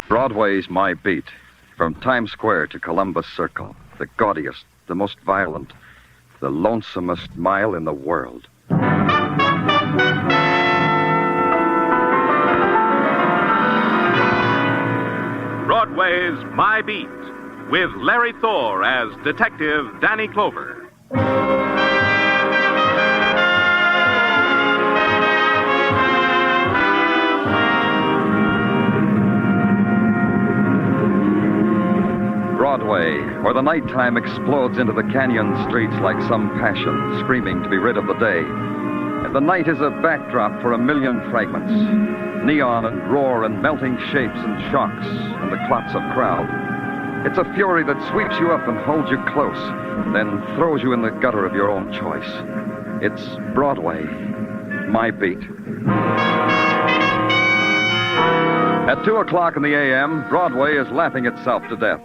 Broadway's my beat. From Times Square to Columbus Circle. The gaudiest, the most violent, the lonesomest mile in the world. Broadway's My Beat, with Larry Thor as Detective Danny Clover. Broadway, where the nighttime explodes into the canyon streets like some passion, screaming to be rid of the day. And the night is a backdrop for a million fragments. Neon and roar and melting shapes and shocks and the clots of crowd. It's a fury that sweeps you up and holds you close, then throws you in the gutter of your own choice. It's Broadway, my beat. At 2 o'clock in the a.m., Broadway is laughing itself to death.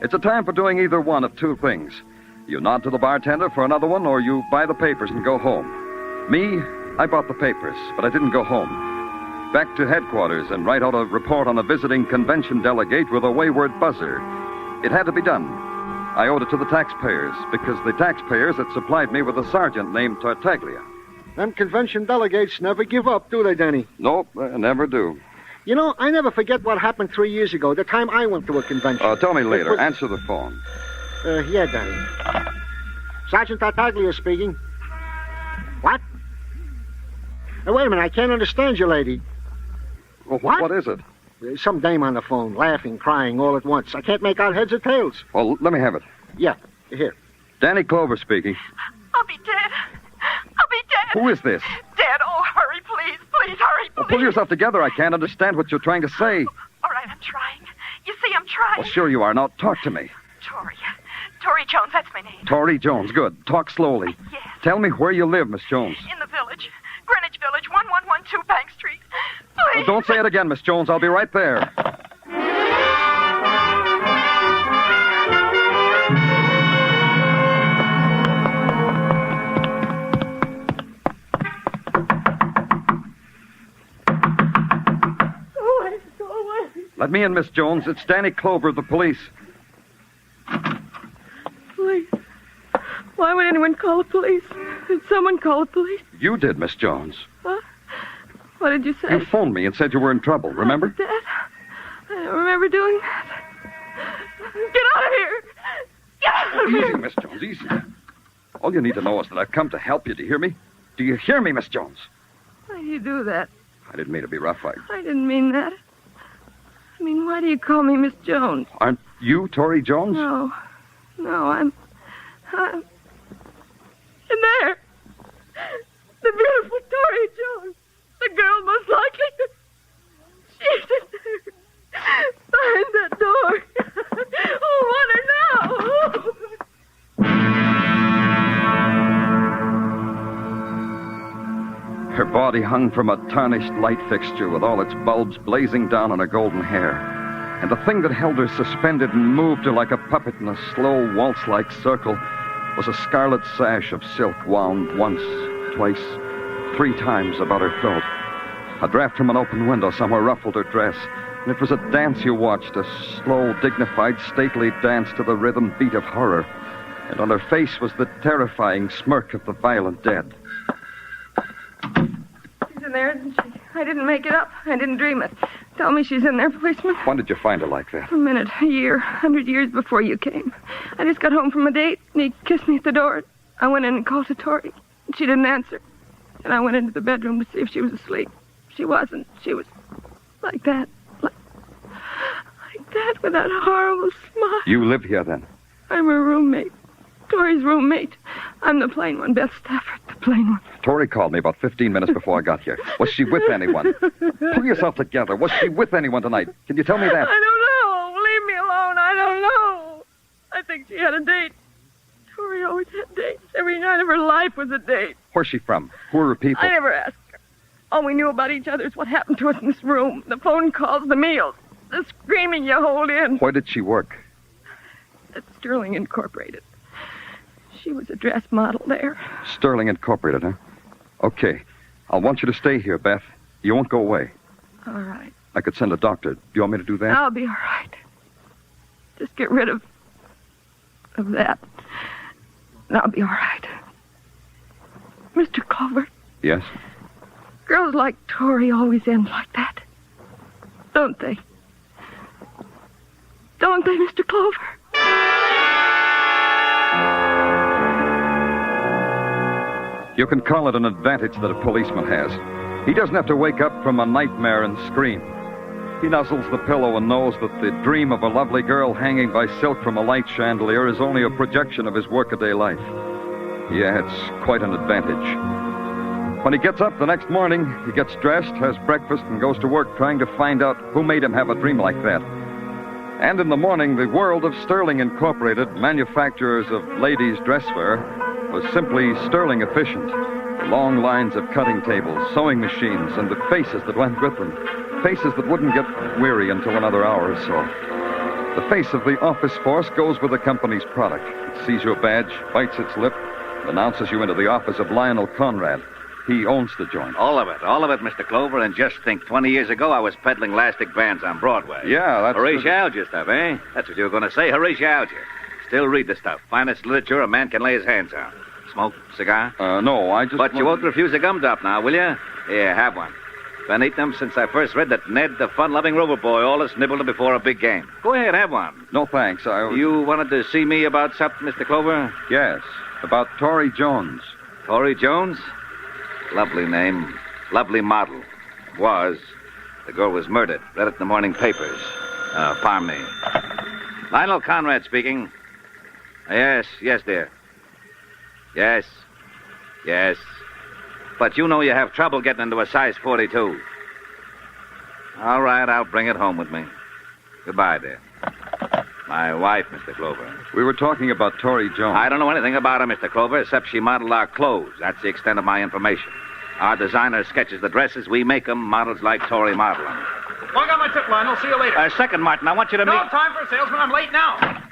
It's a time for doing either one of two things. You nod to the bartender for another one, or you buy the papers and go home. Me, I bought the papers, but I didn't go home. Back to headquarters and write out a report on a visiting convention delegate with a wayward buzzer. It had to be done. I owed it to the taxpayers, because the taxpayers had supplied me with a sergeant named Tartaglia. Them convention delegates never give up, do they, Danny? Nope, never do. You know, I never forget what happened 3 years ago, the time I went to a convention. Tell me later. Answer the phone. Yeah, Danny. Sergeant Tartaglia speaking. What? Wait a minute, I can't understand you, lady. Well, What? What is it? Some dame on the phone, laughing, crying all at once. I can't make out heads or tails. Well, let me have it. Yeah, here. Danny Clover speaking. I'll be dead. I'll be dead. Who is this? Dead. Oh, hurry, please. Please, hurry, please. Well, pull yourself together. I can't understand what you're trying to say. All right, I'm trying. You see, I'm trying. Well, sure you are. Now, talk to me. Tori. Tori Jones, that's my name. Tori Jones. Good. Talk slowly. Yes. Tell me where you live, Miss Jones. In the village. Greenwich Village, 1112 Bank Street. Please. Well, don't say it again, Miss Jones. I'll be right there. Go away. Let me in, Miss Jones. It's Danny Clover of the police. Police. Why would anyone call the police? Did someone call the police? You did, Miss Jones. Huh? What did you say? You phoned me and said you were in trouble, remember? Dad? I don't remember doing that. Get out of here! Get out of Easy, here! Miss Jones, easy. All you need to know is that I've come to help you. Do you hear me? Do you hear me, Miss Jones? Why do you do that? I didn't mean to be rough. I didn't mean that. I mean, why do you call me Miss Jones? Aren't you Tori Jones? No, I'm in there. The beautiful Tori Jones. The girl most likely. She's in there. Behind that door. Oh, want her now. Her body hung from a tarnished light fixture with all its bulbs blazing down on her golden hair. And the thing that held her suspended and moved her like a puppet in a slow waltz-like circle was a scarlet sash of silk wound once, twice, 3 times about her throat. A draft from an open window somewhere ruffled her dress, and it was a dance you watched, a slow, dignified, stately dance to the rhythm beat of horror. And on her face was the terrifying smirk of the violent dead. She's in there, isn't she? I didn't make it up. I didn't dream it. Tell me she's in there, policeman. When did you find her like that? A minute, a year, 100 years before you came. I just got home from a date, and he kissed me at the door. I went in and called to Tori. She didn't answer. And I went into the bedroom to see if she was asleep. She wasn't. She was like that. Like that, with that horrible smile. You live here, then? I'm her roommate. Tori's roommate. I'm the plain one, Beth Stafford, the plain one. Tori called me about 15 minutes before I got here. Was she with anyone? Pull yourself together. Was she with anyone tonight? Can you tell me that? I don't know. Leave me alone. I don't know. I think she had a date. Tori always had dates. Every night of her life was a date. Where's she from? Who are her people? I never asked her. All we knew about each other is what happened to us in this room. The phone calls, the meals, the screaming you hold in. Where did she work? At Sterling Incorporated. She was a dress model there. Sterling Incorporated, huh? Okay. I'll want you to stay here, Beth. You won't go away. All right. I could send a doctor. Do you want me to do that? I'll be all right. Just get rid of that. And I'll be all right. Mr. Clover. Yes? Girls like Tori always end like that. Don't they? Don't they, Mr. Clover? You can call it an advantage that a policeman has. He doesn't have to wake up from a nightmare and scream. He nuzzles the pillow and knows that the dream of a lovely girl hanging by silk from a light chandelier is only a projection of his workaday life. Yeah, it's quite an advantage. When he gets up the next morning, he gets dressed, has breakfast, and goes to work trying to find out who made him have a dream like that. And in the morning, the world of Sterling Incorporated, manufacturers of ladies' dresswear, was simply sterling efficient. The long lines of cutting tables, sewing machines, and the faces that went with them. Faces that wouldn't get weary until another hour or so. The face of the office force goes with the company's product. It sees your badge, bites its lip, and announces you into the office of Lionel Conrad. He owns the joint. All of it, Mr. Clover. And just think, 20 years ago, I was peddling elastic bands on Broadway. Yeah, that's... Horatio stuff, eh? That's what you were going to say, Horatio. Still read the stuff. Finest literature a man can lay his hands on. Smoke, cigar? No, I just... But you won't refuse a gum drop now, will you? Here, have one. Been eating them since I first read that Ned, the fun-loving rover boy, always nibbled them before a big game. Go ahead, have one. No, thanks. You wanted to see me about something, Mr. Clover? Yes, about Tori Jones. Tori Jones? Lovely name. Lovely model. Was. The girl was murdered. Read it in the morning papers. Pardon me. Lionel Conrad speaking. Yes, dear. Yes. But you know you have trouble getting into a size 42. All right, I'll bring it home with me. Goodbye, dear. My wife, Mr. Clover. We were talking about Tori Jones. I don't know anything about her, Mr. Clover, except she modeled our clothes. That's the extent of my information. Our designer sketches the dresses. We make them. Models like Tori model them. Well, I got my tip, Lionel. See you later. Second, Martin, I want you to meet... No time for a salesman. I'm late now.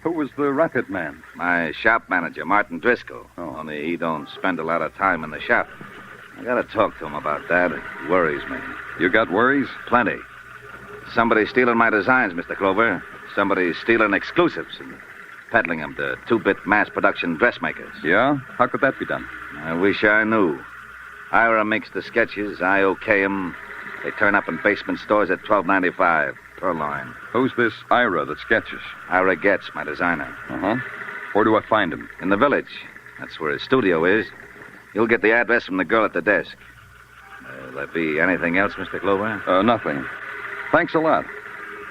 Who was the racket man? My shop manager, Martin Driscoll. Oh. Only he don't spend a lot of time in the shop. I gotta talk to him about that. It worries me. You got worries? Plenty. Somebody's stealing my designs, Mr. Clover. Somebody's stealing exclusives and peddling them to two-bit mass-production dressmakers. Yeah? How could that be done? I wish I knew. Ira makes the sketches. I okay them. They turn up in basement stores at $12.95 per line. Who's this Ira that sketches? Ira Getz, my designer. Uh-huh. Where do I find him? In the village. That's where his studio is. You'll get the address from the girl at the desk. Will there be anything else, Mr. Clover? Nothing. Thanks a lot.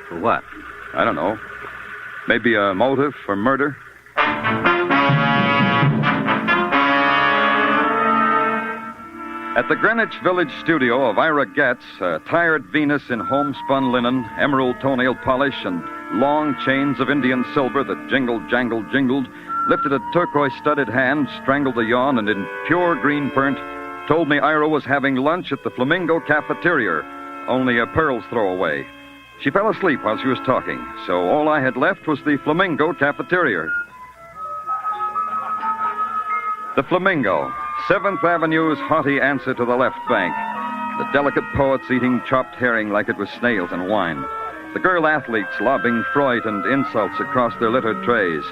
For what? I don't know. Maybe a motive for murder? At the Greenwich Village studio of Ira Getz, a tired Venus in homespun linen, emerald toenail polish, and long chains of Indian silver that jingled, jangled, jingled, lifted a turquoise-studded hand, strangled a yawn, and in pure green burnt, told me Ira was having lunch at the Flamingo Cafeteria, only a pearl's throw away. She fell asleep while she was talking, so all I had left was the Flamingo Cafeteria. The Flamingo, 7th Avenue's haughty answer to the left bank. The delicate poets eating chopped herring like it was snails and wine. The girl athletes lobbing Freud and insults across their littered trays.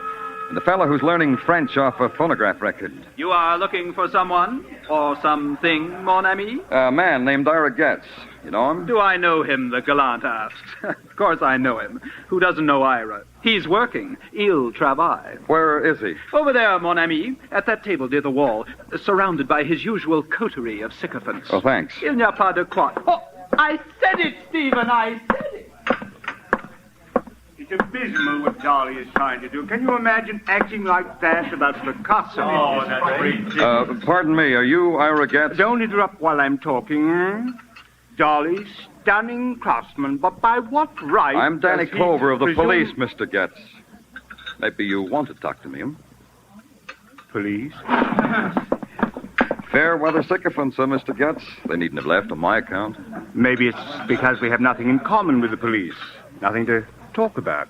And the fellow who's learning French off a phonograph record. You are looking for someone or something, mon ami? A man named Ira Getz. You know him? Do I know him, the gallant asks. Of course I know him. Who doesn't know Ira? He's working. Il travaille. Where is he? Over there, mon ami, at that table near the wall, surrounded by his usual coterie of sycophants. Oh, thanks. Il n'y a pas de quoi. Oh, I said it, Stephen, I said it. It's abysmal what Dolly is trying to do. Can you imagine acting like that about Picasso? Oh, that's ridiculous. Pardon me, are you Ira Getz? Don't interrupt while I'm talking. Dolly, stunning craftsman, but by what right... I'm Danny does he Clover of the presume... police, Mr. Getz. Maybe you want to talk to me, huh? Police? Fair weather sycophants, Mr. Getz. They needn't have left on my account. Maybe it's because we have nothing in common with the police. Nothing to talk about,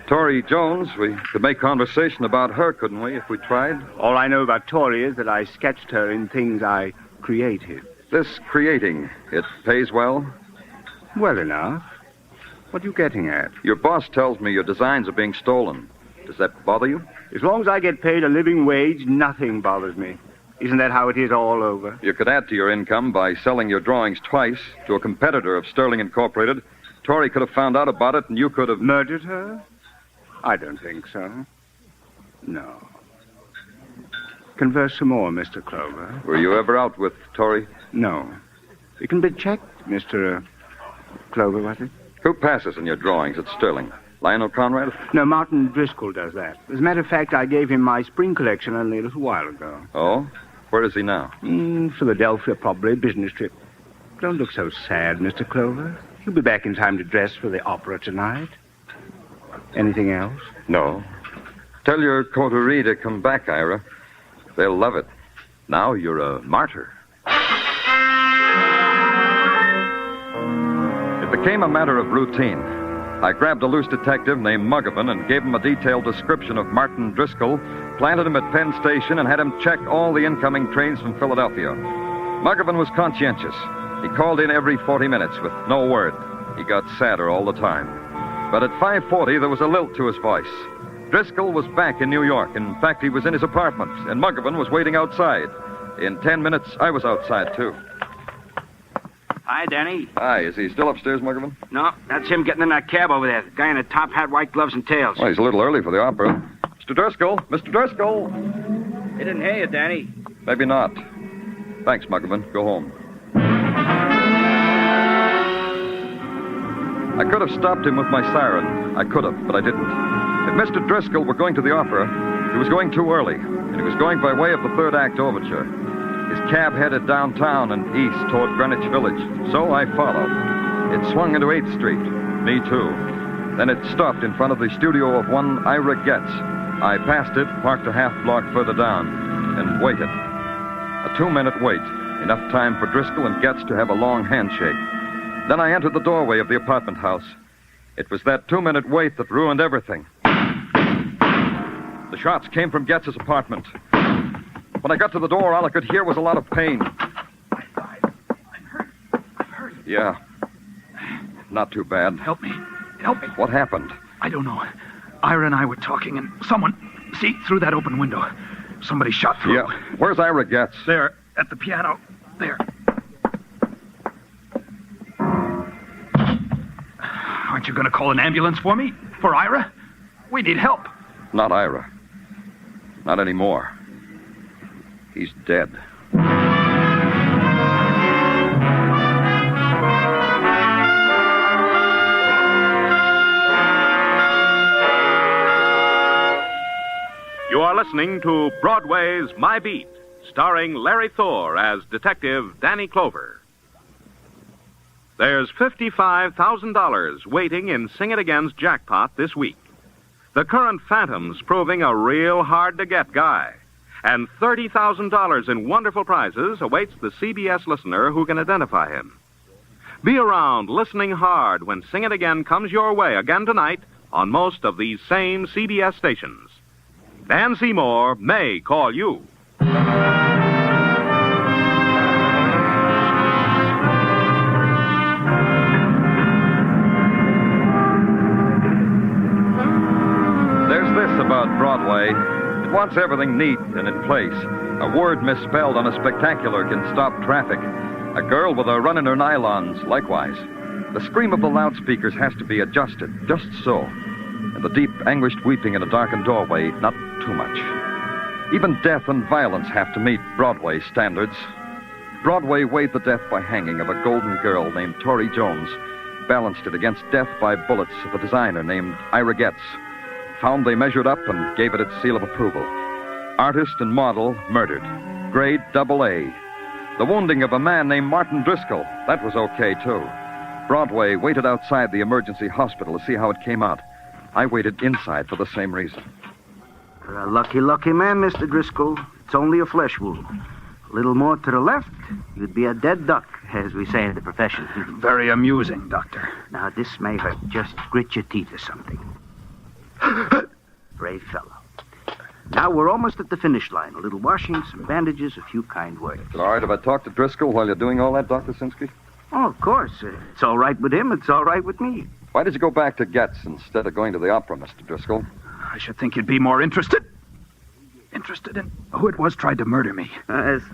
Tori Jones, we could make conversation about her, couldn't we, if we tried? All I know about Tori is that I sketched her in things I created. This creating, it pays well? Well enough. What are you getting at? Your boss tells me your designs are being stolen. Does that bother you? As long as I get paid a living wage, nothing bothers me. Isn't that how it is all over? You could add to your income by selling your drawings twice to a competitor of Sterling Incorporated. Tori could have found out about it, and you could have... Murdered her? I don't think so. No. Converse some more, Mr. Clover. Were you ever out with Tori? No. It can be checked, Mr. Clover, was it? Who passes in your drawings at Sterling? Lionel Conrad? No, Martin Driscoll does that. As a matter of fact, I gave him my spring collection only a little while ago. Oh? Where is he now? Philadelphia, probably. Business trip. Don't look so sad, Mr. Clover. He'll be back in time to dress for the opera tonight. Anything else? No. Tell your coterie to come back, Ira. They'll love it. Now you're a martyr. It became a matter of routine. I grabbed a loose detective named Muggavan and gave him a detailed description of Martin Driscoll, planted him at Penn Station, and had him check all the incoming trains from Philadelphia. Muggavan was conscientious. He called in every 40 minutes with no word. He got sadder all the time. But at 5:40, there was a lilt to his voice. Driscoll was back in New York. In fact, he was in his apartment, and Muggavan was waiting outside. In 10 minutes, I was outside, too. Hi, Danny. Hi, is he still upstairs, Muggavan? No, that's him getting in that cab over there. The guy in a top hat, white gloves, and tails. Well, he's a little early for the opera. Mr. Driscoll! Mr. Driscoll! He didn't hear you, Danny. Maybe not. Thanks, Muggavan. Go home. I could have stopped him with my siren. I could have, but I didn't. If Mr. Driscoll were going to the opera, he was going too early, and he was going by way of the third act overture. His cab headed downtown and east toward Greenwich Village, so I followed. It swung into 8th Street. Me too. Then it stopped in front of the studio of one Ira Getz. I passed it, parked a half block further down, and waited. A 2-minute wait, enough time for Driscoll and Getz to have a long handshake. Then I entered the doorway of the apartment house. It was that 2-minute wait that ruined everything. The shots came from Getz's apartment. When I got to the door, all I could hear was a lot of pain. I'm hurt. Yeah. Not too bad. Help me. What happened? I don't know. Ira and I were talking, and someone... See, through that open window. Somebody shot through. Yeah. Where's Ira Getz? There, at the piano. There. Aren't you going to call an ambulance for me? For Ira? We need help. Not Ira. Not anymore. He's dead. You are listening to Broadway's My Beat, starring Larry Thor as Detective Danny Clover. There's $55,000 waiting in Sing It Again's jackpot this week. The current Phantom's proving a real hard-to-get guy. And $30,000 in wonderful prizes awaits the CBS listener who can identify him. Be around listening hard when Sing It Again comes your way again tonight on most of these same CBS stations. Dan Seymour may call you. There's this about Broadway. It wants everything neat and in place. A word misspelled on a spectacular can stop traffic. A girl with a run in her nylons, likewise. The scream of the loudspeakers has to be adjusted, just so. And the deep, anguished weeping in a darkened doorway, not too much. Even death and violence have to meet Broadway standards. Broadway weighed the death by hanging of a golden girl named Tori Jones, balanced it against death by bullets of a designer named Ira Getz. Found they measured up and gave it its seal of approval. Artist and model murdered. Grade AA. The wounding of a man named Martin Driscoll, that was okay, too. Broadway waited outside the emergency hospital to see how it came out. I waited inside for the same reason. You're a lucky, lucky man, Mr. Driscoll. It's only a flesh wound. A little more to the left, you'd be a dead duck, as we say in the profession. Very amusing, Doctor. Now, this may hurt. Just grit your teeth or something. Brave fellow. Now we're almost at the finish line. A little washing, some bandages, a few kind words. Is it all right if I talk to Driscoll while you're doing all that, Dr. Sinsky? Oh, of course. It's all right with him. It's all right with me. Why did you go back to Getz instead of going to the opera, Mr. Driscoll? I should think you'd be more interested in who it was tried to murder me.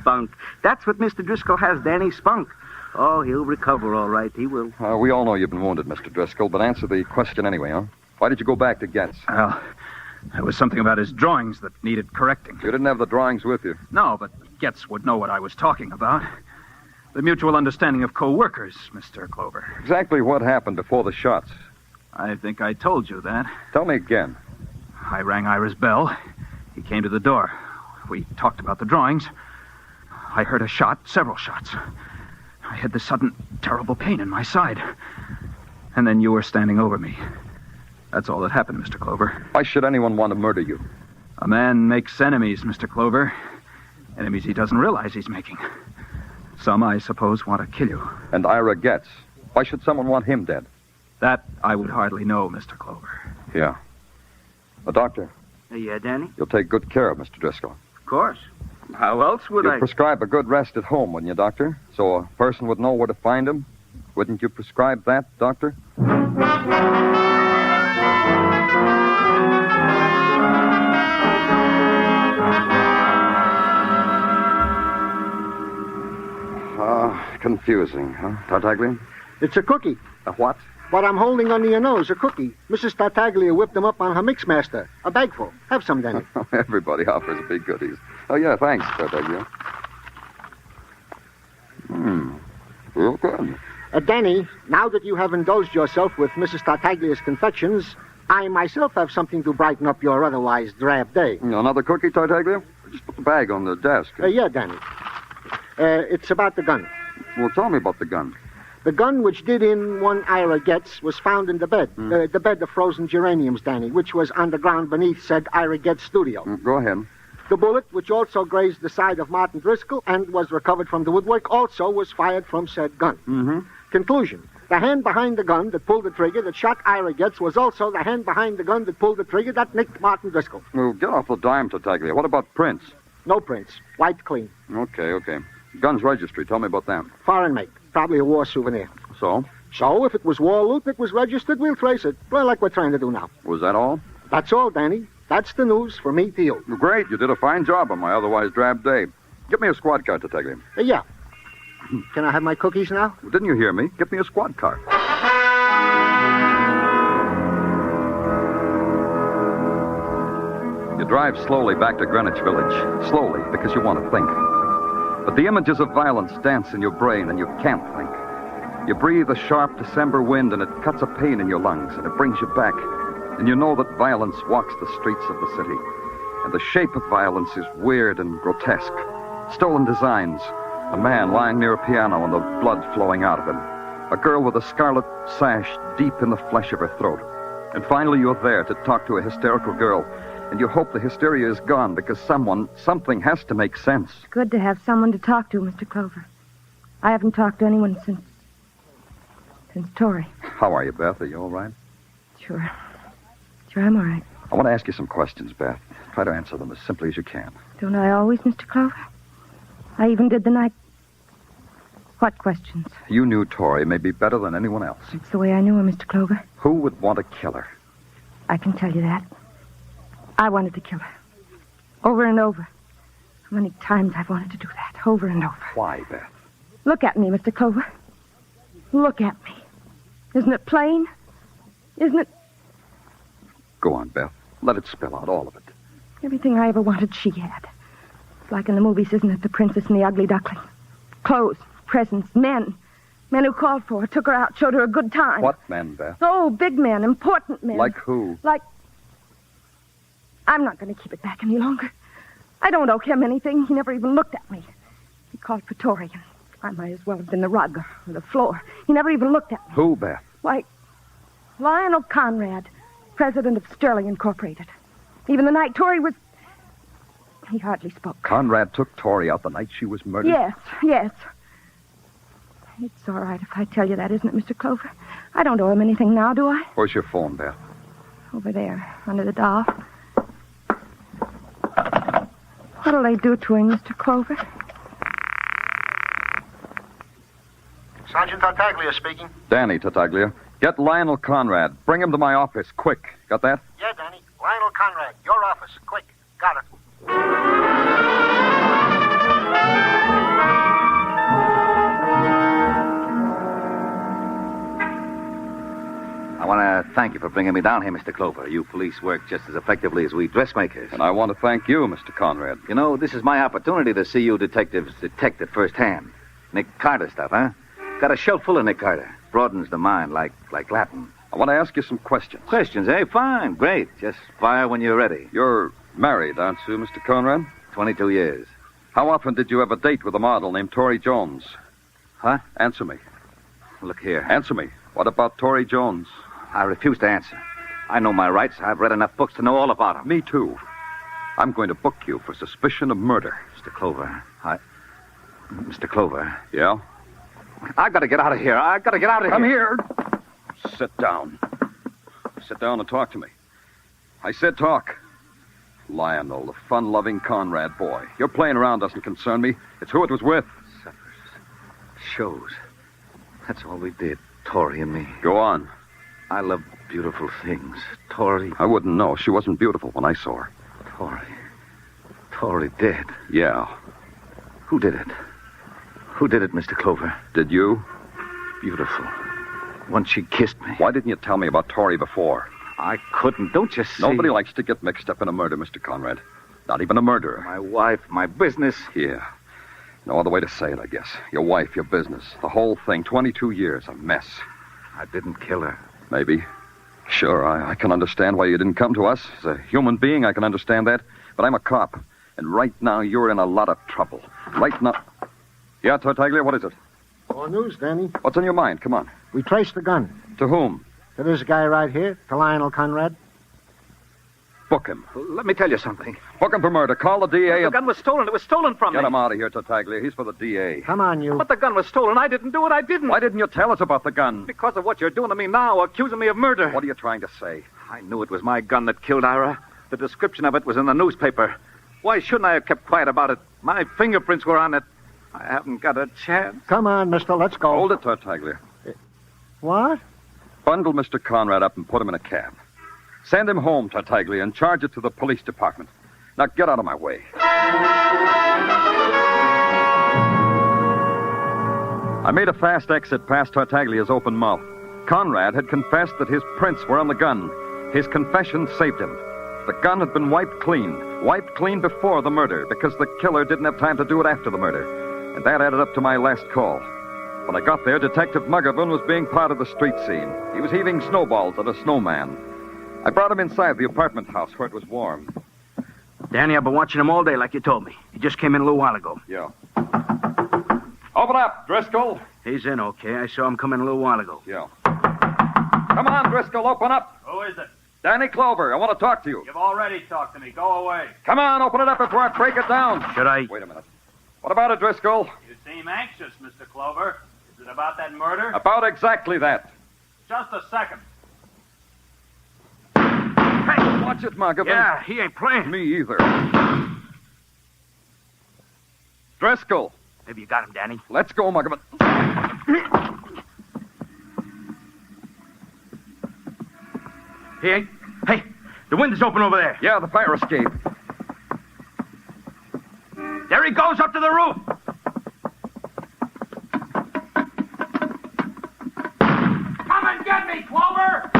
Spunk. That's what Mr. Driscoll has, Danny. Spunk. Oh, he'll recover all right. He will. We all know you've been wounded, Mr. Driscoll, but answer the question anyway, huh? Why did you go back to Getz? Well, there was something about his drawings that needed correcting. You didn't have the drawings with you. No, but Getz would know what I was talking about. The mutual understanding of co-workers, Mr. Clover. Exactly what happened before the shots? I think I told you that. Tell me again. I rang Ira's bell. He came to the door. We talked about the drawings. I heard a shot, several shots. I had this sudden, terrible pain in my side. And then you were standing over me. That's all that happened, Mr. Clover. Why should anyone want to murder you? A man makes enemies, Mr. Clover. Enemies he doesn't realize he's making. Some, I suppose, want to kill you. And Ira Getz. Why should someone want him dead? That I would hardly know, Mr. Clover. Yeah. A doctor. Yeah, Danny? You'll take good care of Mr. Driscoll. Of course. How else would You'd I? prescribe a good rest at home, wouldn't you, Doctor? So a person would know where to find him? Wouldn't you prescribe that, Doctor? Confusing, huh, Tartaglia? It's a cookie. A what? What I'm holding under your nose, a cookie. Mrs. Tartaglia whipped them up on her mixmaster. A bagful. Have some, Danny. Everybody offers big goodies. Oh, yeah, thanks, Tartaglia. Real good. Danny, now that you have indulged yourself with Mrs. Tartaglia's confections, I myself have something to brighten up your otherwise drab day. Another cookie, Tartaglia? Just put the bag on the desk. Yeah, Danny. It's about the gun. Well, tell me about the gun. The gun which did in one Ira Getz was found in the bed. The bed of frozen geraniums, Danny, which was underground beneath said Ira Getz studio. Go ahead. The bullet, which also grazed the side of Martin Driscoll and was recovered from the woodwork, also was fired from said gun. Conclusion. The hand behind the gun that pulled the trigger that shot Ira Getz was also the hand behind the gun that pulled the trigger that nicked Martin Driscoll. Well, get off the dime, Tartaglia. What about prints? No prints. Wiped clean. Okay. Gun's registry. Tell me about that. Foreign make. Probably a war souvenir. So? So, if it was war loot that was registered, we'll trace it. Well, like we're trying to do now. Was that all? That's all, Danny. That's the news from me to you. Great. You did a fine job on my otherwise drab day. Give me a squad car, Tartaglia. Yeah. Can I have my cookies now? Well, didn't you hear me? Give me a squad car. You drive slowly back to Greenwich Village. Slowly, because you want to think. But the images of violence dance in your brain, and you can't think. You breathe a sharp December wind, and it cuts a pain in your lungs, and it brings you back. And you know that violence walks the streets of the city. And the shape of violence is weird and grotesque. Stolen designs. A man lying near a piano and the blood flowing out of him. A girl with a scarlet sash deep in the flesh of her throat. And finally you're there to talk to a hysterical girl. And you hope the hysteria is gone because something has to make sense. It's good to have someone to talk to, Mr. Clover. I haven't talked to anyone since Tori. How are you, Beth? Are you all right? Sure, I'm all right. I want to ask you some questions, Beth. Try to answer them as simply as you can. Don't I always, Mr. Clover? I even did the night. What questions? You knew Tori maybe better than anyone else. It's the way I knew her, Mr. Clover. Who would want to kill her? I can tell you that. I wanted to kill her. Over and over. How many times I've wanted to do that. Over and over. Why, Beth? Look at me, Mr. Clover. Look at me. Isn't it plain? Isn't it? Go on, Beth. Let it spill out, all of it. Everything I ever wanted, she had. It's like in the movies, isn't it? The Princess and the Ugly Duckling. Clothes, presents, men. Men who called for her, took her out, showed her a good time. What men, Beth? Oh, big men, important men. Like who? Like... I'm not going to keep it back any longer. I don't owe him anything. He never even looked at me. He called for Tori, and I might as well have been the rug or the floor. He never even looked at me. Who, Beth? Why, Lionel Conrad, president of Sterling Incorporated. Even the night Tori was... He hardly spoke. Conrad took Tori out the night she was murdered? Yes. It's all right if I tell you that, isn't it, Mr. Clover? I don't owe him anything now, do I? Where's your phone, Beth? Over there, under the doll. What'll they do to him, Mr. Clover? Sergeant Tartaglia speaking. Danny Tartaglia. Get Lionel Conrad. Bring him to my office, quick. Got that? Yeah, Danny. Lionel Conrad, your office. Quick. Got it. I want to thank you for bringing me down here, Mr. Clover. You police work just as effectively as we dressmakers. And I want to thank you, Mr. Conrad. You know, this is my opportunity to see you detectives detect it firsthand. Nick Carter stuff, huh? Got a shelf full of Nick Carter. Broadens the mind like Latin. I want to ask you some questions. Questions, eh? Fine, great. Just fire when you're ready. You're married, aren't you, Mr. Conrad? 22 years. How often did you have a date with a model named Tori Jones? Huh? Answer me. Look here. Answer me. What about Tori Jones? I refuse to answer. I know my rights. I've read enough books to know all about them. Me too. I'm going to book you for suspicion of murder. Mr. Clover, Mr. Clover. Yeah? I've got to get out of here. I've got to get out of Come here. Sit down. Sit down and talk to me. I said talk. Lionel, the fun-loving Conrad boy. Your playing around doesn't concern me. It's who it was with. Suppers. Shows. That's all we did, Tori and me. Go on. I love beautiful things. Tori. I wouldn't know. She wasn't beautiful when I saw her. Tori dead. Yeah. Who did it? Who did it, Mr. Clover? Did you? Beautiful. Once she kissed me. Why didn't you tell me about Tori before? I couldn't. Don't you see? Nobody likes to get mixed up in a murder, Mr. Conrad. Not even a murderer. My wife, my business. Yeah. No other way to say it, I guess. Your wife, your business. The whole thing. 22 years. A mess. I didn't kill her. Maybe. Sure, I can understand why you didn't come to us. As a human being, I can understand that. But I'm a cop. And right now, you're in a lot of trouble. Right now... Yeah, Tartaglia, what is it? More news, Danny. What's on your mind? Come on. We traced the gun. To whom? To this guy right here, to Lionel Conrad. Book him. Let me tell you something. Book him for murder. Call the DA. The gun was stolen. It was stolen from me. Get him out of here, Tartaglia. He's for the DA. Come on, you. But the gun was stolen. I didn't do it. I didn't. Why didn't you tell us about the gun? Because of what you're doing to me now, accusing me of murder. What are you trying to say? I knew it was my gun that killed Ira. The description of it was in the newspaper. Why shouldn't I have kept quiet about it? My fingerprints were on it. I haven't got a chance. Come on, mister. Let's go. Hold it, Tartaglia. What? Bundle Mr. Conrad up and put him in a cab. Send him home, Tartaglia, and charge it to the police department. Now get out of my way. I made a fast exit past Tartaglia's open mouth. Conrad had confessed that his prints were on the gun. His confession saved him. The gun had been wiped clean before the murder, because the killer didn't have time to do it after the murder. And that added up to my last call. When I got there, Detective Muggerman was being part of the street scene. He was heaving snowballs at a snowman. I brought him inside the apartment house where it was warm. Danny, I've been watching him all day like you told me. He just came in a little while ago. Yeah. Open up, Driscoll. He's in, okay. I saw him come in a little while ago. Yeah. Come on, Driscoll, open up. Who is it? Danny Clover, I want to talk to you. You've already talked to me. Go away. Come on, open it up before I break it down. Should I? Wait a minute. What about it, Driscoll? You seem anxious, Mr. Clover. Is it about that murder? About exactly that. Just a second. Hey, watch it, Muggerman. Yeah, he ain't playing. Me either. Driscoll. Maybe you got him, Danny. Let's go, Muggerman. Hey, the window's open over there. Yeah, the fire escape. There he goes up to the roof. Come and get me, Clover!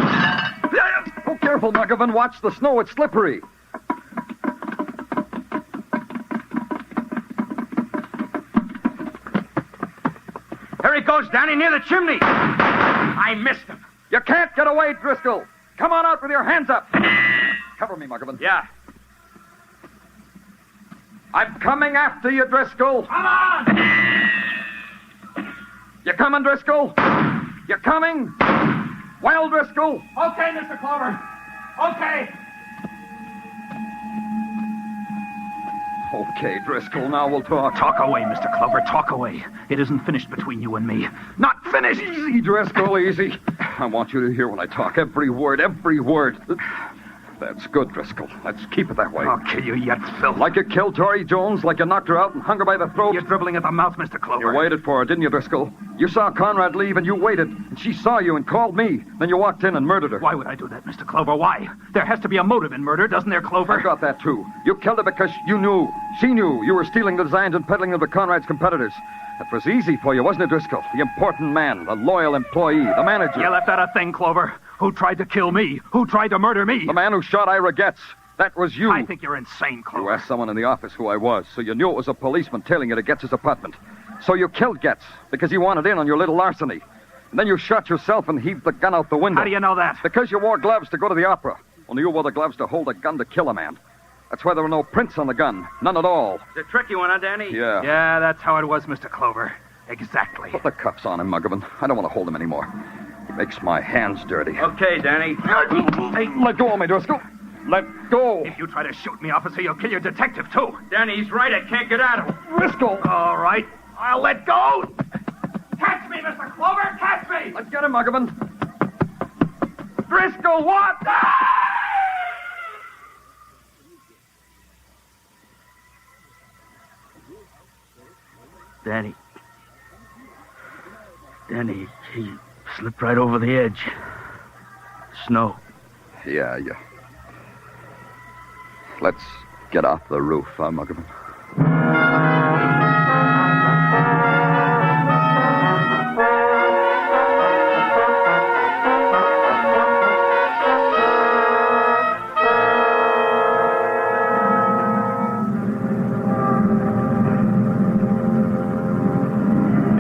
Oh, careful, Muggerman. Watch the snow. It's slippery. There he goes, Danny, near the chimney. I missed him. You can't get away, Driscoll. Come on out with your hands up. Cover me, Muggerman. Yeah. I'm coming after you, Driscoll. Come on! You coming, Driscoll? You coming? Well, Driscoll? Okay, Mr. Clover. Okay. Okay, Driscoll, now we'll talk. Talk away, Mr. Clover, talk away. It isn't finished between you and me. Not finished! Easy, Driscoll, easy. I want you to hear when I talk. Every word, every word. That's good, Driscoll. Let's keep it that way. I'll kill you yet, Phil. Like you killed Tori Jones, like you knocked her out and hung her by the throat. You're dribbling at the mouth, Mr. Clover. You waited for her, didn't you, Driscoll? You saw Conrad leave and you waited. And she saw you and called me. Then you walked in and murdered her. Why would I do that, Mr. Clover? Why? There has to be a motive in murder, doesn't there, Clover? I got that, too. You killed her because you knew. She knew you were stealing the designs and peddling them to Conrad's competitors. That was easy for you, wasn't it, Driscoll? The important man, the loyal employee, the manager. You left out a thing, Clover. Who tried to kill me? Who tried to murder me? The man who shot Ira Getz. That was you. I think you're insane, Clover. You asked someone in the office who I was, so you knew it was a policeman tailing you to Getz's apartment. So you killed Getz because he wanted in on your little larceny. And then you shot yourself and heaved the gun out the window. How do you know that? Because you wore gloves to go to the opera. Only you wore the gloves to hold a gun to kill a man. That's why there were no prints on the gun. None at all. It's a tricky one, huh, Danny? Yeah. Yeah, that's how it was, Mr. Clover. Exactly. Put the cuffs on him, Muggavan. I don't want to hold him anymore. He makes my hands dirty. Okay, Danny. Hey, let go of me, Driscoll. Let go. If you try to shoot me, officer, you'll kill your detective, too. Danny's right. I can't get at him. Driscoll. All right. I'll let go. Catch me, Mr. Clover. Catch me. Let's get him, Muggavan. Driscoll, what? Danny, he slipped right over the edge. Snow. Yeah. Let's get off the roof, Muggavan.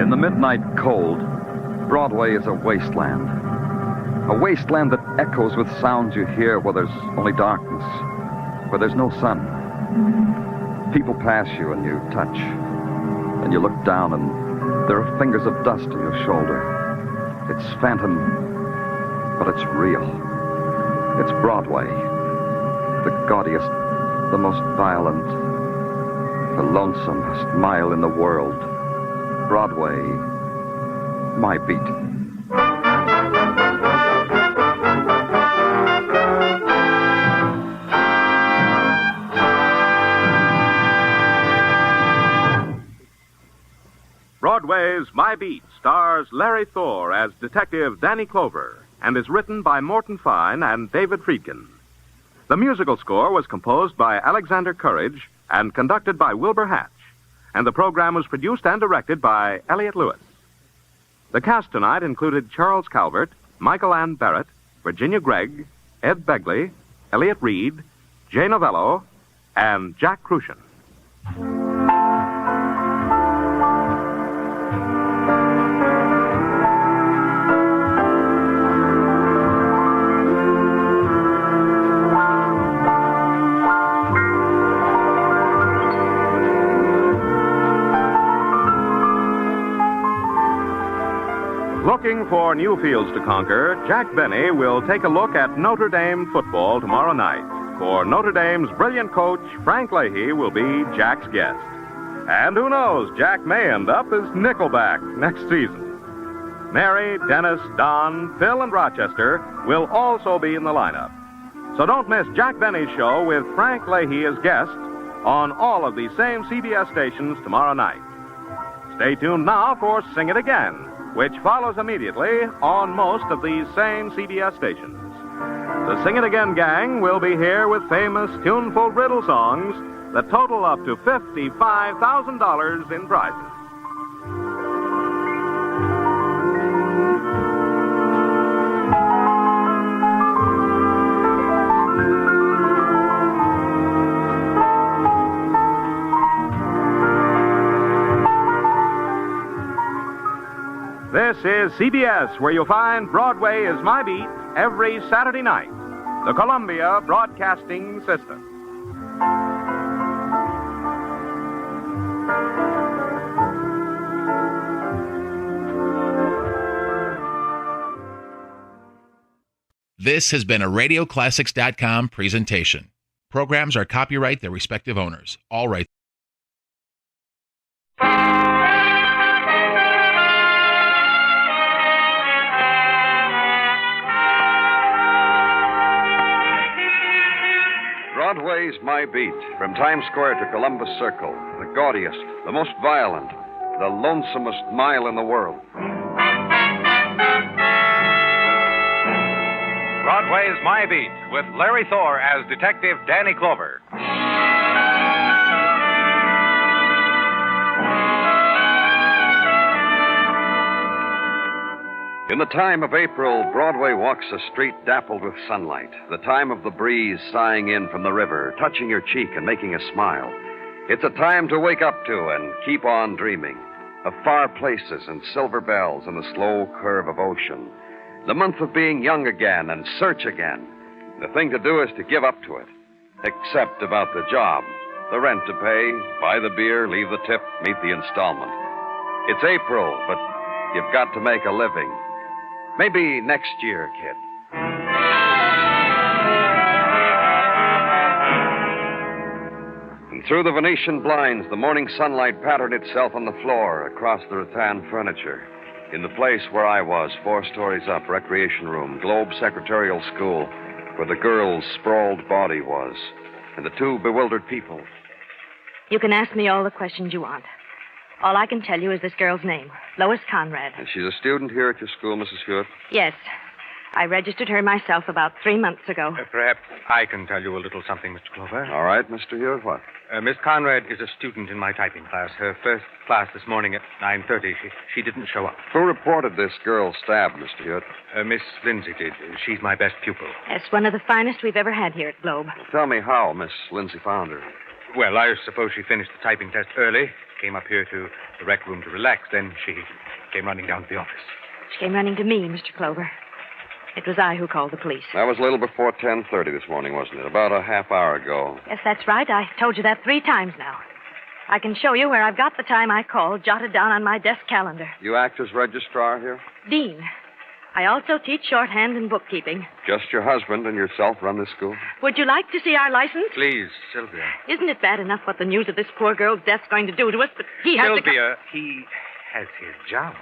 In the midnight cold, Broadway is a wasteland. A wasteland that echoes with sounds you hear where there's only darkness, where there's no sun. People pass you and you touch, and you look down and there are fingers of dust on your shoulder. It's phantom, but it's real. It's Broadway, the gaudiest, the most violent, the lonesomest mile in the world. Broadway, my beat. Broadway's My Beat stars Larry Thor as Detective Danny Clover and is written by Morton Fine and David Friedkin. The musical score was composed by Alexander Courage and conducted by Wilbur Hatch, and the program was produced and directed by Elliot Lewis. The cast tonight included Charles Calvert, Michael Ann Barrett, Virginia Gregg, Ed Begley, Elliot Reed, Jay Novello, and Jack Crucian. Looking for new fields to conquer, Jack Benny will take a look at Notre Dame football tomorrow night. For Notre Dame's brilliant coach, Frank Leahy, will be Jack's guest. And who knows, Jack may end up as Nickelback next season. Mary, Dennis, Don, Phil, and Rochester will also be in the lineup. So don't miss Jack Benny's show with Frank Leahy as guest on all of these same CBS stations tomorrow night. Stay tuned now for Sing It Again, which follows immediately on most of these same CBS stations. The Sing It Again gang will be here with famous tuneful riddle songs that total up to $55,000 in prizes. This is CBS, where you'll find Broadway is My Beat every Saturday night. The Columbia Broadcasting System. This has been a RadioClassics.com presentation. Programs are copyright their respective owners. All rights. Broadway's my beat. From Times Square to Columbus Circle. The gaudiest, the most violent, the lonesomest mile in the world. Broadway's My Beat with Larry Thor as Detective Danny Clover. In the time of April, Broadway walks a street dappled with sunlight. The time of the breeze sighing in from the river, touching your cheek and making a smile. It's a time to wake up to and keep on dreaming of far places and silver bells and the slow curve of ocean. The month of being young again and search again. The thing to do is to give up to it. Except about the job. The rent to pay, buy the beer, leave the tip, meet the installment. It's April, but you've got to make a living. Maybe next year, kid. And through the Venetian blinds, the morning sunlight patterned itself on the floor across the rattan furniture. In the place where I was, 4 stories up, recreation room, Globe Secretarial School, where the girl's sprawled body was, and the 2 bewildered people. You can ask me all the questions you want. All I can tell you is this girl's name, Lois Conrad. And she's a student here at your school, Mrs. Hewitt? Yes. I registered her myself about 3 months ago. Perhaps I can tell you a little something, Mr. Clover. All right, Mr. Hewitt, what? Miss Conrad is a student in my typing class. Her first class this morning at 9:30. She didn't show up. Who reported this girl stabbed, Mr. Hewitt? Miss Lindsay did. She's my best pupil. Yes, one of the finest we've ever had here at Globe. Tell me how Miss Lindsay found her. Well, I suppose she finished the typing test early, came up here to the rec room to relax, then she came running down to the office. She came running to me, Mr. Clover. It was I who called the police. That was a little before 10:30 this morning, wasn't it? About a half hour ago. Yes, that's right. I told you that 3 times now. I can show you where I've got the time I called, jotted down on my desk calendar. You act as registrar here? Dean. I also teach shorthand and bookkeeping. Just your husband and yourself run this school? Would you like to see our license? Please, Sylvia. Isn't it bad enough what the news of this poor girl's death's going to do to us, but he has Sylvia, he has his job.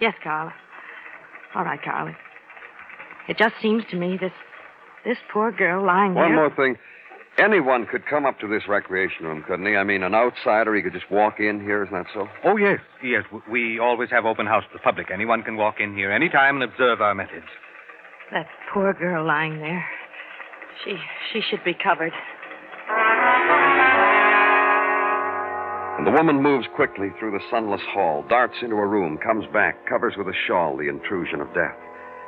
Yes, Carl. All right, Carl. It just seems to me this poor girl lying there... One more thing. Anyone could come up to this recreation room, couldn't he? I mean, an outsider, he could just walk in here, isn't that so? Oh, yes. Yes, we always have open house to the public. Anyone can walk in here anytime and observe our methods. That poor girl lying there. She should be covered. And the woman moves quickly through the sunless hall, darts into a room, comes back, covers with a shawl the intrusion of death.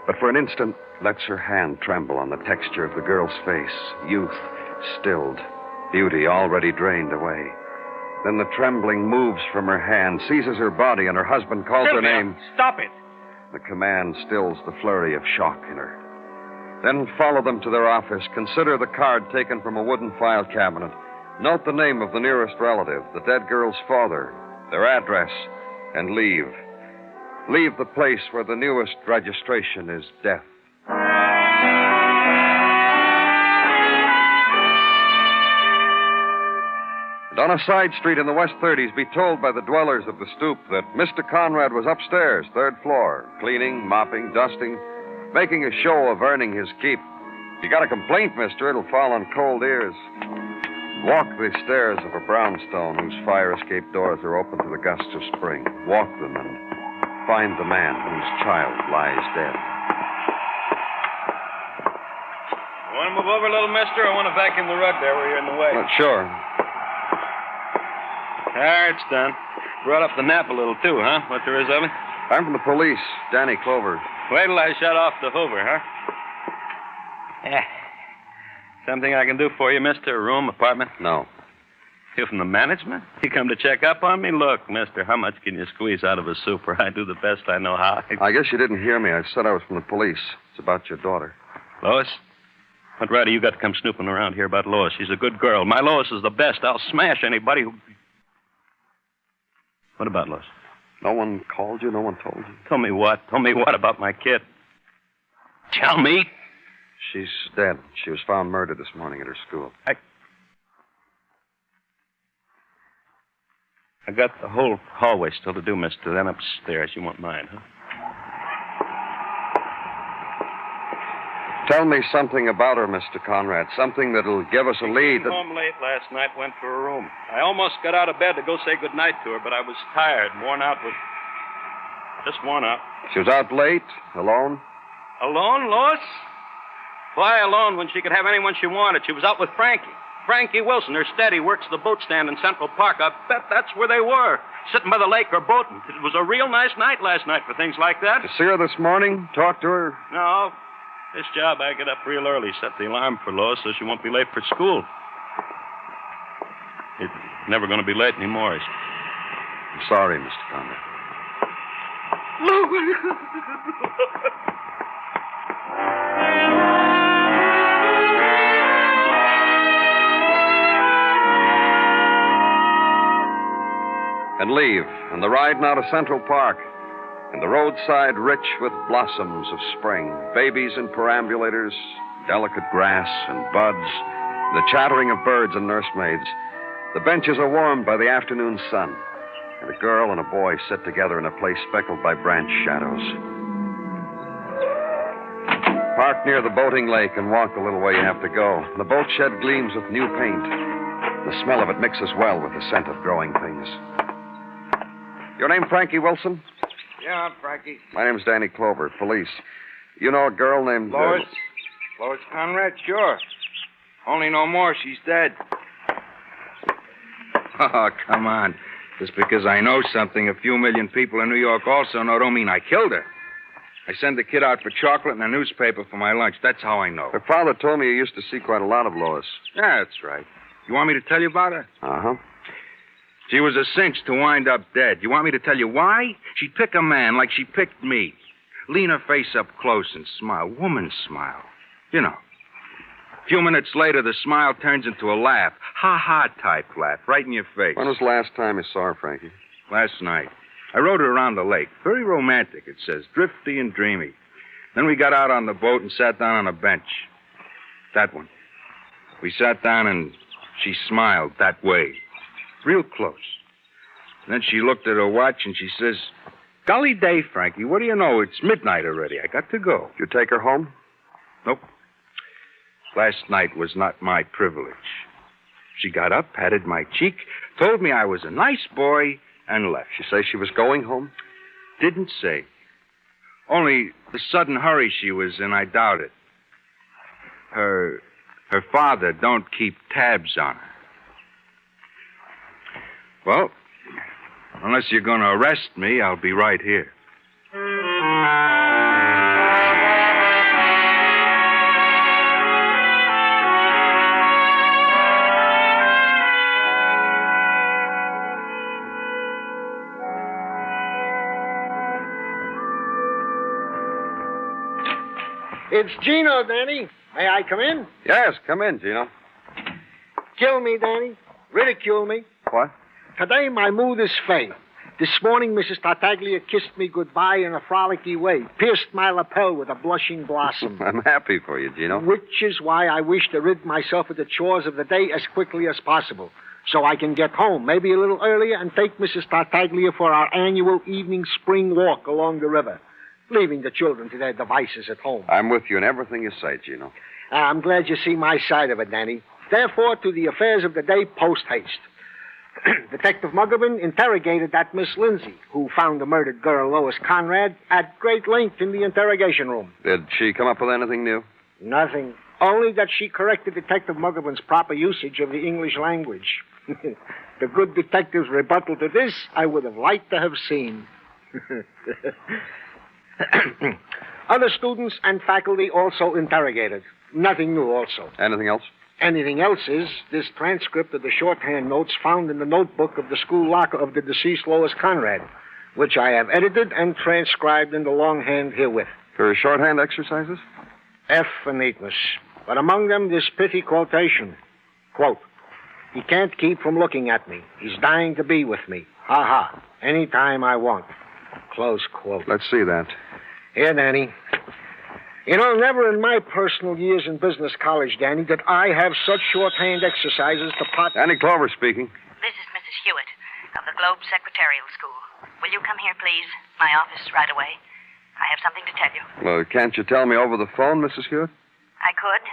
But for an instant, lets her hand tremble on the texture of the girl's face. Youth stilled, beauty already drained away. Then the trembling moves from her hand, seizes her body, and her husband calls her name. Stop it! The command stills the flurry of shock in her. Then follow them to their office, consider the card taken from a wooden file cabinet, note the name of the nearest relative, the dead girl's father, their address, and leave. Leave the place where the newest registration is death. And on a side street in the West 30s, be told by the dwellers of the stoop that Mr. Conrad was upstairs, 3rd floor, cleaning, mopping, dusting, making a show of earning his keep. If you got a complaint, mister, it'll fall on cold ears. Walk the stairs of a brownstone whose fire escape doors are open to the gusts of spring. Walk them and find the man whose child lies dead. You want to move over a little, mister? I want to vacuum the rug there where you're in the way. Sure. There, it's done. Brought up the nap a little, too, huh? What there is of it? I'm from the police. Danny Clover. Wait till I shut off the Hoover, huh? Yeah. Something I can do for you, mister? A room, apartment? No. You from the management? You come to check up on me? Look, mister, how much can you squeeze out of a super? I do the best I know how. I guess you didn't hear me. I said I was from the police. It's about your daughter. Lois? What right have you got to come snooping around here about Lois? She's a good girl. My Lois is the best. I'll smash anybody who... What about Lois? No one called you? No one told you? Tell me what? Tell me what about my kid? Tell me. She's dead. She was found murdered this morning at her school. I got the whole hallway still to do, mister. Then upstairs. You want mine, huh? Tell me something about her, Mr. Conrad. Something that'll give us a lead. Came home late last night, went to her room. I almost got out of bed to go say goodnight to her, but I was tired, worn out with... Just worn out. She was out late, alone? Alone, Lois? Why alone when she could have anyone she wanted? She was out with Frankie. Frankie Wilson, her steady, works the boat stand in Central Park. I bet that's where they were, sitting by the lake or boating. It was a real nice night last night for things like that. Did you see her this morning? Talk to her? No. This job, I get up real early, set the alarm for Lois so she won't be late for school. It's never going to be late anymore. I'm sorry, Mr. Conrad. And leave, and the ride now to Central Park, and the roadside rich with blossoms of spring, babies in perambulators, delicate grass and buds, the chattering of birds and nursemaids. The benches are warmed by the afternoon sun, and a girl and a boy sit together in a place speckled by branch shadows. Park near the boating lake and walk the little way you have to go. The boat shed gleams with new paint. The smell of it mixes well with the scent of growing things. Your name Frankie Wilson? Yeah, I'm Frankie. My name's Danny Clover, police. You know a girl named... Lois? Lois Conrad? Sure. Only no more. She's dead. Oh, come on. Just because I know something a few million people in New York also know don't mean I killed her. I send the kid out for chocolate and a newspaper for my lunch. That's how I know. Her father told me you used to see quite a lot of Lois. Yeah, that's right. You want me to tell you about her? Uh-huh. She was a cinch to wind up dead. You want me to tell you why? She'd pick a man like she picked me. Lean her face up close and smile. Woman's smile. You know. A few minutes later, the smile turns into a laugh. Ha-ha type laugh, right in your face. When was the last time you saw her, Frankie? Last night. I rode her around the lake. Very romantic, it says. Drifty and dreamy. Then we got out on the boat and sat down on a bench. That one. We sat down and she smiled that way. Real close. Then she looked at her watch and she says, "Golly day, Frankie, what do you know? It's midnight already. I got to go." You take her home? Nope. Last night was not my privilege. She got up, patted my cheek, told me I was a nice boy, and left. She say she was going home? Didn't say. Only the sudden hurry she was in, I doubt it. Her father don't keep tabs on her. Well, unless you're going to arrest me, I'll be right here. It's Gino, Danny. May I come in? Yes, come in, Gino. Kill me, Danny. Ridicule me. What? Today, my mood is fey. This morning, Mrs. Tartaglia kissed me goodbye in a frolicky way, pierced my lapel with a blushing blossom. I'm happy for you, Gino. Which is why I wish to rid myself of the chores of the day as quickly as possible, so I can get home, maybe a little earlier, and take Mrs. Tartaglia for our annual evening spring walk along the river, leaving the children to their devices at home. I'm with you in everything you say, Gino. I'm glad you see my side of it, Danny. Therefore, to the affairs of the day, post-haste. Detective Muggavan interrogated that Miss Lindsay, who found the murdered girl, Lois Conrad, at great length in the interrogation room. Did she come up with anything new? Nothing. Only that she corrected Detective Muggavan's proper usage of the English language. The good detective's rebuttal to this, I would have liked to have seen. Other students and faculty also interrogated. Nothing new also. Anything else? Anything else is this transcript of the shorthand notes found in the notebook of the school locker of the deceased Lois Conrad, which I have edited and transcribed in the longhand herewith. Her shorthand exercises? F for neatness. But among them, this pithy quotation. Quote, "He can't keep from looking at me. He's dying to be with me. Ha ha. Anytime I want." Close quote. Let's see that. Here, Danny. You know, never in my personal years in business college, Danny, did I have such shorthand exercises to pot... Danny Clover speaking. This is Mrs. Hewitt of the Globe Secretarial School. Will you come here, please? My office right away. I have something to tell you. Well, can't you tell me over the phone, Mrs. Hewitt? I could,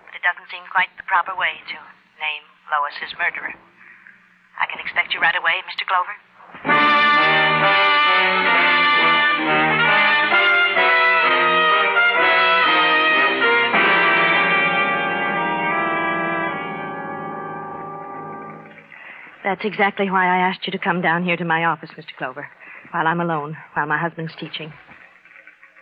but it doesn't seem quite the proper way to name Lois his murderer. I can expect you right away, Mr. Clover? That's exactly why I asked you to come down here to my office, Mr. Clover, while I'm alone, while my husband's teaching.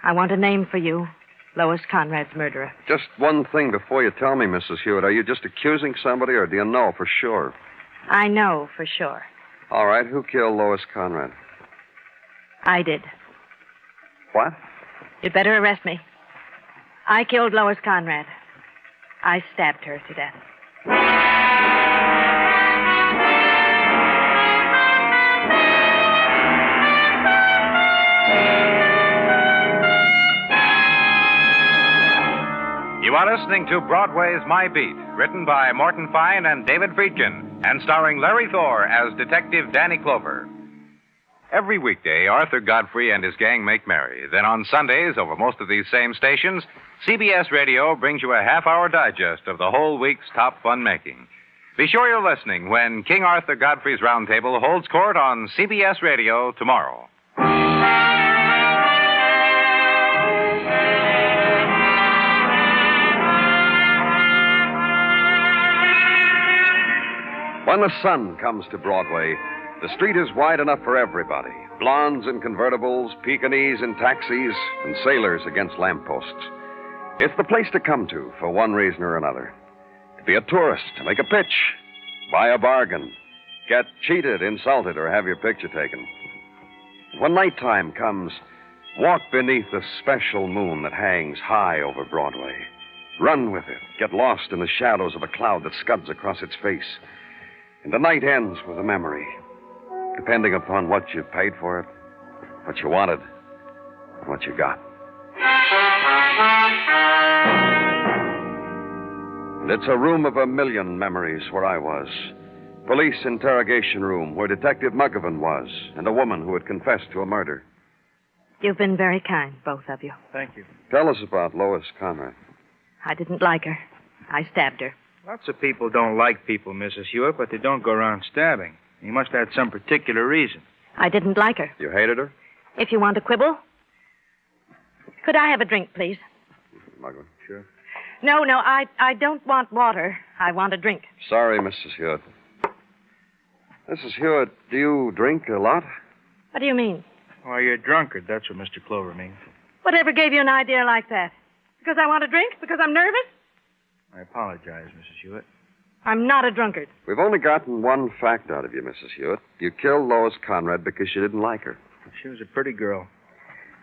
I want a name for you, Lois Conrad's murderer. Just one thing before you tell me, Mrs. Hewitt. Are you just accusing somebody, or do you know for sure? I know for sure. All right, who killed Lois Conrad? I did. What? You'd better arrest me. I killed Lois Conrad. I stabbed her to death. You are listening to Broadway's My Beat, written by Morton Fine and David Friedkin, and starring Larry Thor as Detective Danny Clover. Every weekday, Arthur Godfrey and his gang make merry. Then on Sundays, over most of these same stations, CBS Radio brings you a half-hour digest of the whole week's top fun-making. Be sure you're listening when King Arthur Godfrey's Roundtable holds court on CBS Radio tomorrow. When the sun comes to Broadway, the street is wide enough for everybody. Blondes in convertibles, Pekingese in taxis, and sailors against lampposts. It's the place to come to for one reason or another. To be a tourist, to make a pitch, buy a bargain, get cheated, insulted, or have your picture taken. When nighttime comes, walk beneath the special moon that hangs high over Broadway. Run with it, get lost in the shadows of a cloud that scuds across its face. And the night ends with a memory, depending upon what you paid for it, what you wanted, and what you got. And it's a room of a million memories where I was. Police interrogation room where Detective Muggovan was, and a woman who had confessed to a murder. You've been very kind, both of you. Thank you. Tell us about Lois Conrad. I didn't like her. I stabbed her. Lots of people don't like people, Mrs. Hewitt, but they don't go around stabbing. You must have had some particular reason. I didn't like her. You hated her? If you want to quibble. Could I have a drink, please? Muggovan, sure. No, I don't want water. I want a drink. Sorry, Mrs. Hewitt. Mrs. Hewitt, do you drink a lot? What do you mean? Why, you're a drunkard. That's what Mr. Clover means. Whatever gave you an idea like that? Because I want a drink? Because I'm nervous? I apologize, Mrs. Hewitt. I'm not a drunkard. We've only gotten one fact out of you, Mrs. Hewitt. You killed Lois Conrad because you didn't like her. She was a pretty girl.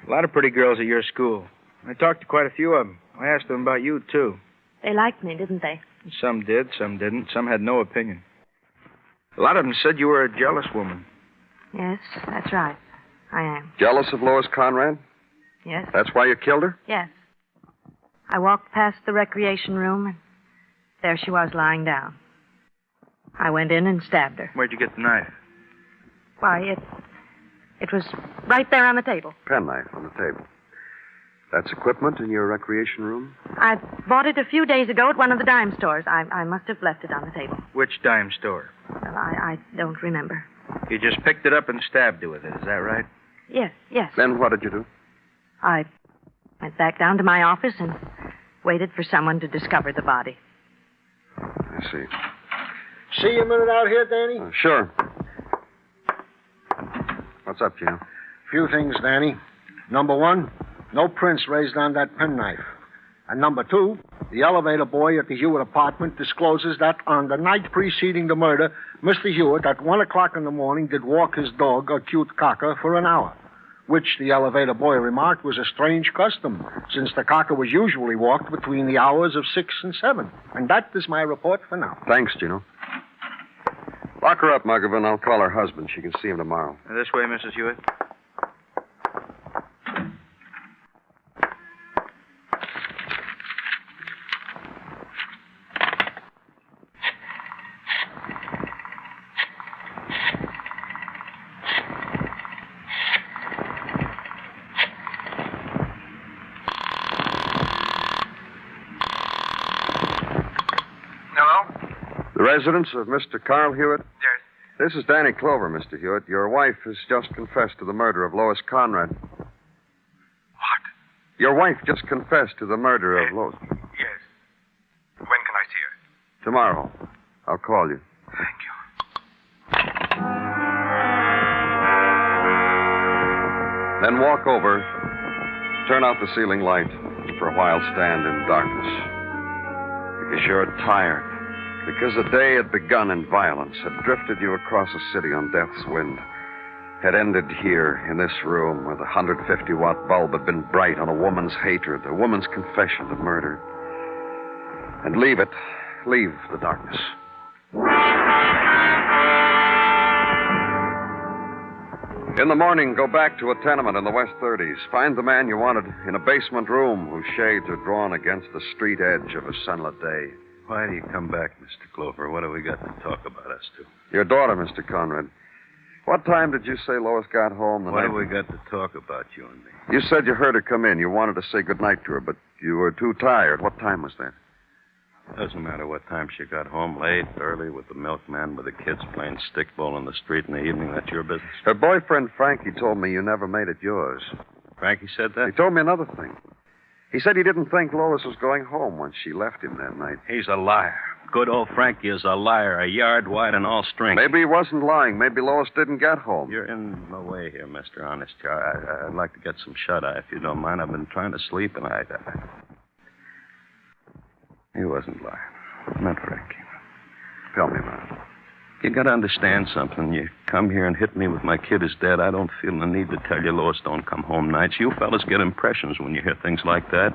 A lot of pretty girls at your school. I talked to quite a few of them. I asked them about you, too. They liked me, didn't they? Some did, some didn't. Some had no opinion. A lot of them said you were a jealous woman. Yes, that's right. I am. Jealous of Lois Conrad? Yes. That's why you killed her? Yes. I walked past the recreation room, and there she was lying down. I went in and stabbed her. Where'd you get the knife? Why, it was right there on the table. Penknife on the table. That's equipment in your recreation room? I bought it a few days ago at one of the dime stores. I must have left it on the table. Which dime store? Well, I don't remember. You just picked it up and stabbed her with it, is that right? Yes. Then what did you do? I went back down to my office and waited for someone to discover the body. I see. See you a minute out here, Danny? Sure. What's up, Gale? Few things, Danny. Number one, no prints raised on that penknife. And number two, the elevator boy at the Hewitt apartment discloses that on the night preceding the murder, Mr. Hewitt at 1 o'clock in the morning did walk his dog, a cute cocker, for an hour, which the elevator boy remarked was a strange custom, since the cocker was usually walked between the hours of 6 and 7. And that is my report for now. Thanks, Gino. Lock her up, Muggovan. I'll call her husband. She can see him tomorrow. This way, Mrs. Hewitt. The residence of Mr. Carl Hewitt? Yes. This is Danny Clover, Mr. Hewitt. Your wife has just confessed to the murder of Lois Conrad. What? Your wife just confessed to the murder of Lois. Yes. When can I see her? Tomorrow. I'll call you. Thank you. Then walk over, turn out the ceiling light, and for a while stand in darkness. Because you're tired. Because the day had begun in violence, had drifted you across a city on death's wind, had ended here in this room where the 150-watt bulb had been bright on a woman's hatred, a woman's confession to murder. And leave it. Leave the darkness. In the morning, go back to a tenement in the West 30s. Find the man you wanted in a basement room whose shades are drawn against the street edge of a sunlit day. Why do you come back, Mr. Clover? What have we got to talk about, us two? Your daughter, Mr. Conrad. What time did you say Lois got home? What have we got to talk about, you and me? You said you heard her come in. You wanted to say goodnight to her, but you were too tired. What time was that? Doesn't matter what time she got home, late, early, with the milkman, with the kids playing stickball in the street in the evening. That's your business. Her boyfriend, Frankie, told me you never made it yours. Frankie said that? He told me another thing. He said he didn't think Lois was going home when she left him that night. He's a liar. Good old Frankie is a liar, a yard wide and all strength. Maybe he wasn't lying. Maybe Lois didn't get home. You're in the way here, Mr. Honest. I'd like to get some shut-eye, if you don't mind. I've been trying to sleep, and He wasn't lying. Not Frankie. Tell me about it. You got to understand something. You come here and hit me with my kid is dead. I don't feel the need to tell you Lois don't come home nights. You fellas get impressions when you hear things like that.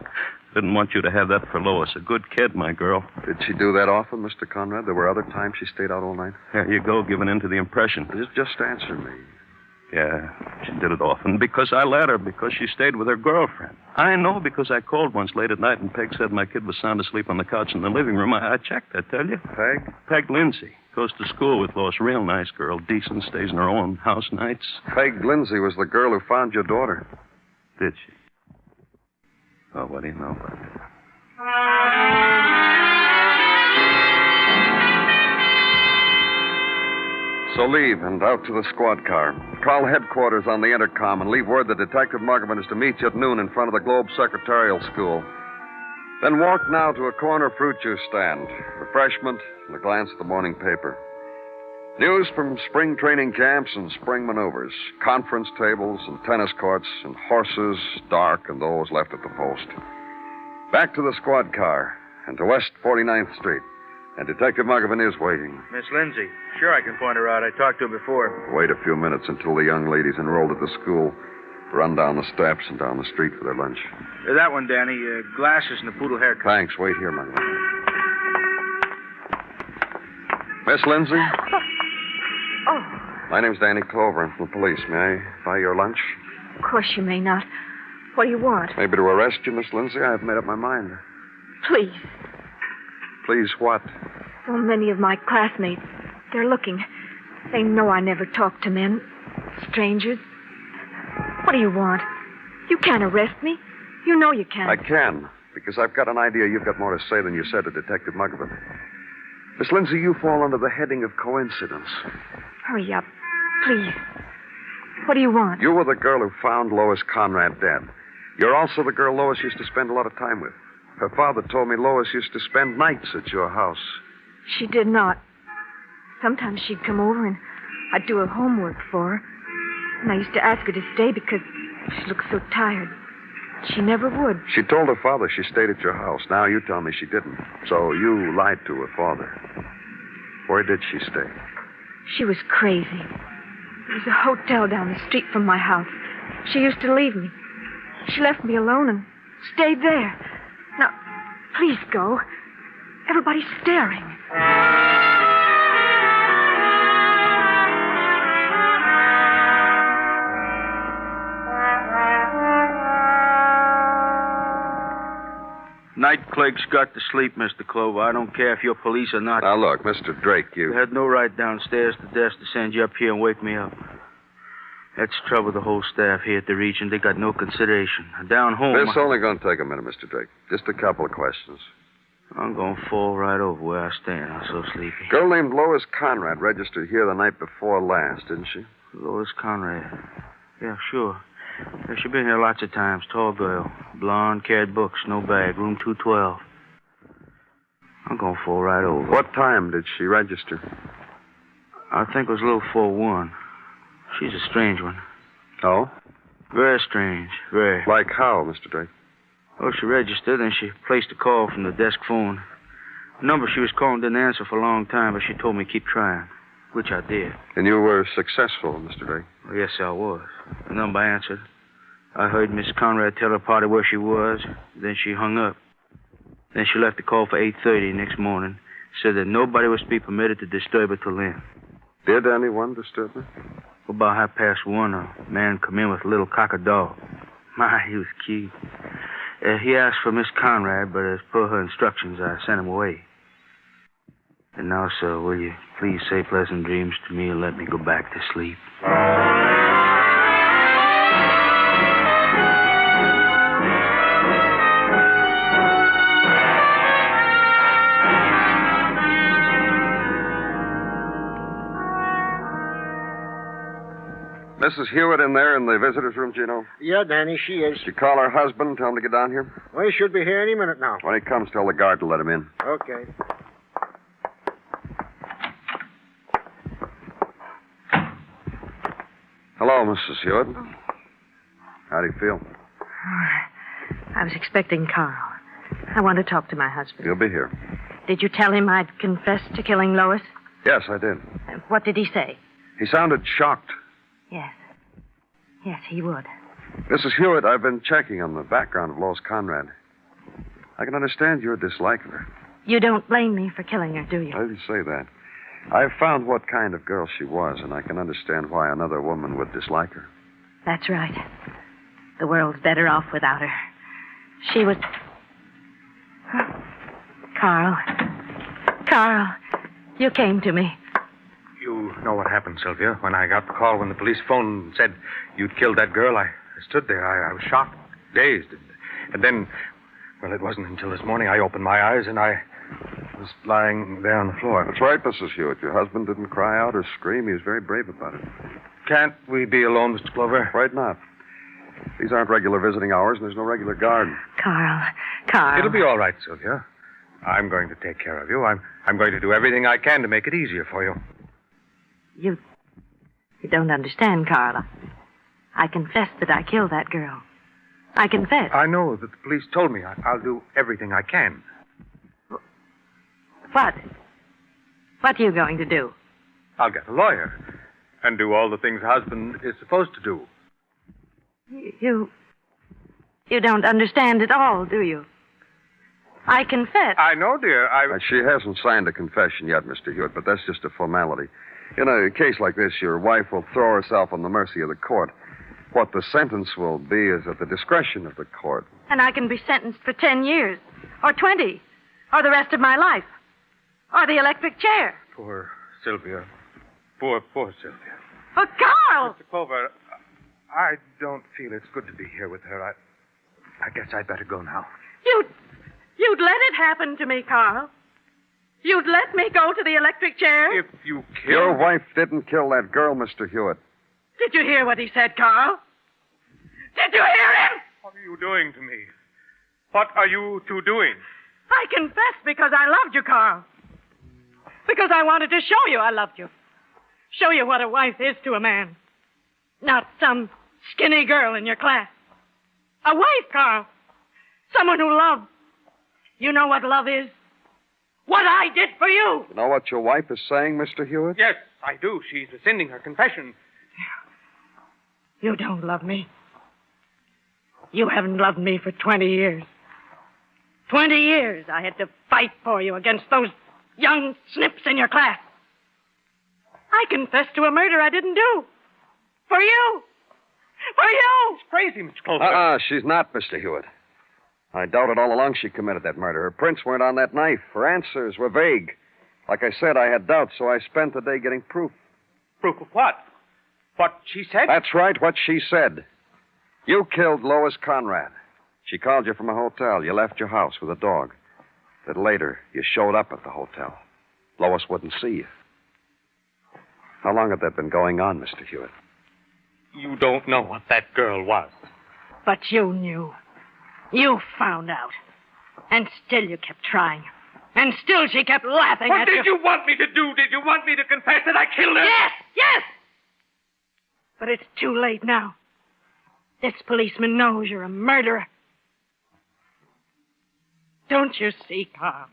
Didn't want you to have that for Lois. A good kid, my girl. Did she do that often, Mr. Conrad? There were other times she stayed out all night? There you go, giving in to the impression. Just answer me. Yeah, she did it often because I let her, because she stayed with her girlfriend. I know because I called once late at night and Peg said my kid was sound asleep on the couch in the living room. I checked, I tell you. Peg? Peg Lindsay. Goes to school with Lois. Real nice girl. Decent. Stays in her own house nights. Peg Lindsay was the girl who found your daughter. Did she? Oh, what do you know about that? So leave and out to the squad car. Call headquarters on the intercom and leave word that Detective Muggerman is to meet you at noon in front of the Globe Secretarial School. Then walk now to a corner fruit juice stand. Refreshment and a glance at the morning paper. News from spring training camps and spring maneuvers. Conference tables and tennis courts and horses, dark, and those left at the post. Back to the squad car and to West 49th Street. And Detective Muggerman is waiting. Miss Lindsay. Sure, I can point her out. I talked to her before. Wait a few minutes until the young ladies enrolled at the school run down the steps and down the street for their lunch. That one, Danny. Glasses and a poodle haircut. Thanks. Wait here, my love. Miss Lindsay? Oh. My name's Danny Clover. I'm from the police. May I buy your lunch? Of course you may not. What do you want? Maybe to arrest you, Miss Lindsay. I've made up my mind. Please. Please what? So many of my classmates, they're looking. They know I never talk to men. Strangers. What do you want? You can't arrest me. You know you can't. I can, because I've got an idea you've got more to say than you said to Detective Muggerman. Miss Lindsay, you fall under the heading of coincidence. Hurry up, please. What do you want? You were the girl who found Lois Conrad dead. You're also the girl Lois used to spend a lot of time with. Her father told me Lois used to spend nights at your house. She did not. Sometimes she'd come over and I'd do her homework for her. And I used to ask her to stay because she looked so tired. She never would. She told her father she stayed at your house. Now you tell me she didn't. So you lied to her father. Where did she stay? She was crazy. There was a hotel down the street from my house. She used to leave me. She left me alone and stayed there. Now, please go. Everybody's staring. Night clerk's got to sleep, Mr. Clover. I don't care if you're police or not. Now, look, Mr. Drake, you had no right downstairs to the desk to send you up here and wake me up. That's the trouble with the whole staff here at the Region. They got no consideration. Down home... This only going to take a minute, Mr. Drake. Just a couple of questions. I'm going to fall right over where I stand. I'm so sleepy. Girl named Lois Conrad registered here the night before last, didn't she? Lois Conrad. Yeah, sure. Yeah, she's been here lots of times. Tall girl. Blonde, carried books, no bag. Room 212. I'm going to fall right over. What time did she register? I think it was a little before 1. She's a strange one. Oh? Very strange. Very. Like how, Mr. Drake? Oh, she registered, and she placed a call from the desk phone. The number she was calling didn't answer for a long time, but she told me to keep trying, which I did. And you were successful, Mr. Drake? Well, yes, I was. The number answered. I heard Miss Conrad tell her party where she was. Then she hung up. Then she left the call for 8:30 next morning. Said that nobody was to be permitted to disturb her till then. Did anyone disturb her? About 1:30, a man come in with a little cocker dog. My, he was cute. He asked for Miss Conrad, but as per her instructions, I sent him away. And now, sir, will you please say pleasant dreams to me and let me go back to sleep? Mrs. Hewitt in there in the visitor's room, Gino? Yeah, Danny, she is. Did you call her husband, tell him to get down here? Well, he should be here any minute now. When he comes, tell the guard to let him in. Okay. Hello, Mrs. Hewitt. How do you feel? I was expecting Carl. I want to talk to my husband. He'll be here. Did you tell him I'd confessed to killing Lois? Yes, I did. What did he say? He sounded shocked. Yes. Yes, he would. Mrs. Hewitt, I've been checking on the background of Lois Conrad. I can understand your dislike of her. You don't blame me for killing her, do you? I didn't say that. I've found what kind of girl she was, and I can understand why another woman would dislike her. That's right. The world's better off without her. She was... Carl. Carl, you came to me. You know what happened, Sylvia. When I got the call when the police phoned and said you'd killed that girl, I stood there. I was shocked, dazed. And then, well, it wasn't until this morning I opened my eyes and I was lying there on the floor. That's right, Mrs. Hewitt. Your husband didn't cry out or scream. He was very brave about it. Can't we be alone, Mr. Clover? Right not. These aren't regular visiting hours, and there's no regular guard. Carl. It'll be all right, Sylvia. I'm going to take care of you. I'm going to do everything I can to make it easier for you. You don't understand, Carl. I confess that I killed that girl. I confess. I know that the police told me. I'll do everything I can. What? What are you going to do? I'll get a lawyer and do all the things a husband is supposed to do. You don't understand at all, do you? I confess. I know, dear. She hasn't signed a confession yet, Mr. Hewitt, but that's just a formality. In a case like this, your wife will throw herself on the mercy of the court. What the sentence will be is at the discretion of the court. And I can be sentenced for 10 years, or 20, or the rest of my life, or the electric chair. Poor Sylvia. Poor Sylvia. Oh, Carl! Mr. Clover, I don't feel it's good to be here with her. I guess I'd better go now. You'd let it happen to me, Carl. You'd let me go to the electric chair? If you killed... Your wife didn't kill that girl, Mr. Hewitt. Did you hear what he said, Carl? Did you hear him? What are you doing to me? What are you two doing? I confess because I loved you, Carl. Because I wanted to show you I loved you. Show you what a wife is to a man. Not some skinny girl in your class. A wife, Carl. Someone who loved. You know what love is? What I did for you. You know what your wife is saying, Mr. Hewitt? Yes, I do. She's rescinding her confession. You don't love me. You haven't loved me for 20 years. 20 years I had to fight for you against those young snips in your class. I confessed to a murder I didn't do. For you. For you. It's crazy, Mr. Clover. She's not, Mr. Hewitt. I doubted all along she committed that murder. Her prints weren't on that knife. Her answers were vague. Like I said, I had doubts, so I spent the day getting proof. Proof of what? What she said? That's right, what she said. You killed Lois Conrad. She called you from a hotel. You left your house with a dog. that later you showed up at the hotel. Lois wouldn't see you. How long had that been going on, Mr. Hewitt? You don't know what that girl was. But you knew. You found out. And still you kept trying. And still she kept laughing What at you. did you want me to do? Did you want me to confess that I killed her? Yes, yes! But it's too late now. This policeman knows you're a murderer. Don't you see, Carl?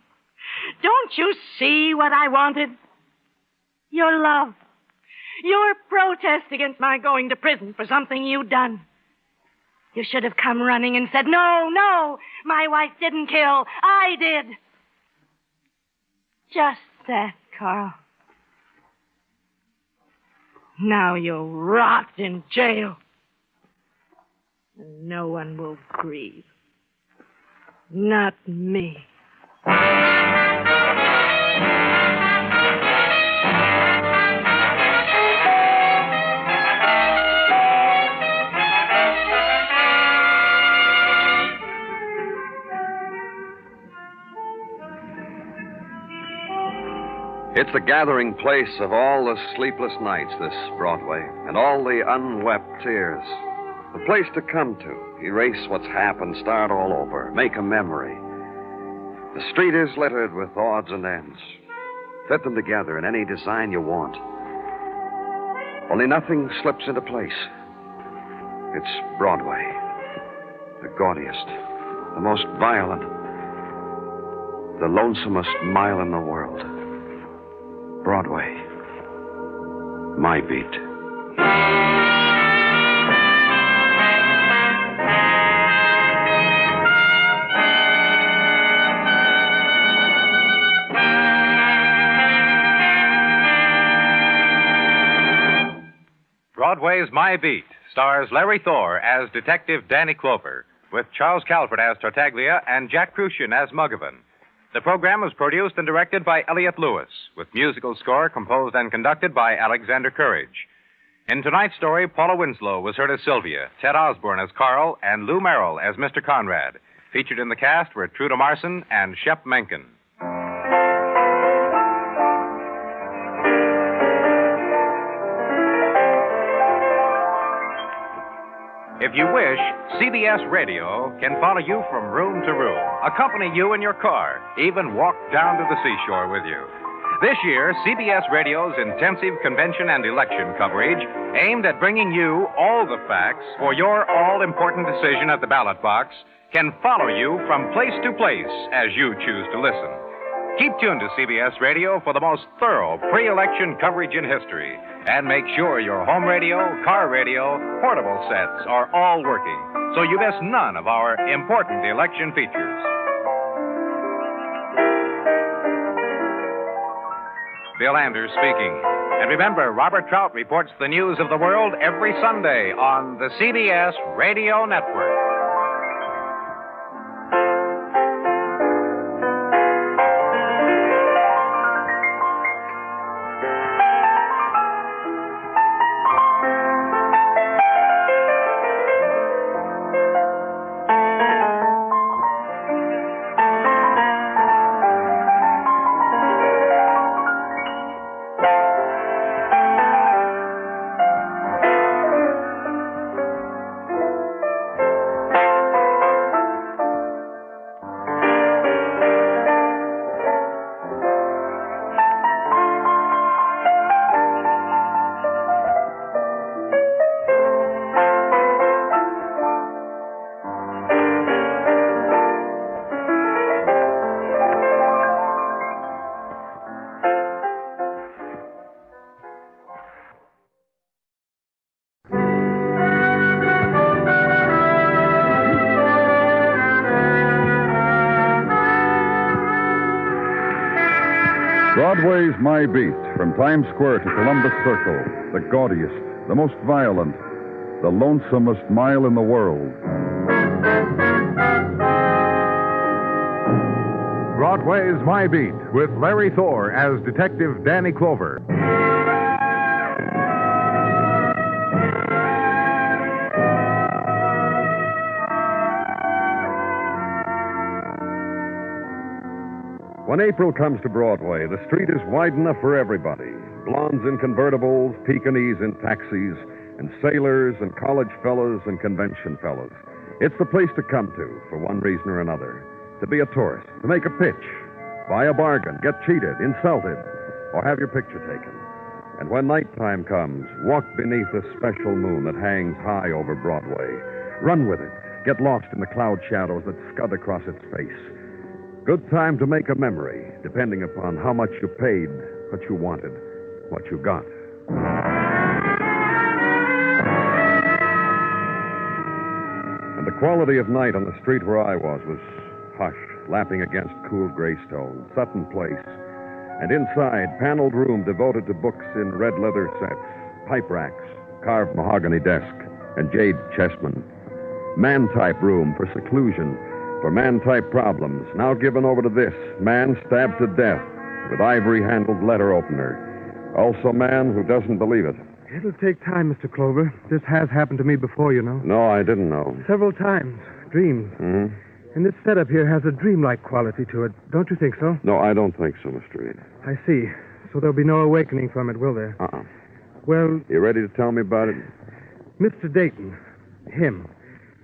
Don't you see what I wanted? Your love. Your protest against my going to prison for something you'd done. You should have come running and said, no, no, my wife didn't kill. I did. Just that, Carl. Now you'll rot in jail. And no one will grieve. Not me. It's the gathering place of all the sleepless nights, this Broadway, and all the unwept tears. The place to come to, erase what's happened, start all over, make a memory. The street is littered with odds and ends. Fit them together in any design you want. Only nothing slips into place. It's Broadway. The gaudiest, the most violent, the lonesomest mile in the world. Broadway. My beat. Broadway's My Beat stars Larry Thor as Detective Danny Clover, with Charles Calvert as Tartaglia and Jack Crucian as Muggavan. The program was produced and directed by Elliot Lewis, with musical score composed and conducted by Alexander Courage. In tonight's story, Paula Winslow was heard as Sylvia, Ted Osborne as Carl, and Lou Merrill as Mr. Conrad. Featured in the cast were Truda Marson and Shep Menken. If you wish, CBS Radio can follow you from room to room, accompany you in your car, even walk down to the seashore with you. This year, CBS Radio's intensive convention and election coverage, aimed at bringing you all the facts for your all-important decision at the ballot box, can follow you from place to place as you choose to listen. Keep tuned to CBS Radio for the most thorough pre-election coverage in history. And make sure your home radio, car radio, portable sets are all working, so you miss none of our important election features. Bill Anders speaking. And remember, Robert Trout reports the news of the world every Sunday on the CBS Radio Network. Broadway's My Beat, from Times Square to Columbus Circle, the gaudiest, the most violent, the lonesomest mile in the world. Broadway's My Beat, with Larry Thor as Detective Danny Clover. When April comes to Broadway, the street is wide enough for everybody. Blondes in convertibles, Pekingese in taxis, and sailors and college fellows and convention fellows. It's the place to come to, for one reason or another. To be a tourist, to make a pitch, buy a bargain, get cheated, insulted, or have your picture taken. And when nighttime comes, walk beneath the special moon that hangs high over Broadway. Run with it. Get lost in the cloud shadows that scud across its face. Good time to make a memory, depending upon how much you paid, what you wanted, what you got. And the quality of night on the street where I was hushed, lapping against cool gray stone, Sutton Place. And inside, paneled room devoted to books in red leather sets, pipe racks, carved mahogany desk, and jade chessmen. Man-type room for seclusion, for man-type problems, now given over to this, man stabbed to death with ivory-handled letter opener. Also man who doesn't believe it. It'll take time, Mr. Clover. This has happened to me before, you know. No, I didn't know. Several times. Dreams. Mm-hmm. And this setup here has a dreamlike quality to it. Don't you think so? No, I don't think so, Mr. Reed. I see. So there'll be no awakening from it, will there? Uh-uh. Well... You ready to tell me about it? Mr. Dayton. Him.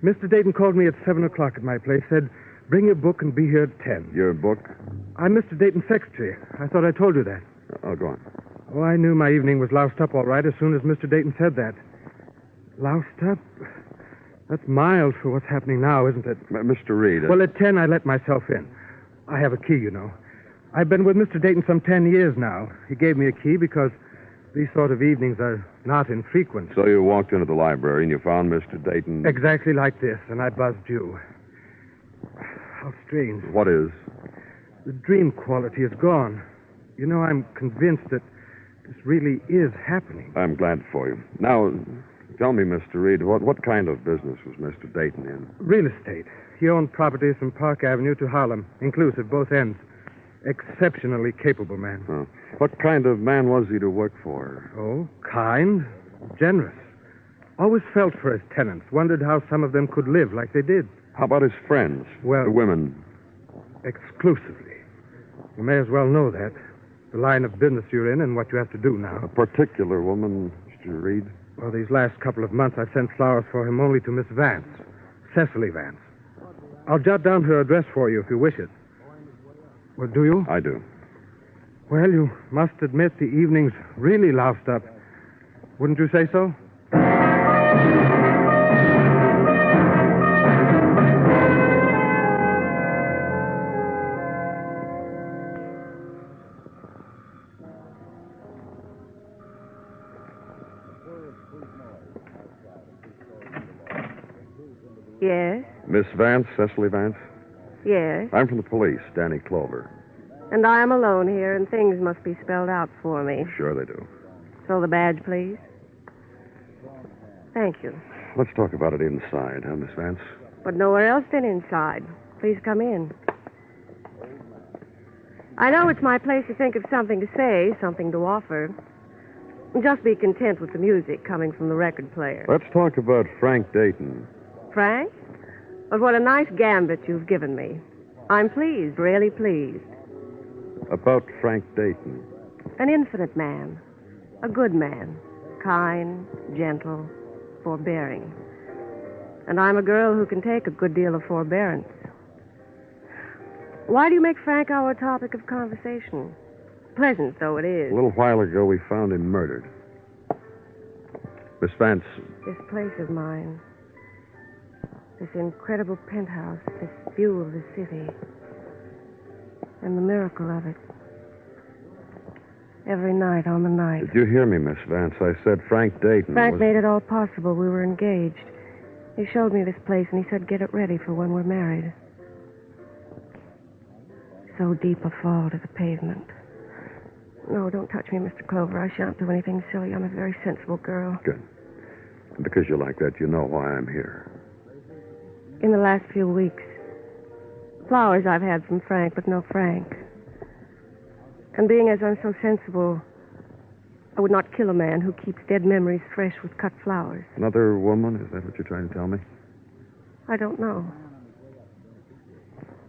Mr. Dayton called me at 7 o'clock at my place, said, bring your book and be here at 10. Your book? I'm Mr. Dayton's secretary. I thought I told you that. Oh, go on. Oh, I knew my evening was loused up all right as soon as Mr. Dayton said that. Loused up? That's mild for what's happening now, isn't it? Mr. Reed... Well, at 10, I let myself in. I have a key, you know. I've been with Mr. Dayton some 10 years now. He gave me a key because these sort of evenings are not infrequent. So you walked into the library and you found Mr. Dayton... Exactly like this, and I buzzed you. How strange. What is? The dream quality is gone. You know, I'm convinced that this really is happening. I'm glad for you. Now, tell me, Mr. Reed, what kind of business was Mr. Dayton in? Real estate. He owned properties from Park Avenue to Harlem, inclusive, both ends. Exceptionally capable man. Oh. What kind of man was he to work for? Oh, kind, generous. Always felt for his tenants, wondered how some of them could live like they did. How about his friends? Well... The women? Exclusively. You may as well know that. The line of business you're in and what you have to do now. A particular woman, Mr. Reed? Well, these last couple of months I've sent flowers for him only to Miss Vance. Cecily Vance. I'll jot down her address for you if you wish it. Well, do you? I do. Well, you must admit the evening's really loused up. Wouldn't you say so? Yes? Miss Vance, Cecily Vance? Yes. I'm from the police, Danny Clover. And I am alone here, and things must be spelled out for me. Sure they do. So the badge, please. Thank you. Let's talk about it inside, huh, Miss Vance? But nowhere else than inside. Please come in. I know it's my place to think of something to say, something to offer. Just be content with the music coming from the record player. Let's talk about Frank Dayton. Frank? But what a nice gambit you've given me. I'm pleased, really pleased. About Frank Dayton. An infinite man. A good man. Kind, gentle, forbearing. And I'm a girl who can take a good deal of forbearance. Why do you make Frank our topic of conversation? Pleasant though it is. A little while ago, we found him murdered. Miss Vance. This place of mine. This incredible penthouse. This view of the city. And the miracle of it. Every night on the night. Did you hear me, Miss Vance? I said Frank Dayton Frank made it all possible. We were engaged. He showed me this place, and he said, get it ready for when we're married. So deep a fall to the pavement. No, don't touch me, Mr. Clover. I shan't do anything silly. I'm a very sensible girl. Good. And because you're like that, you know why I'm here. In the last few weeks, flowers I've had from Frank, but no Frank. And being as I'm so sensible, I would not kill a man who keeps dead memories fresh with cut flowers. Another woman? Is that what you're trying to tell me? I don't know.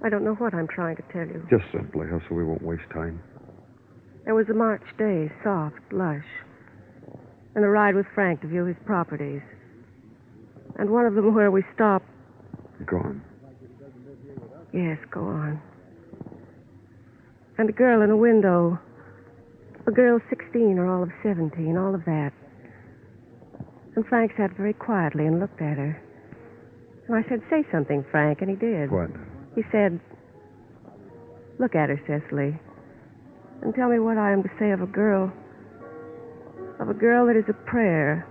I don't know what I'm trying to tell you. Just simply, so we won't waste time. There was a March day, soft, lush, and a ride with Frank to view his properties. And one of them where we stopped. Go on. Yes, go on. And a girl in a window. A girl 16 or all of 17, all of that. And Frank sat very quietly and looked at her. And I said, say something, Frank, and he did. What? He said, look at her, Cecily, and tell me what I am to say of a girl that is a prayer,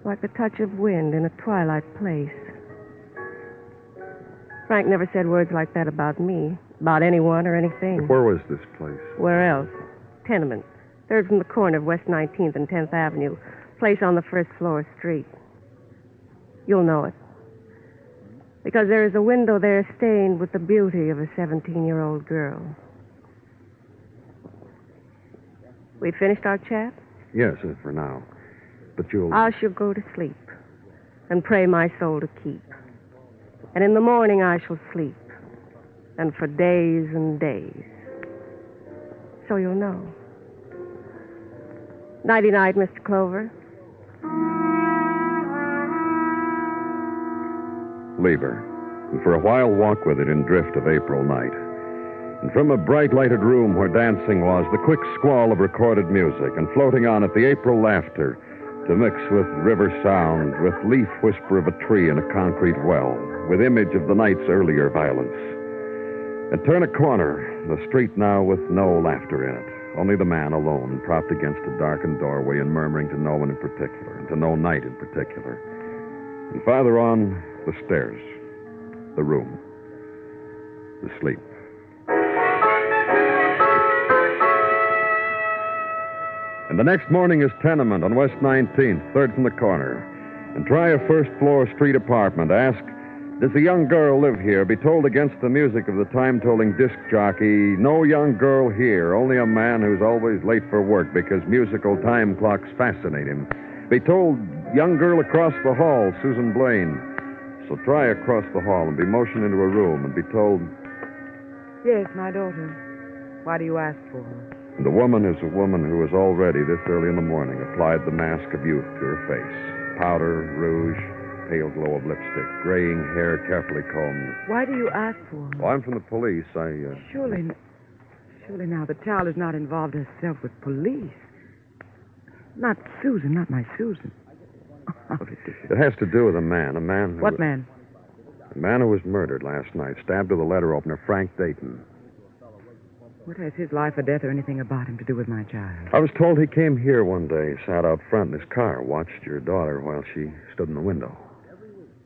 like the touch of wind in a twilight place. Frank never said words like that about me, about anyone or anything. Where was this place? Where else? Tenement. Third from the corner of West 19th and 10th Avenue. Place on the first floor street. You'll know it. Because there is a window there stained with the beauty of a 17-year-old girl. We finished our chat? Yes, for now. But you'll... I shall go to sleep and pray my soul to keep. And in the morning I shall sleep. And for days and days. So you'll know. Nighty-night, Mr. Clover. Leave her, and for a while walk with it in drift of April night. And from a bright lighted room where dancing was, the quick squall of recorded music, and floating on it the April laughter, to mix with river sound, with leaf whisper of a tree in a concrete well, with image of the night's earlier violence. And turn a corner, the street now with no laughter in it, only the man alone, propped against a darkened doorway and murmuring to no one in particular, and to no night in particular. And farther on, the stairs, the room, the sleep. And the next morning is tenement on West 19th, third from the corner. And try a first-floor street apartment. Ask, does a young girl live here? Be told against the music of the time-tolling disc jockey, no young girl here, only a man who's always late for work because musical time clocks fascinate him. Be told, young girl across the hall, Susan Blaine. So try across the hall and be motioned into a room and be told... Yes, my daughter. Why do you ask for her? And the woman is a woman who has already, this early in the morning, applied the mask of youth to her face. Powder, rouge, pale glow of lipstick, graying hair carefully combed. Why do you ask for her? Well, I'm from the police. Surely now the child has not involved herself with police. Not Susan, not my Susan. How ridiculous. It has to do with a man who... What man? A man who was murdered last night, stabbed with a letter opener, Frank Dayton. What has his life or death or anything about him to do with my child? I was told he came here one day, sat out front in his car, watched your daughter while she stood in the window.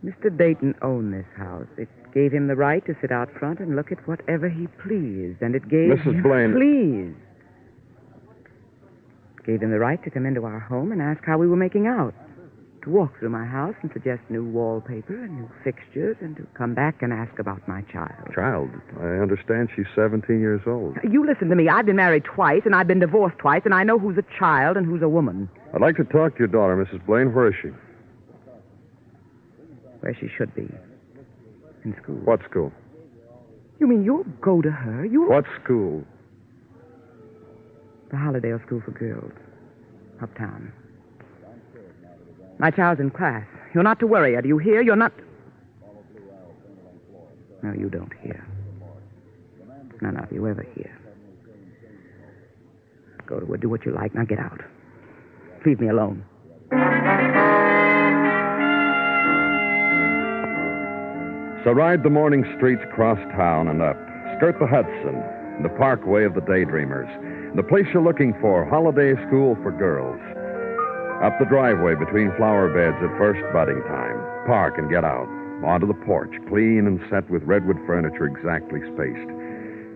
Mr. Dayton owned this house. It gave him the right to sit out front and look at whatever he pleased, and it gave Mrs. him... Blaine... Please. It gave him the right to come into our home and ask how we were making out. To walk through my house and suggest new wallpaper and new fixtures, and to come back and ask about my child. Child? I understand she's 17 years old. You listen to me. I've been married twice, and I've been divorced twice, and I know who's a child and who's a woman. I'd like to talk to your daughter, Mrs. Blaine. Where is she? Where she should be. In school. What school? You mean you'll go to her? What school? The Hollydale School for Girls. Uptown. My child's in class. You're not to worry her. Do you hear? You're not... No, you don't hear. None of you ever hear. Go to her. Do what you like. Now get out. Leave me alone. So ride the morning streets cross town and up. Skirt the Hudson and the parkway of the daydreamers. The place you're looking for, Holiday School for Girls. Up the driveway between flower beds at first budding time. Park and get out. Onto the porch, clean and set with redwood furniture exactly spaced.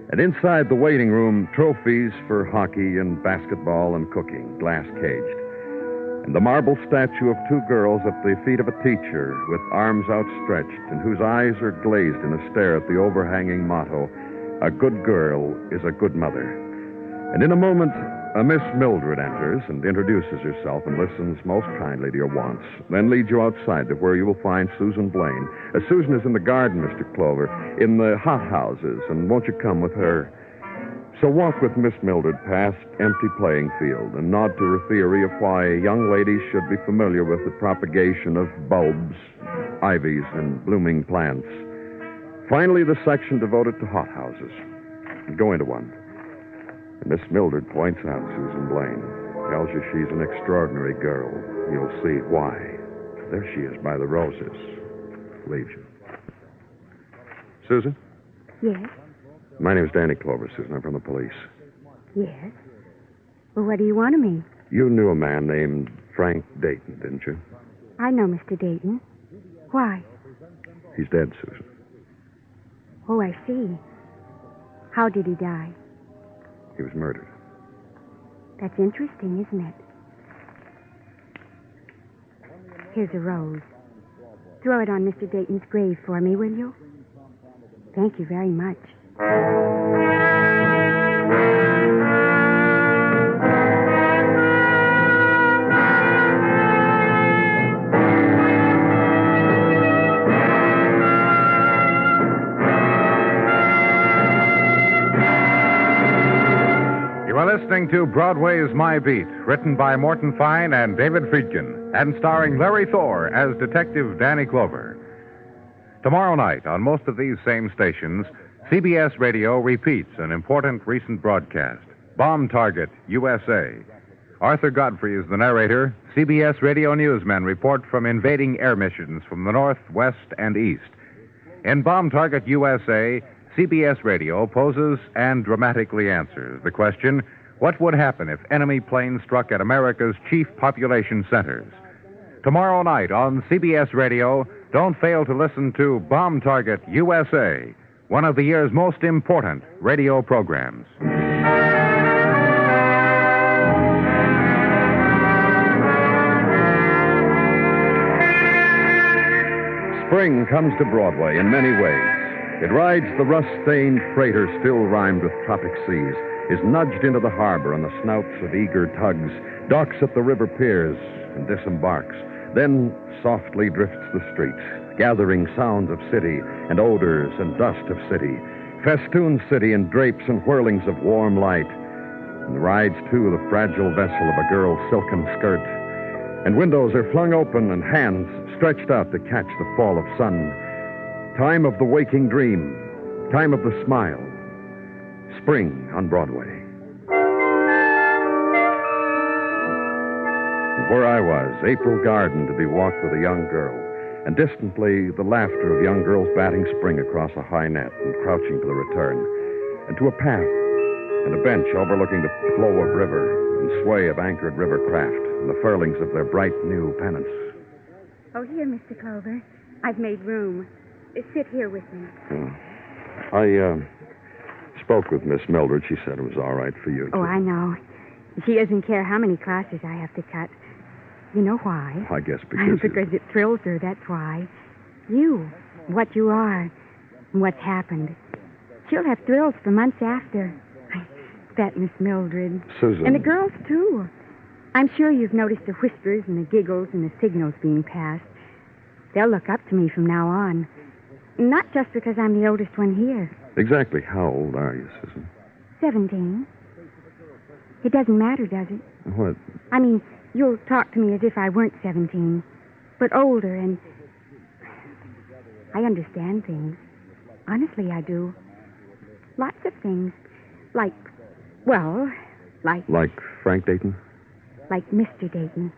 And inside the waiting room, trophies for hockey and basketball and cooking, glass caged. And the marble statue of two girls at the feet of a teacher with arms outstretched and whose eyes are glazed in a stare at the overhanging motto, a good girl is a good mother. And in a moment, Miss Mildred enters and introduces herself and listens most kindly to your wants, then leads you outside to where you will find Susan Blaine. Susan is in the garden, Mr. Clover, in the hothouses, and won't you come with her? So walk with Miss Mildred past empty playing field and nod to her theory of why young ladies should be familiar with the propagation of bulbs, ivies, and blooming plants. Finally, the section devoted to hothouses. Go into one. Miss Mildred points out Susan Blaine, tells you she's an extraordinary girl. You'll see why. There she is by the roses. Leaves you. Susan? Yes? My name's Danny Clover, Susan. I'm from the police. Yes? Well, what do you want of me? You knew a man named Frank Dayton, didn't you? I know Mr. Dayton. Why? He's dead, Susan. Oh, I see. How did he die? He was murdered. That's interesting, isn't it? Here's a rose. Throw it on Mr. Dayton's grave for me, will you? Thank you very much. You are listening to Broadway's My Beat, written by Morton Fine and David Friedkin, and starring Larry Thor as Detective Danny Clover. Tomorrow night, on most of these same stations, CBS Radio repeats an important recent broadcast, Bomb Target, USA. Arthur Godfrey is the narrator. CBS Radio newsmen report from invading air missions from the north, west, and east. In Bomb Target, USA, CBS Radio poses and dramatically answers the question, what would happen if enemy planes struck at America's chief population centers? Tomorrow night on CBS Radio, don't fail to listen to Bomb Target USA, one of the year's most important radio programs. Spring comes to Broadway in many ways. It rides the rust-stained freighter still rhymed with tropic seas, is nudged into the harbor on the snouts of eager tugs, docks at the river piers, and disembarks. Then softly drifts the streets, gathering sounds of city and odors and dust of city, festoons city in drapes and whirlings of warm light, and rides, too, the fragile vessel of a girl's silken skirt. And windows are flung open and hands stretched out to catch the fall of sun. Time of the waking dream, time of the smile. Spring on Broadway. Where I was, April garden to be walked with a young girl, and distantly the laughter of young girls batting spring across a high net and crouching for the return, and to a path and a bench overlooking the flow of river and sway of anchored river craft and the furlings of their bright new pennants. Oh, here, Mr. Clover. I've made room. Sit here with me. I spoke with Miss Mildred. She said it was all right for you. Oh, I know. She doesn't care how many classes I have to cut. You know why? I guess because... Because it thrills her, that's why. You, what you are, and what's happened. She'll have thrills for months after. That Miss Mildred. Susan. And the girls, too. I'm sure you've noticed the whispers and the giggles and the signals being passed. They'll look up to me from now on. Not just because I'm the oldest one here. Exactly how old are you, Susan? 17. It doesn't matter, does it? What? I mean, you'll talk to me as if I weren't 17, but older, and I understand things. Honestly, I do. Lots of things. Like Like Frank Dayton? Like Mr. Dayton.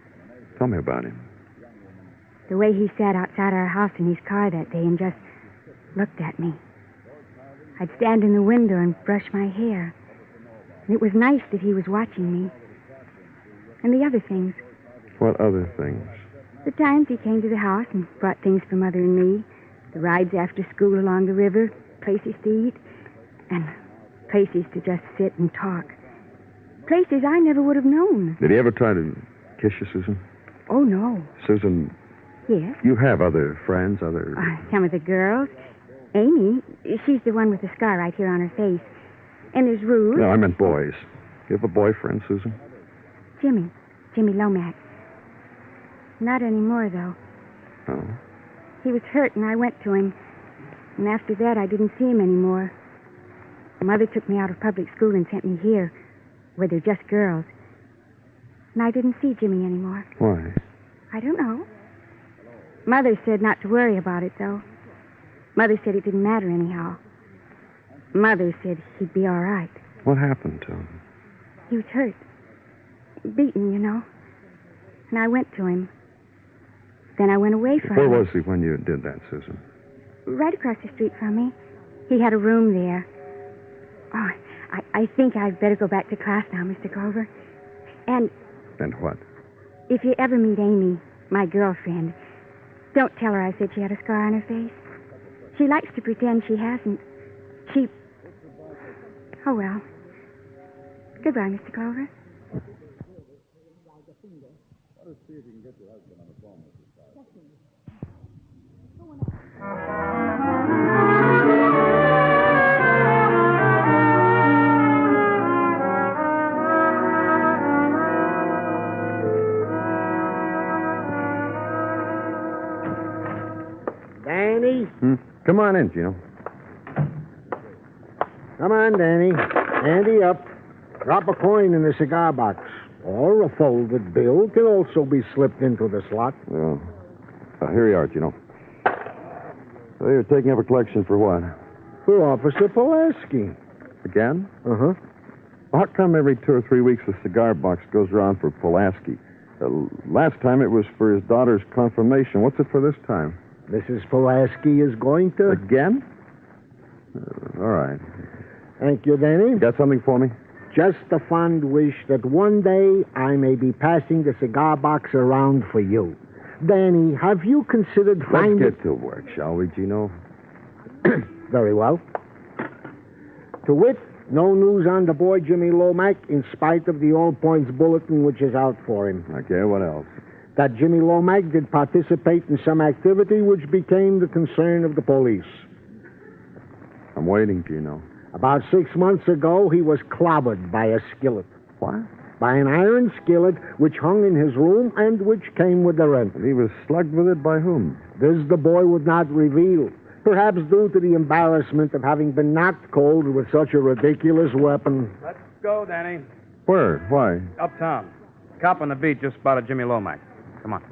Tell me about him. The way he sat outside our house in his car that day and just looked at me. I'd stand in the window and brush my hair. And it was nice that he was watching me. And the other things. What other things? The times he came to the house and brought things for Mother and me. The rides after school along the river, places to eat, and places to just sit and talk. Places I never would have known. Did he ever try to kiss you, Susan? Oh, no. Susan... Yes? You have other friends, other... Some of the girls. Amy, she's the one with the scar right here on her face. And there's Ruth. No, I meant boys. You have a boyfriend, Susan? Jimmy Lomax. Not anymore, though. Oh. He was hurt, and I went to him. And after that, I didn't see him anymore. Mother took me out of public school and sent me here, where they're just girls. And I didn't see Jimmy anymore. Why? I don't know. Mother said not to worry about it, though. Mother said it didn't matter anyhow. Mother said he'd be all right. What happened to him? He was hurt. Beaten, you know. And I went to him. Then I went away from him. Where was he when you did that, Susan? Right across the street from me. He had a room there. Oh, I think I'd better go back to class now, Mr. Clover. And what? if you ever meet Amy, my girlfriend, don't tell her I said she had a scar on her face. She likes to pretend she hasn't. Oh, well. Goodbye, Mr. Clover. Danny? Come on in, Gino. Come on, Danny. Ante up. Drop a coin in the cigar box. Or a folded bill can also be slipped into the slot. Yeah. Here you are, Gino. So you're taking up a collection for what? For Officer Pulaski. Again? Uh-huh. How come every 2 or 3 weeks the cigar box goes around for Pulaski? Last time it was for his daughter's confirmation. What's it for this time? Mrs. Pulaski is going to... Again? All right. Thank you, Danny. Got something for me? Just a fond wish that one day I may be passing the cigar box around for you. Danny, have you considered finding... Let's get to work, shall we, Gino? Very well. To wit, no news on the boy Jimmy Lomax in spite of the All Points Bulletin which is out for him. Okay, what else? That Jimmy Lomax did participate in some activity which became the concern of the police. I'm waiting, Gino. About 6 months ago, he was clobbered by a skillet. What? By an iron skillet which hung in his room and which came with the rent. And he was slugged with it by whom? This the boy would not reveal. Perhaps due to the embarrassment of having been knocked cold with such a ridiculous weapon. Let's go, Danny. Where? Why? Uptown. Cop on the beat just spotted Jimmy Lomax. Come on.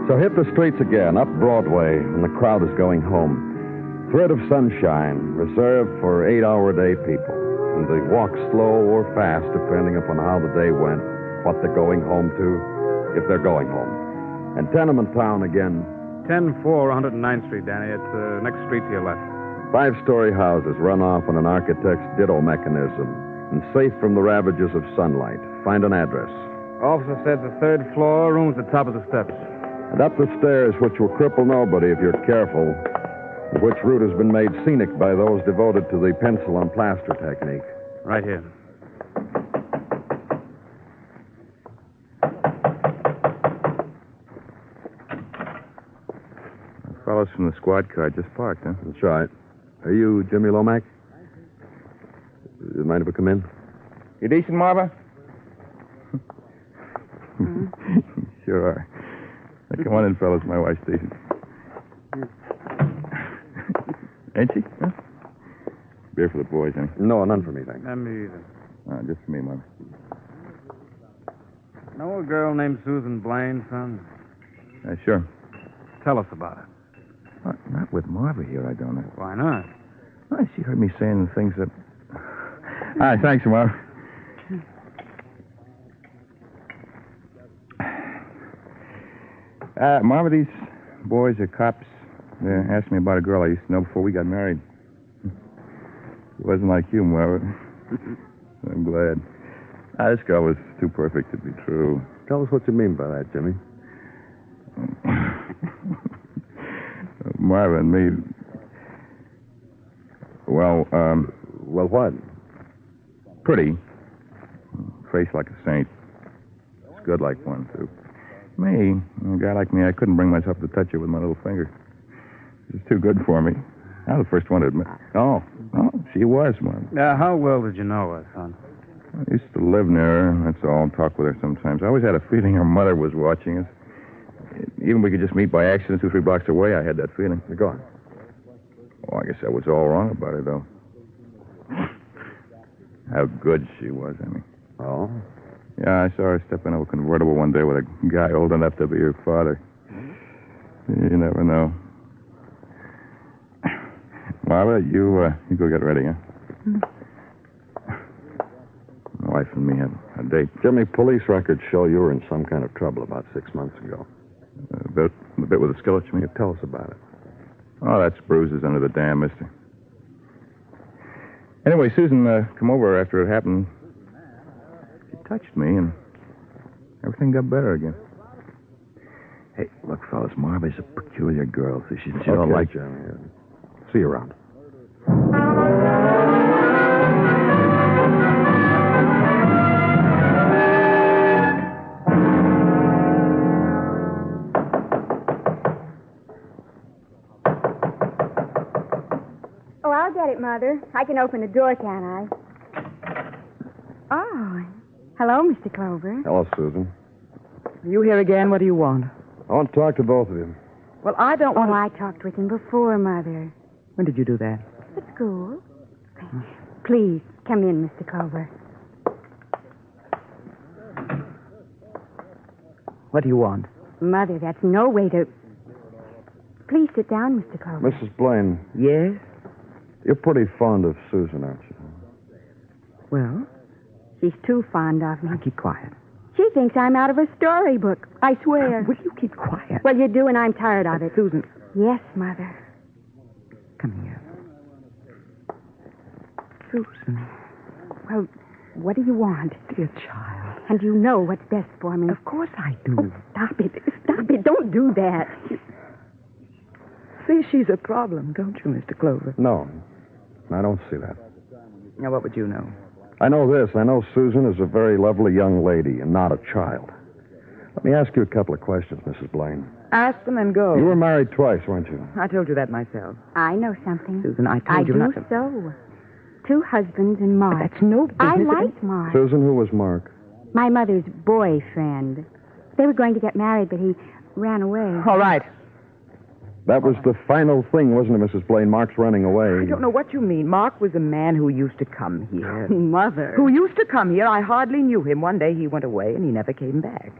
So hit the streets again, up Broadway, when the crowd is going home. Thread of sunshine, reserved for 8-hour-a-day people. And they walk slow or fast, depending upon how the day went, what they're going home to, if they're going home. And tenement town again. 104 109th Street, Danny. It's the next street to your left. 5-story houses run off on an architect's ditto mechanism and safe from the ravages of sunlight. Find an address. Officer said the 3rd floor, room's at the top of the steps. And up the stairs, which will cripple nobody if you're careful, which route has been made scenic by those devoted to the pencil and plaster technique. Right here. Fellows from the squad car just parked, huh? That's right. Are you Jimmy Lomax? You mind if we come in? You decent, Marva? Sure are. Now, come on in, fellas. My wife's decent. Ain't she? Huh? Beer for the boys, honey? No, none for me, thanks. Not me either. Just for me, Mom. Know a girl named Susan Blaine, son? Sure. Tell us about it. Not with Marva here, I don't know. Why not? Well, she heard me saying the things that... All right, thanks, Marva. Marva, these boys are cops. They asked me about a girl I used to know before we got married. It wasn't like you, Marva. I'm glad. This girl was too perfect to be true. Tell us what you mean by that, Jimmy. Marva and me... Well, Well, what? Pretty. Face like a saint. It's good like one, too. Me, a guy like me, I couldn't bring myself to touch her with my little finger. It's too good for me. I was the first one to admit. Oh, she was one. How well did you know her, son? I used to live near her, that's all, and talk with her sometimes. I always had a feeling her mother was watching us. Even we could just meet by accident 2-3 blocks away, I had that feeling. Go on. Oh, I guess I was all wrong about her, though. How good she was, I mean. Oh? Yeah, I saw her step into a convertible one day with a guy old enough to be her father. You never know. Marva, you go get ready, huh? My wife and me have a date. Jimmy, police records show you were in some kind of trouble about 6 months ago. The bit with the skillet, you mean? Tell us about it. Oh, that's bruises under the dam, mister. Anyway, Susan come over after it happened. She touched me, and everything got better again. Hey, look, fellas, Marva's a peculiar girl, so she don't like... Jimmy. See you around. Oh, I'll get it, Mother. I can open the door, can't I? Oh, hello, Mr. Clover. Hello, Susan. You here again? What do you want? I want to talk to both of you. Well, I don't want... Oh, I talked with him before, Mother. When did you do that? At school. Please, come in, Mr. Clover. What do you want? Mother, that's no way to... Please sit down, Mr. Clover. Mrs. Blaine. Yes? You're pretty fond of Susan, aren't you? Well? She's too fond of me. Now keep quiet. She thinks I'm out of a storybook. I swear. Will you keep quiet? Well, you do, and I'm tired of it. Susan. Yes, Mother. Come here. Susan. Well, what do you want? Dear child. And you know what's best for me. Of course I do. Oh, stop it. Stop it. Don't do that. See, she's a problem, don't you, Mr. Clover? No, I don't see that. Now, what would you know? I know this. I know Susan is a very lovely young lady and not a child. Let me ask you a couple of questions, Mrs. Blaine. Ask them and go. You were married twice, weren't you? I told you that myself. I know something. Susan, I told you not to... I do so. 2 husbands and Mark. That's no business. I like Mark. Susan, who was Mark? My mother's boyfriend. They were going to get married, but he ran away. All right. That was the final thing, wasn't it, Mrs. Blaine? Mark's running away. I don't know what you mean. Mark was a man who used to come here. Mother. Who used to come here. I hardly knew him. One day he went away, and he never came back.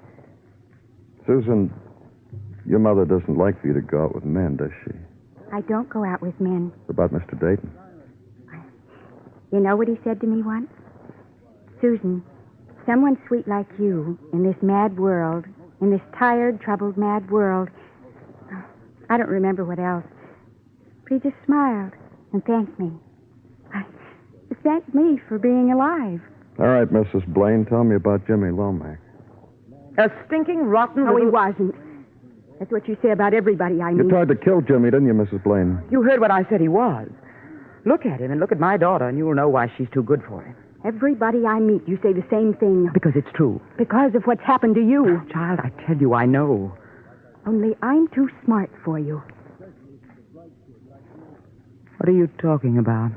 Susan, your mother doesn't like for you to go out with men, does she? I don't go out with men. What about Mr. Dayton? You know what he said to me once? Susan, someone sweet like you in this mad world, in this tired, troubled, mad world... I don't remember what else. But he just smiled and thanked me. Thanked me for being alive. All right, Mrs. Blaine, tell me about Jimmy Lomax. A stinking, rotten No, little... he wasn't. That's what you say about everybody I meet. You tried to kill Jimmy, didn't you, Mrs. Blaine? You heard what I said he was. Look at him and look at my daughter, and you'll know why she's too good for him. Everybody I meet, you say the same thing. Because it's true. Because of what's happened to you. Oh, child, I tell you, I know. Only I'm too smart for you. What are you talking about?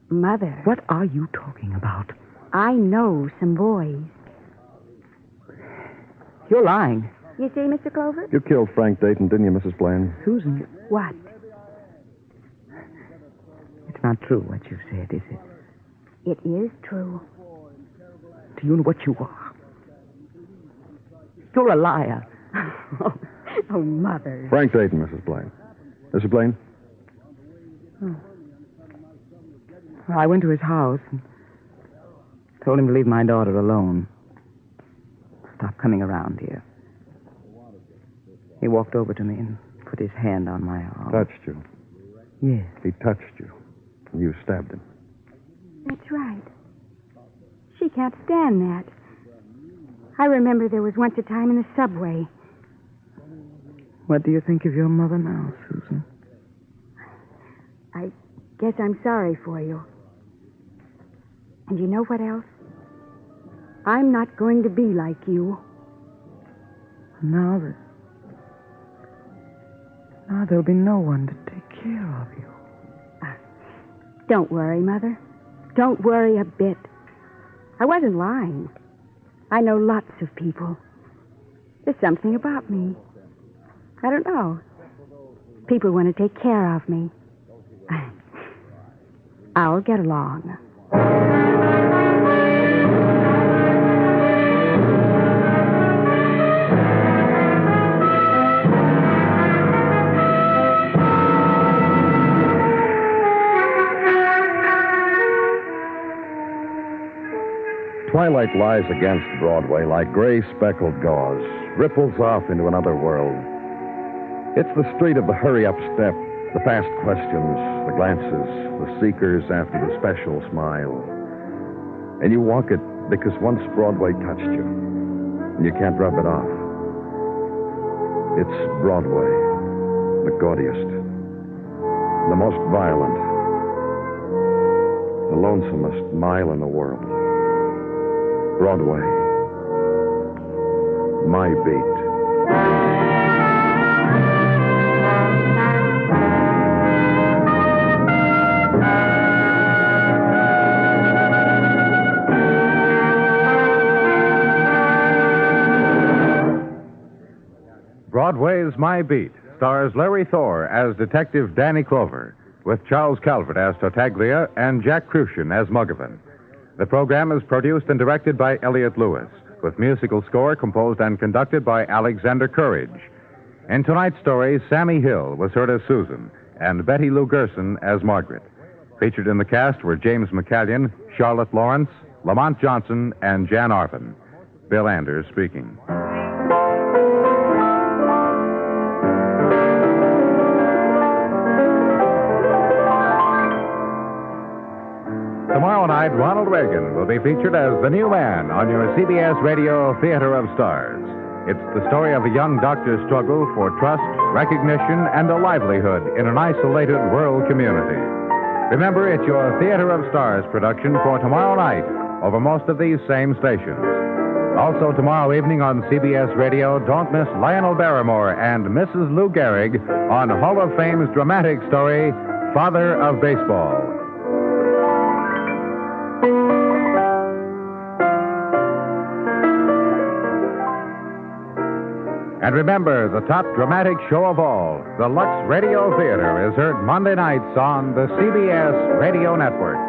Mother. What are you talking about? I know some boys. You're lying. You see, Mr. Clover? You killed Frank Dayton, didn't you, Mrs. Blaine? Susan. What? It's not true what you said, is it? It is true. Do you know what you are? You're a liar. Oh, Mother. Frank Dayton, Mrs. Blaine. Mrs. Blaine? Oh. Well, I went to his house and told him to leave my daughter alone. Stop coming around here. He walked over to me and put his hand on my arm. Touched you? Yes. He touched you. And you stabbed him. That's right. She can't stand that. I remember there was once a time in the subway. What do you think of your mother now, Susan? I guess I'm sorry for you. And you know what else? I'm not going to be like you. Now there'll be no one to take care of you. Don't worry, Mother. Don't worry a bit. I wasn't lying. I know lots of people. There's something about me. I don't know. People want to take care of me. I'll get along. Twilight lies against Broadway like gray speckled gauze, ripples off into another world. It's the street of the hurry-up step, the fast questions, the glances, the seekers after the special smile. And you walk it because once Broadway touched you, and you can't rub it off. It's Broadway, the gaudiest, the most violent, the lonesomest mile in the world. Broadway, my beat. Broadway's My Beat stars Larry Thor as Detective Danny Clover, with Charles Calvert as Tartaglia and Jack Crucian as Muggavan. The program is produced and directed by Elliot Lewis, with musical score composed and conducted by Alexander Courage. In tonight's story, Sammy Hill was heard as Susan, and Betty Lou Gerson as Margaret. Featured in the cast were James McCallion, Charlotte Lawrence, Lamont Johnson, and Jan Arvin. Bill Anders speaking. Tomorrow night, Ronald Reagan will be featured as the new man on your CBS Radio Theater of Stars. It's the story of a young doctor's struggle for trust, recognition, and a livelihood in an isolated rural community. Remember, it's your Theater of Stars production for tomorrow night over most of these same stations. Also tomorrow evening on CBS Radio, don't miss Lionel Barrymore and Mrs. Lou Gehrig on Hall of Fame's dramatic story, Father of Baseball. And remember, the top dramatic show of all, the Lux Radio Theater, is heard Monday nights on the CBS Radio Network.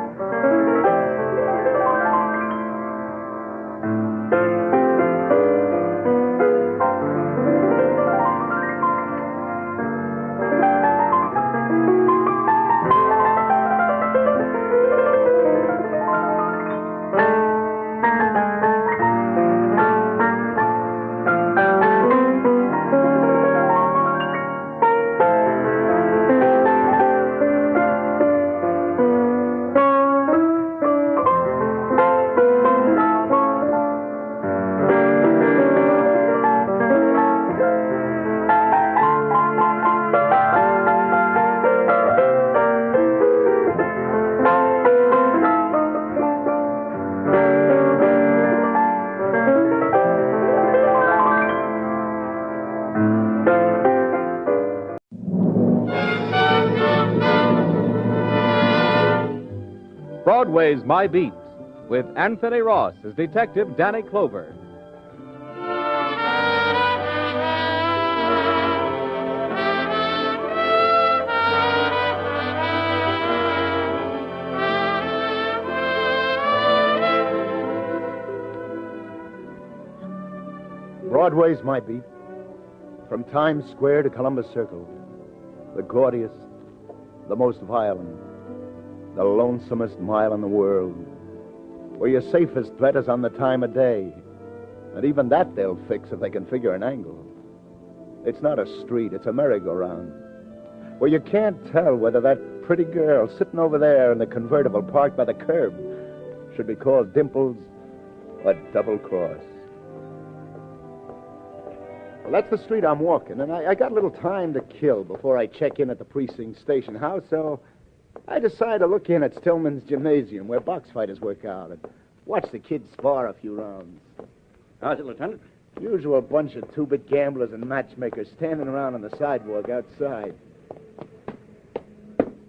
Broadway's My Beat, with Anthony Ross as Detective Danny Clover. Broadway's My Beat. From Times Square to Columbus Circle. The gaudiest, the most violent, the lonesomest mile in the world, where your safest threat is on the time of day. And even that they'll fix if they can figure an angle. It's not a street, it's a merry-go-round, where you can't tell whether that pretty girl sitting over there in the convertible parked by the curb should be called Dimples or Double Cross. Well, that's the street I'm walking, and I got a little time to kill before I check in at the precinct station house, so I decided to look in at Stillman's Gymnasium, where box fighters work out, and watch the kids spar a few rounds. How's it, Lieutenant? Usual bunch of two-bit gamblers and matchmakers standing around on the sidewalk outside.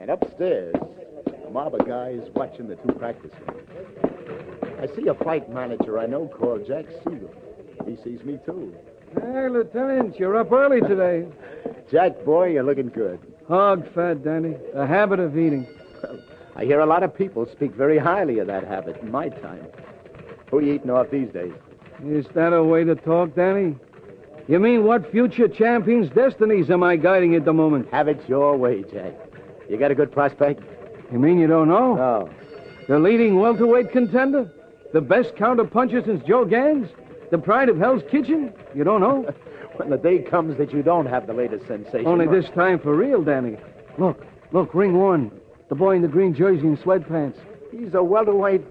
And upstairs, A mob of guys watching the two practicing. I see a fight manager I know called Jack Siegel. He sees me, too. Hey, Lieutenant, you're up early today. Jack, boy, you're looking good. Hog fat, Danny. A habit of eating. Well, I hear a lot of people speak very highly of that habit in my time. Who are you eating off these days? Is that a way to talk, Danny? You mean what future champion's destinies am I guiding at the moment? Have it your way, Jack. You got a good prospect? You mean you don't know? No. The leading welterweight contender? The best counter-puncher since Joe Gans? The pride of Hell's Kitchen? You don't know? When the day comes that you don't have the latest sensation. Only this time for real, Danny. Look, ring one. The boy in the green jersey and sweatpants. He's a welterweight.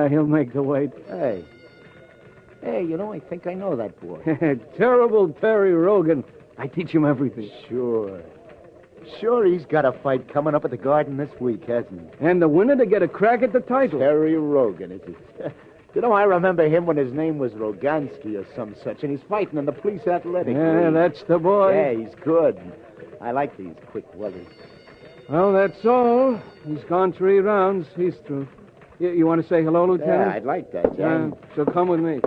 He'll make the weight. Hey, you know, I think I know that boy. Terrible Terry Rogan. I teach him everything. Sure, he's got a fight coming up at the Garden this week, hasn't he? And the winner to get a crack at the title. Terry Rogan, is it? You know, I remember him when his name was Rogansky or some such, and he's fighting in the police athletic Yeah, league. that's the boy. Yeah, he's good. I like these quick weathers. Well, that's all. He's gone 3 rounds. He's through. You want to say hello, Lieutenant? Yeah, I'd like that, John. So come with me.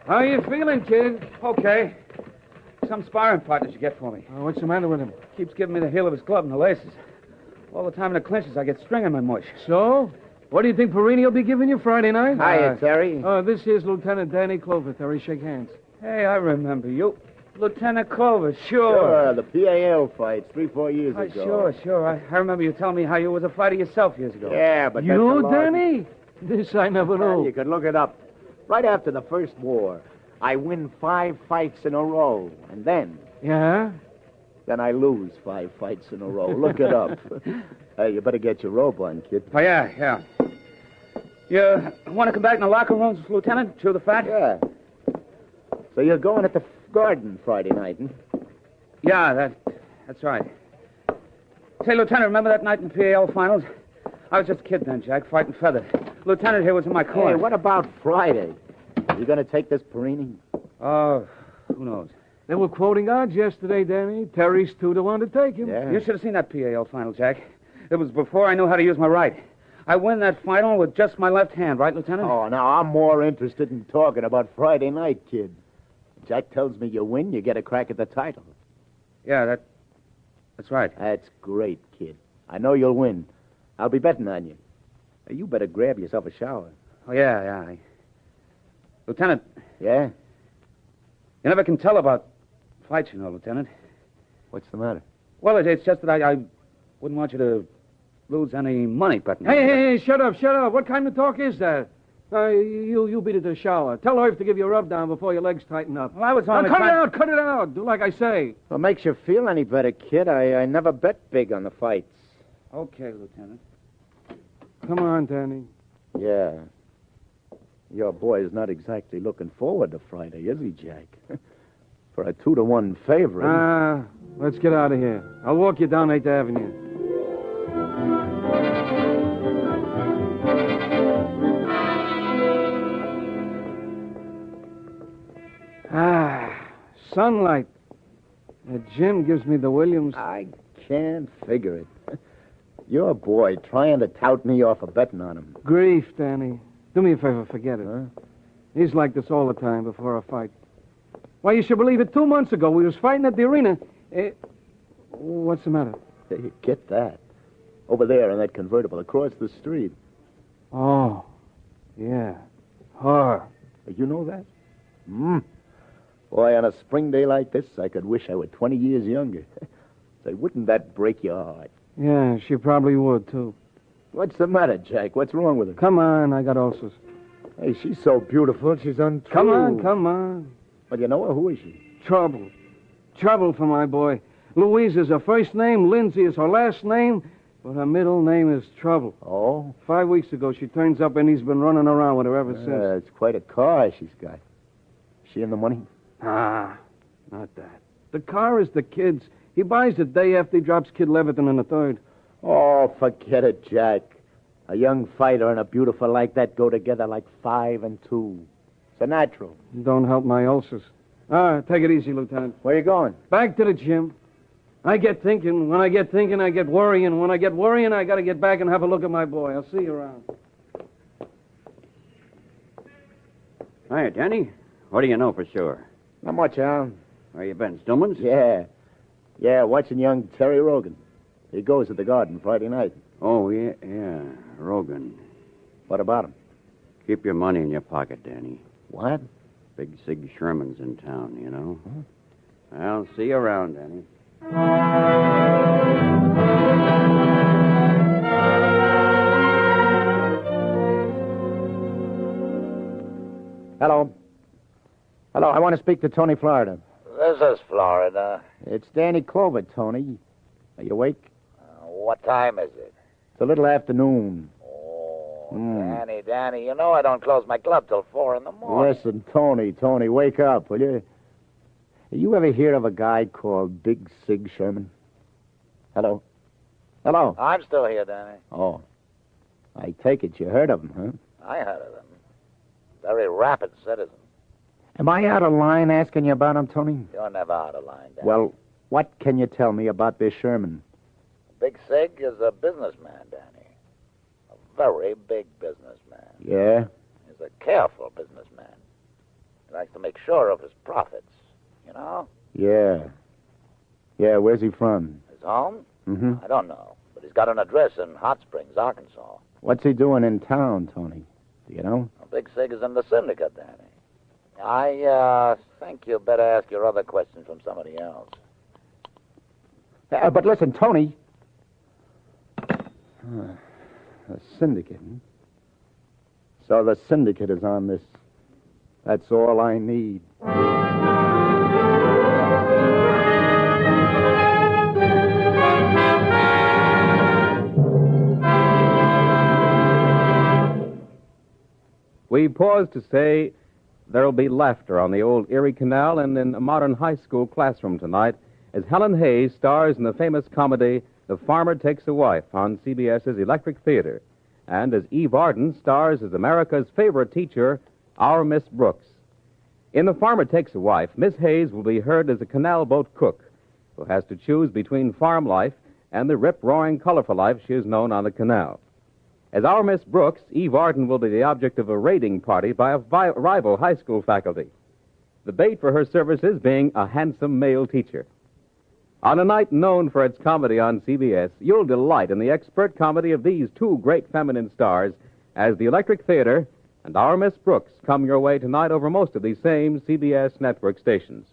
How you feeling, kid? Okay. Some sparring partners you get for me. What's the matter with him? Keeps giving me the heel of his club and the laces. All the time in the clinches, I get string in my mush. So? What do you think Perini will be giving you Friday night? Hiya, Terry. This here's Lieutenant Danny Clover. Terry, shake hands. Hey, I remember you. Lieutenant Clover, Sure, the PAL fights 3-4 years ago. Sure. I remember you telling me how you was a fighter yourself years ago. Yeah, but that's a You, lot. Danny? This I never Well, knew. you can look it up. Right after the first war, I win 5 fights in a row, and then Yeah? I lose 5 fights in a row. Look it up. Hey, you better get your robe on, kid. Oh, yeah. You want to come back in the locker rooms, Lieutenant? Chew the fat? Yeah. So you're going at the Garden Friday night, huh? Yeah, that's right. Say, Lieutenant, remember that night in the PAL finals? I was just a kid then, Jack, fighting feather. Lieutenant here was in my corner. Hey, what about Friday? You going to take this Perini? Oh, who knows? They were quoting odds yesterday, Danny. Terry's 2-1 to take him. Yeah. You should have seen that PAL final, Jack. It was before I knew how to use my right. I win that final with just my left hand, right, Lieutenant? Oh, now I'm more interested in talking about Friday night, kid. Jack tells me you win, you get a crack at the title. Yeah, that's right. That's great, kid. I know you'll win. I'll be betting on you. You better grab yourself a shower. Oh, yeah. Lieutenant. Yeah? You never can tell about fights, you know, Lieutenant. What's the matter? Well, it's just that I wouldn't want you to lose any money betting. Hey, shut up. What kind of talk is that? You beat it to the shower. Tell Irv to give you a rub down before your legs tighten up. Well, I was on cut it out. Do like I say. What makes you feel any better, kid? I never bet big on the fights. Okay, Lieutenant. Come on, Danny. Yeah. Your boy's not exactly looking forward to Friday, is he, Jack? For a 2-1 favorite. Let's get out of here. I'll walk you down 8th Avenue. Sunlight. The gym gives me the Williams. I can't figure it. Your boy trying to tout me off of betting on him. Grief, Danny. Do me a favor, forget it. Huh? He's like this all the time before a fight. Why, you should believe it, 2 months ago, we was fighting at the arena. What's the matter? Hey, get that. Over there in that convertible across the street. Oh, yeah. Her. You know that? Boy, on a spring day like this, I could wish I were 20 years younger. Say, wouldn't that break your heart? Yeah, she probably would, too. What's the matter, Jack? What's wrong with her? Come on, I got ulcers. Hey, she's so beautiful, she's untrue. Come on. Well, you know her? Who is she? Trouble. Trouble for my boy. Louise is her first name, Lindsay is her last name, but her middle name is Trouble. Oh? 5 weeks ago, she turns up and he's been running around with her ever since. It's quite a car she's got. Is she in the money? Not that. The car is the kid's. He buys it day after he drops Kid Leviton in the 3rd. Oh, forget it, Jack. A young fighter and a beautiful like that go together like 5 and 2. It's a natural. Don't help my ulcers. Take it easy, Lieutenant. Where you going? Back to the gym. I get thinking. When I get thinking, I get worrying. When I get worrying, I got to get back and have a look at my boy. I'll see you around. Hiya, Danny. What do you know for sure? Not much, Al. Where you been, Stillman's? Yeah, watching young Terry Rogan. He goes to the Garden Friday night. Oh, yeah, Rogan. What about him? Keep your money in your pocket, Danny. What? Big Sig Sherman's in town, you know? Huh? I'll see you around, Danny. Hello. Hello, I want to speak to Tony Florida. This is Florida. It's Danny Clover, Tony. Are you awake? What time is it? It's a little afternoon. Danny, you know I don't close my club till 4 in the morning. Listen, Tony, wake up, will you? You ever hear of a guy called Big Sig Sherman? Hello? Hello? I'm still here, Danny. Oh. I take it you heard of him, huh? I heard of him. Very rapid citizen. Am I out of line asking you about him, Tony? You're never out of line, Danny. Well, what can you tell me about this Sherman? Big Sig is a businessman, Danny. A very big businessman. Yeah? He's a careful businessman. He likes to make sure of his profits, you know? Yeah. Yeah, where's he from? His home? Mm-hmm. I don't know, but he's got an address in Hot Springs, Arkansas. What's he doing in town, Tony? Do you know? Big Sig is in the syndicate, Danny. I think you better ask your other questions from somebody else. But listen, Tony. The syndicate. So the syndicate is on this. That's all I need. We pause to say there'll be laughter on the old Erie Canal and in a modern high school classroom tonight as Helen Hayes stars in the famous comedy The Farmer Takes a Wife on CBS's Electric Theater, and as Eve Arden stars as America's favorite teacher, our Miss Brooks. In The Farmer Takes a Wife, Miss Hayes will be heard as a canal boat cook who has to choose between farm life and the rip-roaring, colorful life she has known on the canal. As our Miss Brooks, Eve Arden will be the object of a raiding party by a rival high school faculty, the bait for her services being a handsome male teacher. On a night known for its comedy on CBS, you'll delight in the expert comedy of these two great feminine stars as the Electric Theater and our Miss Brooks come your way tonight over most of these same CBS network stations.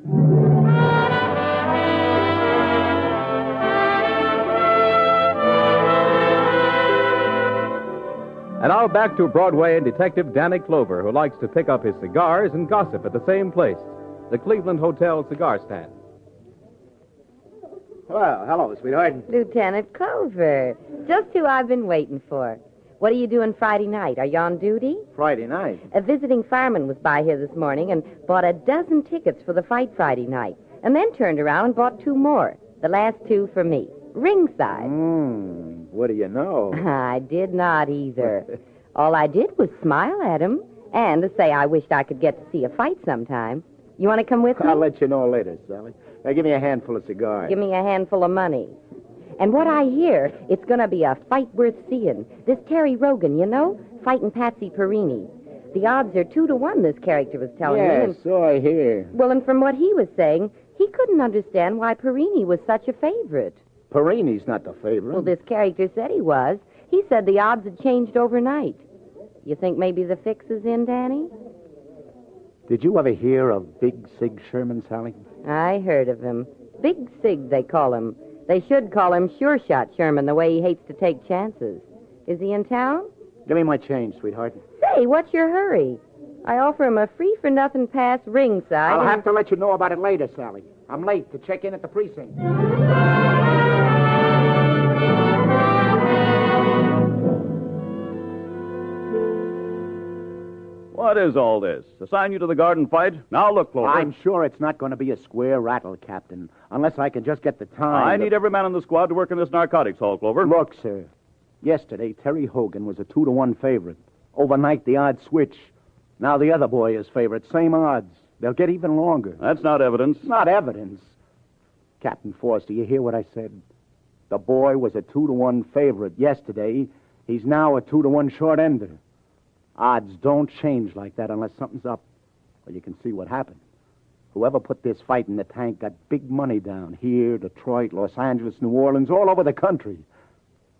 And now back to Broadway and Detective Danny Clover, who likes to pick up his cigars and gossip at the same place, the Cleveland Hotel cigar stand. Well, hello, sweetheart. Lieutenant Clover. Just who I've been waiting for. What are you doing Friday night? Are you on duty? Friday night? A visiting fireman was by here this morning and bought 12 tickets for the fight Friday night, and then turned around and bought 2 more. The last 2 for me. Ringside. What do you know? I did not either. All I did was smile at him and to say I wished I could get to see a fight sometime. You want to come with me? I'll let you know later, Sally. Now, give me a handful of cigars. Give me a handful of money. And what I hear, it's going to be a fight worth seeing. This Terry Rogan, you know, fighting Patsy Perini. The odds are 2 to 1, this character was telling me. Yes, so I hear. Well, and from what he was saying, he couldn't understand why Perini was such a favorite. Perini's not the favorite. Well, this character said he was. He said the odds had changed overnight. You think maybe the fix is in, Danny? Did you ever hear of Big Sig Sherman, Sally? I heard of him. Big Sig, they call him. They should call him Sure Shot Sherman, the way he hates to take chances. Is he in town? Give me my change, sweetheart. Say, what's your hurry? I offer him a free-for-nothing pass ringside. I'll have to let you know about it later, Sally. I'm late to check in at the precinct. What is all this? Assign you to the garden fight? Now look, Clover. I'm sure it's not going to be a square rattle, Captain, unless I can just get the time. I need every man in the squad to work in this narcotics hall, Clover. Look, sir. Yesterday, Terry Hogan was a 2 to 1 favorite. Overnight, the odds switch. Now the other boy is favorite. Same odds. They'll get even longer. That's not evidence. Not evidence. Captain Forster, you hear what I said? The boy was a 2-to-1 favorite yesterday. He's now a 2-to-1 short ender. Odds don't change like that unless something's up. Well, you can see what happened. Whoever put this fight in the tank got big money down here, Detroit, Los Angeles, New Orleans, all over the country.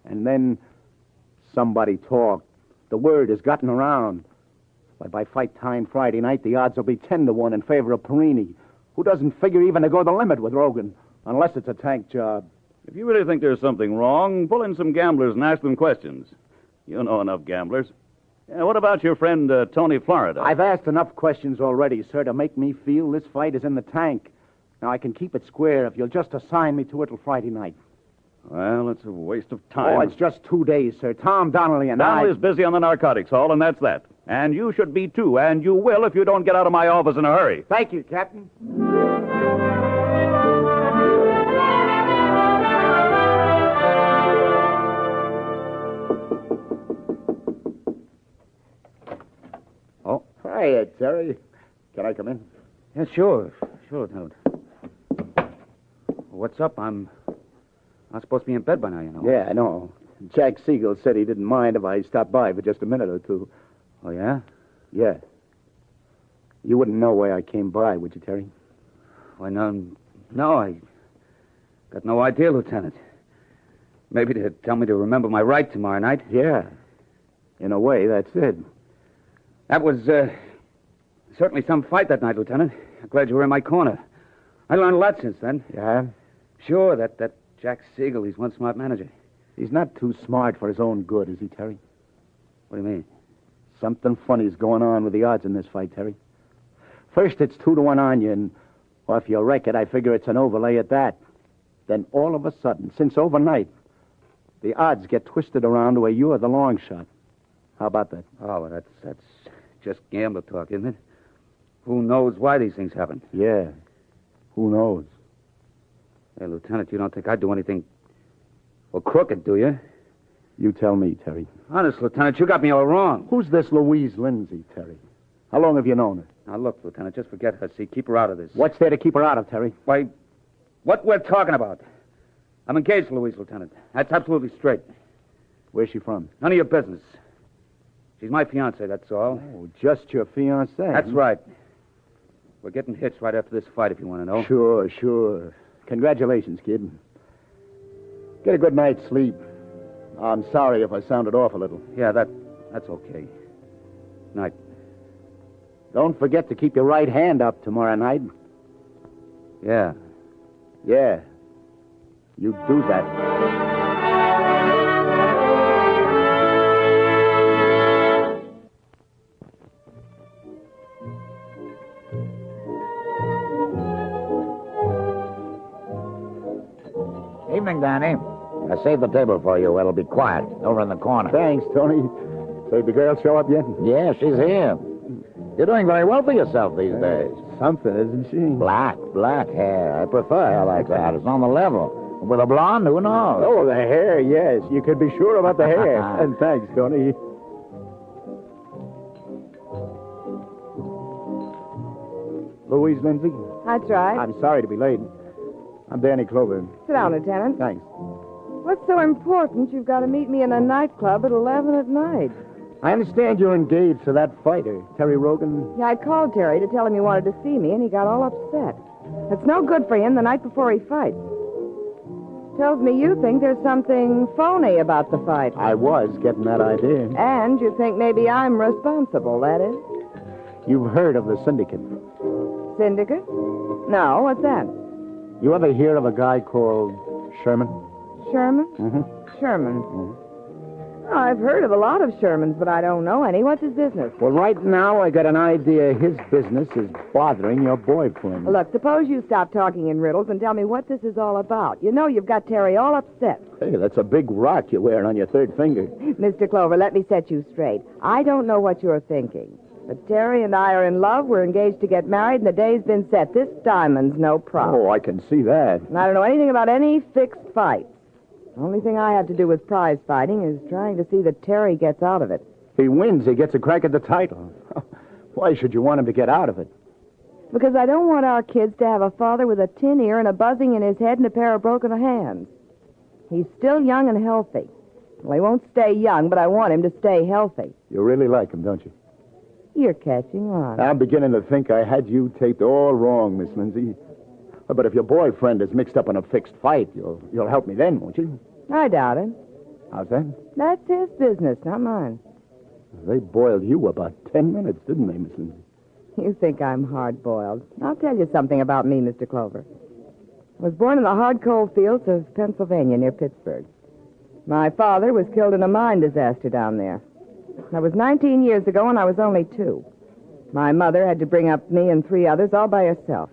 And then somebody talked. The word has gotten around. By fight time Friday night, the odds will be 10-to-1 in favor of Perini, who doesn't figure even to go the limit with Rogan, unless it's a tank job. If you really think there's something wrong, pull in some gamblers and ask them questions. You know enough gamblers. What about your friend Tony Florida? I've asked enough questions already, sir, to make me feel this fight is in the tank. Now, I can keep it square if you'll just assign me to it till Friday night. Well, it's a waste of time. Oh, it's just 2 days, sir. Tom Donnelly and Donnelly's busy on the narcotics hall, and that's that. And you should be, too, and you will if you don't get out of my office in a hurry. Thank you, Captain. Oh. Hi, Terry. Can I come in? Yeah, sure. Sure, Lieutenant. What's up? I'm supposed to be in bed by now, you know. Yeah, I know. Jack Siegel said he didn't mind if I stopped by for just a minute or two. Oh, yeah? Yeah. You wouldn't know why I came by, would you, Terry? Why, no, I got no idea, Lieutenant. Maybe to tell me to remember my right tomorrow night. Yeah. In a way, that's it. That was certainly some fight that night, Lieutenant. I'm glad you were in my corner. I learned a lot since then. Yeah? Sure, that Jack Siegel, he's one smart manager. He's not too smart for his own good, is he, Terry? What do you mean? Something funny's going on with the odds in this fight, Terry. First, it's 2-to-1 on you, and well, if you wreck it, I figure it's an overlay at that. Then all of a sudden, since overnight, the odds get twisted around to where you're the long shot. How about that? Oh, well, that's just gambler talk, isn't it? Who knows why these things happen? Yeah. Who knows? Hey, Lieutenant, you don't think I'd do anything, well, crooked, do you? You tell me, Terry. Honest, Lieutenant, you got me all wrong. Who's this Louise Lindsay, Terry? How long have you known her? Now, look, Lieutenant, just forget her. See, keep her out of this. What's there to keep her out of, Terry? Why, what we're talking about. I'm engaged to Louise, Lieutenant. That's absolutely straight. Where's she from? None of your business. She's my fiancée, that's all. Oh, just your fiancée. That's right. We're getting hitched right after this fight, if you want to know. Sure. Congratulations, kid. Get a good night's sleep. I'm sorry if I sounded off a little. Yeah, that's okay. Night. Don't forget to keep your right hand up tomorrow night. Yeah. Yeah. You do that. Evening, Danny. I saved the table for you. It'll be quiet over in the corner. Thanks, Tony. Say, the girl show up yet? Yeah, she's here. You're doing very well for yourself these days. Something, isn't she? Black hair. I prefer hair like that. It's on the level. With a blonde, who knows? Oh, the hair, yes. You could be sure about the hair. And thanks, Tony. Louise Lindsay? That's right. I'm sorry to be late. I'm Danny Clover. Sit down, Lieutenant. Thanks. What's so important you've got to meet me in a nightclub at 11 at night? I understand you're engaged to that fighter, Terry Rogan. Yeah, I called Terry to tell him he wanted to see me, and he got all upset. It's no good for him the night before he fights. Tells me you think there's something phony about the fight. I was getting that idea. And you think maybe I'm responsible, that is? You've heard of the syndicate. Syndicate? No, what's that? You ever hear of a guy called Sherman? Sherman? Mm-hmm. Sherman. Oh, I've heard of a lot of Shermans, but I don't know any. What's his business? Well, right now I got an idea his business is bothering your boyfriend. Look, suppose you stop talking in riddles and tell me what this is all about. You know you've got Terry all upset. Hey, that's a big rock you're wearing on your third finger. Mr. Clover, let me set you straight. I don't know what you're thinking. But Terry and I are in love. We're engaged to get married, and the day's been set. This diamond's no problem. Oh, I can see that. And I don't know anything about any fixed fight. The only thing I have to do with prize fighting is trying to see that Terry gets out of it. If he wins, he gets a crack at the title. Why should you want him to get out of it? Because I don't want our kids to have a father with a tin ear and a buzzing in his head and a pair of broken hands. He's still young and healthy. Well, he won't stay young, but I want him to stay healthy. You really like him, don't you? You're catching on. I'm beginning to think I had you taped all wrong, Miss Lindsay. But if your boyfriend is mixed up in a fixed fight, you'll help me then, won't you? I doubt it. How's that? That's his business, not mine. They boiled you about 10 minutes, didn't they, Miss Lindsay? You think I'm hard-boiled. I'll tell you something about me, Mr. Clover. I was born in the hard coal fields of Pennsylvania near Pittsburgh. My father was killed in a mine disaster down there. That was 19 years ago, and I was only 2. My mother had to bring up me and 3 others all by herself.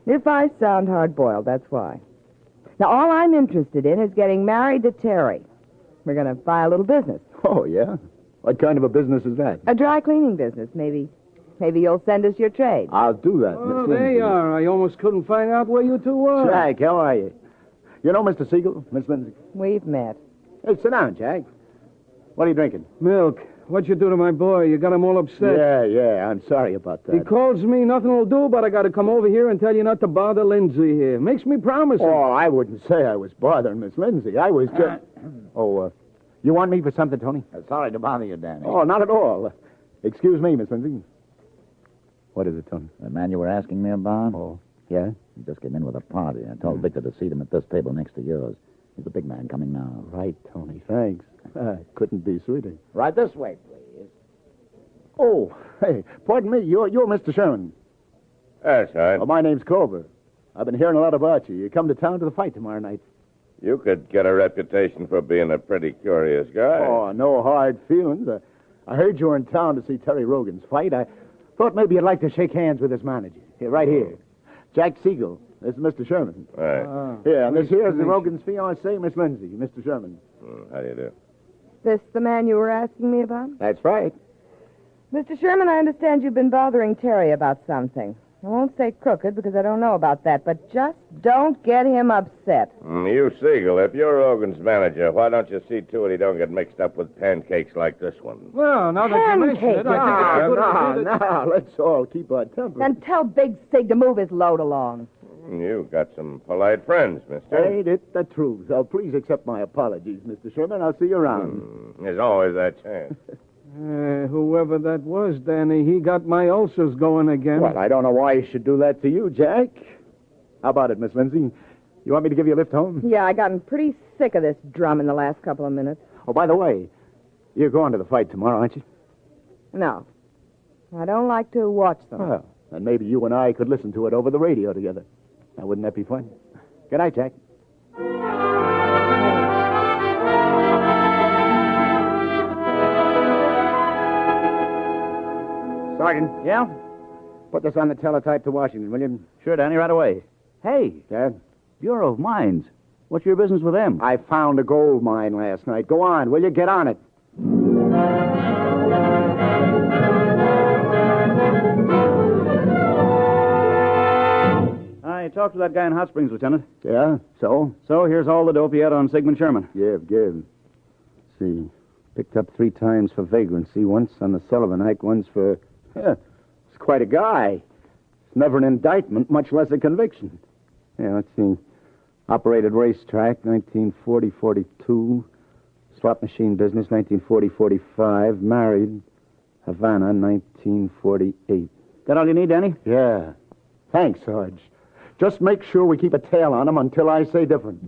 If I sound hard-boiled, that's why. Now, all I'm interested in is getting married to Terry. We're going to buy a little business. Oh, yeah? What kind of a business is that? A dry cleaning business, maybe. Maybe you'll send us your trade. I'll do that, Oh, Miss there Lindsay. you are. I almost couldn't find out where you two were. Jack, how are you? You know Mr. Siegel, Miss Lindsay? We've met. Hey, sit down, Jack. What are you drinking? Milk. What'd you do to my boy? You got him all upset. Yeah, I'm sorry about that. He calls me, nothing will do, but I got to come over here and tell you not to bother Lindsay here. Makes me promise him. Oh, I wouldn't say I was bothering Miss Lindsay. I was just... you want me for something, Tony? Sorry to bother you, Danny. Oh, not at all. Excuse me, Miss Lindsay. What is it, Tony? The man you were asking me about? Oh, yeah? He just came in with a party. I told Victor to seat him at this table next to yours. He's a big man coming now. Right, Tony. Thanks. Couldn't be sweeter. Right this way, please. Oh, hey, pardon me. You're Mr. Sherman. That's right. My name's Corbett. I've been hearing a lot about you. You come to town to the fight tomorrow night. You could get a reputation for being a pretty curious guy. Oh, no hard feelings. I heard you were in town to see Terry Rogan's fight. I thought maybe you'd like to shake hands with his manager. Here, right here. Jack Siegel. This is Mr. Sherman. Right. Yeah, and this here is the Rogan's fiancée, Miss Lindsay. Mr. Sherman. How do you do? This the man you were asking me about? That's right. Mr. Sherman, I understand you've been bothering Terry about something. I won't say crooked because I don't know about that, but just don't get him upset. You, Siegel, if you're Rogan's manager, why don't you see to it he don't get mixed up with pancakes like this one? Well, now that you mention it, I think it's a good idea. Now, let's all keep our temper. Then tell Big Sig to move his load along. You got some polite friends, mister. Ain't it the truth? So please accept my apologies, Mr. Sherman. I'll see you around. There's always that chance. Whoever that was, Danny, he got my ulcers going again. Well, I don't know why he should do that to you, Jack. How about it, Miss Lindsay? You want me to give you a lift home? Yeah, I gotten pretty sick of this drum in the last couple of minutes. Oh, by the way, you're going to the fight tomorrow, aren't you? No. I don't like to watch them. Well, then maybe you and I could listen to it over the radio together. Now, wouldn't that be fun? Good night, Jack. Sergeant. Yeah? Put this on the teletype to Washington, will you? Sure, Danny, right away. Hey, Dad? Bureau of Mines. What's your business with them? I found a gold mine last night. Go on, will you? Get on it. I talked to that guy in Hot Springs, Lieutenant. Yeah? So? So here's all the dope he had on Sigmund Sherman. Give. See. Picked up 3 times for vagrancy, once on the Sullivan hike, once for... Yeah, it's quite a guy. It's never an indictment, much less a conviction. Yeah, let's see. Operated racetrack, 1940-42. Slot machine business, 1940-45. Married, Havana, 1948. That all you need, Danny? Yeah. Thanks, Sarge. Just make sure we keep a tail on him until I say different.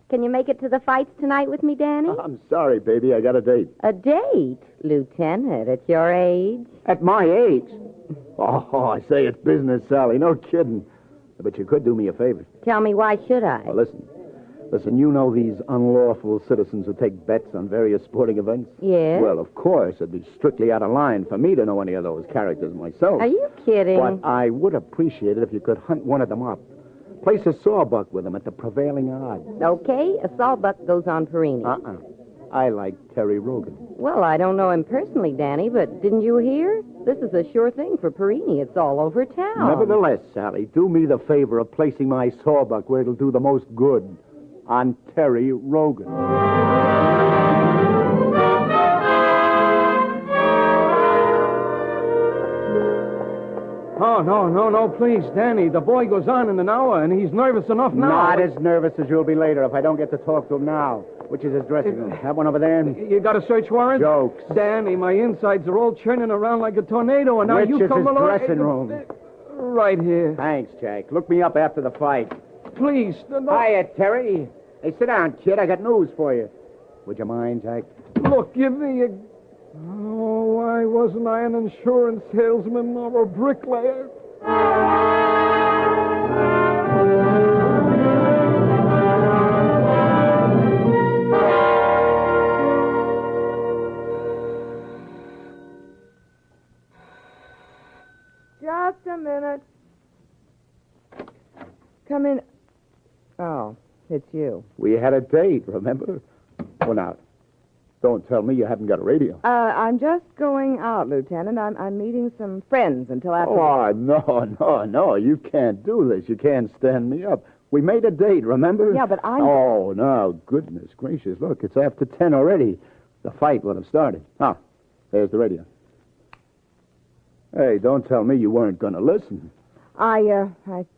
Can you make it to the fights tonight with me, Danny? I'm sorry, baby. I got a date. A date, Lieutenant, at your age? At my age? Oh, I say it's business, Sally. No kidding. But you could do me a favor. Tell me, why should I? Well, listen, you know these unlawful citizens who take bets on various sporting events? Yes. Well, of course, it'd be strictly out of line for me to know any of those characters myself. Are you kidding? But I would appreciate it if you could hunt one of them up. Place a sawbuck with them at the prevailing odds. Okay, a sawbuck goes on Perini. I like Terry Rogan. Well, I don't know him personally, Danny, but didn't you hear? This is a sure thing for Perini. It's all over town. Nevertheless, Sally, do me the favor of placing my sawbuck where it'll do the most good. on Terry Rogan. Oh, no, please, Danny. The boy goes on in an hour, and he's nervous enough now. Not as nervous as you'll be later if I don't get to talk to him now. Which is his dressing room? That one over there? You got a search warrant? Jokes. Danny, my insides are all churning around like a tornado, and now Which you is come his along... dressing room? Right here. Thanks, Jack. Look me up after the fight. Please. No. Hiya, Terry. Hey, sit down, kid. I got news for you. Would you mind, Jack? Look, give me a... Oh, why wasn't I an insurance salesman or a bricklayer? Just a minute. Come in. Oh, it's you. We had a date, remember? Well, now, don't tell me you haven't got a radio. I'm just going out, Lieutenant. I'm meeting some friends until after... Oh, no. You can't do this. You can't stand me up. We made a date, remember? Yeah, but I'm... Oh, no, goodness gracious. Look, it's after 10 already. The fight would have started. Ah, there's the radio. Hey, don't tell me you weren't going to listen. I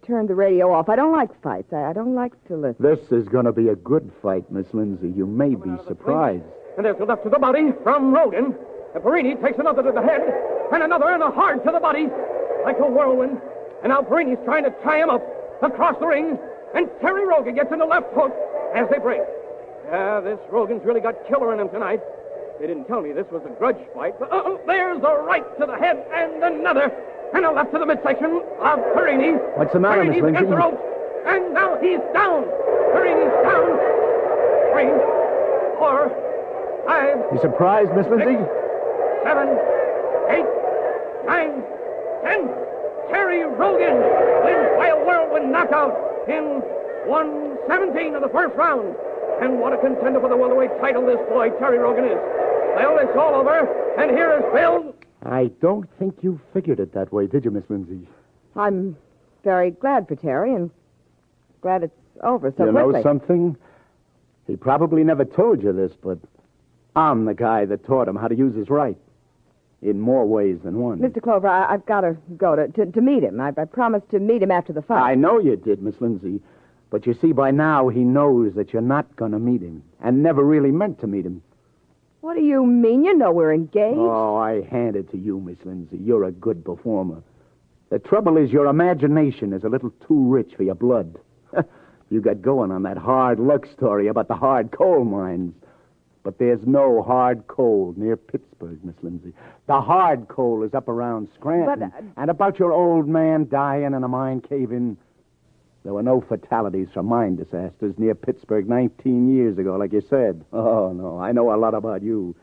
turned the radio off. I don't like fights. I don't like to listen. This is going to be a good fight, Miss Lindsay. You may be surprised. And there's a left to the body from Rogan. And Perini takes another to the head, and another and a hard to the body, like a whirlwind. And now Perini's trying to tie him up across the ring, and Terry Rogan gets in the left hook as they break. Yeah, this Rogan's really got killer in him tonight. They didn't tell me this was a grudge fight, but there's a right to the head and another, and a left to the midsection of Perini. What's the matter, Miss Perini's Lindsay? against the ropes, and now he's down. Perini's down. 3, 4, 5. You surprised, Miss Lindsay? 7, 8, 9, 10. Terry Rogan wins by a whirlwind knockout in 1:17 of the first round. And what a contender for the welterweight title this boy, Terry Rogan, is. Well, it's all over, and here is Bill. I don't think you figured it that way, did you, Miss Lindsay? I'm very glad for Terry, and glad it's over so You quickly. know something? He probably never told you this, but I'm the guy that taught him how to use his right. In more ways than one. Mr. Clover, I've got to go to meet him. I promised to meet him after the fight. I know you did, Miss Lindsay. But you see, by now he knows that you're not going to meet him, and never really meant to meet him. What do you mean? You know we're engaged. Oh, I hand it to you, Miss Lindsay. You're a good performer. The trouble is your imagination is a little too rich for your blood. You got going on that hard luck story about the hard coal mines. But there's no hard coal near Pittsburgh, Miss Lindsay. The hard coal is up around Scranton. But, And about your old man dying in a mine cave-in. There were no fatalities from mine disasters near Pittsburgh 19 years ago, like you said. Oh, no, I know a lot about you.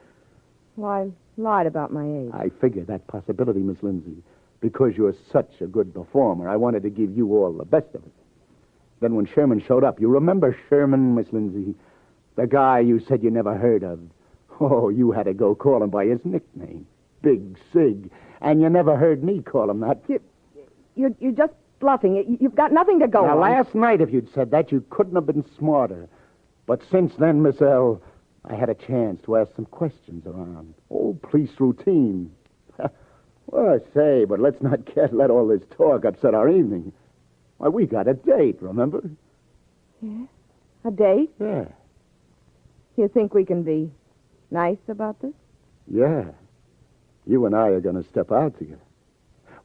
Well, I lied about my age. I figured that possibility, Miss Lindsay. Because you're such a good performer, I wanted to give you all the best of it. Then when Sherman showed up, you remember Sherman, Miss Lindsay? The guy you said you never heard of. Oh, you had to go call him by his nickname, Big Sig. And you never heard me call him that. You're just bluffing. You've got nothing to go Now, on. last night, if you'd said that, you couldn't have been smarter. But since then, Miss L, I had a chance to ask some questions around. Old police routine. Well, I say, but let's not let all this talk upset our evening. Why, we got a date, remember? Yeah? A date? Yeah. You think we can be nice about this? Yeah. You and I are going to step out together.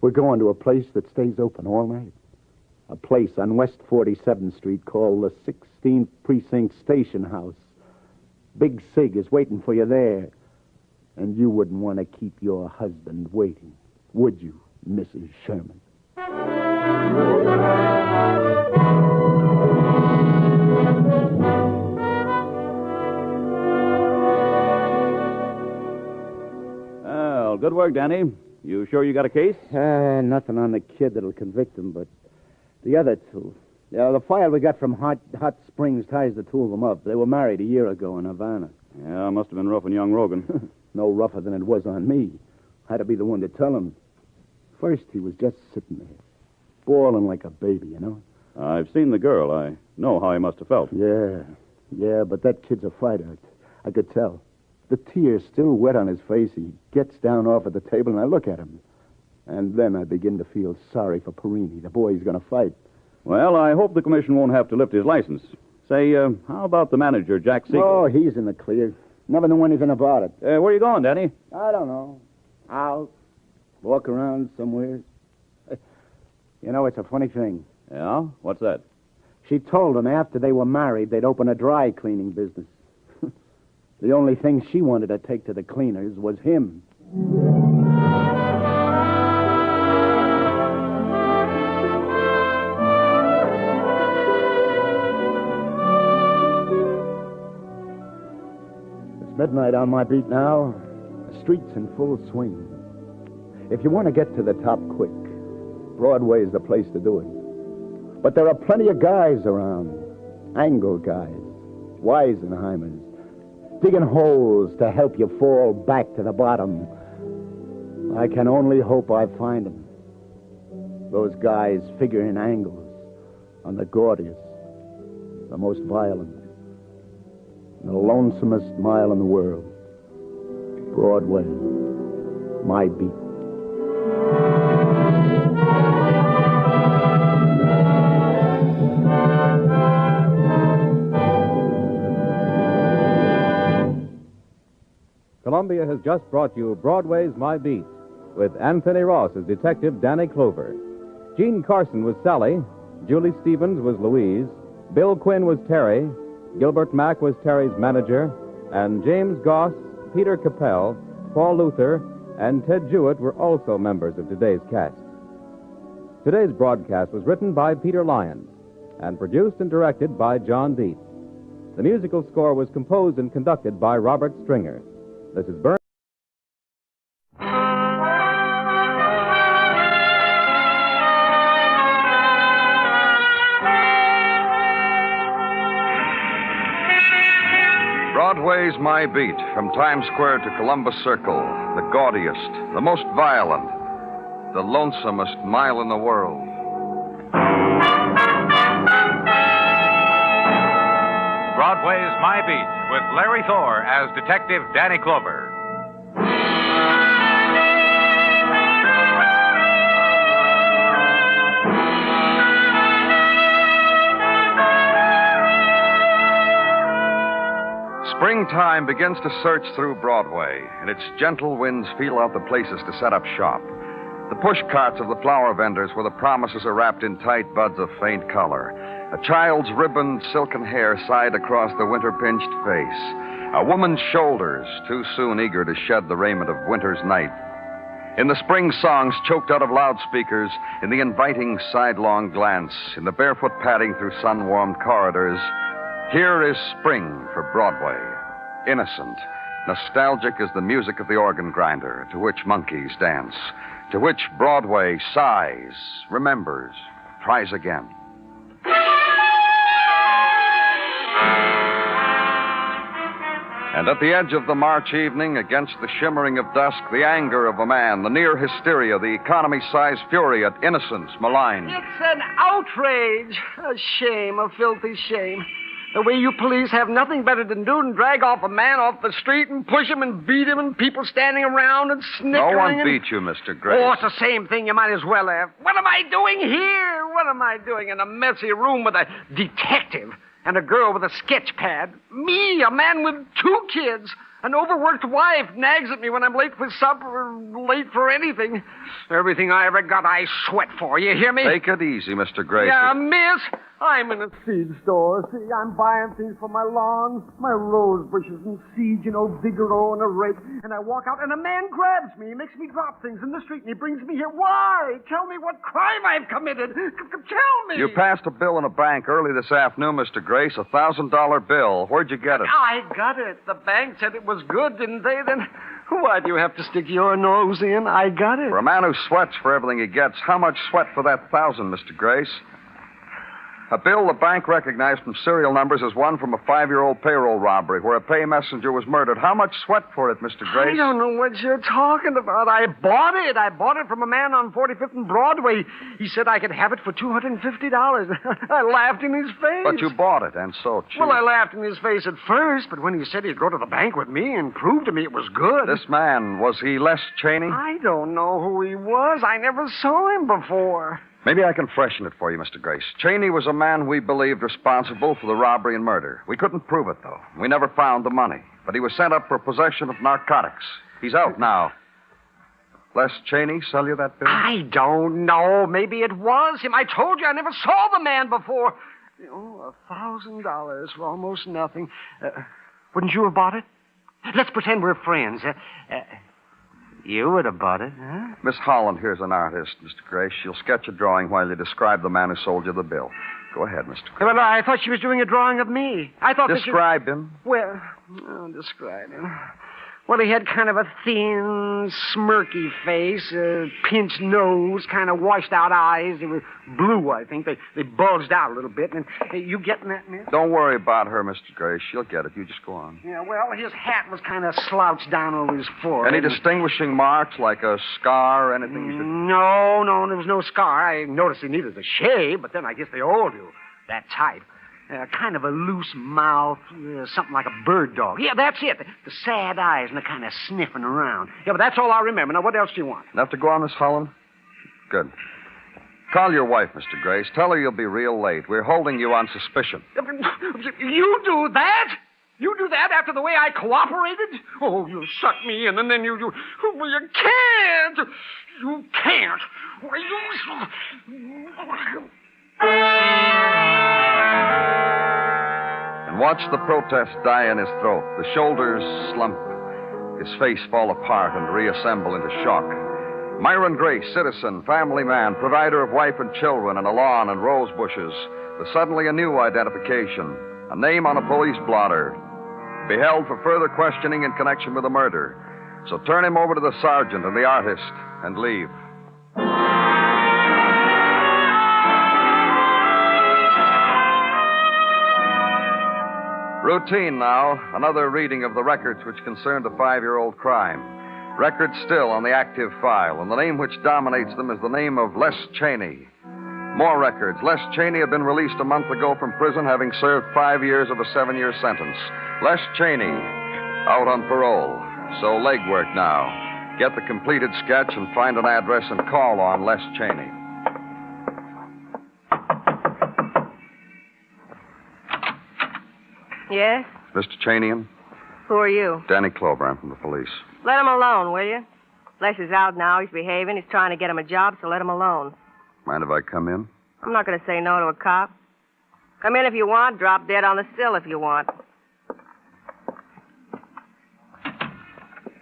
We're going to a place that stays open all night. A place on West 47th Street called the 16th Precinct Station House. Big Sig is waiting for you there. And you wouldn't want to keep your husband waiting, would you, Mrs. Sherman? Well, good work, Danny. You sure you got a case? Nothing on the kid that'll convict him, but the other two. Yeah, the file we got from Hot Springs ties the two of them up. They were married a year ago in Havana. Yeah, must have been rough on young Rogan. No rougher than it was on me. I had to be the one to tell him. First, he was just sitting there, bawling like a baby, you know. I've seen the girl. I know how he must have felt. Yeah, but that kid's a fighter. I could tell. The tears still wet on his face. He gets down off at the table, and I look at him. And then I begin to feel sorry for Perini, the boy he's going to fight. Well, I hope the commission won't have to lift his license. Say, how about the manager, Jack Siegel? Oh, he's in the clear. Never knew anything about it. Where are you going, Danny? I don't know. Out. Walk around somewhere. You know, it's a funny thing. Yeah? What's that? She told him after they were married they'd open a dry cleaning business. The only thing she wanted to take to the cleaners was him. It's midnight on my beat now. The street's in full swing. If you want to get to the top quick, Broadway is the place to do it. But there are plenty of guys around. Angle guys. Weisenheimers. Digging holes to help you fall back to the bottom. I can only hope I find them. Those guys figuring angles on the gaudiest, the most violent, the lonesomest mile in the world. Broadway, my beat. Columbia has just brought you Broadway's My Beat, with Anthony Ross as Detective Danny Clover. Jean Carson was Sally, Julie Stevens was Louise, Bill Quinn was Terry, Gilbert Mack was Terry's manager, and James Goss, Peter Capel, Paul Luther, and Ted Jewett were also members of today's cast. Today's broadcast was written by Peter Lyons and produced and directed by John Deeth. The musical score was composed and conducted by Robert Stringer. This is Bern. Broadway's My Beat, from Times Square to Columbus Circle, the gaudiest, the most violent, the lonesomest mile in the world. Broadway's My Beat, with Larry Thor as Detective Danny Clover. Springtime begins to search through Broadway, and its gentle winds feel out the places to set up shop. The push carts of the flower vendors where the promises are wrapped in tight buds of faint color. A child's ribboned silken hair sighed across the winter-pinched face. A woman's shoulders, too soon eager to shed the raiment of winter's night. In the spring songs choked out of loudspeakers, in the inviting sidelong glance, in the barefoot padding through sun-warmed corridors, here is spring for Broadway. Innocent, nostalgic as the music of the organ grinder, to which monkeys dance, to which Broadway sighs, remembers, tries again. And at the edge of the March evening, against the shimmering of dusk, the anger of a man, the near hysteria, the economy-sized fury at innocence maligned. It's an outrage. A shame, a filthy shame. The way you police have nothing better to do than drag off a man off the street and push him and beat him and people standing around and snickering. No one and... beat you, Mr. Grace. Oh, it's the same thing. You might as well have. What am I doing here? What am I doing in a messy room with a detective and a girl with a sketch pad? Me, a man with 2 kids. An overworked wife nags at me when I'm late for supper or late for anything. Everything I ever got, I sweat for. You hear me? Take it easy, Mr. Grace. Yeah, miss. I'm in a seed store. See, I'm buying things for my lawn, my rose bushes and seeds, Vigoro and a rake. And I walk out, and a man grabs me. He makes me drop things in the street, and he brings me here. Why? Tell me what crime I've committed. Tell me. You passed a bill in a bank early this afternoon, Mr. Grace, a $1,000 bill. Where'd you get it? I got it. The bank said it was good, didn't they? Then why do you have to stick your nose in? I got it. For a man who sweats for everything he gets, how much sweat for that $1,000, Mr. Grace? A bill the bank recognized from serial numbers as one from a 5-year-old payroll robbery where a pay messenger was murdered. How much sweat for it, Mr. Grace? I don't know what you're talking about. I bought it. I bought it from a man on 45th and Broadway. He said I could have it for $250. I laughed in his face. But you bought it, and so cheap. Well, I laughed in his face at first, but when he said he'd go to the bank with me and prove to me it was good... This man, was he Les Cheney? I don't know who he was. I never saw him before. Maybe I can freshen it for you, Mr. Grace. Cheney was a man we believed responsible for the robbery and murder. We couldn't prove it, though. We never found the money. But he was sent up for possession of narcotics. He's out now. Les Cheney sell you that bill? I don't know. Maybe it was him. I told you I never saw the man before. Oh, $1,000 for almost nothing. Wouldn't you have bought it? Let's pretend we're friends. You would have bought it, huh? Miss Holland here's an artist, Mr. Grace. She'll sketch a drawing while you describe the man who sold you the bill. Go ahead, Mr. Grace. Well, I thought she was doing a drawing of me. I thought Describe him. Well, describe him. Well, he had kind of a thin, smirky face, a pinched nose, kind of washed-out eyes. They were blue, I think. They bulged out a little bit. And you getting that, miss? Don't worry about her, Mr. Grace. She'll get it. You just go on. Yeah, well, his hat was kind of slouched down over his forehead. Any distinguishing marks, like a scar or anything? No, there was no scar. I noticed he needed a shave, but then I guess they all do. That type. Kind of a loose mouth, something like a bird dog. Yeah, that's it. The sad eyes and the kind of sniffing around. Yeah, but that's all I remember. Now, what else do you want? Enough to go on, Miss Holland? Good. Call your wife, Mr. Grace. Tell her you'll be real late. We're holding you on suspicion. You do that? You do that after the way I cooperated? Oh, you suck me in, and then you can't. You can't. And watch the protest die in his throat. The shoulders slump, his face fall apart and reassemble into shock. Myron Grace, citizen, family man, provider of wife and children and a lawn and rose bushes, with suddenly a new identification, a name on a police blotter, be held for further questioning in connection with the murder. So turn him over to the sergeant and the artist and leave. Routine now. Another reading of the records which concerned the 5-year-old crime. Records still on the active file, and the name which dominates them is the name of Les Cheney. More records. Les Cheney had been released a month ago from prison, having served 5 years of a 7-year sentence. Les Cheney, out on parole. So legwork now. Get the completed sketch and find an address and call on Les Cheney. Yes? Mr. Cheney? Who are you? Danny Clover. I'm from the police. Let him alone, will you? Les is out now. He's behaving. He's trying to get him a job, so let him alone. Mind if I come in? I'm not going to say no to a cop. Come in if you want. Drop dead on the sill if you want.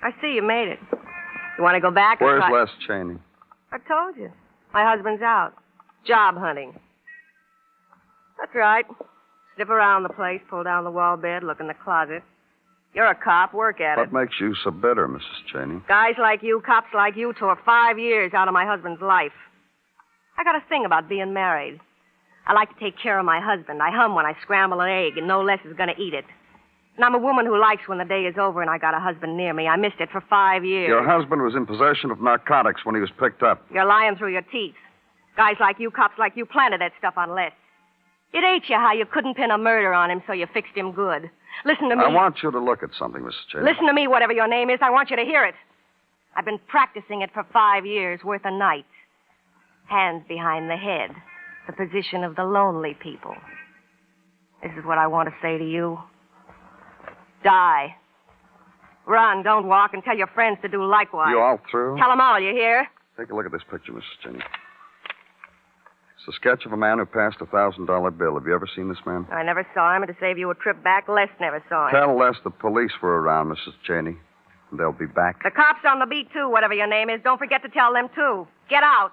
I see you made it. You want to go back? Where's Les Cheney? I told you. My husband's out. Job hunting. That's right. Sniff around the place, pull down the wall bed, look in the closet. You're a cop. Work at it. What makes you so bitter, Mrs. Cheney? Guys like you, cops like you, tore 5 years out of my husband's life. I got a thing about being married. I like to take care of my husband. I hum when I scramble an egg, and no less is going to eat it. And I'm a woman who likes when the day is over and I got a husband near me. I missed it for 5 years. Your husband was in possession of narcotics when he was picked up. You're lying through your teeth. Guys like you, cops like you, planted that stuff on Les. It ate you how you couldn't pin a murder on him, so you fixed him good. Listen to me. I want you to look at something, Mrs. Cheney. Listen to me, whatever your name is. I want you to hear it. I've been practicing it for 5 years, worth a night. Hands behind the head. The position of the lonely people. This is what I want to say to you. Die. Run, don't walk, and tell your friends to do likewise. You all through? Tell them all, you hear? Take a look at this picture, Mrs. Cheney. It's a sketch of a man who passed a $1,000 bill. Have you ever seen this man? I never saw him, and to save you a trip back, Les never saw him. Tell Les the police were around, Mrs. Cheney. And they'll be back. The cops on the beat, too, whatever your name is. Don't forget to tell them, too. Get out.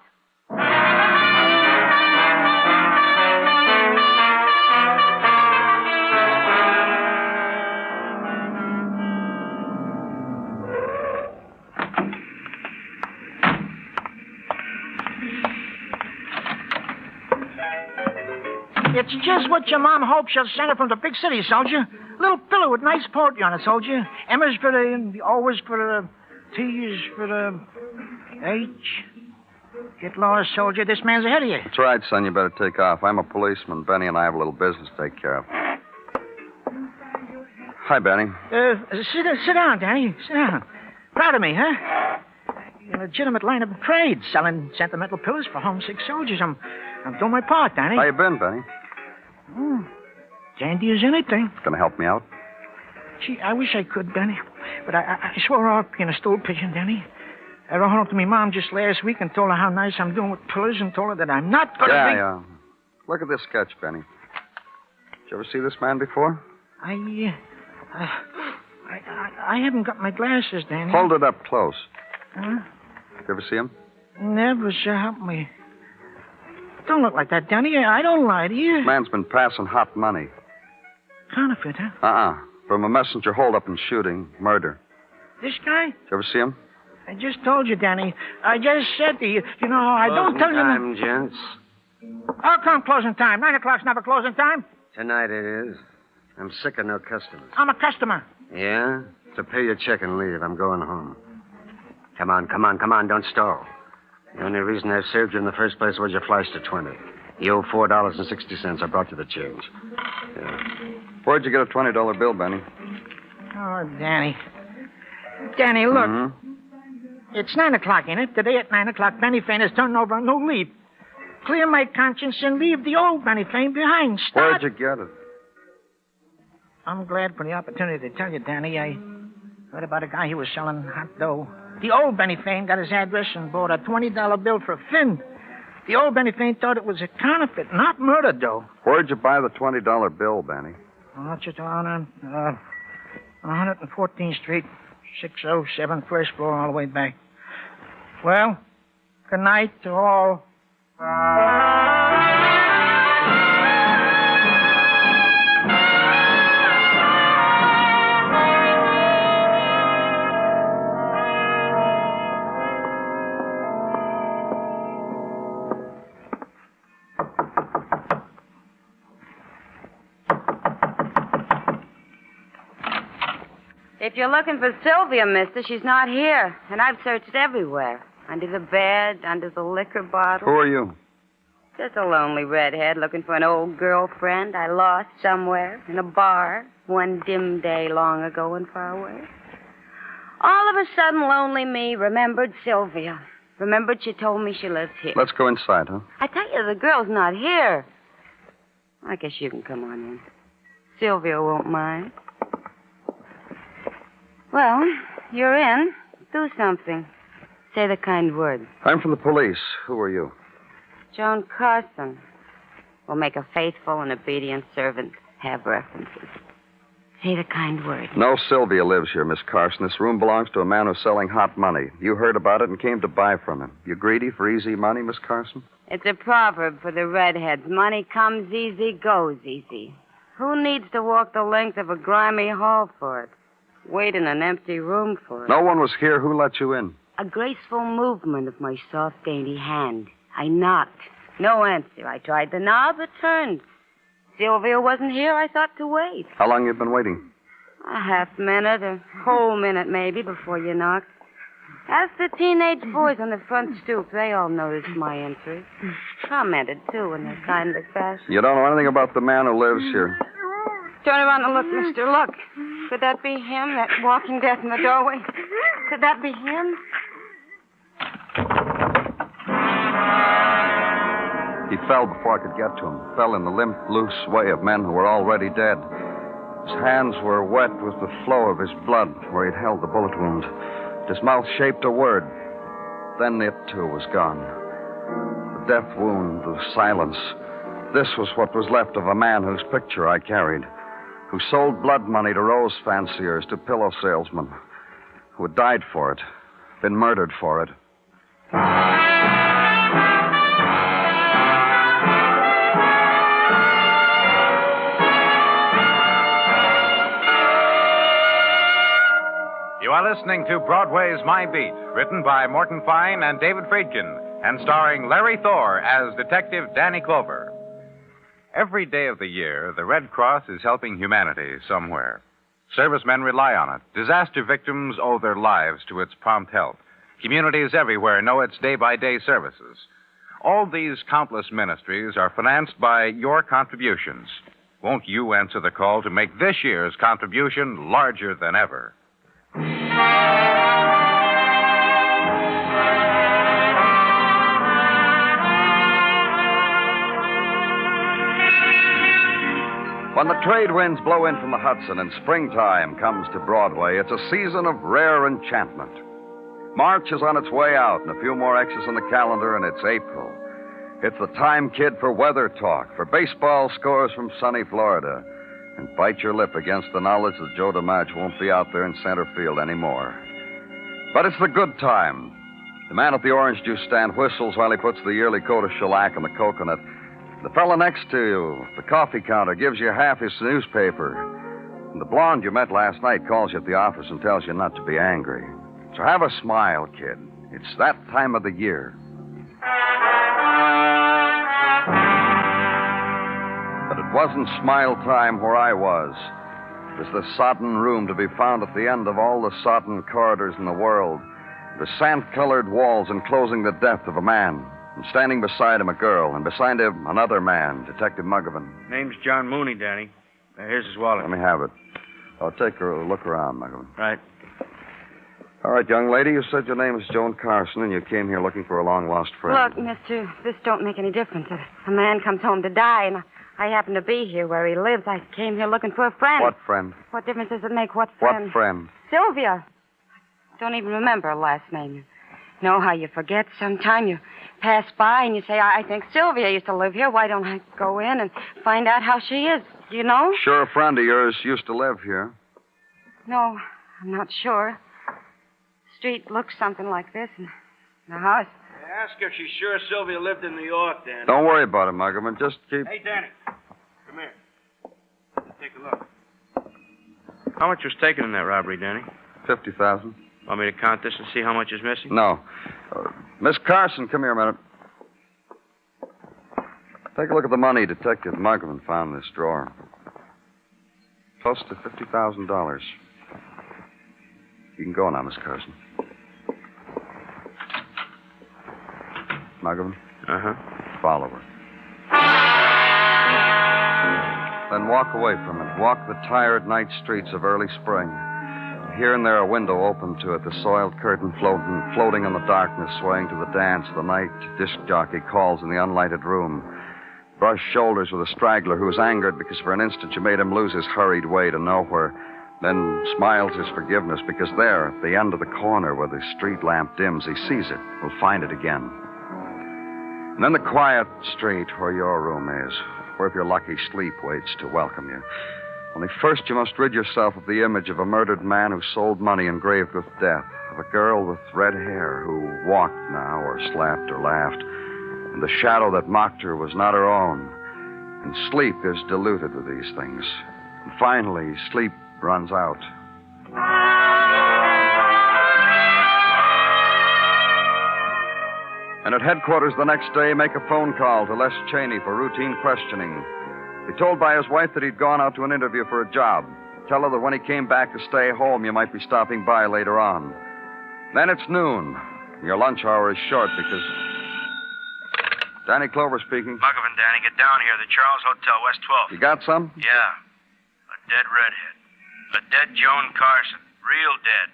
It's just what your mom hopes she'll send her from the big city, soldier. Little pillow with nice poetry on it, soldier. M's for the O's for the T's for the H. Get lost, soldier. This man's ahead of you. That's right, son. You better take off. I'm a policeman. Benny and I have a little business to take care of. Hi, Benny. Sit down, Danny. Sit down. Proud of me, huh? A legitimate line of trade, selling sentimental pillows for homesick soldiers. I'm doing my part, Danny. How you been, Benny? Oh, dandy as anything. Gonna help me out? Gee, I wish I could, Benny. But I swore off being a stool pigeon, Danny. I wrote home to my mom just last week and told her how nice I'm doing with pillows and told her that I'm not going to be... Yeah. Look at this sketch, Benny. Did you ever see this man before? I haven't got my glasses, Danny. Hold it up close. Huh? You ever see him? Never, sir. Help me. Don't look like that, Danny. I don't lie to you. Man's been passing hot money. Counterfeit, huh? From a messenger holdup and shooting, murder. This guy? Did you ever see him? I just told you, Danny. I just said to you, I don't tell you... Closing time, gents. How come closing time? 9 o'clock's never closing time. Tonight it is. I'm sick of no customers. I'm a customer. Yeah? So pay your check and leave. I'm going home. Come on. Don't stall. The only reason I served you in the first place was you flashed a 20. You owe $4.60. I brought you the change. Yeah. Where'd you get a $20 bill, Benny? Oh, Danny. Danny, look. Mm-hmm. It's 9 o'clock, ain't it? Today at 9 o'clock, Benny Fane has turned over a new leaf. Clear my conscience and leave the old Benny Fane behind. Where'd you get it? I'm glad for the opportunity to tell you, Danny. I heard about a guy who was selling hot dough. The old Benny Fane got his address and bought a $20 bill for Finn. The old Benny Fane thought it was a counterfeit, not murder dough. Where'd you buy the $20 bill, Benny? Oh, just on 114th Street, 607, first floor, all the way back. Well, good night to all. If you're looking for Sylvia, mister, she's not here. And I've searched everywhere. Under the bed, under the liquor bottle. Who are you? Just a lonely redhead looking for an old girlfriend I lost somewhere in a bar one dim day long ago and far away. All of a sudden, lonely me remembered Sylvia. Remembered she told me she lives here. Let's go inside, huh? I tell you, the girl's not here. I guess you can come on in. Sylvia won't mind. Well, you're in. Do something. Say the kind word. I'm from the police. Who are you? Joan Carson. Will make a faithful and obedient servant. Have references. Say the kind word. No Sylvia lives here, Miss Carson. This room belongs to a man who's selling hot money. You heard about it and came to buy from him. You greedy for easy money, Miss Carson? It's a proverb for the redheads. Money comes easy, goes easy. Who needs to walk the length of a grimy hall for it? Wait in an empty room for it. No one was here. Who let you in? A graceful movement of my soft, dainty hand. I knocked. No answer. I tried the knob. It turned. Sylvia wasn't here. I thought to wait. How long you been waiting? A half minute, a whole minute maybe, before you knocked. Ask the teenage boys on the front stoop. They all noticed my entry. Commented, too, in their kindly fashion. You don't know anything about the man who lives here. Turn around and look, mister. Look. Could that be him, that walking death in the doorway? Could that be him? He fell before I could get to him. Fell in the limp, loose way of men who were already dead. His hands were wet with the flow of his blood where he'd held the bullet wound. His mouth shaped a word. Then it, too, was gone. The death wound, the silence. This was what was left of a man whose picture I carried, who sold blood money to rose fanciers, to pillow salesmen, who had died for it, been murdered for it. You are listening to Broadway's My Beat, written by Morton Fine and David Friedkin, and starring Larry Thor as Detective Danny Clover. Every day of the year, the Red Cross is helping humanity somewhere. Servicemen rely on it. Disaster victims owe their lives to its prompt help. Communities everywhere know its day-by-day services. All these countless ministries are financed by your contributions. Won't you answer the call to make this year's contribution larger than ever? When the trade winds blow in from the Hudson and springtime comes to Broadway, it's a season of rare enchantment. March is on its way out, and a few more X's on the calendar, and it's April. It's the time, kid, for weather talk, for baseball scores from sunny Florida. And bite your lip against the knowledge that Joe DiMaggio won't be out there in center field anymore. But it's the good time. The man at the orange juice stand whistles while he puts the yearly coat of shellac on the coconut. The fellow next to you, the coffee counter, gives you half his newspaper. And the blonde you met last night calls you at the office and tells you not to be angry. So have a smile, kid. It's that time of the year. But it wasn't smile time where I was. It was the sodden room to be found at the end of all the sodden corridors in the world. The sand-colored walls enclosing the death of a man. And standing beside him a girl, and beside him another man, Detective Muggavan. Name's John Mooney, Danny. Here's his wallet. Let me have it. I'll take a look around, Muggavan. Right. All right, young lady, you said your name is Joan Carson, and you came here looking for a long-lost friend. Look, mister, this don't make any difference. If a man comes home to die, and I happen to be here where he lives, I came here looking for a friend. What friend? What difference does it make? What friend? What friend? Sylvia. Don't even remember her last name. You know how you forget sometime? You pass by and you say, I think Sylvia used to live here. Why don't I go in and find out how she is? You know? Sure, a friend of yours used to live here. No, I'm not sure. The street looks something like this, and the house. Ask her if she's sure Sylvia lived in New York, Danny. Don't worry about it, Muggavan. Just keep... Hey, Danny. Come here. Take a look. How much was taken in that robbery, Danny? $50,000. Want me to count this and see how much is missing? No. Miss Carson, come here a minute. Take a look at the money Detective Muggavan found in this drawer. Close to $50,000. You can go now, Miss Carson. Muggavan? Uh-huh. Follow her. Then walk away from it. Walk the tired night streets of early spring. Here and there a window open to it, the soiled curtain floating in the darkness, swaying to the dance the night disc jockey calls in the unlighted room. Brush shoulders with a straggler who is angered because for an instant you made him lose his hurried way to nowhere. Then smiles his forgiveness because there, at the end of the corner where the street lamp dims, he sees it, will find it again. And then the quiet street where your room is, where if you're lucky, sleep waits to welcome you. Only first you must rid yourself of the image of a murdered man who sold money engraved with death, of a girl with red hair who walked now or slapped or laughed, and the shadow that mocked her was not her own. And sleep is diluted with these things. And finally, sleep runs out. And at headquarters the next day, make a phone call to Les Cheney for routine questioning. Be told by his wife that he'd gone out to an interview for a job. Tell her that when he came back to stay home, you might be stopping by later on. Then it's noon. Your lunch hour is short because... Danny Clover speaking. Muggavan, Danny, get down here. The Charles Hotel, West 12th. You got some? Yeah. A dead redhead. A dead Joan Carson. Real dead.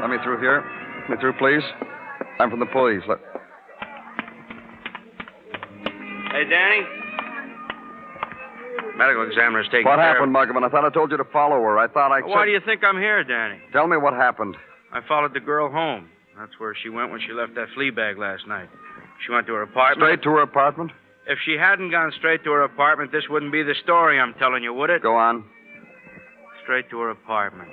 Let me through here. Let me through, please. I'm from the police. Hey, Danny. Medical examiner's taking What care happened, Muggavan? I thought I told you to follow her. I thought I... Why do you think I'm here, Danny? Tell me what happened. I followed the girl home. That's where she went when she left that flea bag last night. She went to her apartment. Straight to her apartment? If she hadn't gone straight to her apartment, this wouldn't be the story I'm telling you, would it? Go on. Straight to her apartment.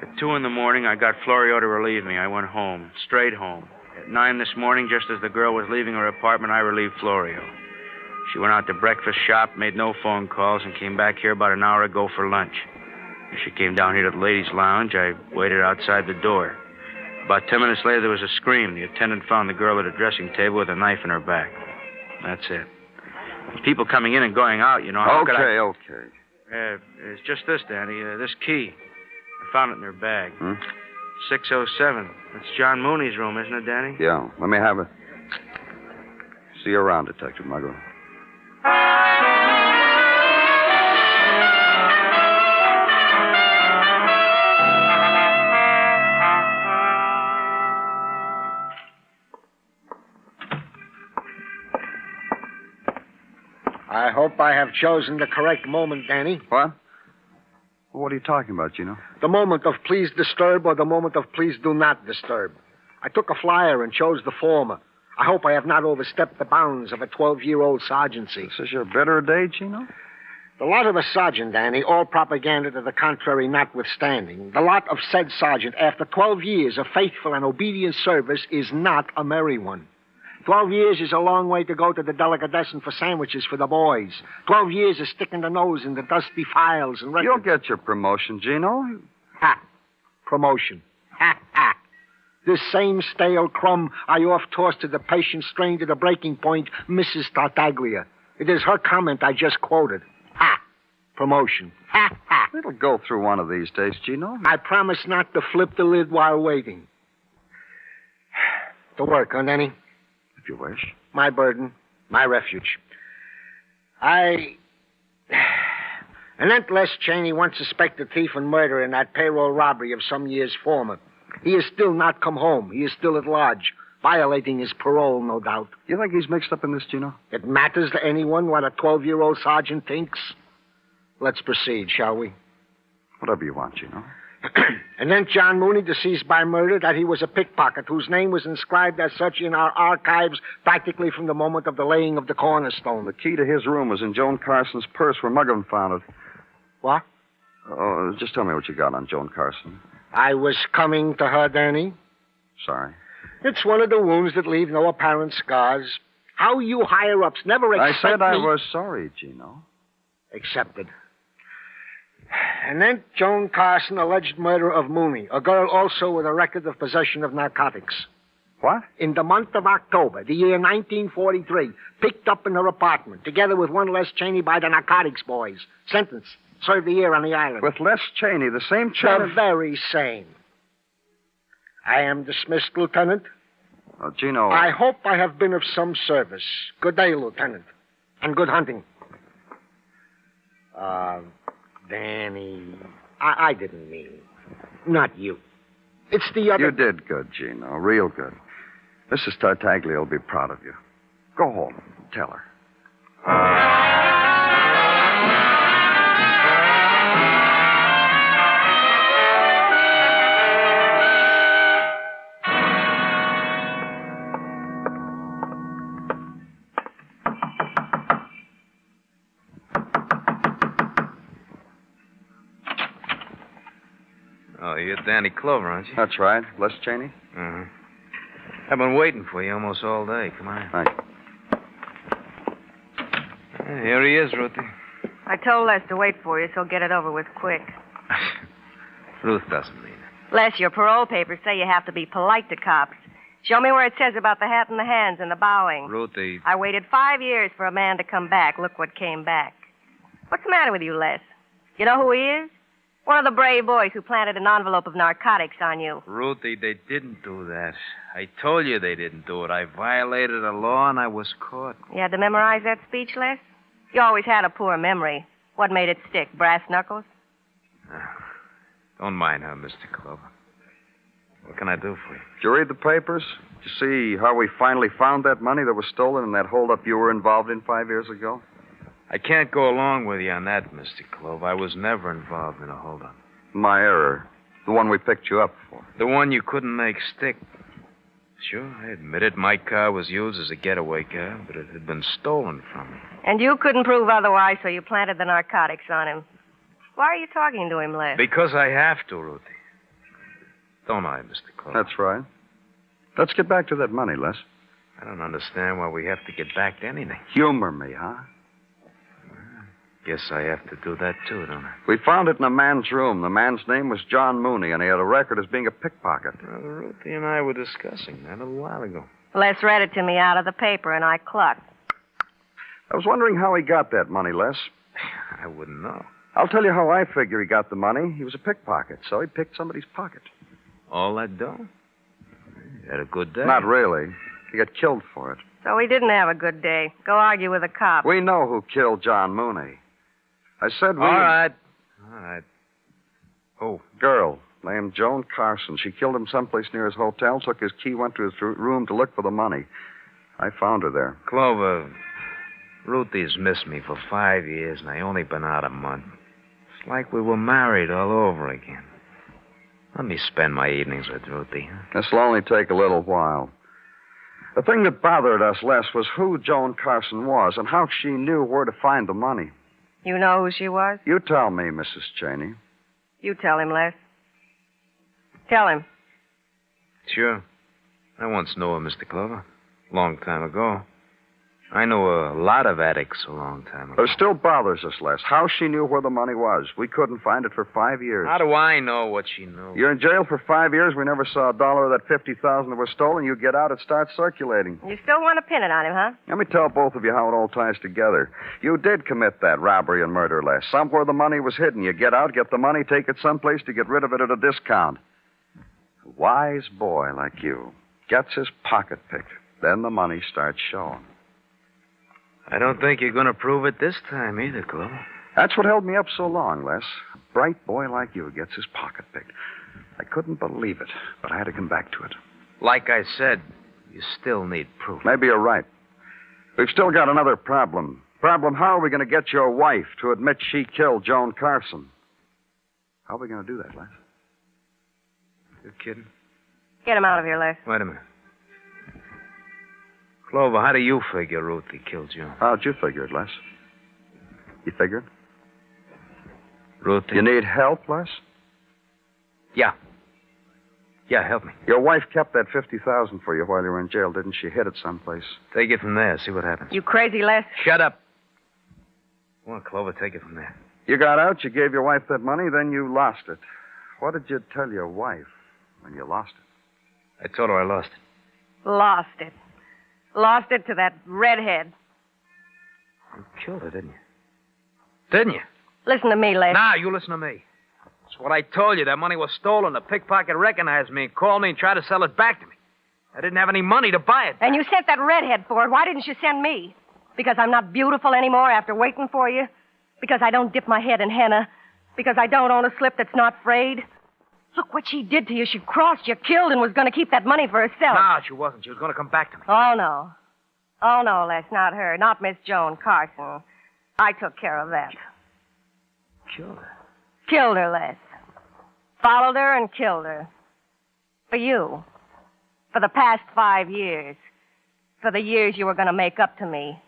At 2 in the morning, I got Florio to relieve me. I went home, straight home. At 9 this morning, just as the girl was leaving her apartment, I relieved Florio. She went out to breakfast shop, made no phone calls, and came back here about an hour ago for lunch. She came down here to the ladies' lounge. I waited outside the door. About 10 minutes later, there was a scream. The attendant found the girl at a dressing table with a knife in her back. That's it. People coming in and going out, you know. Okay. It's just this, Danny. This key. I found it in her bag. 607. That's John Mooney's room, isn't it, Danny? Yeah, let me have it. See you around, Detective Muggle. I hope I have chosen the correct moment, Danny. What? What are you talking about, Gino? The moment of please disturb or the moment of please do not disturb. I took a flyer and chose the former. I hope I have not overstepped the bounds of a 12-year-old sergeancy. This is your better day, Gino? The lot of a sergeant, Danny, all propaganda to the contrary notwithstanding, the lot of said sergeant, after 12 years of faithful and obedient service, is not a merry one. 12 years is a long way to go to the delicatessen for sandwiches for the boys. 12 years is sticking the nose in the dusty files and records. You'll get your promotion, Gino. Ha! Promotion. Ha, ha. This same stale crumb I off-tossed to the patient strained to the breaking point, Mrs. Tartaglia. It is her comment I just quoted. Ha! Promotion. Ha, ha. It'll go through one of these days, Gino. I promise not to flip the lid while waiting. To work, huh, Danny? If you wish. My burden, my refuge. Anent Les Cheney once suspected thief and murder in that payroll robbery of some years former. He is still not come home. He is still at large, violating his parole, no doubt. You think he's mixed up in this, Gino? It matters to anyone what a 12-year-old sergeant thinks? Let's proceed, shall we? Whatever you want, Gino. And then John Mooney, deceased by murder, that he was a pickpocket whose name was inscribed as such in our archives practically from the moment of the laying of the cornerstone. The key to his room was in Joan Carson's purse where Muggin found it. What? Oh, just tell me what you got on Joan Carson. I was coming to her, Danny. Sorry. It's one of the wounds that leave no apparent scars. How you higher-ups never accept I said I me... was sorry, Gino. Accepted. And then Joan Carson, alleged murder of Mooney, a girl also with a record of possession of narcotics. What? In the month of October, the year 1943, picked up in her apartment, together with one Les Cheney by the narcotics boys. Sentence. Served a year on the island. With Les Cheney, the same Cheney? The very same. I am dismissed, Lieutenant. Oh, Gino. I hope I have been of some service. Good day, Lieutenant. And good hunting. Danny, I didn't mean. Not you. It's the other... You did good, Gino. Real good. Mrs. Tartaglia will be proud of you. Go home. Tell her. Oh, you're Danny Clover, aren't you? That's right. Les Cheney? Uh-huh. I've been waiting for you almost all day. Come on. Thanks. Here he is, Ruthie. I told Les to wait for you, so get it over with quick. Ruth doesn't mean it. Les, your parole papers say you have to be polite to cops. Show me where it says about the hat and the hands and the bowing. Ruthie. I waited 5 years for a man to come back. Look what came back. What's the matter with you, Les? You know who he is? One of the brave boys who planted an envelope of narcotics on you. Ruthie, they didn't do that. I told you they didn't do it. I violated a law and I was caught. You had to memorize that speech, Les? You always had a poor memory. What made it stick? Brass knuckles? Don't mind her, Mr. Clover. What can I do for you? Did you read the papers? Did you see how we finally found that money that was stolen in that holdup you were involved in 5 years ago? I can't go along with you on that, Mr. Clover. I was never involved in a holdup. My error. The one we picked you up for. The one you couldn't make stick. Sure, I admit it. My car was used as a getaway car, but it had been stolen from me. And you couldn't prove otherwise, so you planted the narcotics on him. Why are you talking to him, Les? Because I have to, Ruthie. Don't I, Mr. Clover? That's right. Let's get back to that money, Les. I don't understand why we have to get back to anything. Humor me, huh? Guess I have to do that, too, don't I? We found it in a man's room. The man's name was John Mooney, and he had a record as being a pickpocket. Well, Ruthie and I were discussing that a little while ago. Les read it to me out of the paper, and I clucked. I was wondering how he got that money, Les. I wouldn't know. I'll tell you how I figure he got the money. He was a pickpocket, so he picked somebody's pocket. All that dough? You had a good day? Not really. He got killed for it. So he didn't have a good day. Go argue with the cop. We know who killed John Mooney. I said we... All right. Oh, girl named Joan Carson. She killed him someplace near his hotel, took his key, went to his room to look for the money. I found her there. Clover, Ruthie's missed me for 5 years, and I only been out a month. It's like we were married all over again. Let me spend my evenings with Ruthie. Huh? This'll only take a little while. The thing that bothered us less was who Joan Carson was and how she knew where to find the money. You know who she was? You tell me, Mrs. Cheney. You tell him, Les. Tell him. Sure. I once knew her, Mr. Clover. Long time ago. I knew a lot of addicts a long time ago. It still bothers us, Les, how she knew where the money was. We couldn't find it for 5 years. How do I know what she knew? You're in jail for 5 years. We never saw a dollar of that $50,000 that was stolen. You get out, it starts circulating. You still want to pin it on him, huh? Let me tell both of you how it all ties together. You did commit that robbery and murder, Les. Somewhere the money was hidden. You get out, get the money, take it someplace to get rid of it at a discount. A wise boy like you gets his pocket picked. Then the money starts showing. I don't think you're going to prove it this time either, Clover. That's what held me up so long, Les. A bright boy like you gets his pocket picked. I couldn't believe it, but I had to come back to it. Like I said, you still need proof. Maybe you're right. We've still got another problem. How are we going to get your wife to admit she killed Joan Carson? How are we going to do that, Les? You kidding? Get him out of here, Les. Wait a minute. Clover, how do you figure Ruthie killed Joan? How'd you figure it, Les? You figured? Ruthie? You need help, Les? Yeah. Yeah, help me. Your wife kept that $50,000 for you while you were in jail, didn't she? Hid it someplace. Take it from there. See what happens. You crazy, Les? Shut up. Come on, Clover, take it from there. You got out, you gave your wife that money, then you lost it. What did you tell your wife when you lost it? I told her I lost it. Lost it. Lost it to that redhead. You killed her, didn't you? Didn't you? Listen to me, Les. Now, you listen to me. That's what I told you. That money was stolen. The pickpocket recognized me and called me and tried to sell it back to me. I didn't have any money to buy it. And you sent that redhead for it. Why didn't you send me? Because I'm not beautiful anymore after waiting for you? Because I don't dip my head in henna? Because I don't own a slip that's not frayed? Look what she did to you. She crossed you, killed, and was going to keep that money for herself. No, she wasn't. She was going to come back to me. Oh, no. Oh, no, Les, not her. Not Miss Joan Carson. I took care of that. Killed her? Killed her, Les. Followed her and killed her. For you. For the past 5 years. For the years you were going to make up to me.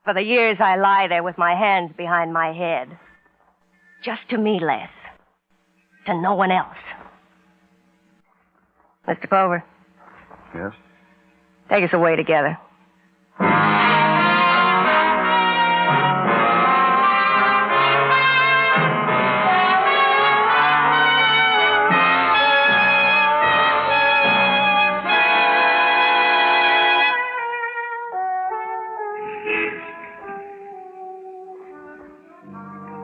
For the years I lie there with my hands behind my head. Just to me, Les. To no one else. Mr. Clover. Yes? Take us away together.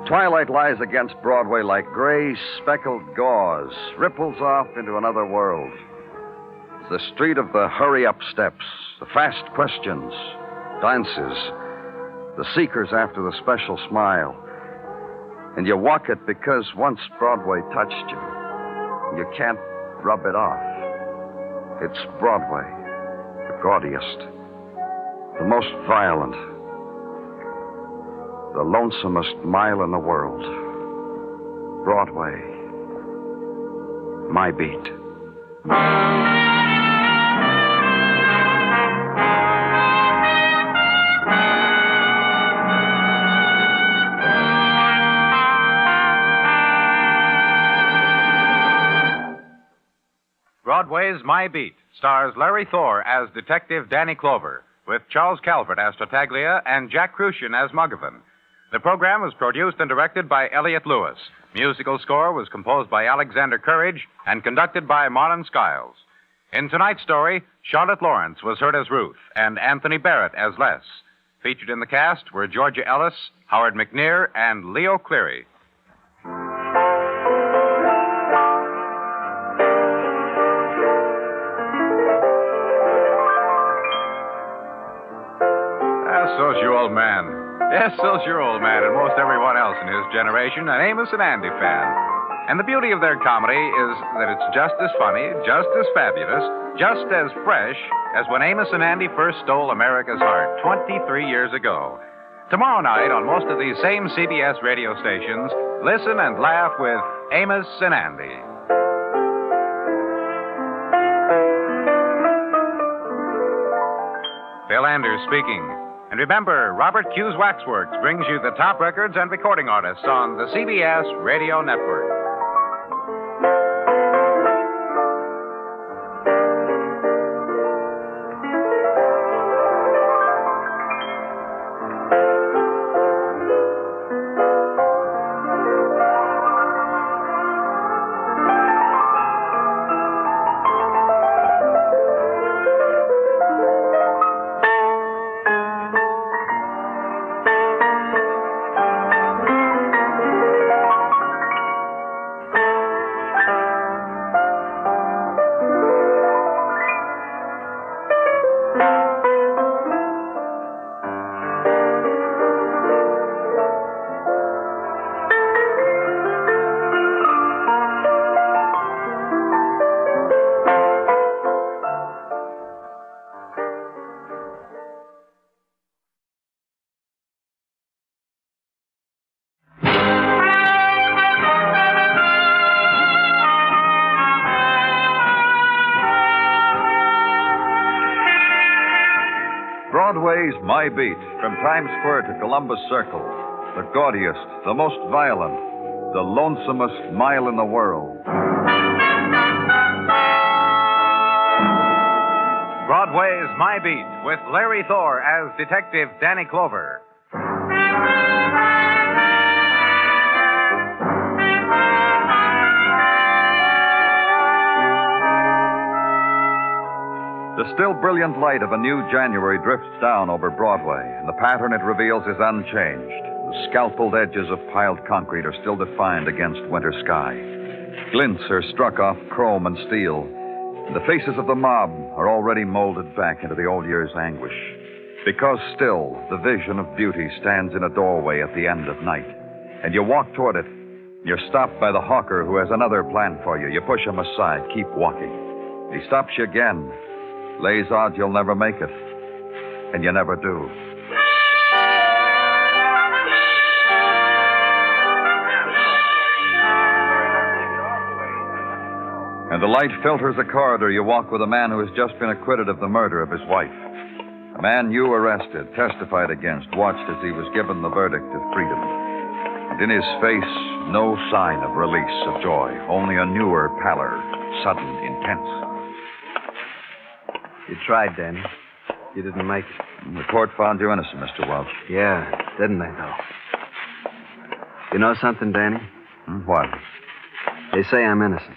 Twilight lies against Broadway like gray, speckled gauze, ripples off into another world. It's the street of the hurry-up steps, the fast questions, glances, the seekers after the special smile. And you walk it because once Broadway touched you. You can't rub it off. It's Broadway, the gaudiest, the most violent, the lonesomest mile in the world. Broadway. My beat. Broadway's My Beat stars Larry Thor as Detective Danny Clover, with Charles Calvert as Tartaglia and Jack Crucian as Muggavan. The program was produced and directed by Elliot Lewis. Musical score was composed by Alexander Courage and conducted by Marlon Skiles. In tonight's story, Charlotte Lawrence was heard as Ruth and Anthony Barrett as Les. Featured in the cast were Georgia Ellis, Howard McNear, and Leo Cleary. So's your old man. Yes, so's your old man and most everyone else in his generation, an Amos and Andy fan. And the beauty of their comedy is that it's just as funny, just as fabulous, just as fresh as when Amos and Andy first stole America's heart 23 years ago. Tomorrow night, on most of these same CBS radio stations, listen and laugh with Amos and Andy. Bill Anders speaking. And remember, Robert Q's Waxworks brings you the top records and recording artists on the CBS Radio Network. Broadway's My Beat, from Times Square to Columbus Circle. The gaudiest, the most violent, the lonesomest mile in the world. Broadway's My Beat, with Larry Thor as Detective Danny Clover. The still brilliant light of a new January drifts down over Broadway, and the pattern it reveals is unchanged. The scalpeled edges of piled concrete are still defined against winter sky. Glints are struck off chrome and steel, and the faces of the mob are already molded back into the old year's anguish. Because still, the vision of beauty stands in a doorway at the end of night, and you walk toward it. You're stopped by the hawker who has another plan for you. You push him aside, keep walking. He stops you again. Lays odds you'll never make it. And you never do. And the light filters a corridor. You walk with a man who has just been acquitted of the murder of his wife. A man you arrested, testified against, watched as he was given the verdict of freedom. And in his face, no sign of release, of joy. Only a newer pallor, sudden, intense. You tried, Danny. You didn't make it. The court found you innocent, Mr. Welch. Yeah, didn't they, though? You know something, Danny? What? They say I'm innocent.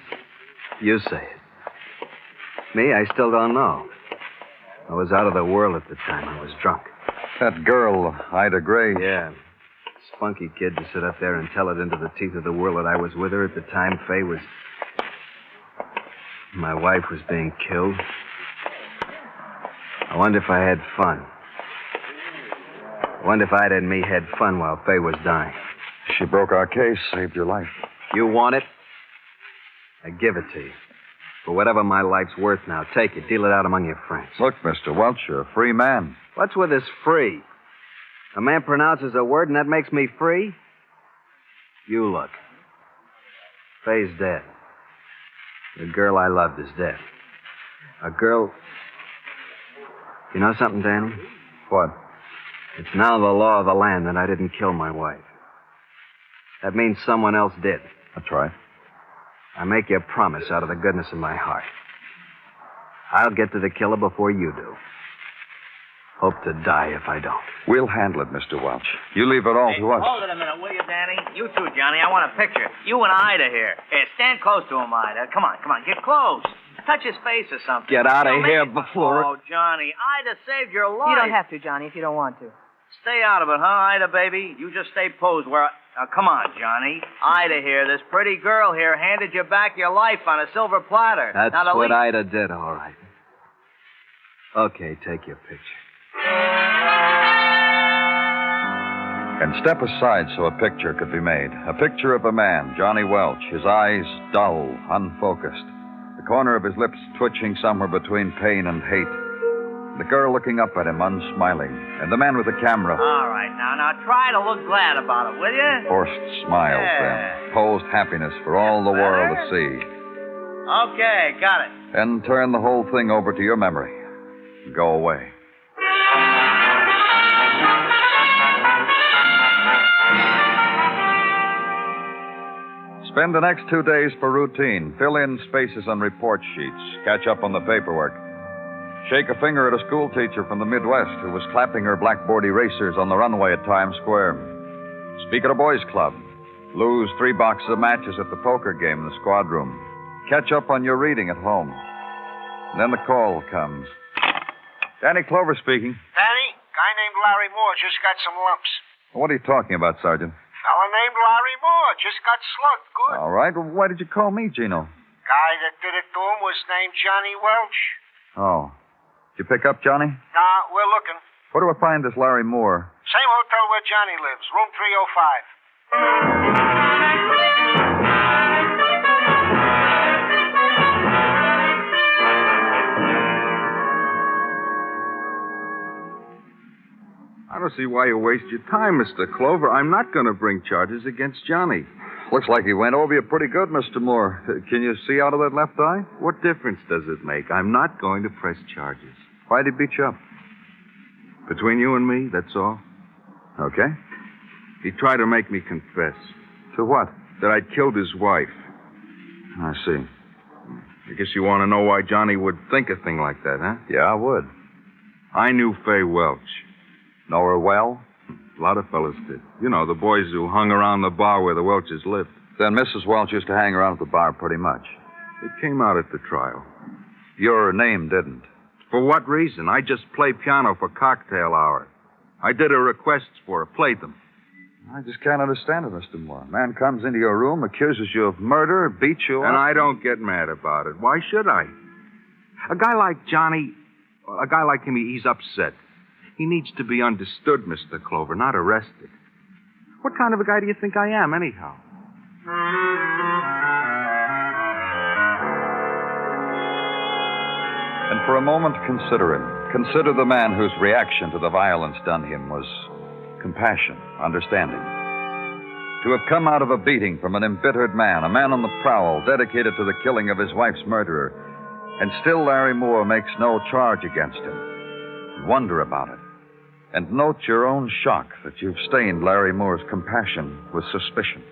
You say it. Me, I still don't know. I was out of the world at the time. I was drunk. That girl, Ida Gray. Yeah. Spunky kid to sit up there and tell it into the teeth of the world that I was with her at the time Fay was... My wife was being killed. I wonder if I had fun. I wonder if Ida and me had fun while Fay was dying. She broke our case, saved your life. You want it? I give it to you. For whatever my life's worth now, take it. Deal it out among your friends. Look, Mr. Welch, you're a free man. What's with this free? A man pronounces a word and that makes me free? You look. Fay's dead. The girl I loved is dead. A girl... You know something, Danny? What? It's now the law of the land that I didn't kill my wife. That means someone else did. That's right. I make you a promise out of the goodness of my heart. I'll get to the killer before you do. Hope to die if I don't. We'll handle it, Mr. Welch. You leave it all to us. Hold it a minute, will you, Danny? You too, Johnny. I want a picture. You and Ida here. Here, stand close to him, Ida. Come on. Get close. Touch his face or something. Get out of here before... Oh, Johnny, Ida saved your life. You don't have to, Johnny, if you don't want to. Stay out of it, huh, Ida, baby? You just stay posed where... Now, come on, Johnny. Ida here, this pretty girl here, handed you back your life on a silver platter. That's now, what Ida did, all right. Okay, take your picture. And step aside so a picture could be made. A picture of a man, Johnny Welch, his eyes dull, unfocused. The corner of his lips twitching somewhere between pain and hate. The girl looking up at him, unsmiling. And the man with the camera. All right, now try to look glad about it, will you? Forced smiles, then. Posed happiness for all the world to see. Okay, got it. And turn the whole thing over to your memory. Go away. Spend the next 2 days for routine. Fill in spaces on report sheets. Catch up on the paperwork. Shake a finger at a schoolteacher from the Midwest who was clapping her blackboard erasers on the runway at Times Square. Speak at a boys' club. Lose 3 boxes of matches at the poker game in the squad room. Catch up on your reading at home. And then the call comes. Danny Clover speaking. Danny, guy named Larry Moore just got some lumps. What are you talking about, Sergeant? Fella named Larry Moore just got slugged. Good. All right. Well, why did you call me, Gino? Guy that did it to him was named Johnny Welch. Oh. Did you pick up Johnny? Nah, we're looking. Where do I find this Larry Moore? Same hotel where Johnny lives, room 305. I don't see why you waste your time, Mr. Clover. I'm not going to bring charges against Johnny. Looks like he went over you pretty good, Mr. Moore. Can you see out of that left eye? What difference does it make? I'm not going to press charges. Why'd he beat you up? Between you and me, that's all. Okay. He tried to make me confess. To what? That I'd killed his wife. I see. I guess you want to know why Johnny would think a thing like that, huh? Yeah, I would. I knew Fay Welch. Know her well? A lot of fellas did. You know, the boys who hung around the bar where the Welches lived. Then Mrs. Welch used to hang around at the bar pretty much. It came out at the trial. Your name didn't. For what reason? I just played piano for cocktail hour. I did her requests for her, played them. I just can't understand it, Mr. Moore. A man comes into your room, accuses you of murder, beats you up. And I don't get mad about it. Why should I? A guy like Johnny, a guy like him, he's upset. He needs to be understood, Mr. Clover, not arrested. What kind of a guy do you think I am, anyhow? And for a moment, consider him. Consider the man whose reaction to the violence done him was compassion, understanding. To have come out of a beating from an embittered man, a man on the prowl, dedicated to the killing of his wife's murderer, and still Larry Moore makes no charge against him. Wonder about it. And note your own shock that you've stained Larry Moore's compassion with suspicion,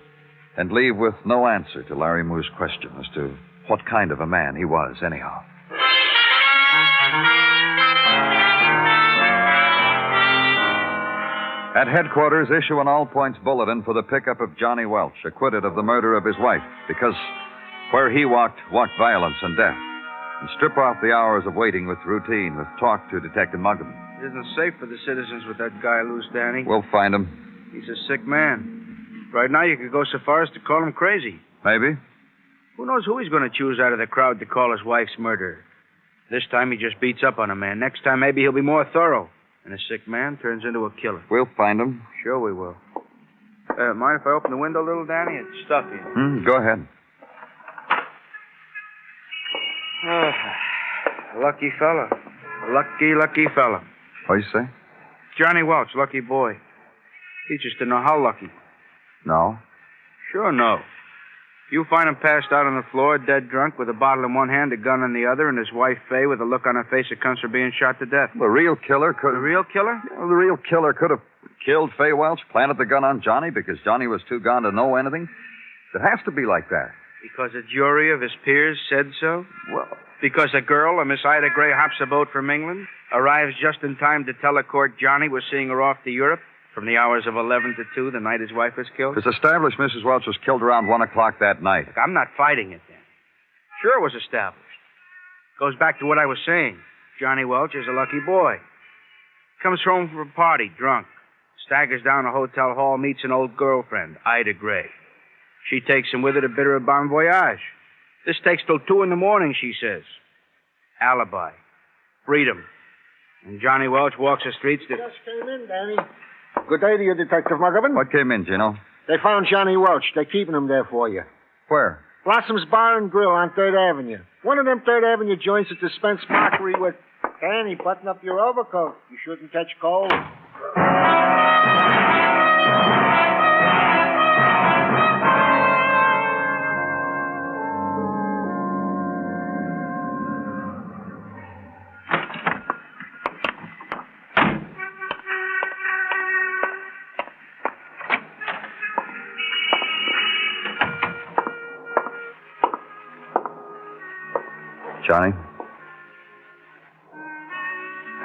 and leave with no answer to Larry Moore's question as to what kind of a man he was, anyhow. At headquarters, issue an all-points bulletin for the pickup of Johnny Welch, acquitted of the murder of his wife, because where he walked violence and death. And strip off the hours of waiting with routine, with talk to Detective Muggavan. It isn't safe for the citizens with that guy loose, Danny. We'll find him. He's a sick man. Right now, you could go so far as to call him crazy. Maybe. Who knows who he's going to choose out of the crowd to call his wife's murderer? This time, he just beats up on a man. Next time, maybe he'll be more thorough. And a sick man turns into a killer. We'll find him. Sure we will. Mind if I open the window a little, Danny? It's stuffy. Go ahead. Lucky fella. Lucky fella. What do you say? Johnny Welch, lucky boy. Teaches to know how lucky. No. Sure no. You find him passed out on the floor, dead drunk, with a bottle in one hand, a gun in the other, and his wife, Fay, with a look on her face that comes from being shot to death. The real killer could... The real killer? Well, the real killer could have killed Fay Welch, planted the gun on Johnny because Johnny was too gone to know anything. It has to be like that. Because a jury of his peers said so? Well, Because a girl, a Miss Ida Gray, hops a boat from England, arrives just in time to tell a court Johnny was seeing her off to Europe from the hours of 11 to 2 the night his wife was killed? It's established Mrs. Welch was killed around 1 o'clock that night. Look, I'm not fighting it, then. Sure it was established. Goes back to what I was saying. Johnny Welch is a lucky boy. Comes home from a party, drunk. Staggers down a hotel hall, meets an old girlfriend, Ida Gray. She takes him with her to bid her a bon voyage. This takes till 2 in the morning, she says. Alibi. Freedom. And Johnny Welch walks the streets to... Just came in, Danny. Good day to you, Detective Muggerman. What came in, Gino? They found Johnny Welch. They're keeping him there for you. Where? Blossom's Bar and Grill on 3rd Avenue. One of them 3rd Avenue joints at the Spence Mockery with... Danny, button up your overcoat. You shouldn't catch cold. Johnny?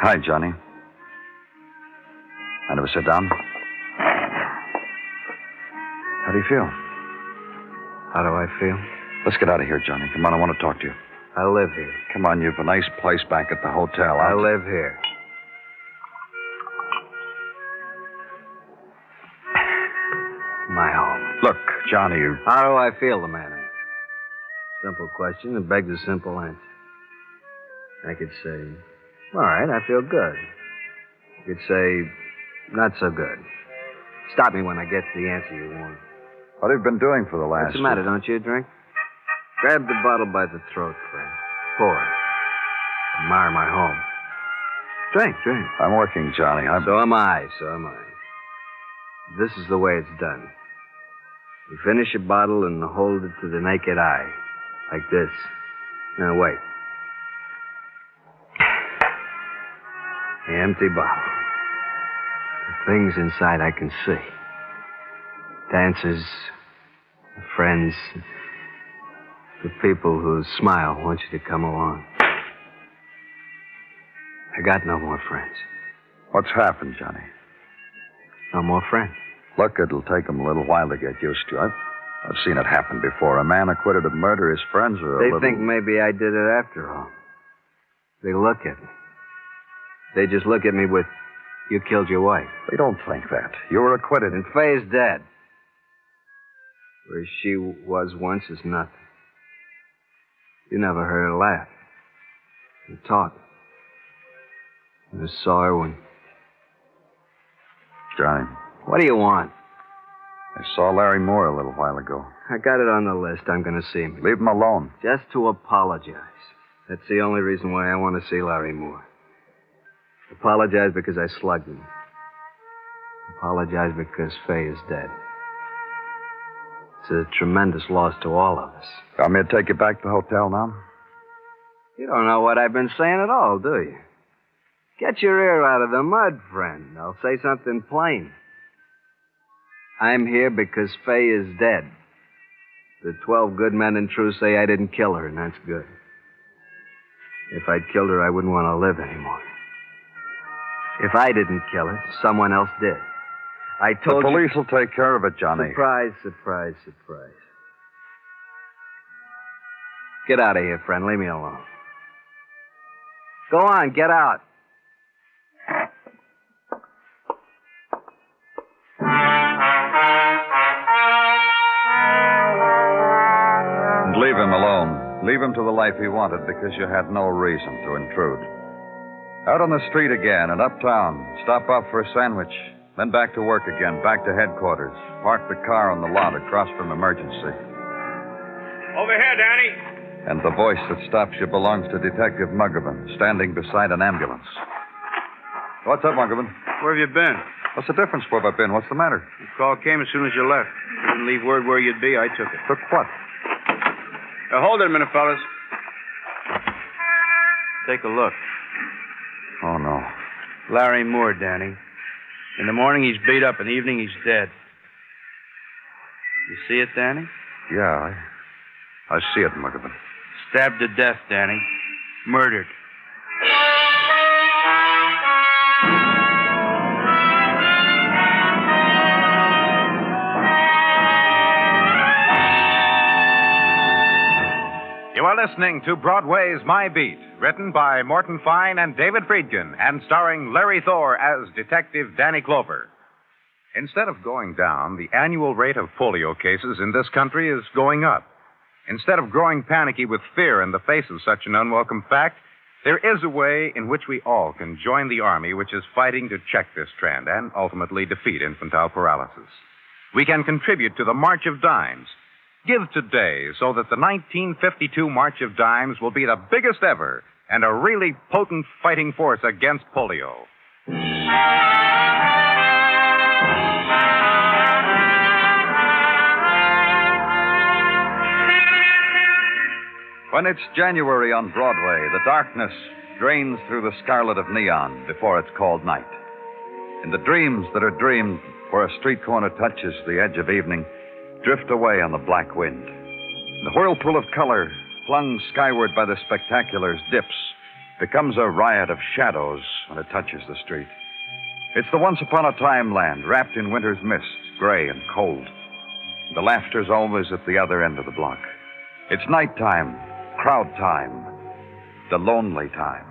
Hi, Johnny. Mind if I sit down? How do you feel? How do I feel? Let's get out of here, Johnny. Come on, I want to talk to you. I live here. Come on, you've a nice place back at the hotel. I live here. My home. Look, Johnny, you... How do I feel, the man asked. Simple question that begs a simple answer. I could say, all right, I feel good. I could say, not so good. Stop me when I get the answer you want. What have you been doing for the last... What's the matter, don't you drink? Grab the bottle by the throat, friend. Pour it. Admire my home. Drink. I'm working, Johnny. So am I. This is the way it's done. You finish a bottle and hold it to the naked eye. Like this. Now, wait. The empty bottle. The things inside I can see. Dancers, friends, the people whose smile want you to come along. I got no more friends. What's happened, Johnny? No more friends. Look, it'll take them a little while to get used to it. I've seen it happen before. A man acquitted of murder, his friends are They think maybe I did it after all. They look at me. They just look at me with, you killed your wife. They don't think that. You were acquitted. And Faye's dead. Where she was once is nothing. You never heard her laugh. Or talk. You just saw her when... Johnny. What do you want? I saw Larry Moore a little while ago. I got it on the list. I'm going to see him. Leave him alone. Just to apologize. That's the only reason why I want to see Larry Moore. Apologize because I slugged him. Apologize because Faye is dead. It's a tremendous loss to all of us. Want me to take you back to the hotel now? You don't know what I've been saying at all, do you? Get your ear out of the mud, friend. I'll say something plain. I'm here because Faye is dead. The 12 good men and true say I didn't kill her, and that's good. If I'd killed her, I wouldn't want to live anymore. If I didn't kill her, someone else did. I told you... The police will take care of it, Johnny. Surprise. Get out of here, friend. Leave me alone. Go on, get out. And leave him alone. Leave him to the life he wanted because you had no reason to intrude. Out on the street again and uptown. Stop off for a sandwich. Then back to work again, back to headquarters. Park the car on the lot across from emergency. Over here, Danny. And the voice that stops you belongs to Detective Muggerman, standing beside an ambulance. What's up, Muggerman? Where have you been? What's the difference where I've been? What's the matter? The call came as soon as you left. You didn't leave word where you'd be. I took it. Took what? Now, hold it a minute, fellas. Take a look. Oh, no. Larry Moore, Danny. In the morning, he's beat up. In the evening, he's dead. You see it, Danny? Yeah, I see it, Muggerman. Stabbed to death, Danny. Murdered. You are listening to Broadway's My Beat, written by Morton Fine and David Friedkin, and starring Larry Thor as Detective Danny Clover. Instead of going down, the annual rate of polio cases in this country is going up. Instead of growing panicky with fear in the face of such an unwelcome fact, there is a way in which we all can join the Army which is fighting to check this trend and ultimately defeat infantile paralysis. We can contribute to the March of Dimes. Give today so that the 1952 March of Dimes will be the biggest ever and a really potent fighting force against polio. When it's January on Broadway, the darkness drains through the scarlet of neon before it's called night. In the dreams that are dreamed where a street corner touches the edge of evening, drift away on the black wind. The whirlpool of color, flung skyward by the spectaculars, dips, becomes a riot of shadows when it touches the street. It's the once-upon-a-time land, wrapped in winter's mist, gray and cold. The laughter's always at the other end of the block. It's nighttime, crowd time, the lonely time.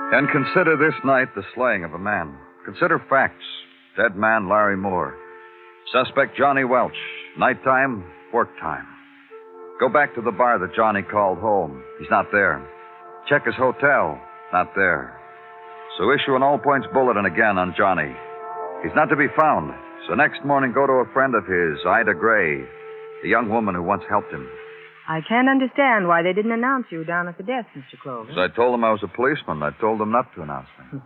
And consider this night the slaying of a man. Consider facts. Dead man Larry Moore. Suspect Johnny Welch. Nighttime, work time. Go back to the bar that Johnny called home. He's not there. Check his hotel. Not there. So issue an all-points bulletin again on Johnny. He's not to be found. So next morning go to a friend of his, Ida Gray, the young woman who once helped him. I can't understand why they didn't announce you down at the desk, Mr. Clover. So I told them I was a policeman. I told them not to announce me.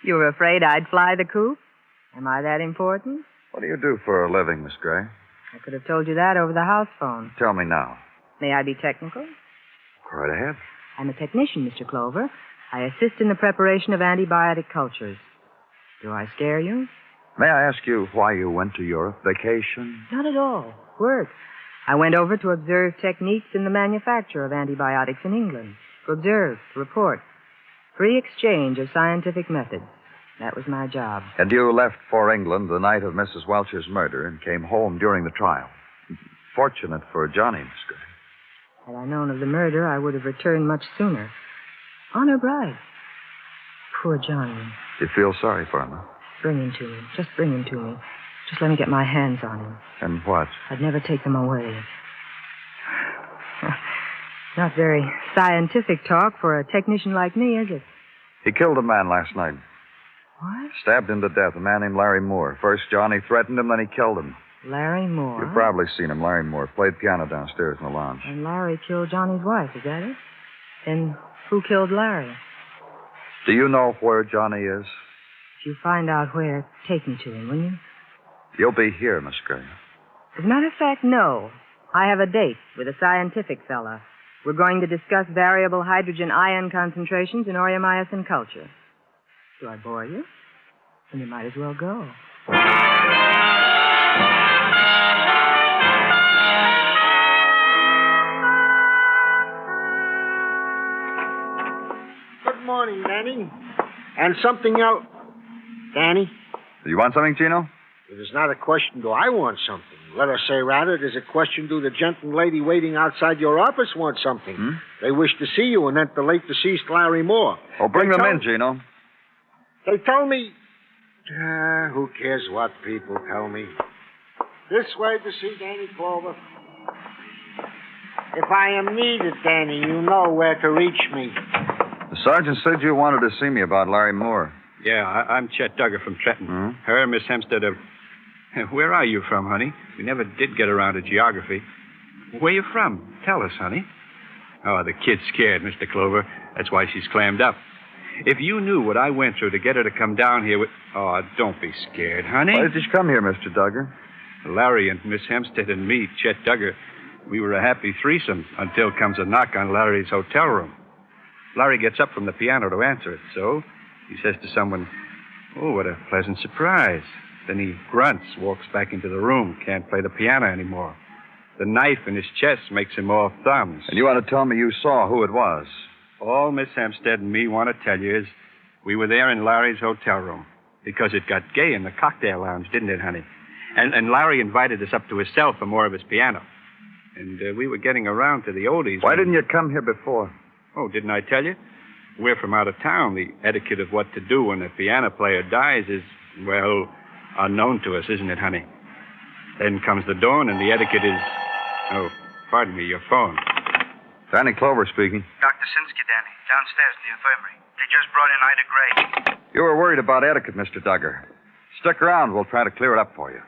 You were afraid I'd fly the coop? Am I that important? What do you do for a living, Miss Gray? I could have told you that over the house phone. Tell me now. May I be technical? Go right ahead. I'm a technician, Mr. Clover. I assist in the preparation of antibiotic cultures. Do I scare you? May I ask you why you went to Europe? Vacation? Not at all. Work. I went over to observe techniques in the manufacture of antibiotics in England. To observe, to report. Free exchange of scientific methods. That was my job. And you left for England the night of Mrs. Welch's murder and came home during the trial. Fortunate for Johnny, Miss Gray. Had I known of the murder, I would have returned much sooner. Honor bright. Poor Johnny. You feel sorry for him, huh? Bring him to me. Just bring him to me. Just let me get my hands on him. And what? I'd never take them away. Not very scientific talk for a technician like me, is it? He killed a man last night. What? Stabbed him to death, a man named Larry Moore. First Johnny threatened him, then he killed him. Larry Moore? You've probably seen him, Larry Moore. Played piano downstairs in the lounge. And Larry killed Johnny's wife, is that it? Then who killed Larry? Do you know where Johnny is? If you find out where, take me to him, will you? You'll be here, Miss Gray. As a matter of fact, no. I have a date with a scientific fella. We're going to discuss variable hydrogen ion concentrations in aureomycin culture. Do I bore you? Then you might as well go. Good morning, Danny. And something else. Danny? Do you want something, Chino? It is not a question, do I want something? Let us say, rather, it is a question, do the gentle lady waiting outside your office want something? They wish to see you, and then the late deceased Larry Moore. Oh, bring them in, Chino. They told me... who cares what people tell me? This way to see Danny Clover. If I am needed, Danny, you know where to reach me. The sergeant said you wanted to see me about Larry Moore. Yeah, I'm Chet Duggar from Trenton. Her, Miss Hempstead of... Where are you from, honey? We never did get around to geography. Where you from? Tell us, honey. Oh, the kid's scared, Mr. Clover. That's why she's clammed up. If you knew what I went through to get her to come down here with... Oh, don't be scared, honey. Why did you come here, Mr. Duggar? Larry and Miss Hempstead and me, Chet Duggar, we were a happy threesome until comes a knock on Larry's hotel room. Larry gets up from the piano to answer it, so he says to someone, "Oh, what a pleasant surprise. Then he grunts, walks back into the room, can't play the piano anymore. The knife in his chest makes him all thumbs. And you want to tell me you saw who it was? All Miss Hempstead and me want to tell you is we were there in Larry's hotel room because it got gay in the cocktail lounge, didn't it, honey? And Larry invited us up to his cell for more of his piano. And we were getting around to the oldies. Why didn't you come here before? Oh, didn't I tell you? We're from out of town. The etiquette of what to do when a piano player dies is, well, unknown to us, isn't it, honey? Then comes the dawn, and the etiquette is... Oh, pardon me, your phone. Danny Clover speaking. Dr. Sinsky, Danny, downstairs in the infirmary. They just brought in Ida Gray. You were worried about etiquette, Mr. Duggar. Stick around. We'll try to clear it up for you.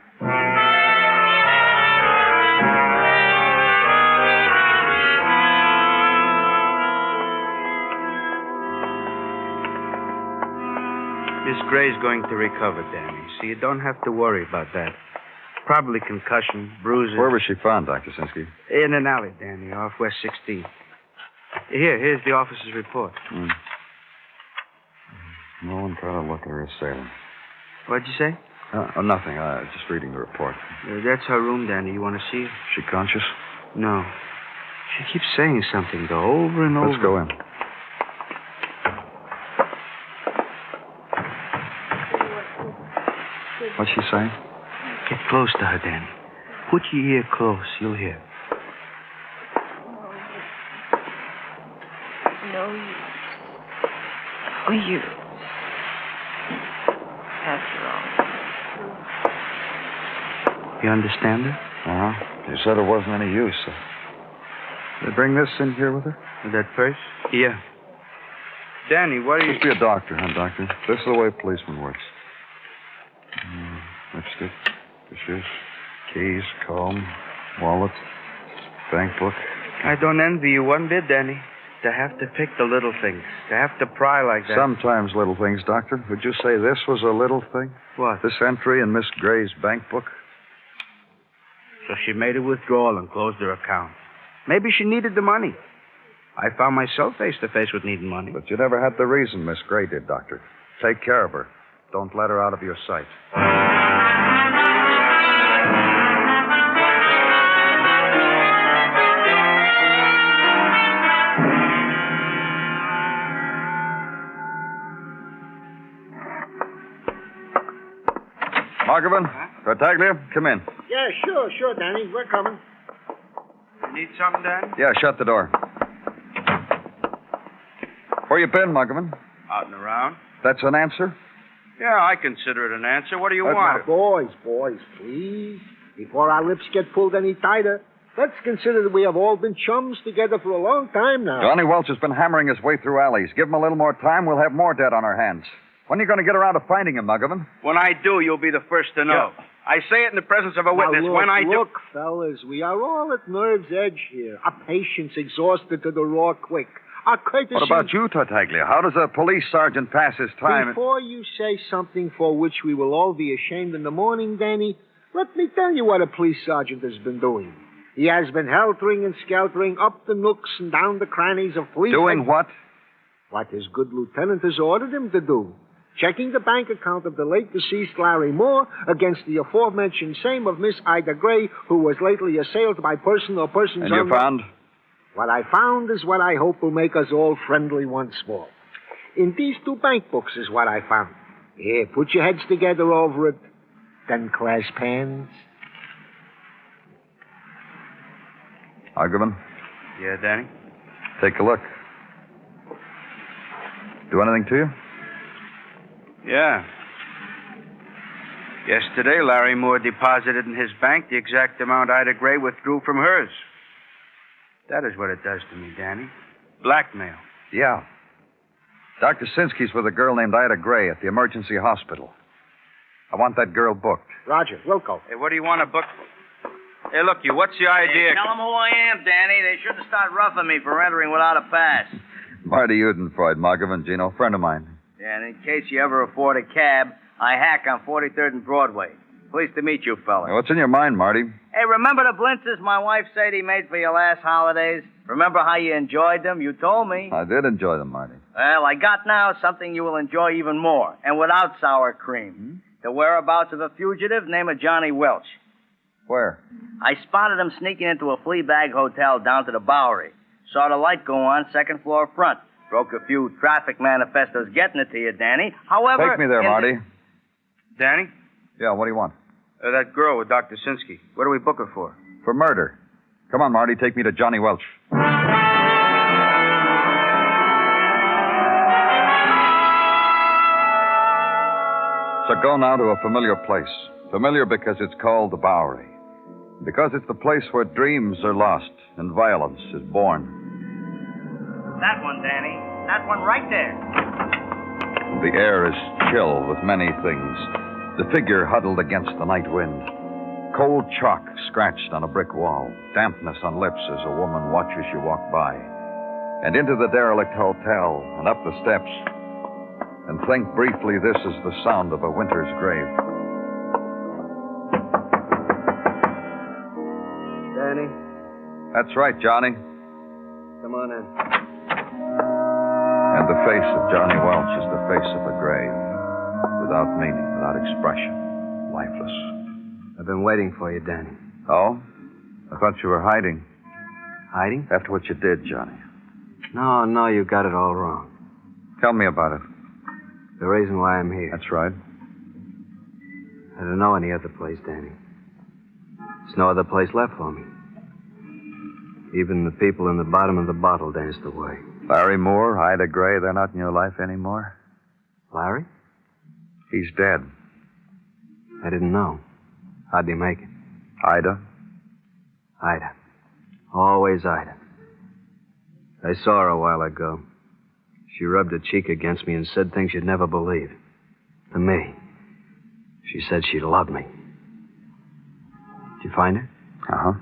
Miss Gray's going to recover, Danny, so you don't have to worry about that. Probably concussion, bruises. Where was she found, Dr. Sinsky? In an alley, Danny, off West 16th. Here's the officer's report. No one tried to look at her assailant. What'd you say? Nothing. Just reading the report. That's her room, Danny. You want to see her? She conscious? No. She keeps saying something, though, over and over. Let's go in. What's she saying? Get close to her, Danny. Put your ear close. You'll hear. No use. No use. After all. You understand her? Uh-huh. You said there wasn't any use. They bring this in here with her? With that purse? Yeah. Danny, what are you... Must be a doctor, huh, Doctor? This is the way a policeman works. Lipstick, dishes, keys, comb, wallet, bank book. I don't envy you one bit, Danny. To have to pick the little things. To have to pry like that. Sometimes little things, Doctor. Would you say this was a little thing? What? This entry in Miss Gray's bank book? So she made a withdrawal and closed her account. Maybe she needed the money. I found myself face to face with needing money. But you never had the reason Miss Gray did, Doctor. Take care of her. Don't let her out of your sight. Markovan, Tartaglia, come in. Yeah, sure, Danny. We're coming. You need something, Danny? Yeah, shut the door. Where you been, Markovan? Out and around. That's an answer? Yeah, I consider it an answer. What do you want? Now, boys, please. Before our lips get pulled any tighter, let's consider that we have all been chums together for a long time now. Johnny Welch has been hammering his way through alleys. Give him a little more time, we'll have more dead on our hands. When are you going to get around to finding him, Muggavan? When I do, you'll be the first to know. Yeah. I say it in the presence of a witness. Now, look, fellas, we are all at nerve's edge here. Our patience exhausted to the raw quick. Our courtesy... What about you, Tartaglia? How does a police sergeant pass his time? Before you say something for which we will all be ashamed in the morning, Danny, let me tell you what a police sergeant has been doing. He has been heltering and skeltering up the nooks and down the crannies of police... Doing what? What his good lieutenant has ordered him to do. Checking the bank account of the late deceased Larry Moore against the aforementioned same of Miss Ida Gray, who was lately assailed by person or persons... And you found? What I found is what I hope will make us all friendly once more. In these two bank books is what I found. Here, put your heads together over it, then clasp hands. Argument? Yeah, Danny? Take a look. Do anything to you? Yeah. Yesterday, Larry Moore deposited in his bank the exact amount Ida Gray withdrew from hers. That is what it does to me, Danny. Blackmail. Yeah. Dr. Sinsky's with a girl named Ida Gray at the emergency hospital. I want that girl booked. Roger, Wilco. Hey, what do you want to book? Hey, look, what's the idea? Hey, tell them who I am, Danny. They shouldn't start roughing me for entering without a pass. Marty Udenfreud, Markovan, Gino, friend of mine. Yeah, and in case you ever afford a cab, I hack on 43rd and Broadway. Pleased to meet you, fellas. Now, what's in your mind, Marty? Hey, remember the blintzes my wife said he made for your last holidays? Remember how you enjoyed them? You told me. I did enjoy them, Marty. Well, I got now something you will enjoy even more, and without sour cream. The whereabouts of a fugitive named Johnny Welch. Where? I spotted him sneaking into a flea bag hotel down to the Bowery. Saw the light go on, second floor front. Broke a few traffic manifestos getting it to you, Danny. However... Take me there, Marty. Danny? Yeah, what do you want? That girl with Dr. Sinsky. What do we book her for? For murder. Come on, Marty, take me to Johnny Welch. So go now to a familiar place. Familiar because it's called the Bowery. Because it's the place where dreams are lost and violence is born. That one, Danny. That one right there. The air is chill with many things. The figure huddled against the night wind. Cold chalk scratched on a brick wall. Dampness on lips as a woman watches you walk by. And into the derelict hotel and up the steps. And think briefly this is the sound of a winter's grave. Danny? That's right, Johnny. Come on in. And the face of Johnny Welch is the face of a grave. Without meaning, without expression. Lifeless. I've been waiting for you, Danny. Oh? I thought you were hiding. Hiding? After what you did, Johnny. No, you got it all wrong. Tell me about it. The reason why I'm here. That's right. I don't know any other place, Danny. There's no other place left for me. Even the people in the bottom of the bottle danced away. Larry Moore, Ida Gray, they're not in your life anymore? Larry? He's dead. I didn't know. How'd he make it? Ida? Ida. Always Ida. I saw her a while ago. She rubbed her cheek against me and said things you'd never believe. To me. She said she loved me. Did you find her? Uh-huh.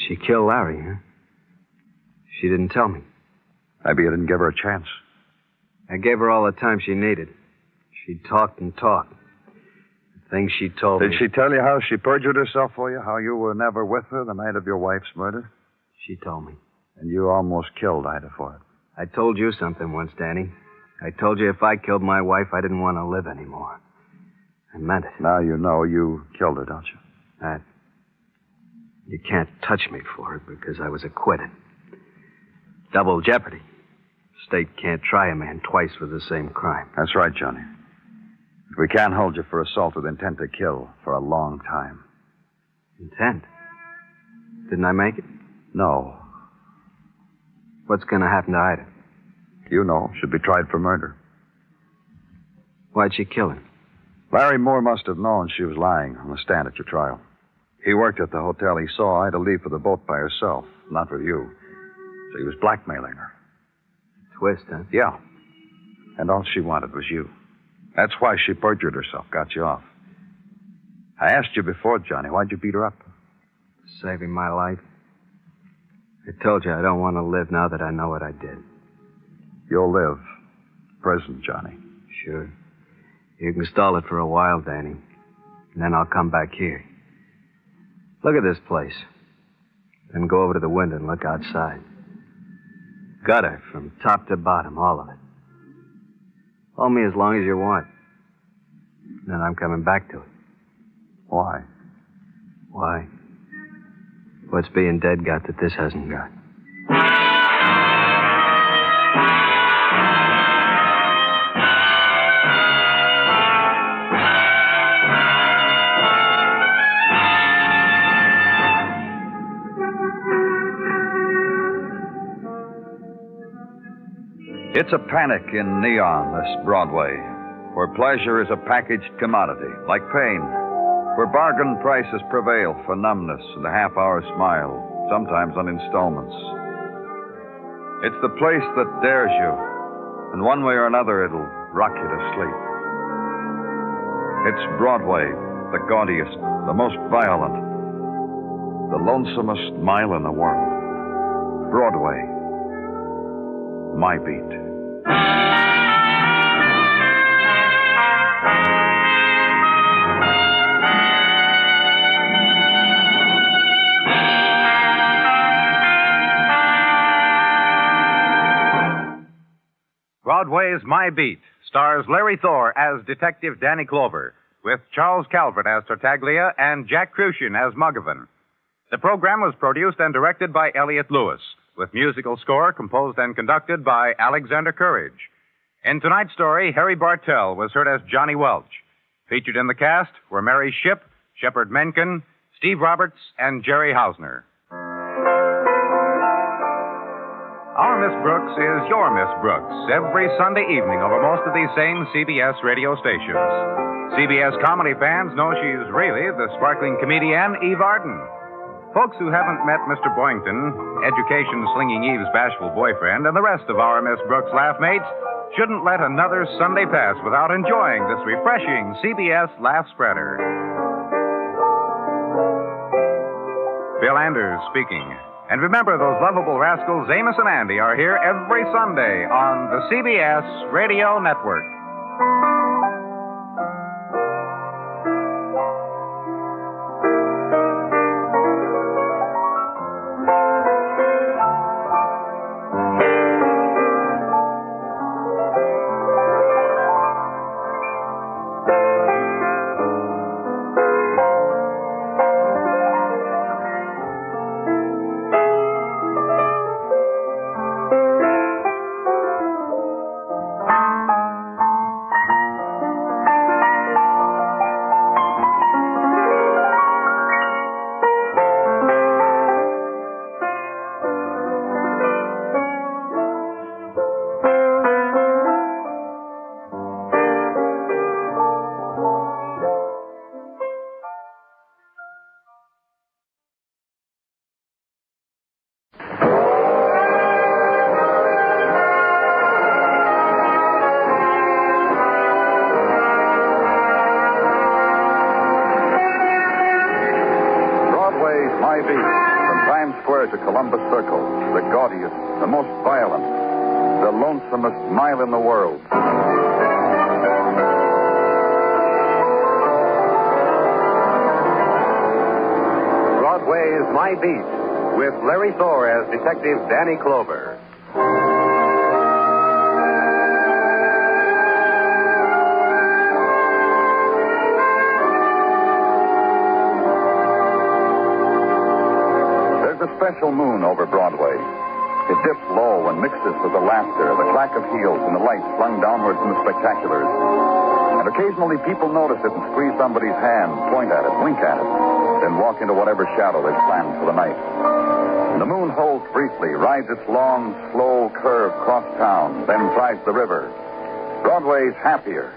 She killed Larry, huh? She didn't tell me. Maybe you didn't give her a chance. I gave her all the time she needed. She talked and talked. The things she told me... Did she tell you how she perjured herself for you? How you were never with her the night of your wife's murder? She told me. And you almost killed Ida for it. I told you something once, Danny. I told you if I killed my wife, I didn't want to live anymore. I meant it. Now you know you killed her, don't you? That. You can't touch me for it because I was acquitted. Double jeopardy. State can't try a man twice for the same crime. That's right, Johnny. We can't hold you for assault with intent to kill for a long time. Intent? Didn't I make it? No. What's going to happen to Ida? You know, should be tried for murder. Why'd she kill him? Larry Moore must have known she was lying on the stand at your trial. He worked at the hotel. He saw Ida leave for the boat by herself, not with you. So he was blackmailing her. Twist, huh? Yeah. And all she wanted was you. That's why she perjured herself, got you off. I asked you before, Johnny, why'd you beat her up? Saving my life. I told you I don't want to live now that I know what I did. You'll live. Prison, Johnny. Sure. You can stall it for a while, Danny. And then I'll come back here. Look at this place. Then go over to the window and look outside. Gutter from top to bottom, all of it. Hold me as long as you want. Then I'm coming back to it. Why? Why? What's being dead got that this hasn't got? It's a panic in neon, this Broadway, where pleasure is a packaged commodity, like pain, where bargain prices prevail for numbness and a half-hour smile, sometimes on installments. It's the place that dares you, and one way or another it'll rock you to sleep. It's Broadway, the gaudiest, the most violent, the lonesomest mile in the world. Broadway, my beat. Broadway's My Beat, stars Larry Thor as Detective Danny Clover, with Charles Calvert as Tartaglia and Jack Crucian as Muggavan. The program was produced and directed by Elliot Lewis, with musical score composed and conducted by Alexander Courage. In tonight's story, Harry Bartell was heard as Johnny Welch. Featured in the cast were Mary Shipp, Shepard Menken, Steve Roberts, and Jerry Hausner. Our Miss Brooks is your Miss Brooks every Sunday evening over most of these same CBS radio stations. CBS comedy fans know she's really the sparkling comedian Eve Arden. Folks who haven't met Mr. Boynton, education-slinging Eve's bashful boyfriend, and the rest of our Miss Brooks laugh mates shouldn't let another Sunday pass without enjoying this refreshing CBS laugh spreader. Bill Anders speaking. And remember, those lovable rascals Amos and Andy are here every Sunday on the CBS Radio Network. Columbus Circle, the gaudiest, the most violent, the lonesomest mile in the world. Broadway is My Beat, with Larry Thor as Detective Danny Clover. Special moon over Broadway. It dips low and mixes with the laughter, the clack of heels, and the lights flung downward from the spectaculars. And occasionally people notice it and squeeze somebody's hand, point at it, wink at it, then walk into whatever shadow they've planned for the night. And the moon holds briefly, rides its long, slow curve across town, then tries the river. Broadway's happier.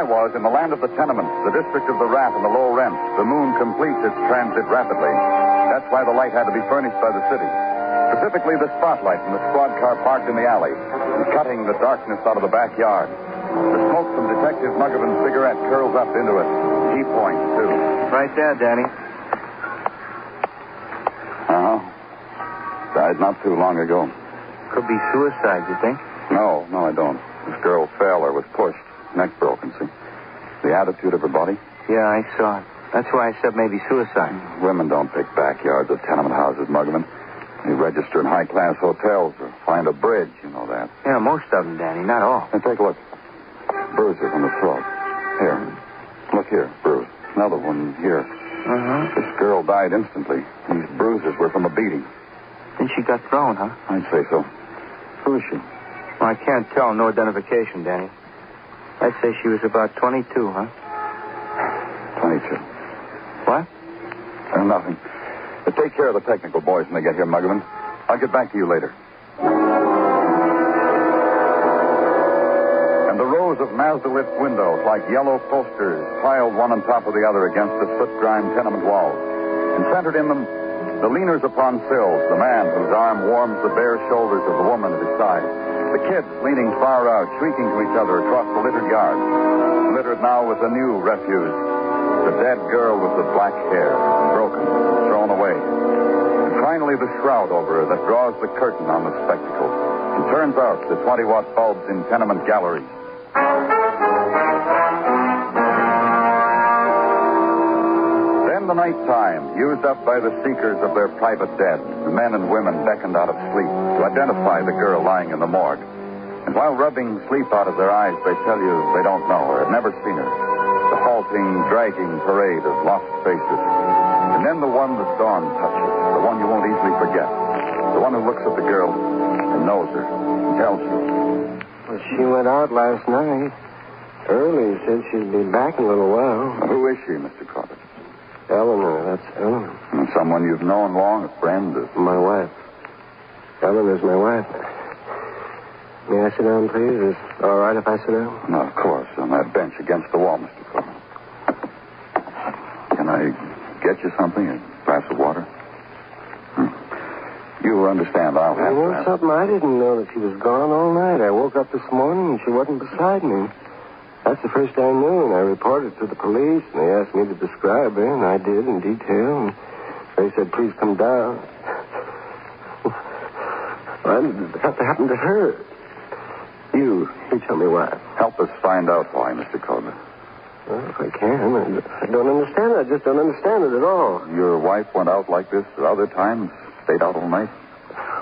Was in the land of the tenements, the district of the rat and the low rents, the moon completes its transit rapidly. That's why the light had to be furnished by the city. Specifically, the spotlight from the squad car parked in the alley and cutting the darkness out of the backyard. The smoke from Detective Muggavan's cigarette curls up into it. He points, too. Right there, Danny. Uh-huh. Died not too long ago. Could be suicide, you think? No, I don't. This girl fell or was pushed. Neck broken, see? The attitude of her body? Yeah, I saw it. That's why I said maybe suicide. Women don't pick backyards of tenement houses, Muggavan. They register in high-class hotels or find a bridge, you know that. Yeah, most of them, Danny, not all. And take a look. Bruises on the throat. Here. Look here, bruise. Another one here. Uh-huh. This girl died instantly. These bruises were from a beating. Think she got thrown, huh? I'd say so. Who is she? Well, I can't tell. No identification, Danny. I'd say she was about 22, huh? 22. What? Nothing. But take care of the technical boys when they get here, Muggavan. I'll get back to you later. And the rows of Mazda-lit windows, like yellow posters, piled one on top of the other against the soot-grimed tenement walls. And centered in them, the leaners upon sills, the man whose arm warms the bare shoulders of the woman at his side. The kids leaning far out, shrieking to each other across the littered yard. Littered now with a new refuse. The dead girl with the black hair, broken, thrown away. And finally the shroud over her that draws the curtain on the spectacle. And turns out the 20-watt bulbs in tenement galleries. Then then the night time, used up by the seekers of their private dead, the men and women beckoned out of sleep to identify the girl lying in the morgue. And while rubbing sleep out of their eyes, they tell you they don't know her, have never seen her. The halting, dragging parade of lost faces. And then the one that dawn touches, the one you won't easily forget. The one who looks at the girl and knows her and tells you. Well, she went out last night. Early, said she'd be back in a little while. Who is she, Mr. Corbett? Eleanor, that's Eleanor. Someone you've known long, a friend? My wife. Eleanor's my wife. May I sit down, please? Is it all right if I sit down? No, of course. On that bench against the wall, Mr. Corbett. Can I get you something? A glass of water? You understand, I'll have You know that. something? I didn't know that she was gone all night. I woke up this morning and she wasn't beside me. That's the first I knew, and I reported to the police, and they asked me to describe her, and I did in detail, and they said, please come down. Why did it have to happen to her? You tell me why. Help us find out why, Mr. Corbett. Well, if I can. I don't understand it. I just don't understand it at all. Your wife went out like this at other times? Stayed out all night?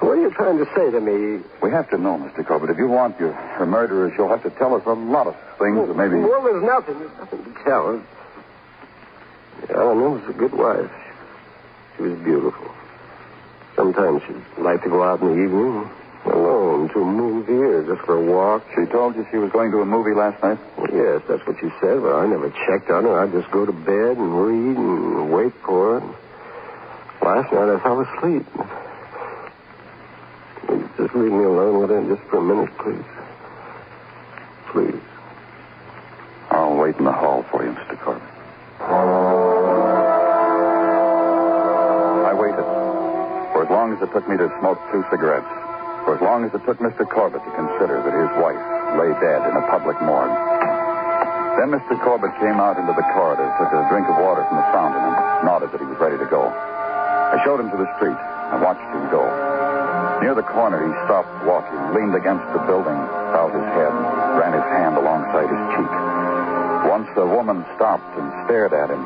What are you trying to say to me? We have to know, Mr. Corbett. If you want her murderers, you'll have to tell us a lot of things that maybe... Well, there's nothing to tell. Eleanor was a good wife. She was beautiful. Sometimes she'd like to go out in the evening, alone, to a movie or just for a walk. She told you she was going to a movie last night? Well, yes, that's what she said. Well, I never checked on her. I'd just go to bed and read and wait for her. Last night I fell asleep. Just leave me alone with her just for a minute, please. Please. I'll wait in the hall for you, Mr. Corbett. I waited. For as long as it took me to smoke 2 cigarettes. For as long as it took Mr. Corbett to consider that his wife lay dead in a public morgue. Then Mr. Corbett came out into the corridor, took a drink of water from the fountain, and nodded that he was ready to go. I showed him to the street and watched him go. Near the corner, he stopped walking, leaned against the building, bowed his head, and ran his hand alongside his cheek. Once a woman stopped and stared at him,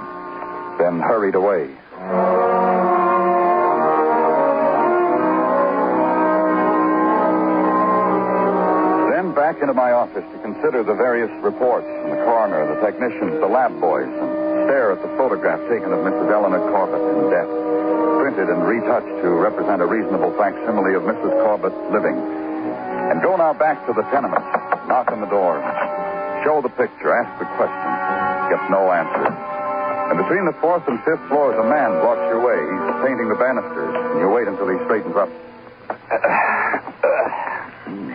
then hurried away. Then back into my office to consider the various reports from the coroner, the technicians, the lab boys, and stare at the photograph taken of Mrs. Eleanor Corbett in death. Printed and retouched to represent a reasonable facsimile of Mrs. Corbett living. And go now back to the tenement, knock on the door, show the picture, ask the question, get no answer. And between the 4th and 5th floors, a man blocks your way. He's painting the banisters, and you wait until he straightens up.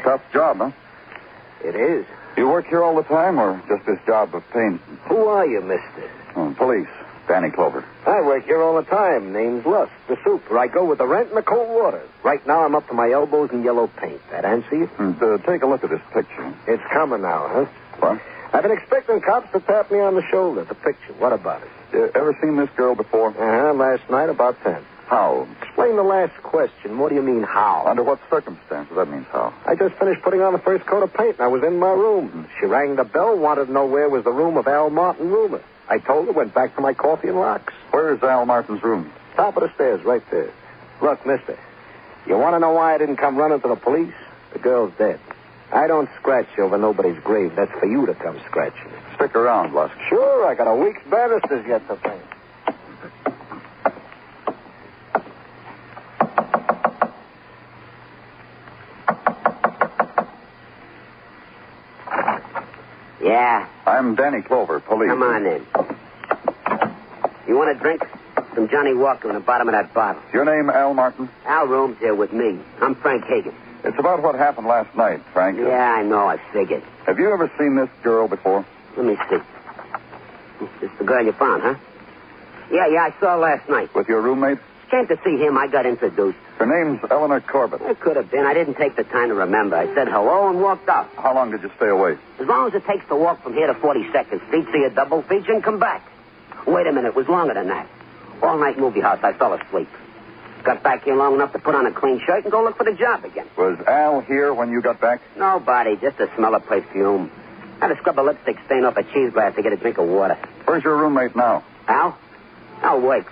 Tough job, huh? It is. You work here all the time, or just this job of painting? Who are you, mister? Police. Danny Clover. I work here all the time. Name's Lust, the super. I go with the rent and the cold water. Right now, I'm up to my elbows in yellow paint. That answer you? Take a look at this picture. It's coming now, huh? What? I've been expecting cops to tap me on the shoulder. The picture. What about it? Ever seen this girl before? Last night about 10. How? Explain the last question. What do you mean, how? Under what circumstances? That means how. I just finished putting on the first coat of paint, and I was in my room. She rang the bell, wanted to know where was the room of Al Martin Rumor. I told her, went back to my coffee and locks. Where's Al Martin's room? Top of the stairs, right there. Look, mister, you want to know why I didn't come running to the police? The girl's dead. I don't scratch over nobody's grave. That's for you to come scratching. Stick around, Lusk. Sure, I got a week's banisters yet to paint. Yeah. I'm Danny Clover, police. Come on in. You want a drink? Some Johnny Walker in the bottom of that bottle. Is your name Al Martin? Al room's here with me. I'm Frank Hagan. It's about what happened last night, Frank. Yeah, I know. I figured. Have you ever seen this girl before? Let me see. This the girl you found, huh? Yeah, I saw her last night. With your roommate? Came to see him. I got introduced. Her name's Eleanor Corbett. It could have been. I didn't take the time to remember. I said hello and walked out. How long did you stay away? As long as it takes to walk from here to 42nd Street, see a double feature, and come back. Wait a minute. It was longer than that. All-night movie house. I fell asleep. Got back here long enough to put on a clean shirt and go look for the job again. Was Al here when you got back? Nobody. Just a smell of perfume. Had to scrub a lipstick stain off a cheese glass to get a drink of water. Where's your roommate now? Al? Now, Wakes.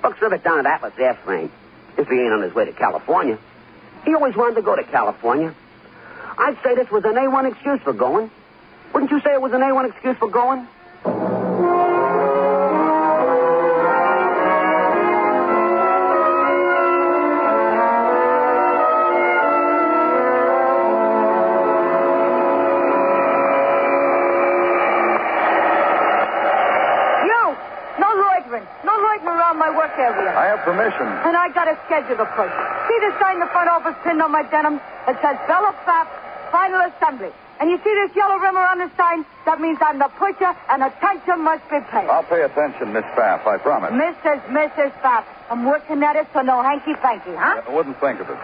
Look, serve it down at Atlas Airframe. If he ain't on his way to California. He always wanted to go to California. I'd say this was an A1 excuse for going. Wouldn't you say it was an A1 excuse for going? My work area. I have permission. And I got a schedule to push. See the sign the front office pinned on my denim? It says Bella Fap, Final Assembly. And you see this yellow rimmer on the sign? That means I'm the pusher, and attention must be paid. I'll pay attention, Miss Pfaff, I promise. Mrs. Fap. I'm working at it, so no hanky-panky, huh? I wouldn't think of it.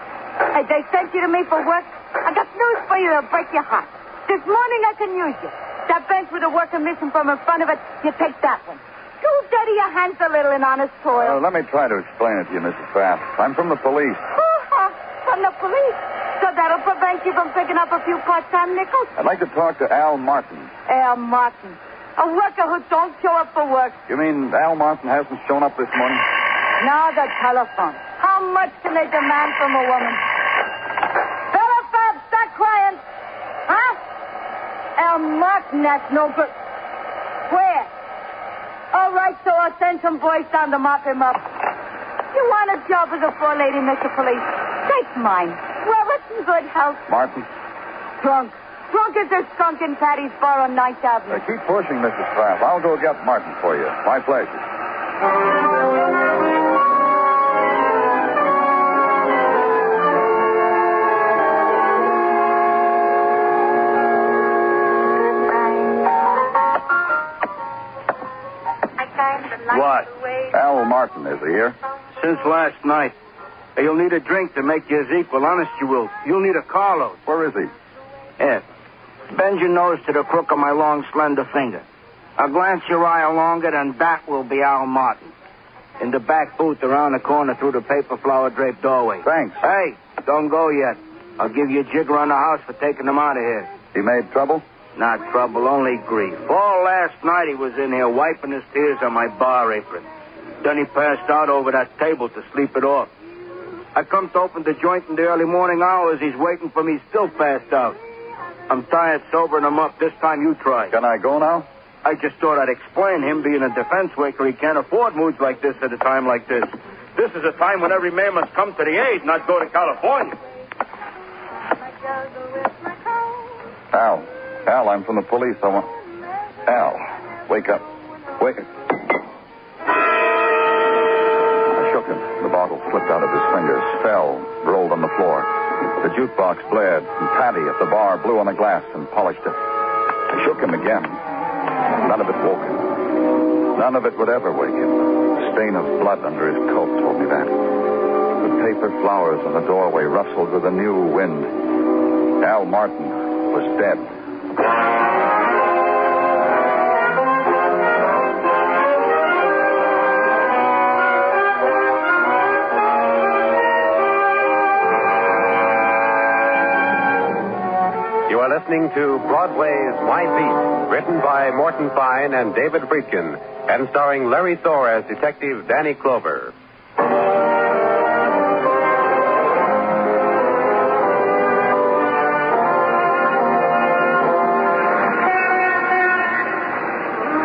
Hey, they sent you to me for work? I got news for you that'll break your heart. This morning I can use you. That bench with a worker missing from in front of it, you take that one. Go dirty your hands a little in honest toil. Let me try to explain it to you, Mrs. Pfaff. I'm from the police. From the police? So that'll prevent you from picking up a few part-time nickels? I'd like to talk to Al Martin. Al Martin. A worker who don't show up for work. You mean Al Martin hasn't shown up this morning? Now the telephone. How much can they demand from a woman? Bella Fab, start crying. Huh? Al Martin, that's no good. Where? All right, so I'll send some boys down to mop him up. You want a job as a floor lady, Mr. Police? Take mine. Well, it's in good health. Martin? Drunk. Drunk as a skunk in Patty's Bar on 9th Avenue. Keep pushing, Mrs. Pfaff. I'll go get Martin for you. My pleasure. What? Al Martin, is he here? Since last night. You'll need a drink to make you his equal. Honest, you will. You'll need a carload. Where is he? Here. Bend your nose to the crook of my long, slender finger. I'll glance your eye along it, and that will be Al Martin. In the back booth around the corner through the paper flower draped doorway. Thanks. Hey, don't go yet. I'll give you a jigger on the house for taking him out of here. He made trouble? Not trouble, only grief. All last night he was in here wiping his tears on my bar apron. Then he passed out over that table to sleep it off. I come to open the joint in the early morning hours. He's waiting for me, still passed out. I'm tired sobering him up. This time you try. Can I go now? I just thought I'd explain. Him being a defense worker, he can't afford moods like this at a time like this. This is a time when every man must come to the aid, not go to California. Al, I'm from the police. Al, wake up. Wake up. I shook him. The bottle slipped out of his fingers, fell, rolled on the floor. The jukebox blared, and Patty at the bar blew on the glass and polished it. I shook him again. None of it woke him. None of it would ever wake him. The stain of blood under his coat told me that. The paper flowers on the doorway rustled with a new wind. Al Martin was dead. You are listening to Broadway's My Beat, written by Morton Fine and David Friedkin, and starring Larry Thor as Detective Danny Clover.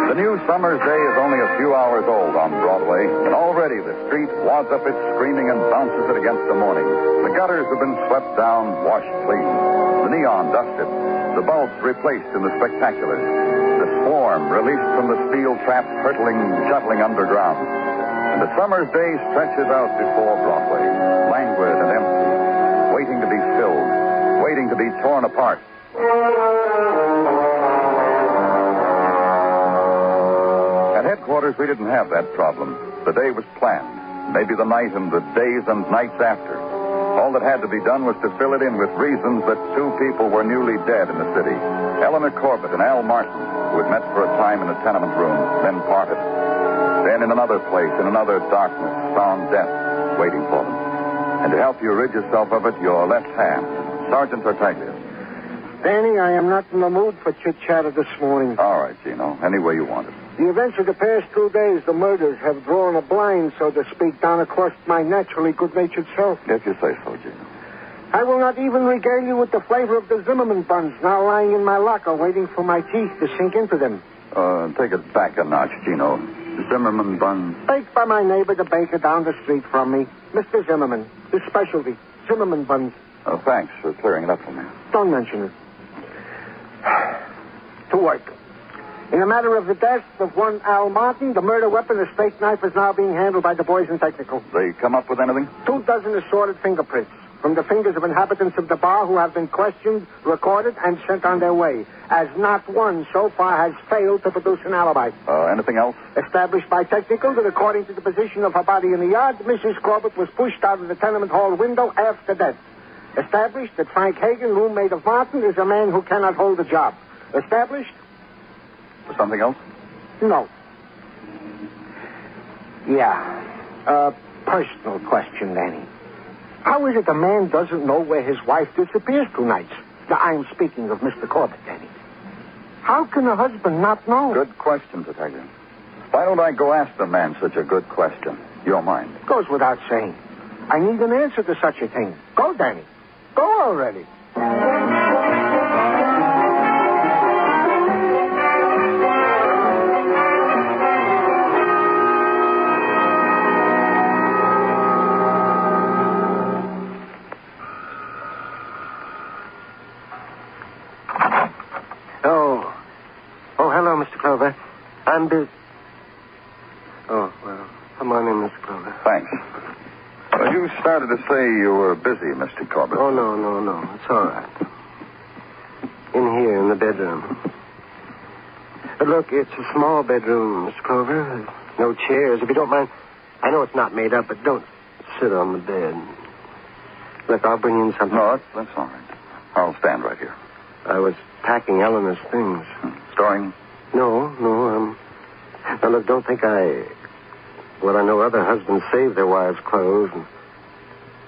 The new summer's day is only a few hours old on Broadway, and already the street wads up its screaming and bounces it against the morning. The gutters have been swept down, washed clean. The neon dusted. The bulbs replaced in the spectaculars. The swarm released from the steel traps hurtling, shuttling underground. And the summer's day stretches out before Broadway, languid and empty, waiting to be filled, waiting to be torn apart. At headquarters, we didn't have that problem. The day was planned. Maybe the night and the days and nights after. All that had to be done was to fill it in with reasons that two people were newly dead in the city. Eleanor Corbett and Al Martin, who had met for a time in a tenement room, then parted. Then in another place, in another darkness, found death waiting for them. And to help you rid yourself of it, your left hand, Sergeant Tartaglia. Danny, I am not in the mood for chit-chatter this morning. All right, Gino. Any way you want it. The events of the past 2 days, the murders, have drawn a blind, so to speak, down across my naturally good-natured self. If you say so, Gino. I will not even regale you with the flavor of the Zimmerman buns now lying in my locker, waiting for my teeth to sink into them. Take it back a notch, Gino. Zimmerman buns. Baked by my neighbor, the baker down the street from me. Mr. Zimmerman. His specialty. Zimmerman buns. Oh, thanks for clearing it up for me. Don't mention it. To work. In the matter of the death of one Al Martin, the murder weapon, the steak knife, is now being handled by the boys in technical. They come up with anything? 24 assorted fingerprints from the fingers of inhabitants of the bar who have been questioned, recorded, and sent on their way, as not one so far has failed to produce an alibi. Anything else? Established by technical that according to the position of her body in the yard, Mrs. Corbett was pushed out of the tenement hall window after death. Established that Frank Hagen, roommate of Martin, is a man who cannot hold a job. Established? Something else? No. Yeah. Personal question, Danny. How is it a man doesn't know where his wife disappears 2 nights? Now, I'm speaking of Mr. Corbett, Danny. How can a husband not know? Good question, Detective. Why don't I go ask the man such a good question? You don't mind? Goes without saying. I need an answer to such a thing. Go, Danny. Go already. Oh, hello, Mr. Clover. I'm busy. Oh, well, come on in, Mr. Clover. Thanks. You started to say you were busy, Mr. Corbett. Oh, no. It's all right. In here, in the bedroom. But look, it's a small bedroom, Mr. Clover. No chairs. If you don't mind, I know it's not made up, but don't sit on the bed. Look, I'll bring in something. No, that's all right. I'll stand right here. I was packing Eleanor's things. Storing? No. Now, look, don't think Well, I know other husbands save their wives' clothes, and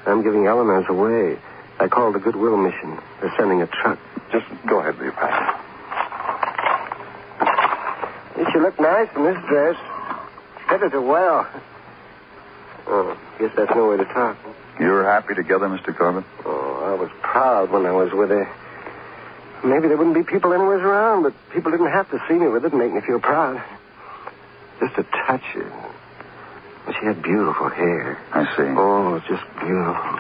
I'm giving Eleanor's away. I called the Goodwill Mission. They're sending a truck. Just go ahead with your packing. You look nice in this dress. Fitted her well. Oh, guess that's no way to talk. You're happy together, Mr. Corbett? Oh, I was proud when I was with her. Maybe there wouldn't be people anywhere around, but people didn't have to see me with it and make me feel proud. Just to touch her. She had beautiful hair. I see. Oh, just beautiful.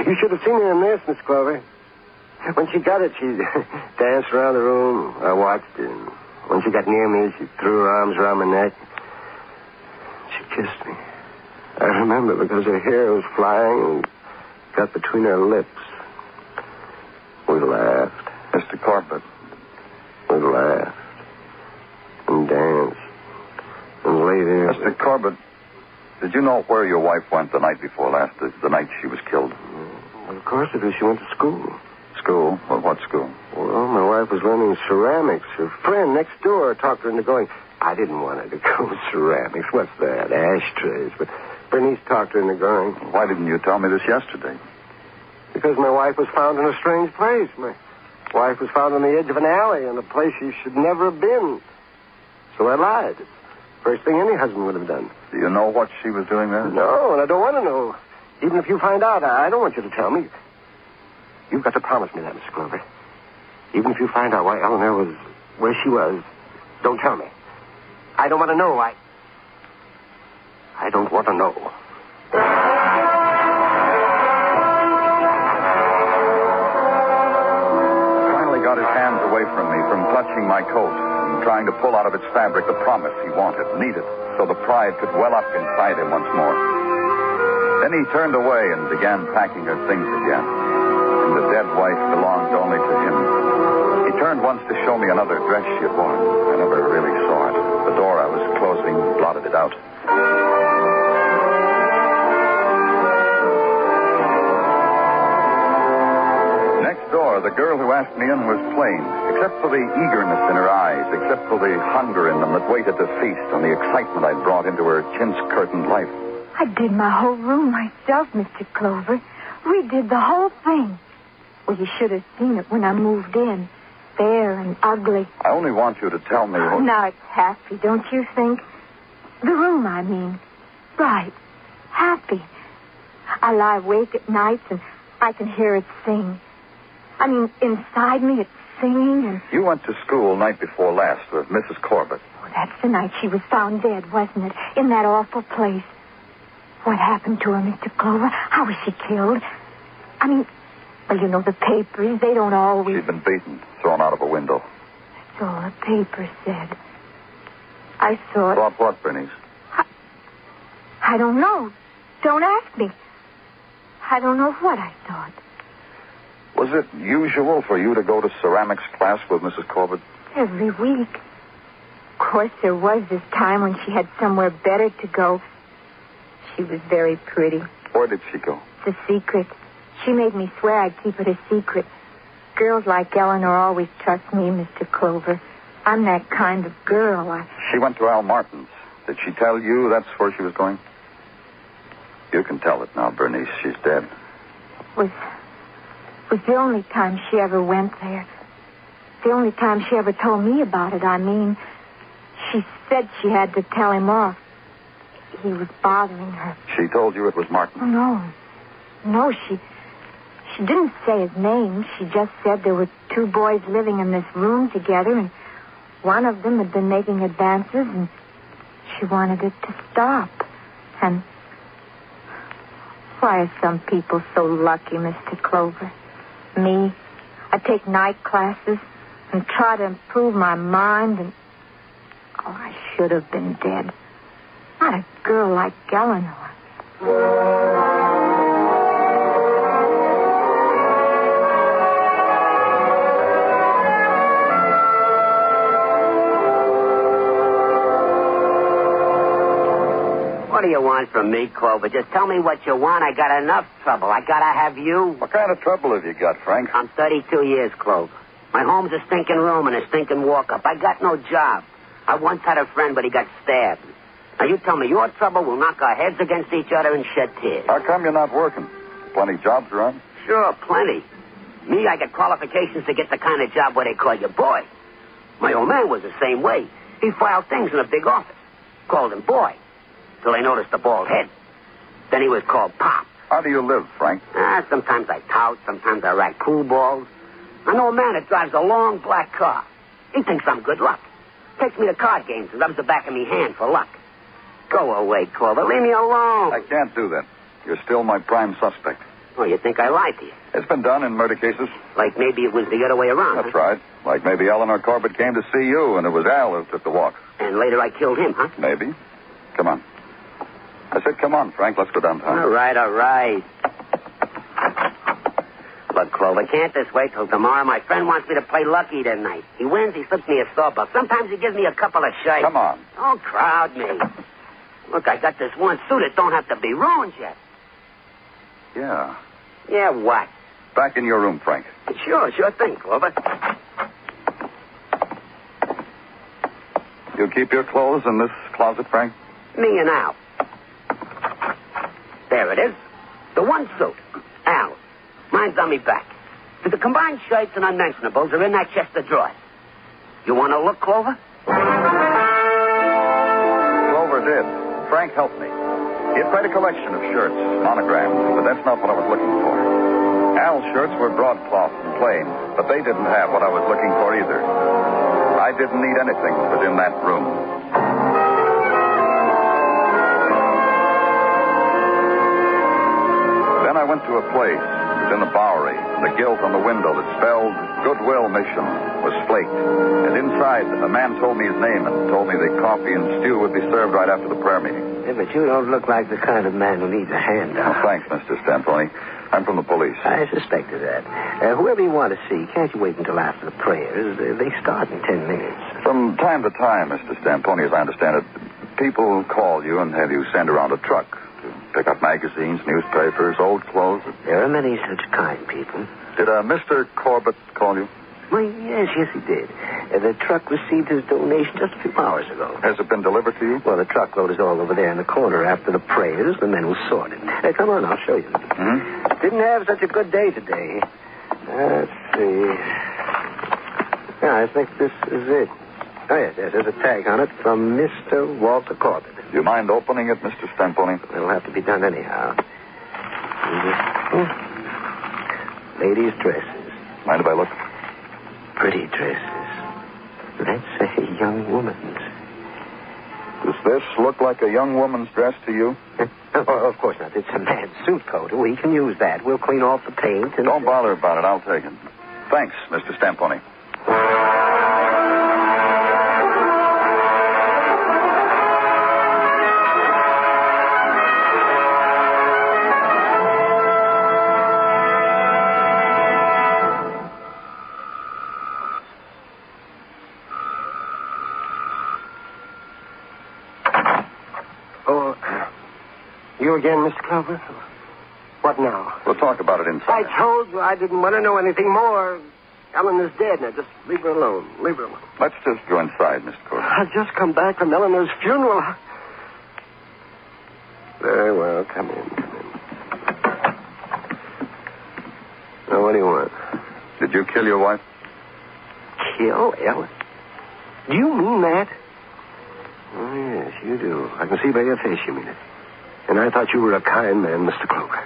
You should have seen her in this, Miss Clover. When she got it, she danced around the room. I watched her. When she got near me, she threw her arms around my neck. She kissed me. I remember because her hair was flying and got between her lips. We laughed. Mr. Corbett. We laughed. And danced. And lay there. Mr. Corbett, did you know where your wife went the night before last, the night she was killed? Well, of course it is. She went to school. School? Well, what school? Well, my wife was learning ceramics. Her friend next door talked her into going. I didn't want her to go ceramics. What's that? Ashtrays. But Bernice talked her into going. Why didn't you tell me this yesterday? Because my wife was found in a strange place. My wife was found on the edge of an alley in a place she should never have been. So I lied. First thing any husband would have done. Do you know what she was doing there? No, and I don't want to know. Even if you find out, I don't want you to tell me. You've got to promise me that, Mr. Clover. Even if you find out why Eleanor was where she was, don't tell me. I don't want to know. I don't want to know. Finally got his hands away from me, from clutching my coat, and trying to pull out of its fabric the promise he wanted, needed, so the pride could well up inside him once more. Then he turned away and began packing her things again. And the dead wife belonged only to him. He turned once to show me another dress she had worn. I never really saw it. The door I was closing blotted it out. Next door, the girl who asked me in was plain, except for the eagerness in her eyes, except for the hunger in them that waited to feast on the excitement I'd brought into her chintz-curtained life. I did my whole room myself, Mr. Clover. We did the whole thing. Well, you should have seen it when I moved in. fair and ugly. I only want you to tell me what... Now it's happy, don't you think? The room, I mean. Right. Happy. I lie awake at nights and I can hear it sing. I mean, inside me it's singing and... You went to school night before last with Mrs. Corbett. Oh, that's the night she was found dead, wasn't it? In that awful place. What happened to her, Mr. Clover? How was she killed? I mean, well, you know, the papers, they don't always... She'd been beaten, thrown out of a window. That's all the paper said. I saw it. Thought what, Bernice? I don't know. Don't ask me. I don't know what I thought. Was it usual for you to go to ceramics class with Mrs. Corbett? Every week. Of course, there was this time when she had somewhere better to go. She was very pretty. Where did she go? It's a secret. She made me swear I'd keep it a secret. Girls like Eleanor always trust me, Mr. Clover. I'm that kind of girl. She went to Al Martin's. Did she tell you that's where she was going? You can tell it now, Bernice. She's dead. Was the only time she ever went there. The only time she ever told me about it, I mean. She said she had to tell him off. He was bothering her. She told you it was Martin? Oh, no. No, she didn't say his name. She just said there were two boys living in this room together, and one of them had been making advances, and she wanted it to stop. And why are some people so lucky, Mr. Clover? Me, I take night classes and try to improve my mind, and I should have been dead. Not a girl like Eleanor. What do you want from me, Clover? Just tell me what you want. I got enough trouble. I gotta have you. What kind of trouble have you got, Frank? I'm 32 years, Clover. My home's a stinking room and a stinking walk-up. I got no job. I once had a friend, but he got stabbed. Now, you tell me your trouble will knock our heads against each other and shed tears. How come you're not working? Plenty jobs around? Sure, plenty. Me, I got qualifications to get the kind of job where they call you boy. My old man was the same way. He filed things in a big office. Called him boy. Till they noticed the bald head. Then he was called Pop. How do you live, Frank? Sometimes I tout, sometimes I rack pool balls. I know a man that drives a long black car. He thinks I'm good luck. Takes me to card games and rubs the back of me hand for luck. Go away, Clover. Leave me alone. I can't do that. You're still my prime suspect. Oh, you think I lied to you? It's been done in murder cases. Like maybe it was the other way around. That's right. Like maybe Eleanor Corbett came to see you and it was Al who took the walk. And later I killed him, huh? Maybe. Come on. I said, come on, Frank. Let's go downtown. All right. Look, Clover, can't this wait till tomorrow? My friend wants me to play lucky tonight. He wins, he slips me a sawbuck. Sometimes he gives me a couple of shakes. Come on. Don't crowd me. Look, I got this one suit. It don't have to be ruined yet. Yeah. Yeah, what? Back in your room, Frank. Sure thing, Clover. You keep your clothes in this closet, Frank? Me and Al. There it is. The one suit. Al. Mine's on me back. The combined shirts and unmentionables are in that chest of drawers. You want to look, Clover? Clover did. Frank helped me. He had quite a collection of shirts, monogrammed, but that's not what I was looking for. Al's shirts were broadcloth and plain, but they didn't have what I was looking for either. I didn't need anything that was in that room. Then I went to a place. It was in the Bowery. The gilt on the window that spelled Goodwill Mission was flaked. And inside, a man told me his name and told me that coffee and stew would be served right after the prayer meeting. Yeah, but you don't look like the kind of man who needs a handout. Oh, thanks, Mr. Stamponi. I'm from the police. I suspected that. Whoever you want to see, can't you wait until after the prayers? They start in 10 minutes. From time to time, Mr. Stamponi, as I understand it, people call you and have you send around a truck to pick up magazines, newspapers, old clothes. There are many such kind people. Did Mr. Corbett call you? Why, yes, he did. The truck received his donation just a few hours ago. Has it been delivered to you? Well, the truckload is all over there in the corner. After the prayers, the men will sort it. Come on, I'll show you. Mm-hmm. Didn't have such a good day today. Let's see. Yeah, I think this is it. Oh, yes, there's a tag on it from Mr. Walter Corbett. Do you mind opening it, Mr. Stamponi? It'll have to be done anyhow. Ladies' dresses. Mind if I look? Pretty dresses. Let's say young woman's. Does this look like a young woman's dress to you? Oh, of course not. It's a man's suit coat. We can use that. We'll clean off the paint and... Don't bother about it. I'll take it. Thanks, Mr. Stamponi. You again, Mr. Clover? What now? We'll talk about it inside. I told you I didn't want to know anything more. Eleanor's dead. Now, just leave her alone. Leave her alone. Let's just go inside, Mr. Corbett. I've just come back from Eleanor's funeral. Very well. Come in. Now, what do you want? Did you kill your wife? Kill Ellen? Do you mean that? Oh, yes, you do. I can see by your face you mean it. And I thought you were a kind man, Mr. Clover.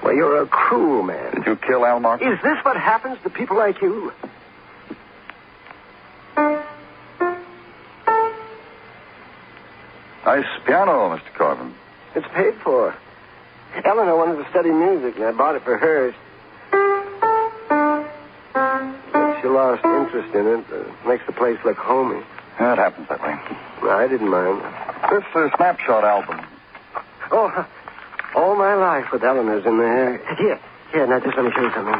Well, you're a cruel man. Did you kill Al Martin? Is this what happens to people like you? Nice piano, Mr. Corbin. It's paid for. Eleanor wanted to study music, and I bought it for hers. But she lost interest in it. Makes the place look homey. Yeah, it happens that way. No, I didn't mind. This is a snapshot album. Oh, all my life with Eleanor's in there. Here, now just let me show you something.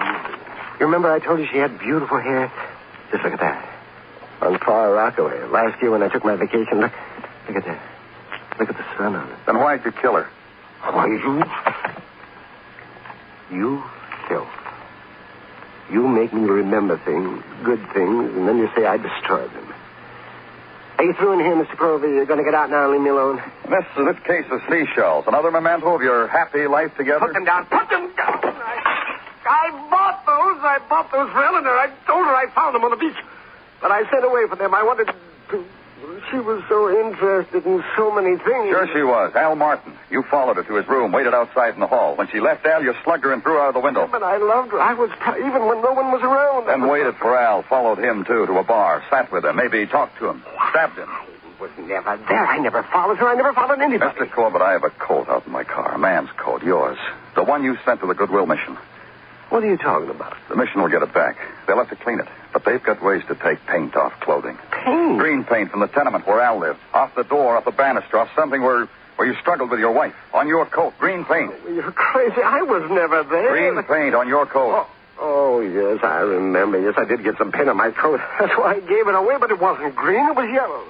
You remember I told you she had beautiful hair? Just look at that. On Far Rockaway. Last year when I took my vacation, look at that. Look at the sun on it. Then why'd you kill her? Why, you kill. You make me remember things, good things, and then you say I destroyed them. Are you through in here, Mr. Clover? You're going to get out now and leave me alone? This case of seashells. Another memento of your happy life together? Put them down. Put them down. I bought those. I bought those for Eleanor. I told her I found them on the beach. But I sent away for them. I wanted to... She was so interested in so many things. Sure she was. Al Martin. You followed her to his room, waited outside in the hall. When she left Al, you slugged her and threw her out of the window. But I loved her. I was... even when no one was around. Then waited for Al, followed him, too, to a bar, sat with him, maybe talked to him, stabbed him. I was never there. I never followed her. I never followed anybody. Mr. Corbett, I have a coat out in my car, a man's coat, yours. The one you sent to the Goodwill mission. What are you talking about? The mission will get it back. They'll have to clean it. But they've got ways to take paint off clothing. Paint? Green paint from the tenement where Al lived. Off the door, off the banister, off something where you struggled with your wife. On your coat. Green paint. Oh, you're crazy. I was never there. Green paint on your coat. Oh, yes, I remember. Yes, I did get some paint on my coat. That's why I gave it away, but it wasn't green. It was yellow.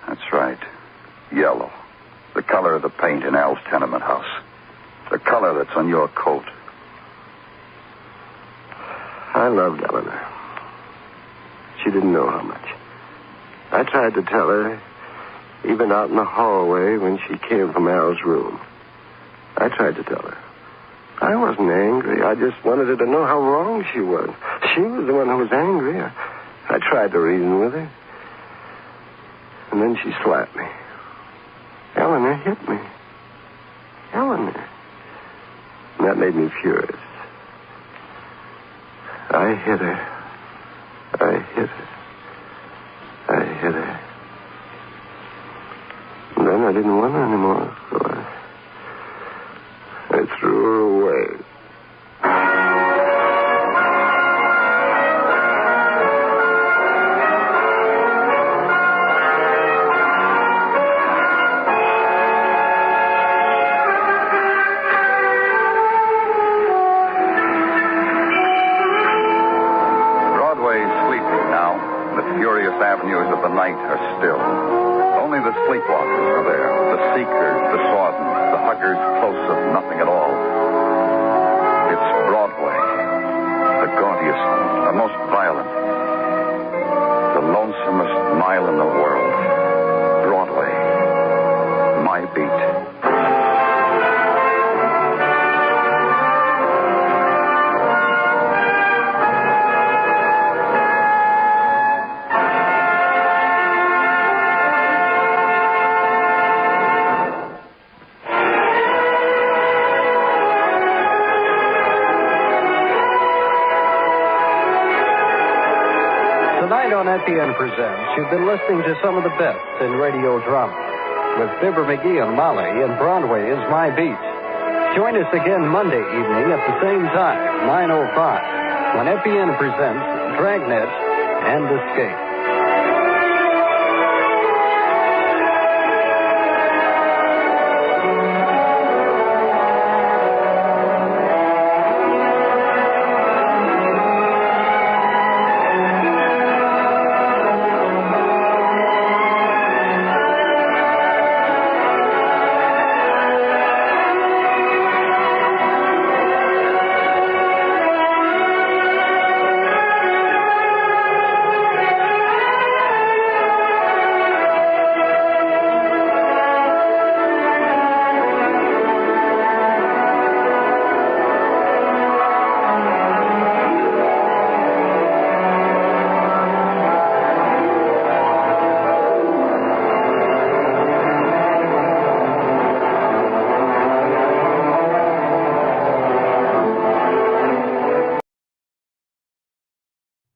That's right. Yellow. The color of the paint in Al's tenement house. The color that's on your coat. I loved Eleanor. She didn't know how much. I tried to tell her, even out in the hallway when she came from Al's room. I tried to tell her. I wasn't angry. I just wanted her to know how wrong she was. She was the one who was angry. I tried to reason with her. And then she slapped me. Eleanor hit me. Eleanor. And that made me furious. I hit her. I hit her. I hit her. And then I didn't want her anymore, so I threw her away. Avenues of the night are still. Only the sleepwalkers are there, the seekers, on FPN Presents, you've been listening to some of the best in radio drama. With Fibber McGee and Molly, and Broadway is My Beat. Join us again Monday evening at the same time, 9:05, when FPN presents Dragnet and Escape.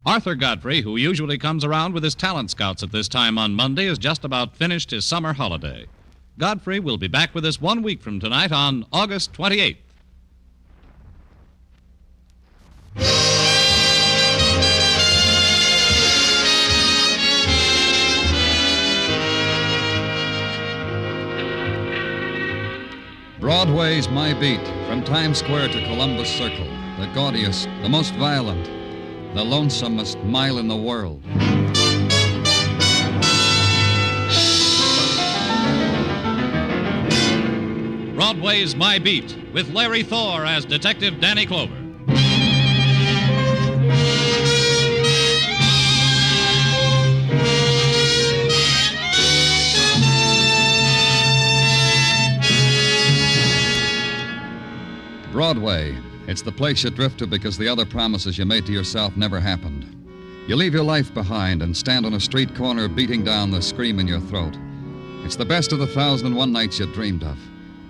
Arthur Godfrey, who usually comes around with his talent scouts at this time on Monday, has just about finished his summer holiday. Godfrey will be back with us 1 week from tonight on August 28th. Broadway's My Beat, from Times Square to Columbus Circle, the gaudiest, the most violent, the lonesomest mile in the world. Broadway's My Beat, with Larry Thor as Detective Danny Clover. Broadway. It's the place you drift to because the other promises you made to yourself never happened. You leave your life behind and stand on a street corner beating down the scream in your throat. It's the best of the 1,001 nights you dreamed of.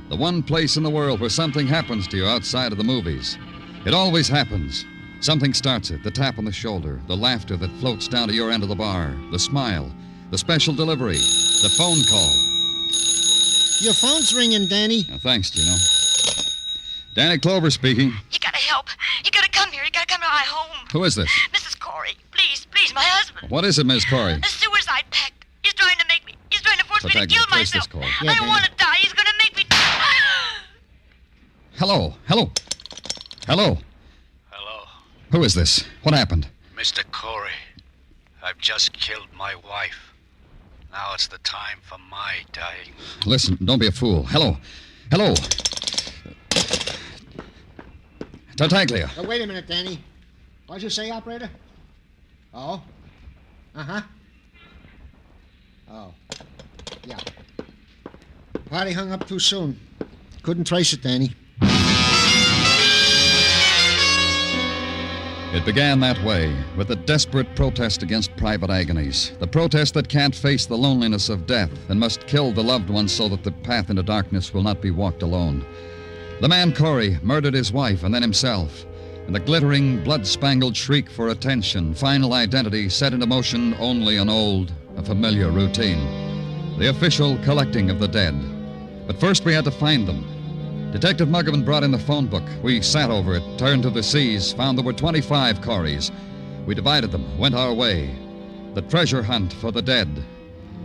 The one place in the world where something happens to you outside of the movies. It always happens. Something starts it, the tap on the shoulder, the laughter that floats down to your end of the bar, the smile, the special delivery, the phone call. Your phone's ringing, Danny. Thanks, Gino. Danny Clover speaking. You gotta help. You gotta come here. You gotta come to my home. Who is this? Mrs. Corey. Please, my husband. What is it, Miss Corey? A suicide pact. He's trying to force me to kill Place this myself. call. I don't want to die. He's gonna make me die. Hello. Hello. Who is this? What happened? Mr. Corey. I've just killed my wife. Now it's the time for my dying. Listen, don't be a fool. Hello. Tartaglia. Oh, wait a minute, Danny. What'd you say, operator? Oh? Uh-huh. Oh. Yeah. Party hung up too soon. Couldn't trace it, Danny. It began that way, with a desperate protest against private agonies. The protest that can't face the loneliness of death and must kill the loved ones so that the path into darkness will not be walked alone. The man Corey murdered his wife and then himself. And the glittering, blood-spangled shriek for attention, final identity, set into motion only an old, a familiar routine. The official collecting of the dead. But first we had to find them. Detective Muggavan brought in the phone book. We sat over it, turned to the C's, found there were 25 Coreys. We divided them, went our way. The treasure hunt for the dead.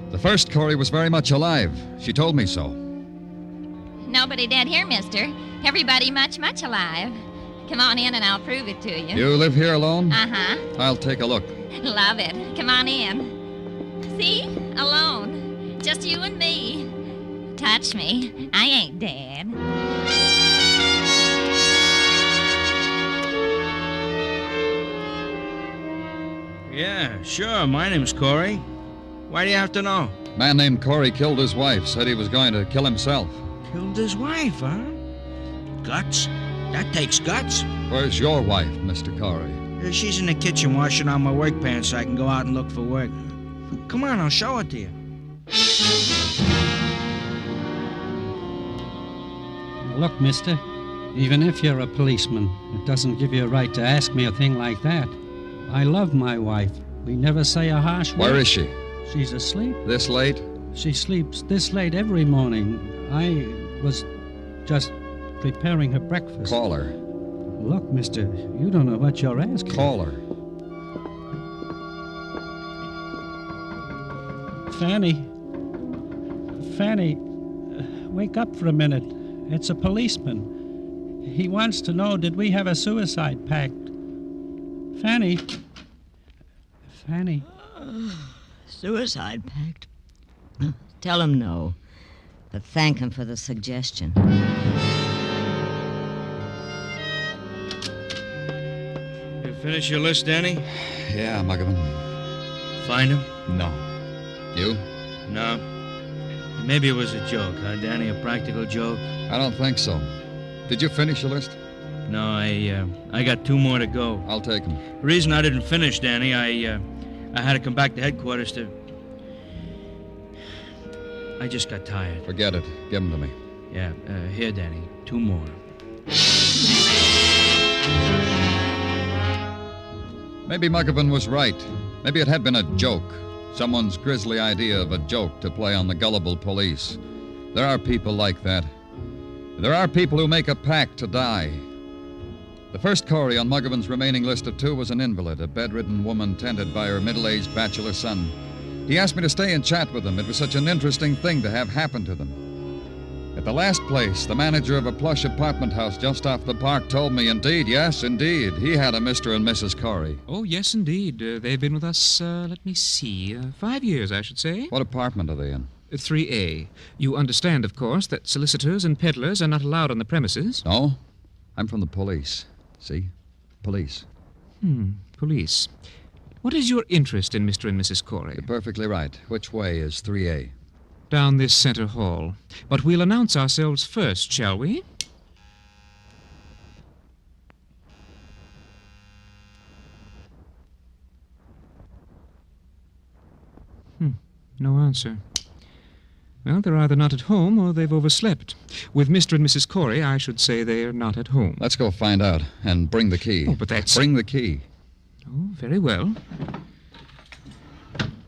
The first Corey was very much alive. She told me so. Nobody dead here, mister. Everybody much, much alive. Come on in and I'll prove it to you. You live here alone? Uh-huh. I'll take a look. Love it. Come on in. See? Alone. Just you and me. Touch me. I ain't dead. Yeah, sure. My name's Corey. Why do you have to know? A man named Corey killed his wife, said he was going to kill himself. Killed his wife, huh? Guts? That takes guts. Where's your wife, Mr. Corey? She's in the kitchen washing out my work pants so I can go out and look for work. Come on, I'll show it to you. Look, mister, even if you're a policeman, it doesn't give you a right to ask me a thing like that. I love my wife. We never say a harsh word. Where is she? She's asleep. This late? She sleeps this late every morning. I was just preparing her breakfast. Call her. Look, mister, you don't know what you're asking. Call her. Fanny, wake up for a minute. It's a policeman. He wants to know, did we have a suicide pact? Fanny. Suicide pact? Tell him no, but thank him for the suggestion. You finish your list, Danny? Yeah, Muggavan. Find him? No. You? No. Maybe it was a joke, huh, Danny? A practical joke? I don't think so. Did you finish your list? No, I got 2 more to go. I'll take them. The reason I didn't finish, Danny, I had to come back to headquarters to... I just got tired. Forget it. Give them to me. Yeah, here, Danny. 2 more. Maybe Muggavan was right. Maybe it had been a joke. Someone's grisly idea of a joke to play on the gullible police. There are people like that. There are people who make a pact to die. The first Corey on Muggavan's remaining list of 2 was an invalid, a bedridden woman tended by her middle-aged bachelor son. He asked me to stay and chat with them. It was such an interesting thing to have happen to them. At the last place, the manager of a plush apartment house just off the park told me, indeed, yes, indeed, he had a Mr. and Mrs. Corey. Oh, yes, indeed. They've been with us, 5 years, I should say. What apartment are they in? 3A. You understand, of course, that solicitors and peddlers are not allowed on the premises. No? I'm from the police. See? Police. Police. What is your interest in Mr. and Mrs. Corey? You're perfectly right. Which way is 3A? Down this center hall. But we'll announce ourselves first, shall we? No answer. Well, they're either not at home or they've overslept. With Mr. and Mrs. Corey, I should say they're not at home. Let's go find out and bring the key. Oh, but that's... Bring the key. Oh, very well.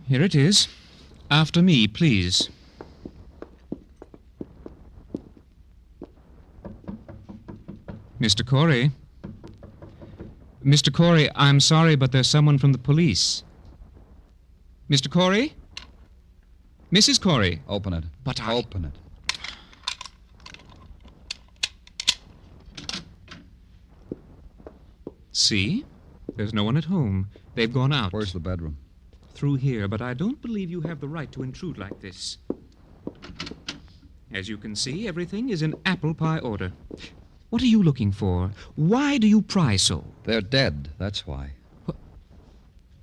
Here it is. After me, please. Mr. Corey. Mr. Corey, I'm sorry, but there's someone from the police. Mr. Corey? Mrs. Corey. Open it. But Open it. See? There's no one at home. They've gone out. Where's the bedroom? Through here, but I don't believe you have the right to intrude like this. As you can see, everything is in apple pie order. What are you looking for? Why do you pry so? They're dead, that's why.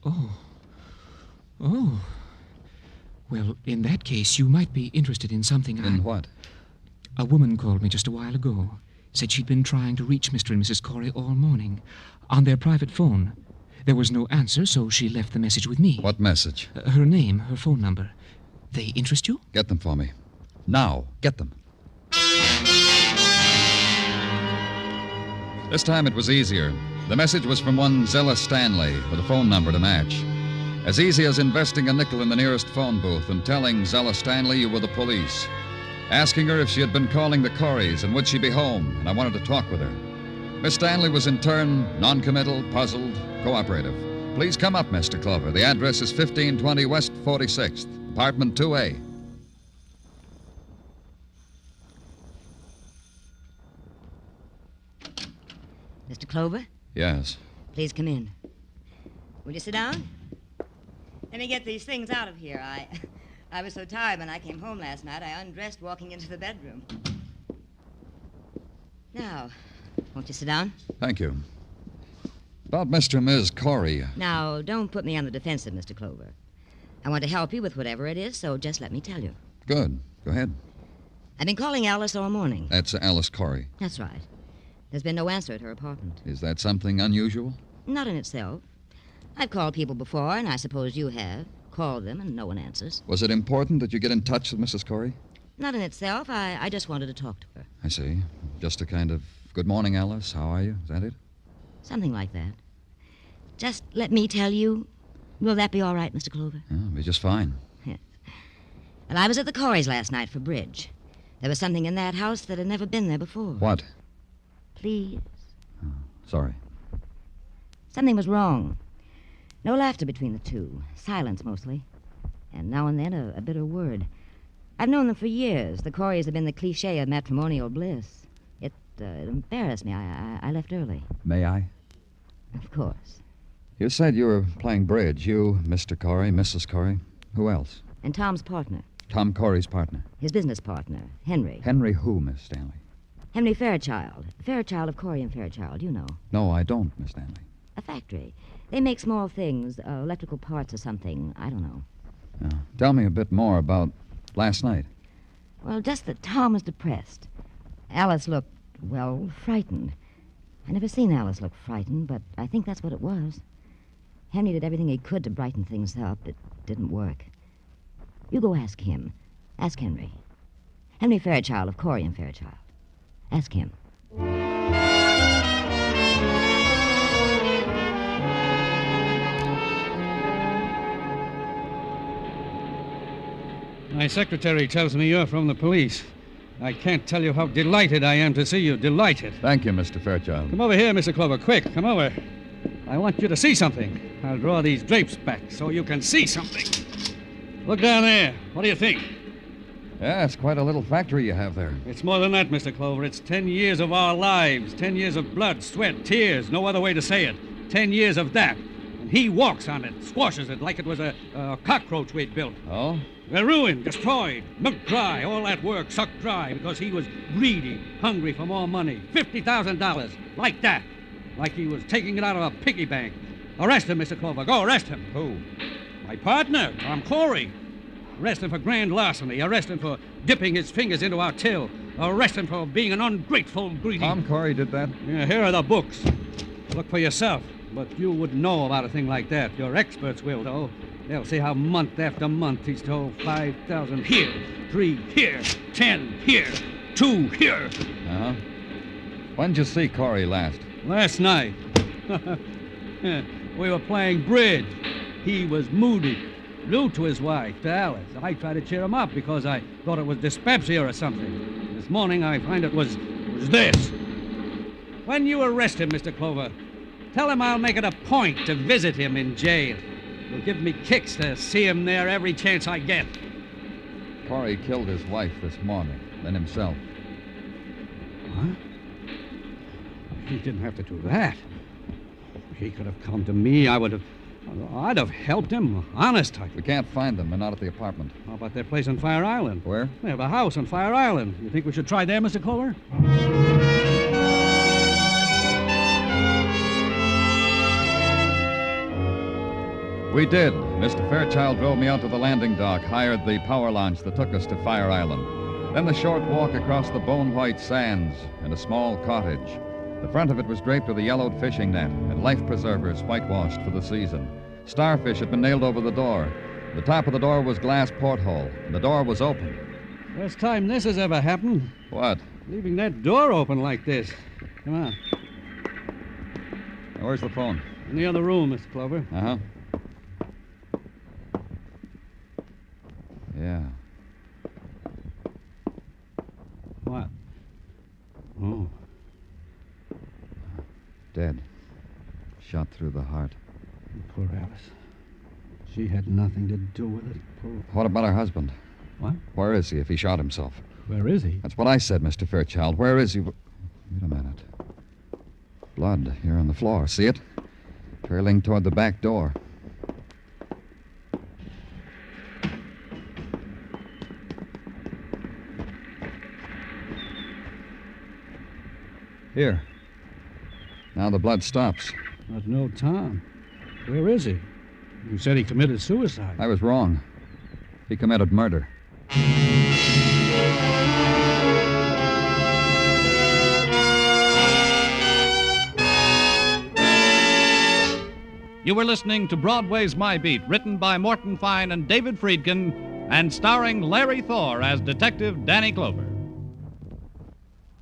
Oh. Well, in that case, you might be interested in something In what? A woman called me just a while ago. Said she'd been trying to reach Mr. and Mrs. Corey all morning. On their private phone. There was no answer, so she left the message with me. What message? Her name, her phone number. They interest you? Get them for me. Now, get them. This time it was easier. The message was from one Zella Stanley with a phone number to match. As easy as investing a nickel in the nearest phone booth and telling Zella Stanley you were the police. Asking her if she had been calling the Coreys and would she be home, and I wanted to talk with her. Miss Stanley was in turn noncommittal, puzzled, cooperative. Please come up, Mr. Clover. The address is 1520 West 46th, apartment 2A. Mr. Clover? Yes. Please come in. Will you sit down? Let me get these things out of here. I was so tired when I came home last night, I undressed walking into the bedroom. Now, won't you sit down? Thank you. About Mr. and Ms. Corey. Now, don't put me on the defensive, Mr. Clover. I want to help you with whatever it is, so just let me tell you. Good. Go ahead. I've been calling Alice all morning. That's Alice Corey. That's right. There's been no answer at her apartment. Is that something unusual? Not in itself. I've called people before, and I suppose you have. Called them, and no one answers. Was it important that you get in touch with Mrs. Corey? Not in itself. I just wanted to talk to her. I see. Just a kind of, good morning, Alice. How are you? Is that it? Something like that. Just let me tell you, Will that be all right, Mr. Clover? Yeah, it'll be just fine. Yes. Well, I was at the Corys last night for bridge. There was something in that house that had never been there before. What? Please. Sorry. Something was wrong. No laughter between the two. Silence, mostly. And now and then a bitter word. I've known them for years. The Corys have been the cliché of matrimonial bliss. It embarrassed me. I left early. May I? Of course. You said you were playing bridge. You, Mr. Corey, Mrs. Corey. Who else? And Tom's partner. Tom Corey's partner. His business partner, Henry. Henry who, Miss Stanley? Henry Fairchild. Fairchild of Corey and Fairchild, you know. No, I don't, Miss Stanley. A factory. They make small things, electrical parts or something. I don't know. Tell me a bit more about last night. Well, just that Tom was depressed. Alice looked, well, frightened. I never seen Alice look frightened, but I think that's what it was. Henry did everything he could to brighten things up. It didn't work. You go ask him. Ask Henry. Henry Fairchild of Corey and Fairchild. Ask him. My secretary tells me you're from the police. I can't tell you how delighted I am to see you. Delighted. Thank you, Mr. Fairchild. Come over here, Mr. Clover. Quick, come over. I want you to see something. I'll draw these drapes back so you can see something. Look down there. What do you think? Yeah, it's quite a little factory you have there. It's more than that, Mr. Clover. It's 10 years of our lives. 10 years of blood, sweat, tears. No other way to say it. 10 years of that. And he walks on it, squashes it like it was a cockroach we'd built. Oh? We're ruined, destroyed, milked dry. All that work sucked dry because he was greedy, hungry for more money. $50,000. Like that. Like he was taking it out of a piggy bank. Arrest him, Mr. Clover. Go arrest him. Who? My partner, Tom Corey. Arrest him for grand larceny. Arrest him for dipping his fingers into our till. Arrest him for being an ungrateful, greedy... Tom Corey did that? Yeah, here are the books. Look for yourself. But you wouldn't know about a thing like that. Your experts will, though. They'll see how month after month he stole 5,000 here, 3 here, 10 here, 2 here. Uh-huh. When did you see Corey last? Last night. We were playing bridge. He was moody. Rude to his wife, to Alice. I tried to cheer him up because I thought it was dyspepsia or something. This morning I find it was this. When you arrest him, Mr. Clover, tell him I'll make it a point to visit him in jail. It'll give me kicks to see him there every chance I get. Corey killed his wife this morning, then himself. What? He didn't have to do that. He could have come to me. I'd have helped him. Honest. We can't find them. They're not at the apartment. How about their place on Fire Island? Where? They have a house on Fire Island. You think we should try there, Mr. Clover? We did. Mr. Fairchild drove me out to the landing dock, hired the power launch that took us to Fire Island. Then the short walk across the bone-white sands and a small cottage. The front of it was draped with a yellowed fishing net and life preservers whitewashed for the season. Starfish had been nailed over the door. The top of the door was glass porthole, and the door was open. First time this has ever happened. What? Leaving that door open like this. Come on. Now, where's the phone? In the other room, Mr. Clover. Uh-huh. Yeah. What? Oh. Dead. Shot through the heart. Poor Alice. She had nothing to do with it. What about her husband? What? Where is he if he shot himself? Where is he? That's what I said, Mr. Fairchild. Where is he? Wait a minute. Blood here on the floor. See it? Trailing toward the back door. Here. Now the blood stops. But no Tom. Where is he? You said he committed suicide. I was wrong. He committed murder. You were listening to Broadway's My Beat, written by Morton Fine and David Friedkin, and starring Larry Thor as Detective Danny Clover.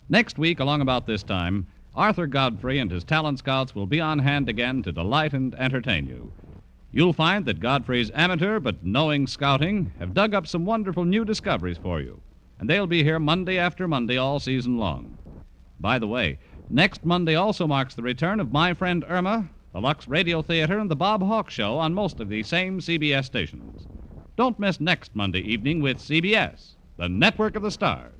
Next week, along about this time, Arthur Godfrey and his talent scouts will be on hand again to delight and entertain you. You'll find that Godfrey's amateur but knowing scouting have dug up some wonderful new discoveries for you, and they'll be here Monday after Monday all season long. By the way, next Monday also marks the return of My Friend Irma, the Lux Radio Theater, and the Bob Hawke Show on most of the same CBS stations. Don't miss next Monday evening with CBS, the network of the stars.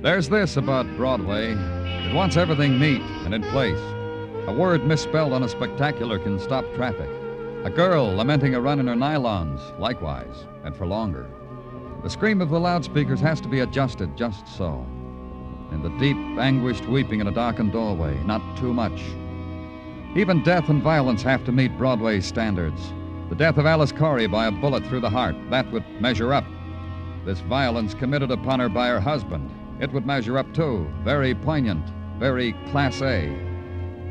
There's this about Broadway. It wants everything neat and in place. A word misspelled on a spectacular can stop traffic. A girl lamenting a run in her nylons, likewise, and for longer. The scream of the loudspeakers has to be adjusted just so. And the deep, anguished weeping in a darkened doorway, not too much. Even death and violence have to meet Broadway's standards. The death of Alice Corey by a bullet through the heart, that would measure up. This violence committed upon her by her husband, it would measure up too. Very poignant, very Class A.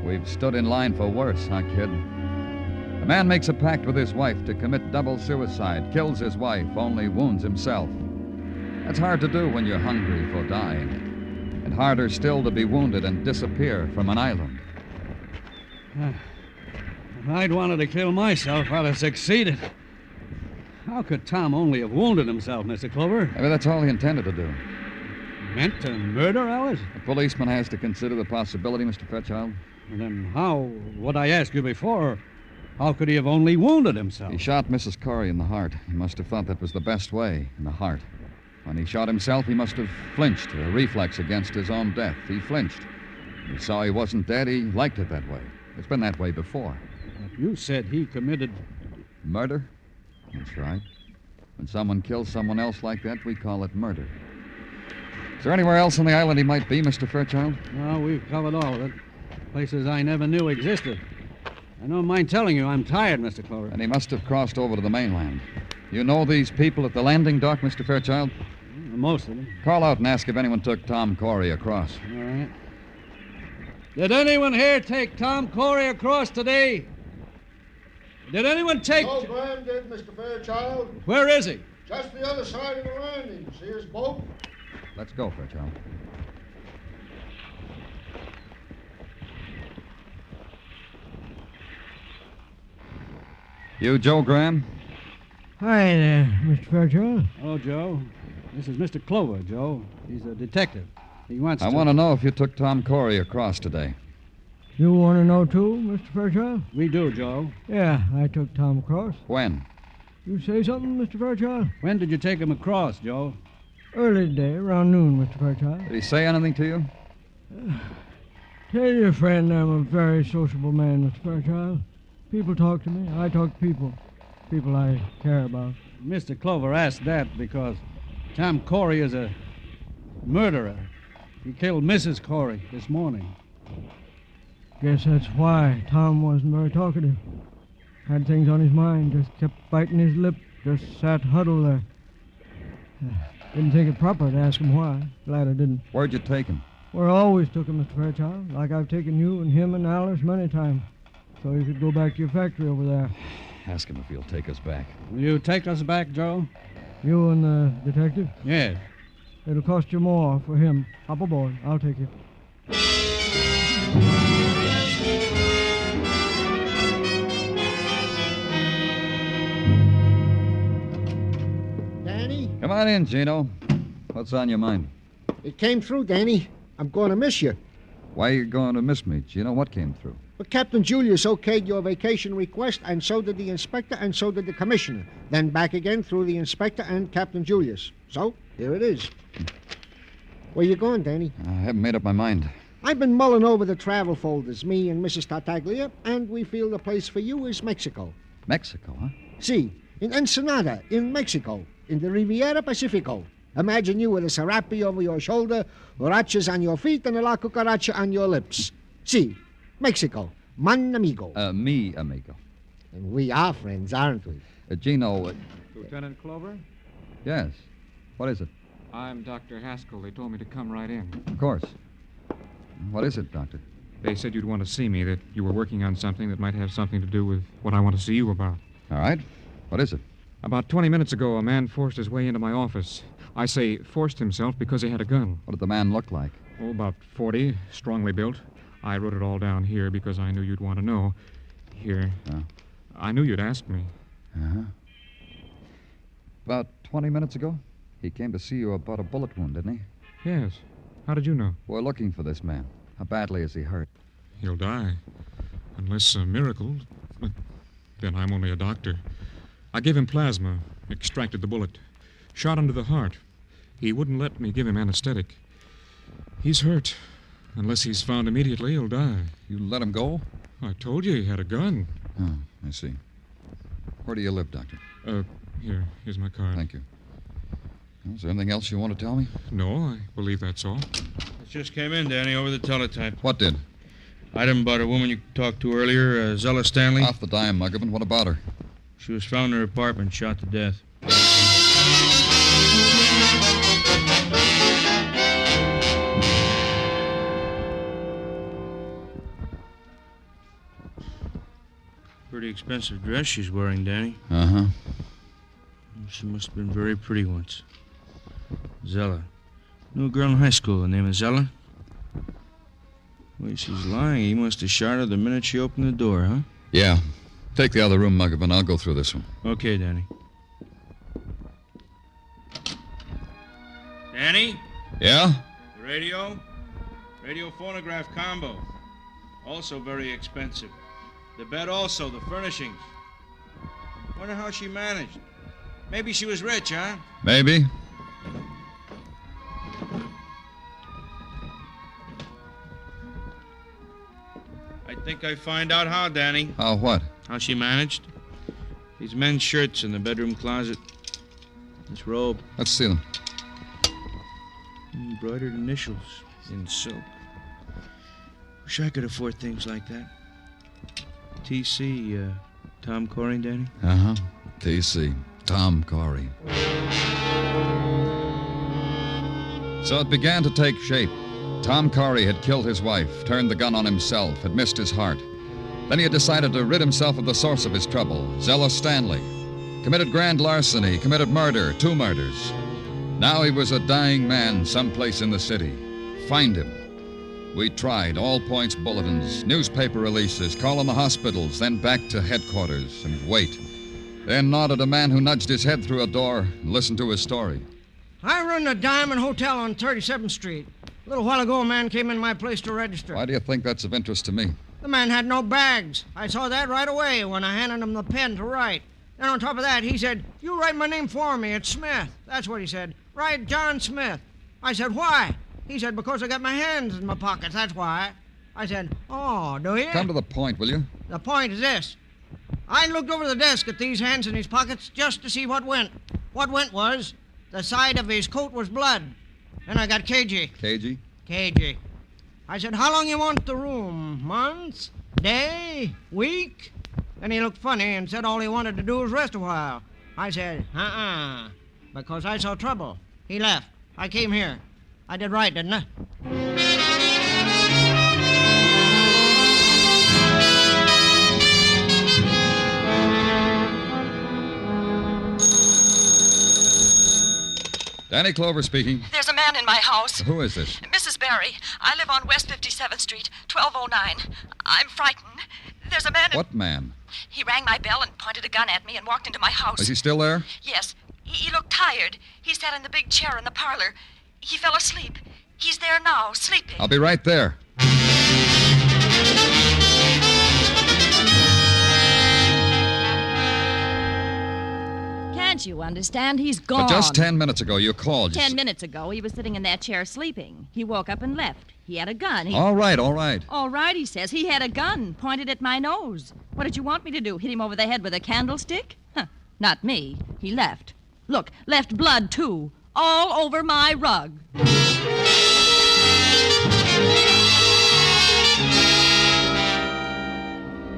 We've stood in line for worse, huh, kid? A man makes a pact with his wife to commit double suicide, kills his wife, only wounds himself. That's hard to do when you're hungry for dying. And harder still to be wounded and disappear from an island. If I'd wanted to kill myself, I'd have succeeded. How could Tom only have wounded himself, Mr. Clover? Maybe that's all he intended to do. Meant to murder Alice? A policeman has to consider the possibility, Mr. Fairchild. And then how, what I asked you before, how could he have only wounded himself? He shot Mrs. Corey in the heart. He must have thought that was the best way, in the heart. When he shot himself, he must have flinched, a reflex against his own death. He flinched. He saw he wasn't dead. He liked it that way. It's been that way before. But you said he committed... Murder? That's right. When someone kills someone else like that, we call it murder. Is there anywhere else on the island he might be, Mr. Fairchild? No, we've covered all of it. Places I never knew existed. I don't mind telling you, I'm tired, Mr. Clover. And he must have crossed over to the mainland. You know these people at the landing dock, Mr. Fairchild? Most of them. Call out and ask if anyone took Tom Corey across. All right. Did anyone here take Tom Corey across today? Did anyone take... No, Graham did, Mr. Fairchild. Where is he? Just the other side of the landing. See his boat? Let's go, Fairchild. You Joe Graham? Hi there, Mr. Fairchild. Hello, Joe. This is Mr. Clover, Joe. He's a detective. He wants I want to know if you took Tom Corey across today. You want to know, too, Mr. Fairchild? We do, Joe. Yeah, I took Tom across. When? You say something, Mr. Fairchild? When did you take him across, Joe? Early today, around noon, Mr. Fairchild. Did he say anything to you? Tell your friend I'm a very sociable man, Mr. Fairchild. People talk to me. I talk to people. People I care about. Mr. Clover asked that because Tom Corey is a murderer. He killed Mrs. Corey this morning. Guess that's why Tom wasn't very talkative. Had things on his mind, just kept biting his lip, just sat huddled there. Didn't think it proper to ask him why. Glad I didn't. Where'd you take him? Where I always took him, Mr. Fairchild. Like I've taken you and him and Alice many times. So you could go back to your factory over there. Ask him if he'll take us back. Will you take us back, Joe? You and the detective? Yes. It'll cost you more for him. Hop aboard. I'll take you. Danny? Come on in, Gino. What's on your mind? It came through, Danny. I'm going to miss you. Why are you going to miss me, Gino? What came through? But Captain Julius okayed your vacation request, and so did the inspector, and so did the commissioner. Then back again through the inspector and Captain Julius. So, here it is. Where you going, Danny? I haven't made up my mind. I've been mulling over the travel folders, me and Mrs. Tartaglia, and we feel the place for you is Mexico. Mexico, huh? See, in Ensenada, in Mexico, in the Riviera Pacifico. Imagine you with a serape over your shoulder, huaraches on your feet, and a la cucaracha on your lips. See, Mexico, man amigo. Me amigo. And we are friends, aren't we? Gino... Lieutenant Clover? Yes. What is it? I'm Dr. Haskell. They told me to come right in. Of course. What is it, Doctor? They said you'd want to see me, that you were working on something that might have something to do with what I want to see you about. All right. What is it? About 20 minutes ago, a man forced his way into my office. I say forced himself because he had a gun. What did the man look like? Oh, about 40, strongly built. I wrote it all down here because I knew you'd want to know. Here. Oh. I knew you'd ask me. Uh-huh. About 20 minutes ago, he came to see you about a bullet wound, didn't he? Yes. How did you know? We're looking for this man. How badly is he hurt? He'll die. Unless a miracle. But then I'm only a doctor. I gave him plasma, extracted the bullet. Shot under the heart. He wouldn't let me give him anesthetic. He's hurt. Unless he's found immediately, he'll die. You let him go? I told you he had a gun. Oh, I see. Where do you live, Doctor? Here's my card. Thank you. Is there anything else you want to tell me? No, I believe that's all. It just came in, Danny, over the teletype. What did? Item about a woman you talked to earlier, Zella Stanley. Off the dime, Muggavan. What about her? She was found in her apartment, shot to death. Pretty expensive dress she's wearing, Danny. Uh-huh. She must have been very pretty once. Zella. Knew a girl in high school, the name of Zella. Wait, she's lying. He must have shot her the minute she opened the door, huh? Yeah. Take the other room, Muggavan. I'll go through this one. Okay, Danny. Danny? Yeah? The radio? Radio phonograph combo. Also very expensive. The bed also, the furnishings. Wonder how she managed. Maybe she was rich, huh? Maybe. I think I find out how, Danny. How what? How she managed. These men's shirts in the bedroom closet. This robe. Let's see them. Embroidered initials in silk. Wish I could afford things like that. T.C., Tom Corey, Danny? Uh-huh. T.C. Tom Corey. So it began to take shape. Tom Corey had killed his wife, turned the gun on himself, had missed his heart. Then he had decided to rid himself of the source of his trouble, Zella Stanley. Committed grand larceny, committed murder, 2 murders. Now he was a dying man someplace in the city. Find him. We tried all points bulletins, newspaper releases, call on the hospitals, then back to headquarters and wait. Then nodded a man who nudged his head through a door and listened to his story. I run the Diamond Hotel on 37th Street. A little while ago, a man came in my place to register. Why do you think that's of interest to me? The man had no bags. I saw that right away when I handed him the pen to write. Then on top of that, he said, "You write my name for me. It's Smith." That's what he said. "Write John Smith." I said, "Why?" He said, "Because I got my hands in my pockets, that's why." I said, "Oh, do you?" Come to the point, will you? The point is this. I looked over the desk at these hands in his pockets just to see what went. What went was the side of his coat was blood. Then I got cagey. Cagey? Cagey. I said, "How long you want the room? Months? Day? Week?" Then he looked funny and said all he wanted to do was rest a while. I said, because I saw trouble. He left. I came here. I did right, didn't I? Danny Clover speaking. There's a man in my house. Who is this? Mrs. Barry. I live on West 57th Street, 1209. I'm frightened. There's a man... What man? He rang my bell and pointed a gun at me and walked into my house. Is he still there? Yes. He looked tired. He sat in the big chair in the parlor. He fell asleep. He's there now, sleeping. I'll be right there. Can't you understand? He's gone. But just 10 minutes ago, you called. 10 minutes ago, he was sitting in that chair sleeping. He woke up and left. He had a gun. All right, all right. All right, he says. He had a gun pointed at my nose. What did you want me to do? Hit him over the head with a candlestick? Huh. Not me. He left. Look, left blood, too. All over my rug.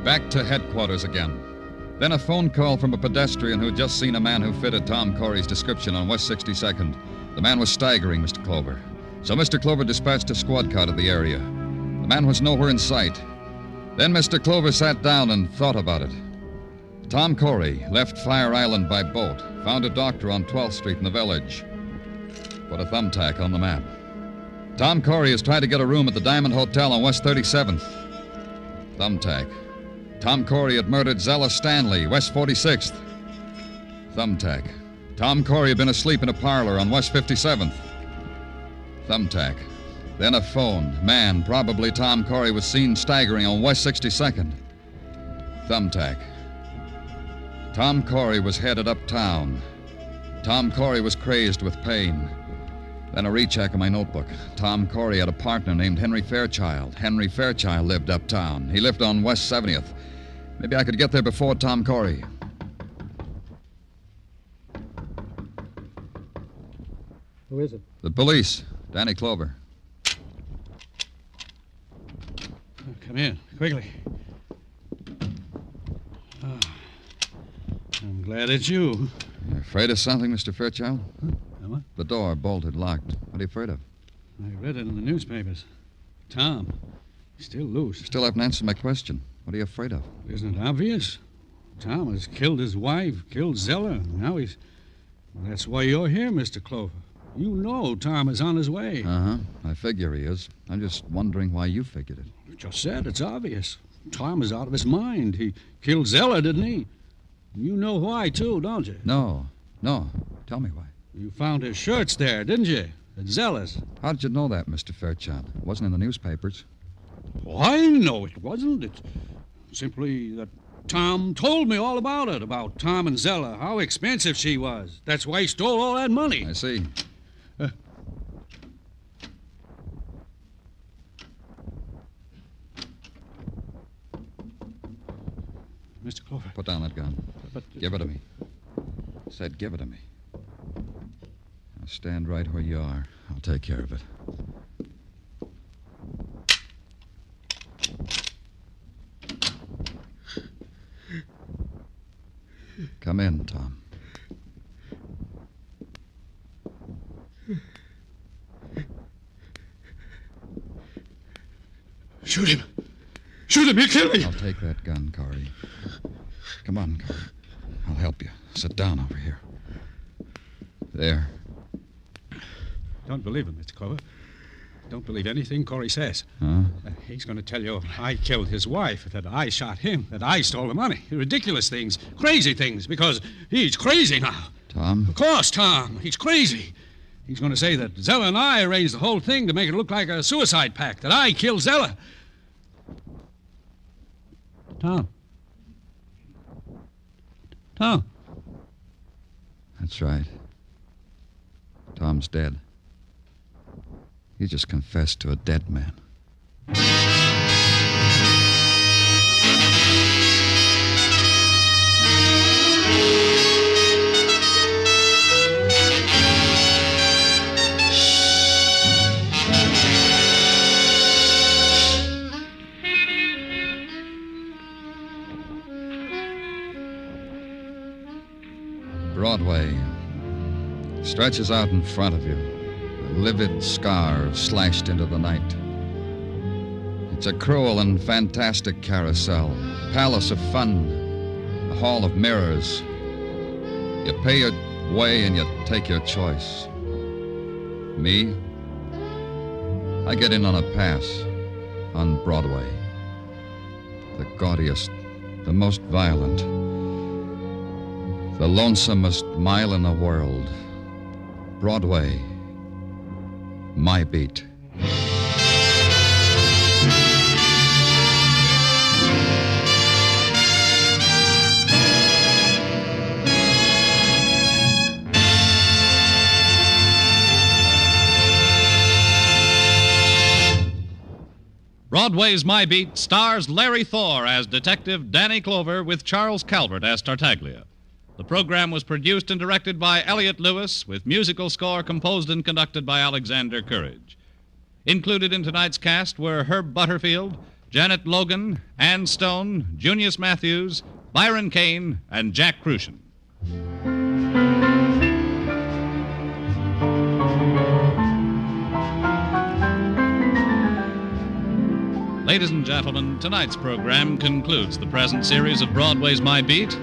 Back to headquarters again. Then a phone call from a pedestrian who'd just seen a man who fitted Tom Corey's description on West 62nd. The man was staggering, Mr. Clover. So Mr. Clover dispatched a squad car to the area. The man was nowhere in sight. Then Mr. Clover sat down and thought about it. Tom Corey left Fire Island by boat. Found a doctor on 12th Street in the village. Put a thumbtack on the map. Tom Corey has tried to get a room at the Diamond Hotel on West 37th. Thumbtack. Tom Corey had murdered Zella Stanley, West 46th. Thumbtack. Tom Corey had been asleep in a parlor on West 57th. Thumbtack. Then a phone. Man, probably Tom Corey, was seen staggering on West 62nd. Thumbtack. Tom Corey was headed uptown. Tom Corey was crazed with pain. Then a recheck of my notebook. Tom Corey had a partner named Henry Fairchild. Henry Fairchild lived uptown. He lived on West 70th. Maybe I could get there before Tom Corey. Who is it? The police. Danny Clover. Come in, quickly. Oh, I'm glad it's you. You afraid of something, Mr. Fairchild? Huh? What? The door bolted, locked. What are you afraid of? I read it in the newspapers. Tom, he's still loose. You still haven't answered my question. What are you afraid of? Isn't it obvious? Tom has killed his wife, killed Zella. Now he's... That's why you're here, Mr. Clover. You know Tom is on his way. Uh-huh. I figure he is. I'm just wondering why you figured it. You just said it's obvious. Tom is out of his mind. He killed Zella, didn't he? You know why, too, don't you? No. Tell me why. You found his shirts there, didn't you? At Zella's. How did you know that, Mr. Fairchild? It wasn't in the newspapers. Why, no, it wasn't. It's simply that Tom told me all about it, about Tom and Zella, how expensive she was. That's why he stole all that money. I see. Mr. Clover. Put down that gun. But... Give it to me. I said give it to me. Now stand right where you are. I'll take care of it. Come in, Tom. Shoot him. Shoot him. He'll kill me. I'll take that gun, Corey. Come on, Corey. I'll help you. Sit down over here. There. Don't believe him, Mr. Clover. Don't believe anything Corey says. Huh? He's going to tell you I killed his wife, that I shot him, that I stole the money. Ridiculous things, crazy things, because he's crazy now. Tom? Of course, Tom. He's crazy. He's going to say that Zella and I arranged the whole thing to make it look like a suicide pact, that I killed Zella. Tom. That's right. Tom's dead. He just confessed to a dead man. Broadway stretches out in front of you, a livid scar slashed into the night. It's a cruel and fantastic carousel, palace of fun, a hall of mirrors. You pay your way and you take your choice. Me? I get in on a pass on Broadway. The gaudiest, the most violent, the lonesomest mile in the world. Broadway, my beat. Broadway's My Beat stars Larry Thor as Detective Danny Clover with Charles Calvert as Tartaglia. The program was produced and directed by Elliot Lewis, with musical score composed and conducted by Alexander Courage. Included in tonight's cast were Herb Butterfield, Janet Logan, Ann Stone, Junius Matthews, Byron Kane, and Jack Crucian. Ladies and gentlemen, tonight's program concludes the present series of Broadway's My Beat.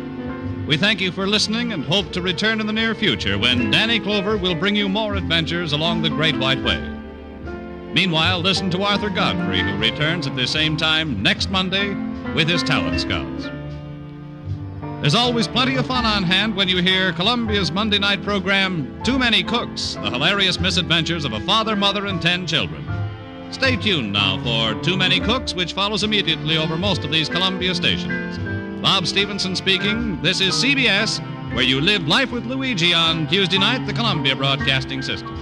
We thank you for listening and hope to return in the near future when Danny Clover will bring you more adventures along the Great White Way. Meanwhile, listen to Arthur Godfrey, who returns at the same time next Monday with his Talent Scouts. There's always plenty of fun on hand when you hear Columbia's Monday night program, Too Many Cooks, the hilarious misadventures of a father, mother, and 10 children. Stay tuned now for Too Many Cooks, which follows immediately over most of these Columbia stations. Bob Stevenson speaking. This is CBS, where you live life with Luigi on Tuesday night, the Columbia Broadcasting System.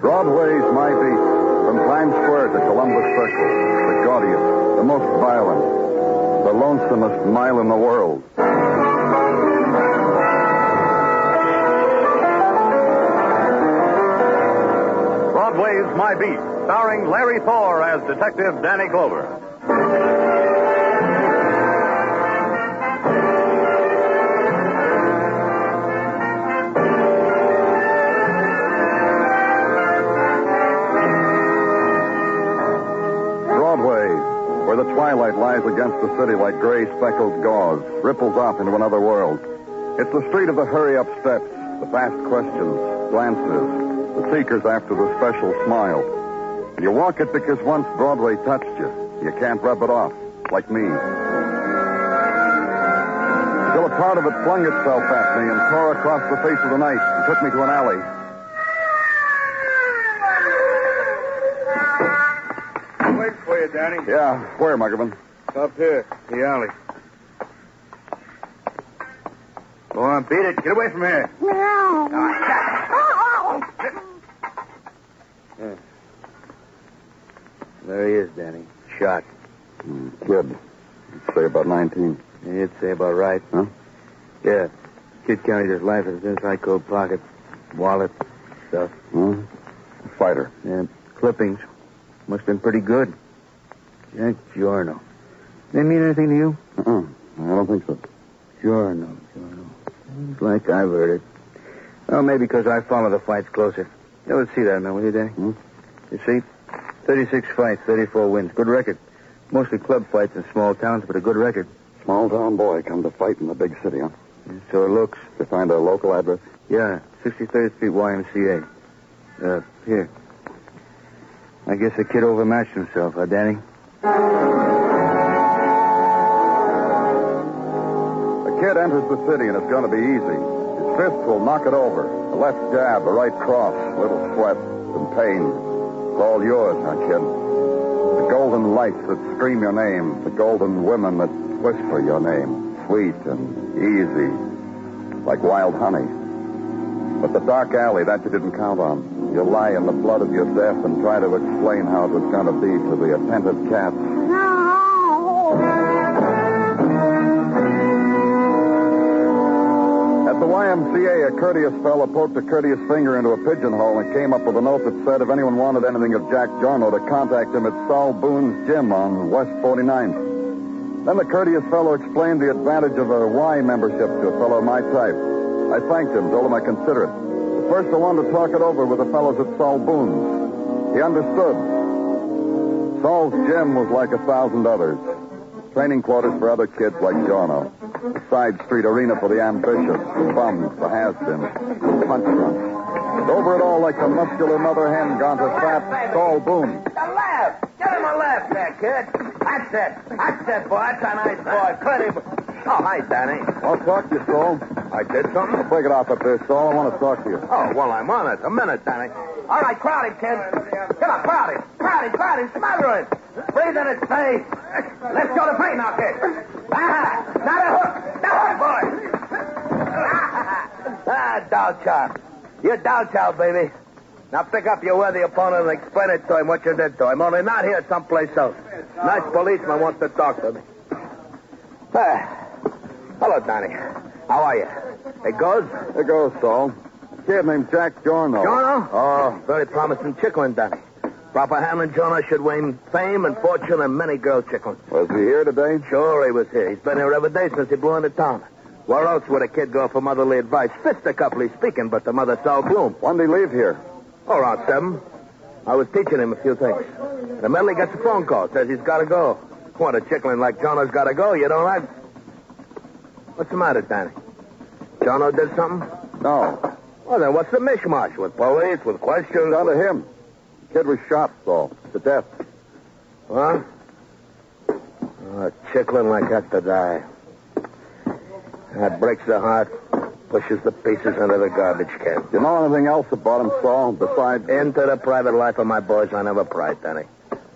Broadway's my beat. From Times Square to Columbus Circle, the gaudiest, the most violent, the lonesomest mile in the world. Broadway's My Beat, starring Larry Thor as Detective Danny Clover. Where the twilight lies against the city like gray speckled gauze, ripples off into another world. It's the street of the hurry-up steps, the fast questions, glances, the seekers after the special smile. And you walk it because once Broadway touched you, you can't rub it off, like me. Till a part of it flung itself at me and tore across the face of the night and took me to an alley. Danny? Yeah, where, Muggerman? Up here, the alley. Go on, beat it. Get away from here. Yeah. There he is, Danny. Shot. Kid. I'd say about 19. Yeah, you'd say about right. Huh? Yeah. Kid counted his life in his inside coat pocket. Wallet. Stuff. Hmm? Fighter. Yeah. Clippings. Must have been pretty good. Jack Jorno. They mean anything to you? I don't think so. Jorno. It's like I've heard it. Well, maybe because I follow the fights closer. You ever see that man, will you, Danny? You see? 36 fights, 34 wins. Good record. Mostly club fights in small towns, but a good record. Small town boy come to fight in the big city, huh? Yeah, so it looks. You find a local address? Yeah, 63rd Street YMCA. Here. I guess the kid overmatched himself, huh, Danny? The kid enters the city, and it's going to be easy. His fist will knock it over. A left jab, a right cross, a little sweat, some pain. It's all yours, huh, kid? The golden lights that scream your name, the golden women that whisper your name, sweet and easy, like wild honey. But the dark alley, that you didn't count on. You lie in the blood of your death and try to explain how it was going to be to the attentive cats. At the YMCA, a courteous fellow poked a courteous finger into a pigeonhole and came up with a note that said if anyone wanted anything of Jack Jorno to contact him at Saul Boone's gym on West 49th. Then the courteous fellow explained the advantage of a Y membership to a fellow of my type. I thanked him, told him I'd consider it. First, I wanted to talk it over with the fellows at Saul Boone's. He understood. Saul's gym was like 1,000 others. Training quarters for other kids like Jorno. A side street arena for the ambitious, the bums, the has-beens, the punch drunks. And over it all, like a muscular mother hen gone to fat Saul Boone. The left. Give him a left there, kid. That's it. That's it, boy. That's a nice boy. Pretty boy. Oh, hi, Danny. Want to talk to you, Saul? I did something? Break it off up there, Saul. I want to talk to you. Oh, well, I'm on it. A minute, Danny. All right, crowd him, kid. Come on, crowd him. Crowd him. Smother him. Breathe in his face. Let's go to play now, kid. Not a hook. The hook, boy. Dow chow. You're dow chow, baby. Now pick up your worthy opponent and explain it to him what you did to him. Only not here, someplace else. Nice policeman wants to talk to me. Hello, Danny. How are you? It goes? It goes, Saul. kid named Jack Jorno. Jorno? Oh, very promising chickling, Danny. Proper handling, Jorno should win fame and fortune and many girl chicklings. Was he here today? Sure he was here. He's been here every day since he blew into town. Where else would a kid go for motherly advice? Fisticuffly speaking, but the mother saw gloom. When did he leave here? Oh, around 7. I was teaching him a few things. In the middle, he gets a phone call. Says he's got to go. What, a chickling like Jorno's got to go? You don't like? What's the matter, Danny? Jorno did something? No. Well, then what's the mishmash? With police, with questions? Down to him. Kid was shot, so to death. Huh? Oh, a chickling like that to die. That breaks the heart, pushes the pieces into the garbage can. You know anything else about him, Saul, besides... Into the private life of my boys, I never pried, Danny.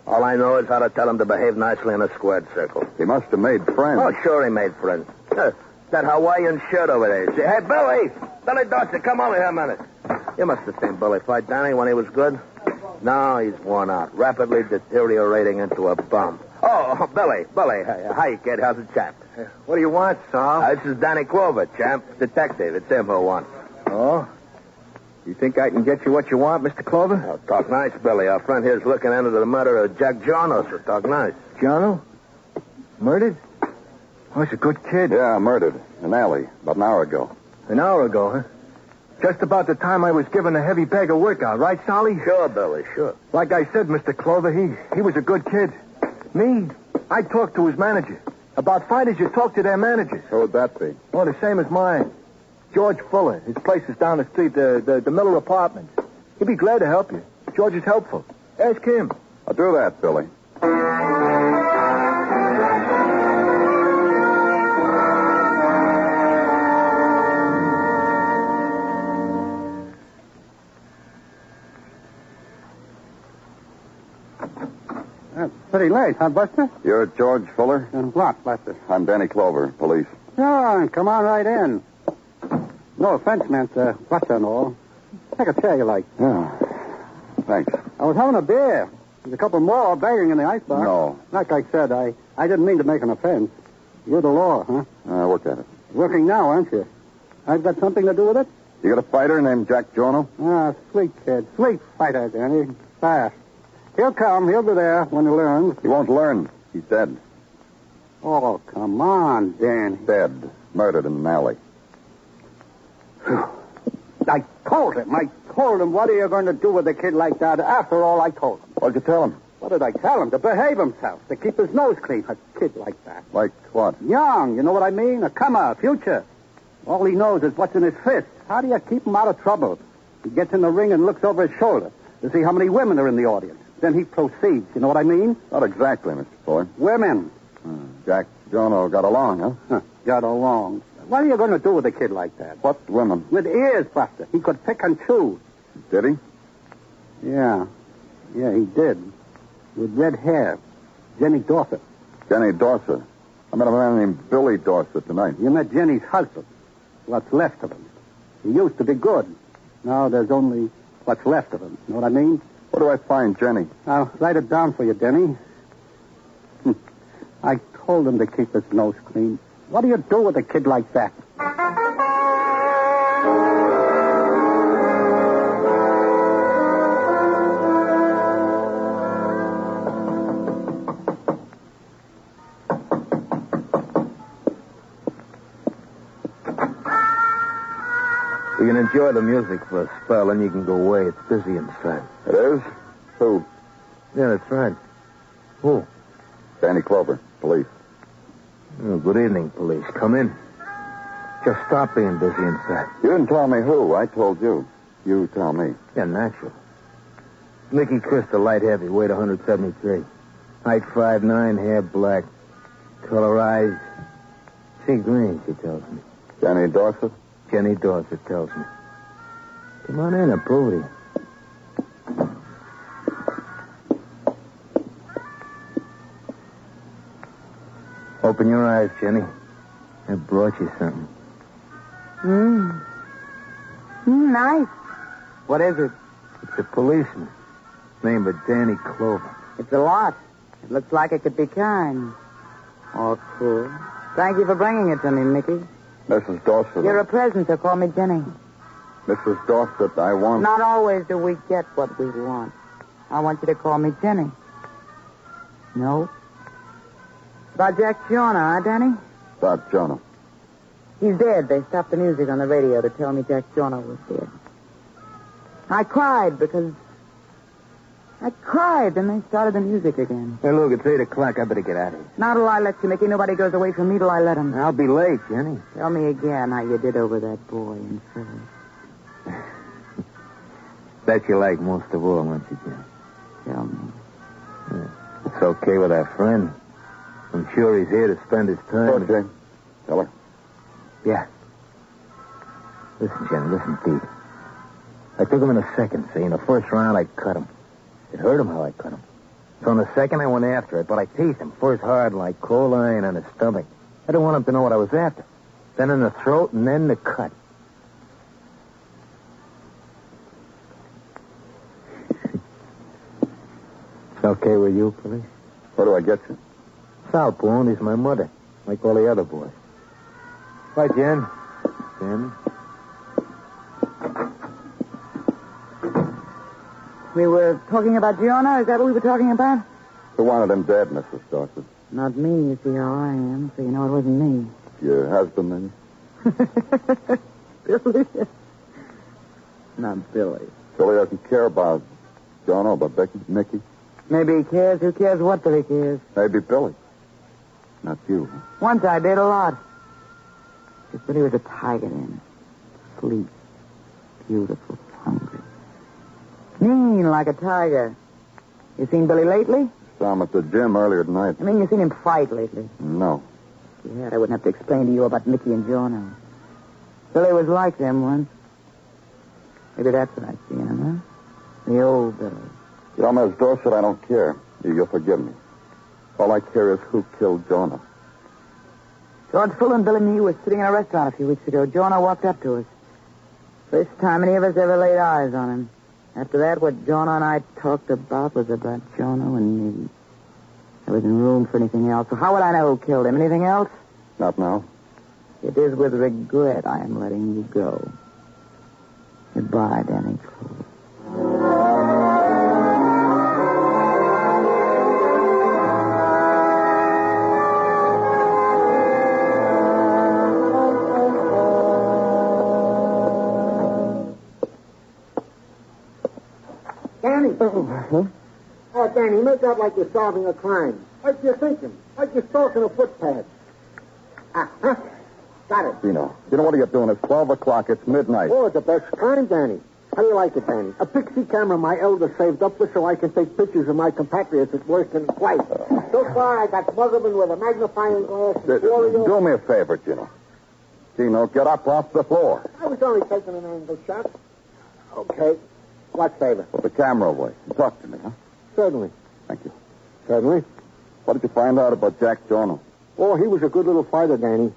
All I know is how to tell him to behave nicely in a squared circle. He must have made friends. Oh, sure he made friends. That Hawaiian shirt over there. Say, hey, Billy! Billy Dawson, come over here a minute. You must have seen Billy fight, Danny, when he was good. Now he's worn out, rapidly deteriorating into a bum. Oh, Billy. Hi, kid. How's the chap? What do you want, Saul? This is Danny Clover, champ. Detective. It's him who wants. Oh? You think I can get you what you want, Mr. Clover? Oh, talk nice, Billy. Our friend here's looking into the murder of Jack Jorno, so talk nice. Jorno? Murdered? Oh, he's a good kid. Yeah, murdered. An alley, about an hour ago. An hour ago, huh? Just about the time I was given a heavy bag of work out, right, Solly? Sure, Billy, sure. Like I said, Mr. Clover, he was a good kid. Me, I talked to his manager. About fighters, you talk to their managers. Who would that be? Oh, the same as mine. George Fuller. His place is down the street, the Miller Apartments. He'd be glad to help you. George is helpful. Ask him. I'll do that, Billy. Pretty late, huh, Buster? You're George Fuller? And what, Buster? I'm Danny Clover, police. Oh, come on right in. No offense meant, Buster and all. Take a chair you like. Yeah. Thanks. I was having a beer. There's a couple more banging in the icebox. No. Like I said, I didn't mean to make an offense. You're the law, huh? Look at it. Working now, aren't you? I've got something to do with it? You got a fighter named Jack Jorno? Ah, sweet kid. Sweet fighter, Danny. Fast. He'll come. He'll be there when he learns. He won't learn. He's dead. Oh, come on, Danny. Dead. Murdered in an alley. I told him. What are you going to do with a kid like that? After all, I told him. What'd you tell him? What did I tell him? To behave himself. To keep his nose clean. A kid like that. Like what? Young. You know what I mean? A comer. Future. All he knows is what's in his fist. How do you keep him out of trouble? He gets in the ring and looks over his shoulder to see how many women are in the audience. Then he proceeds. You know what I mean? Not exactly, Mr. Fuller. Women. Jack Jorno got along, huh? Got along. What are you going to do with a kid like that? What women? With ears, Buster. He could pick and choose. Did he? Yeah. Yeah, he did. With red hair. Jenny Dorset. Jenny Dorset. I met a man named Billy Dorset tonight. You met Jenny's husband. What's left of him. He used to be good. Now there's only what's left of him. Know what I mean? Where do I find Jenny? I'll write it down for you, Denny. I told him to keep his nose clean. What do you do with a kid like that? You can enjoy the music for a spell, and you can go away. It's busy inside. It is? Who? Yeah, that's right. Who? Danny Clover, police. Oh, good evening, police. Come in. Just stop being busy inside. You didn't tell me who. I told you. You tell me. Yeah, natural. Mickey Crystal, light heavy, weight 173. Height 5'9", hair black. Color eyes. Sea green, she tells me. Jenny Dorset? Jenny Dorset tells me. Come on in, I'll prove it to you. Open your eyes, Jenny. I brought you something. Nice. What is it? It's a policeman. Named Danny Clover. It's a lot. It looks like it could be kind. Oh, cool. Thank you for bringing it to me, Mickey. Mrs. Dorset. You're a present, so call me Jenny. Mrs. Dorset, I want... Not always do we get what we want. I want you to call me Jenny. No? About Jack Jorno, huh, Danny? About Jorno. He's dead. They stopped the music on the radio to tell me Jack Jorno was dead. I cried because... Then they started the music again. Hey, look, it's 8 o'clock. I better get out of here. Not till I let you, Mickey. Nobody goes away from me till I let him. I'll be late, Jenny. Tell me again how you did over that boy in Philly. Bet you like most of all, won't you, Jenny? Tell me. It's okay with our friend. I'm sure he's here to spend his time. Oh, Jane. Tell her. Yeah. Listen, Jenny, listen deep. I took him in the second, see? In the first round, I cut him. It hurt him how I cut him. So in the second, I went after it, but I teased him first hard like cold iron on his stomach. I didn't want him to know what I was after. Then in the throat, and then the cut. It's okay with you, police? Where do I get you? Southpaw, and he's my mother, like all the other boys. Bye, Jen. Jen. We were talking about Jorno? Is that what we were talking about? Who wanted him dead, Mrs. Dorset? Not me, you see how I am, so you know it wasn't me. Your husband, then? Billy? Not Billy. Billy doesn't care about Jorno, but Mickey? Maybe he cares. Who cares what Billy cares? Maybe Billy. Not you. Once I did a lot. Just Billy was a tiger then. Sleep. Beautiful. Hungry. Mean like a tiger. You seen Billy lately? Saw him at the gym earlier tonight. I mean, you seen him fight lately? No. If you had, I wouldn't have to explain to you about Mickey and Jorno. Billy was like them once. Maybe that's what I see in him, huh? The old Billy. You know, Miss Dorset, I don't care. You'll forgive me. All I care is who killed Jorno. George Fuller and Billy and me were sitting in a restaurant a few weeks ago. Jorno walked up to us. First time any of us ever laid eyes on him. After that, what Jorno and I talked about was about Jorno and me. There wasn't room for anything else. So how would I know who killed him? Anything else? Not now. It is with regret I am letting you go. Goodbye, Danny Cole. Danny. Oh, Danny, make out like you're solving a crime. Like you're thinking. Like you're stalking a footpath. Huh? Got it. You know what are you doing? It's 12 o'clock. It's midnight. Oh, the best crime, Danny. How do you like it, Danny? A pixie camera my elder saved up with so I can take pictures of my compatriots at work in flight. So far, I got Muggerman with a magnifying glass. Do me a favor, Gino, get up off the floor. I was only taking an angle shot. Okay. What favor? Put the camera away. Talk to me, huh? Certainly. Thank you. Certainly. What did you find out about Jack Jorno? Oh, he was a good little fighter, Danny.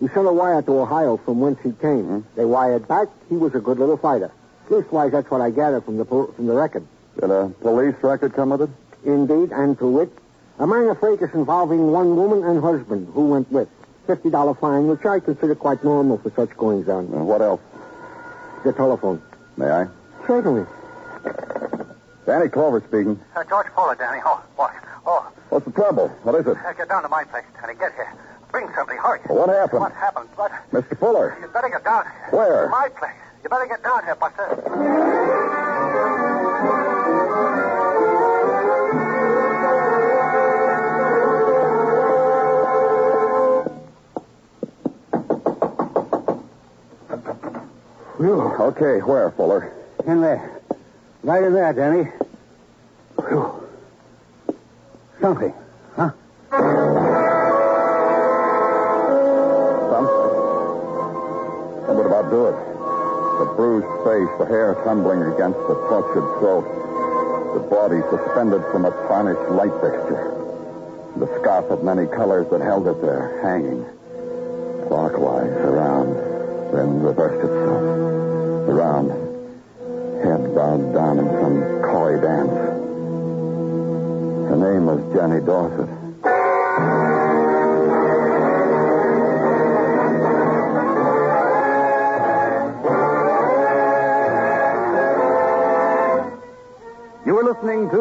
We sent a wire to Ohio from whence he came. Hmm? They wired back. He was a good little fighter. Leastwise, that's what I gathered from the record. Did a police record come with it? Indeed, and to wit, a minor fracas involving one woman and husband who went with. $50 fine, which I consider quite normal for such goings on. What else? The telephone. May I? Certainly. Danny Clover speaking. George Fuller, Danny. Oh, what? Oh. What's the trouble? What is it? Get down to my place, Danny. Get here. Bring somebody. Hurry. Well, what happened? What happened? What? Mr. Fuller. You better get down here. Where? My place. You better get down here, Buster. Okay, where, Fuller? In there. Right in there, Danny. Whew. Something, huh? Something? What would about do it? The bruised face, the hair tumbling against the tortured throat, the body suspended from a tarnished light fixture, the scarf of many colors that held it there, hanging, clockwise around, then reversed itself, around, head bowed down in some coy dance. Her name was Jenny Dorset.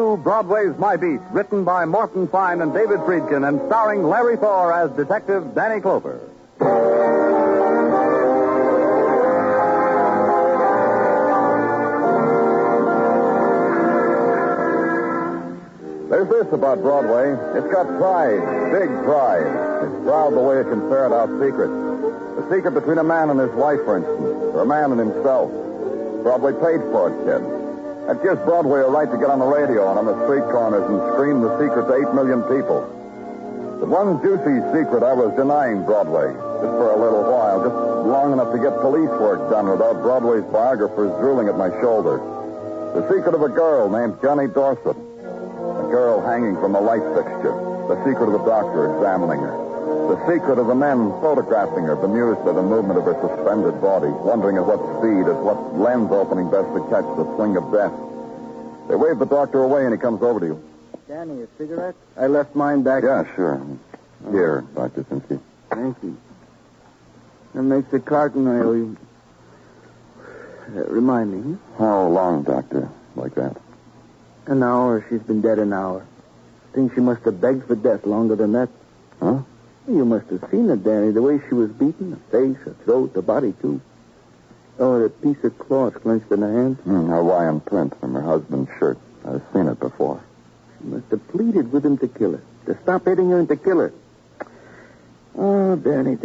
new Broadway's My Beat, written by Morton Fine and David Friedkin and starring Larry Thor as Detective Danny Clover. There's this about Broadway. It's got pride, big pride. It's proud the way it can ferret out secrets. The secret between a man and his wife, for instance, or a man and himself. Broadway paid for it, kid. That gives Broadway a right to get on the radio and on the street corners and scream the secret to 8 million people. The one juicy secret I was denying Broadway, just for a little while, just long enough to get police work done without Broadway's biographers drooling at my shoulder. The secret of a girl named Johnny Dorset. A girl hanging from a light fixture. The secret of the doctor examining her. The secret of the men photographing her, bemused by the movement of her suspended body, wondering at what speed, at what lens opening best to catch the swing of death. They wave the doctor away and he comes over to you. Danny, a cigarette? I left mine back. Yeah, sure. Here, Dr. Sinsky. Thank you. That makes the carton I owe you. Remind me. How long, Doctor? Like that? An hour. She's been dead an hour. Think she must have begged for death longer than that. Huh? You must have seen her, Danny, the way she was beaten. Her face, her throat, the body, too. Oh, the piece of cloth clenched in her hand. Hawaiian print from her husband's shirt. I've seen it before. She must have pleaded with him to kill her. To stop hitting her and to kill her. Oh, Danny.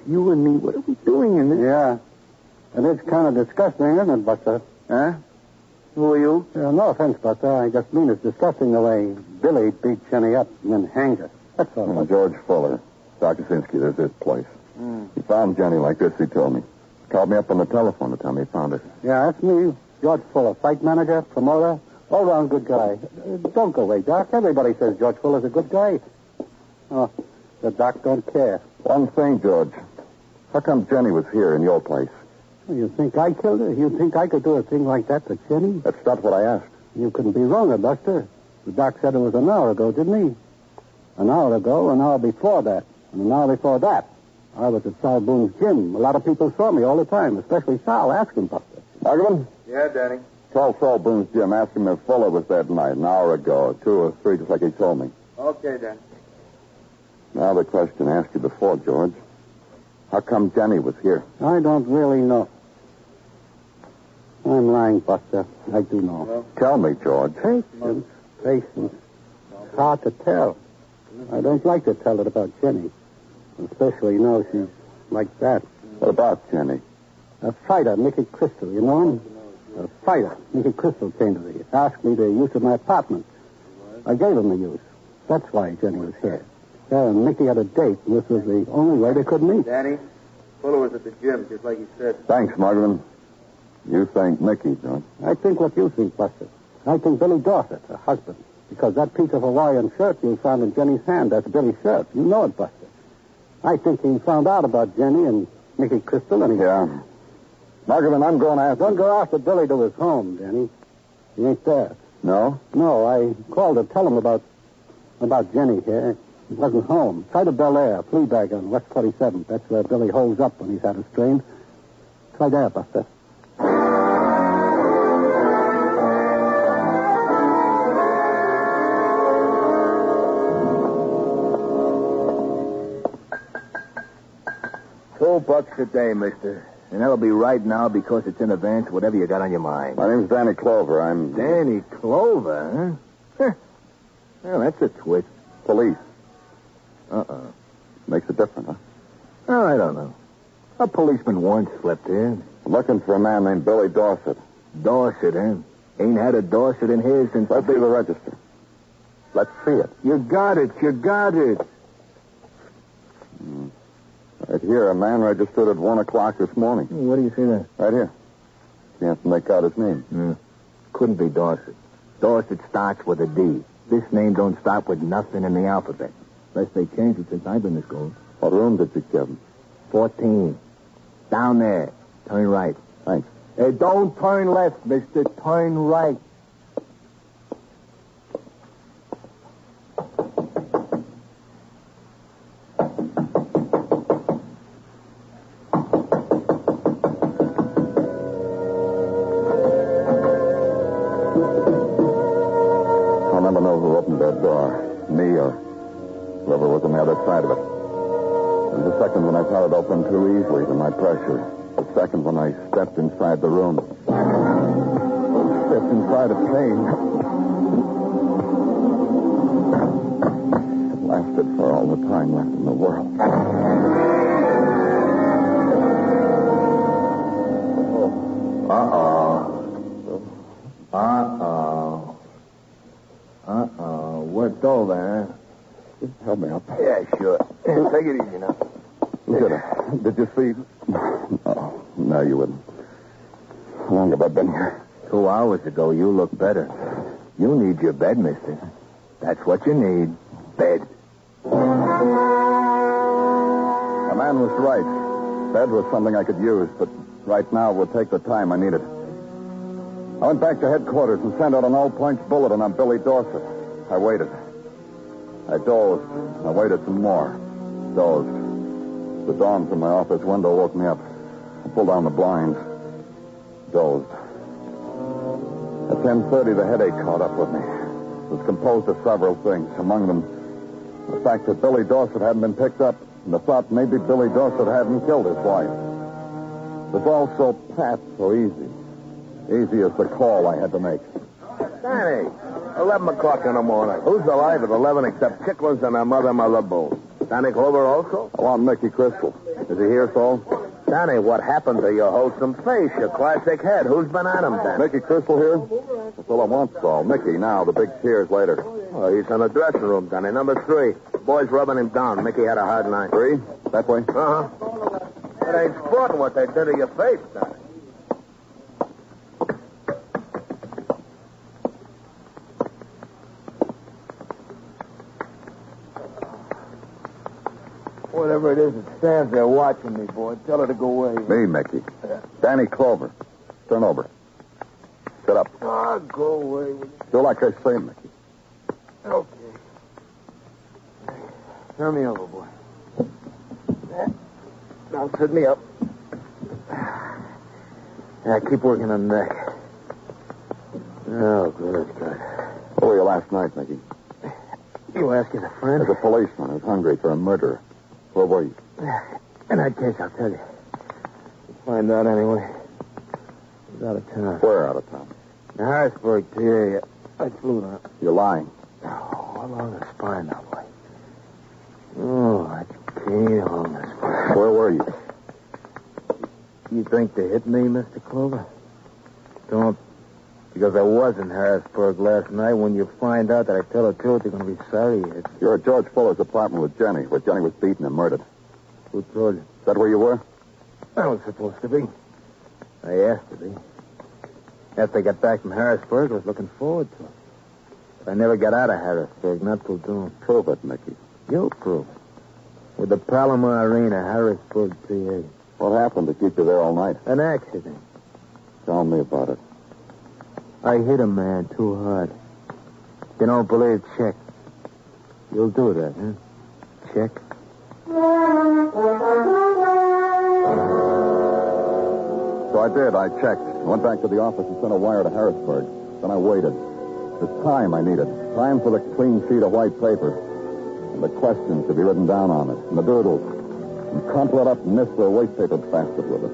You and me, what are we doing in this? Yeah. And it's kind of disgusting, isn't it, Buster? Huh? Who are you? No offense, Buster. I just mean it's disgusting the way Billy beat Jenny up and then hanged her. That's all. George Fuller. Dr. Sinsky, there's his place. He found Jenny like this, he told me. Called me up on the telephone to tell me he found her. Yeah, that's me. George Fuller, fight manager, promoter, all-round good guy. Don't go away, Doc. Everybody says George Fuller's a good guy. Oh, the Doc don't care. One thing, George. How come Jenny was here in your place? You think I killed her? You think I could do a thing like that to Jenny? That's not what I asked. You couldn't be wronger, Buster. The Doc said it was an hour ago, didn't he? An hour ago, an hour before that, and an hour before that. I was at Sal Boone's gym. A lot of people saw me all the time, especially Sal. Ask him, Buster. Margaret? Yeah, Danny. Call Sal Boone's gym. Ask him if Fuller was there tonight, an hour ago, 2 or 3, just like he told me. Okay, Danny. Now the question I asked you before, George. How come Jenny was here? I don't really know. I'm lying, Buster. I do know. Well, tell me, George. Patience. It's hard to tell. I don't like to tell it about Jenny. Especially now she's like that. What about Jenny? A fighter, Mickey Crystal, you know him? A fighter. Mickey Crystal came to me, asked me the use of my apartment. I gave him the use. That's why Jenny was here. Yeah, and Mickey had a date, and this was the only way they could meet. Danny, Fuller was at the gym, just like he said. Thanks, Margaret. You think Mickey, George? I think what you think, Buster. I think Billy Dorset, her husband. Because that piece of Hawaiian shirt you found in Jenny's hand, that's Billy's shirt. You know it, Buster. I think he found out about Jenny and Mickey Crystal, and he... Yeah. Margaret, I'm going to ask... Don't go after Billy to his home, Danny. He ain't there. No? No, I called to tell him about Jenny here. He wasn't home. Try to Bel Air, Fleabag on West 47th. That's where Billy holds up when he's had a strain. Try there, Buster. $2 a day, mister. And that'll be right now because it's in advance, whatever you got on your mind. My name's Danny Clover. I'm... Danny Clover, huh? Well, that's a twist. Police. Uh-uh. Makes a difference, huh? Oh, I don't know. A policeman once slept here. I'm looking for a man named Billy Dorset. Dorset, huh? Ain't had a Dorset in here since... Let's see the register. Let's see it. You got it. Right here, a man registered at 1 o'clock this morning. What do you see there? Right here. Can't make out his name. Couldn't be Dorset. Dorset starts with a D. This name don't start with nothing in the alphabet. Unless they changed it since I've been to school. What room did you give him? 14. Down there. Turn right. Thanks. Hey, don't turn left, mister. Turn right. never know who opened that door, me or whoever was on the other side of it. There was a second when I thought it opened too easily to my pressure. A second when I stepped inside the room. Stepped inside a pain. It lasted for all the time left in the world. What's over, huh? Help me up. Yeah, sure. Take it easy now. Did you see? Oh, no, you wouldn't. How long have I been here? 2 hours ago, you look better. You need your bed, mister. That's what you need. Bed. The man was right. Bed was something I could use, but right now would take the time I needed. I went back to headquarters and sent out an all-points bulletin on Billy Dorset. I waited. I dozed. I waited some more. Dozed. The dawn from my office window woke me up. I pulled down the blinds. Dozed. At 10:30, the headache caught up with me. It was composed of several things. Among them, the fact that Billy Dorset hadn't been picked up, and the thought maybe Billy Dorset hadn't killed his wife. It was all so pat, so easy. Easy as the call I had to make. Danny, 11 o'clock in the morning. Who's alive at 11 except Chicklins and her mother, Mother Bull? Danny Clover also? I want Mickey Crystal. Is he here, Saul? Danny, what happened to your wholesome face, your classic head? Who's been at him, Danny? Mickey Crystal here? That's all I want, Saul. Mickey now, the big tears later. Oh, he's in the dressing room, Danny. Number 3. Boys rubbing him down. Mickey had a hard night. 3? That way? Uh-huh. It ain't sporting what they did to your face, Danny. Whatever it is that stands there watching me, boy, tell her to go away. Me, Mickey. Danny Clover. Turn over. Sit up. Oh, go away. Do like I say, Mickey. Okay. Turn me over, boy. Now sit me up. Yeah, keep working on the neck. Oh, good. Where were you last night, Mickey? You ask as a friend? As a policeman who's hungry for a murderer. Where were you? In that case, I'll tell you. You'll find out anyway. I was out of town. Where out of town? In Harrisburg, PA. I flew down. You're lying. Oh, along the spine now, boy. Oh, I came along the spine. Where were you? You think they hit me, Mr. Clover? Don't. Because I was in Harrisburg last night. When you find out that I tell the truth, you're going to be sorry. You're at George Fuller's apartment with Jenny, where Jenny was beaten and murdered. Who told you? Is that where you were? I was supposed to be. I asked to be. After I got back from Harrisburg, I was looking forward to it. But I never got out of Harrisburg, not till dawn. Prove it, Mickey. You'll prove it. With the Palomar Arena, Harrisburg, PA. What happened to keep you there all night? An accident. Tell me about it. I hit a man too hard. You don't believe, check. You'll do that, huh? Check. So I did. I checked. I went back to the office and sent a wire to Harrisburg. Then I waited. The time I needed. Time for the clean sheet of white paper. And the questions to be written down on it. And the doodles. And crumple it up and mix the wastepaper basket with it.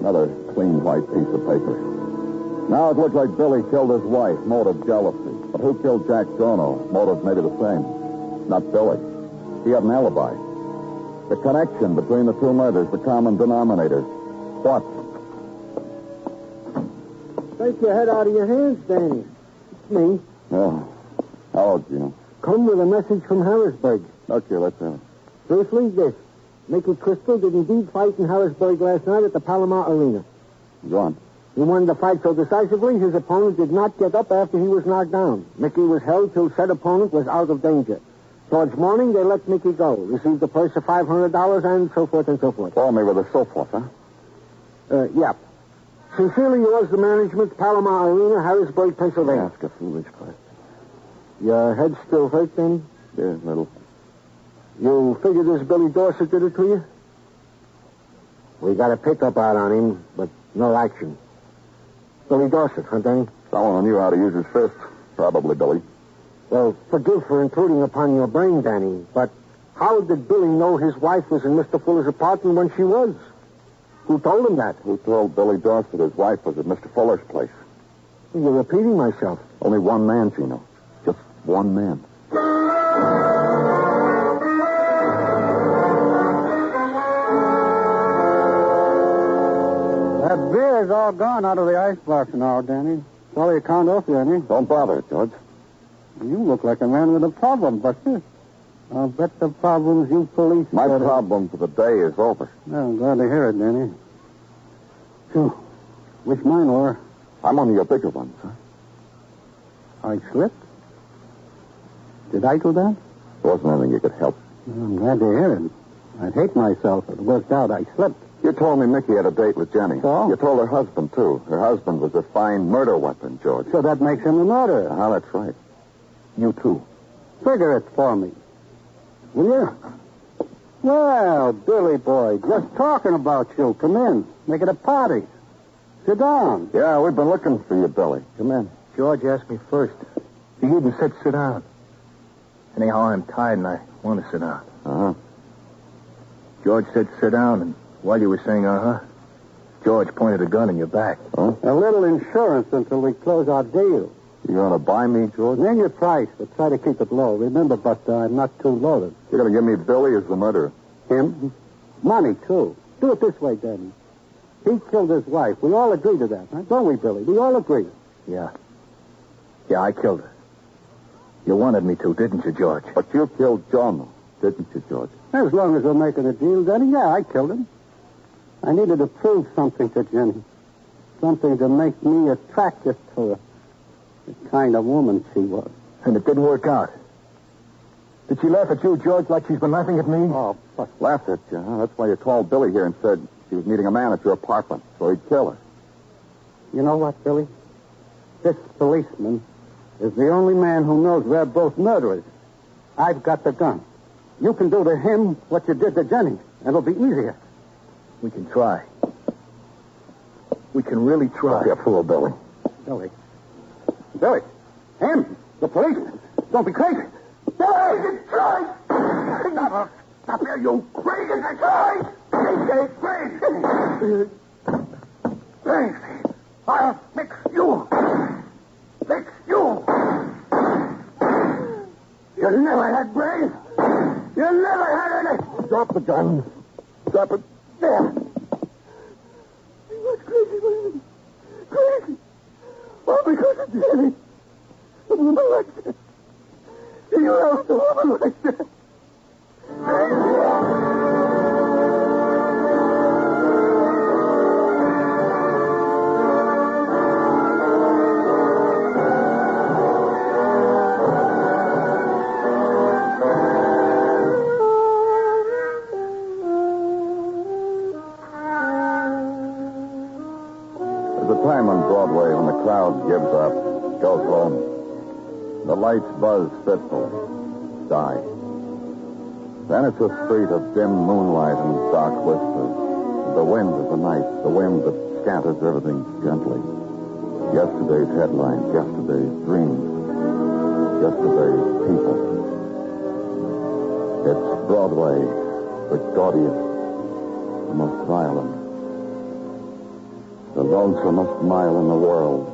Another clean white piece of paper. Now it looked like Billy killed his wife. Motive, jealousy. But who killed Jack Jorno? Motive maybe the same. Not Billy. He had an alibi. The connection between the two murders, the common denominator. What? Take your head out of your hands, Danny. It's me. Oh. Hello, Gino. Come with a message from Harrisburg. Okay, let's have it. Firstly, this. Mickey Crystal did indeed fight in Harrisburg last night at the Palomar Arena. Go on. He won the fight so decisively, his opponent did not get up after he was knocked down. Mickey was held till said opponent was out of danger. Towards morning, they let Mickey go, received a purse of $500, and so forth and so forth. Call me with a so forth, huh? Yeah. Sincerely yours, the management, Palomar Arena, Harrisburg, Pennsylvania. Ask a foolish question. Your head still hurt, then? Yeah, a little. You figure this Billy Dorset did it to you? We got a pickup out on him, but no action. Billy Dorset, huh, Danny? Someone who knew how to use his fist. Probably Billy. Well, forgive for intruding upon your brain, Danny, but how did Billy know his wife was in Mr. Fuller's apartment when she was? Who told him that? Who told Billy Doss that his wife was at Mr. Fuller's place? You're repeating myself. Only one man, Gino. Just one man. That beer's all gone out of the icebox now, Danny. Sorry you can't offer you any. Don't bother, George. You look like a man with a problem, Buster. I'll bet the problems you police... My problem for the day is over. Well, I'm glad to hear it, Danny. So, which mine were? I'm only a bigger one, sir. I slipped? Did I do that? There wasn't anything you could help. Well, I'm glad to hear it. I'd hate myself if it worked out I slipped. You told me Mickey had a date with Jenny. So? You told her husband, too. Her husband was a fine murder weapon, George. So that makes him a murderer. That's right. You, too. Figure it for me. Will you? Well, Billy boy, just talking about you. Come in. Make it a party. Sit down. Yeah, we've been looking for you, Billy. Come in. George asked me first. He even said sit down. Anyhow, I'm tired and I want to sit down. Uh-huh. George said sit down, and while you were saying uh-huh, George pointed a gun in your back. Huh? A little insurance until we close our deal. You going to buy me, George? Name your price, but try to keep it low. Remember, Buster, I'm not too loaded. You're going to give me Billy as the murderer? Him? Money, too. Do it this way, Danny. He killed his wife. We all agree to that, huh? Don't we, Billy? We all agree. Yeah. Yeah, I killed her. You wanted me to, didn't you, George? But you killed Jorno, didn't you, George? As long as we're making a deal, Danny, yeah, I killed him. I needed to prove something to Jenny. Something to make me attractive to her. The kind of woman she was. And it didn't work out. Did she laugh at you, George, like she's been laughing at me? Oh, laughed at you, huh? That's why you called Billy here and said she was meeting a man at your apartment, so he'd kill her. You know what, Billy? This policeman is the only man who knows we're both murderers. I've got the gun. You can do to him what you did to Jenny, and it'll be easier. We can try. We can really try. Don't be a fool, Billy. Billy. Billy. Him. The policeman. Don't be crazy. Billy! Try! Stop here, you crazy! Try! Crazy! Crazy! I'll fix you! Fix you! You never had brains! You never had any! Drop the gun. Drop it. There. He was crazy, man. Crazy. All because of Jenny. A woman like that. He loved a woman like that. There's a time on Broadway when the crowd gives up, goes home. The lights buzz fitful, die. Then it's a street of dim moonlight and dark whispers. The wind of the night, the wind that scatters everything gently. Yesterday's headlines, yesterday's dreams, yesterday's people. It's Broadway, the gaudiest, the most violent, the lonesomest mile in the world.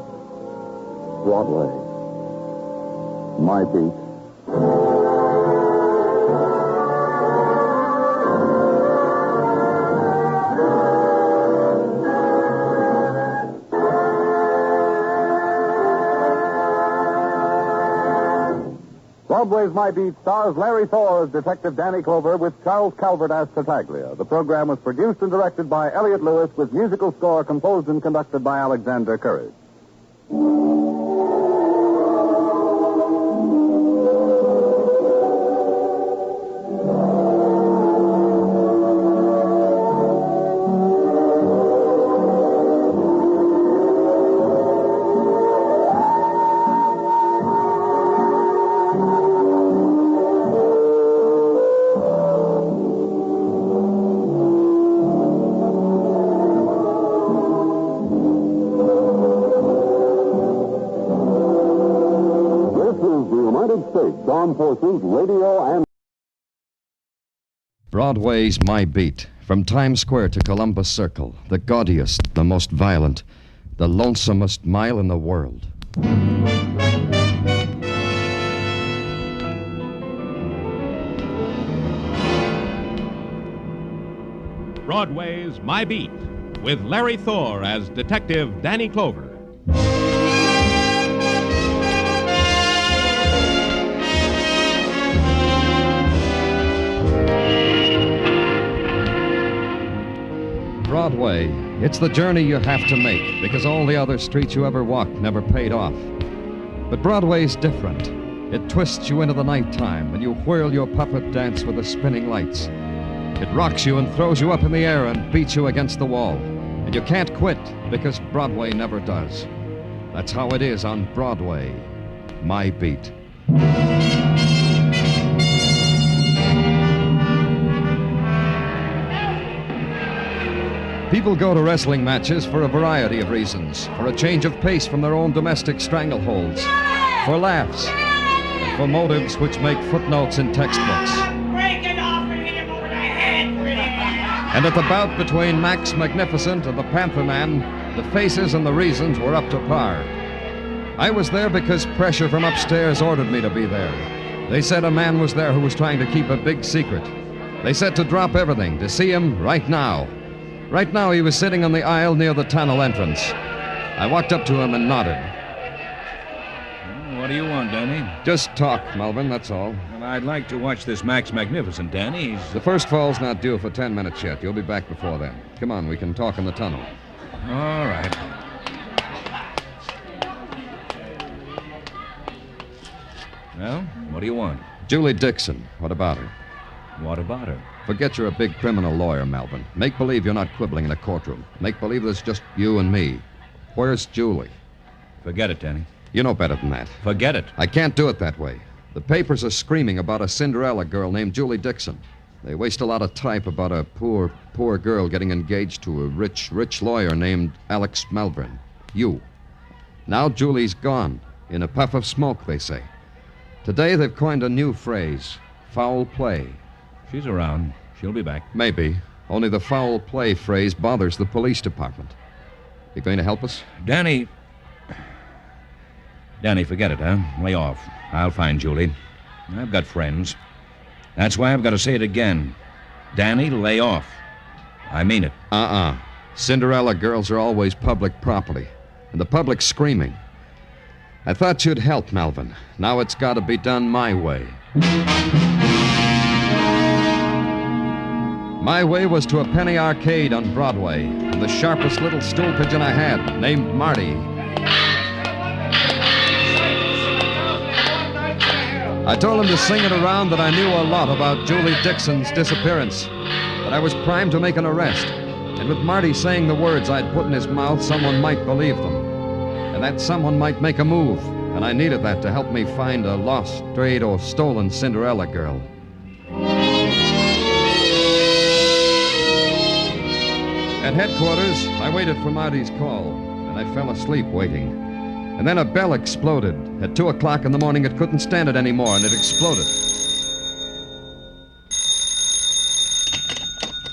Broadway. My beat. Broadway's My Beat stars Larry Thor as Detective Danny Clover with Charles Calvert as Tartaglia. The program was produced and directed by Elliot Lewis with musical score composed and conducted by Alexander Courage. United States Armed Forces Radio and... Broadway's my beat. From Times Square to Columbus Circle, the gaudiest, the most violent, the lonesomest mile in the world. Broadway's My Beat, with Larry Thor as Detective Danny Clover. Broadway, it's the journey you have to make because all the other streets you ever walked never paid off. But Broadway's different. It twists you into the nighttime and you whirl your puppet dance with the spinning lights. It rocks you and throws you up in the air and beats you against the wall. And you can't quit because Broadway never does. That's how it is on Broadway. My Beat. People go to wrestling matches for a variety of reasons. For a change of pace from their own domestic strangleholds. For laughs. And for motives which make footnotes in textbooks. And at the bout between Max Magnificent and the Panther Man, the faces and the reasons were up to par. I was there because pressure from upstairs ordered me to be there. They said a man was there who was trying to keep a big secret. They said to drop everything, to see him right now. Right now he was sitting on the aisle near the tunnel entrance. I walked up to him and nodded. What do you want, Danny? Just talk, Melvin, that's all. Well, I'd like to watch this Max Magnificent, Danny. The first fall's not due for 10 minutes yet. You'll be back before then. Come on, we can talk in the tunnel. All right. Well, what do you want? Julie Dixon. What about her? What about her? Forget you're a big criminal lawyer, Melvin. Make believe you're not quibbling in a courtroom. Make believe there's just you and me. Where's Julie? Forget it, Danny. You know better than that. Forget it. I can't do it that way. The papers are screaming about a Cinderella girl named Julie Dixon. They waste a lot of type about a poor girl getting engaged to a rich lawyer named Alex Melvin. You. Now Julie's gone. In a puff of smoke, they say. Today they've coined a new phrase. Foul play. She's around. She'll be back. Maybe. Only the foul play phrase bothers the police department. You going to help us? Danny, forget it, huh? Lay off. I'll find Julie. I've got friends. That's why I've got to say it again. Danny, lay off. I mean it. Cinderella girls are always public property. And the public's screaming. I thought you'd help, Melvin. Now it's got to be done my way. My way was to a penny arcade on Broadway, and the sharpest little stool pigeon I had, named Marty. I told him to sing it around that I knew a lot about Julie Dixon's disappearance, that I was primed to make an arrest, and with Marty saying the words I'd put in his mouth, someone might believe them, and that someone might make a move, and I needed that to help me find a lost, strayed, or stolen Cinderella girl. At headquarters, I waited for Marty's call, and I fell asleep waiting. And then a bell exploded. At 2 o'clock in the morning, it couldn't stand it anymore, and it exploded.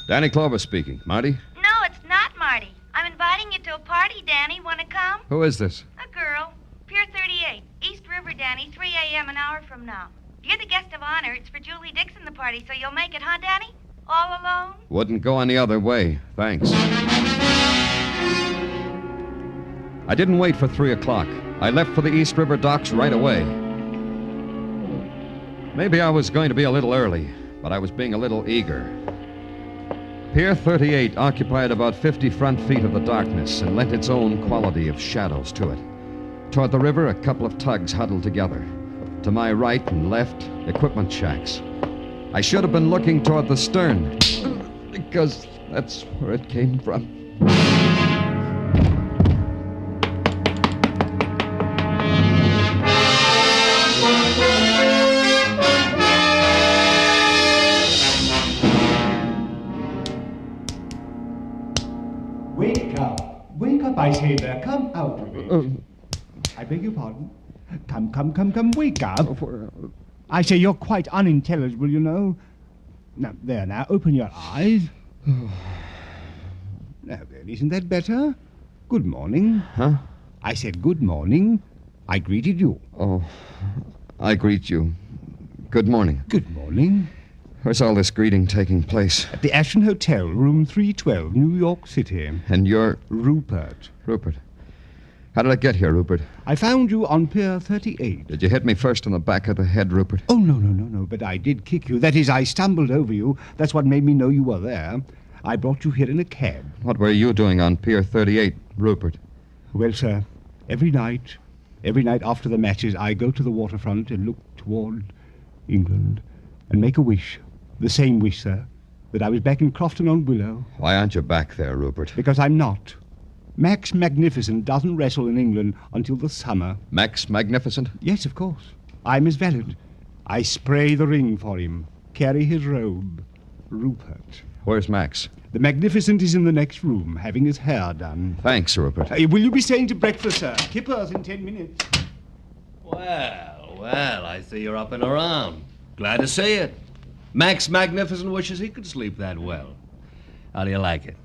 Danny Clover speaking. Marty? No, it's not Marty. I'm inviting you to a party, Danny. Want to come? Who is this? A girl. Pier 38. East River, Danny. 3 a.m. an hour from now. You're the guest of honor. It's for Julie Dixon, the party, so you'll make it, huh, Danny? All alone? Wouldn't go any other way. Thanks. I didn't wait for 3 o'clock. I left for the East River docks right away. Maybe I was going to be a little early, but I was being a little eager. Pier 38 occupied about 50 front feet of the darkness and lent its own quality of shadows to it. Toward the river, a couple of tugs huddled together. To my right and left, equipment shacks. I should have been looking toward the stern, because that's where it came from. Wake up, I say there. Come out of it. I beg your pardon. Come, wake up. I say you're quite unintelligible, you know. Now, open your eyes. Now, then, isn't that better? Good morning. Huh? I said good morning. I greeted you. Oh, I greet you. Good morning. Good morning. Where's all this greeting taking place? At the Ashton Hotel, room 312, New York City. And you're... Rupert. Rupert. How did I get here, Rupert? I found you on Pier 38. Did you hit me first in the back of the head, Rupert? Oh, no, but I did kick you. That is, I stumbled over you. That's what made me know you were there. I brought you here in a cab. What were you doing on Pier 38, Rupert? Well, sir, every night after the matches, I go to the waterfront and look toward England and make a wish. The same wish, sir, that I was back in Crofton-on-Willow. Why aren't you back there, Rupert? Because I'm not. Max Magnificent doesn't wrestle in England until the summer. Max Magnificent? Yes, of course. I'm his valet. I spray the ring for him, carry his robe. Rupert. Where's Max? The Magnificent is in the next room, having his hair done. Thanks, Rupert. Will you be staying to breakfast, sir? Kippers in 10 minutes. Well, I see you're up and around. Glad to see it. Max Magnificent wishes he could sleep that well. How do you like it?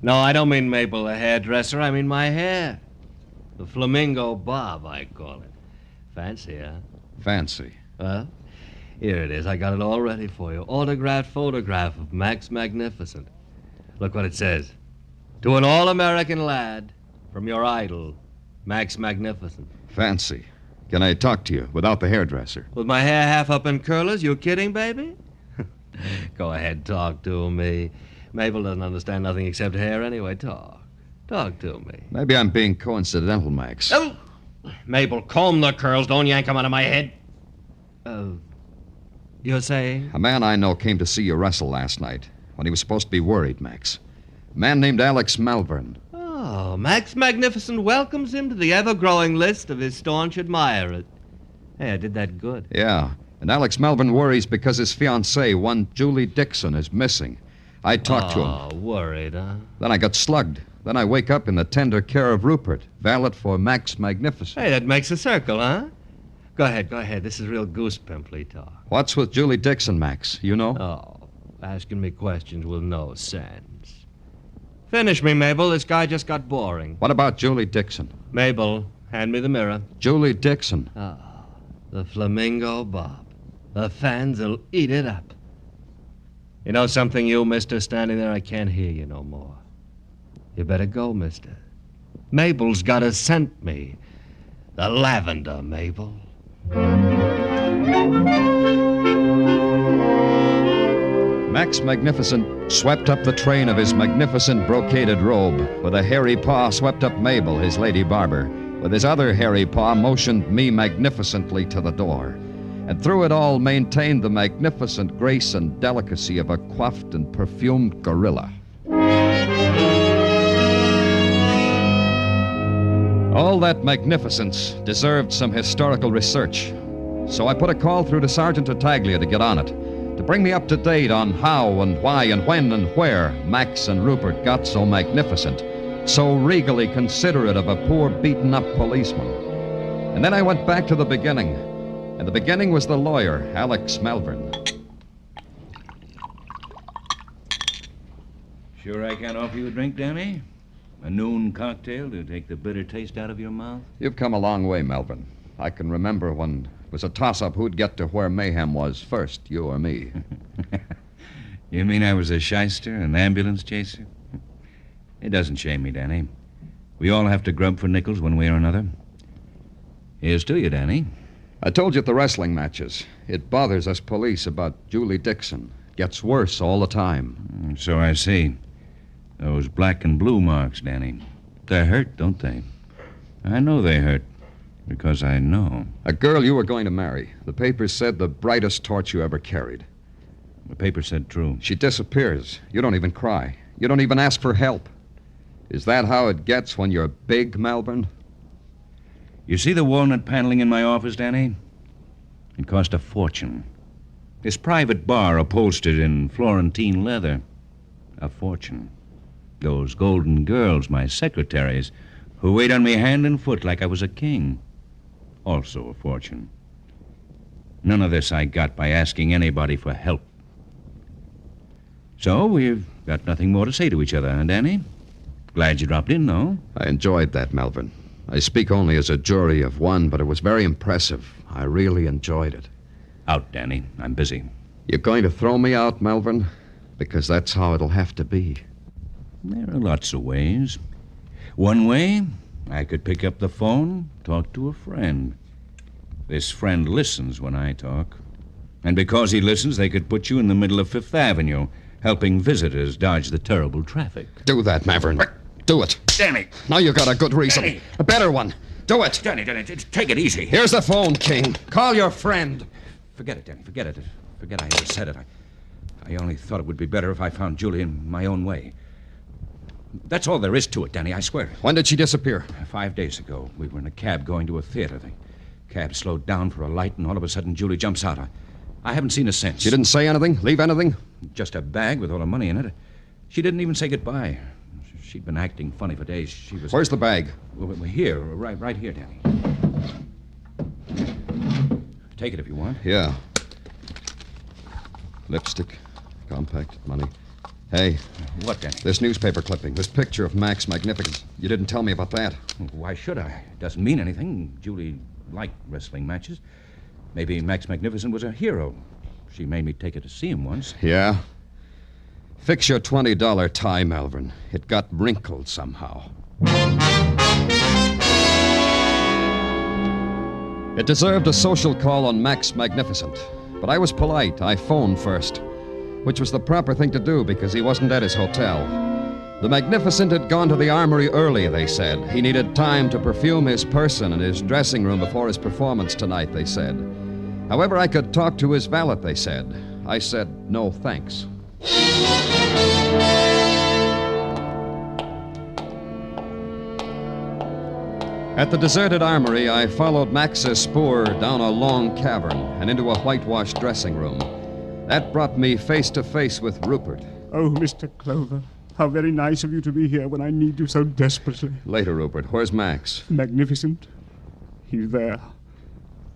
No, I don't mean Mabel, the hairdresser. I mean my hair. The flamingo bob, I call it. Fancy, huh? Fancy. Well, here it is. I got it all ready for you. Autographed photograph of Max Magnificent. Look what it says. To an all-American lad, from your idol, Max Magnificent. Fancy. Can I talk to you without the hairdresser? With my hair half up in curlers? You kidding, baby? Go ahead, talk to me. Mabel doesn't understand nothing except hair anyway. Talk to me. Maybe I'm being coincidental, Max. Oh! Mabel, comb the curls. Don't yank them out of my head. You're saying? A man I know came to see you wrestle last night when he was supposed to be worried, Max. A man named Alex Malvern. Oh, Max Magnificent welcomes him to the ever-growing list of his staunch admirers. Hey, I did that good. Yeah, and Alex Malvern worries because his fiancée, one Julie Dixon, is missing. I talked to him. Oh, worried, huh? Then I got slugged. Then I wake up in the tender care of Rupert, valet for Max Magnificent. Hey, that makes a circle, huh? Go ahead. This is real goose pimply talk. What's with Julie Dixon, Max? You know? Oh, asking me questions with no sense. Finish me, Mabel. This guy just got boring. What about Julie Dixon? Mabel, hand me the mirror. Julie Dixon. Oh, the flamingo bob. The fans will eat it up. You know something, you, mister, standing there? I can't hear you no more. You better go, mister. Mabel's got to scent me. The lavender, Mabel. Max Magnificent swept up the train of his magnificent brocaded robe. With a hairy paw swept up Mabel, his lady barber. With his other hairy paw motioned me magnificently to the door. And through it all maintained the magnificent grace and delicacy of a coiffed and perfumed gorilla. All that magnificence deserved some historical research. So I put a call through to Sergeant Tartaglia to get on it, to bring me up to date on how and why and when and where Max and Rupert got so magnificent, so regally considerate of a poor beaten-up policeman. And then I went back to the beginning. And the beginning was the lawyer, Alex Malvern. Sure I can't offer you a drink, Danny? A noon cocktail to take the bitter taste out of your mouth? You've come a long way, Malvern. I can remember when it was a toss-up who'd get to where mayhem was first, you or me. You mean I was a shyster, an ambulance chaser? It doesn't shame me, Danny. We all have to grub for nickels one way or another. Here's to you, Danny. I told you at the wrestling matches. It bothers us police about Julie Dixon. Gets worse all the time. So I see. Those black and blue marks, Danny. They hurt, don't they? I know they hurt. Because I know. A girl you were going to marry. The papers said the brightest torch you ever carried. The paper said true. She disappears. You don't even cry. You don't even ask for help. Is that how it gets when you're big, Malvern? You see the walnut paneling in my office, Danny? It cost a fortune. This private bar upholstered in Florentine leather. A fortune. Those golden girls, my secretaries, who wait on me hand and foot like I was a king. also a fortune. None of this I got by asking anybody for help. So we've got nothing more to say to each other, huh, Danny? Glad you dropped in, though. I enjoyed that, Melvin. I speak only as a jury of one, but it was very impressive. I really enjoyed it. Out, Danny. I'm busy. You're going to throw me out, Melvin? Because that's how it'll have to be. There are lots of ways. One way, I could pick up the phone, talk to a friend. This friend listens when I talk. And because he listens, they could put you in the middle of Fifth Avenue, helping visitors dodge the terrible traffic. Do that, Melvin. Do it. Danny! Now you got a good reason. Danny. A better one. Do it. Danny, take it easy. Here's the phone, King. Call your friend. Forget it, Danny. Forget it. Forget I ever said it. I only thought it would be better if I found Julie in my own way. That's all there is to it, Danny, I swear. When did she disappear? 5 days ago. We were in a cab going to a theater. The cab slowed down for a light, and all of a sudden Julie jumps out. I haven't seen her since. She didn't say anything? Leave anything? Just a bag with all the money in it. She didn't even say goodbye. She'd been acting funny for days. She was... Where's the bag? Well, here, right here, Danny. Take it if you want. Yeah. Lipstick, compact, money. Hey. What, Danny? This newspaper clipping, this picture of Mac's Magnificent. You didn't tell me about that. Why should I? It doesn't mean anything. Julie liked wrestling matches. Maybe Mac's Magnificent was a hero. She made me take her to see him once. Yeah? Fix your $20 tie, Melvin. It got wrinkled somehow. It deserved a social call on Mac's Magnificent. But I was polite. I phoned first, which was the proper thing to do because he wasn't at his hotel. The Magnificent had gone to the armory early, they said. He needed time to perfume his person and his dressing room before his performance tonight, they said. However, I could talk to his valet, they said. I said, no, thanks. At the deserted armory, I followed Max's spoor down a long cavern and into a whitewashed dressing room. That brought me face to face with Rupert. Oh, Mr. Clover, how very nice of you to be here when I need you so desperately. Later, Rupert. Where's Max? Magnificent. He's there.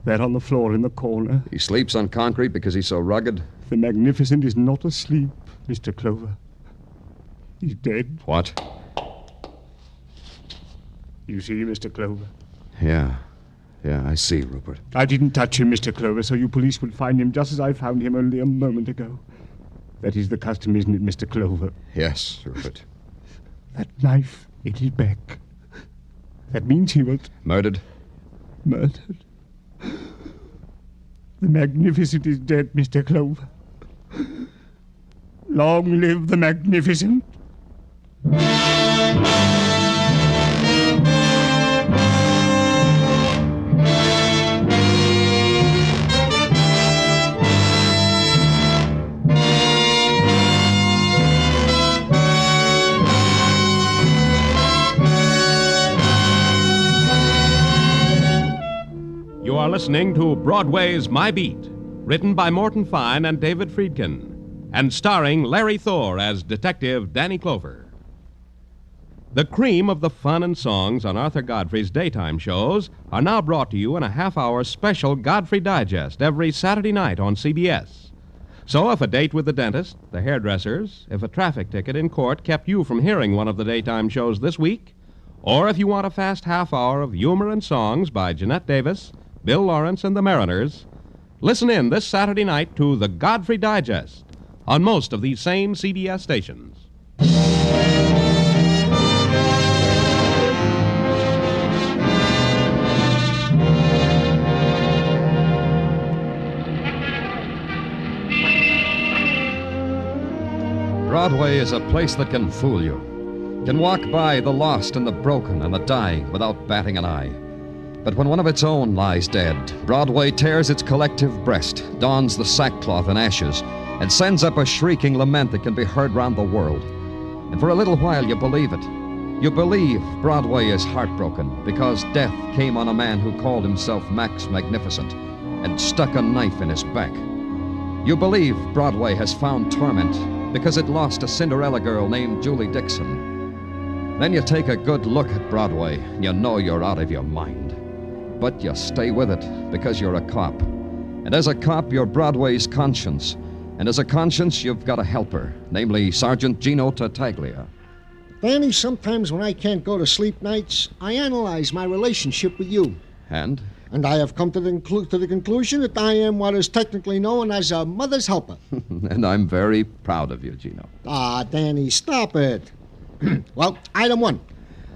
There on the floor in the corner. He sleeps on concrete because he's so rugged? The Magnificent is not asleep, Mr. Clover. He's dead. What? You see, Mr. Clover? Yeah, I see, Rupert. I didn't touch him, Mr. Clover, so you police would find him just as I found him only a moment ago. That is the custom, isn't it, Mr. Clover? Yes, Rupert. That knife in his back. That means he was... Murdered? Murdered. The Magnificent is dead, Mr. Clover. Long live the Magnificent. You are listening to Broadway's My Beat, written by Morton Fine and David Friedkin, and starring Larry Thor as Detective Danny Clover. The cream of the fun and songs on Arthur Godfrey's daytime shows are now brought to you in a half-hour special Godfrey Digest every Saturday night on CBS. So if a date with the dentist, the hairdressers, if a traffic ticket in court kept you from hearing one of the daytime shows this week, or if you want a fast half-hour of humor and songs by Jeanette Davis, Bill Lawrence, and the Mariners, listen in this Saturday night to the Godfrey Digest on most of these same CBS stations. Broadway is a place that can fool you. Can walk by the lost and the broken and the dying without batting an eye. But when one of its own lies dead, Broadway tears its collective breast, dons the sackcloth and ashes, and sends up a shrieking lament that can be heard round the world. And for a little while you believe it. You believe Broadway is heartbroken because death came on a man who called himself Mac's Magnificent and stuck a knife in his back. You believe Broadway has found torment because it lost a Cinderella girl named Julie Dixon. Then you take a good look at Broadway and you know you're out of your mind. but you stay with it because you're a cop. And as a cop, you're Broadway's conscience. And as a conscience, you've got a helper, namely Sergeant Gino Tartaglia. Danny, sometimes when I can't go to sleep nights, I analyze my relationship with you. And? And I have come to the conclusion that I am what is technically known as a mother's helper. And I'm very proud of you, Gino. Ah, Danny, stop it. Well, item 1.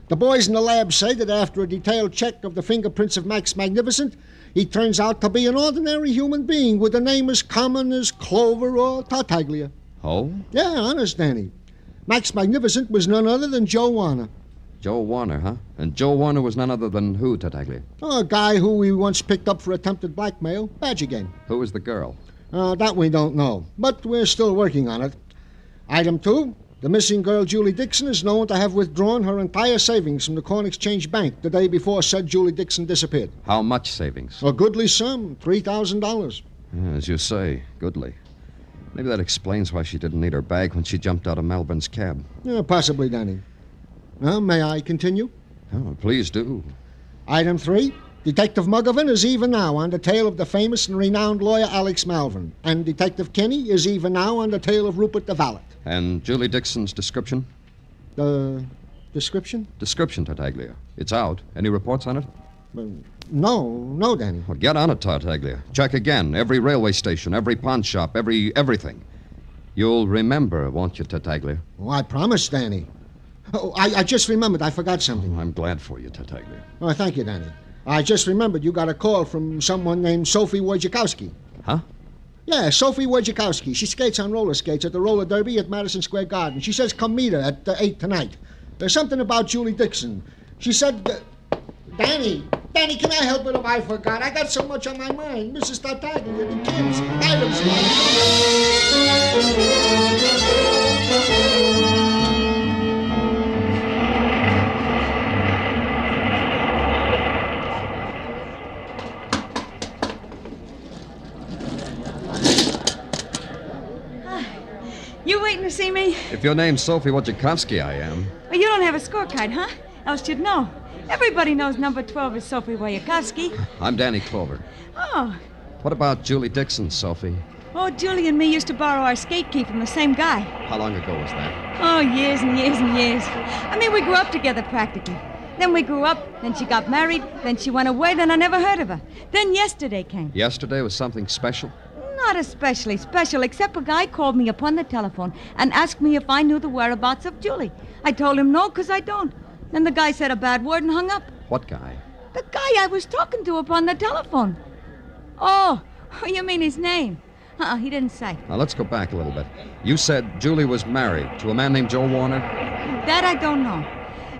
The boys in the lab say that after a detailed check of the fingerprints of Max Magnificent, he turns out to be an ordinary human being with a name as common as Clover or Tartaglia. Oh? Yeah, honest, Danny. Max Magnificent was none other than Joe Warner. Joe Warner, huh? And Joe Warner was none other than who, Tartaglia? Oh, a guy who we once picked up for attempted blackmail. Badger game. Who was the girl? That we don't know, but we're still working on it. Item 2. The missing girl, Julie Dixon, is known to have withdrawn her entire savings from the Corn Exchange Bank the day before said Julie Dixon disappeared. How much savings? A goodly sum, $3,000. As you say, goodly. Maybe that explains why she didn't need her bag when she jumped out of Melbourne's cab. Yeah, possibly, Danny. May I continue? Oh, please do. Item 3. Detective Muggovan is even now on the tail of the famous and renowned lawyer Alex Malvern. And Detective Kinney is even now on the tail of Rupert the Valet. And Julie Dixon's description? Description? Description, Tartaglia. It's out. Any reports on it? No, Danny. Well, get on it, Tartaglia. Check again. Every railway station, every pawn shop, everything. You'll remember, won't you, Tartaglia? Oh, I promise, Danny. Oh, I just remembered. I forgot something. Oh, I'm glad for you, Tartaglia. Oh, thank you, Danny. I just remembered you got a call from someone named Sophie Wojciechowski. Huh? Yeah, Sophie Wojciechowski. She skates on roller skates at the roller derby at Madison Square Garden. She says come meet her at 8 tonight. There's something about Julie Dixon. She said... Danny, can I help it if I forgot? I got so much on my mind. Mrs. Tartaglia, the kids, items. You waiting to see me? If your name's Sophie Wojciechowski, I am. Well, you don't have a scorecard, huh? Else you'd know. Everybody knows number 12 is Sophie Wojciechowski. I'm Danny Clover. Oh. What about Julie Dixon, Sophie? Oh, Julie and me used to borrow our skate key from the same guy. How long ago was that? Oh, years and years and years. I mean, we grew up together practically. Then we grew up, then she got married, then she went away, then I never heard of her. Then yesterday came. Yesterday was something special? Not especially special, except a guy called me upon the telephone and asked me if I knew the whereabouts of Julie. I told him no, because I don't. Then the guy said a bad word and hung up. What guy? The guy I was talking to upon the telephone. Oh, you mean his name? He didn't say. Now, let's go back a little bit. You said Julie was married to a man named Joe Warner? That I don't know.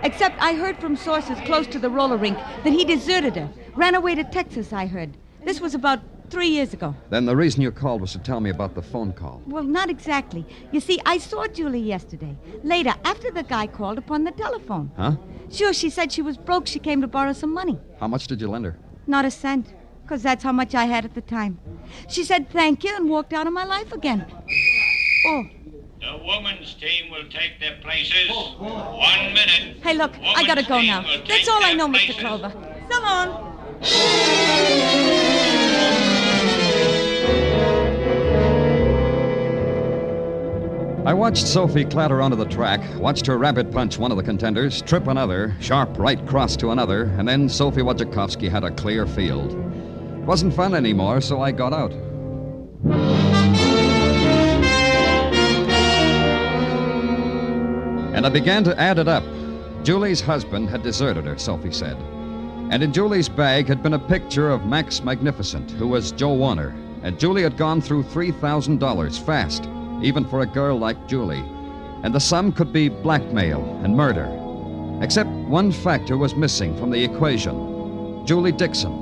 Except I heard from sources close to the roller rink that he deserted her. Ran away to Texas, I heard. This was about 3 years ago. Then the reason you called was to tell me about the phone call. Well, not exactly. You see, I saw Julie yesterday. Later, after the guy called upon the telephone. Huh? Sure, she said she was broke. She came to borrow some money. How much did you lend her? Not a cent, because that's how much I had at the time. She said thank you and walked out of my life again. Oh. The women's team will take their places. 1 minute. Hey, look, I gotta go now. That's all I know, Mr. Clover. So long. I watched Sophie clatter onto the track, watched her rabbit punch one of the contenders, trip another, sharp right cross to another, and then Sophie Wojciechowski had a clear field. It wasn't fun anymore, so I got out. And I began to add it up. Julie's husband had deserted her, Sophie said. And in Julie's bag had been a picture of Max Magnificent, who was Joe Warner. And Julie had gone through $3,000 fast, even for a girl like Julie. And the sum could be blackmail and murder. Except one factor was missing from the equation: Julie Dixon.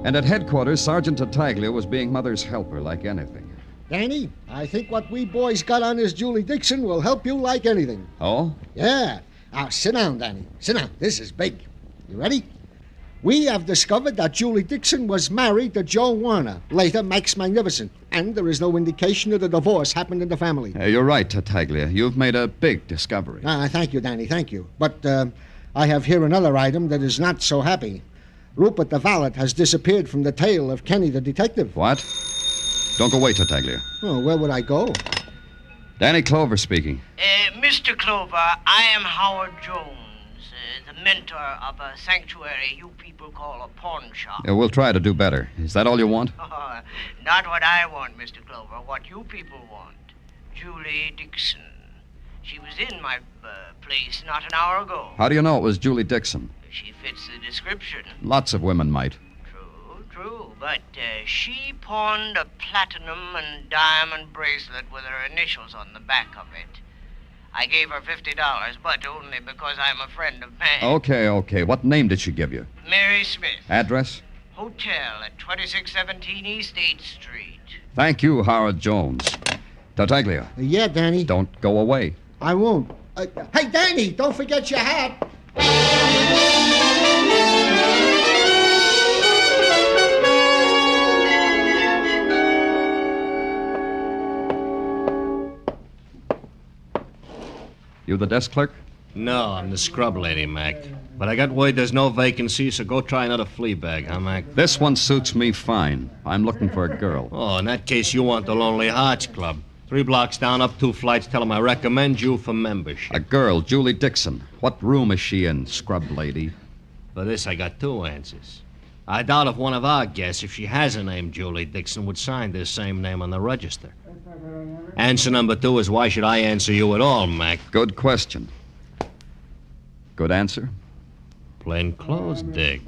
And at headquarters, Sergeant Tartaglia was being Mother's helper like anything. Danny, I think what we boys got on this Julie Dixon will help you like anything. Oh? Yeah. Now, sit down, Danny. Sit down. This is big. You ready? We have discovered that Julie Dixon was married to Joe Warner, later Max Magnificent, and there is no indication that a divorce happened in the family. You're right, Tartaglia. You've made a big discovery. Thank you, Danny, thank you. But I have here another item that is not so happy. Rupert the valet has disappeared from the tail of Kenny the detective. What? Don't go away, Tartaglia. Oh, where would I go? Danny Clover speaking. Mr. Clover, I am Howard Jones, the mentor of a sanctuary you people call a pawn shop. Yeah, we'll try to do better. Is that all you want? Not what I want, Mr. Clover, what you people want. Julie Dixon. She was in my place not an hour ago. How do you know it was Julie Dixon? She fits the description. Lots of women might. True, but she pawned a platinum and diamond bracelet with her initials on the back of it. I gave her $50, but only because I'm a friend of Pang. Okay. What name did she give you? Mary Smith. Address? Hotel at 2617 East 8th Street. Thank you, Howard Jones. Tartaglia. Yeah, Danny. Don't go away. I won't. Hey, Danny, don't forget your hat. You the desk clerk? No, I'm the scrub lady, Mac. But I got word there's no vacancy, so go try another flea bag, huh, Mac? This one suits me fine. I'm looking for a girl. Oh, in that case, you want the Lonely Hearts Club. 3 blocks down, up 2 flights. Tell 'em I recommend you for membership. A girl, Julie Dixon. What room is she in, scrub lady? For this, I got 2 answers. I doubt if one of our guests, if she has a name Julie Dixon, would sign this same name on the register. Answer number 2 is why should I answer you at all, Mac? Good question. Good answer? Plain clothes, Dick.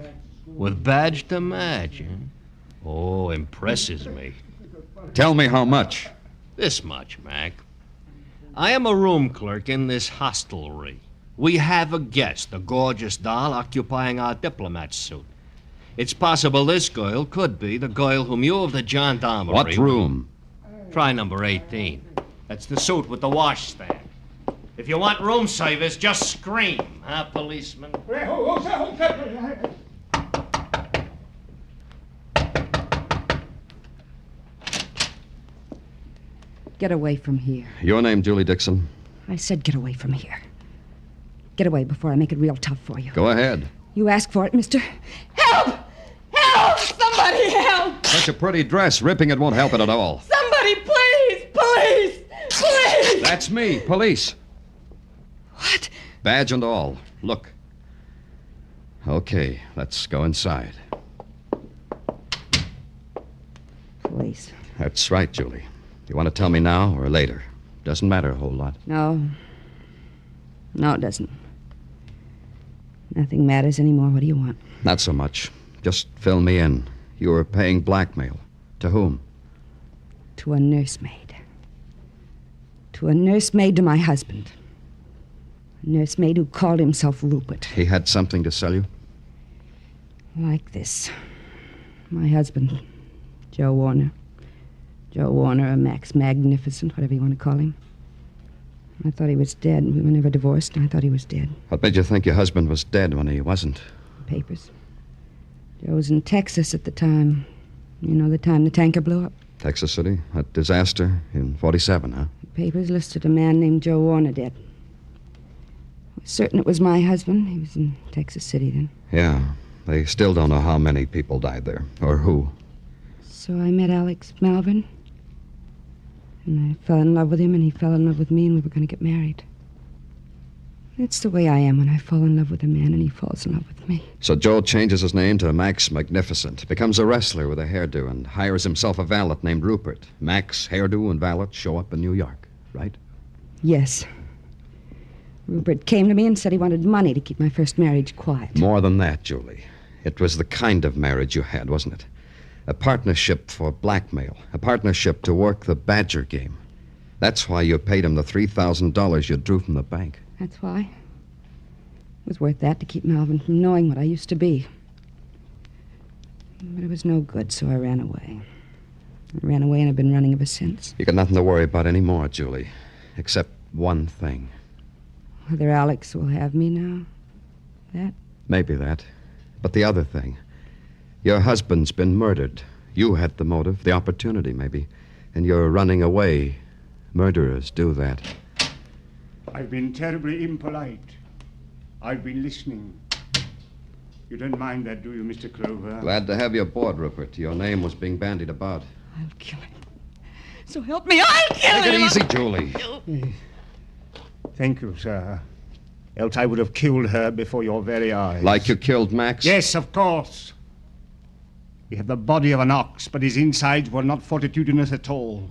With badge to match, huh? Oh, impresses me. Tell me how much. This much, Mac. I am a room clerk in this hostelry. We have a guest, a gorgeous doll occupying our diplomat suit. It's possible this girl could be the girl whom you of the gendarmerie... What room? Try number 18. That's the suit with the washstand. If you want room service, just scream, huh, policeman? Get away from here. Your name, Julie Dixon? I said get away from here. Get away before I make it real tough for you. Go ahead. You ask for it, mister. Help! Help! Somebody help! Such a pretty dress. Ripping it won't help it at all. Somebody, please! Police! Police! That's me, police. What? Badge and all. Look. Okay, let's go inside. Police. That's right, Julie. You want to tell me now or later? Doesn't matter a whole lot. No, it doesn't. Nothing matters anymore. What do you want? Not so much. Just fill me in. You were paying blackmail. To whom? To a nursemaid. To a nursemaid to my husband. A nursemaid who called himself Rupert. He had something to sell you? Like this. My husband, Joe Warner. Joe Warner, or Max Magnificent, whatever you want to call him. I thought he was dead. We were never divorced, and I thought he was dead. What made you think your husband was dead when he wasn't? Papers. Joe was in Texas at the time. You know, the time the tanker blew up. Texas City? That disaster in 47, huh? The papers listed a man named Joe Warner dead. I was certain it was my husband. He was in Texas City then. Yeah. They still don't know how many people died there, or who. So I met Alex Malvern. And I fell in love with him, and he fell in love with me, and we were going to get married. That's the way I am when I fall in love with a man and he falls in love with me. So Joe changes his name to Max Magnificent, becomes a wrestler with a hairdo, and hires himself a valet named Rupert. Max, hairdo, and valet show up in New York, right? Yes. Rupert came to me and said he wanted money to keep my first marriage quiet. More than that, Julie. It was the kind of marriage you had, wasn't it? A partnership for blackmail. A partnership to work the Badger game. That's why you paid him the $3,000 you drew from the bank. That's why. It was worth that to keep Malvern from knowing what I used to be. But it was no good, so I ran away. I ran away and I've been running ever since. You got nothing to worry about anymore, Julie. Except one thing. Whether Alex will have me now. That? Maybe that. But the other thing. Your husband's been murdered. You had the motive, the opportunity, maybe. And you're running away. Murderers do that. I've been terribly impolite. I've been listening. You don't mind that, do you, Mr. Clover? Glad to have you aboard, Rupert. Your name was being bandied about. I'll kill him. So help me, I'll kill him! Take it easy, Julie. Thank you, sir. Else I would have killed her before your very eyes. Like you killed Max? Yes, of course. He had the body of an ox, but his insides were not fortitudinous at all.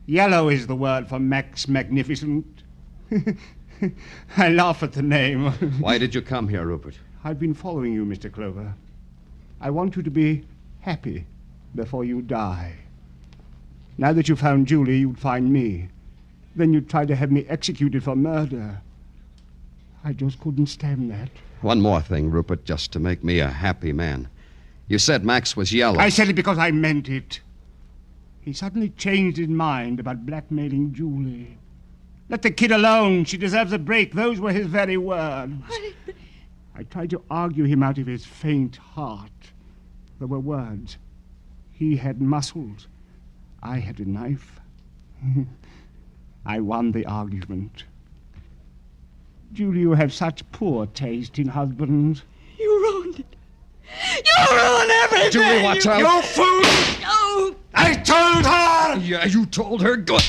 Yellow is the word for Max Magnificent. I laugh at the name. Why did you come here, Rupert? I've been following you, Mr. Clover. I want you to be happy before you die. Now that you found Julie, you'd find me. Then you'd try to have me executed for murder. I just couldn't stand that. One more thing, Rupert, just to make me a happy man. You said Max was yellow. I said it because I meant it. He suddenly changed his mind about blackmailing Julie. Let the kid alone. She deserves a break. Those were his very words. I tried to argue him out of his faint heart. There were words. He had muscles. I had a knife. I won the argument. Julie, you have such poor taste in husbands. You ruined it. You ruined everything! Julie, watch out! You fool! No! I told her! Yeah, you told her. Good.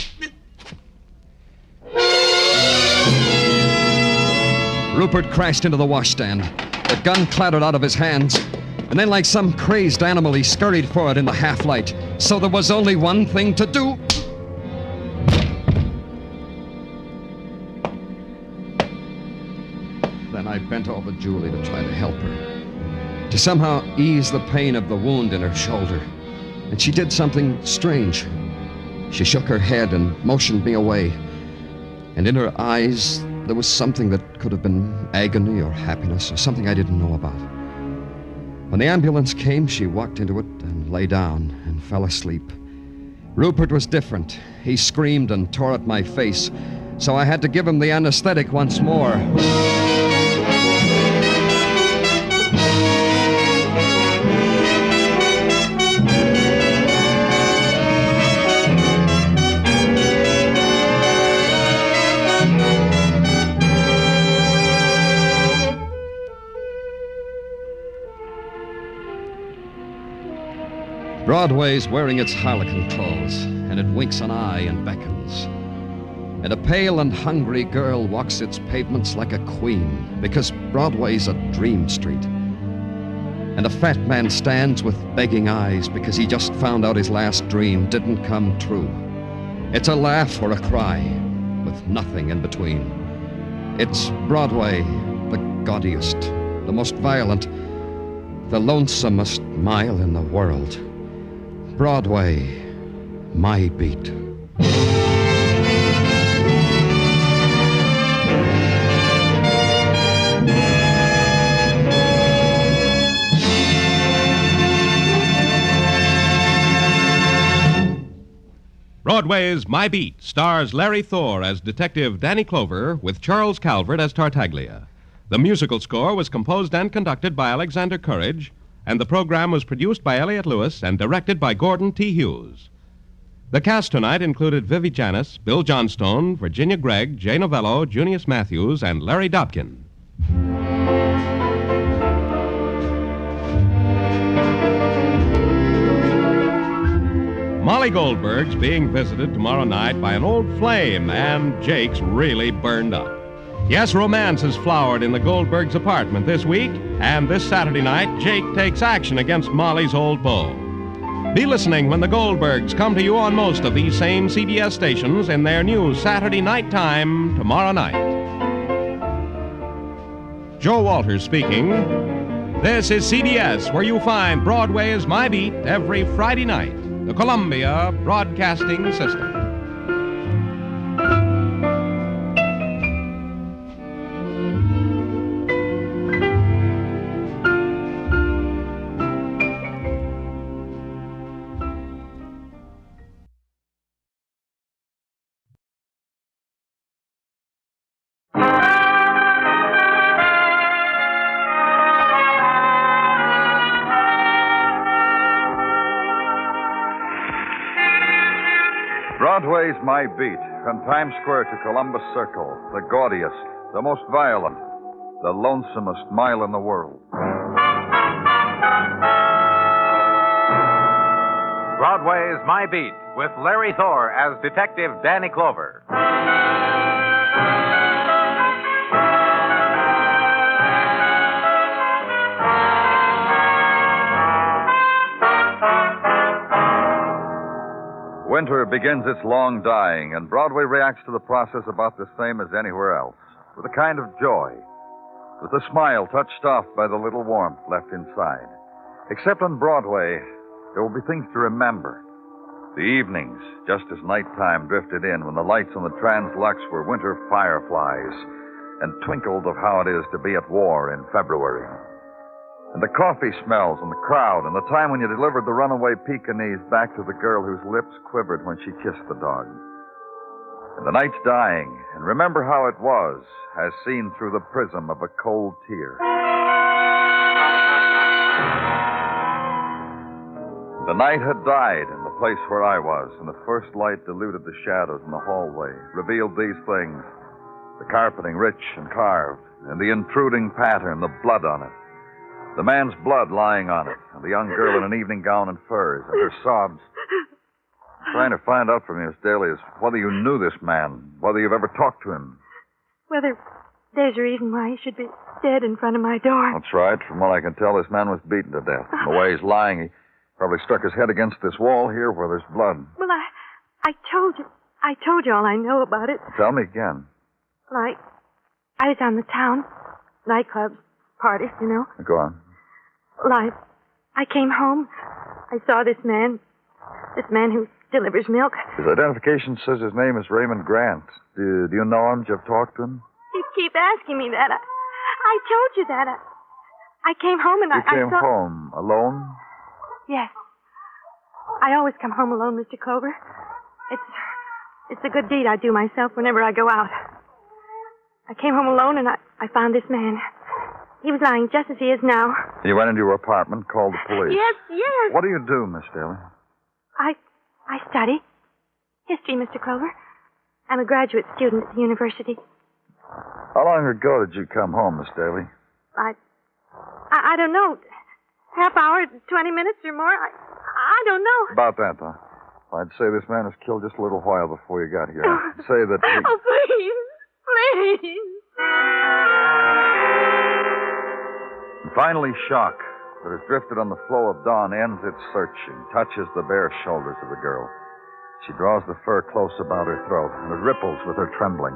Rupert crashed into the washstand. The gun clattered out of his hands. And then, like some crazed animal, he scurried for it in the half-light. So there was only one thing to do. Then I bent over Julie to try to help her, to somehow ease the pain of the wound in her shoulder. And she did something strange. She shook her head and motioned me away. And in her eyes, there was something that could have been agony or happiness or something I didn't know about. When the ambulance came, she walked into it and lay down and fell asleep. Rupert was different. He screamed and tore at my face, so I had to give him the anesthetic once more. Broadway's wearing its harlequin clothes, and it winks an eye and beckons. And a pale and hungry girl walks its pavements like a queen, because Broadway's a dream street. And a fat man stands with begging eyes because he just found out his last dream didn't come true. It's a laugh or a cry, with nothing in between. It's Broadway, the gaudiest, the most violent, the lonesomest mile in the world. Broadway, my beat. Broadway's My Beat stars Larry Thor as Detective Danny Clover with Charles Calvert as Tartaglia. The musical score was composed and conducted by Alexander Courage, and the program was produced by Elliot Lewis and directed by Gordon T. Hughes. The cast tonight included Vivi Janis, Bill Johnstone, Virginia Gregg, Jay Novello, Junius Matthews, and Larry Dobkin. Molly Goldberg's being visited tomorrow night by an old flame, and Jake's really burned up. Yes, romance has flowered in the Goldbergs' apartment this week, and this Saturday night, Jake takes action against Molly's old beau. Be listening when the Goldbergs come to you on most of these same CBS stations in their new Saturday night time tomorrow night. Joe Walters speaking. This is CBS, where you find Broadway's My Beat every Friday night. The Columbia Broadcasting System. Broadway's My Beat, from Times Square to Columbus Circle, the gaudiest, the most violent, the lonesomest mile in the world. Broadway's My Beat with Larry Thor as Detective Danny Clover. Winter begins its long dying, and Broadway reacts to the process about the same as anywhere else, with a kind of joy, with a smile touched off by the little warmth left inside. Except on Broadway, there will be things to remember. The evenings, just as nighttime drifted in, when the lights on the Translux were winter fireflies, and twinkled of how it is to be at war in February. And the coffee smells and the crowd, and the time when you delivered the runaway Pekingese back to the girl whose lips quivered when she kissed the dog. And the night's dying, and remember how it was, as seen through the prism of a cold tear. The night had died in the place where I was, and the first light diluted the shadows in the hallway, revealed these things: the carpeting rich and carved, and the intruding pattern, the blood on it. The man's blood lying on it, and the young girl in an evening gown and furs, and her sobs. I'm trying to find out from you, Miss Daly, is whether you knew this man, whether you've ever talked to him. Whether there's a reason why he should be dead in front of my door. That's right. From what I can tell, this man was beaten to death. From the way he's lying, he probably struck his head against this wall here where there's blood. Well, I told you all I know about it. Tell me again. Like, I was on the town, nightclubs, parties, you know. Go on. Like, I came home, I saw this man who delivers milk. His identification says his name is Raymond Grant. Do you know him? Did you ever talk to him? You keep asking me that. I told you that. I came home and I saw... You came home alone? Yes. I always come home alone, Mr. Clover. It's a good deed I do myself whenever I go out. I came home alone and I found this man. He was lying just as he is now. You went into your apartment, called the police. Yes. What do you do, Miss Daly? I study history, Mr. Clover. I'm a graduate student at the university. How long ago did you come home, Miss Daly? I don't know. Half hour, 20 minutes or more. I don't know. About that, though. I'd say this man was killed just a little while before you got here. I'd say that... Oh, please. And finally, shock that has drifted on the flow of dawn ends its searching, touches the bare shoulders of the girl. She draws the fur close about her throat, and it ripples with her trembling.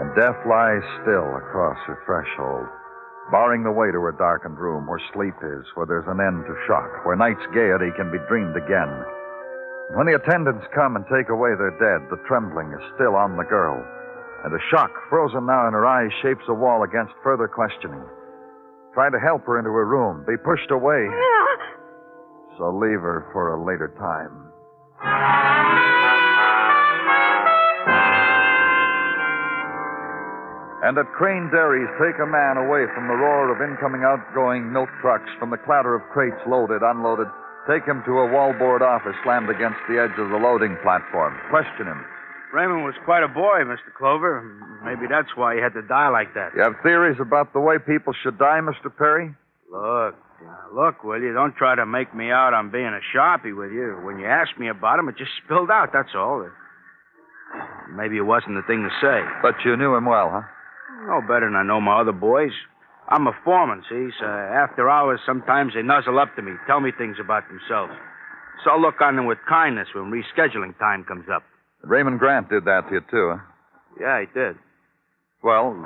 And death lies still across her threshold, barring the way to her darkened room where sleep is, where there's an end to shock, where night's gaiety can be dreamed again. When the attendants come and take away their dead, the trembling is still on the girl, and the shock, frozen now in her eyes, shapes a wall against further questioning. Try to help her into her room, be pushed away. So leave her for a later time. And at Crane Dairies, take a man away from the roar of incoming, outgoing milk trucks, from the clatter of crates loaded, unloaded. Take him to a wallboard office slammed against the edge of the loading platform. Question him. Raymond was quite a boy, Mr. Clover. Maybe that's why he had to die like that. You have theories about the way people should die, Mr. Perry? Look, will you? Don't try to make me out I'm being a sharpie with you. When you asked me about him, it just spilled out, that's all. Maybe it wasn't the thing to say. But you knew him well, huh? No better than I know my other boys. I'm a foreman, see? So after hours, sometimes they nuzzle up to me, tell me things about themselves. So I'll look on them with kindness when rescheduling time comes up. Raymond Grant did that to you, too, huh? Yeah, he did. Well?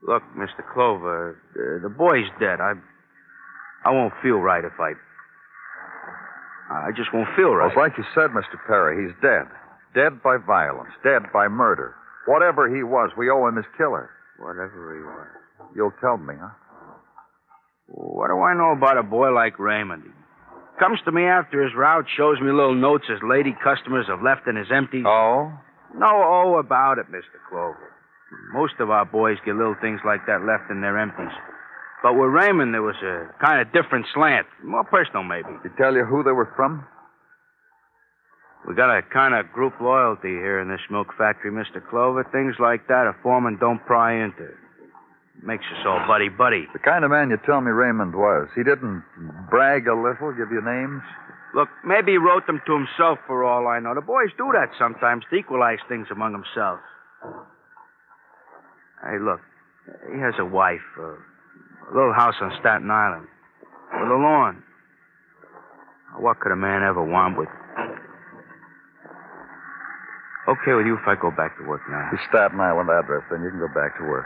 Look, Mr. Clover, the boy's dead. I won't feel right if I just won't feel right. Well, it's like you said, Mr. Perry, he's dead. Dead by violence. Dead by murder. Whatever he was, we owe him his killer. Whatever he was. You'll tell me, huh? What do I know about a boy like Raymond? He comes to me after his route, shows me little notes his lady customers have left in his empties. Oh? No about it, Mr. Clover. Most of our boys get little things like that left in their empties. But with Raymond, there was a kind of different slant. More personal, maybe. Did he tell you who they were from? We got a kind of group loyalty here in this milk factory, Mr. Clover. Things like that a foreman don't pry into. Makes us all buddy-buddy. The kind of man you tell me Raymond was. He didn't brag a little, give you names? Look, maybe he wrote them to himself for all I know. The boys do that sometimes to equalize things among themselves. Hey, look, he has a wife, a little house on Staten Island, with a lawn. What could a man ever want with... Okay with you if I go back to work now? The Staten Island address, then you can go back to work.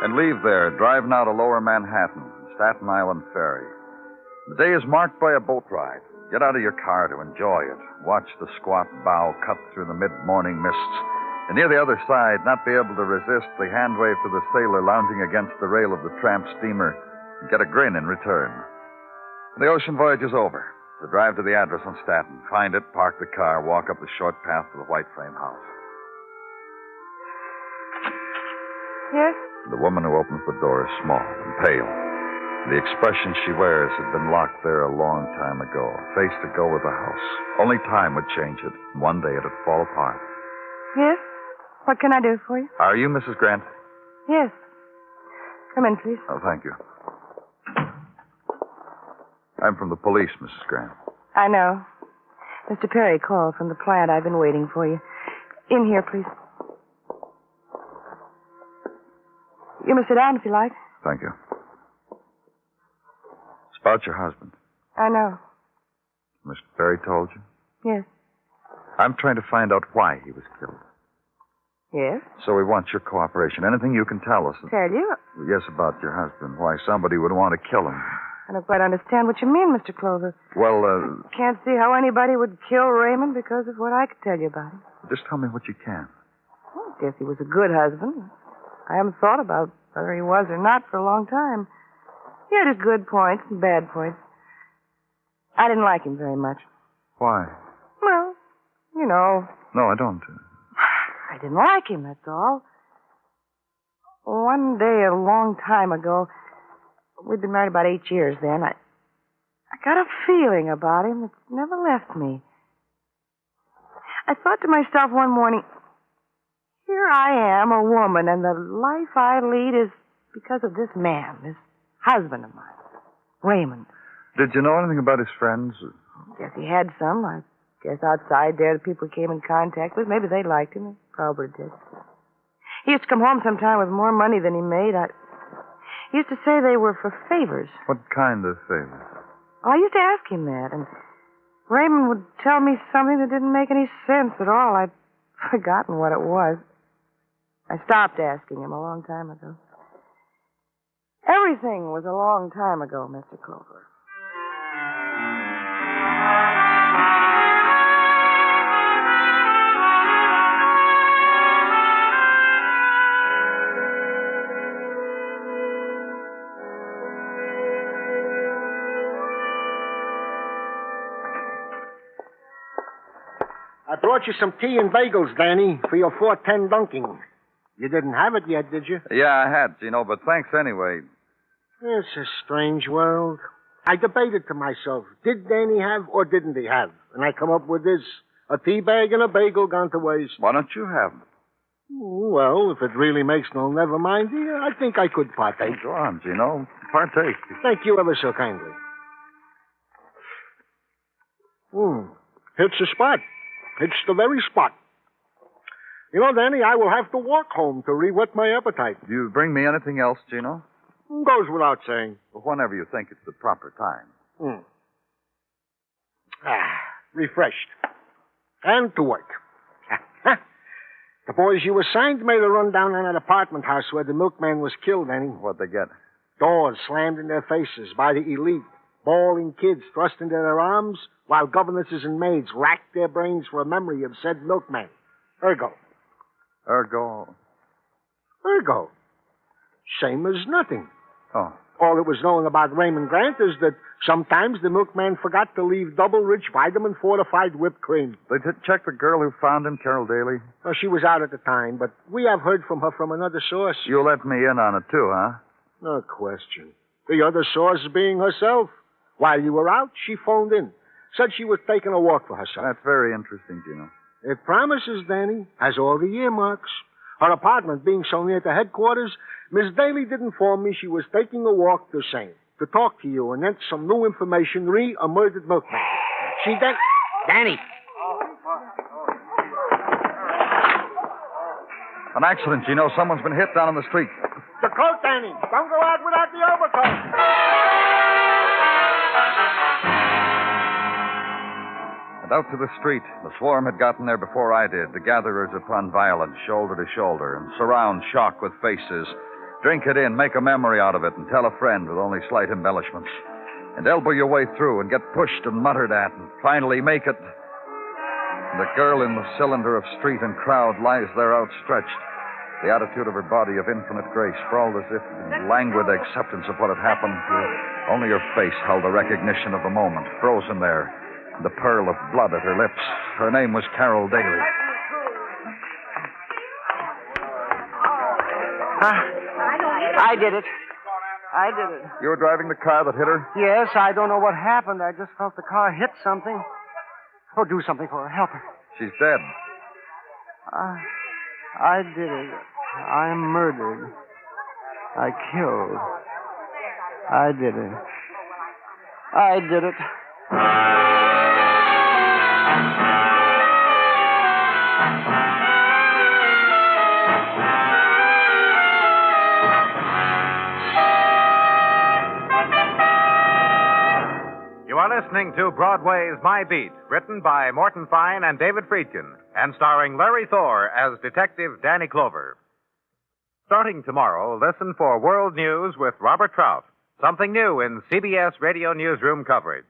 And leave there. Drive now to Lower Manhattan, Staten Island Ferry. The day is marked by a boat ride. Get out of your car to enjoy it. Watch the squat bow cut through the mid-morning mists. And near the other side, not be able to resist the hand wave to the sailor lounging against the rail of the tramp steamer and get a grin in return. The ocean voyage is over. So drive to the address on Staten. Find it, park the car, walk up the short path to the white frame house. Yes? The woman who opens the door is small and pale. The expression she wears had been locked there a long time ago, a face to go with the house. Only time would change it, and one day it'd fall apart. Yes? What can I do for you? Are you Mrs. Grant? Yes. Come in, please. Oh, thank you. I'm from the police, Mrs. Grant. I know. Mr. Perry called from the plant. I've been waiting for you. In here, please. You may sit down if you like. Thank you. It's about your husband. I know. Mr. Perry told you? Yes. I'm trying to find out why he was killed. Yes? So we want your cooperation. Anything you can tell us. Tell you? Yes, about your husband. Why somebody would want to kill him. I don't quite understand what you mean, Mr. Clover. Well, Can't see how anybody would kill Raymond because of what I could tell you about him. just tell me what you can. Well, I guess he was a good husband. I haven't thought about whether he was or not for a long time. He had his good points and bad points. I didn't like him very much. Why? Well, you know. No, I don't. I didn't like him, that's all. One day a long time ago, we'd been married about 8 years then, I got a feeling about him that's never left me. I thought to myself one morning, here I am, a woman, and the life I lead is because of this man, this husband of mine, Raymond. Did you know anything about his friends? Guess he had some. I guess outside there, the people he came in contact with, maybe they liked him. They probably did. He used to come home sometime with more money than he made. He used to say they were for favors. What kind of favors? Oh, I used to ask him that, and Raymond would tell me something that didn't make any sense at all. I'd forgotten what it was. I stopped asking him a long time ago. Everything was a long time ago, Mr. Clover. I brought you some tea and bagels, Danny, for your 4:10 dunking. You didn't have it yet, did you? Yeah, I had, but thanks anyway. It's a strange world. I debated to myself, did Danny have or didn't he have? And I come up with this, a tea bag and a bagel gone to waste. Why don't you have them? Well, if it really makes no never mind, I think I could partake. Go on, partake. Thank you ever so kindly. Hits the spot. It's the very spot. Danny, I will have to walk home to re-whet my appetite. Do you bring me anything else, Gino? Goes without saying. Well, whenever you think it's the proper time. Refreshed. And to work. The boys you assigned made a run down on that apartment house where the milkman was killed, Danny. What'd they get? Doors slammed in their faces by the elite. Bawling kids thrust into their arms while governesses and maids racked their brains for a memory of said milkman. Ergo. Same as nothing. Oh. All that was known about Raymond Grant is that sometimes the milkman forgot to leave double-rich vitamin-fortified whipped cream. They checked the girl who found him, Carol Daly? Well, she was out at the time, but we have heard from her from another source. You let me in on it, too, huh? No question. The other source being herself. While you were out, she phoned in. Said she was taking a walk for herself. That's very interesting, Gino. It promises, Danny. Has all the earmarks. Her apartment being so near to headquarters, Miss Daly did inform me she was taking a walk the same. to talk to you, and then some new information re a murdered milkman. See that? Danny. An accident, Gino. Someone's been hit down in the street. The coat, Danny. Don't go out without the overcoat. And out to the street. The swarm had gotten there before I did. The gatherers upon violence, shoulder to shoulder, and surround shock with faces. Drink it in, make a memory out of it, and tell a friend with only slight embellishments. And elbow your way through and get pushed and muttered at, and finally make it. And the girl in the cylinder of street and crowd lies there outstretched. The attitude of her body of infinite grace, sprawled as if in languid acceptance of what had happened. Only her face held the recognition of the moment, frozen there, the pearl of blood at her lips. Her name was Carol Daly. I did it. I did it. You were driving the car that hit her? Yes, I don't know what happened. I just felt the car hit something. Oh, do something for her. Help her. She's dead. I did it. I murdered. I killed. I did it. I did it. You are listening to Broadway's My Beat, written by Morton Fine and David Friedkin, and starring Larry Thor as Detective Danny Clover. Starting tomorrow, listen for World News with Robert Trout, something new in CBS Radio Newsroom coverage.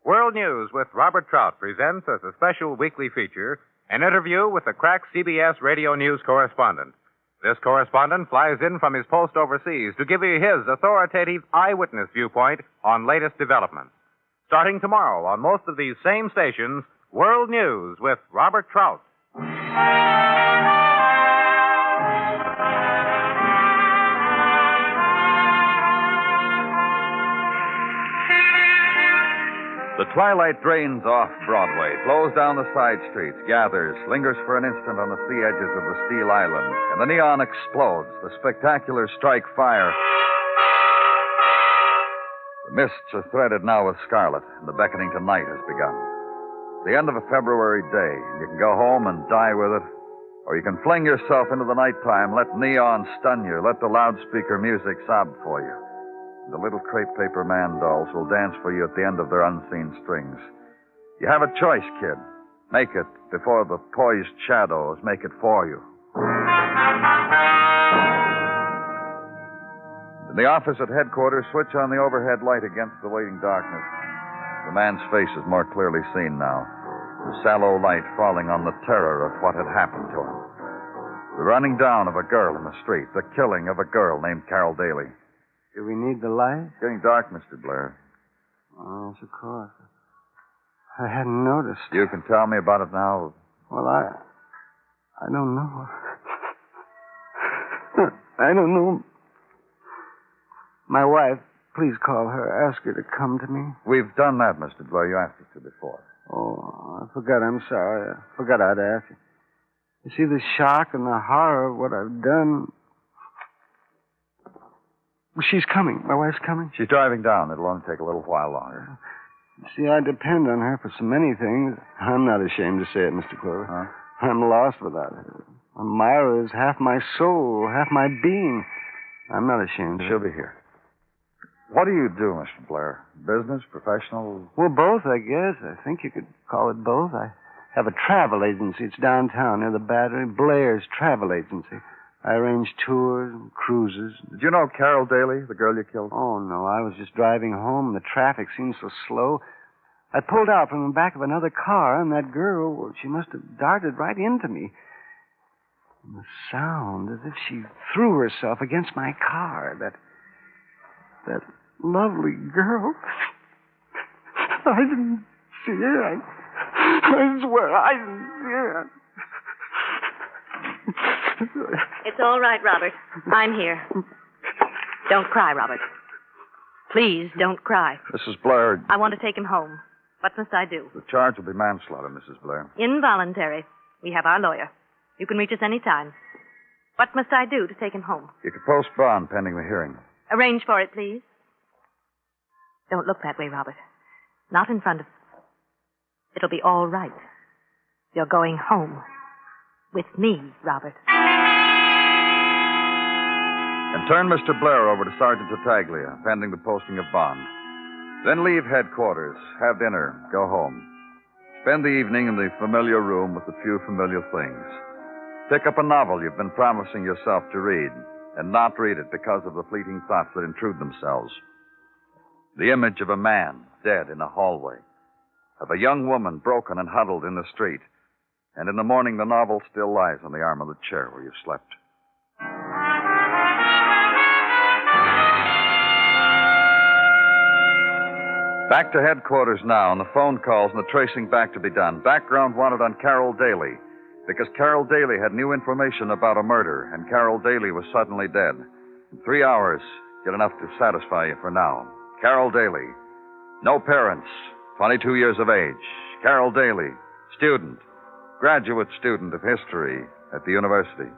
World News with Robert Trout presents as a special weekly feature an interview with a crack CBS Radio News correspondent. This correspondent flies in from his post overseas to give you his authoritative eyewitness viewpoint on latest developments. Starting tomorrow on most of these same stations, World News with Robert Trout. The twilight drains off Broadway, flows down the side streets, gathers, lingers for an instant on the sea edges of the Steel Island, and the neon explodes. The spectacular strike fire. The mists are threaded now with scarlet, and the beckoning to night has begun. It's the end of a February day, and you can go home and die with it, or you can fling yourself into the nighttime, let neon stun you, let the loudspeaker music sob for you. And the little crepe paper man dolls will dance for you at the end of their unseen strings. You have a choice, kid. Make it before the poised shadows make it for you. In the office at headquarters, switch on the overhead light against the waiting darkness. The man's face is more clearly seen now, the sallow light falling on the terror of what had happened to him. The running down of a girl in the street, the killing of a girl named Carol Daly. Do we need the light? It's getting dark, Mr. Blair. Oh, yes, of course. I hadn't noticed. You can tell me about it now. Well, I don't know. I don't know. My wife, please call her. Ask her to come to me. We've done that, Mr. Blair. You asked us to before. Oh, I forgot. I'm sorry. I forgot I'd ask you. You see, the shock and the horror of what I've done. Well, she's coming. My wife's coming. She's driving down. It'll only take a little while longer. You see, I depend on her for so many things. I'm not ashamed to say it, Mr. Clover. Huh? I'm lost without her. Myra is half my soul, half my being. I'm not ashamed of She'll it. be here. What do you do, Mr. Blair? Business, professional? Well, both, I guess. I think you could call it both. I have a travel agency. It's downtown near the Battery. Blair's Travel Agency. I arrange tours and cruises. Did you know Carol Daly, the girl you killed? Oh, no. I was just driving home. The traffic seemed so slow. I pulled out from the back of another car, and that girl, well, she must have darted right into me. And the sound, as if she threw herself against my car. That lovely girl. I didn't see her. I swear I didn't see her. It's all right, Robert. I'm here. Don't cry, Robert. Please, don't cry. Mrs. Blair. I want to take him home. What must I do? The charge will be manslaughter, Mrs. Blair. Involuntary. We have our lawyer. You can reach us any time. What must I do to take him home? You can post bond pending the hearing. Arrange for it, please. Don't look that way, Robert. Not in front of... It'll be all right. You're going home. With me, Robert. And turn Mr. Blair over to Sergeant Tartaglia, pending the posting of bond. Then leave headquarters, have dinner, go home. Spend the evening in the familiar room with a few familiar things. Pick up a novel you've been promising yourself to read, and not read it because of the fleeting thoughts that intrude themselves. The image of a man dead in a hallway, of a young woman broken and huddled in the street, and in the morning the novel still lies on the arm of the chair where you slept. Back to headquarters now, and the phone calls and the tracing back to be done. Background wanted on Carol Daly, because Carol Daly had new information about a murder, and Carol Daly was suddenly dead. In 3 hours, get enough to satisfy you for now. Carol Daly. No parents. 22 years of age. Carol Daly. Student. Graduate student of history at the university.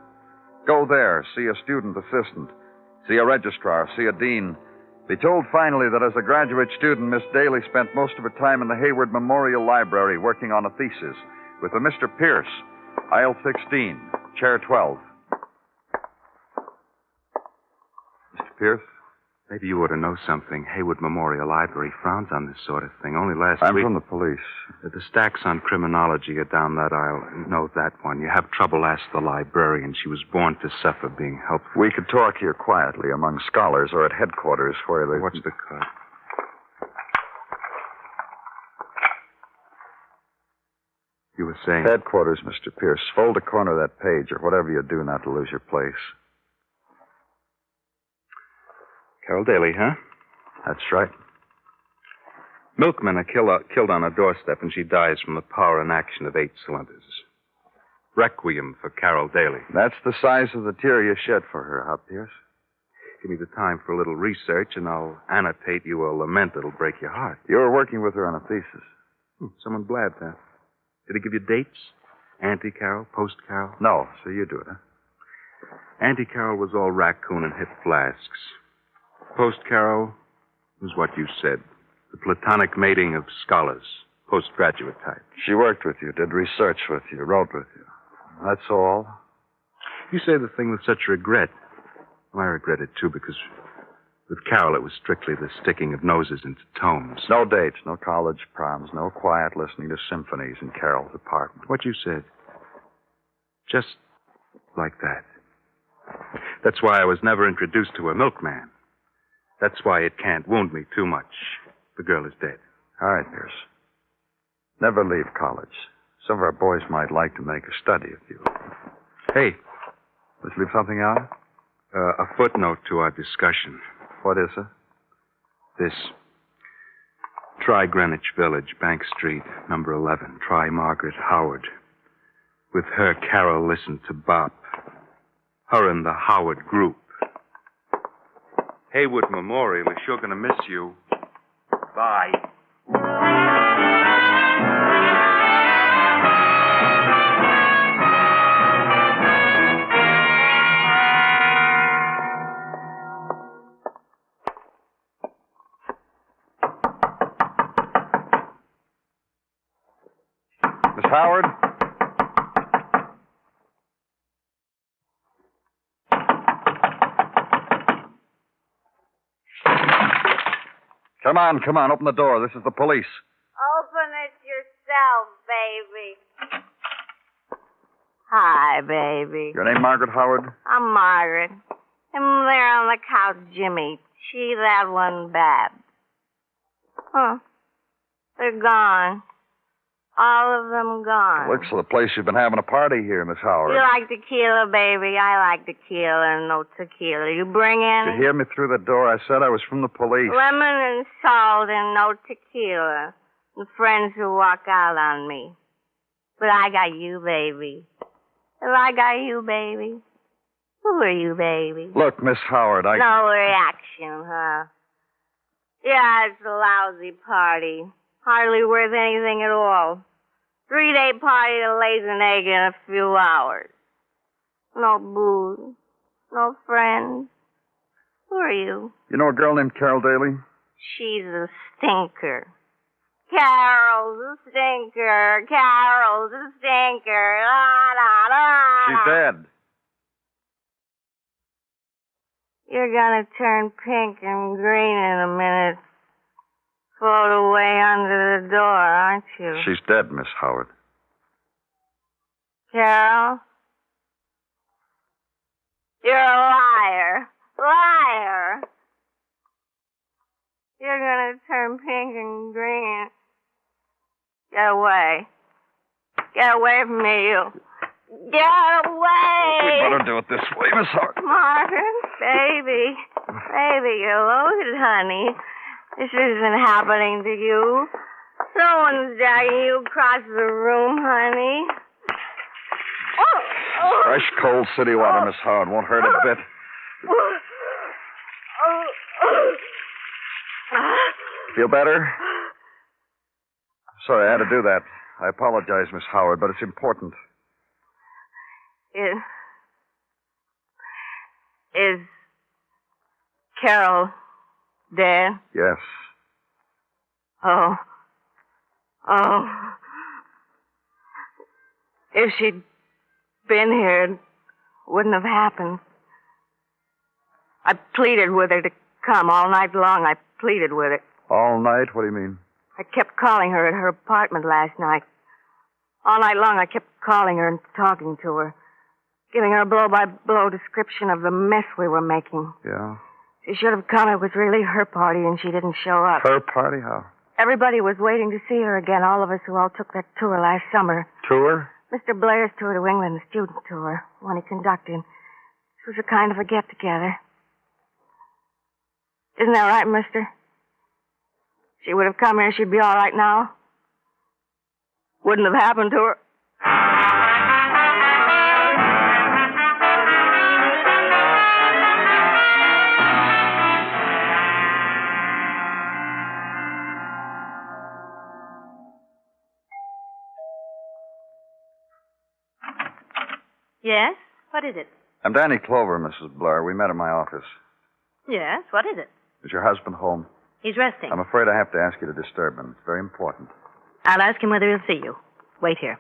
Go there, see a student assistant, see a registrar, see a dean. Be told finally that as a graduate student, Miss Daly spent most of her time in the Hayward Memorial Library working on a thesis with a Mr. Pierce, aisle 16, chair 12. Mr. Pierce, maybe you ought to know something. Hayward Memorial Library frowns on this sort of thing. Only last week... I'm from the police. The stacks on criminology are down that aisle. No, that one. You have trouble, ask the librarian. She was born to suffer being helpful. We could talk here quietly among scholars or at headquarters where they... What's the cut? You were saying... Headquarters, Mr. Pierce. Fold a corner of that page or whatever you do not to lose your place. Carol Daly, huh? That's right. Milkmen are killed on her doorstep, and she dies from the power and action of 8 cylinders. Requiem for Carol Daly. That's the size of the tear you shed for her, huh, Pierce? Give me the time for a little research, and I'll annotate you a lament that'll break your heart. You were working with her on a thesis. Someone blabbed that. Did he give you dates? Anti-Carol? Post-Carol? No, so you do it, huh? Anti-Carol was all raccoon and hip flasks. Post-Carol was what you said. The platonic mating of scholars, postgraduate type. She worked with you, did research with you, wrote with you. That's all? You say the thing with such regret. Well, I regret it, too, because with Carol it was strictly the sticking of noses into tomes. No dates, no college proms, no quiet listening to symphonies in Carol's apartment. What you said. Just like that. That's why I was never introduced to a milkman. That's why it can't wound me too much. The girl is dead. All right, Pierce. Never leave college. Some of our boys might like to make a study of you. Hey. Let's leave something out? A footnote to our discussion. What is it? This. Try Greenwich Village, Bank Street, number 11. Try Margaret Howard. With her, Carol listened to Bop. Her and the Howard group. Hayward Memorial is sure going to miss you. Bye. Miss Howard? Come on, open the door. This is the police. Open it yourself, baby. Hi, baby. Your name, Margaret Howard? I'm Margaret. And there on the couch, Jimmy. She, that one, Bab. Huh. They're gone. All of them gone. Looks like the place you've been having a party here, Miss Howard. You like tequila, baby? I like tequila and no tequila. You bring in? Did you hear me through the door? I said I was from the police. Lemon and salt and no tequila. And friends who walk out on me. But I got you, baby. Have I got you, baby? Who are you, baby? Look, Miss Howard, No reaction, huh? Yeah, it's a lousy party. Hardly worth anything at all. 3-day party that lays an egg in a few hours. No booze. No friends. Who are you? You know a girl named Carol Daly? She's a stinker. Carol's a stinker. Carol's a stinker. La, la, la. She's dead. You're gonna turn pink and green in a minute. Float away under the door, aren't you? She's dead, Miss Howard. Carol? You're a liar. Liar. You're gonna turn pink and green. Get away. Get away from me, you. Get away! We'd better do it this way, Miss Howard. Martin, baby. Baby, you're loaded, honey. This isn't happening to you. No one's dragging you across the room, honey. Fresh, cold city water, Miss Howard. Won't hurt a bit. Feel better? Sorry, I had to do that. I apologize, Miss Howard, but it's important. Is Carol dead? Yes. Oh. If she'd been here, it wouldn't have happened. I pleaded with her to come all night long. I pleaded with her. All night? What do you mean? I kept calling her at her apartment last night. All night long, I kept calling her and talking to her, giving her a blow-by-blow description of the mess we were making. Yeah. She should have come. It was really her party, and she didn't show up. Her party? How? Everybody was waiting to see her again, all of us who all took that tour last summer. Tour? Mr. Blair's tour to England, the student tour, one he conducted. It was a kind of a get-together. Isn't that right, mister? She would have come here, she'd be all right now. Wouldn't have happened to her. Yes? What is it? I'm Danny Clover, Mrs. Blair. We met in my office. Yes? What is it? Is your husband home? He's resting. I'm afraid I have to ask you to disturb him. It's very important. I'll ask him whether he'll see you. Wait here.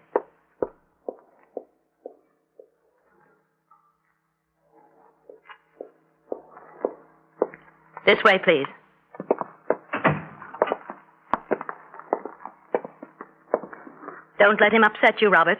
This way, please. Don't let him upset you, Robert.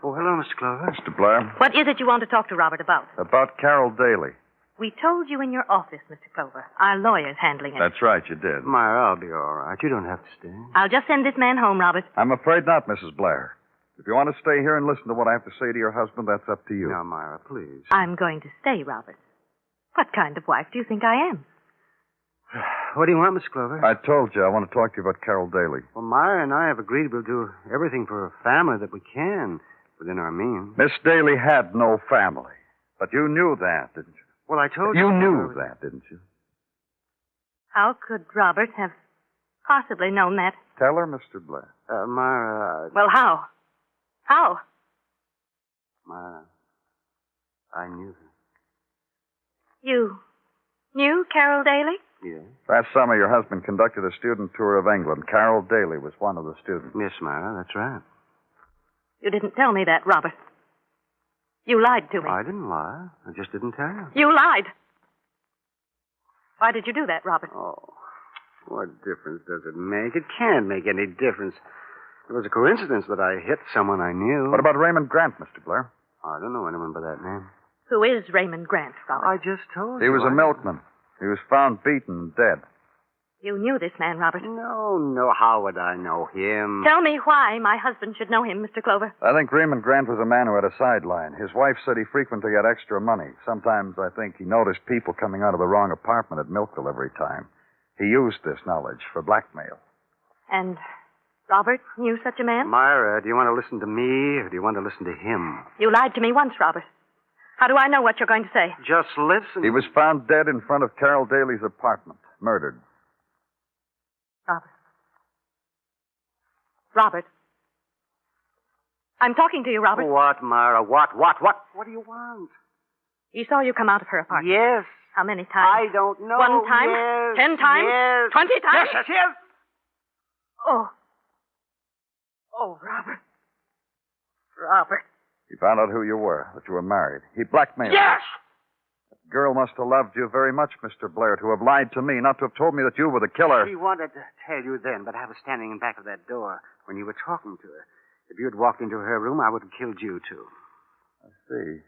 Oh, hello, Mr. Clover. Mr. Blair. What is it you want to talk to Robert about? About Carol Daly. We told you in your office, Mr. Clover. Our lawyer's handling it. That's right, you did. Myra, I'll be all right. You don't have to stay. I'll just send this man home, Robert. I'm afraid not, Mrs. Blair. If you want to stay here and listen to what I have to say to your husband, that's up to you. Now, Myra, please. I'm going to stay, Robert. What kind of wife do you think I am? What do you want, Miss Clover? I told you I want to talk to you about Carol Daly. Well, Myra and I have agreed we'll do everything for her family that we can within our means. Miss Daly had no family. But you knew that, didn't you? Well, I told you. You knew that, didn't you? How could Robert have possibly known that? Tell her, Mr. Blair. Myra. Well, how? How? Myra, I knew her. You knew Carol Daly? Yes. Last summer, your husband conducted a student tour of England. Carol Daly was one of the students. Yes, Myra, that's right. You didn't tell me that, Robert. You lied to me. I didn't lie. I just didn't tell you. You lied. Why did you do that, Robert? Oh, what difference does it make? It can't make any difference. It was a coincidence that I hit someone I knew. What about Raymond Grant, Mr. Blair? I don't know anyone by that name. Who is Raymond Grant, Robert? I just told you. He was a milkman. He was found beaten and dead. You knew this man, Robert. No. How would I know him? Tell me why my husband should know him, Mr. Clover. I think Raymond Grant was a man who had a sideline. His wife said he frequently got extra money. Sometimes I think he noticed people coming out of the wrong apartment at milk delivery time. He used this knowledge for blackmail. And Robert knew such a man? Myra, do you want to listen to me or do you want to listen to him? You lied to me once, Robert. How do I know what you're going to say? Just listen. He was found dead in front of Carol Daly's apartment, murdered. Robert. I'm talking to you, Robert. What, Myra? What? What do you want? He saw you come out of her apartment. Yes. How many times? I don't know. 1 time? Yes, 10 times? yes. 20 times? Yes. Oh. Oh, Robert. Robert. He found out who you were, that you were married. He blackmailed Yes! you. That girl must have loved you very much, Mr. Blair, to have lied to me, not to have told me that you were the killer. She wanted to tell you then, but I was standing in back of that door when you were talking to her. If you had walked into her room, I would have killed you, too. I see.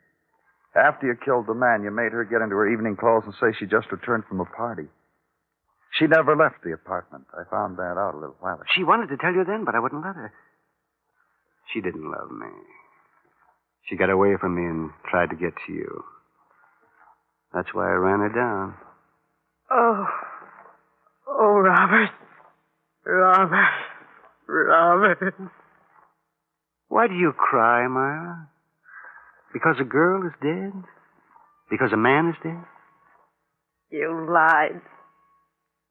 After you killed the man, you made her get into her evening clothes and say she just returned from a party. She never left the apartment. I found that out a little while ago. She wanted to tell you then, but I wouldn't let her. She didn't love me. She got away from me and tried to get to you. That's why I ran her down. Oh. Oh, Robert. Robert. Why do you cry, Myra? Because a girl is dead? Because a man is dead? You lied.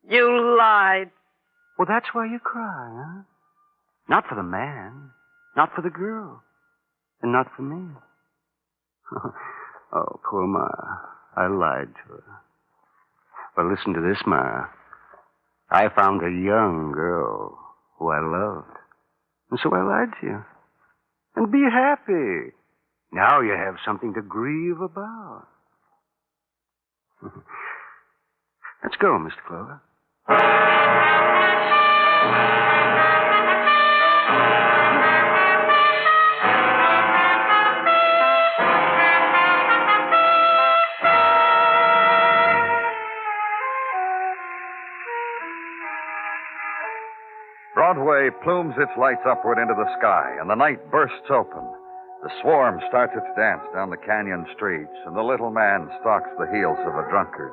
You lied. Well, that's why you cry, huh? Not for the man. Not for the girl. And not for me. Oh, poor Ma. I lied to her. Well, listen to this, Ma. I found a young girl who I loved. And so I lied to you. And be happy. Now you have something to grieve about. Let's go, Mr. Clover. Broadway plumes its lights upward into the sky, and the night bursts open. The swarm starts its dance down the canyon streets, and the little man stalks the heels of a drunkard.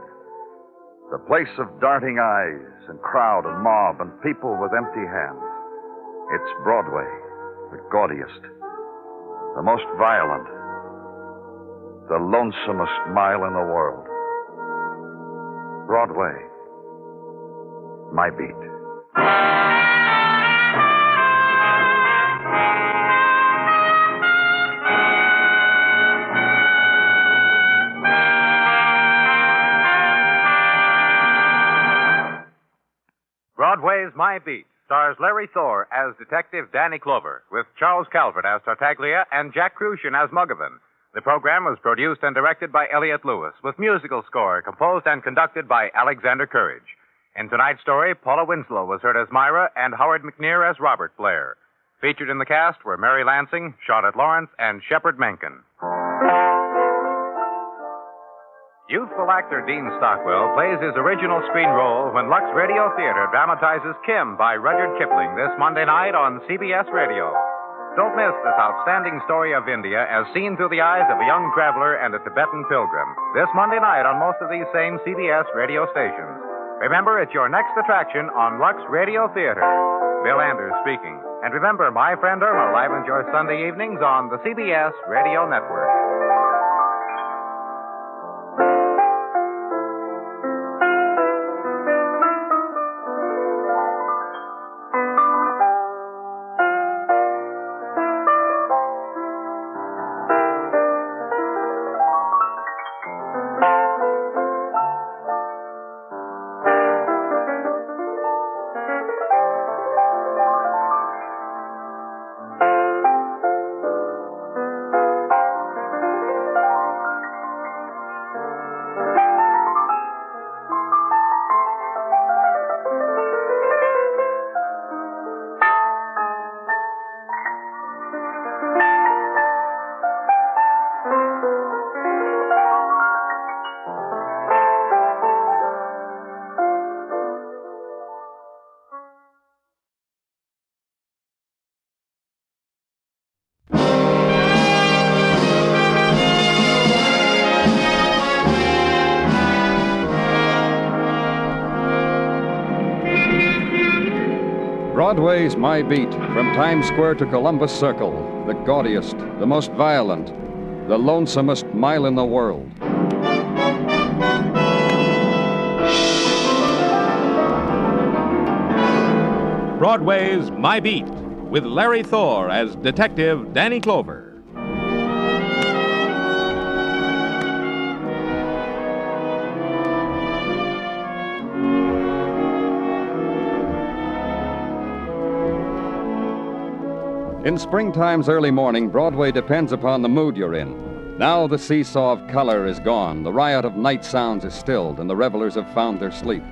The place of darting eyes and crowd and mob and people with empty hands. It's Broadway, the gaudiest, the most violent, the lonesomest mile in the world. Broadway, my beat. Broadway's My Beat stars Larry Thor as Detective Danny Clover, with Charles Calvert as Tartaglia and Jack Crucian as Muggavan. The program was produced and directed by Elliot Lewis, with musical score composed and conducted by Alexander Courage. In tonight's story, Paula Winslow was heard as Myra and Howard McNear as Robert Blair. Featured in the cast were Mary Lansing, Charlotte Lawrence, and Shepard Menken. Youthful actor Dean Stockwell plays his original screen role when Lux Radio Theater dramatizes Kim by Rudyard Kipling this Monday night on CBS Radio. Don't miss this outstanding story of India as seen through the eyes of a young traveler and a Tibetan pilgrim. This Monday night on most of these same CBS radio stations. Remember, it's your next attraction on Lux Radio Theater. Bill Anders speaking. And remember, My Friend Irma livens your Sunday evenings on the CBS Radio Network. Broadway's My Beat, from Times Square to Columbus Circle, the gaudiest, the most violent, the lonesomest mile in the world. Broadway's My Beat, with Larry Thor as Detective Danny Clover. In springtime's early morning, Broadway depends upon the mood you're in. Now the seesaw of color is gone, the riot of night sounds is stilled, and the revelers have found their sleep.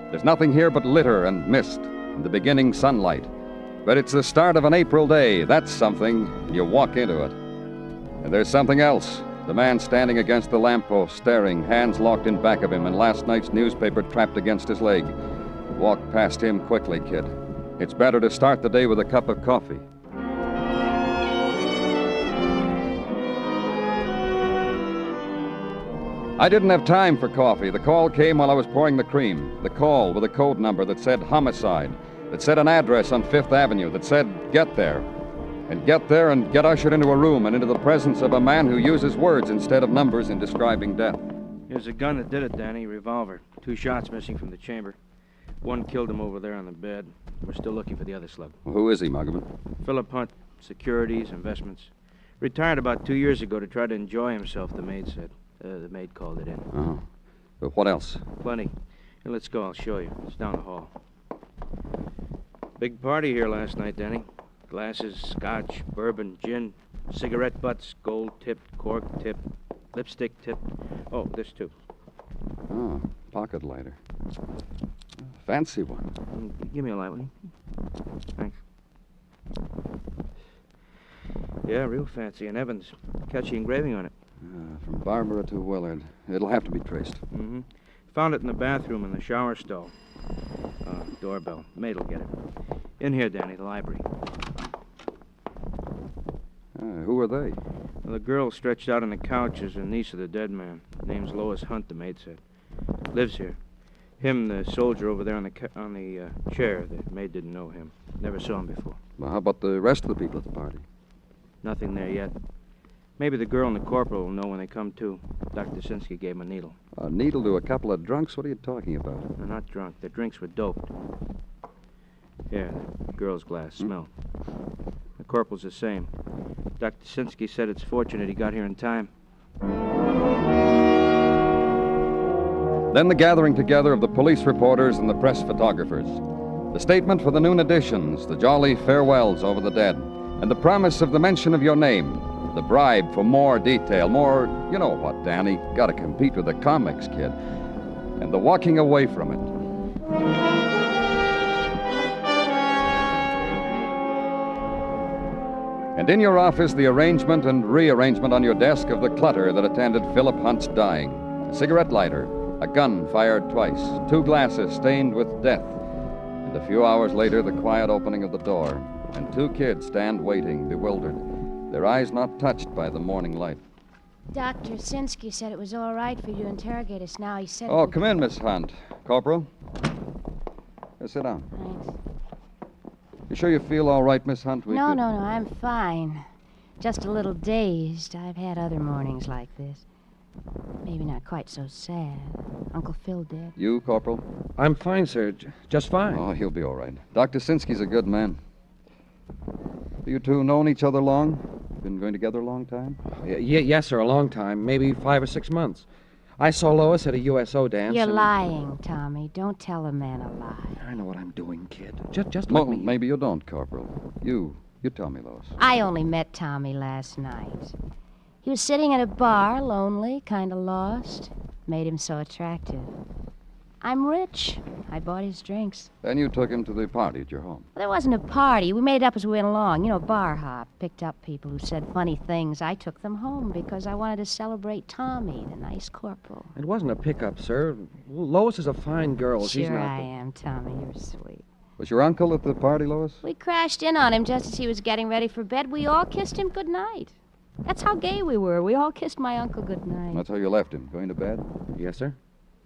There's nothing here but litter and mist and the beginning sunlight. But it's the start of an April day. That's something, and you walk into it. And there's something else. The man standing against the lamppost, staring, hands locked in back of him, and last night's newspaper trapped against his leg. Walk past him quickly, kid. It's better to start the day with a cup of coffee. I didn't have time for coffee. The call came while I was pouring the cream. The call with a code number that said homicide, that said an address on Fifth Avenue, that said get there. And get there and get ushered into a room and into the presence of a man who uses words instead of numbers in describing death. Here's the gun that did it, Danny. Revolver. 2 shots missing from the chamber. One killed him over there on the bed. We're still looking for the other slug. Well, who is he, Muggavan? Philip Hunt. Securities, investments. Retired about 2 years ago to try to enjoy himself, the maid said. The maid called it in. Oh. But what else? Plenty. Here, let's go. I'll show you. It's down the hall. Big party here last night, Danny. Glasses, scotch, bourbon, gin, cigarette butts, gold-tipped, cork-tipped, lipstick-tipped. Oh, this too. Oh, pocket lighter. Fancy one. Give me a light, will you? Thanks. Yeah, real fancy. And Evans. Catchy engraving on it. From Barbara to Willard. It'll have to be traced. Mm-hmm. Found it in the bathroom in the shower stall. Doorbell. Maid will get it. In here, Danny, the library. Who are they? Well, the girl stretched out on the couch is a niece of the dead man. Name's Lois Hunt, the maid said. Lives here. Him, the soldier over there on the chair. The maid didn't know him. Never saw him before. Well, how about the rest of the people at the party? Nothing there yet. Maybe the girl and the corporal will know when they come to. Dr. Sinsky gave him a needle. A needle to a couple of drunks? What are you talking about? They're not drunk. Their drinks were doped. Here, the girl's glass. Smell. The corporal's the same. Dr. Sinsky said it's fortunate he got here in time. Then the gathering together of the police reporters and the press photographers. The statement for the noon editions, the jolly farewells over the dead, and the promise of the mention of your name, the bribe for more detail, more, you know what, Danny, gotta compete with the comics, kid, and the walking away from it. And in your office, the arrangement and rearrangement on your desk of the clutter that attended Philip Hunt's dying. A cigarette lighter, a gun fired twice, 2 glasses stained with death, and a few hours later, the quiet opening of the door, and 2 kids stand waiting, bewildered, their eyes not touched by the morning light. Dr. Sinsky said it was all right for you to interrogate us now. He said... Oh, come in, Miss Hunt. Corporal. Sit down. Thanks. You sure you feel all right, Miss Hunt? No, I'm fine. Just a little dazed. I've had other mornings like this. Maybe not quite so sad. Uncle Phil dead. You, Corporal? I'm fine, sir. Just fine. Oh, he'll be all right. Dr. Sinsky's a good man. You two known each other long? Been going together a long time? Yes, sir, a long time. Maybe 5 or 6 months. I saw Lois at a USO dance. You're lying, Tommy. Don't tell a man a lie. I know what I'm doing, kid. Just let me... Maybe you don't, Corporal. You tell me, Lois. I only met Tommy last night. He was sitting at a bar, lonely, kind of lost. Made him so attractive. I'm rich. I bought his drinks. Then you took him to the party at your home. Well, there wasn't a party. We made it up as we went along. You know, bar hop. Picked up people who said funny things. I took them home because I wanted to celebrate Tommy, the nice corporal. It wasn't a pickup, sir. Lois is a fine girl. She's Sure not... I am, Tommy. You're sweet. Was your uncle at the party, Lois? We crashed in on him just as he was getting ready for bed. We all kissed him good night. That's how gay we were. We all kissed my uncle good night. That's how you left him, going to bed? Yes, sir.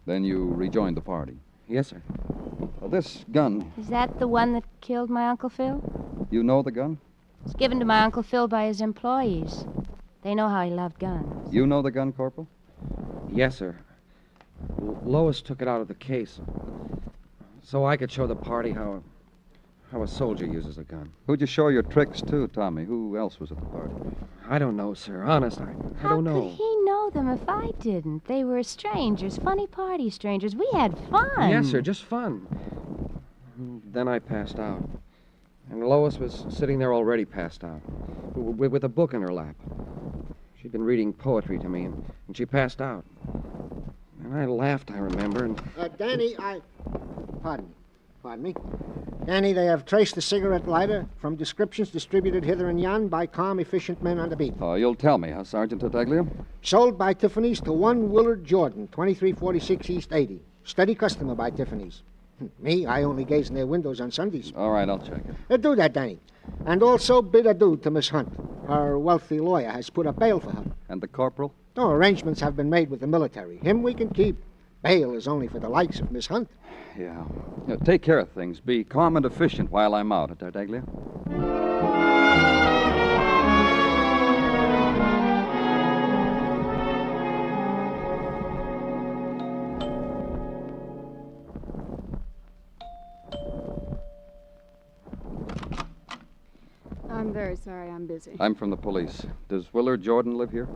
Then you rejoined the party? Yes, sir. Well, this gun... Is that the one that killed my Uncle Phil? You know the gun? It was given to my Uncle Phil by his employees. They know how he loved guns. You know the gun, Corporal? Yes, sir. Lois took it out of the case so I could show the party how a soldier uses a gun. Who'd you show your tricks to, Tommy? Who else was at the party? I don't know, sir. Honest, I don't know. How could he know them if I didn't? They were strangers, funny party strangers. We had fun. Yes, sir, just fun. Then I passed out. And Lois was sitting there already passed out, with a book in her lap. She'd been reading poetry to me, and she passed out. And I laughed, I remember, and... Danny, Pardon me. Danny, they have traced the cigarette lighter from descriptions distributed hither and yon by calm, efficient men on the beat. Oh, you'll tell me, huh, Sergeant Tartaglia? Sold by Tiffany's to one Willard Jordan, 2346 East 80. Steady customer by Tiffany's. Me, I only gaze in their windows on Sundays. All right, I'll check it. Do that, Danny. And also bid adieu to Miss Hunt. Her wealthy lawyer has put up bail for her. And the corporal? No, arrangements have been made with the military. Him we can keep. Bail is only for the likes of Miss Hunt. Yeah. Take care of things. Be calm and efficient while I'm out, Tartaglia. I'm very sorry I'm busy. I'm from the police. Does Willard Jordan live here?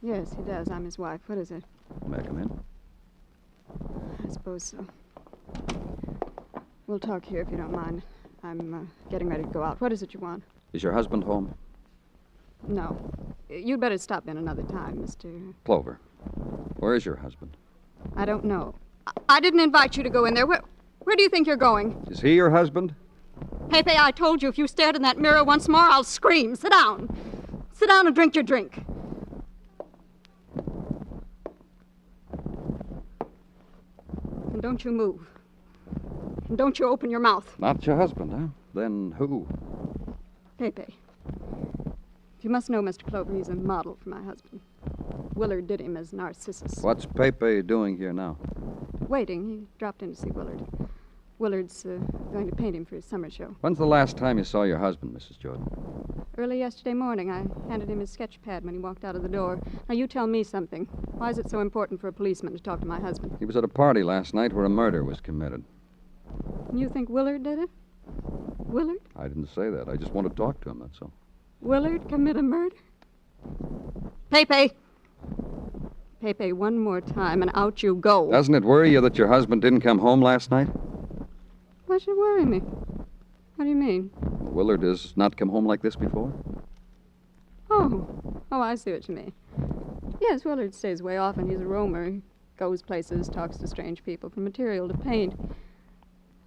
Yes, he does. I'm his wife. What is it? May I come in? I suppose so. We'll talk here if you don't mind. I'm getting ready to go out. What is it you want? Is your husband home? No. You'd better stop in another time, Mr. Clover. Where is your husband? I don't know. I didn't invite you to go in there. Where do you think you're going? Is he your husband? Pepe, I told you if you stared in that mirror once more, I'll scream. Sit down. Sit down and drink your drink. And don't you move. And don't you open your mouth. Not your husband, huh? Then who? Pepe. You must know, Mr. Clover, he's a model for my husband. Willard did him as Narcissus. What's Pepe doing here now? Waiting. He dropped in to see Willard. Willard's going to paint him for his summer show. When's the last time you saw your husband, Mrs. Jordan? Early yesterday morning. I handed him his sketch pad when he walked out of the door. Now, you tell me something. Why is it so important for a policeman to talk to my husband? He was at a party last night where a murder was committed. You think Willard did it? Willard? I didn't say that. I just want to talk to him, that's all. Willard commit a murder? Pepe! Pepe, one more time and out you go. Doesn't it worry you that your husband didn't come home last night? What should worry me? What do you mean? Willard has not come home like this before? Oh, I see what you mean. Yes, Willard stays way off and he's a roamer. He goes places, talks to strange people for material to paint.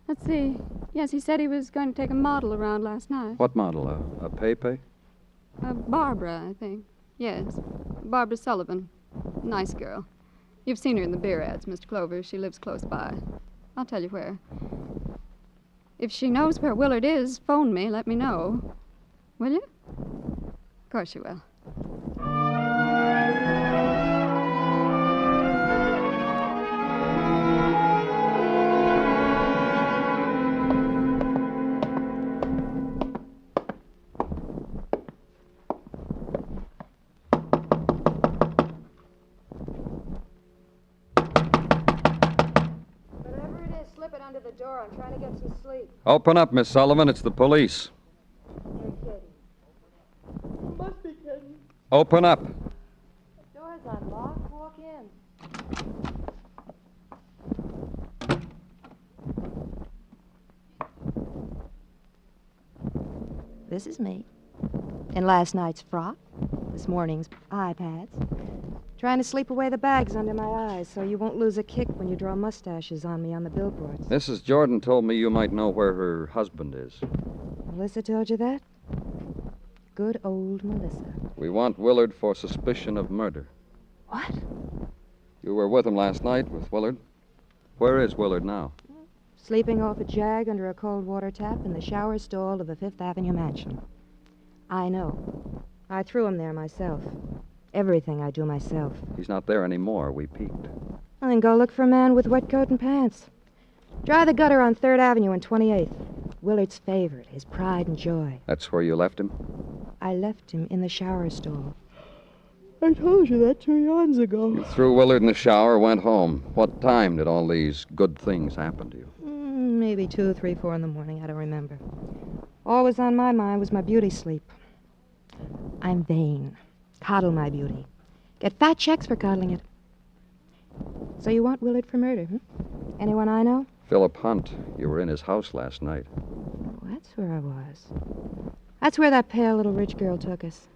Let's see. Yes, he said he was going to take a model around last night. What model? A Pepe? Barbara, I think. Yes, Barbara Sullivan. Nice girl. You've seen her in the beer ads, Mr. Clover. She lives close by. I'll tell you where. If she knows where Willard is, phone me, let me know. Will you? Of course you will. Under the door. I'm trying to get some sleep. Open up, Miss Sullivan. It's the police. You're kidding. You must be kidding. Open up. The door's unlocked. Walk in. This is me. In last night's frock. This morning's iPads. Trying to sleep away the bags under my eyes so you won't lose a kick when you draw mustaches on me on the billboards. Mrs. Jordan told me you might know where her husband is. Melissa told you that? Good old Melissa. We want Willard for suspicion of murder. What? You were with him last night, with Willard. Where is Willard now? Sleeping off a jag under a cold water tap in the shower stall of a Fifth Avenue mansion. I know. I threw him there myself. Everything I do myself. He's not there anymore. We peeked. Well, then go look for a man with wet coat and pants. Dry the gutter on 3rd Avenue and 28th. Willard's favorite, his pride and joy. That's where you left him? I left him in the shower stall. I told you that 2 years ago. You threw Willard in the shower, went home. What time did all these good things happen to you? Maybe 2, 3, 4 in the morning. I don't remember. All was on my mind was my beauty sleep. I'm vain. Coddle my beauty. Get fat checks for coddling it. So you want Willard for murder, hmm? Anyone I know? Philip Hunt. You were in his house last night. What? where I was. That's where that pale little rich girl took us.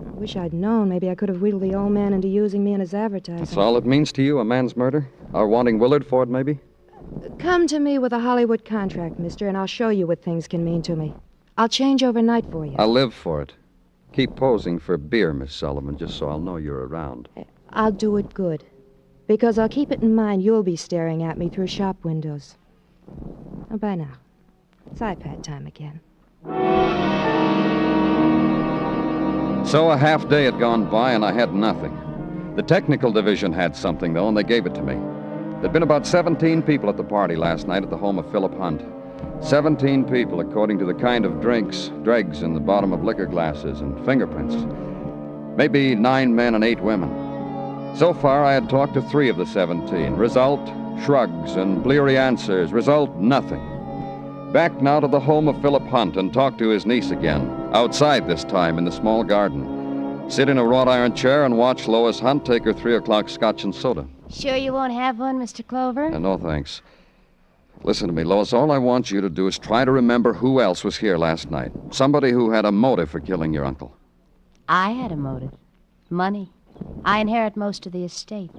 I wish I'd known. Maybe I could have wheedled the old man into using me in his advertising. That's all it means to you, a man's murder? Our wanting Willard for it, maybe? Come to me with a Hollywood contract, mister, and I'll show you what things can mean to me. I'll change overnight for you. I'll live for it. Keep posing for beer, Miss Sullivan, just so I'll know you're around. I'll do it good. Because I'll keep it in mind you'll be staring at me through shop windows. Oh, bye now. It's iPad time again. So a half day had gone by, and I had nothing. The technical division had something, though, and they gave it to me. There'd been about 17 people at the party last night at the home of Philip Hunt. 17 people, according to the kind of dregs in the bottom of liquor glasses and fingerprints. Maybe 9 men and 8 women. So far, I had talked to 3 of the 17. Result, shrugs and bleary answers. Result, nothing. Back now to the home of Philip Hunt and talk to his niece again. Outside this time, in the small garden. Sit in a wrought iron chair and watch Lois Hunt take her 3 o'clock scotch and soda. Sure you won't have one, Mr. Clover? No, thanks. Listen to me, Lois. All I want you to do is try to remember who else was here last night. Somebody who had a motive for killing your uncle. I had a motive. Money. I inherit most of the estate.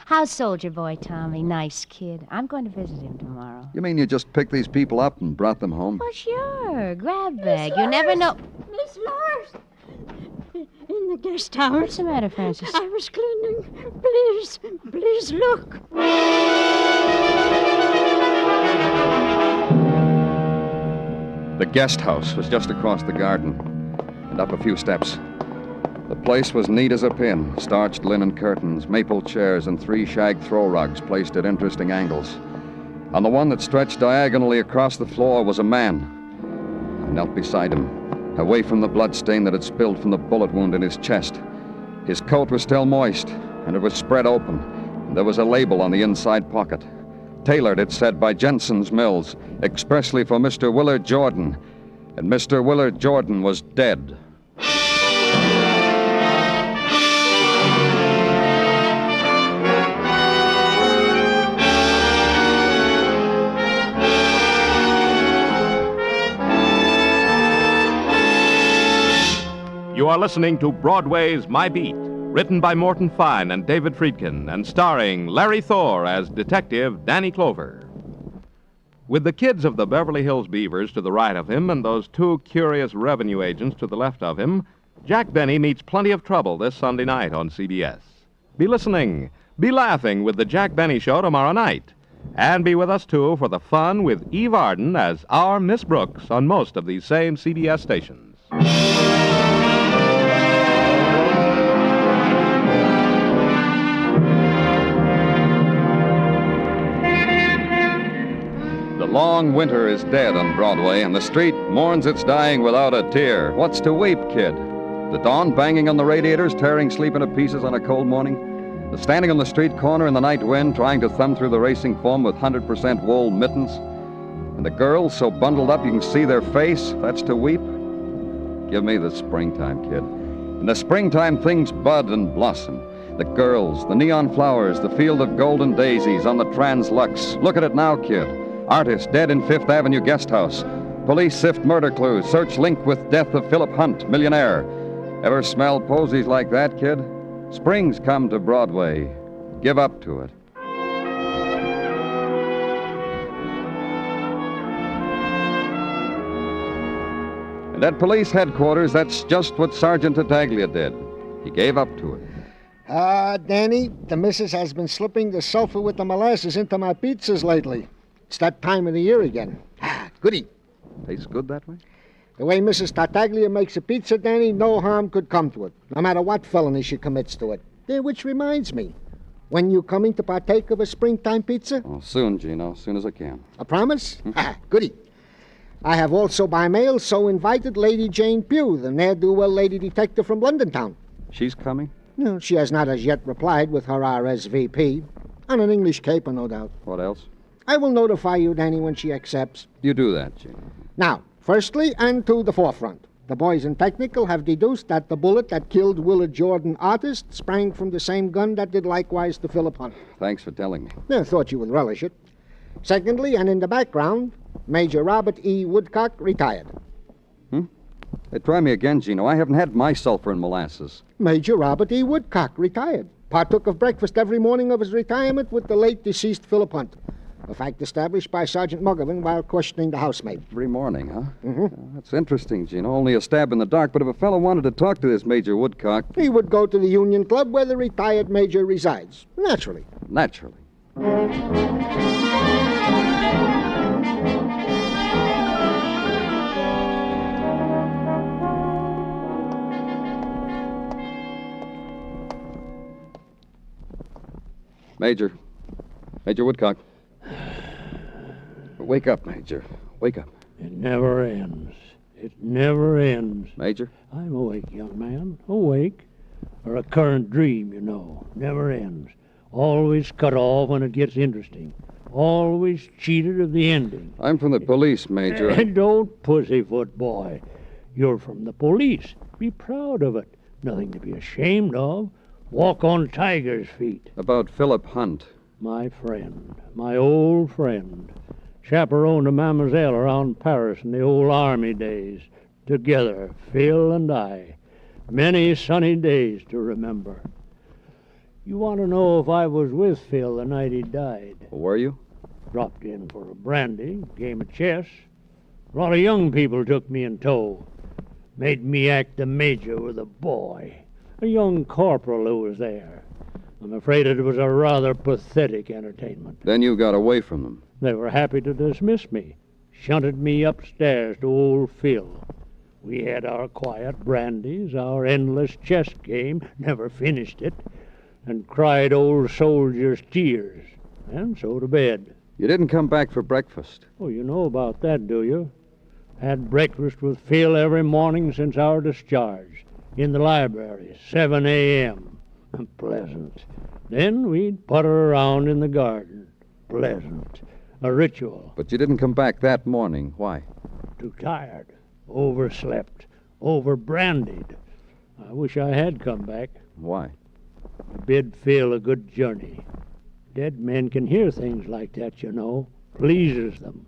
How's Soldier Boy Tommy? Nice kid. I'm going to visit him tomorrow. You mean you just picked these people up and brought them home? Oh, sure. Grab bag. You never know. Miss Lois! In the guest house. What's the matter, Francis? I was cleaning. Please look. The guest house was just across the garden and up a few steps. The place was neat as a pin. Starched linen curtains, maple chairs, and 3 shag throw rugs placed at interesting angles. On the one that stretched diagonally across the floor was a man. I knelt beside him, away from the blood stain that had spilled from the bullet wound in his chest. His coat was still moist, and it was spread open. And there was a label on the inside pocket. Tailored, it said, by Jensen's Mills, expressly for Mr. Willard Jordan. And Mr. Willard Jordan was dead. You are listening to Broadway's My Beat, written by Morton Fine and David Friedkin, and starring Larry Thor as Detective Danny Clover. With the kids of the Beverly Hills Beavers to the right of him and those 2 curious revenue agents to the left of him, Jack Benny meets plenty of trouble this Sunday night on CBS. Be listening, be laughing with the Jack Benny Show tomorrow night. And be with us, too, for the fun with Eve Arden as our Miss Brooks on most of these same CBS stations. The long winter is dead on Broadway, and the street mourns its dying without a tear. What's to weep, kid? The dawn banging on the radiators, tearing sleep into pieces on a cold morning? The standing on the street corner in the night wind, trying to thumb through the racing foam with 100% wool mittens? And the girls so bundled up you can see their face? That's to weep? Give me the springtime, kid. In the springtime, things bud and blossom. The girls, the neon flowers, the field of golden daisies on the Trans-Lux. Look at it now, kid. Artist dead in Fifth Avenue guest house. Police sift murder clues. Search link with death of Philip Hunt, millionaire. Ever smell posies like that, kid? Spring's come to Broadway. Give up to it. And at police headquarters, that's just what Sergeant Tattaglia did. He gave up to it. Danny, the missus has been slipping the sulfur with the molasses into my pizzas lately. It's that time of the year again. Goody. Tastes good that way? The way Mrs. Tattaglia makes a pizza, Danny, no harm could come to it, no matter what felony she commits to it. Which reminds me, when you coming to partake of a springtime pizza? Oh, soon, Gino, as soon as I can. A promise? Goody. I have also by mail so invited Lady Jane Pugh, the ne'er-do-well lady detective from London town. She's coming? No, she has not as yet replied with her RSVP. On an English caper, no doubt. What else? I will notify you, Danny, when she accepts. You do that, Gino. Now, firstly, and to the forefront. The boys in technical have deduced that the bullet that killed Willard Jordan, artist, sprang from the same gun that did likewise to Philip Hunt. Thanks for telling me. I thought you would relish it. Secondly, and in the background, Major Robert E. Woodcock, retired. Hey, try me again, Gino. I haven't had my sulfur and molasses. Major Robert E. Woodcock, retired. Partook of breakfast every morning of his retirement with the late deceased Philip Hunt. A fact established by Sergeant Muggavan while questioning the housemaid. Every morning, huh? Mm-hmm. That's interesting, Gino. Only a stab in the dark, but if a fellow wanted to talk to this Major Woodcock... He would go to the Union Club where the retired major resides. Naturally. Naturally. Major. Major Woodcock. Wake up, Major. Wake up. It never ends. It never ends. Major? I'm awake, young man. Awake. A recurrent dream, you know. Never ends. Always cut off when it gets interesting. Always cheated of the ending. I'm from the police, Major. Don't pussyfoot, boy. You're from the police. Be proud of it. Nothing to be ashamed of. Walk on tiger's feet. About Philip Hunt. My friend. My old friend. Chaperoned a mademoiselle around Paris in the old army days. Together, Phil and I. Many sunny days to remember. You want to know if I was with Phil the night he died? Were you? Dropped in for a brandy, game of chess. A lot of young people took me in tow. Made me act the major with a boy. A young corporal who was there. I'm afraid it was a rather pathetic entertainment. Then you got away from them. They were happy to dismiss me. Shunted me upstairs to old Phil. We had our quiet brandies, our endless chess game, never finished it, and cried old soldiers' tears, and so to bed. You didn't come back for breakfast. Oh, you know about that, do you? Had breakfast with Phil every morning since our discharge. In the library, 7 a.m. Pleasant. Then we'd putter around in the garden. Pleasant. A ritual. But you didn't come back that morning. Why? Too tired. Overslept. Over-brandied. I wish I had come back. Why? I bid Phil a good journey. Dead men can hear things like that, you know. Pleases them.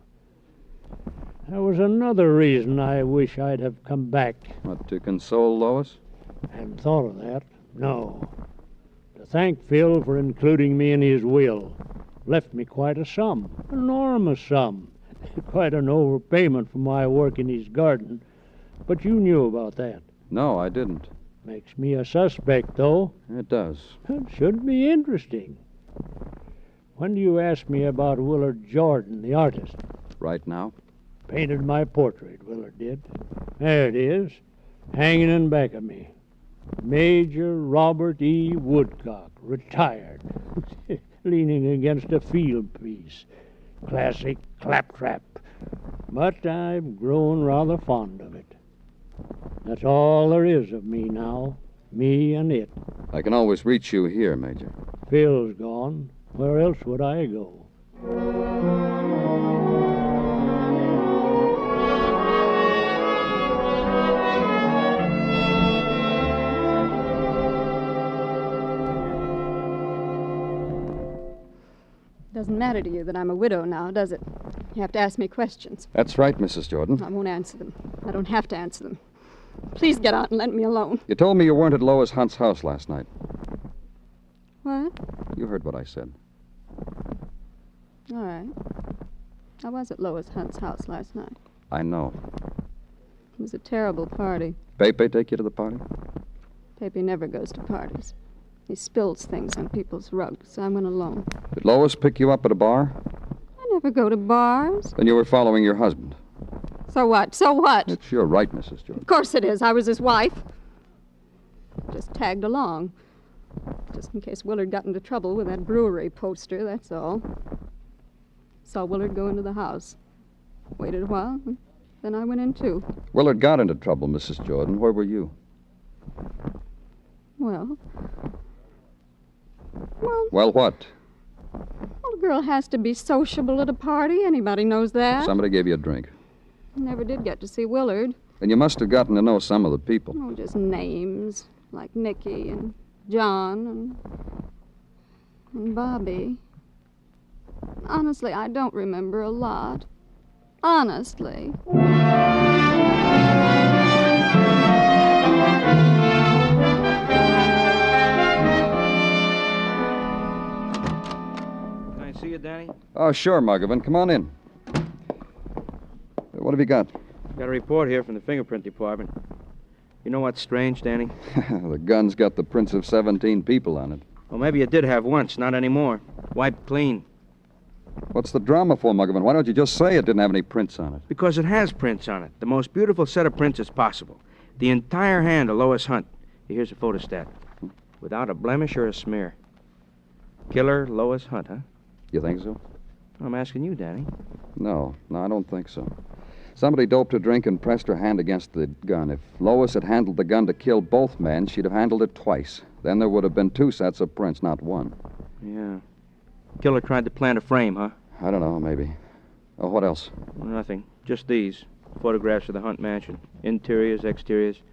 There was another reason I wish I'd have come back. What, to console Lois? Hadn't thought of that. No. To thank Phil for including me in his will. Left me quite a sum. Enormous sum. Quite an overpayment for my work in his garden. But you knew about that. No, I didn't. Makes me a suspect, though. It does. It should be interesting. When do you ask me about Willard Jordan, the artist? Right now. Painted my portrait, Willard did. There it is, hanging in back of me. Major Robert E. Woodcock, retired, leaning against a field piece. Classic claptrap. But I've grown rather fond of it. That's all there is of me now, me and it. I can always reach you here, Major. Phil's gone. Where else would I go? Doesn't matter to you that I'm a widow now, does it? You have to ask me questions. That's right, Mrs. Jordan. I won't answer them. I don't have to answer them. Please get out and let me alone. You told me you weren't at Lois Hunt's house last night. What? You heard what I said. All right. I was at Lois Hunt's house last night. I know. It was a terrible party. Pepe take you to the party? Pepe never goes to parties. He spills things on people's rugs, so I went alone. Did Lois pick you up at a bar? I never go to bars. Then you were following your husband. So what? So what? It's your right, Mrs. Jordan. Of course it is. I was his wife. Just tagged along. Just in case Willard got into trouble with that brewery poster, that's all. Saw Willard go into the house. Waited a while, and then I went in too. Willard got into trouble, Mrs. Jordan. Where were you? Well, Well, what? a girl has to be sociable at a party. Anybody knows that. Somebody gave you a drink. Never did get to see Willard. And you must have gotten to know some of the people. Oh, just names, like Nicky and John and Bobby. Honestly, I don't remember a lot. Honestly. Can I see you, Danny? Oh, sure, Muggavan. Come on in. What have you got? Got a report here from the fingerprint department. You know what's strange, Danny? The gun's got the prints of 17 people on it. Well, maybe it did have once, not anymore. Wiped clean. What's the drama for, Muggavan? Why don't you just say it didn't have any prints on it? Because it has prints on it. The most beautiful set of prints as possible. The entire hand of Lois Hunt. Here's a photostat. Without a blemish or a smear. Killer Lois Hunt, huh? You think so? I'm asking you, Danny. No, I don't think so. Somebody doped her drink and pressed her hand against the gun. If Lois had handled the gun to kill both men, she'd have handled it twice. Then there would have been 2 sets of prints, not 1. Yeah. Killer tried to plant a frame, huh? I don't know, maybe. Oh, what else? Nothing. Just these. Photographs of the Hunt mansion. Interiors, exteriors.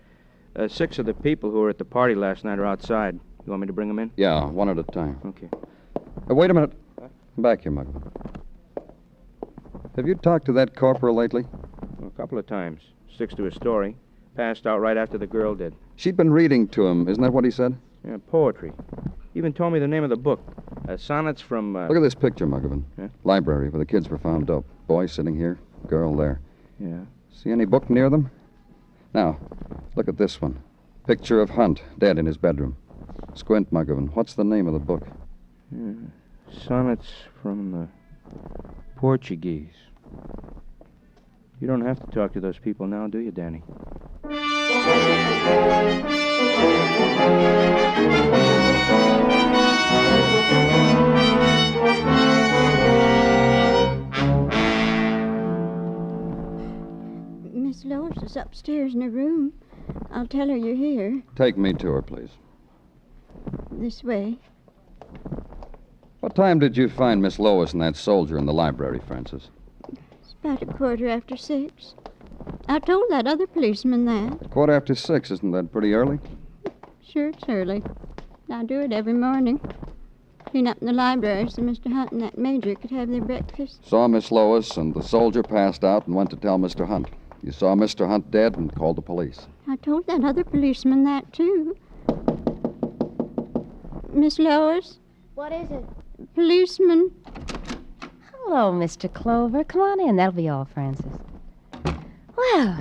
6 of the people who were at the party last night are outside. You want me to bring them in? Yeah, one at a time. Okay. Wait a minute. Come back here, Muggavan. Have you talked to that corporal lately? Well, a couple of times. Sticks to his story. Passed out right after the girl did. She'd been reading to him. Isn't that what he said? Yeah, poetry. Even told me the name of the book. Sonnets from... Look at this picture, Muggavan. Yeah? Library where the kids were found doped. Boy sitting here, girl there. Yeah. See any book near them? Now, look at this one. Picture of Hunt, dead in his bedroom. Squint, Muggavan. What's the name of the book? Yeah. Sonnets from the Portuguese. You don't have to talk to those people now, do you, Danny? Miss Lois is upstairs in her room. I'll tell her you're here. Take me to her, please. This way. What time did you find Miss Lois and that soldier in the library, Francis? It's about 6:15. I told that other policeman that. 6:15. Isn't that pretty early? Sure, it's early. I do it every morning. Clean up in the library so Mr. Hunt and that major could have their breakfast. Saw Miss Lois, and the soldier passed out and went to tell Mr. Hunt. You saw Mr. Hunt dead and called the police. I told that other policeman that, too. Miss Lois? What is it? Policeman. Hello, Mr. Clover. Come on in. That'll be all, Francis. Well,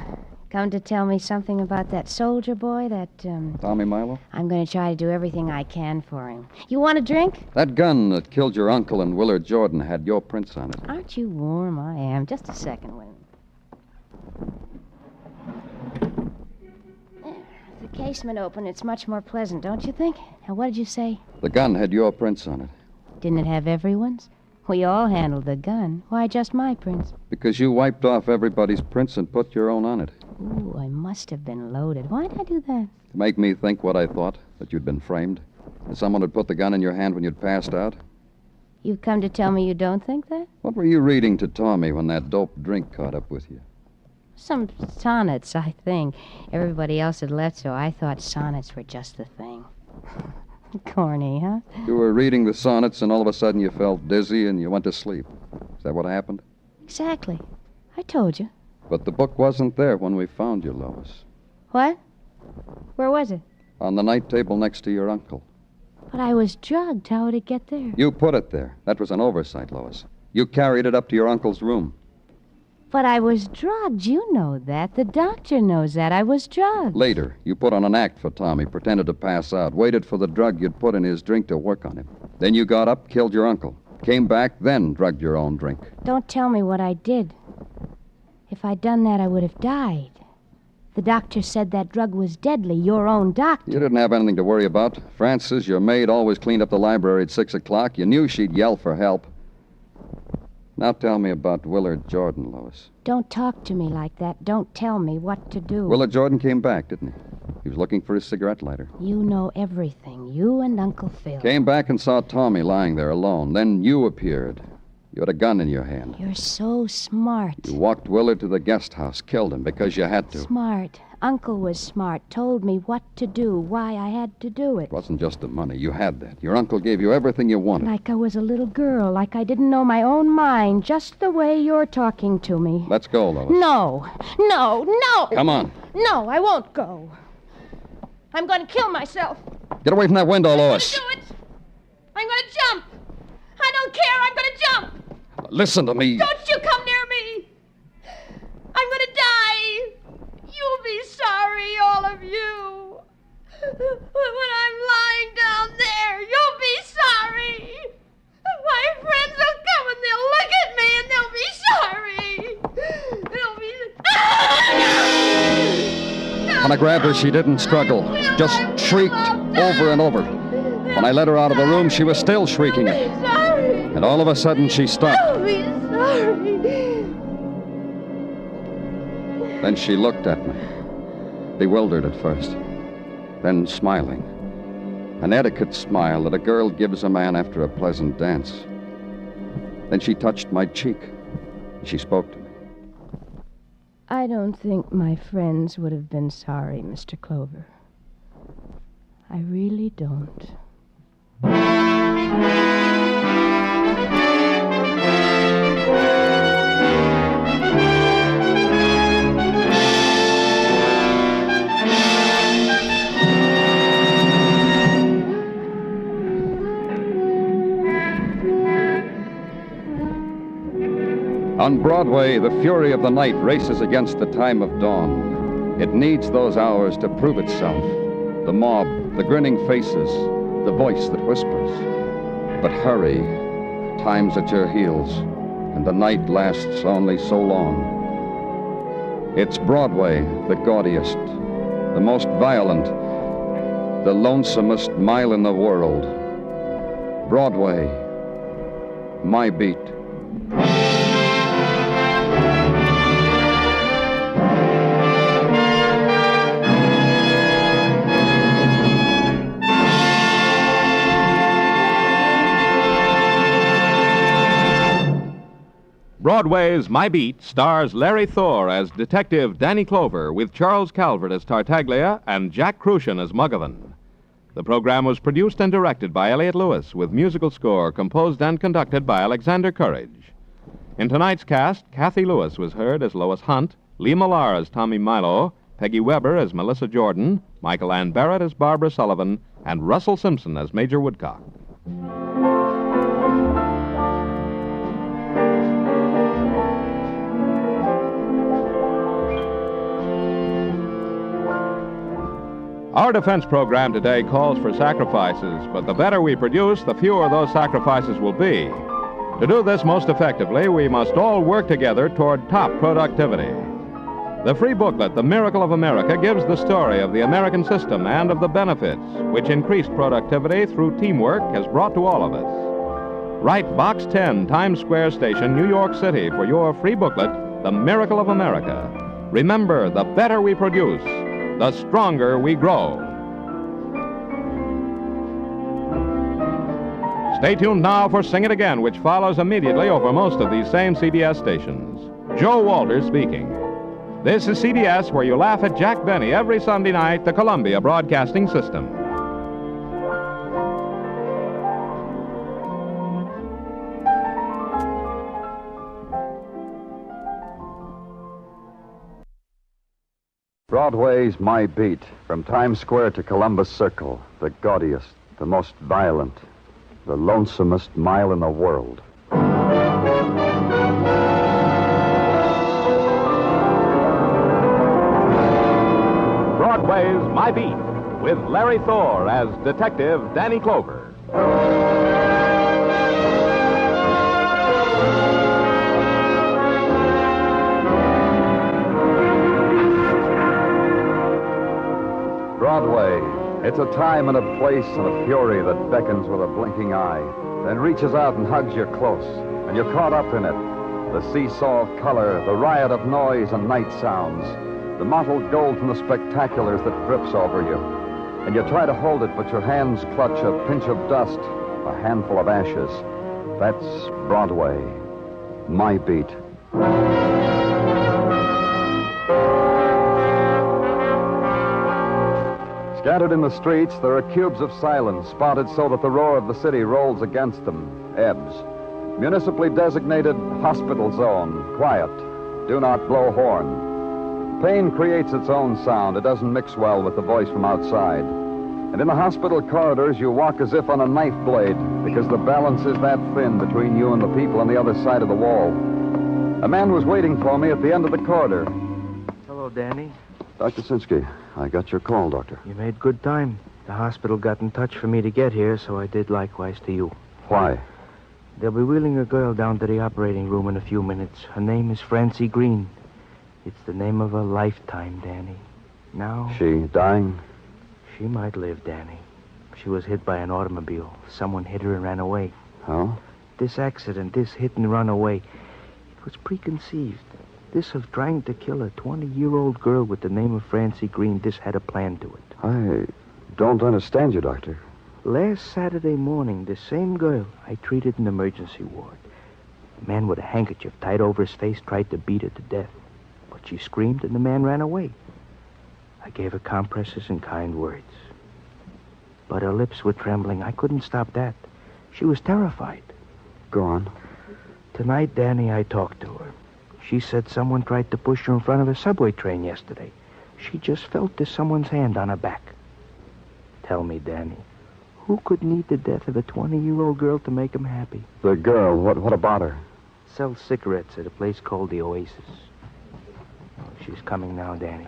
come to tell me something about that soldier boy, that, Tommy Milo? I'm going to try to do everything I can for him. You want a drink? That gun that killed your uncle and Willard Jordan had your prints on it. Aren't you warm? I am. Just a second, William. The casement open, it's much more pleasant, don't you think? Now, what did you say? The gun had your prints on it. Didn't it have everyone's? We all handled the gun. Why just my prints? Because you wiped off everybody's prints and put your own on it. Ooh, I must have been loaded. Why did I do that? To make me think what I thought, that you'd been framed. That someone had put the gun in your hand when you'd passed out. You've come to tell me you don't think that? What were you reading to Tommy when that dope drink caught up with you? Some sonnets, I think. Everybody else had left, so I thought sonnets were just the thing. Corny, huh? You were reading the sonnets, and all of a sudden you felt dizzy and you went to sleep. Is that what happened? Exactly. I told you. But the book wasn't there when we found you, Lois. What? Where was it? On the night table next to your uncle. But I was drugged. How would it get there? You put it there. That was an oversight, Lois. You carried it up to your uncle's room. But I was drugged. You know that. The doctor knows that. I was drugged. Later, you put on an act for Tommy, pretended to pass out, waited for the drug you'd put in his drink to work on him. Then you got up, killed your uncle. Came back, then drugged your own drink. Don't tell me what I did. If I'd done that, I would have died. The doctor said that drug was deadly. Your own doctor. You didn't have anything to worry about. Frances, your maid, always cleaned up the library at 6 o'clock. You knew she'd yell for help. Now tell me about Willard Jordan, Lois. Don't talk to me like that. Don't tell me what to do. Willard Jordan came back, didn't he? He was looking for his cigarette lighter. You know everything. You and Uncle Phil. Came back and saw Tommy lying there alone. Then you appeared. You had a gun in your hand. You're so smart. You walked Willard to the guest house, killed him because you had to. Smart. Uncle was smart, told me what to do, why I had to do it. It wasn't just the money. You had that. Your uncle gave you everything you wanted. Like I was a little girl, like I didn't know my own mind, just the way you're talking to me. Let's go, Lois. No. Come on. No, I won't go. I'm going to kill myself. Get away from that window, Lois. I'm going to do it. I'm going to jump. I don't care. I'm going to jump. Listen to me. Don't you come near me. I'm going to die. You'll be sorry, all of you. When I'm lying down there, you'll be sorry. My friends will come and they'll look at me and they'll be sorry. They'll be... When I grabbed her, she didn't struggle, just shrieked over and over. When I led her out of the room, she was still shrieking it. And all of a sudden, she stopped. I'll be sorry. Then she looked at me, bewildered at first, then smiling. An etiquette smile that a girl gives a man after a pleasant dance. Then she touched my cheek. She spoke to me. I don't think my friends would have been sorry, Mr. Clover. I really don't. On Broadway, the fury of the night races against the time of dawn. It needs those hours to prove itself. The mob, the grinning faces, the voice that whispers. But hurry, time's at your heels, and the night lasts only so long. It's Broadway, the gaudiest, the most violent, the lonesomest mile in the world. Broadway, my beat. Broadway's My Beat stars Larry Thor as Detective Danny Clover with Charles Calvert as Tartaglia and Jack Crucian as Muggavan. The program was produced and directed by Elliot Lewis with musical score composed and conducted by Alexander Courage. In tonight's cast, Kathy Lewis was heard as Lois Hunt, Lee Millar as Tommy Milo, Peggy Weber as Melissa Jordan, Michael Ann Barrett as Barbara Sullivan, and Russell Simpson as Major Woodcock. Our defense program today calls for sacrifices, but the better we produce, the fewer those sacrifices will be. To do this most effectively, we must all work together toward top productivity. The free booklet, The Miracle of America, gives the story of the American system and of the benefits which increased productivity through teamwork has brought to all of us. Write Box 10, Times Square Station, New York City, for your free booklet, The Miracle of America. Remember, the better we produce, the stronger we grow. Stay tuned now for Sing It Again, which follows immediately over most of these same CBS stations. Joe Walters speaking. This is CBS, where you laugh at Jack Benny every Sunday night, the Columbia Broadcasting System. Broadway's My Beat, from Times Square to Columbus Circle, the gaudiest, the most violent, the lonesomest mile in the world. Broadway's My Beat, with Larry Thor as Detective Danny Clover. Broadway. It's a time and a place and a fury that beckons with a blinking eye, then reaches out and hugs you close, and you're caught up in it. The seesaw of color, the riot of noise and night sounds, the mottled gold from the spectaculars that drips over you. And you try to hold it, but your hands clutch a pinch of dust, a handful of ashes. That's Broadway. My Beat. Scattered in the streets, there are cubes of silence, spotted so that the roar of the city rolls against them, ebbs. Municipally designated hospital zone, quiet. Do not blow horn. Pain creates its own sound. It doesn't mix well with the voice from outside. And in the hospital corridors, you walk as if on a knife blade, because the balance is that thin between you and the people on the other side of the wall. A man was waiting for me at the end of the corridor. Hello, Danny. Dr. Sinsky, I got your call, Doctor. You made good time. The hospital got in touch for me to get here, so I did likewise to you. Why? They'll be wheeling a girl down to the operating room in a few minutes. Her name is Francie Green. It's the name of a lifetime, Danny. Now... She dying? She might live, Danny. She was hit by an automobile. Someone hit her and ran away. Oh? This accident, this hit and run away, it was preconceived. This of trying to kill a 20-year-old girl with the name of Francie Green, this had a plan to it. I don't understand you, Doctor. Last Saturday morning, the same girl I treated in the emergency ward. A man with a handkerchief tied over his face tried to beat her to death. But she screamed and the man ran away. I gave her compresses and kind words. But her lips were trembling. I couldn't stop that. She was terrified. Go on. Tonight, Danny, I talked to her. She said someone tried to push her in front of a subway train yesterday. She just felt there's someone's hand on her back. Tell me, Danny, who could need the death of a 20-year-old girl to make him happy? The girl, what about her? Sells cigarettes at a place called the Oasis. She's coming now, Danny.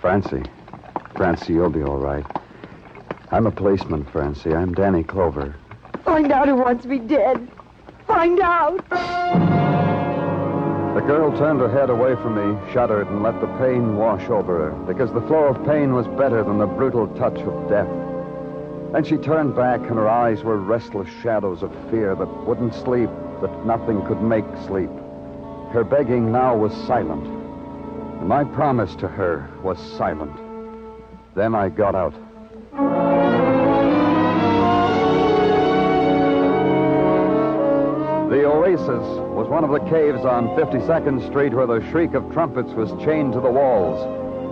Francie, you'll be all right. I'm a policeman, Francie. I'm Danny Clover. Find out who wants me dead. Find out. The girl turned her head away from me, shuddered, and let the pain wash over her, because the flow of pain was better than the brutal touch of death. Then she turned back, and her eyes were restless shadows of fear that wouldn't sleep, that nothing could make sleep. Her begging now was silent, and my promise to her was silent. Then I got out. The Oasis was one of the caves on 52nd Street where the shriek of trumpets was chained to the walls,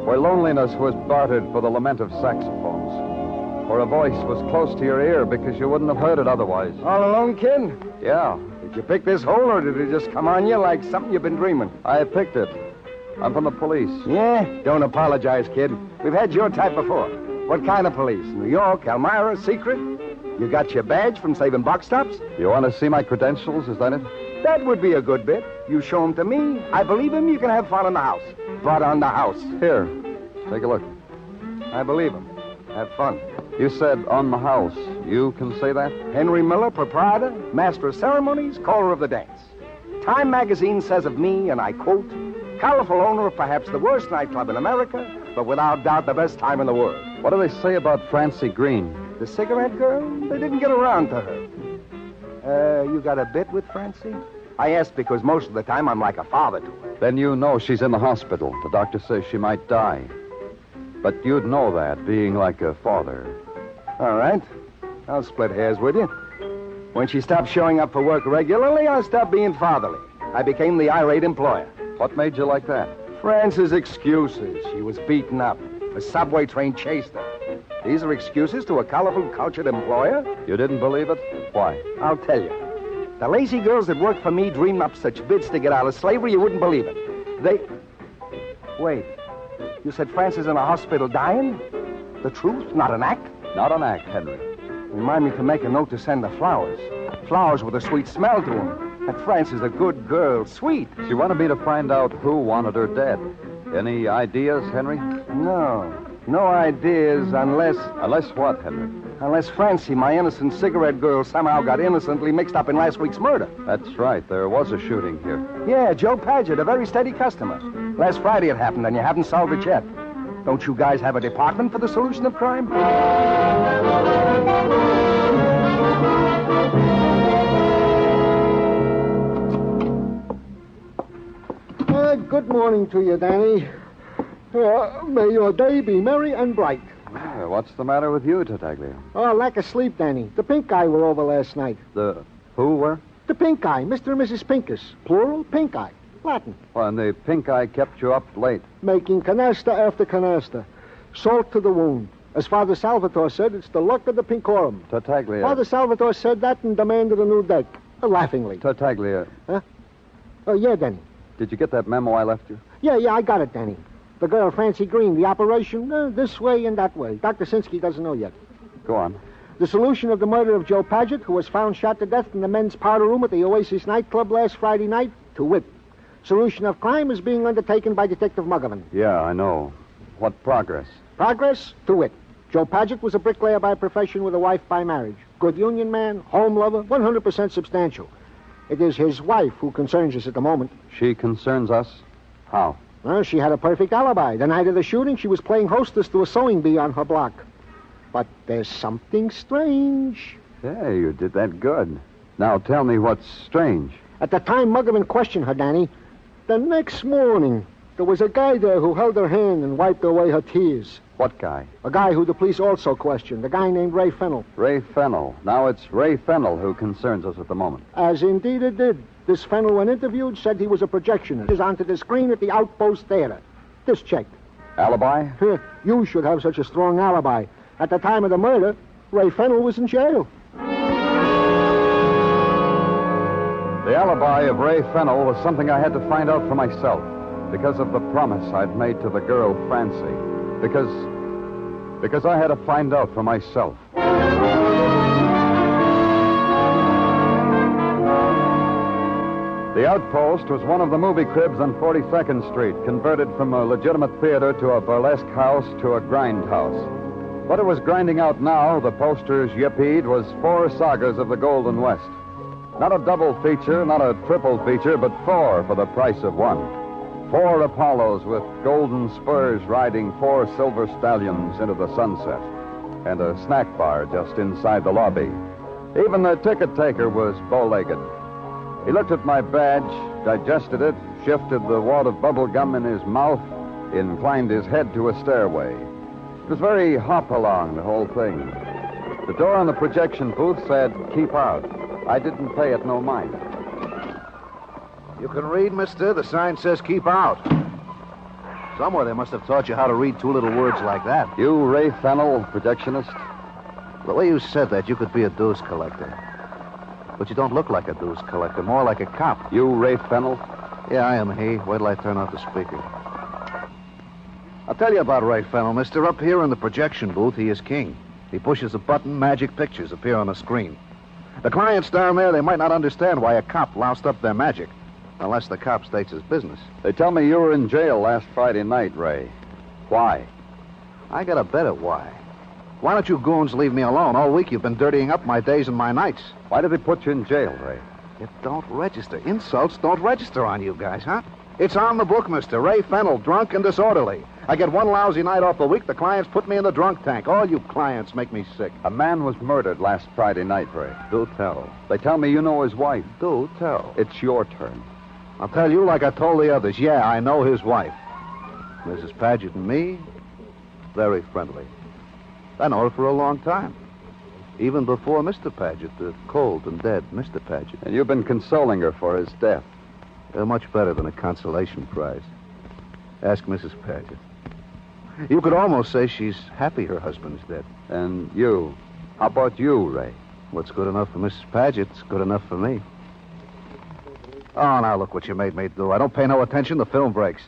where loneliness was bartered for the lament of saxophones, where a voice was close to your ear because you wouldn't have heard it otherwise. All alone, kid? Yeah. Did you pick this hole, or did it just come on you like something you've been dreaming? I picked it. I'm from the police. Yeah? Don't apologize, kid. We've had your type before. What kind of police? New York, Elmira, secret? You got your badge from saving box stops? You want to see my credentials? Is that it? That would be a good bit. You show them to me. I believe him. You can have fun in the house. But on the house. Here. Take a look. I believe him. Have fun. You said on the house. You can say that? Henry Miller, proprietor, master of ceremonies, caller of the dance. Time magazine says of me, and I quote, colorful owner of perhaps the worst nightclub in America, but without doubt the best time in the world. What do they say about Francie Green? The cigarette girl? They didn't get around to her. You got a bit with Francie? I asked because most of the time I'm like a father to her. Then you know she's in the hospital. The doctor says she might die. But you'd know that, being like a father. All right. I'll split hairs with you. When she stopped showing up for work regularly, I stopped being fatherly. I became the irate employer. What made you like that? France's excuses. She was beaten up. A subway train chased her. These are excuses to a colorful, cultured employer? You didn't believe it? Why? I'll tell you. The lazy girls that work for me dream up such bids to get out of slavery you wouldn't believe it. They... Wait. You said Francis in a hospital dying? The truth, not an act? Not an act, Henry. Remind me to make a note to send her flowers. Flowers with a sweet smell to them. That Francis a good girl, sweet. She wanted me to find out who wanted her dead. Any ideas, Henry? No. No ideas unless... Unless what, Henry? Unless Francie, my innocent cigarette girl, somehow got innocently mixed up in last week's murder. That's right. There was a shooting here. Yeah, Joe Paget, a very steady customer. Last Friday it happened, and you haven't solved it yet. Don't you guys have a department for the solution of crime? Good morning to you, Danny. May your day be merry and bright. What's the matter with you, Tartaglia? Oh, lack of sleep, Danny. The pink guy were over last night. The Who were? The pink eye, Mr. and Mrs. Pincus. Plural, pink eye. Latin. Well, and the pink eye kept you up late. Making canasta after canasta. Salt to the wound. As Father Salvatore said, it's the luck of the pinkorum. Tartaglia. Father Salvatore said that and demanded a new deck. Laughingly. Tartaglia. Huh? Oh, yeah, Danny. Did you get that memo I left you? Yeah, I got it, Danny. The girl, Francie Green, the operation, this way and that way. Dr. Sinsky doesn't know yet. Go on. The solution of the murder of Joe Paget, who was found shot to death in the men's powder room at the Oasis nightclub last Friday night, to wit. Solution of crime is being undertaken by Detective Muggavan. Yeah, I know. What progress? Progress? To wit. Joe Paget was a bricklayer by profession with a wife by marriage. Good union man, home lover, 100% substantial. It is his wife who concerns us at the moment. She concerns us? How? Well, she had a perfect alibi. The night of the shooting, she was playing hostess to a sewing bee on her block. But there's something strange. Yeah, you did that good. Now tell me what's strange. At the time Muggavan questioned her, Danny, the next morning, there was a guy there who held her hand and wiped away her tears. What guy? A guy who the police also questioned, a guy named Ray Fennell. Ray Fennell. Now it's Ray Fennell who concerns us at the moment. As indeed it did. This Fennell, when interviewed, said he was a projectionist. He's onto the screen at the Outpost Theater. This checked. Alibi? You should have such a strong alibi. At the time of the murder, Ray Fennell was in jail. The alibi of Ray Fennell was something I had to find out for myself because of the promise I'd made to the girl, Francie. Because I had to find out for myself. The Outpost was one of the movie cribs on 42nd Street, converted from a legitimate theater to a burlesque house to a grind house. What it was grinding out now, the posters yippied, was 4 sagas of the Golden West. Not a double feature, not a triple feature, but 4 for the price of 1. 4 Apollos with golden spurs riding 4 silver stallions into the sunset. And a snack bar just inside the lobby. Even the ticket taker was bow-legged. He looked at my badge, digested it, shifted the wad of bubble gum in his mouth, inclined his head to a stairway. It was very hop-along, the whole thing. The door on the projection booth said, "Keep out." I didn't pay it no mind. You can read, mister. The sign says keep out. Somewhere they must have taught you how to read 2 little words like that. You, Ray Fennell, projectionist? The way you said that, you could be a dues collector. But you don't look like a dues collector, more like a cop. You, Ray Fennell? Yeah, I am he. Wait till I turn off the speaker. I'll tell you about Ray Fennell, mister. Up here in the projection booth, he is king. He pushes a button, magic pictures appear on the screen. The clients down there, they might not understand why a cop loused up their magic. Unless the cop states his business. They tell me you were in jail last Friday night, Ray. Why? I got a bet at why. Why don't you goons leave me alone? All week you've been dirtying up my days and my nights. Why did they put you in jail, Ray? It don't register. Insults don't register on you guys, huh? It's on the book, mister. Ray Fennell, drunk and disorderly. I get 1 lousy night off a week, the clients put me in the drunk tank. All you clients make me sick. A man was murdered last Friday night, Ray. Do tell. They tell me you know his wife. Do tell. It's your turn. I'll tell you like I told the others. Yeah, I know his wife. Mrs. Paget and me, very friendly. I know her for a long time. Even before Mr. Paget, the cold and dead Mr. Paget. And you've been consoling her for his death. Much better than a consolation prize. Ask Mrs. Paget. You could almost say she's happy her husband's dead. And you? How about you, Ray? What's good enough for Mrs. Paget's good enough for me. Oh, now look what you made me do. I don't pay no attention. The film breaks.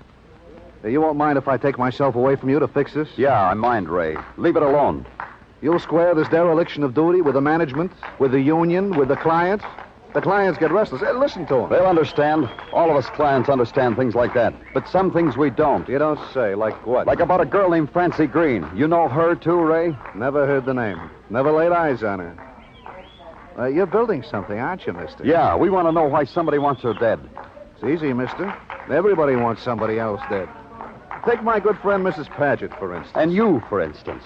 You won't mind if I take myself away from you to fix this? Yeah, I mind, Ray. Leave it alone. You'll square this dereliction of duty with the management, with the union, with the clients. The clients get restless. Hey, listen to them. They'll understand. All of us clients understand things like that. But some things we don't. You don't say. Like what? Like about a girl named Francie Green. You know her, too, Ray? Never heard the name. Never laid eyes on her. You're building something, aren't you, mister? Yeah, we want to know why somebody wants her dead. It's easy, mister. Everybody wants somebody else dead. Take my good friend Mrs. Paget, for instance. And you, for instance.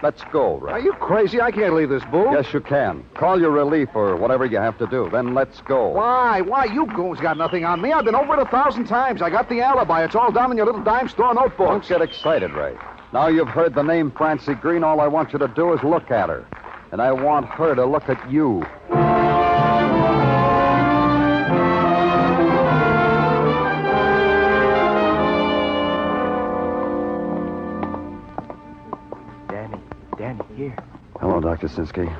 Let's go, Ray. Are you crazy? I can't leave this booth. Yes, you can. Call your relief or whatever you have to do. Then let's go. Why? Why? You goons got nothing on me. I've been over it 1,000 times. I got the alibi. It's all down in your little dime store notebook. Don't get excited, Ray. Now you've heard the name Francie Green, all I want you to do is look at her. And I want her to look at you. here. Hello, Dr. Sinsky.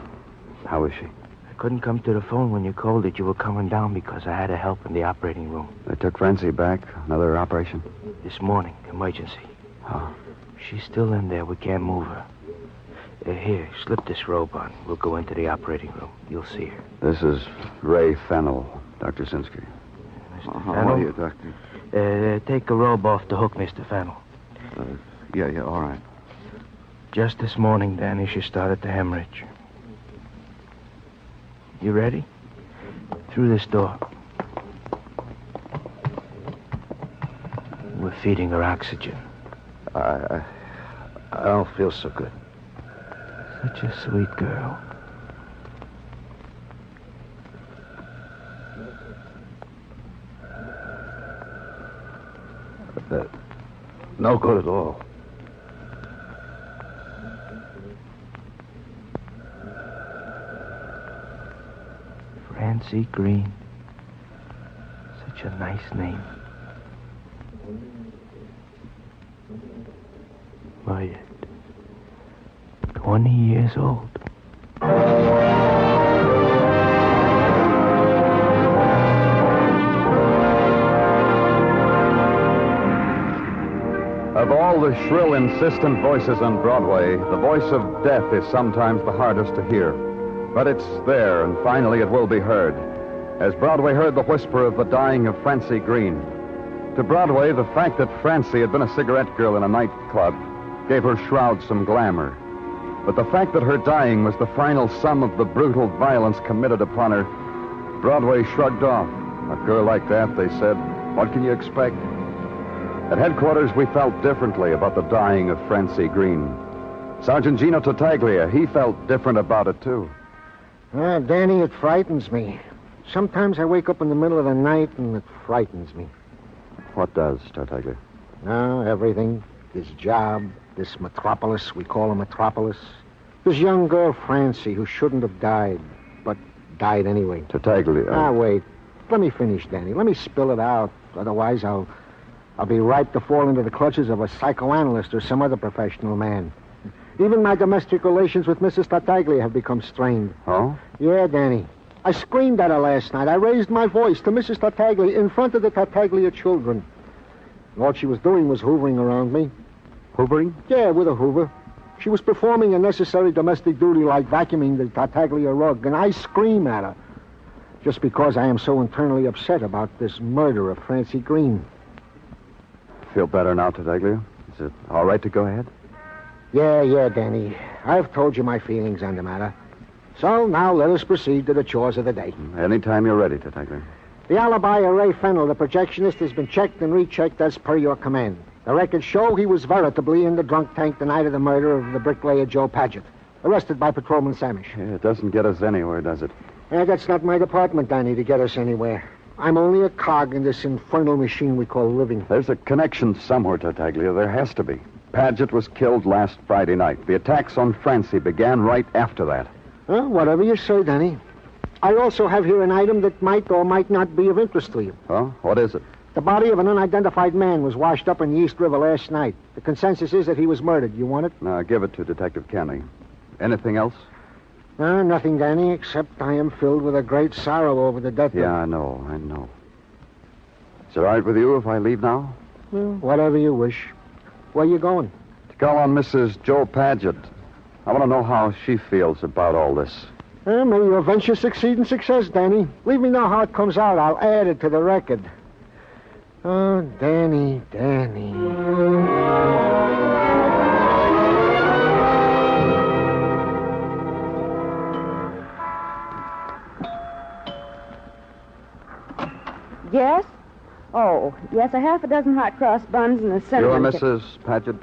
How is she? I couldn't come to the phone when you called that you were coming down because I had to help in the operating room. They took Francie back. Another operation? This morning, emergency. Oh. She's still in there. We can't move her. Here, slip this robe on. We'll go into the operating room. You'll see her. This is Ray Fennell, Dr. Sinsky. Mr. How Fennell? are you, Doctor? Take a robe off the hook, Mr. Fennell. Yeah, all right. Just this morning, Danny, she started to hemorrhage. You ready? Through this door. We're feeding her oxygen. I don't feel so good. Such a sweet girl. No good at all. Francie Green. Such a nice name. Murdered. 20 years old. Of all the shrill, insistent voices on Broadway, the voice of death is sometimes the hardest to hear. But it's there, and finally it will be heard, as Broadway heard the whisper of the dying of Francie Green. To Broadway, the fact that Francie had been a cigarette girl in a nightclub gave her shroud some glamour. But the fact that her dying was the final sum of the brutal violence committed upon her, Broadway shrugged off. A girl like that, they said, what can you expect? At headquarters, we felt differently about the dying of Francie Green. Sergeant Gino Tartaglia, he felt different about it, too. Danny, it frightens me. Sometimes I wake up in the middle of the night and it frightens me. What does, Tartaglia? Everything. This job, this metropolis, we call a metropolis. This young girl, Francie, who shouldn't have died, but died anyway. Tartaglia. Wait. Let me finish, Danny. Let me spill it out. Otherwise, I'll be ripe to fall into the clutches of a psychoanalyst or some other professional man. Even my domestic relations with Mrs. Tartaglia have become strained. Oh? Yeah, Danny. I screamed at her last night. I raised my voice to Mrs. Tartaglia in front of the Tartaglia children. All she was doing was hoovering around me. Hoovering? Yeah, with a hoover. She was performing a necessary domestic duty like vacuuming the Tartaglia rug, and I scream at her. Just because I am so internally upset about this murder of Francie Green. Feel better now, Tartaglia? Is it all right to go ahead? Yeah, Danny. I've told you my feelings on the matter. So now let us proceed to the chores of the day. Anytime you're ready, Tartaglia. The alibi of Ray Fennell, the projectionist, has been checked and rechecked as per your command. The records show he was veritably in the drunk tank the night of the murder of the bricklayer Joe Paget, arrested by Patrolman Samish. Yeah, it doesn't get us anywhere, does it? That's not my department, Danny, to get us anywhere. I'm only a cog in this infernal machine we call living. There's a connection somewhere, Tartaglia. There has to be. Paget was killed last Friday night. The attacks on Francie began right after that. Whatever you say, Danny. I also have here an item that might or might not be of interest to you. Oh? What is it? The body of an unidentified man was washed up in the East River last night. The consensus is that he was murdered. You want it? No, give it to Detective Kenny. Anything else? Nothing, Danny, except I am filled with a great sorrow over the death Yeah, I know. Is it all right with you if I leave now? Well, whatever you wish. Where you going? To call on Mrs. Joe Paget. I want to know how she feels about all this. May your venture succeed in success, Danny. Leave me know how it comes out. I'll add it to the record. Oh, Danny. Yes? Oh, yes, a half a dozen hot cross buns and a cinnamon... You're Mrs. Paget?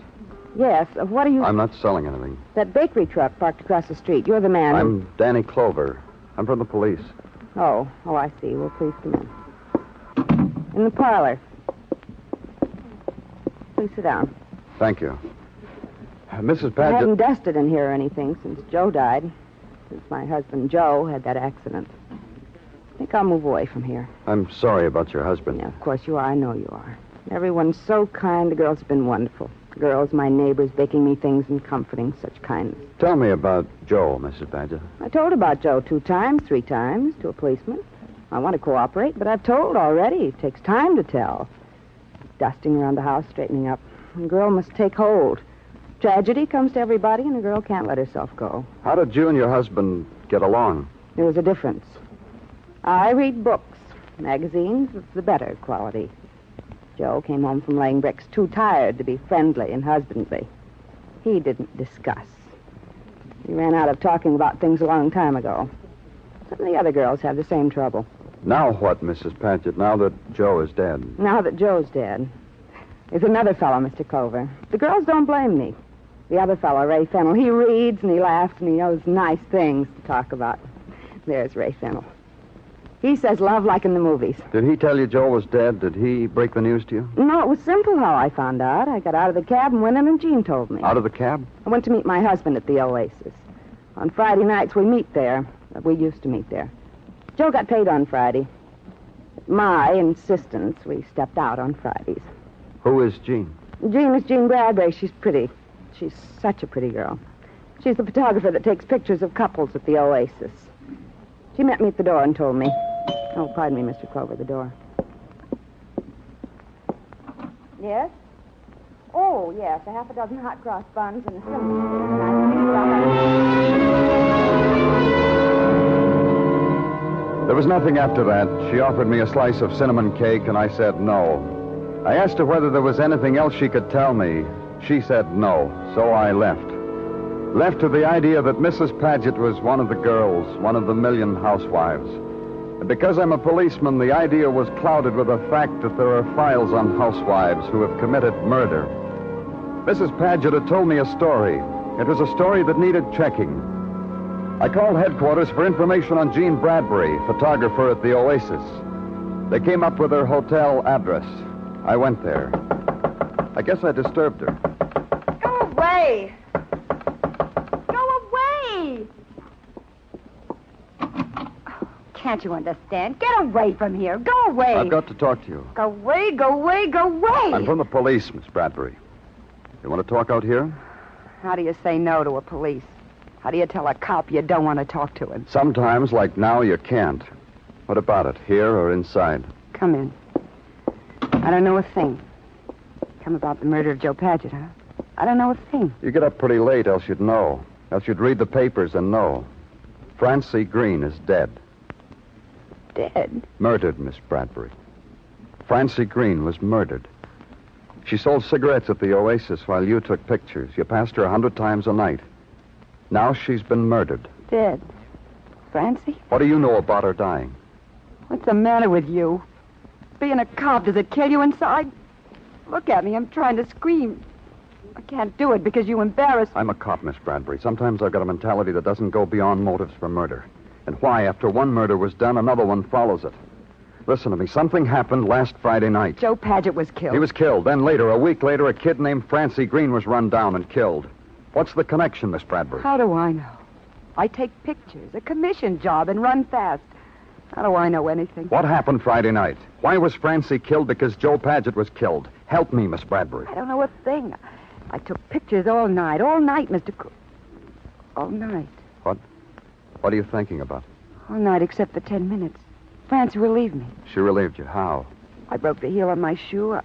Yes. What are you... I'm not selling anything. That bakery truck parked across the street. You're the man. I'm Danny Clover. I'm from the police. Oh, I see. Well, please come in. In the parlor. Please sit down. Thank you. Mrs. I Paget... haven't dusted in here or anything since Joe died. Since my husband Joe had that accident. I think I'll move away from here. I'm sorry about your husband. Yeah, of course you are. I know you are. Everyone's so kind. The girls have been wonderful. Girls, my neighbors, baking me things and comforting such kindness. Tell me about Joe, Mrs. Badger. I told about Joe 2 times, 3 times, to a policeman. I want to cooperate, but I've told already. It takes time to tell. Dusting around the house, straightening up. A girl must take hold. Tragedy comes to everybody, and a girl can't let herself go. How did you and your husband get along? There was a difference. I read books, magazines of the better quality. Joe came home from laying bricks too tired to be friendly and husbandly. He didn't discuss. He ran out of talking about things a long time ago. Some of the other girls have the same trouble. Now what, Mrs. Paget, now that Joe is dead? Now that Joe's dead, there's another fellow, Mr. Clover. The girls don't blame me. The other fellow, Ray Fennell, he reads and he laughs and he knows nice things to talk about. There's Ray Fennell. He says love like in the movies. Did he tell you Joe was dead? Did he break the news to you? No, it was simple how I found out. I got out of the cab and went in and Jean told me. Out of the cab? I went to meet my husband at the Oasis. On Friday nights we meet there. We used to meet there. Joe got paid on Friday. At my insistence, we stepped out on Fridays. Who is Jean? Jean is Jean Bradbury. She's pretty. She's such a pretty girl. She's the photographer that takes pictures of couples at the Oasis. She met me at the door and told me. Oh, pardon me, Mr. Clover, the door. Yes? Oh, yes, a half a dozen hot cross buns and a There was nothing after that. She offered me a slice of cinnamon cake, and I said no. I asked her whether there was anything else she could tell me. She said no, so I left. Left to the idea that Mrs. Paget was one of the girls, one of the million housewives. And because I'm a policeman, the idea was clouded with the fact that there are files on housewives who have committed murder. Mrs. Paget had told me a story. It was a story that needed checking. I called headquarters for information on Jean Bradbury, photographer at the Oasis. They came up with her hotel address. I went there. I guess I disturbed her. Go away! Go away! Can't you understand? Get away from here. Go away. I've got to talk to you. Go away, go away, go away. I'm from the police, Miss Bradbury. You want to talk out here? How do you say no to a police? How do you tell a cop you don't want to talk to him? Sometimes, like now, you can't. What about it, here or inside? Come in. I don't know a thing. Come about the murder of Joe Paget, huh? I don't know a thing. You get up pretty late, else you'd know. Else you'd read the papers and know. Francie Green is dead. Dead? Murdered, Miss Bradbury. Francie Green was murdered. She sold cigarettes at the Oasis while you took pictures. You passed her 100 times a night. Now she's been murdered. Dead. Francie? What do you know about her dying? What's the matter with you? Being a cop, does it kill you inside? Look at me, I'm trying to scream. I can't do it because you embarrass me. I'm a cop, Miss Bradbury. Sometimes I've got a mentality that doesn't go beyond motives for murder. And why, after one murder was done, another one follows it. Listen to me. Something happened last Friday night. Joe Paget was killed. He was killed. Then later, a week later, a kid named Francie Green was run down and killed. What's the connection, Miss Bradbury? How do I know? I take pictures, a commission job, and run fast. How do I know anything? What happened Friday night? Why was Francie killed? Because Joe Paget was killed. Help me, Miss Bradbury. I don't know a thing. I took pictures all night, Mr. All night. What are you thinking about? All night except for 10 minutes. Francie relieved me. She relieved you. How? I broke the heel on my shoe. I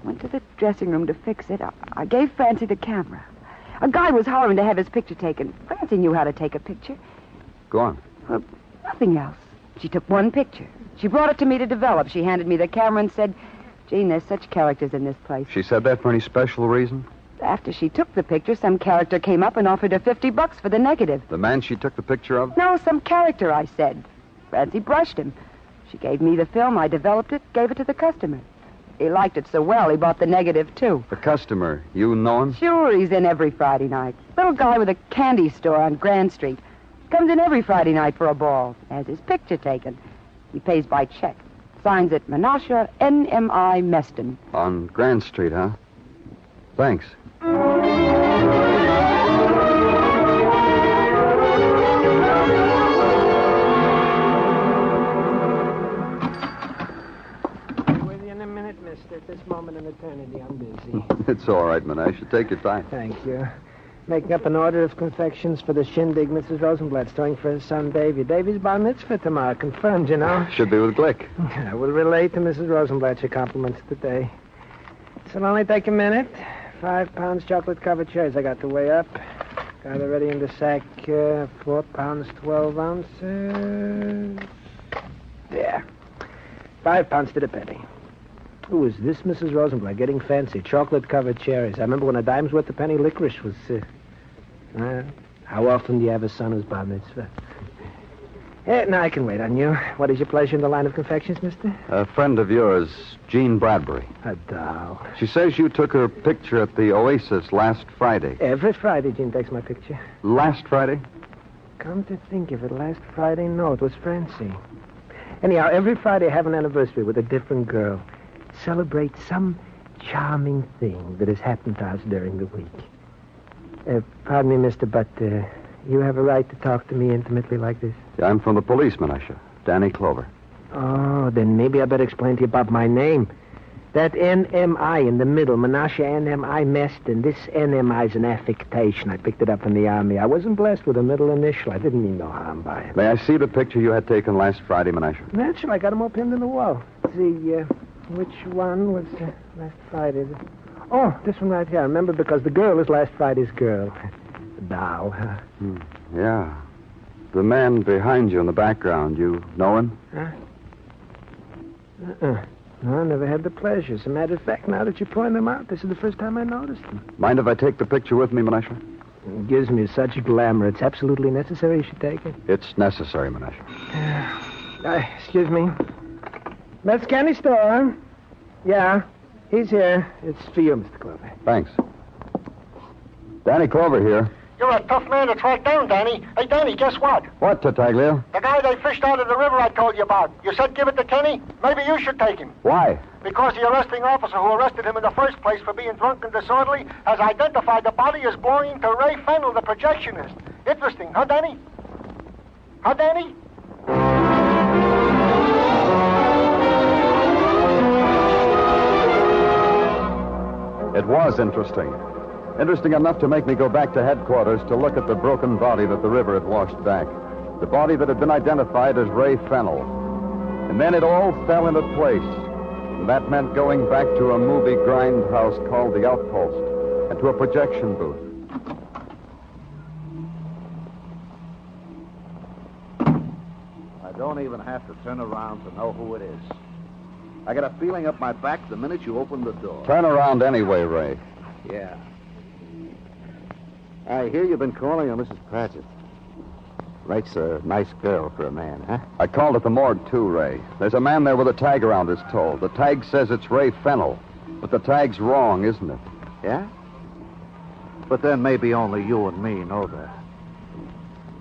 went to the dressing room to fix it. I gave Francie the camera. A guy was hollering to have his picture taken. Francie knew how to take a picture. Go on. Well, nothing else. She took one picture. She brought it to me to develop. She handed me the camera and said, Jean, there's such characters in this place. She said that for any special reason? After she took the picture, some character came up and offered her $50 for the negative. The man she took the picture of? No, some character, I said. Francie brushed him. She gave me the film. I developed it, gave it to the customer. He liked it so well, he bought the negative, too. The customer. You know him? Sure, he's in every Friday night. Little guy with a candy store on Grand Street. Comes in every Friday night for a ball. Has his picture taken. He pays by check. Signs it Menasha N.M.I. Meston. On Grand Street, huh? Thanks. With you in a minute, mister. At this moment in an eternity. I'm busy. It's all right, Menashe. Take your time. Thank you. Making up an order of confections for the shindig Mrs. Rosenblatt's throwing for his son, Davy. Davy's bar mitzvah tomorrow. Confirmed, you know. Should be with Glick. I will relay to Mrs. Rosenblatt your compliments today. This'll only take a minute. 5 pounds chocolate-covered cherries I got to weigh up. Got it ready in the sack. 4 pounds, 12 ounces. There. 5 pounds to the penny. Who is this Mrs. Rosenblatt getting fancy? Chocolate-covered cherries. I remember when a dime's worth a penny licorice was... how often do you have a son who's bar mitzvah? Now I can wait on you. What is your pleasure in the line of confections, mister? A friend of yours, Jean Bradbury. A doll. She says you took her picture at the Oasis last Friday. Every Friday Jean takes my picture. Last Friday? Come to think of it, last Friday, no, it was Francie. Anyhow, every Friday I have an anniversary with a different girl. Celebrate some charming thing that has happened to us during the week. Pardon me, mister, but you have a right to talk to me intimately like this? I'm from the police, Menashe. Danny Clover. Oh, then maybe I better explain to you about my name. That NMI in the middle, Menashe NMI Meston, this NMI is an affectation. I picked it up in the Army. I wasn't blessed with a middle initial. I didn't mean no harm by it. May I see the picture you had taken last Friday, Menashe? Naturally, I got them all pinned in the wall. See, which one was last Friday? Oh, this one right here. I remember because the girl is last Friday's girl. The doll. Yeah. The man behind you in the background, you know him? Huh? No, I never had the pleasure. As a matter of fact, now that you point them out, this is the first time I noticed them. Mind if I take the picture with me, Menashe? It gives me such glamour. It's absolutely necessary you should take it. It's necessary, Menashe. Excuse me. That's candy store. Yeah, he's here. It's for you, Mr. Clover. Thanks. Danny Clover here. You're a tough man to track down, Danny. Hey, Danny, guess what? What, Tartaglia? The guy they fished out of the river I told you about. You said give it to Kenny? Maybe you should take him. Why? Because the arresting officer who arrested him in the first place for being drunk and disorderly has identified the body as belonging to Ray Fennell, the projectionist. Interesting, huh, Danny? Huh, Danny? It was interesting. Interesting enough to make me go back to headquarters to look at the broken body that the river had washed back. The body that had been identified as Ray Fennell. And then it all fell into place. And that meant going back to a movie grindhouse called The Outpost and to a projection booth. I don't even have to turn around to know who it is. I got a feeling up my back the minute you opened the door. Turn around anyway, Ray. Yeah. I hear you've been calling on Mrs. Paget. Rake's a nice girl for a man, huh? I called at the morgue, too, Ray. There's a man there with a tag around his toe. The tag says it's Ray Fennell. But the tag's wrong, isn't it? Yeah? But then maybe only you and me know that.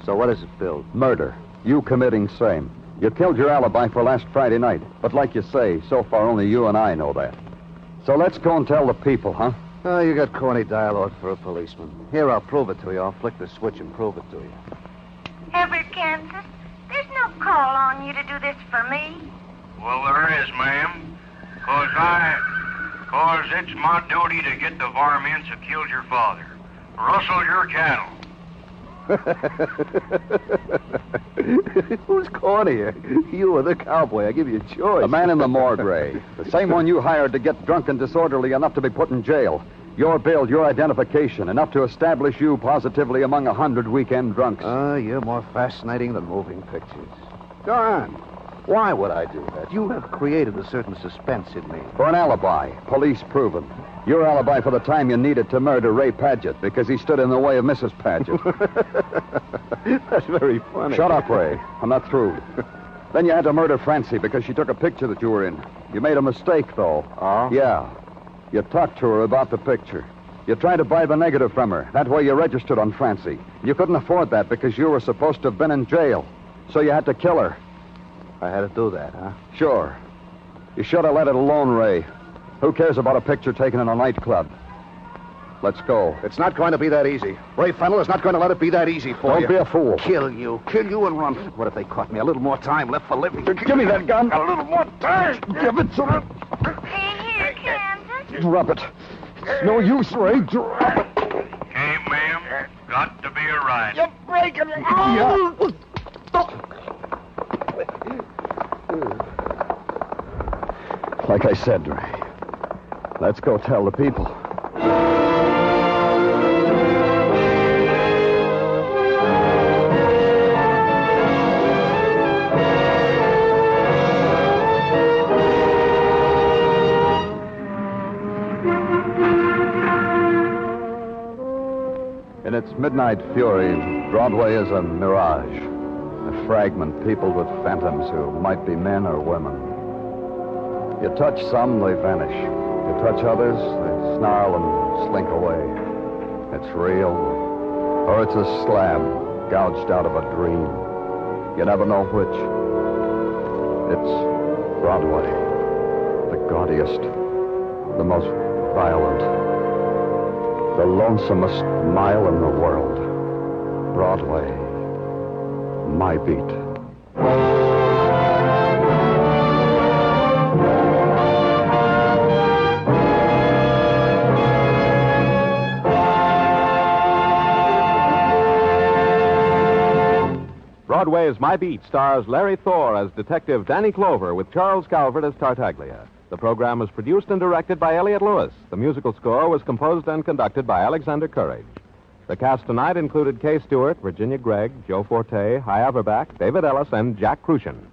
So what is it, Bill? Murder. You committing same. You killed your alibi for last Friday night. But like you say, so far only you and I know that. So let's go and tell the people, huh? Oh, you got corny dialogue for a policeman. Here, I'll prove it to you. I'll flick the switch and prove it to you. Everett, Kansas, there's no call on you to do this for me. Well, there is, ma'am. Cause it's my duty to get the varmints who killed your father. Rustle your cattle. Who's cornier? You or the cowboy? I give you a choice. The man in the morgue, Ray. The same one you hired to get drunk and disorderly enough to be put in jail. Your bill, your identification, enough to establish you positively among 100 weekend drunks. You're more fascinating than moving pictures. Go on. Why would I do that? You have created a certain suspense in me. For an alibi, police proven. Your alibi for the time you needed to murder Ray Paget because he stood in the way of Mrs. Paget. That's very funny. Shut up, Ray. I'm not through. Then you had to murder Francie because she took a picture that you were in. You made a mistake, though. Oh? Yeah. You talked to her about the picture. You tried to buy the negative from her. That way you registered on Francie. You couldn't afford that because you were supposed to have been in jail. So you had to kill her. I had to do that, huh? Sure. You should have let it alone, Ray. Who cares about a picture taken in a nightclub? Let's go. It's not going to be that easy. Ray Fennell is not going to let it be that easy for you. Don't be a fool. Kill you and run. What if they caught me? A little more time left for living. Give me that gun. A little more time. Give it to me. Hey, here, Kansas. Drop it. It's no use, Ray. Drop it. Okay, ma'am. Got to be a ride. You're breaking it. Yeah. Like I said, Ray, let's go tell the people. In its midnight fury, Broadway is a mirage, a fragment peopled with phantoms who might be men or women. You touch some, they vanish. You touch others, they snarl and slink away. It's real, or it's a slab gouged out of a dream. You never know which. It's Broadway, the gaudiest, the most violent, the lonesomest mile in the world. Broadway, my beat. Broadway's My Beat stars Larry Thor as Detective Danny Clover with Charles Calvert as Tartaglia. The program was produced and directed by Elliot Lewis. The musical score was composed and conducted by Alexander Courage. The cast tonight included Kay Stewart, Virginia Gregg, Joe Forte, Hy Averback, David Ellis, and Jack Crucian.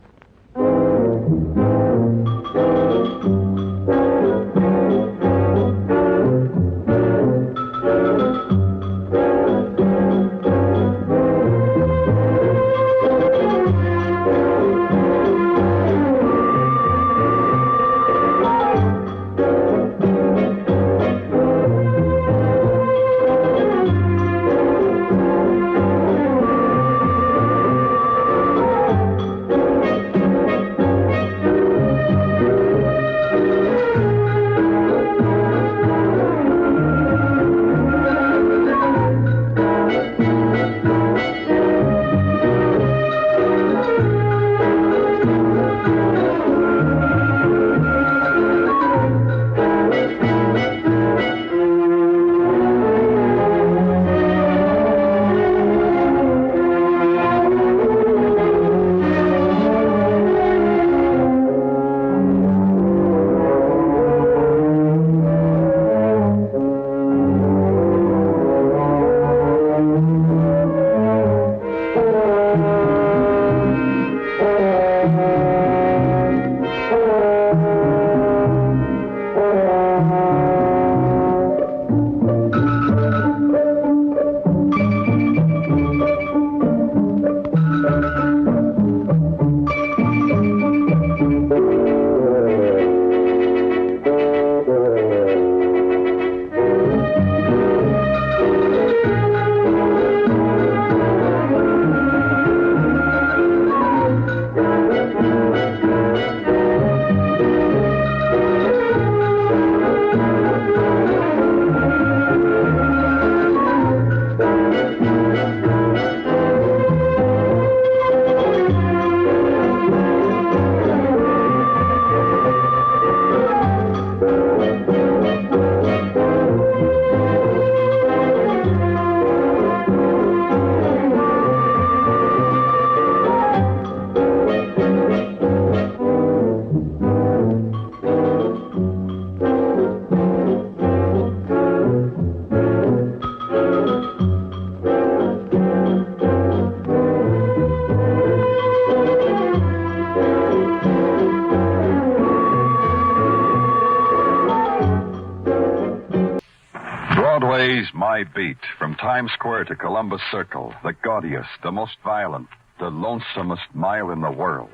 Broadway's My Beat, from Times Square to Columbus Circle, the gaudiest, the most violent, the lonesomest mile in the world.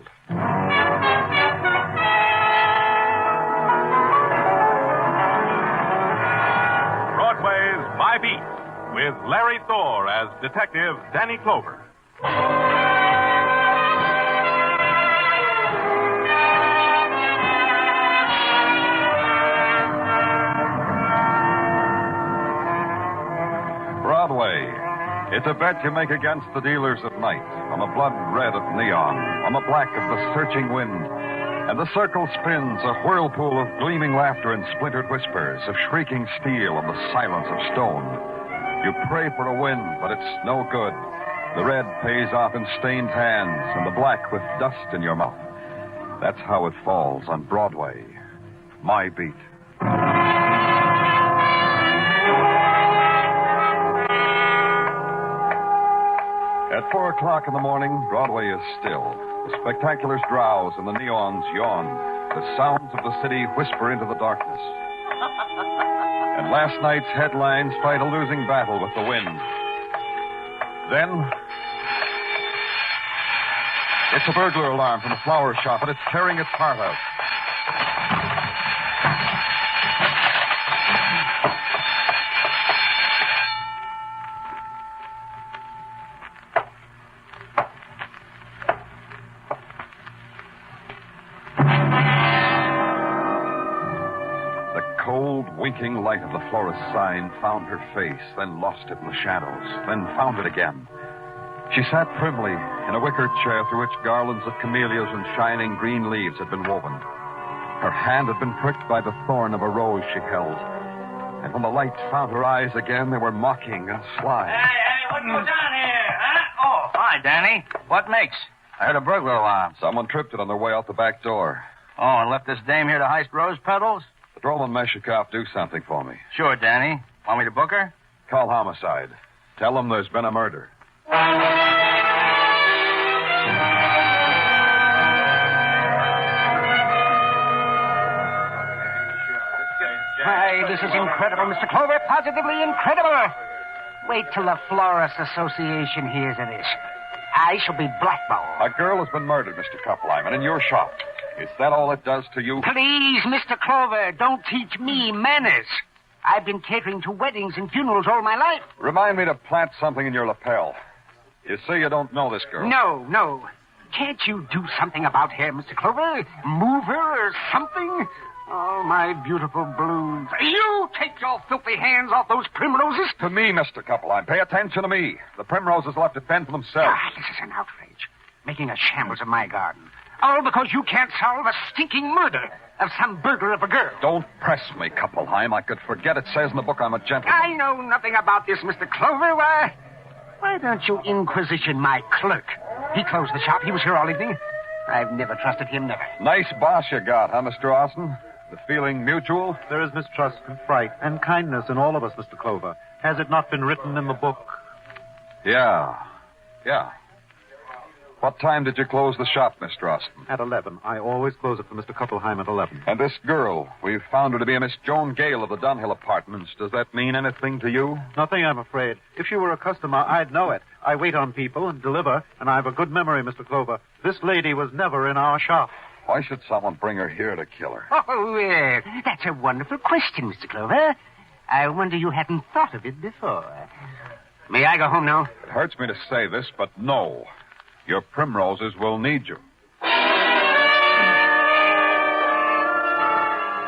Broadway's My Beat, with Larry Thor as Detective Danny Clover. Broadway. It's a bet you make against the dealers of night, on the blood red of neon, on the black of the searching wind, And the circle spins, a whirlpool of gleaming laughter and splintered whispers, of shrieking steel and the silence of stone. You pray for a wind, but it's no good. The red pays off in stained hands, and the black with dust in your mouth. That's how it falls on Broadway. My beat. At 4 o'clock in the morning, Broadway is still. The spectaculars drowse and the neons yawn. The sounds of the city whisper into the darkness. And last night's headlines fight a losing battle with the wind. Then, it's a burglar alarm from the flower shop, and it's tearing its heart out. Winking light of the florist's sign found her face, then lost it in the shadows, then found it again. She sat primly in a wicker chair through which garlands of camellias and shining green leaves had been woven. Her hand had been pricked by the thorn of a rose she held. And when the light found her eyes again, they were mocking and sly. Hey, what goes on here, huh? Oh, hi, Danny. What makes? I heard a burglar alarm. Someone tripped it on their way out the back door. Oh, and left this dame here to heist rose petals? Patrolman Meshikoff, do something for me. Sure, Danny. Want me to book her? Call homicide. Tell them there's been a murder. Hi, this is incredible, Mr. Clover. Positively incredible. Wait till the Florist Association hears of this. I shall be blackballed. A girl has been murdered, Mr. Kuppelheim, in your shop. Is that all it does to you? Please, Mr. Clover, don't teach me manners. I've been catering to weddings and funerals all my life. Remind me to plant something in your lapel. You say you don't know this girl. No. Can't you do something about her, Mr. Clover? Move her or something? Oh, my beautiful blues. You take your filthy hands off those primroses. To me, Mr. Kuppelheim. Pay attention to me. The primroses will have to fend for themselves. This is an outrage. Making a shambles of my garden. All because you can't solve a stinking murder of some burglar of a girl. Don't press me, Kuppelheim. I could forget it says in the book I'm a gentleman. I know nothing about this, Mr. Clover. Why don't you inquisition my clerk? He closed the shop. He was here all evening. I've never trusted him, never. Nice boss you got, huh, Mr. Austin? The feeling mutual? There is mistrust and fright and kindness in all of us, Mr. Clover. Has it not been written in the book? Yeah. What time did you close the shop, Mr. Austin? At 11. I always close it for Mr. Kuppelheim at 11. And this girl, we've found her to be a Miss Joan Gale of the Dunhill Apartments. Does that mean anything to you? Nothing, I'm afraid. If she were a customer, I'd know it. I wait on people and deliver, and I have a good memory, Mr. Clover. This lady was never in our shop. Why should someone bring her here to kill her? Oh, that's a wonderful question, Mr. Clover. I wonder you hadn't thought of it before. May I go home now? It hurts me to say this, but no. Your primroses will need you.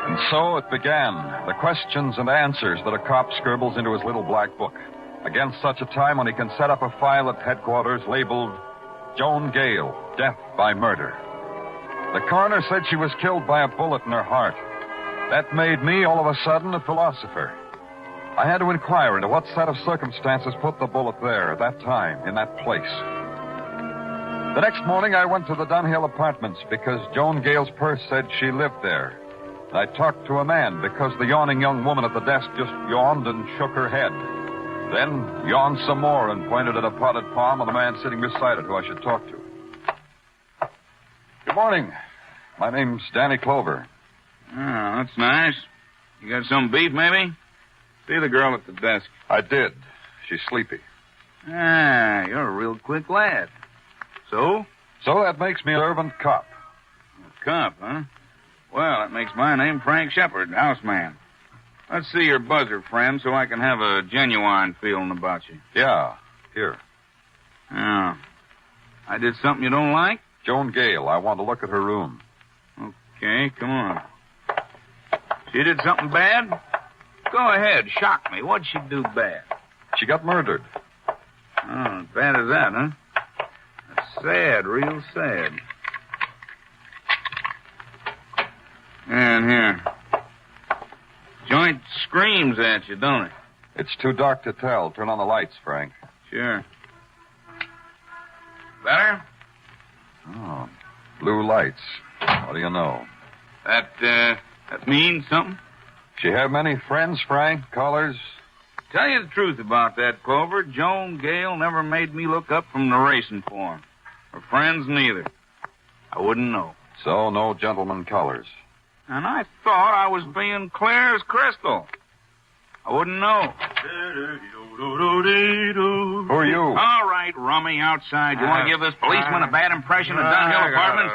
And so it began, the questions and answers that a cop scribbles into his little black book. Against such a time when he can set up a file at headquarters labeled Joan Gale, Death by Murder. The coroner said she was killed by a bullet in her heart. That made me, all of a sudden, a philosopher. I had to inquire into what set of circumstances put the bullet there at that time, in that place. The next morning, I went to the Dunhill Apartments because Joan Gale's purse said she lived there. And I talked to a man because the yawning young woman at the desk just yawned and shook her head. Then yawned some more and pointed at a potted palm of the man sitting beside it who I should talk to. Good morning. My name's Danny Clover. Oh, that's nice. You got some beef, maybe? See the girl at the desk. I did. She's sleepy. Ah, you're a real quick lad. So? So that makes me a servant cop. A cop, huh? Well, that makes my name Frank Shepard, houseman. Let's see your buzzer, friend, so I can have a genuine feeling about you. Yeah, here. Oh. I did something you don't like? Joan Gale, I want to look at her room. Okay, come on. She did something bad? Go ahead, shock me. What'd she do bad? She got murdered. Oh, as bad as that, huh? That's sad, real sad. right here. Joint screams at you, don't it? It's too dark to tell. Turn on the lights, Frank. Sure. Better? Oh, blue lights. What do you know? That means something? She have many friends, Frank? Callers? Tell you the truth about that, Clover. Joan Gale never made me look up from the racing form. Her friends neither. I wouldn't know. So, no gentleman callers. And I thought I was being clear as crystal. I wouldn't know. Who are you? All right, rummy outside. You want to give this policeman a bad impression of Dunhill Apartments?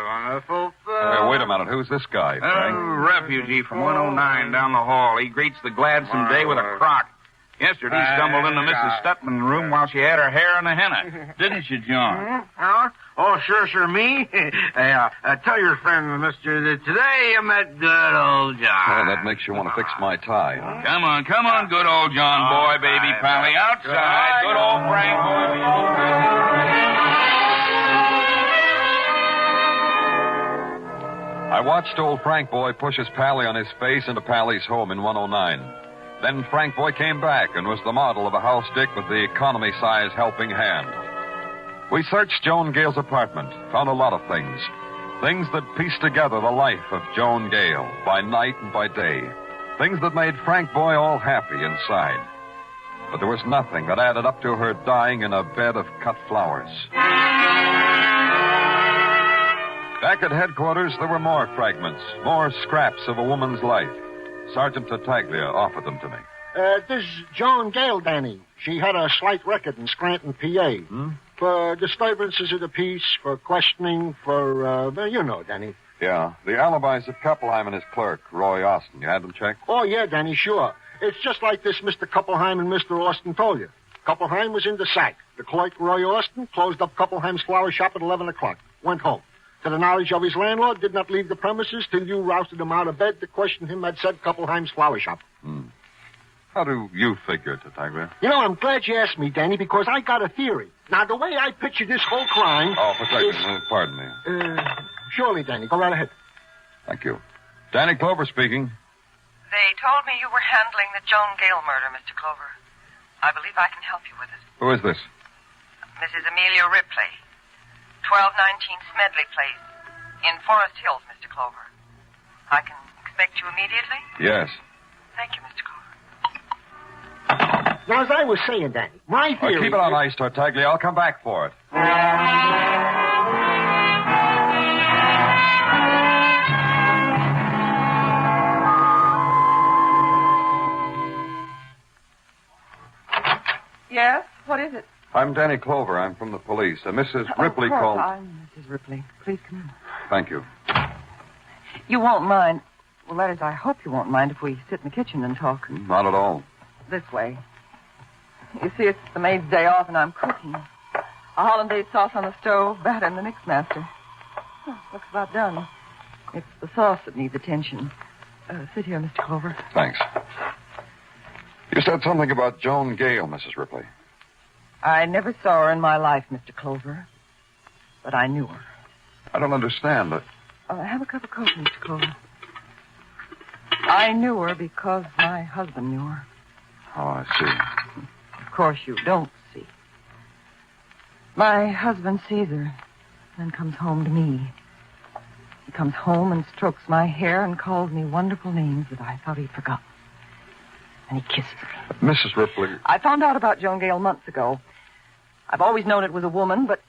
Wait a minute. Who's this guy, Frank? Refugee from 109 down the hall. He greets the gladsome day with a crock. Yesterday, he stumbled into Mrs. Stutman's room while she had her hair in a henna. Didn't you, John? Oh, sure, me. Tell your friend, mister, that today I met good old John. Oh, that makes you want to fix my tie, huh? Come on, good old John boy, baby pally. Outside, good old Frank boy. I watched old Frank boy push his pally on his face into Pally's home in 109. Then Frank boy came back and was the model of a house dick with the economy-size helping hand. We searched Joan Gale's apartment, found a lot of things. Things that pieced together the life of Joan Gale by night and by day. Things that made Frank boy all happy inside. But there was nothing that added up to her dying in a bed of cut flowers. Back at headquarters, there were more fragments, more scraps of a woman's life. Sergeant Tartaglia offered them to me. This Joan Gale, Danny. She had a slight record in Scranton, PA. For disturbances of the peace, for questioning, for, you know, Danny. Yeah, the alibis of Kuppelheim and his clerk, Roy Austin. You had them checked? Oh, yeah, Danny, sure. It's just like this Mr. Kuppelheim and Mr. Austin told you. Kuppelheim was in the sack. The clerk, Roy Austin, closed up Kuppelheim's flower shop at 11 o'clock. Went home. To the knowledge of his landlord, did not leave the premises till you rousted him out of bed to question him at said Kuppelheim's flower shop. How do you figure, Tartaglia? You know, I'm glad you asked me, Danny, because I got a theory. Now, the way I picture this whole crime... Oh, pardon me. Surely, Danny. Go right ahead. Thank you. Danny Clover speaking. They told me you were handling the Joan Gale murder, Mr. Clover. I believe I can help you with it. Who is this? Mrs. Amelia Ripley, 1219 Smedley Place, in Forest Hills, Mr. Clover. I can expect you immediately? Yes. Thank you, Mr. Clover. Now, as I was saying, Danny, my theory... Keep it on ice, Tartaglia. I'll come back for it. Yes? What is it? I'm Danny Clover. I'm from the police. Mrs. Ripley called... I'm Mrs. Ripley. Please come in. Thank you. You won't mind. Well, that is, I hope you won't mind if we sit in the kitchen and talk. Not at all. This way. You see, it's the maid's day off, and I'm cooking. A hollandaise sauce on the stove, batter in the mixmaster. Oh, looks about done. It's the sauce that needs attention. Sit here, Mr. Clover. Thanks. You said something about Joan Gale, Mrs. Ripley. I never saw her in my life, Mr. Clover. But I knew her. I don't understand it. Have a cup of coffee, Mr. Clover. I knew her because my husband knew her. Oh, I see. Of course you don't see. My husband sees her, then comes home to me. He comes home and strokes my hair and calls me wonderful names that I thought he'd forgotten. And he kisses me. Mrs. Ripley. I found out about Joan Gale months ago. I've always known it was a woman, but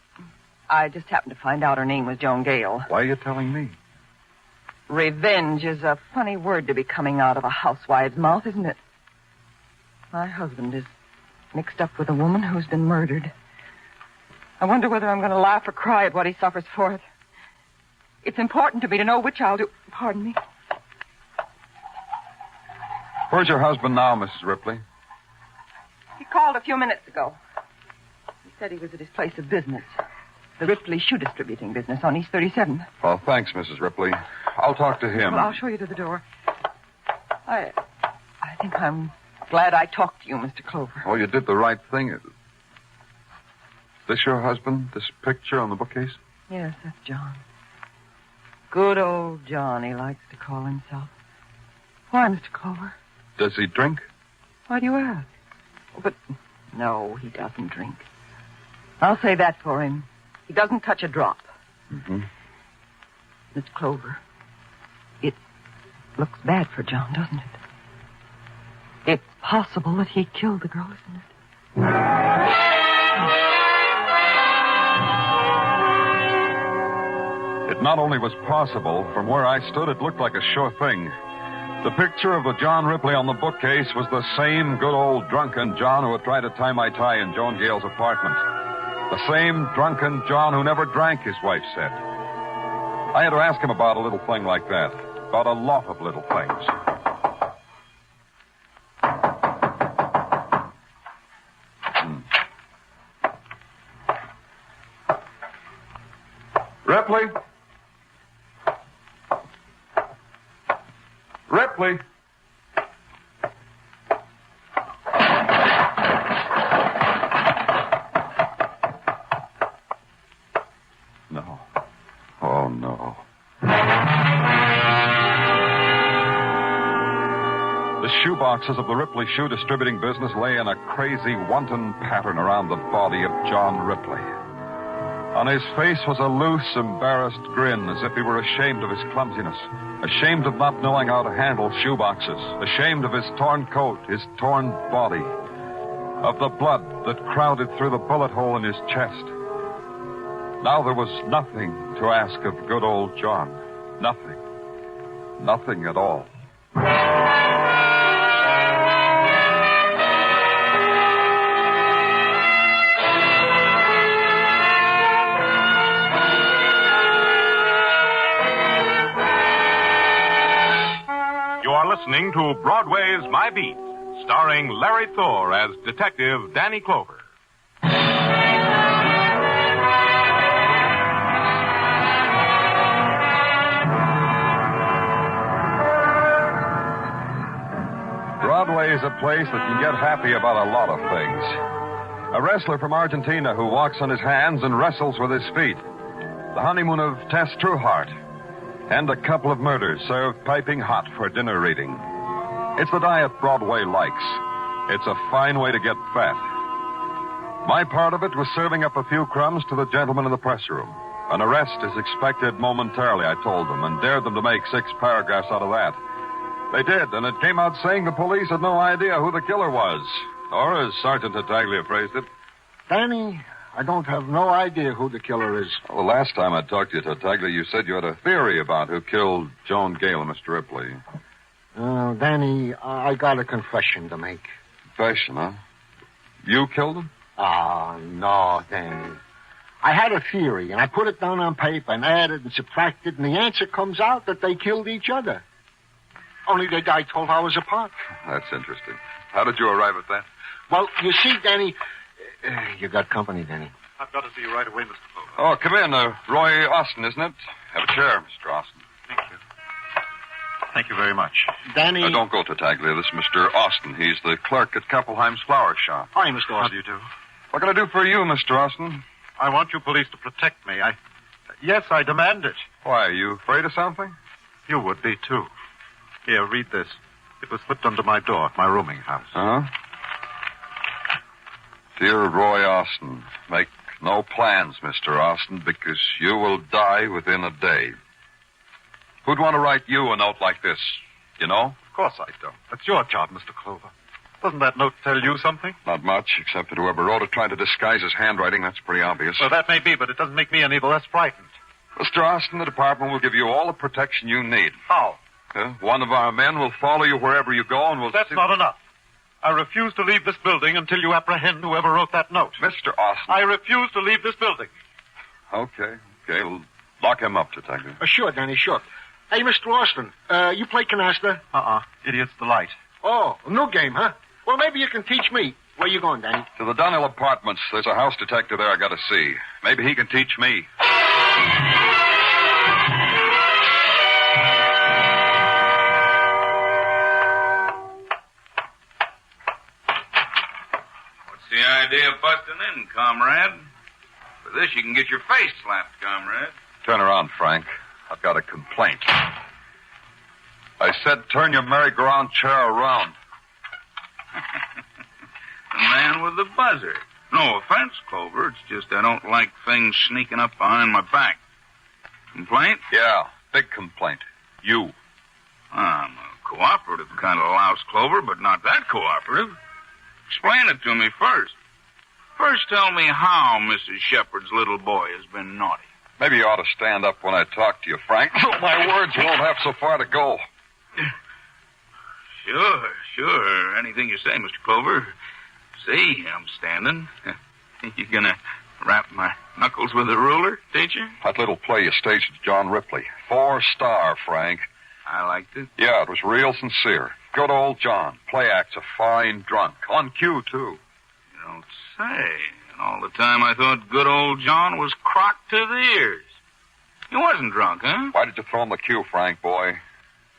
I just happened to find out her name was Joan Gale. Why are you telling me? Revenge is a funny word to be coming out of a housewife's mouth, isn't it? My husband is mixed up with a woman who's been murdered. I wonder whether I'm going to laugh or cry at what he suffers for it. It's important to me to know which I'll do. Pardon me. Where's your husband now, Mrs. Ripley? He called a few minutes ago. He said he was at his place of business. The Ripley shoe distributing business on East 37th. Oh, thanks, Mrs. Ripley. I'll talk to him. Well, I'll show you to the door. I think I'm glad I talked to you, Mr. Clover. Oh, you did the right thing. Is this your husband? This picture on the bookcase? Yes, that's John. Good old John, he likes to call himself. Why, Mr. Clover? Does he drink? Why do you ask? Oh, but no, he doesn't drink. I'll say that for him. He doesn't touch a drop. Mm-hmm. Miss Clover, it looks bad for John, doesn't it? It's possible that he killed the girl, isn't it? It not only was possible, from where I stood, it looked like a sure thing. The picture of the John Ripley on the bookcase was the same good old drunken John who had tried to tie my tie in Joan Gale's apartment. The same drunken John who never drank, his wife said. I had to ask him about a little thing like that, about a lot of little things. Ripley? Ripley? No. Oh, no. The shoeboxes of the Ripley shoe distributing business lay in a crazy, wanton pattern around the body of John Ripley. On his face was a loose, embarrassed grin, as if he were ashamed of his clumsiness, ashamed of not knowing how to handle shoeboxes, ashamed of his torn coat, his torn body, of the blood that crowded through the bullet hole in his chest. Now there was nothing to ask of good old John. Nothing. Nothing at all. You are listening to Broadway's My Beat, starring Larry Thor as Detective Danny Clover. Broadway is a place that can get happy about a lot of things. A wrestler from Argentina who walks on his hands and wrestles with his feet. The honeymoon of Tess Trueheart. And a couple of murders served piping hot for dinner reading. It's the diet Broadway likes. It's a fine way to get fat. My part of it was serving up a few crumbs to the gentlemen in the press room. An arrest is expected momentarily, I told them, and dared them to make 6 paragraphs out of that. They did, and it came out saying the police had no idea who the killer was. Or, as Sergeant Tartaglia phrased it, Danny, I don't have no idea who the killer is. Well, the last time I talked to you, Tartaglia, you said you had a theory about who killed Joan Gale and Mr. Ripley. Danny, I got a confession to make. Confession, huh? You killed him? Oh, no, Danny. I had a theory, and I put it down on paper and added and subtracted, and the answer comes out that they killed each other. Only they died 12 hours apart. That's interesting. How did you arrive at that? Well, you see, Danny... you got company, Danny. I've got to see you right away, Mr. Clover. Oh, come in. Roy Austin, isn't it? Have a chair, Mr. Austin. Thank you. Thank you very much. Danny... don't go, Tartaglia. This is Mr. Austin. He's the clerk at Kappelheim's flower shop. Hi, Mr. Austin. How do you do? What can I do for you, Mr. Austin? I want you police to protect me. Yes, I demand it. Why, are you afraid of something? You would be, too. Here, read this. It was slipped under my door at my rooming house. Uh-huh. Dear Roy Austin, make no plans, Mr. Austin, because you will die within a day. Who'd want to write you a note like this? You know? Of course I don't. That's your job, Mr. Clover. Doesn't that note tell you something? Not much, except that whoever wrote it tried to disguise his handwriting. That's pretty obvious. Well, that may be, but it doesn't make me any the less frightened. Mr. Austin, the department will give you all the protection you need. How? One of our men will follow you wherever you go and will... That's not enough. I refuse to leave this building until you apprehend whoever wrote that note. Mr. Austin... I refuse to leave this building. Okay. We'll lock him up, Detective. Sure, Danny, sure. Hey, Mr. Austin, you play canasta? Idiot's delight. Oh, a new game, huh? Well, maybe you can teach me. Where you going, Danny? To the Dunhill Apartments. There's a house detective there I got to see. Maybe he can teach me. What's the idea of busting in, comrade? For this, you can get your face slapped, comrade. Turn around, Frank. I've got a complaint. I said turn your merry-go-round chair around. The man with the buzzer. No offense, Clover. It's just I don't like things sneaking up behind my back. Complaint? Yeah, big complaint. You. I'm a cooperative kind of louse, Clover, but not that cooperative. Explain it to me first. First, tell me how Mrs. Shepard's little boy has been naughty. Maybe you ought to stand up when I talk to you, Frank, so my words won't have so far to go. Sure. Anything you say, Mr. Clover. See, I'm standing. You gonna wrap my knuckles with a ruler, teacher? That little play you staged at John Ripley. 4-star, Frank. I liked it. Yeah, it was real sincere. Good old John. Play act's a fine drunk. On cue, too. You don't say. And all the time I thought good old John was crocked to the ears. He wasn't drunk, huh? Why did you throw him the cue, Frank, boy?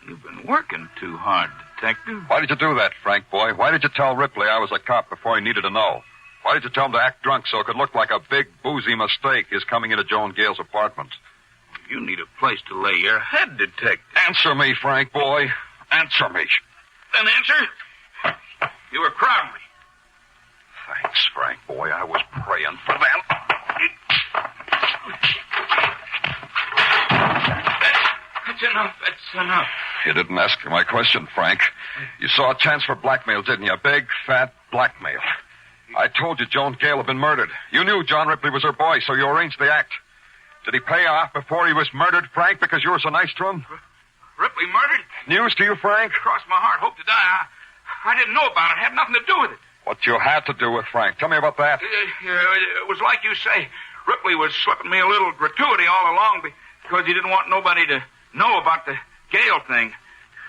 You've been working too hard, Detective. Why did you do that, Frank, boy? Why did you tell Ripley I was a cop before he needed to know? Why did you tell him to act drunk so it could look like a big, boozy mistake, his coming into Joan Gale's apartment? You need a place to lay your head, Detective. Answer me, Frank, boy. Answer me. An answer? You were crowding me. Thanks, Frank, boy. I was praying for that. That's enough. You didn't ask my question, Frank. You saw a chance for blackmail, didn't you? Big, fat blackmail. I told you Joan Gale had been murdered. You knew John Ripley was her boy, so you arranged the act. Did he pay off before he was murdered, Frank, because you were so nice to him? Ripley murdered? News to you, Frank? Crossed my heart. Hope to die. I didn't know about it. Had nothing to do with it. What you had to do with Frank. Tell me about that. It was like you say. Ripley was slipping me a little gratuity all along because he didn't want nobody to know about the Gale thing.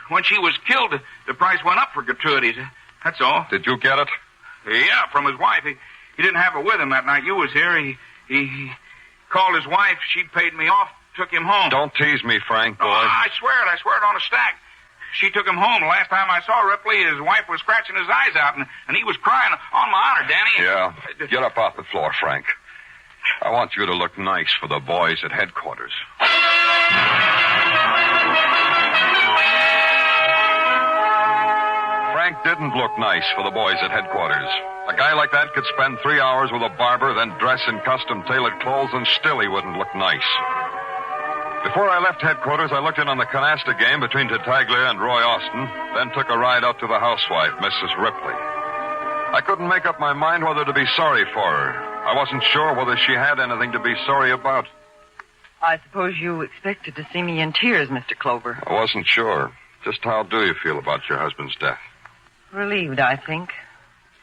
When she was killed, the price went up for gratuities. That's all. Did you get it? Yeah, from his wife. He didn't have it with him that night you was here. He called his wife. She paid me off, took him home. Don't tease me, Frank, boy. Oh, I swear it on a stack. She took him home. The last time I saw Ripley, his wife was scratching his eyes out, and he was crying. On my honor, Danny. Yeah. Get up off the floor, Frank. I want you to look nice for the boys at headquarters. Frank didn't look nice for the boys at headquarters. A guy like that could spend 3 hours with a barber, then dress in custom-tailored clothes, and still he wouldn't look nice. Before I left headquarters, I looked in on the canasta game between Tartaglia and Roy Austin, then took a ride out to the housewife, Mrs. Ripley. I couldn't make up my mind whether to be sorry for her. I wasn't sure whether she had anything to be sorry about. I suppose you expected to see me in tears, Mr. Clover. I wasn't sure. Just how do you feel about your husband's death? Relieved, I think.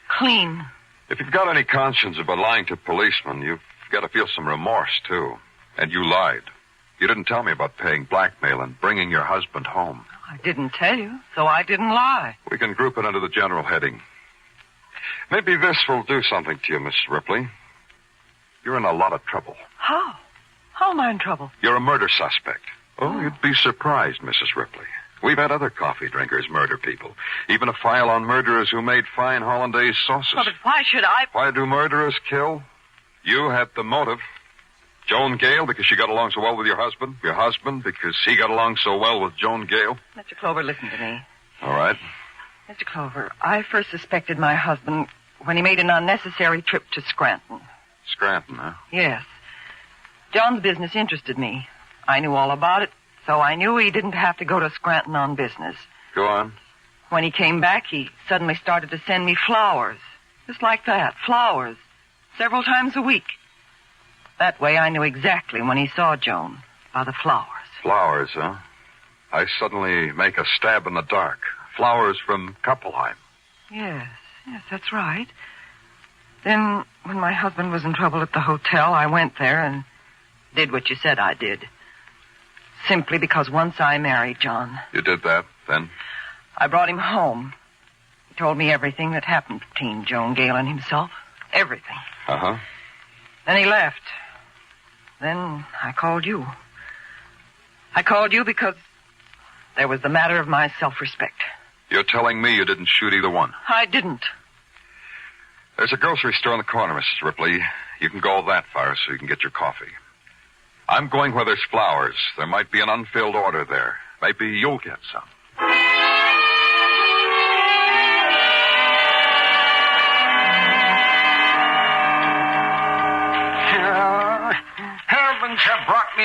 Clean. If you've got any conscience about lying to policemen, you've got to feel some remorse, too. And you lied. You didn't tell me about paying blackmail and bringing your husband home. I didn't tell you, so I didn't lie. We can group it under the general heading. Maybe this will do something to you, Miss Ripley. You're in a lot of trouble. How? How am I in trouble? You're a murder suspect. Oh, you'd be surprised, Mrs. Ripley. We've had other coffee drinkers murder people. Even a file on murderers who made fine hollandaise sauces. Well, but why should I... Why do murderers kill? You had the motive. Joan Gale, because she got along so well with your husband. Your husband, because he got along so well with Joan Gale. Mr. Clover, listen to me. All right. Mr. Clover, I first suspected my husband when he made an unnecessary trip to Scranton. Scranton, huh? Yes. John's business interested me. I knew all about it, so I knew he didn't have to go to Scranton on business. Go on. When he came back, he suddenly started to send me flowers. Just like that, flowers. Several times a week. That way I knew exactly when he saw Joan, by the flowers. Flowers, huh? I suddenly make a stab in the dark. Flowers from Kuppelheim. Yes, that's right. Then, when my husband was in trouble at the hotel, I went there and did what you said I did. Simply because once I married John. You did that, then? I brought him home. He told me everything that happened between Joan Gale and himself. Everything. Uh-huh. Then he left. Then I called you. I called you because there was the matter of my self-respect. You're telling me you didn't shoot either one? I didn't. There's a grocery store on the corner, Mrs. Ripley. You can go that far so you can get your coffee. I'm going where there's flowers. There might be an unfilled order there. Maybe you'll get some.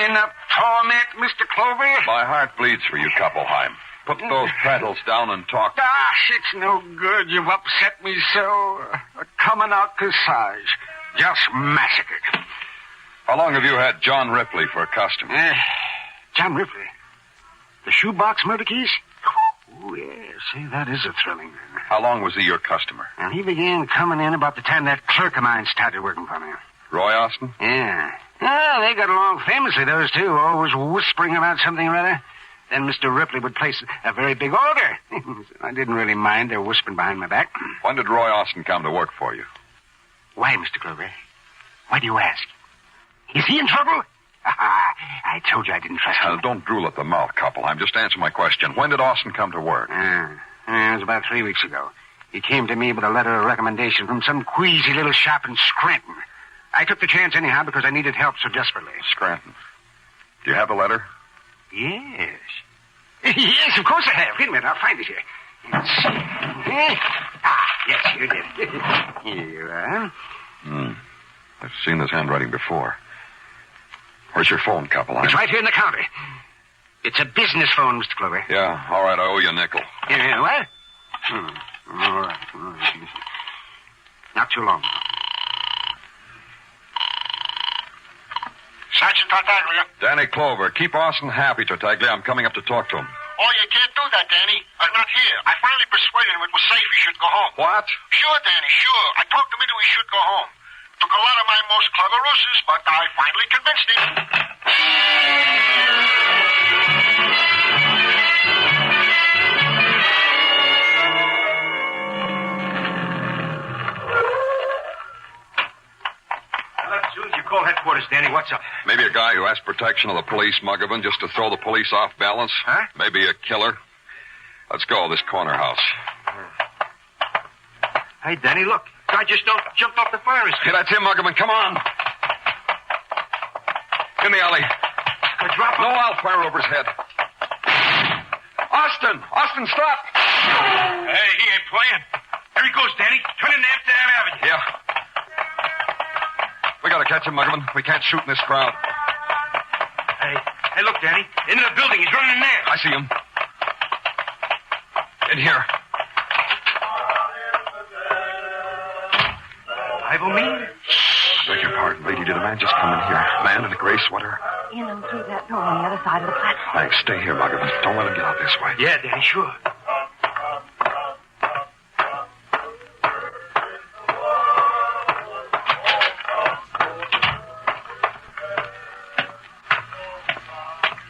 enough torment, Mr. Clover? My heart bleeds for you, Koppelheim. Put those prattles down and talk. Gosh, it's no good. You've upset me so. A coming out corsage. Just massacred. How long have you had John Ripley for a customer? John Ripley? The shoebox murder case? Oh, yeah. See, that is a thrilling one. How long was he your customer? And he began coming in about the time that clerk of mine started working for me. Roy Austin? Yeah. Oh, they got along famously, those two, always whispering about something or other. Then Mr. Ripley would place a very big order. I didn't really mind their whispering behind my back. When did Roy Austin come to work for you? Why, Mr. Clover? Why do you ask? Is he in trouble? I told you I didn't trust him. Don't drool at the mouth, Koppelheim. Just answer my question. When did Austin come to work? It was about 3 weeks ago. He came to me with a letter of recommendation from some queasy little shop in Scranton. I took the chance anyhow because I needed help so desperately. Scranton. Do you have the letter? Yes. Yes, of course I have. Wait a minute, I'll find it here. Let's see. Yes, you did. Here you are. I've seen this handwriting before. Where's your phone, Koppelheim? It's right here in the counter. It's a business phone, Mr. Clover. Yeah, all right, I owe you a nickel. Yeah, what? All right. Not too long. Sergeant Tartaglia. Danny Clover, keep Austin happy, Tartaglia. I'm coming up to talk to him. Oh, you can't do that, Danny. I'm not here. I finally persuaded him it was safe he should go home. What? Sure, Danny, sure. I talked him into he should go home. Took a lot of my most clever ruses, but I finally convinced him. As soon as you call headquarters, Danny, what's up? Maybe a guy who asked protection of the police, Muggavan, just to throw the police off balance. Huh? Maybe a killer. Let's go, this corner house. Hey, Danny, look. Guy just jumped off the fire escape. Hey, that's him, Muggavan. Come on. In the alley. Drop him. No, I'll fire over his head. Austin! Austin, stop! Hey, he ain't playing. There he goes, Danny. Turning after that avenue. Yeah. We gotta catch him, Muggavan. We can't shoot in this crowd. Hey, look, Danny. Into the building. He's running in there. I see him. In here. Beg your pardon, lady. Did a man just come in here? A man in a gray sweater? In and through that door on the other side of the platform. Thanks. Stay here, Muggavan. Don't let him get out this way. Yeah, Danny, sure.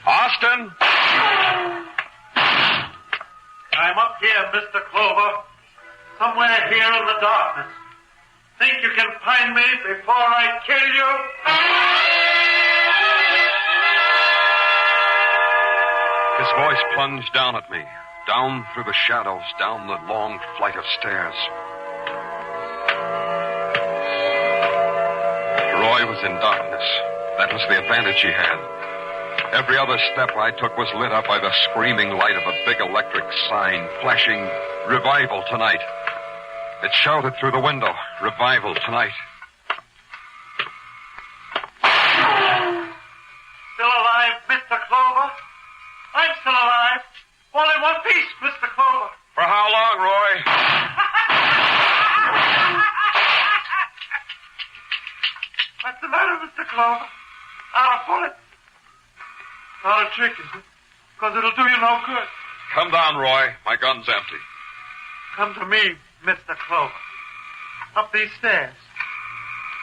Austin! I'm up here, Mr. Clover. Somewhere here in the darkness. Think you can find me before I kill you? His voice plunged down at me, down through the shadows, down the long flight of stairs. Roy was in darkness. That was the advantage he had. Every other step I took was lit up by the screaming light of a big electric sign flashing, "Revival tonight." It shouted through the window, "Revival tonight." Still alive, Mr. Clover? I'm still alive. All in one piece, Mr. Clover. For how long, Roy? What's the matter, Mr. Clover? Out of bullet. Not a trick, is it? Because it'll do you no good. Come down, Roy. My gun's empty. Come to me, Mr. Clover. Up these stairs.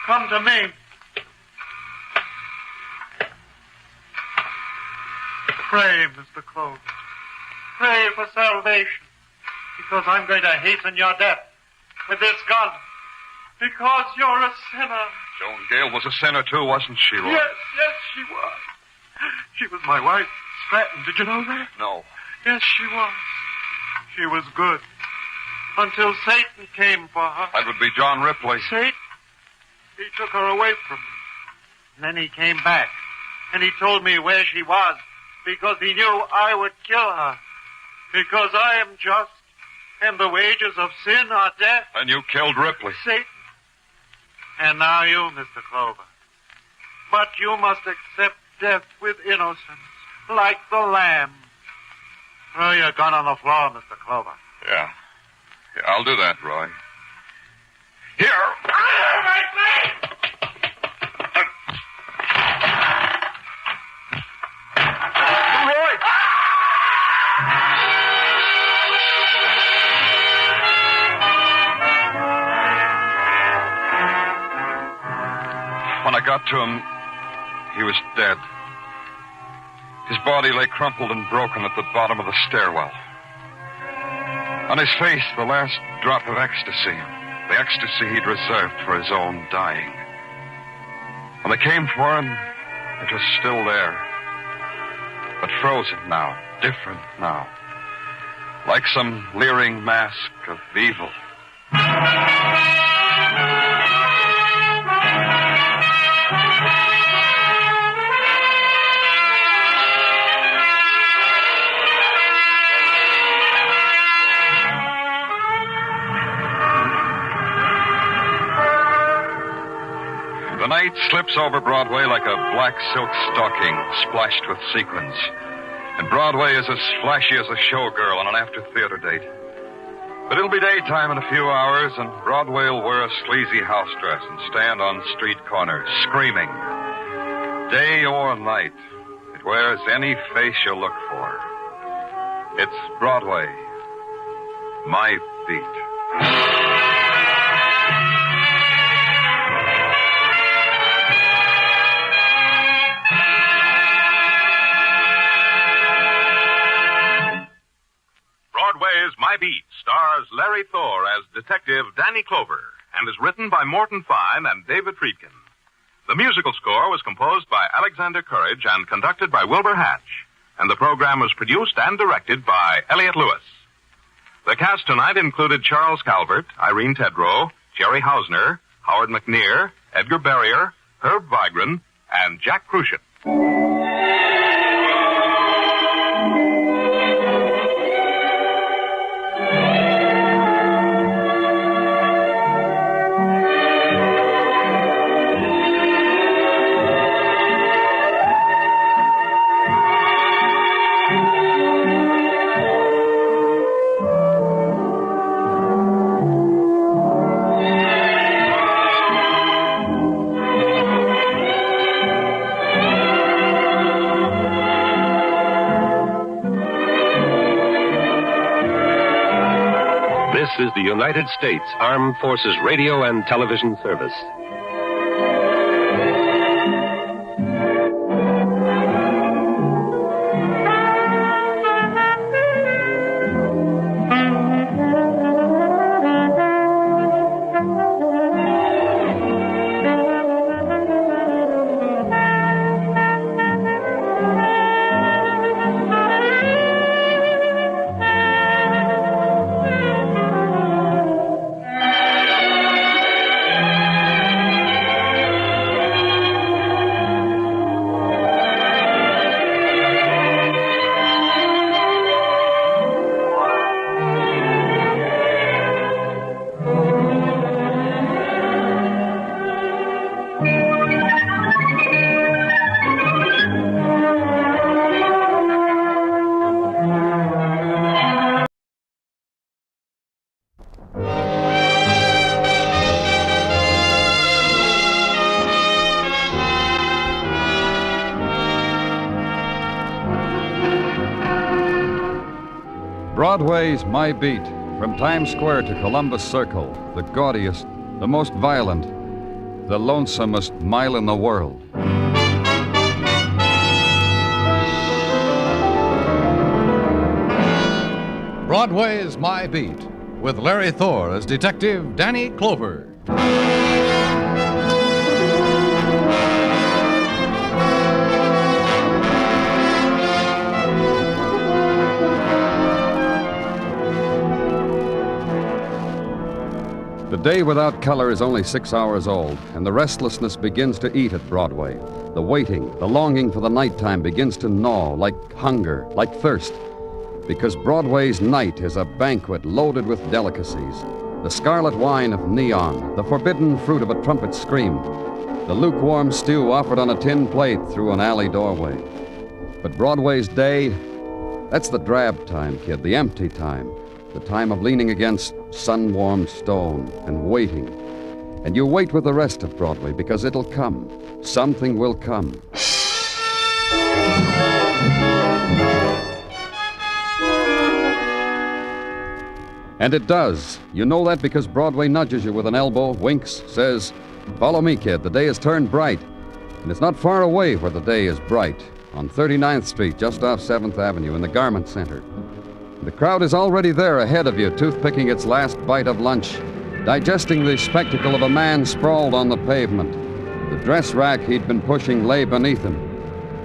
Come to me. Pray, Mr. Clover. Pray for salvation. Because I'm going to hasten your death with this gun. Because you're a sinner. Joan Gale was a sinner, too, wasn't she, Roy? Yes, she was. She was my wife, Stratton. Did you know that? No. Yes, she was. She was good. Until Satan came for her. That would be John Ripley. Satan? He took her away from me. And then he came back. And he told me where she was. Because he knew I would kill her. Because I am just. And the wages of sin are death. And you killed Ripley. Satan. And now you, Mr. Clover. But you must accept death with innocence, like the lamb. Throw your gun on the floor, Mr. Clover. Yeah, I'll do that, Roy. Here. Roy! When I got to him, he was dead. His body lay crumpled and broken at the bottom of the stairwell. On his face, the last drop of ecstasy. The ecstasy he'd reserved for his own dying. When they came for him, it was still there. But frozen now, different now. Like some leering mask of evil. The night slips over Broadway like a black silk stocking splashed with sequins. And Broadway is as flashy as a showgirl on an after-theater date. But it'll be daytime in a few hours, and Broadway will wear a sleazy house dress and stand on street corners, screaming. Day or night, it wears any face you'll look for. It's Broadway, my beat. Broadway's My Beat stars Larry Thor as Detective Danny Clover and is written by Morton Fine and David Friedkin. The musical score was composed by Alexander Courage and conducted by Wilbur Hatch, and the program was produced and directed by Elliot Lewis. The cast tonight included Charles Calvert, Irene Tedrow, Jerry Hausner, Howard McNear, Edgar Barrier, Herb Vigran, and Jack Crucian. This is the United States Armed Forces Radio and Television Service. Broadway's My Beat, from Times Square to Columbus Circle, the gaudiest, the most violent, the lonesomest mile in the world. Broadway's My Beat, with Larry Thor as Detective Danny Clover. The day without color is only 6 hours old, and the restlessness begins to eat at Broadway. The waiting, the longing for the nighttime begins to gnaw, like hunger, like thirst. Because Broadway's night is a banquet loaded with delicacies. The scarlet wine of neon, the forbidden fruit of a trumpet scream, The lukewarm stew offered on a tin plate through an alley doorway. But Broadway's day, that's the drab time, kid, the empty time. The time of leaning against sun-warmed stone and waiting. And you wait with the rest of Broadway because it'll come. Something will come. And it does. You know that because Broadway nudges you with an elbow, winks, says, "Follow me, kid. The day has turned bright." And it's not far away where the day is bright, on 39th Street, just off 7th Avenue, in the Garment Center. The crowd is already there ahead of you, toothpicking its last bite of lunch, digesting the spectacle of a man sprawled on the pavement. The dress rack he'd been pushing lay beneath him.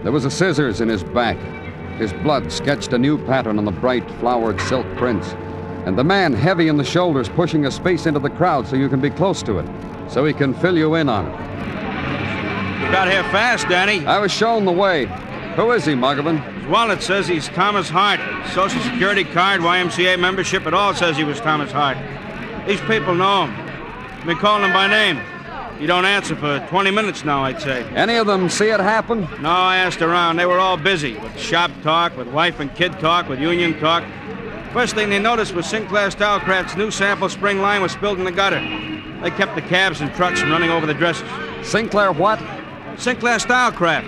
There was a scissors in his back. His blood sketched a new pattern on the bright, flowered silk prints. And the man, heavy in the shoulders, pushing a space into the crowd so you can be close to it, so he can fill you in on it. You got here fast, Danny. I was shown the way. Who is he, Muggavan? His wallet says he's Thomas Hart. Social Security card, YMCA membership, it all says he was Thomas Hart. These people know him. I've been calling him by name. He don't answer for 20 minutes now, I'd say. Any of them see it happen? No, I asked around. They were all busy, with shop talk, with wife and kid talk, with union talk. First thing they noticed was Sinclair Stylecraft's new sample spring line was spilled in the gutter. They kept the cabs and trucks from running over the dresses. Sinclair what? Sinclair Stylecraft.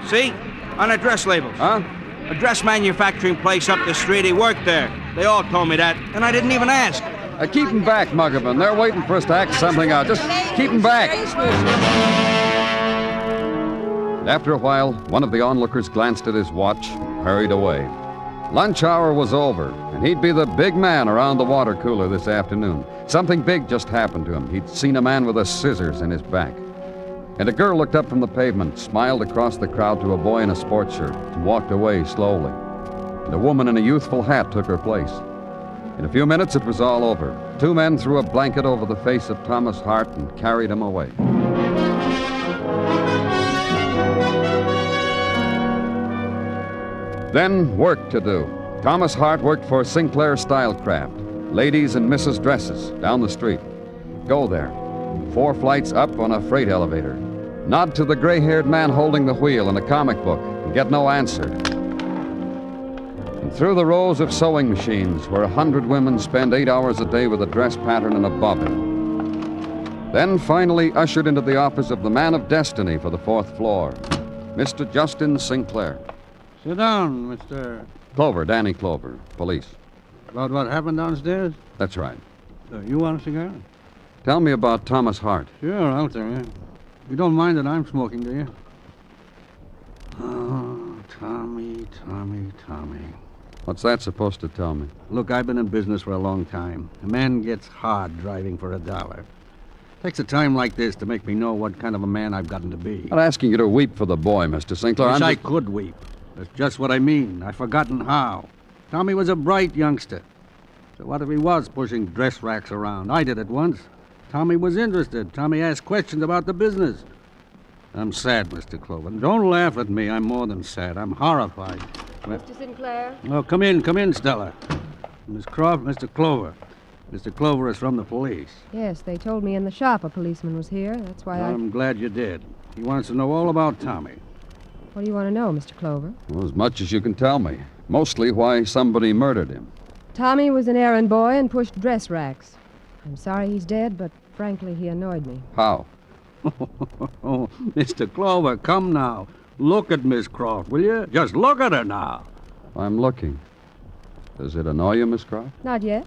See? On their dress labels. Huh? A dress manufacturing place up the street. He worked there. They all told me that, and I didn't even ask. Keep them back, Muggavan. They're waiting for us to act something out. Just keep them back. And after a while, one of the onlookers glanced at his watch and hurried away. Lunch hour was over, and he'd be the big man around the water cooler this afternoon. Something big just happened to him. He'd seen a man with a scissors in his back. And a girl looked up from the pavement, smiled across the crowd to a boy in a sports shirt, and walked away slowly. And a woman in a youthful hat took her place. In a few minutes, it was all over. Two men threw a blanket over the face of Thomas Hart and carried him away. Then, work to do. Thomas Hart worked for Sinclair Stylecraft, ladies and misses' dresses, down the street. Go there. 4 flights up on a freight elevator. Nod to the gray-haired man holding the wheel in a comic book and get no answer. And through the rows of sewing machines where 100 women spend 8 hours a day with a dress pattern and a bobbin. Then finally ushered into the office of the man of destiny for the 4th floor, Mr. Justin Sinclair. Sit down, Mr. Clover, Danny Clover, police. About what happened downstairs? That's right. You want a cigar? Tell me about Thomas Hart. Sure, I'll tell you. You don't mind that I'm smoking, do you? Oh, Tommy. What's that supposed to tell me? Look, I've been in business for a long time. A man gets hard driving for $1. Takes a time like this to make me know what kind of a man I've gotten to be. I'm not asking you to weep for the boy, Mr. Sinclair. I could weep. That's just what I mean. I've forgotten how. Tommy was a bright youngster. So what if he was pushing dress racks around? I did it once. Tommy was interested. Tommy asked questions about the business. I'm sad, Mr. Clover. Don't laugh at me. I'm more than sad. I'm horrified. Mr. Sinclair? Oh, come in, Stella. Miss Croft, Mr. Clover. Mr. Clover is from the police. Yes, they told me in the shop a policeman was here. That's why I'm glad you did. He wants to know all about Tommy. What do you want to know, Mr. Clover? Well, as much as you can tell me. Mostly why somebody murdered him. Tommy was an errand boy and pushed dress racks. I'm sorry he's dead, but frankly, he annoyed me. How? Oh, Mr. Clover, come now. Look at Miss Croft, will you? Just look at her now. I'm looking. Does it annoy you, Miss Croft? Not yet.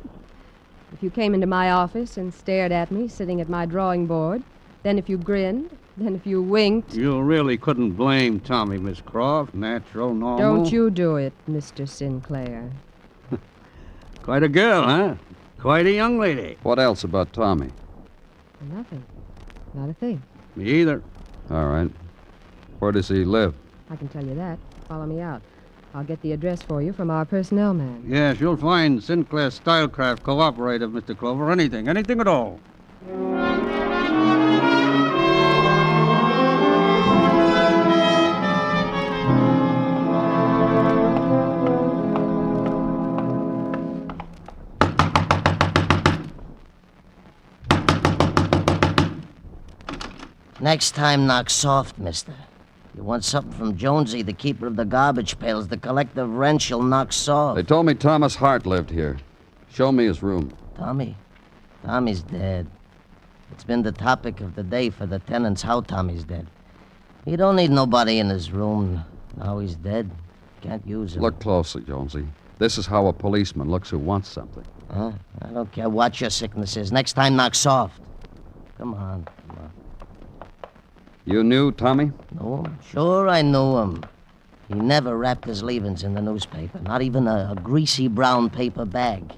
If you came into my office and stared at me sitting at my drawing board, then if you grinned, then if you winked... You really couldn't blame Tommy, Miss Croft. Natural, normal. Don't you do it, Mr. Sinclair. Quite a girl, huh? Quite a young lady. What else about Tommy? Nothing. Not a thing. Me either. All right. Where does he live? I can tell you that. Follow me out. I'll get the address for you from our personnel man. Yes, you'll find Sinclair Stylecraft cooperative, Mr. Clover. Anything at all. Next time, knock soft, mister. You want something from Jonesy, the keeper of the garbage pails, the collector of rent, she'll knock soft. They told me Thomas Hart lived here. Show me his room. Tommy's dead. It's been the topic of the day for the tenants how Tommy's dead. He don't need nobody in his room. Now he's dead. Can't use him. Look closely, Jonesy. This is how a policeman looks who wants something. Huh? I don't care what your sickness is. Next time, knock soft. Come on. You knew Tommy? No, sure I knew him. He never wrapped his leavings in the newspaper, not even a greasy brown paper bag.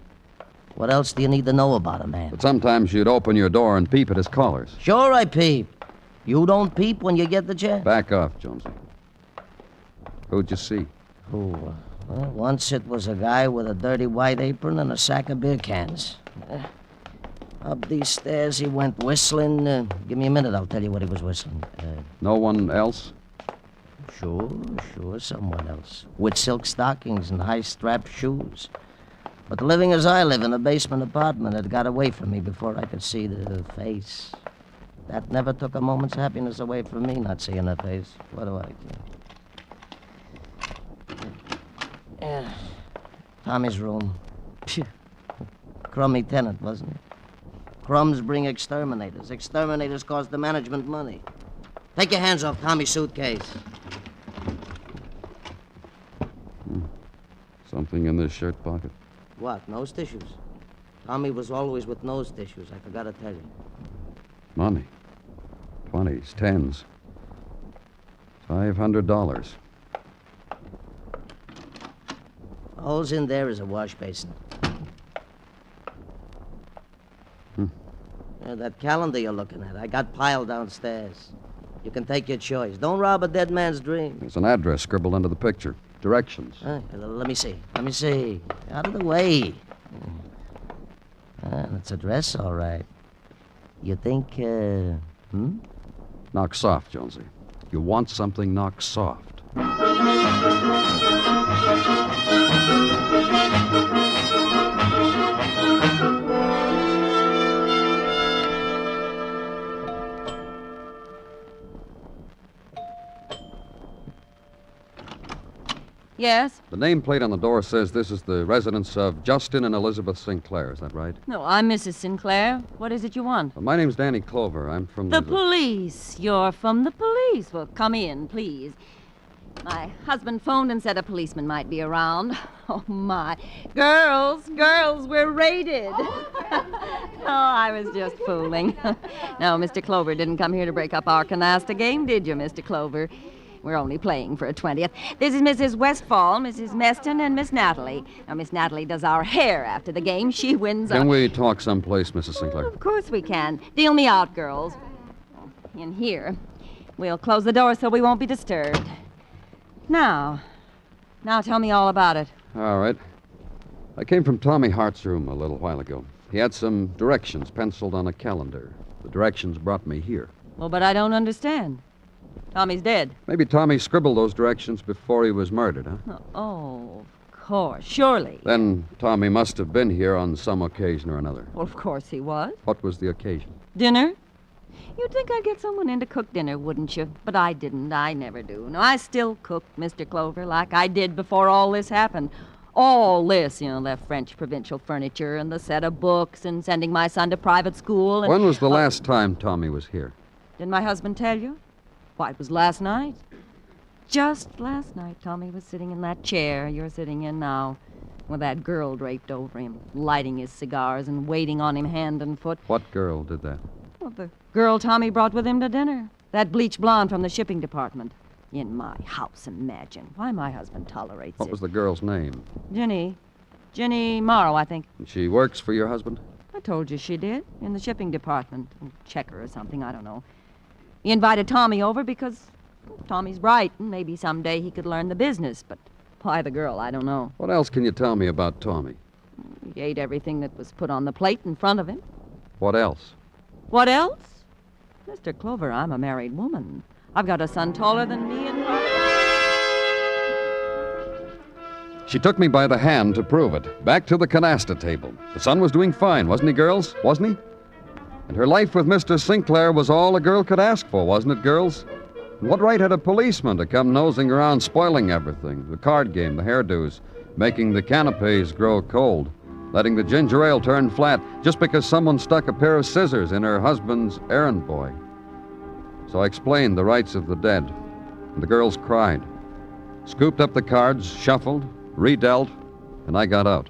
What else do you need to know about a man? But sometimes you'd open your door and peep at his callers. Sure I peep. You don't peep when you get the chance? Back off, Jonesy. Who'd you see? Who? Well, once it was a guy with a dirty white apron and a sack of beer cans. Up these stairs he went whistling. Give me a minute, I'll tell you what he was whistling. No one else? Sure, someone else. With silk stockings and high-strapped shoes. But living as I live in a basement apartment, it got away from me before I could see the face. That never took a moment's happiness away from me, not seeing her face. What do I care? Tommy's room. Phew. Crummy tenant, wasn't it? Crumbs bring exterminators. Exterminators cost the management money. Take your hands off Tommy's suitcase. Something in this shirt pocket. What, nose tissues? Tommy was always with nose tissues. I forgot to tell you. Money. 20s, 10s. $500. All's in there is a wash basin. That calendar you're looking at, I got piled downstairs. You can take your choice. Don't rob a dead man's dream. There's an address scribbled under the picture. Directions. Let me see. Out of the way. That's a dress, all right. You think, Knock soft, Jonesy. You want something, knock soft. Yes? The nameplate on the door says this is the residence of Justin and Elizabeth Sinclair. Is that right? No, I'm Mrs. Sinclair. What is it you want? My name's Danny Clover. I'm from the police. You're from the police. Well, come in, please. My husband phoned and said a policeman might be around. Oh, my. Girls, we're raided. Oh, I was just fooling. No, Mr. Clover didn't come here to break up our canasta game, did you, Mr. Clover? We're only playing for a 20th. This is Mrs. Westfall, Mrs. Meston, and Miss Natalie. Now, Miss Natalie does our hair after the game. She wins Can we talk someplace, Mrs. Sinclair? Of course we can. Deal me out, girls. In here. We'll close the door so we won't be disturbed. Now tell me all about it. All right. I came from Tommy Hart's room a little while ago. He had some directions penciled on a calendar. The directions brought me here. Well, but I don't understand. Tommy's dead. Maybe Tommy scribbled those directions before he was murdered, huh? Oh, of course. Surely. Then Tommy must have been here on some occasion or another. Well, of course he was. What was the occasion? Dinner? You'd think I'd get someone in to cook dinner, wouldn't you? But I didn't. I never do. No, I still cook, Mr. Clover, like I did before all this happened. All this, the French provincial furniture and the set of books and sending my son to private school. And, when was the last time Tommy was here? Didn't my husband tell you? Why, it was last night. Just last night, Tommy was sitting in that chair you're sitting in now, with that girl draped over him, lighting his cigars and waiting on him hand and foot. What girl did that? Well, the girl Tommy brought with him to dinner. That bleached blonde from the shipping department. In my house, imagine. Why my husband tolerates it. What was the girl's name? Jenny Morrow, I think. And she works for your husband? I told you she did, in the shipping department. Checker or something, I don't know. He invited Tommy over because Tommy's bright, and maybe someday he could learn the business, but why the girl, I don't know. What else can you tell me about Tommy? He ate everything that was put on the plate in front of him. What else? What else? Mr. Clover, I'm a married woman. I've got a son taller than me and... She took me by the hand to prove it. Back to the canasta table. The son was doing fine, wasn't he, girls? Wasn't he? And her life with Mr. Sinclair was all a girl could ask for, wasn't it, girls? And what right had a policeman to come nosing around spoiling everything? The card game, the hairdos, making the canapes grow cold, letting the ginger ale turn flat just because someone stuck a pair of scissors in her husband's errand boy. So I explained the rights of the dead, and the girls cried. Scooped up the cards, shuffled, redealt, and I got out.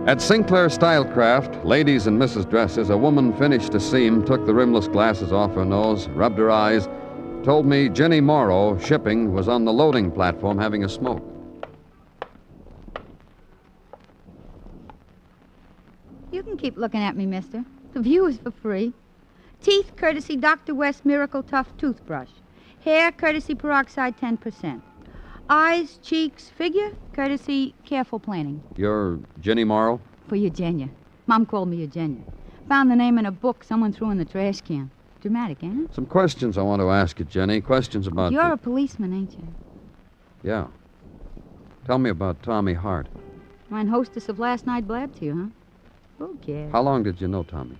At Sinclair Stylecraft, ladies and Mrs. Dresses, a woman finished a seam, took the rimless glasses off her nose, rubbed her eyes, told me Jenny Morrow, shipping, was on the loading platform having a smoke. You can keep looking at me, mister. The view is for free. Teeth, courtesy Dr. West Miracle Tough Toothbrush. Hair, courtesy Peroxide 10%. Eyes, cheeks, figure, courtesy Careful Planning. You're Jenny Morrow? For Eugenia. Mom called me Eugenia. Found the name in a book someone threw in the trash can. Dramatic, ain't it? Some questions I want to ask you, Jenny. Questions about... You're a policeman, ain't you? Yeah. Tell me about Tommy Hart. Mine hostess of last night blabbed to you, huh? Who cares? How long did you know Tommy?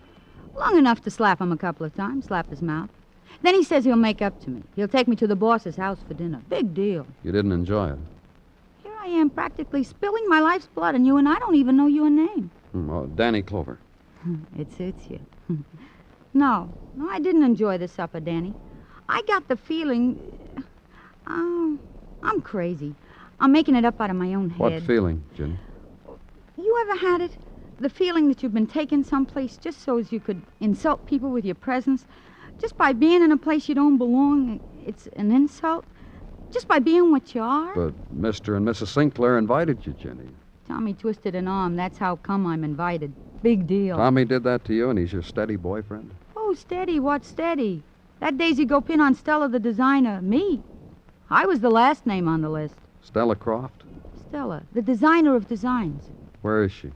Long enough to slap him a couple of times, slap his mouth. Then he says he'll make up to me. He'll take me to the boss's house for dinner. Big deal. You didn't enjoy it? Here I am practically spilling my life's blood on you, and I don't even know your name. Oh, Danny Clover. It suits you. No, I didn't enjoy the supper, Danny. I got the feeling... Oh, I'm crazy. I'm making it up out of my own head. What feeling, Jenny? You ever had it? The feeling that you've been taken someplace just so as you could insult people with your presence? Just by being in a place you don't belong, it's an insult? Just by being what you are? But Mr. and Mrs. Sinclair invited you, Jenny. Tommy twisted an arm. That's how come I'm invited. Big deal. Tommy did that to you, and he's your steady boyfriend? Oh, steady? What steady? That Daisy go pin on Stella the designer. Me. I was the last name on the list. Stella Croft? Stella, the designer of designs. Where is she?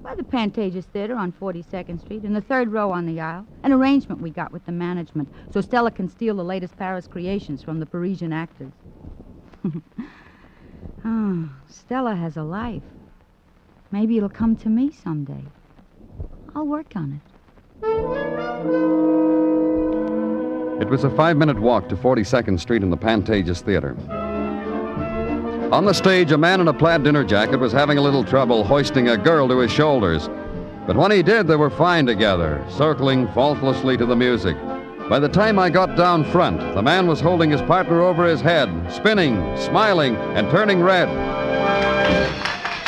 By the Pantages Theater on 42nd Street, in the third row on the aisle. An arrangement we got with the management, so Stella can steal the latest Paris creations from the Parisian actors. Oh, Stella has a life. Maybe it'll come to me someday. I'll work on it. It was a 5-minute walk to 42nd Street in the Pantages Theater. On the stage, a man in a plaid dinner jacket was having a little trouble hoisting a girl to his shoulders. But when he did, they were fine together, circling faultlessly to the music. By the time I got down front, the man was holding his partner over his head, spinning, smiling, and turning red.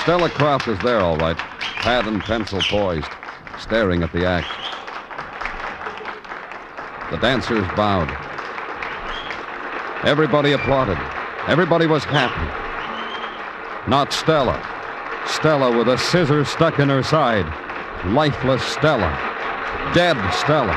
Stella Croft was there, all right, pad and pencil poised, staring at the act. The dancers bowed. Everybody applauded. Everybody was happy. Not Stella. Stella with a scissor stuck in her side. Lifeless Stella. Dead Stella.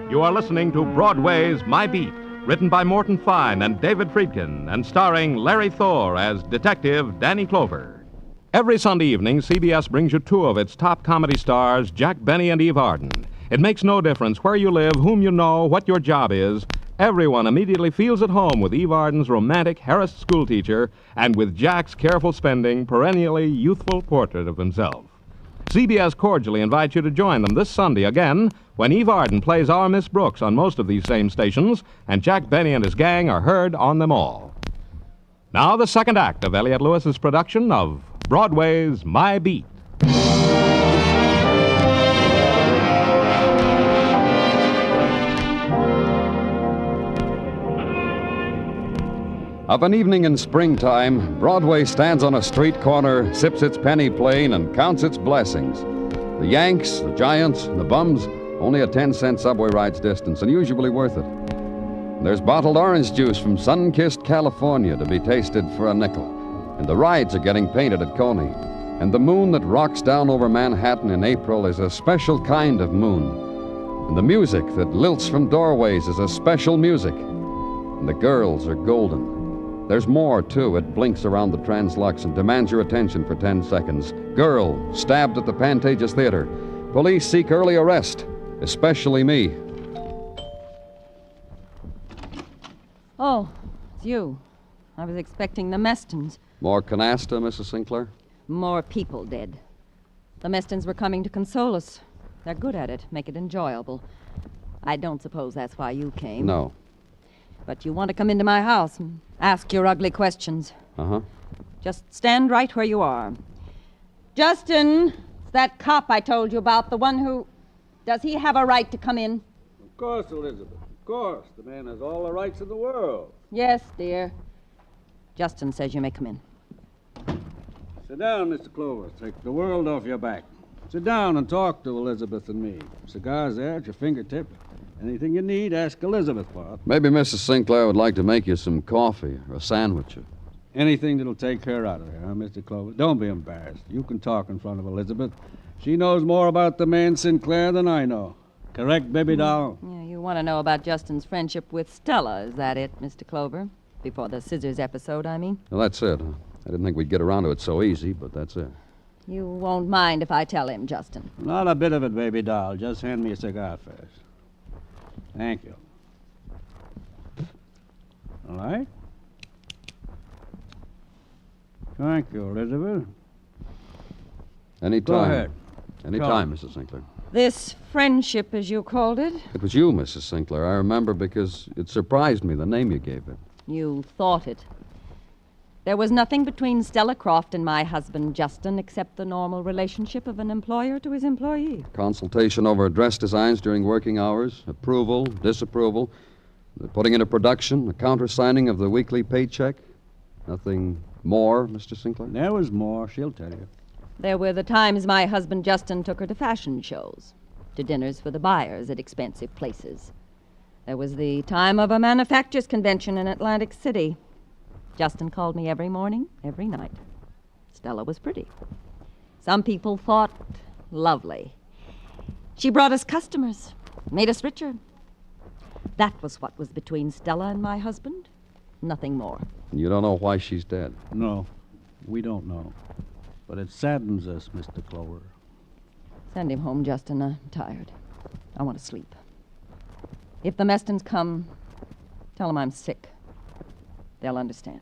You are listening to Broadway's My Beat, written by Morton Fine and David Friedkin, and starring Larry Thor as Detective Danny Clover. Every Sunday evening, CBS brings you two of its top comedy stars, Jack Benny and Eve Arden. It makes no difference where you live, whom you know, what your job is. Everyone immediately feels at home with Eve Arden's romantic, harassed schoolteacher and with Jack's careful spending, perennially youthful portrait of himself. CBS cordially invites you to join them this Sunday again when Eve Arden plays Our Miss Brooks on most of these same stations, and Jack Benny and his gang are heard on them all. Now the second act of Elliot Lewis's production of Broadway's My Beat. Of an evening in springtime, Broadway stands on a street corner, sips its penny plain, and counts its blessings. The Yanks, the Giants, the Bums, only a 10-cent subway ride's distance, and usually worth it. There's bottled orange juice from sun-kissed California to be tasted for a nickel. And the rides are getting painted at Coney. And the moon that rocks down over Manhattan in April is a special kind of moon. And the music that lilts from doorways is a special music. And the girls are golden. There's more, too. It blinks around the Translux and demands your attention for 10 seconds. Girl stabbed at the Pantages Theater. Police seek early arrest, especially me. Oh, it's you. I was expecting the Mestons. More canasta, Mrs. Sinclair? More people dead. The Mestons were coming to console us. They're good at it, make it enjoyable. I don't suppose that's why you came. No. But you want to come into my house and ask your ugly questions. Uh-huh. Just stand right where you are. Justin, it's that cop I told you about, the one who... Does he have a right to come in? Of course, Elizabeth. Of course. The man has all the rights in the world. Yes, dear. Justin says you may come in. Sit down, Mr. Clover. Take the world off your back. Sit down and talk to Elizabeth and me. Cigars there at your fingertip. Anything you need, ask Elizabeth for it. Maybe Mrs. Sinclair would like to make you some coffee or a sandwich. Anything that'll take her out of there, huh, Mr. Clover? Don't be embarrassed. You can talk in front of Elizabeth. She knows more about the man Sinclair than I know. Correct, baby doll? Yeah, you want to know about Justin's friendship with Stella, is that it, Mr. Clover? Before the scissors episode, I mean. Well, that's it. I didn't think we'd get around to it so easy, but that's it. You won't mind if I tell him, Justin. Not a bit of it, baby doll. Just hand me a cigar first. Thank you. All right? Thank you, Elizabeth. Anytime. Go ahead. Anytime, Mrs. Sinclair. This friendship, as you called it, It was you, Mrs. Sinclair. I remember because it surprised me, the name you gave it. you thought it. There was nothing between Stella Croft and my husband, Justin, except the normal relationship of an employer to his employee. Consultation over dress designs during working hours, approval, disapproval, the putting into production, the countersigning of the weekly paycheck. Nothing more, Mr. Sinclair? There was more, she'll tell you. There were the times my husband Justin took her to fashion shows, to dinners for the buyers at expensive places. There was the time of a manufacturers' convention in Atlantic City. Justin called me every morning, every night. Stella was pretty. Some people thought lovely. She brought us customers, made us richer. That was what was between Stella and my husband. Nothing more. You don't know why she's dead? No, we don't know. But it saddens us, Mr. Clover. Send him home, Justin. I'm tired. I want to sleep. If the Mestons come, tell them I'm sick. They'll understand.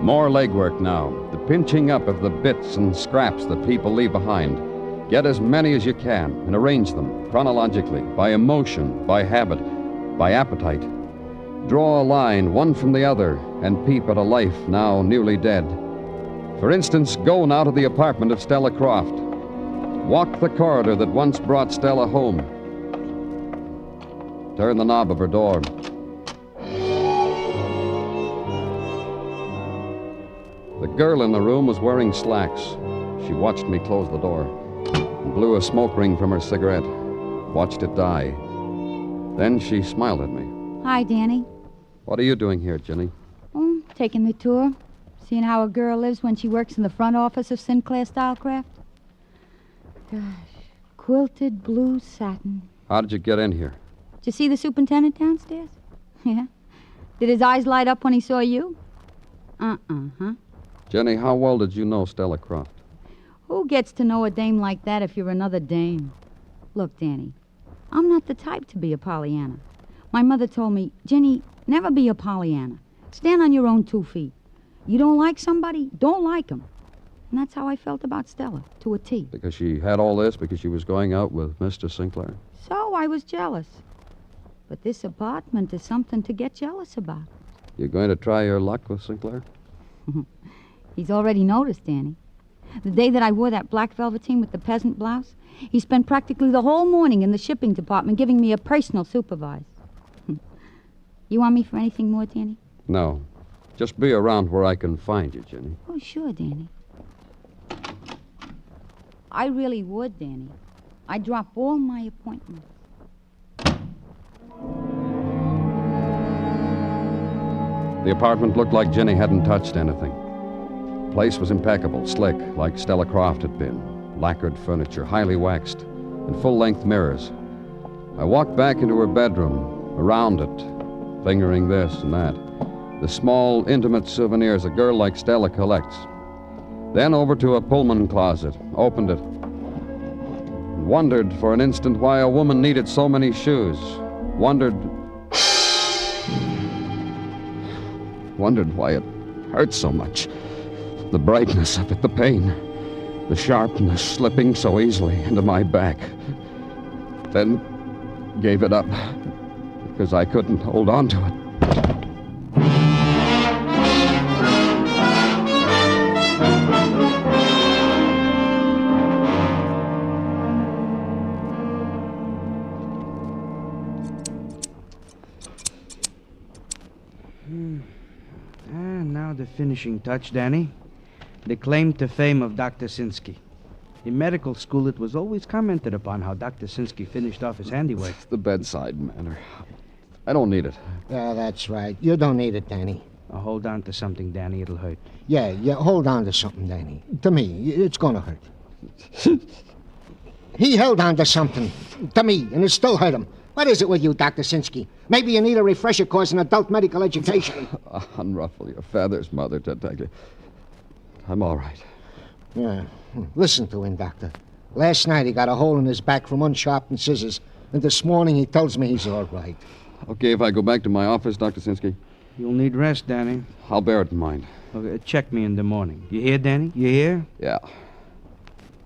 More legwork now. The pinching up of the bits and scraps that people leave behind. Get as many as you can and arrange them chronologically, by emotion, by habit, by appetite. Draw a line, one from the other, and peep at a life now newly dead. For instance, go now to the apartment of Stella Croft. Walk the corridor that once brought Stella home. Turn the knob of her door. The girl in the room was wearing slacks. She watched me close the door and blew a smoke ring from her cigarette. Watched it die. Then she smiled at me. Hi, Danny. What are you doing here, Jenny? Oh, taking the tour. Seeing how a girl lives when she works in the front office of Sinclair Stylecraft. Gosh, quilted blue satin. How did you get in here? Did you see the superintendent downstairs? Yeah. Did his eyes light up when he saw you? Huh? Jenny, how well did you know Stella Croft? Who gets to know a dame like that if you're another dame? Look, Danny, I'm not the type to be a Pollyanna. My mother told me, Jenny, never be a Pollyanna. Stand on your own 2 feet. You don't like somebody, don't like them. And that's how I felt about Stella, to a T. Because she had all this because she was going out with Mr. Sinclair? So I was jealous. But this apartment is something to get jealous about. You're going to try your luck with Sinclair? He's already noticed, Danny. The day that I wore that black velveteen with the peasant blouse, he spent practically the whole morning in the shipping department giving me a personal supervise. You want me for anything more, Danny? No. Just be around where I can find you, Jenny. Oh, sure, Danny. I really would, Danny. I'd drop all my appointments. The apartment looked like Jenny hadn't touched anything. The place was impeccable, slick, like Stella Croft had been. Lacquered furniture, highly waxed, and full-length mirrors. I walked back into her bedroom, around it, fingering this and that. The small, intimate souvenirs a girl like Stella collects. Then over to a Pullman closet, opened it, and wondered for an instant why a woman needed so many shoes. Wondered why it hurt so much. The brightness of it, the pain, the sharpness slipping so easily into my back. Then gave it up because I couldn't hold on to it. Now the finishing touch, Danny. The claim to fame of Dr. Sinsky. In medical school, it was always commented upon how Dr. Sinsky finished off his handiwork. It's the bedside manner. I don't need it. Yeah, that's right. You don't need it, Danny. Now hold on to something, Danny. It'll hurt. Yeah, hold on to something, Danny. To me, it's gonna hurt. He held on to something. To me, and it still hurt him. What is it with you, Dr. Sinsky? Maybe you need a refresher course in adult medical education. Unruffle your feathers, Mother Detective. I'm all right. Yeah. Listen to him, Doctor. Last night he got a hole in his back from unsharpened scissors, and this morning he tells me he's all right. Okay, if I go back to my office, Dr. Sinsky? You'll need rest, Danny. I'll bear it in mind. Okay, check me in the morning. You hear, Danny? You hear? Yeah.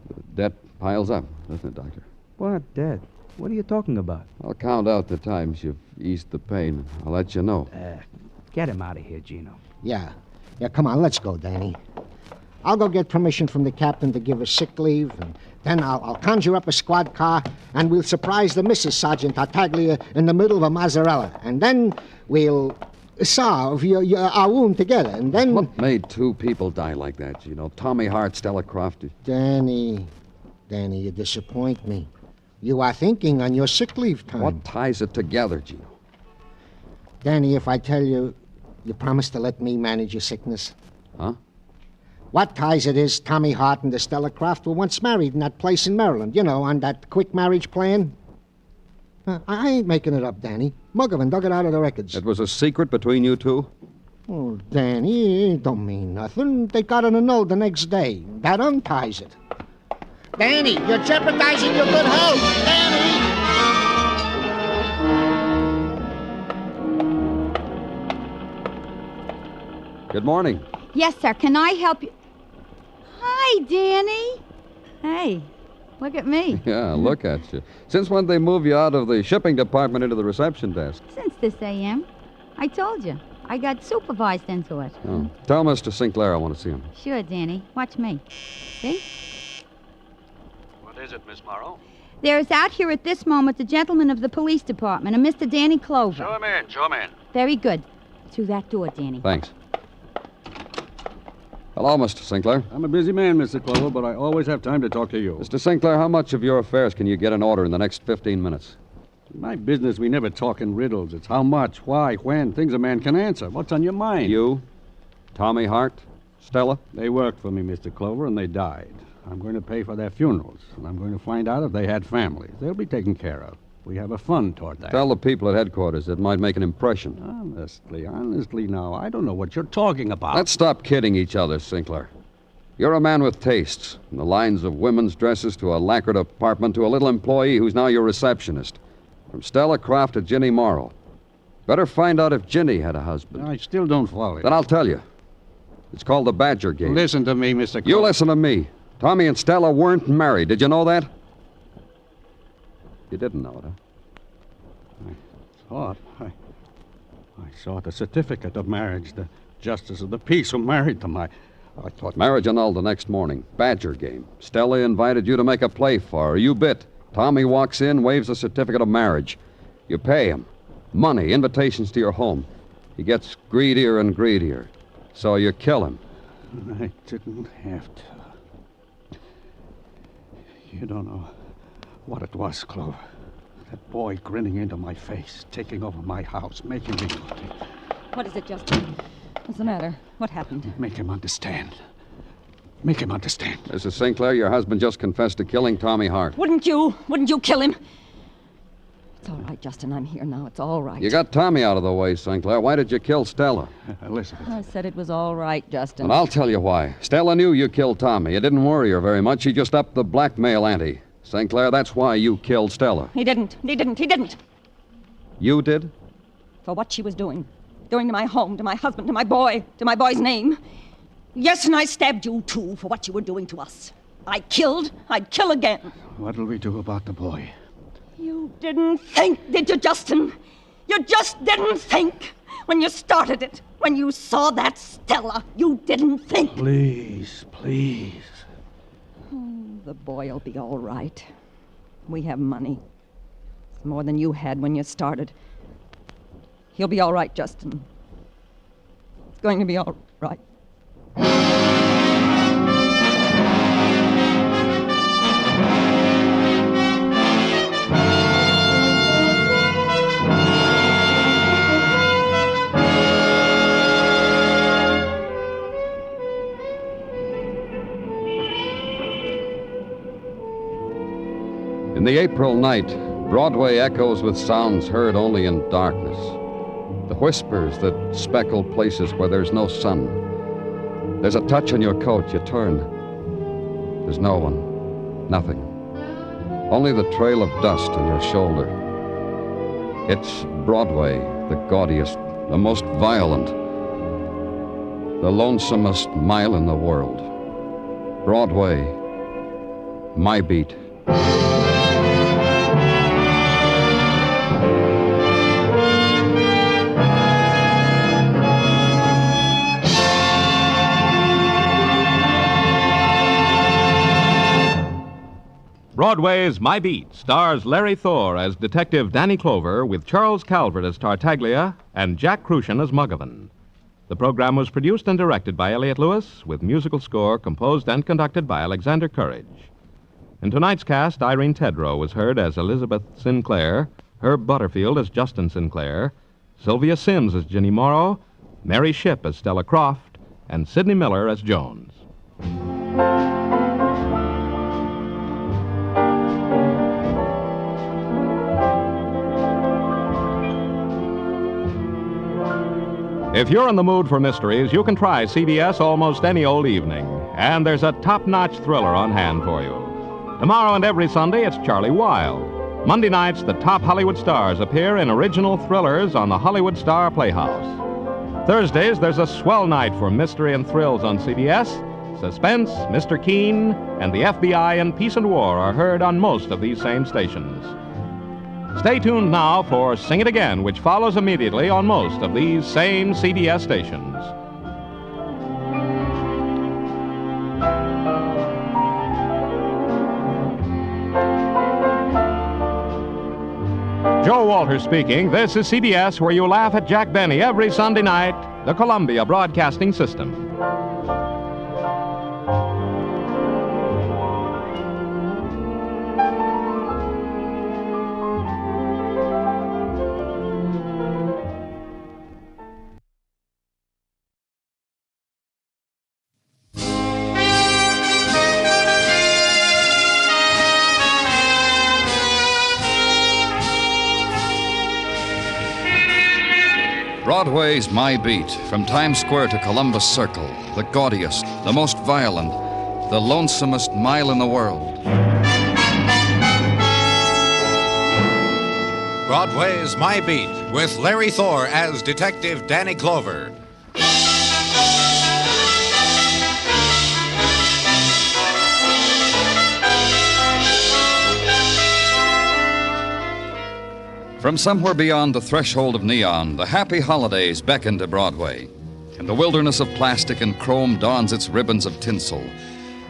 The debt piles up, doesn't it, Doctor? What debt? What are you talking about? I'll count out the times you've eased the pain. I'll let you know. Get him out of here, Gino. Yeah, come on, let's go, Danny. I'll go get permission from the captain to give us sick leave, and then I'll conjure up a squad car, and we'll surprise the Mrs. Sergeant Tartaglia in the middle of a mozzarella, and then we'll salve our wound together, and then... What made two people die like that, Gino? Tommy Hart, Stella Croft? Danny, you disappoint me. You are thinking on your sick leave time. What ties it together, Gino? Danny, if I tell you, you promise to let me manage your sickness? Huh? What ties it is Tommy Hart and the Stella Croft were once married in that place in Maryland, on that quick marriage plan? I ain't making it up, Danny. Muggerman dug it out of the records. It was a secret between you two? Oh, Danny, it don't mean nothing. They got it annulled the next day. That unties it. Danny, you're jeopardizing your good health. Danny! Good morning. Yes, sir. Can I help you? Hi, Danny. Hey, look at me. Yeah, look at you. Since when did they move you out of the shipping department into the reception desk? Since this a.m. I told you. I got supervised into it. Oh. Tell Mr. Sinclair I want to see him. Sure, Danny. Watch me. See? What is it, Miss Morrow? There is out here at this moment a gentleman of the police department, a Mr. Danny Clover. Show him in, show him in. Very good. Through that door, Danny. Thanks. Hello, Mr. Sinclair. I'm a busy man, Mr. Clover, but I always have time to talk to you. Mr. Sinclair, how much of your affairs can you get in order in the next 15 minutes? In my business, we never talk in riddles. It's how much, why, when, things a man can answer. What's on your mind? You, Tommy Hart, Stella? They worked for me, Mr. Clover, and they died. I'm going to pay for their funerals, and I'm going to find out if they had families. They'll be taken care of. We have a fund toward that. Tell the people at headquarters it might make an impression. Honestly now, I don't know what you're talking about. Let's stop kidding each other, Sinclair. You're a man with tastes, from the lines of women's dresses to a lacquered apartment to a little employee who's now your receptionist. From Stella Croft to Ginny Morrow. Better find out if Ginny had a husband. I still don't follow it. Then I'll tell you. It's called the Badger Game. Listen to me, Mr. Clover. You listen to me. Tommy and Stella weren't married. Did you know that? You didn't know it, huh? I saw the certificate of marriage, the justice of the peace who married them. I thought... Marriage annulled the next morning. Badger Game. Stella invited you to make a play for her. You bit. Tommy walks in, waves a certificate of marriage. You pay him. Money, invitations to your home. He gets greedier and greedier. So you kill him. I didn't have to. You don't know what it was, Clover. That boy grinning into my face, taking over my house, making me... What is it, Justin? What's the matter? What happened? Make him understand. Make him understand. Mrs. Sinclair, your husband just confessed to killing Tommy Hart. Wouldn't you kill him? It's all right, Justin. I'm here now. It's all right. You got Tommy out of the way, Sinclair. Why did you kill Stella? Elizabeth. I said it was all right, Justin. And I'll tell you why. Stella knew you killed Tommy. It didn't worry her very much. She just upped the blackmail ante. Sinclair, that's why you killed Stella. He didn't. You did? For what she was doing. Doing to my home, to my husband, to my boy's name. Yes, and I stabbed you, too, for what you were doing to us. I'd kill again. What'll we do about the boy? You didn't think, did you, Justin? You just didn't think when you started it. When you saw that Stella, you didn't think. Please. Oh, the boy'll be all right. We have money. It's more than you had when you started. He'll be all right, Justin. It's going to be all right. In the April night, Broadway echoes with sounds heard only in darkness. The whispers that speckle places where there's no sun. There's a touch on your coat. You turn. There's no one. Nothing. Only the trail of dust on your shoulder. It's Broadway, the gaudiest, the most violent, the lonesomest mile in the world. Broadway, my beat. Broadway's My Beat stars Larry Thor as Detective Danny Clover with Charles Calvert as Tartaglia and Jack Crucian as Muggavan. The program was produced and directed by Elliot Lewis with musical score composed and conducted by Alexander Courage. In tonight's cast, Irene Tedrow was heard as Elizabeth Sinclair, Herb Butterfield as Justin Sinclair, Sylvia Sims as Ginny Morrow, Mary Shipp as Stella Croft, and Sidney Miller as Jones. If you're in the mood for mysteries, you can try CBS almost any old evening. And there's a top-notch thriller on hand for you. Tomorrow and every Sunday, it's Charlie Wilde. Monday nights, the top Hollywood stars appear in original thrillers on the Hollywood Star Playhouse. Thursdays, there's a swell night for mystery and thrills on CBS. Suspense, Mr. Keen, and the FBI and Peace and War are heard on most of these same stations. Stay tuned now for Sing It Again, which follows immediately on most of these same CBS stations. Joe Walter speaking. This is CBS, where you laugh at Jack Benny every Sunday night, the Columbia Broadcasting System. Broadway's My Beat, from Times Square to Columbus Circle, the gaudiest, the most violent, the lonesomest mile in the world. Broadway's My Beat, with Larry Thor as Detective Danny Clover. From somewhere beyond the threshold of neon, the happy holidays beckon to Broadway. And the wilderness of plastic and chrome dons its ribbons of tinsel.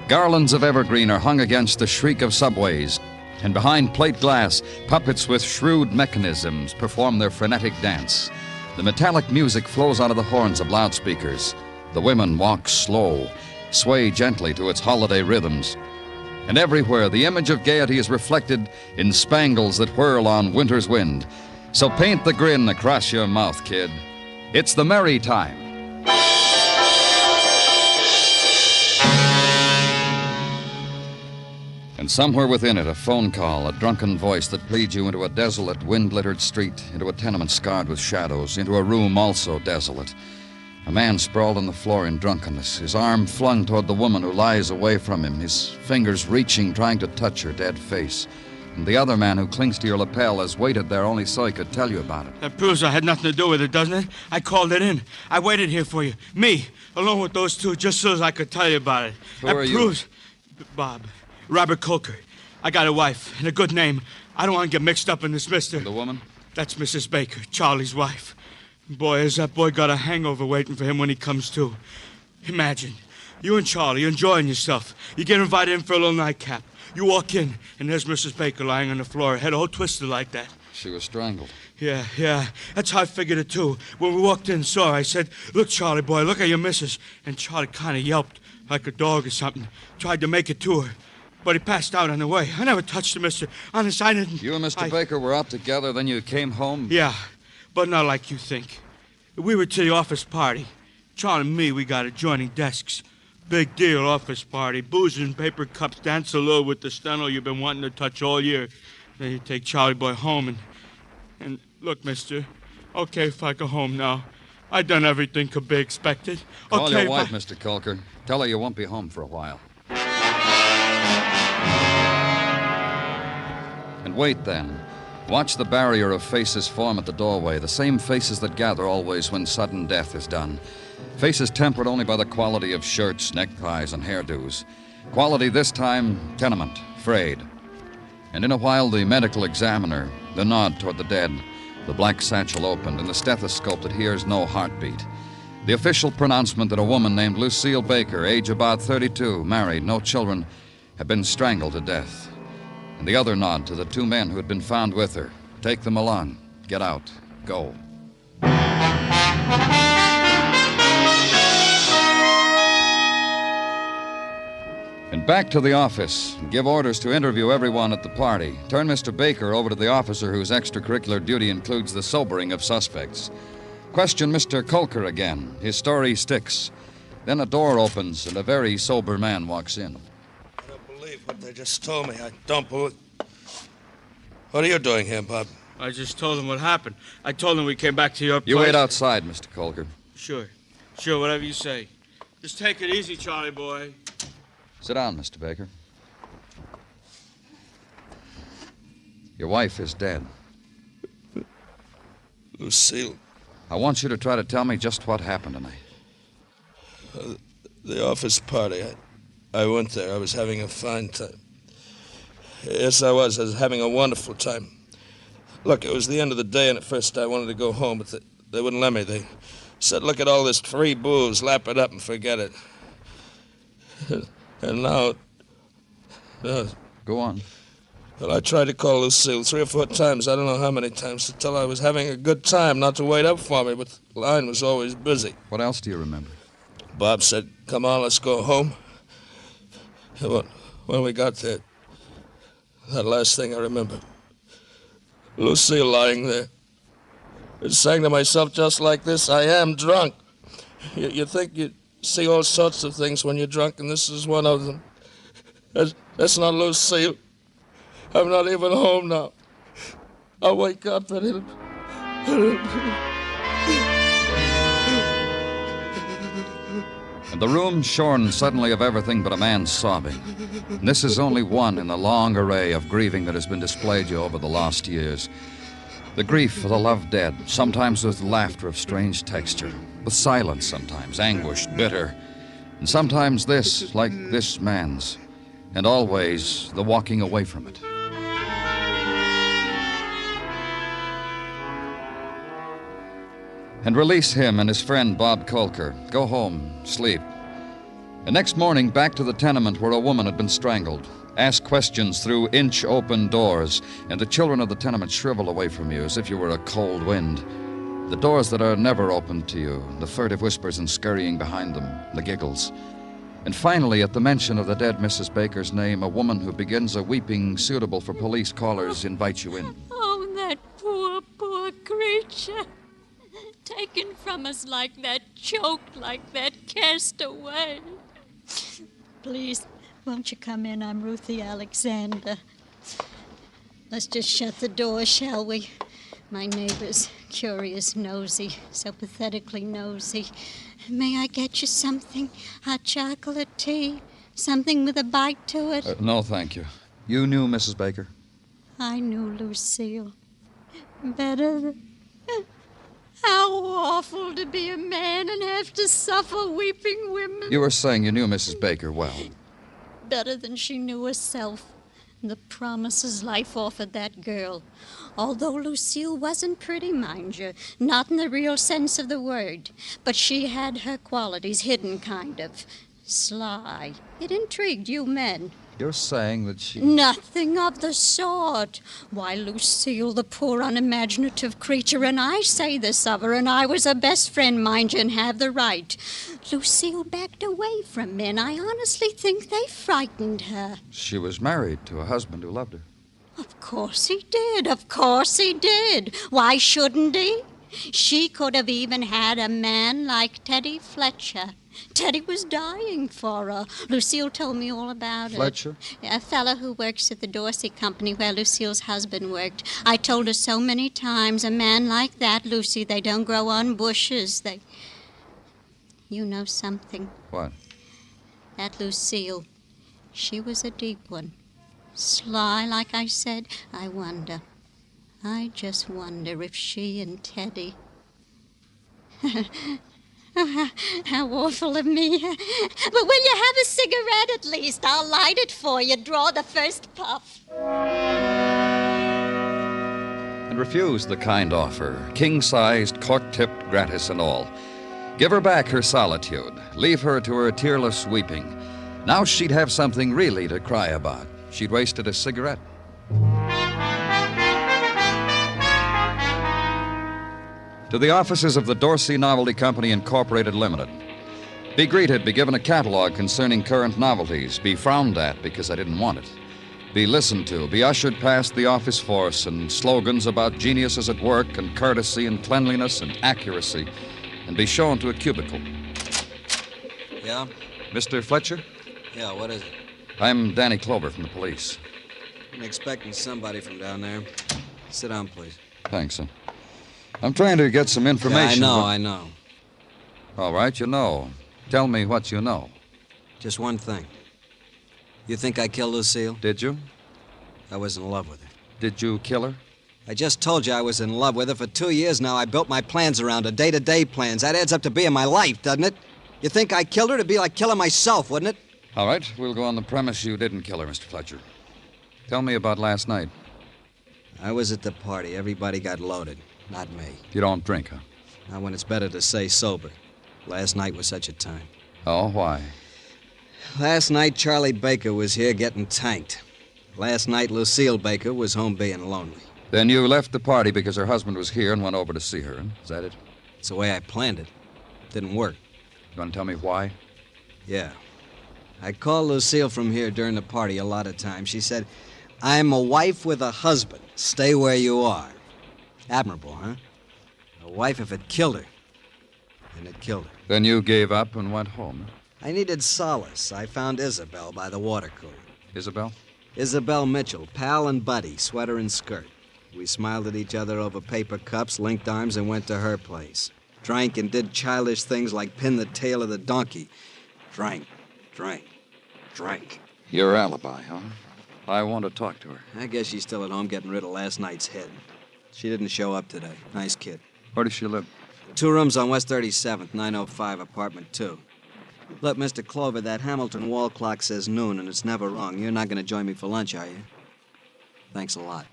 Garlands of evergreen are hung against the shriek of subways. And behind plate glass, puppets with shrewd mechanisms perform their frenetic dance. The metallic music flows out of the horns of loudspeakers. The women walk slow, sway gently to its holiday rhythms. And everywhere, the image of gaiety is reflected in spangles that whirl on winter's wind. So paint the grin across your mouth, kid. It's the merry time. And somewhere within it, a phone call, a drunken voice that leads you into a desolate, wind-littered street, into a tenement scarred with shadows, into a room also desolate. A man sprawled on the floor in drunkenness, his arm flung toward the woman who lies away from him, his fingers reaching, trying to touch her dead face. And the other man who clings to your lapel has waited there only so he could tell you about it. That proves I had nothing to do with it, doesn't it? I called it in. I waited here for you. Me, along with those two, just so as I could tell you about it. Who are you? Bob. Robert Colker. I got a wife and a good name. I don't want to get mixed up in this, mister. The woman? That's Mrs. Baker, Charlie's wife. Boy, has that boy got a hangover waiting for him when he comes to. Imagine, you and Charlie enjoying yourself. You get invited in for a little nightcap. You walk in, and there's Mrs. Baker lying on the floor, her head all twisted like that. She was strangled. Yeah. That's how I figured it, too. When we walked in and saw her, I said, "Look, Charlie boy, look at your missus." And Charlie kind of yelped, like a dog or something. Tried to make it to her. But he passed out on the way. I never touched him, mister. Honest, I didn't. You and Mr. Baker were out together, then you came home? Yeah, but not like you think. We were to the office party. Charlie and me, we got adjoining desks. Big deal office party. Booze and paper cups, dance a little with the steno you've been wanting to touch all year. Then you take Charlie boy home and look, mister. Okay if I go home now. I done everything could be expected. Call Okay, your wife, Mr. Colker. Tell her you won't be home for a while. And wait then. Watch the barrier of faces form at the doorway, the same faces that gather always when sudden death is done. Faces tempered only by the quality of shirts, neckties, and hairdos. Quality this time, tenement, frayed. And in a while, the medical examiner, the nod toward the dead, the black satchel opened, and the stethoscope that hears no heartbeat. The official pronouncement that a woman named Lucille Baker, age about 32, married, no children, had been strangled to death. And the other nod to the two men who had been found with her. Take them along. Get out. Go. And back to the office. Give orders to interview everyone at the party. Turn Mr. Baker over to the officer whose extracurricular duty includes the sobering of suspects. Question Mr. Colker again. His story sticks. Then a door opens and a very sober man walks in. I don't believe what they just told me. I don't believe... What are you doing here, Bob? I just told them what happened. I told them we came back to your place. You wait outside, Mr. Colker. Sure, whatever you say. Just take it easy, Charlie boy. Sit down, Mr. Baker. Your wife is dead. Lucille. I want you to try to tell me just what happened tonight. The office party. I went there. I was having a fine time. Yes, I was. I was having a wonderful time. Look, it was the end of the day, and at first I wanted to go home, but they wouldn't let me. They said, look at all this free booze, lap it up and forget it. And now... Go on. Well, I tried to call Lucille 3 or 4 times, I don't know how many times, to tell her I was having a good time, not to wait up for me, but the line was always busy. What else do you remember? Bob said, come on, let's go home. When we got there, that last thing I remember, Lucille lying there. I sang to myself just like this, I am drunk. You think you see all sorts of things when you're drunk, and this is one of them. That's not Lucille. I'm not even home now. I'll wake up and it'll... And the room shorn suddenly of everything but a man sobbing. And this is only one in the long array of grieving that has been displayed you over the last years. The grief for the loved dead, sometimes with laughter of strange texture, with silence sometimes, anguished, bitter, and sometimes this, like this man's, and always the walking away from it. And release him and his friend Bob Colker. Go home, sleep. The next morning, back to the tenement where a woman had been strangled. Ask questions through inch-open doors, and the children of the tenement shrivel away from you as if you were a cold wind. The doors that are never opened to you, the furtive whispers and scurrying behind them, the giggles. And finally, at the mention of the dead Mrs. Baker's name, a woman who begins a weeping suitable for police callers invites you in. Oh, that poor, poor creature. Taken from us like that, choked like that, cast away. Please, Won't you come in? I'm Ruthie Alexander. Let's just shut the door, shall we? My neighbor's curious, nosy, so pathetically nosy. May I get you something? Hot chocolate, tea? Something with a bite to it? No, thank you. You knew Mrs. Baker? I knew Lucille. Better than... How awful to be a man and have to suffer weeping women. You were saying you knew Mrs. Baker well. Better than she knew herself. The promises life offered that girl. Although Lucille wasn't pretty, mind you, not in the real sense of the word, but she had her qualities hidden, kind of. Sly. It intrigued you men. You're saying that she... Nothing of the sort. Why, Lucille, the poor unimaginative creature, and I say this of her, and I was her best friend, mind you, and have the right. Lucille backed away from men. I honestly think they frightened her. She was married to a husband who loved her. Of course he did. Of course he did. Why shouldn't he? She could have even had a man like Teddy Fletcher. Teddy was dying for her. Lucille told me all about Fletcher? it. A fellow who works at the Dorsey Company where Lucille's husband worked. I told her so many times, a man like that, Lucy, they don't grow on bushes. They... You know something? What? That Lucille, she was a deep one. Sly, like I said. I just wonder if she and Teddy... How awful of me. But will you have a cigarette at least? I'll light it for you. Draw the first puff. And refuse the kind offer, king-sized, cork-tipped, gratis and all. Give her back her solitude. Leave her to her tearless weeping. Now she'd have something really to cry about. She'd wasted a cigarette. To the offices of the Dorsey Novelty Company, Incorporated Limited. Be greeted, be given a catalog concerning current novelties, be frowned at because I didn't want it. Be listened to, be ushered past the office force and slogans about geniuses at work and courtesy and cleanliness and accuracy, and be shown to a cubicle. Yeah? Mr. Fletcher? Yeah, what is it? I'm Danny Clover from the police. I'm expecting somebody from down there. Sit down, please. Thanks, sir. I'm trying to get some information. Yeah, I know. All right, you know. Tell me what you know. Just one thing. You think I killed Lucille? Did you? I was in love with her. Did you kill her? I just told you I was in love with her. For 2 years now, I built my plans around her, day-to-day plans. That adds up to being my life, doesn't it? You think I killed her? It'd be like killing myself, wouldn't it? All right, we'll go on the premise you didn't kill her, Mr. Fletcher. Tell me about last night. I was at the party. Everybody got loaded. Not me. You don't drink, huh? Not when it's better to say sober. Last night was such a time. Oh, why? Last night, Charlie Baker was here getting tanked. Last night, Lucille Baker was home being lonely. Then you left the party because her husband was here and went over to see her. Is that it? It's the way I planned it. Didn't work. You want to tell me why? Yeah. I called Lucille from here during the party a lot of times. She said, I'm a wife with a husband. Stay where you are. Admirable, huh? A wife if it killed her. And it killed her. Then you gave up and went home. I needed solace. I found Isabel by the water cooler. Isabel? Isabel Mitchell, pal and buddy, sweater and skirt. We smiled at each other over paper cups, linked arms, and went to her place. Drank and did childish things like pin the tail of the donkey. Drank. Your alibi, huh? I want to talk to her. I guess she's still at home getting rid of last night's head. She didn't show up today. Nice kid. Where does she live? 2 rooms on West 37th, 905, apartment 2. Look, Mr. Clover, that Hamilton wall clock says noon, and it's never wrong. You're not going to join me for lunch, are you? Thanks a lot.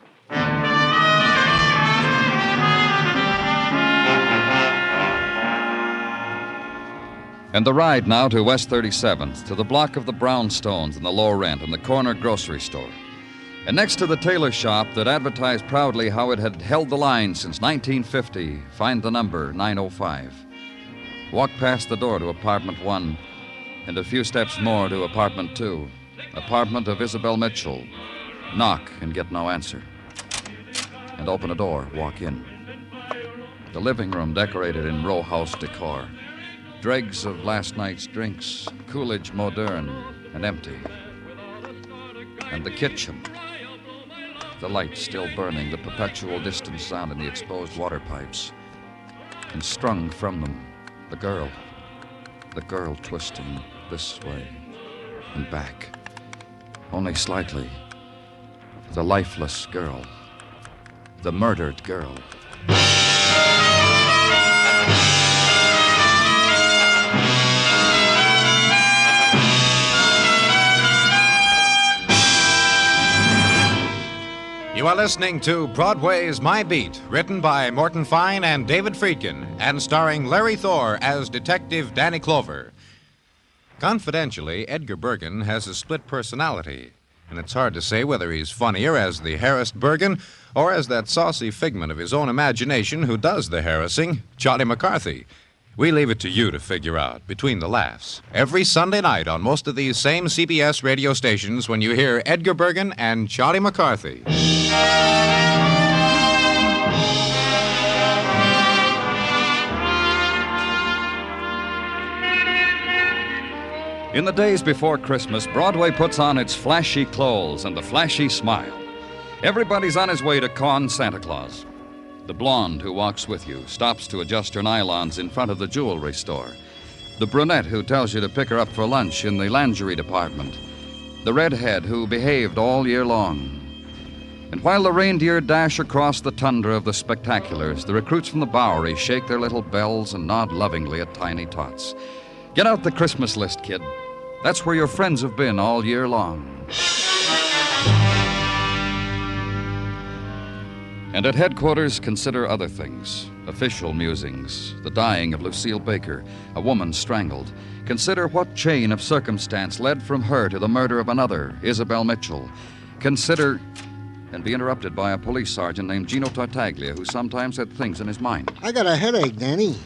And the ride now to West 37th, to the block of the brownstones and the low rent and the corner grocery store. And next to the tailor shop that advertised proudly how it had held the line since 1950, find the number 905. Walk past the door to apartment 1, and a few steps more to apartment 2, apartment of Isabel Mitchell. Knock and get no answer. And open a door, walk in. The living room decorated in row house decor. Dregs of last night's drinks, Coolidge modern and empty. and the kitchen. The light still burning, the perpetual distant sound in the exposed water pipes. And strung from them, the girl twisting this way and back, only slightly. The lifeless girl, the murdered girl. You are listening to Broadway's My Beat, written by Morton Fine and David Friedkin, and starring Larry Thor as Detective Danny Clover. Confidentially, Edgar Bergen has a split personality, and it's hard to say whether he's funnier as the harassed Bergen or as that saucy figment of his own imagination who does the harassing, Charlie McCarthy. We leave it to you to figure out, between the laughs, every Sunday night on most of these same CBS radio stations when you hear Edgar Bergen and Charlie McCarthy. In the days before Christmas, Broadway puts on its flashy clothes and the flashy smile. Everybody's on his way to con Santa Claus. The blonde who walks with you stops to adjust her nylons in front of the jewelry store. The brunette who tells you to pick her up for lunch in the lingerie department. The redhead who behaved all year long. And while the reindeer dash across the tundra of the spectaculars, the recruits from the Bowery shake their little bells and nod lovingly at tiny tots. Get out the Christmas list, kid. That's where your friends have been all year long. And at headquarters, consider other things. Official musings, the dying of Lucille Baker, a woman strangled. Consider what chain of circumstance led from her to the murder of another, Isabel Mitchell. Consider... and be interrupted by a police sergeant named Gino Tartaglia, who sometimes had things in his mind. I got a headache, Danny.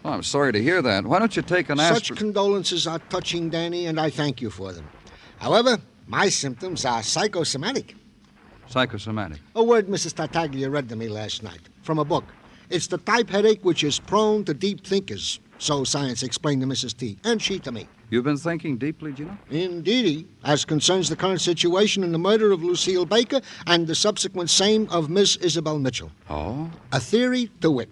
Oh, I'm sorry to hear that. Why don't you take an aspirin? Such condolences are touching, Danny, and I thank you for them. However, my symptoms are psychosomatic. Psychosomatic? A word Mrs. Tartaglia read to me last night from a book. It's the type headache which is prone to deep thinkers, so science explained to Mrs. T, and she to me. You've been thinking deeply, Gino? Indeedy, as concerns the current situation in the murder of Lucille Baker and the subsequent same of Miss Isabel Mitchell. Oh? A theory to wit.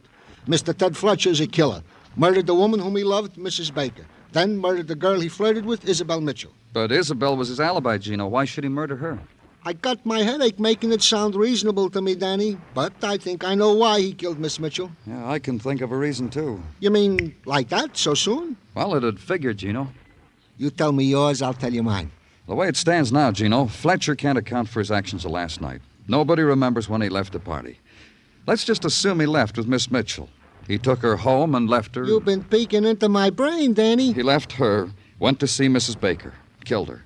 Mr. Ted Fletcher's a killer. Murdered the woman whom he loved, Mrs. Baker. Then murdered the girl he flirted with, Isabel Mitchell. But Isabel was his alibi, Gino. Why should he murder her? I got my headache making it sound reasonable to me, Danny. But I think I know why he killed Miss Mitchell. Yeah, I can think of a reason, too. You mean like that, so soon? Well, it'd figure, Gino. You tell me yours, I'll tell you mine. The way it stands now, Gino, Fletcher can't account for his actions of last night. Nobody remembers when he left the party. Let's just assume he left with Miss Mitchell. He took her home and left her... You've been peeking into my brain, Danny. He left her, went to see Mrs. Baker, killed her.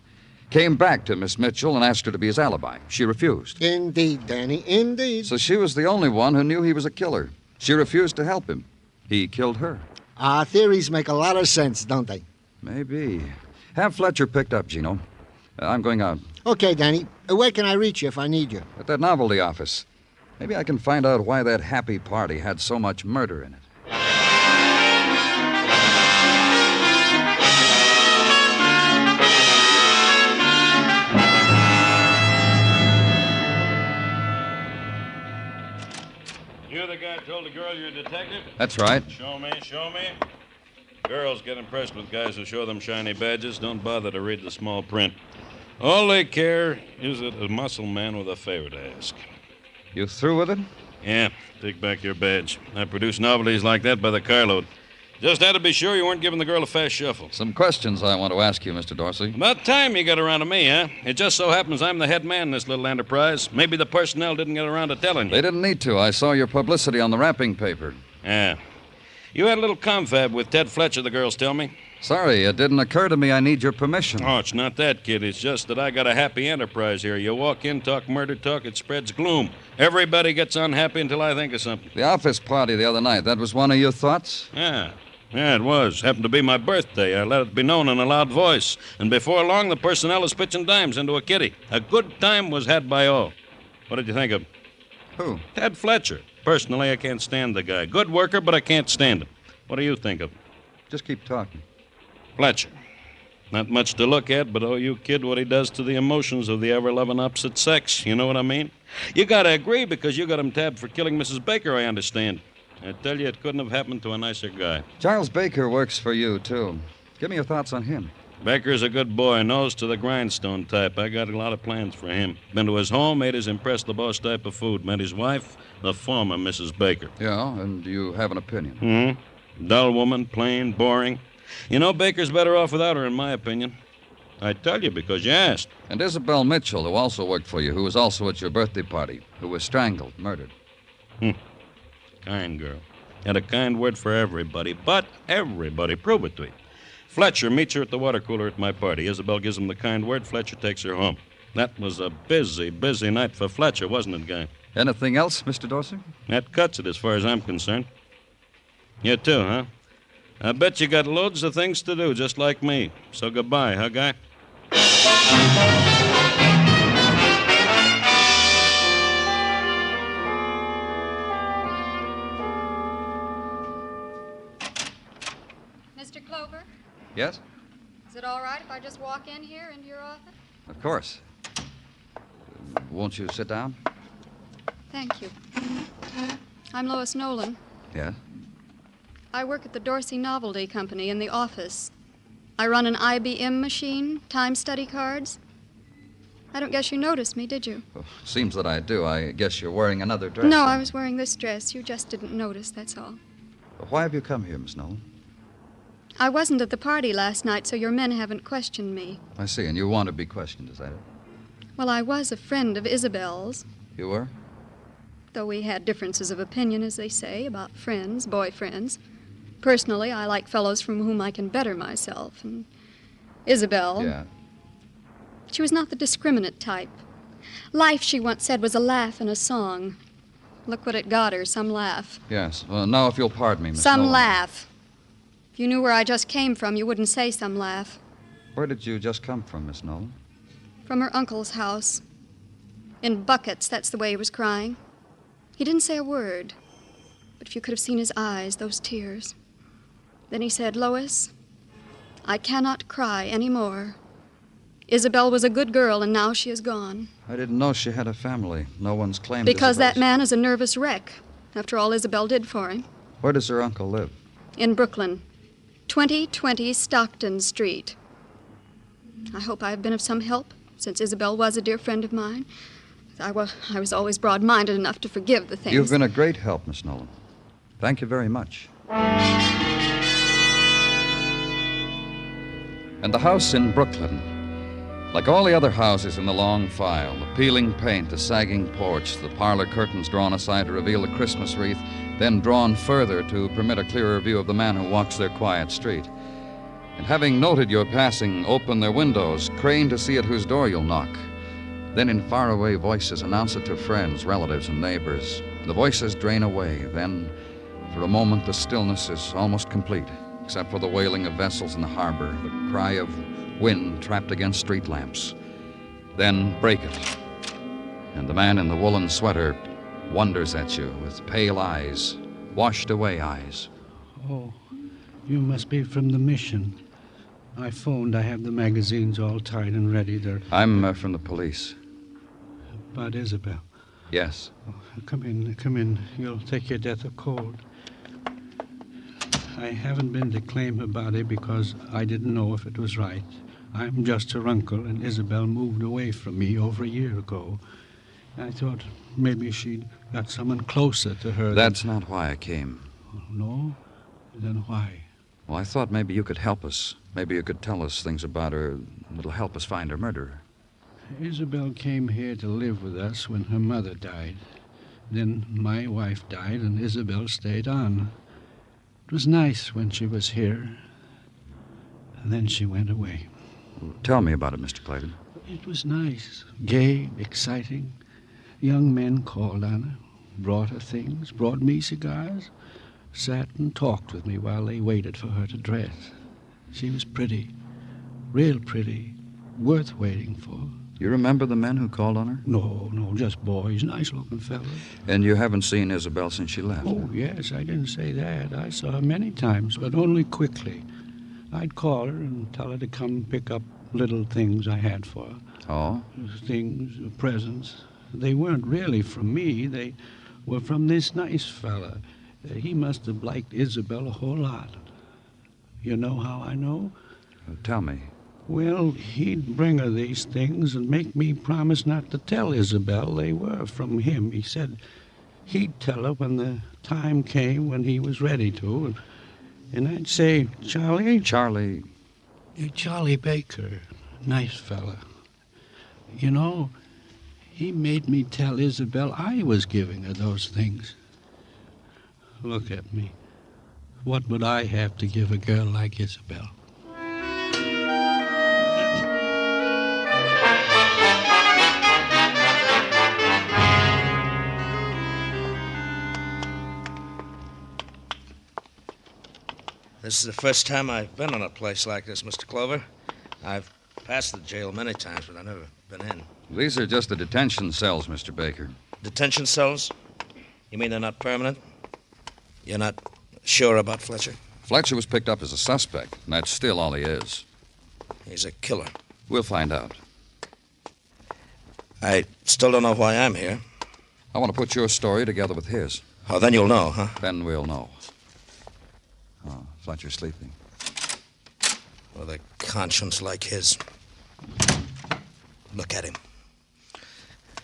Came back to Miss Mitchell and asked her to be his alibi. She refused. Indeed, Danny, indeed. So she was the only one who knew he was a killer. She refused to help him. He killed her. Our theories make a lot of sense, don't they? Maybe. Have Fletcher picked up, Gino. I'm going out. Okay, Danny. Where can I reach you if I need you? At that novelty office. Maybe I can find out why that happy party had so much murder in it. You're the guy who told the girl you're a detective? That's right. Show me, show me. Girls get impressed with guys who show them shiny badges. Don't bother to read the small print. All they care is that a muscle man with a favor to ask. You through with it? Yeah, take back your badge. I produce novelties like that by the carload. Just had to be sure you weren't giving the girl a fast shuffle. Some questions I want to ask you, Mr. Dorsey. About time you got around to me, huh? It just so happens I'm the head man in this little enterprise. Maybe the personnel didn't get around to telling you. They didn't need to. I saw your publicity on the wrapping paper. Yeah. You had a little confab with Ted Fletcher, the girls tell me. Sorry, it didn't occur to me I need your permission. Oh, it's not that, kid. It's just that I got a happy enterprise here. You walk in, talk murder talk, it spreads gloom. Everybody gets unhappy until I think of something. The office party the other night, that was one of your thoughts? Yeah, it was. Happened to be my birthday. I let it be known in a loud voice. And before long, the personnel is pitching dimes into a kitty. A good time was had by all. What did you think of? Who? Ted Fletcher. Personally, I can't stand the guy. Good worker, but I can't stand him. What do you think of? Just keep talking. Fletcher. Not much to look at, but oh, you kid, what he does to the emotions of the ever-loving opposite sex. You know what I mean? You gotta agree because you got him tabbed for killing Mrs. Baker, I understand. I tell you, it couldn't have happened to a nicer guy. Charles Baker works for you, too. Give me your thoughts on him. Baker's a good boy, nose to the grindstone type. I got a lot of plans for him. Been to his home, ate his impressed the boss type of food. Met his wife, the former Mrs. Baker. Yeah, and you have an opinion. Mm-hmm. Dull woman, plain, boring. You know, Baker's better off without her, in my opinion. I tell you because you asked. And Isabel Mitchell, who also worked for you, who was also at your birthday party, who was strangled, murdered. Kind girl. Had a kind word for everybody, but everybody. Prove it to me. Fletcher meets her at the water cooler at my party. Isabel gives him the kind word. Fletcher takes her home. That was a busy, busy night for Fletcher, wasn't it, Guy? Anything else, Mr. Dorsey? That cuts it as far as I'm concerned. You too, huh? I bet you got loads of things to do, just like me. So goodbye, huh, Guy? Mr. Clover, Yes? is it all right if I just walk in here into your office? Of course. Won't you sit down? Thank you. I'm Lois Nolan. Yes? I work at the Dorsey Novelty Company in the office. I run an IBM machine, time study cards. I don't guess you noticed me, did you? Well, seems that I do. I guess you're wearing another dress. No, I was wearing this dress. You just didn't notice, that's all. Why have you come here, Miss Nolan? I wasn't at the party last night, so your men haven't questioned me. I see, and you want to be questioned, is that it? Well, I was a friend of Isabel's, You were? though we had differences of opinion, as they say, about friends, boyfriends. Personally, I like fellows from whom I can better myself. And Isabel, Yeah. she was not the discriminate type. Life, she once said, was a laugh and a song. Look what it got her, some laugh. Yes. Well, now, if you'll pardon me, Miss Some Nolan. laugh. If you knew where I just came from, you wouldn't say some laugh. Where did you just come from, Miss Nolan? From her uncle's house. In buckets, that's the way he was crying. He didn't say a word. But if you could have seen his eyes, those tears. Then he said, Lois, I cannot cry any more. Isabel was a good girl, and now she is gone. I didn't know she had a family. No one's claimed Because that Isabel's. man is a nervous wreck, after all Isabel did for him. Where does her uncle live? In Brooklyn. 2020 Stockton Street. I hope I have been of some help, since Isabel was a dear friend of mine. I was always broad-minded enough to forgive the things. You've been a great help, Miss Nolan. Thank you very much. And the house in Brooklyn, like all the other houses in the long file, the peeling paint, the sagging porch, the parlor curtains drawn aside to reveal the Christmas wreath, then drawn further to permit a clearer view of the man who walks their quiet street. And having noted your passing, open their windows, crane to see at whose door you'll knock. Then in faraway voices announce it to friends, relatives, and neighbors. The voices drain away. Then, for a moment, the stillness is almost complete, except for the wailing of vessels in the harbor, the cry of wind trapped against street lamps. Then break it, and the man in the woolen sweater wonders at you with pale eyes, washed away eyes. Oh, you must be from the mission. I phoned. I have the magazines all tied and ready. I'm from the police. About Isabel. Yes. Oh, come in. You'll take your death of cold. I haven't been to claim her body because I didn't know if it was right. I'm just her uncle, and Isabel moved away from me over a year ago. I thought maybe she'd got someone closer to her. That's not why I came. No? Then why? Well, I thought maybe you could help us. Maybe you could tell us things about her that'll help us find her murderer. Isabel came here to live with us when her mother died. Then my wife died, and Isabel stayed on. It was nice when she was here. And then she went away. Tell me about it, Mr. Clayton. It was nice, gay, exciting. Young men called on her, brought her things, brought me cigars, sat and talked with me while they waited for her to dress. She was pretty, real pretty, worth waiting for. You remember the men who called on her? No, just boys, nice-looking fellas. And you haven't seen Isabel since she left? Oh, yes, I didn't say that. I saw her many times, but only quickly. I'd call her and tell her to come pick up little things I had for her. Oh? Things, presents. They weren't really from me. They were from this nice fella. He must have liked Isabel a whole lot. You know how I know? Tell me. Well, he'd bring her these things and make me promise not to tell Isabel they were from him. He said he'd tell her when the time came when he was ready to. And I'd say, Charlie? Charlie Baker. Nice fella. You know, he made me tell Isabel I was giving her those things. Look at me. What would I have to give a girl like Isabel? This is the first time I've been in a place like this, Mr. Clover. I've passed the jail many times, but I've never been in. These are just the detention cells, Mr. Baker. Detention cells? You mean they're not permanent? You're not sure about Fletcher? Fletcher was picked up as a suspect, and that's still all he is. He's a killer. We'll find out. I still don't know why I'm here. I want to put your story together with his. Oh, then you'll know, huh? Then we'll know. Oh, Fletcher's sleeping. With a conscience like his. Look at him.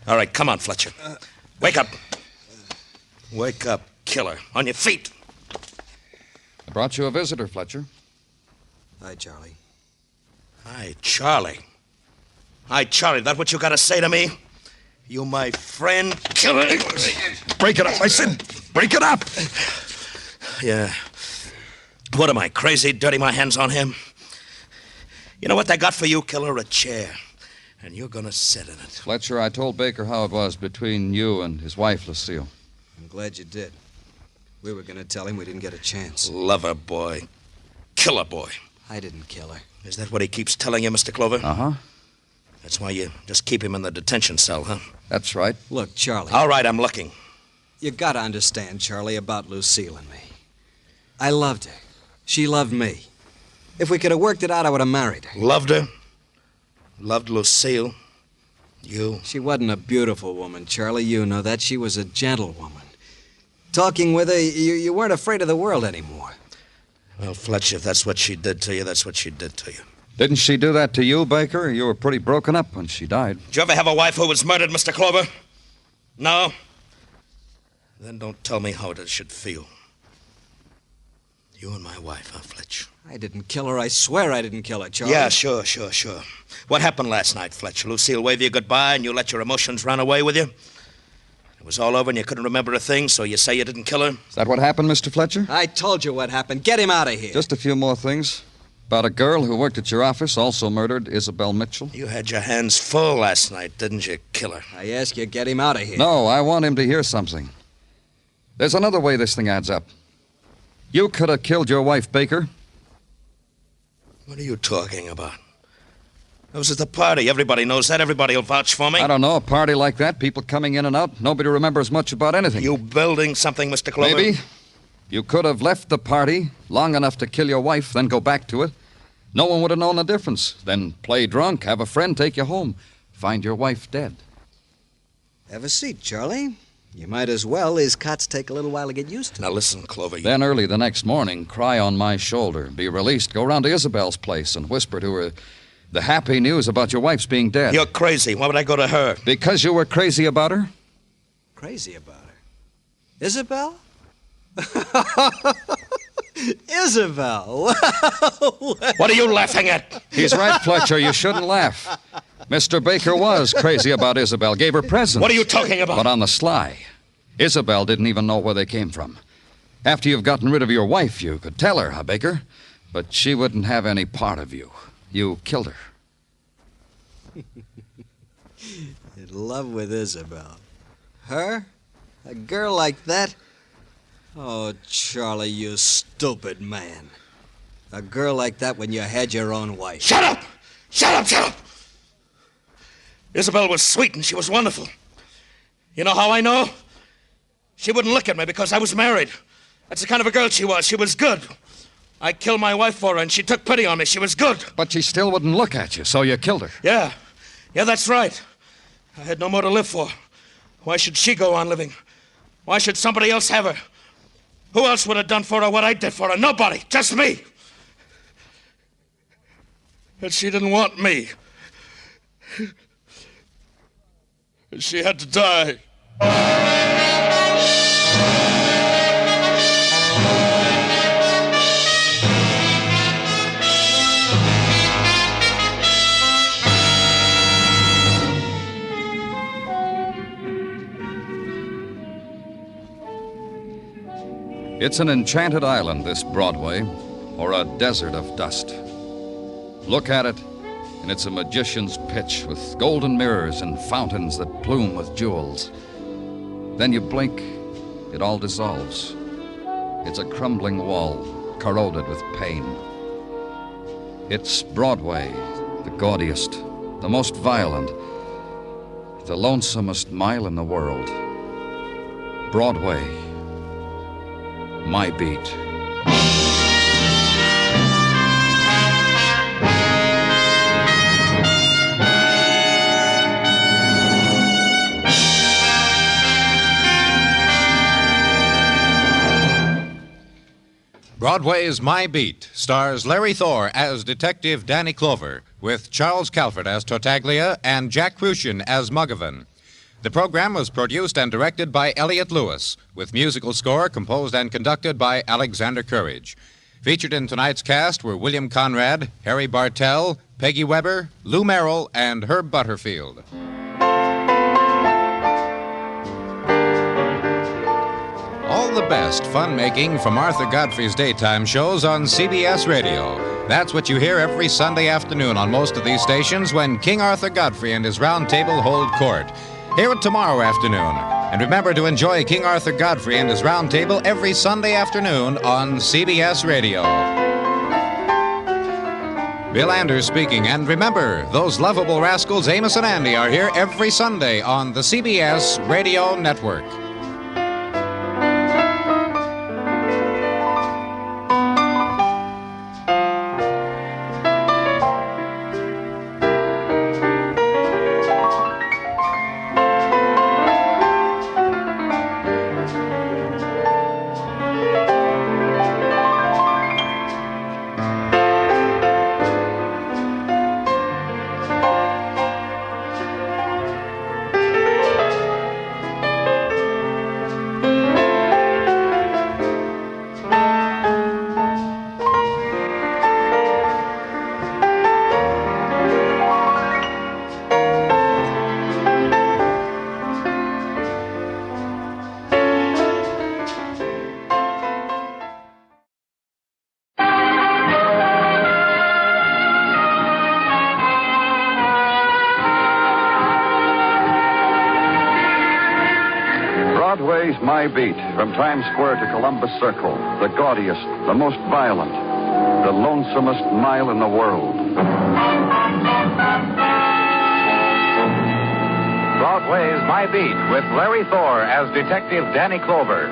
All right, come on, Fletcher. Wake up. Wake up, killer. On your feet. I brought you a visitor, Fletcher. Hi, Charlie. Hi, Charlie. Hi, Charlie. That what you got to say to me? You my friend, killer? Break it up, I said. Break it up. Yeah. What am I, crazy, dirty my hands on him? You know what they got for you, killer? A chair. And you're gonna sit in it. Fletcher, I told Baker how it was between you and his wife, Lucille. I'm glad you did. We were gonna tell him we didn't get a chance. Lover boy. Killer boy. I didn't kill her. Is that what he keeps telling you, Mr. Clover? Uh-huh. That's why you just keep him in the detention cell, huh? That's right. Look, Charlie. All right, I'm looking. You gotta understand, Charlie, about Lucille and me. I loved her. She loved me. If we could have worked it out, I would have married her. Loved her? Loved Lucille? You? She wasn't a beautiful woman, Charlie. You know that. She was a gentlewoman. Talking with her, you weren't afraid of the world anymore. Well, Fletcher, if that's what she did to you, that's what she did to you. Didn't she do that to you, Baker? You were pretty broken up when she died. Did you ever have a wife who was murdered, Mr. Clover? No? Then don't tell me how it should feel. You and my wife, huh, Fletcher? I didn't kill her. I swear I didn't kill her, Charlie. Yeah, sure. What happened last night, Fletcher? Lucille waved you goodbye and you let your emotions run away with you? It was all over and you couldn't remember a thing, so you say you didn't kill her? Is that what happened, Mr. Fletcher? I told you what happened. Get him out of here. Just a few more things. About a girl who worked at your office, also murdered Isabel Mitchell. You had your hands full last night, didn't you, killer? I ask you, get him out of here. No, I want him to hear something. There's another way this thing adds up. You could have killed your wife, Baker. What are you talking about? I was at the party. Everybody knows that. Everybody will vouch for me. I don't know. A party like that, people coming in and out, nobody remembers much about anything. You building something, Mr. Clover? Maybe. You could have left the party long enough to kill your wife, then go back to it. No one would have known the difference. Then play drunk, have a friend take you home, find your wife dead. Have a seat, Charlie. You might as well. His cots take a little while to get used to. Now listen, Clover. Then early the next morning, cry on my shoulder, be released, go round to Isabel's place and whisper to her the happy news about your wife's being dead. You're crazy. Why would I go to her? Because you were crazy about her? Crazy about her? Isabel? Isabel! What are you laughing at? He's right, Fletcher. You shouldn't laugh. Mr. Baker was crazy about Isabel, gave her presents. What are you talking about? But on the sly. Isabel didn't even know where they came from. After you've gotten rid of your wife, you could tell her, huh, Baker? But she wouldn't have any part of you. You killed her. In love with Isabel. Her? A girl like that? Oh, Charlie, you stupid man. A girl like that when you had your own wife. Shut up! Shut up! Isabel was sweet and she was wonderful. You know how I know? She wouldn't look at me because I was married. That's the kind of a girl she was. She was good. I killed my wife for her, and she took pity on me. She was good. But she still wouldn't look at you, so you killed her. Yeah, that's right. I had no more to live for. Why should she go on living? Why should somebody else have her? Who else would have done for her what I did for her? Nobody, just me. And she didn't want me. She had to die. It's an enchanted island, this Broadway, or a desert of dust. Look at it, and it's a magician's pitch with golden mirrors and fountains that plume with jewels. Then you blink, it all dissolves. It's a crumbling wall, corroded with pain. It's Broadway, the gaudiest, the most violent, the lonesomest mile in the world. Broadway, my beat. Broadway's My Beat stars Larry Thor as Detective Danny Clover, with Charles Calvert as Tartaglia and Jack Crucian as Muggavan. The program was produced and directed by Elliot Lewis, with musical score composed and conducted by Alexander Courage. Featured in tonight's cast were William Conrad, Harry Bartell, Peggy Weber, Lou Merrill, and Herb Butterfield. All the best fun-making from Arthur Godfrey's daytime shows on CBS Radio. That's what you hear every Sunday afternoon on most of these stations when King Arthur Godfrey and his round table hold court. Hear it tomorrow afternoon. And remember to enjoy King Arthur Godfrey and his round table every Sunday afternoon on CBS Radio. Bill Anders speaking. And remember, those lovable rascals Amos and Andy are here every Sunday on the CBS Radio Network. Broadway's My Beat, from Times Square to Columbus Circle, the gaudiest, the most violent, the lonesomest mile in the world. Broadway's My Beat with Larry Thor as Detective Danny Clover.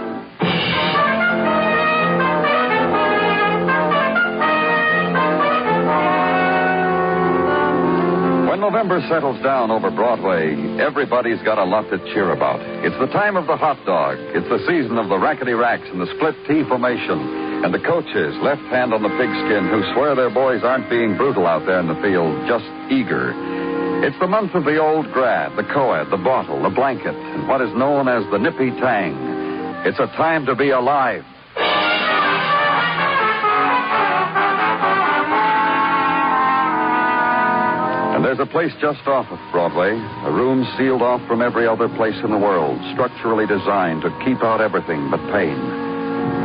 When November settles down over Broadway, everybody's got a lot to cheer about. It's the time of the hot dog. It's the season of the rackety racks and the split T formation. And the coaches, left hand on the pigskin, who swear their boys aren't being brutal out there in the field, just eager. It's the month of the old grad, the co-ed, the bottle, the blanket, and what is known as the nippy tang. It's a time to be alive. And there's a place just off of Broadway, a room sealed off from every other place in the world, structurally designed to keep out everything but pain.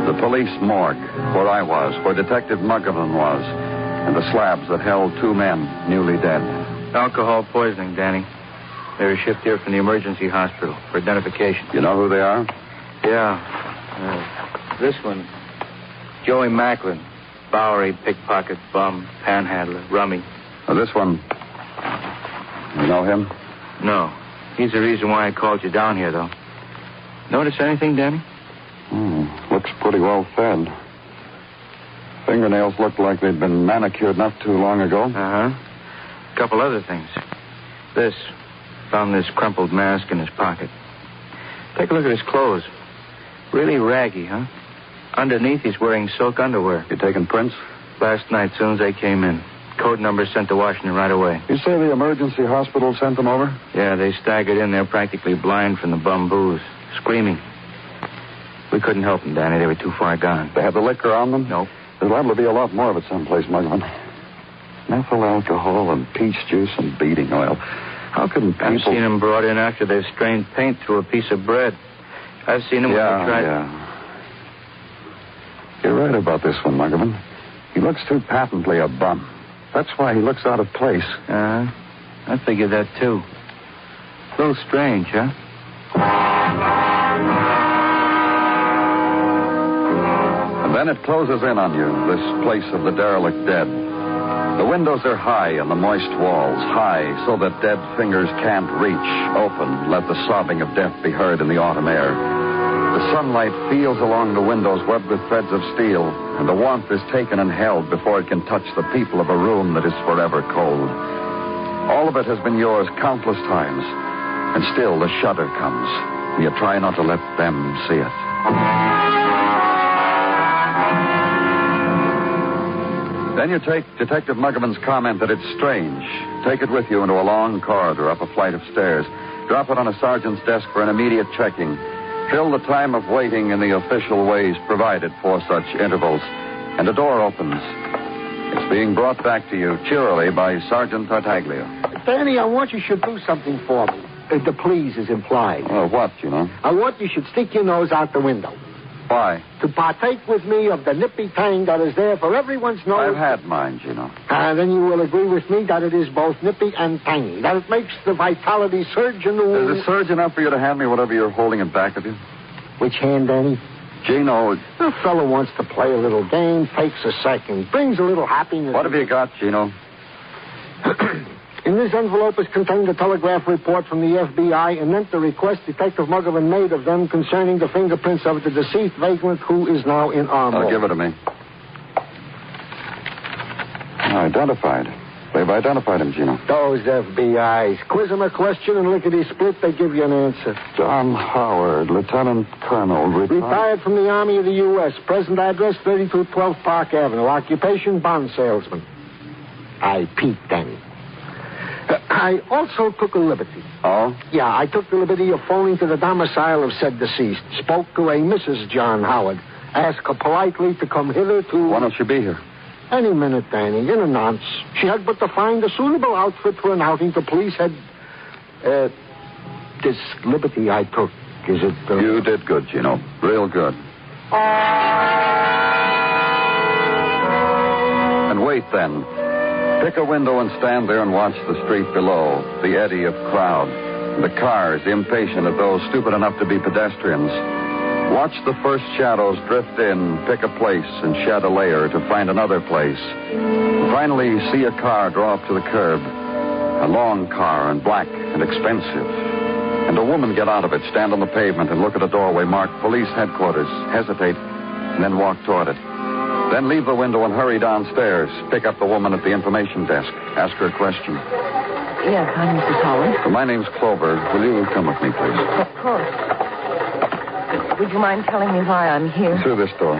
The police morgue, where I was, where Detective Muggavan was, and the slabs that held two men newly dead. Alcohol poisoning, Danny. They were shipped here from the emergency hospital for identification. You know who they are? Yeah. This one, Joey Macklin. Bowery, pickpocket, bum, panhandler, rummy. This one, you know him? No. He's the reason why I called you down here, though. Notice anything, Danny? Looks pretty well fed. Fingernails looked like they'd been manicured not too long ago. Uh-huh. A couple other things. This. Found this crumpled mask in his pocket. Take a look at his clothes. Really raggy, huh? Underneath, he's wearing silk underwear. You taking prints? Last night, soon as they came in. Code number sent to Washington right away. You say the emergency hospital sent them over? Yeah, they staggered in there practically blind from the bum booze. Screaming. We couldn't help them, Danny. They were too far gone. They had the liquor on them? No. There's liable to be a lot more of it someplace, Macklin. Methyl alcohol and peach juice and beating oil. How can people... I've seen them brought in after they've strained paint through a piece of bread. I've seen them when they tried... Yeah. You're right about this one, Macklin. He looks too patently a bum. That's why he looks out of place. I figured that, too. A little strange, huh? And then it closes in on you, this place of the derelict dead. The windows are high and the moist walls high so that dead fingers can't reach, open, let the sobbing of death be heard in the autumn air. The sunlight feels along the windows webbed with threads of steel, and the warmth is taken and held before it can touch the people of a room that is forever cold. All of it has been yours countless times, and still the shudder comes. You try not to let them see it. Then you take Detective Muggavan's comment that it's strange. Take it with you into a long corridor up a flight of stairs. Drop it on a sergeant's desk for an immediate checking. Fill the time of waiting in the official ways provided for such intervals. And a door opens. It's being brought back to you cheerily by Sergeant Tartaglia. Danny, I want you should do something for me. The please is implied. Oh, what, you know? I want you should stick your nose out the window. Why? To partake with me of the nippy tang that is there for everyone's nose. I've had mine, you know. Then you will agree with me that it is both nippy and tangy. That it makes the vitality surge in the... Is it surge enough for you to hand me whatever you're holding in back of you? Which hand, Danny? Gino. A fellow wants to play a little game, takes a second, brings a little happiness. What have you got, Gino? In this envelope is contained a telegraph report from the FBI and meant the request Detective Muggavan made of them concerning the fingerprints of the deceased vagrant who is now in our I'll give it to me. Identified. They've identified him, Gino. Those FBIs. Quiz them a question and lickety-split, they give you an answer. John Howard, Lieutenant Colonel, retired from the Army of the U.S. Present address, 3212 Park Avenue. Occupation, bond salesman. I peeped, Danny. I also took a liberty. Oh? Yeah, I took the liberty of phoning to the domicile of said deceased. Spoke to a Mrs. John Howard. Asked her politely to come hither to... Why don't she be here? Any minute, Danny, in a nonce. She had but to find a suitable outfit for an outing. The police had... this liberty I took, is it... You did good, Gino. Real good. And wait, then. Pick a window and stand there and watch the street below, the eddy of crowd, the cars impatient of those stupid enough to be pedestrians. Watch the first shadows drift in, pick a place, and shed a layer to find another place. Finally, see a car draw up to the curb, a long car and black and expensive. And a woman get out of it, stand on the pavement and look at a doorway marked Police Headquarters, hesitate, and then walk toward it. Then leave the window and hurry downstairs. Pick up the woman at the information desk. Ask her a question. Yes, I'm Mrs. Howard. My name's Clover. Will you come with me, please? Of course. Would you mind telling me why I'm here? Through this door.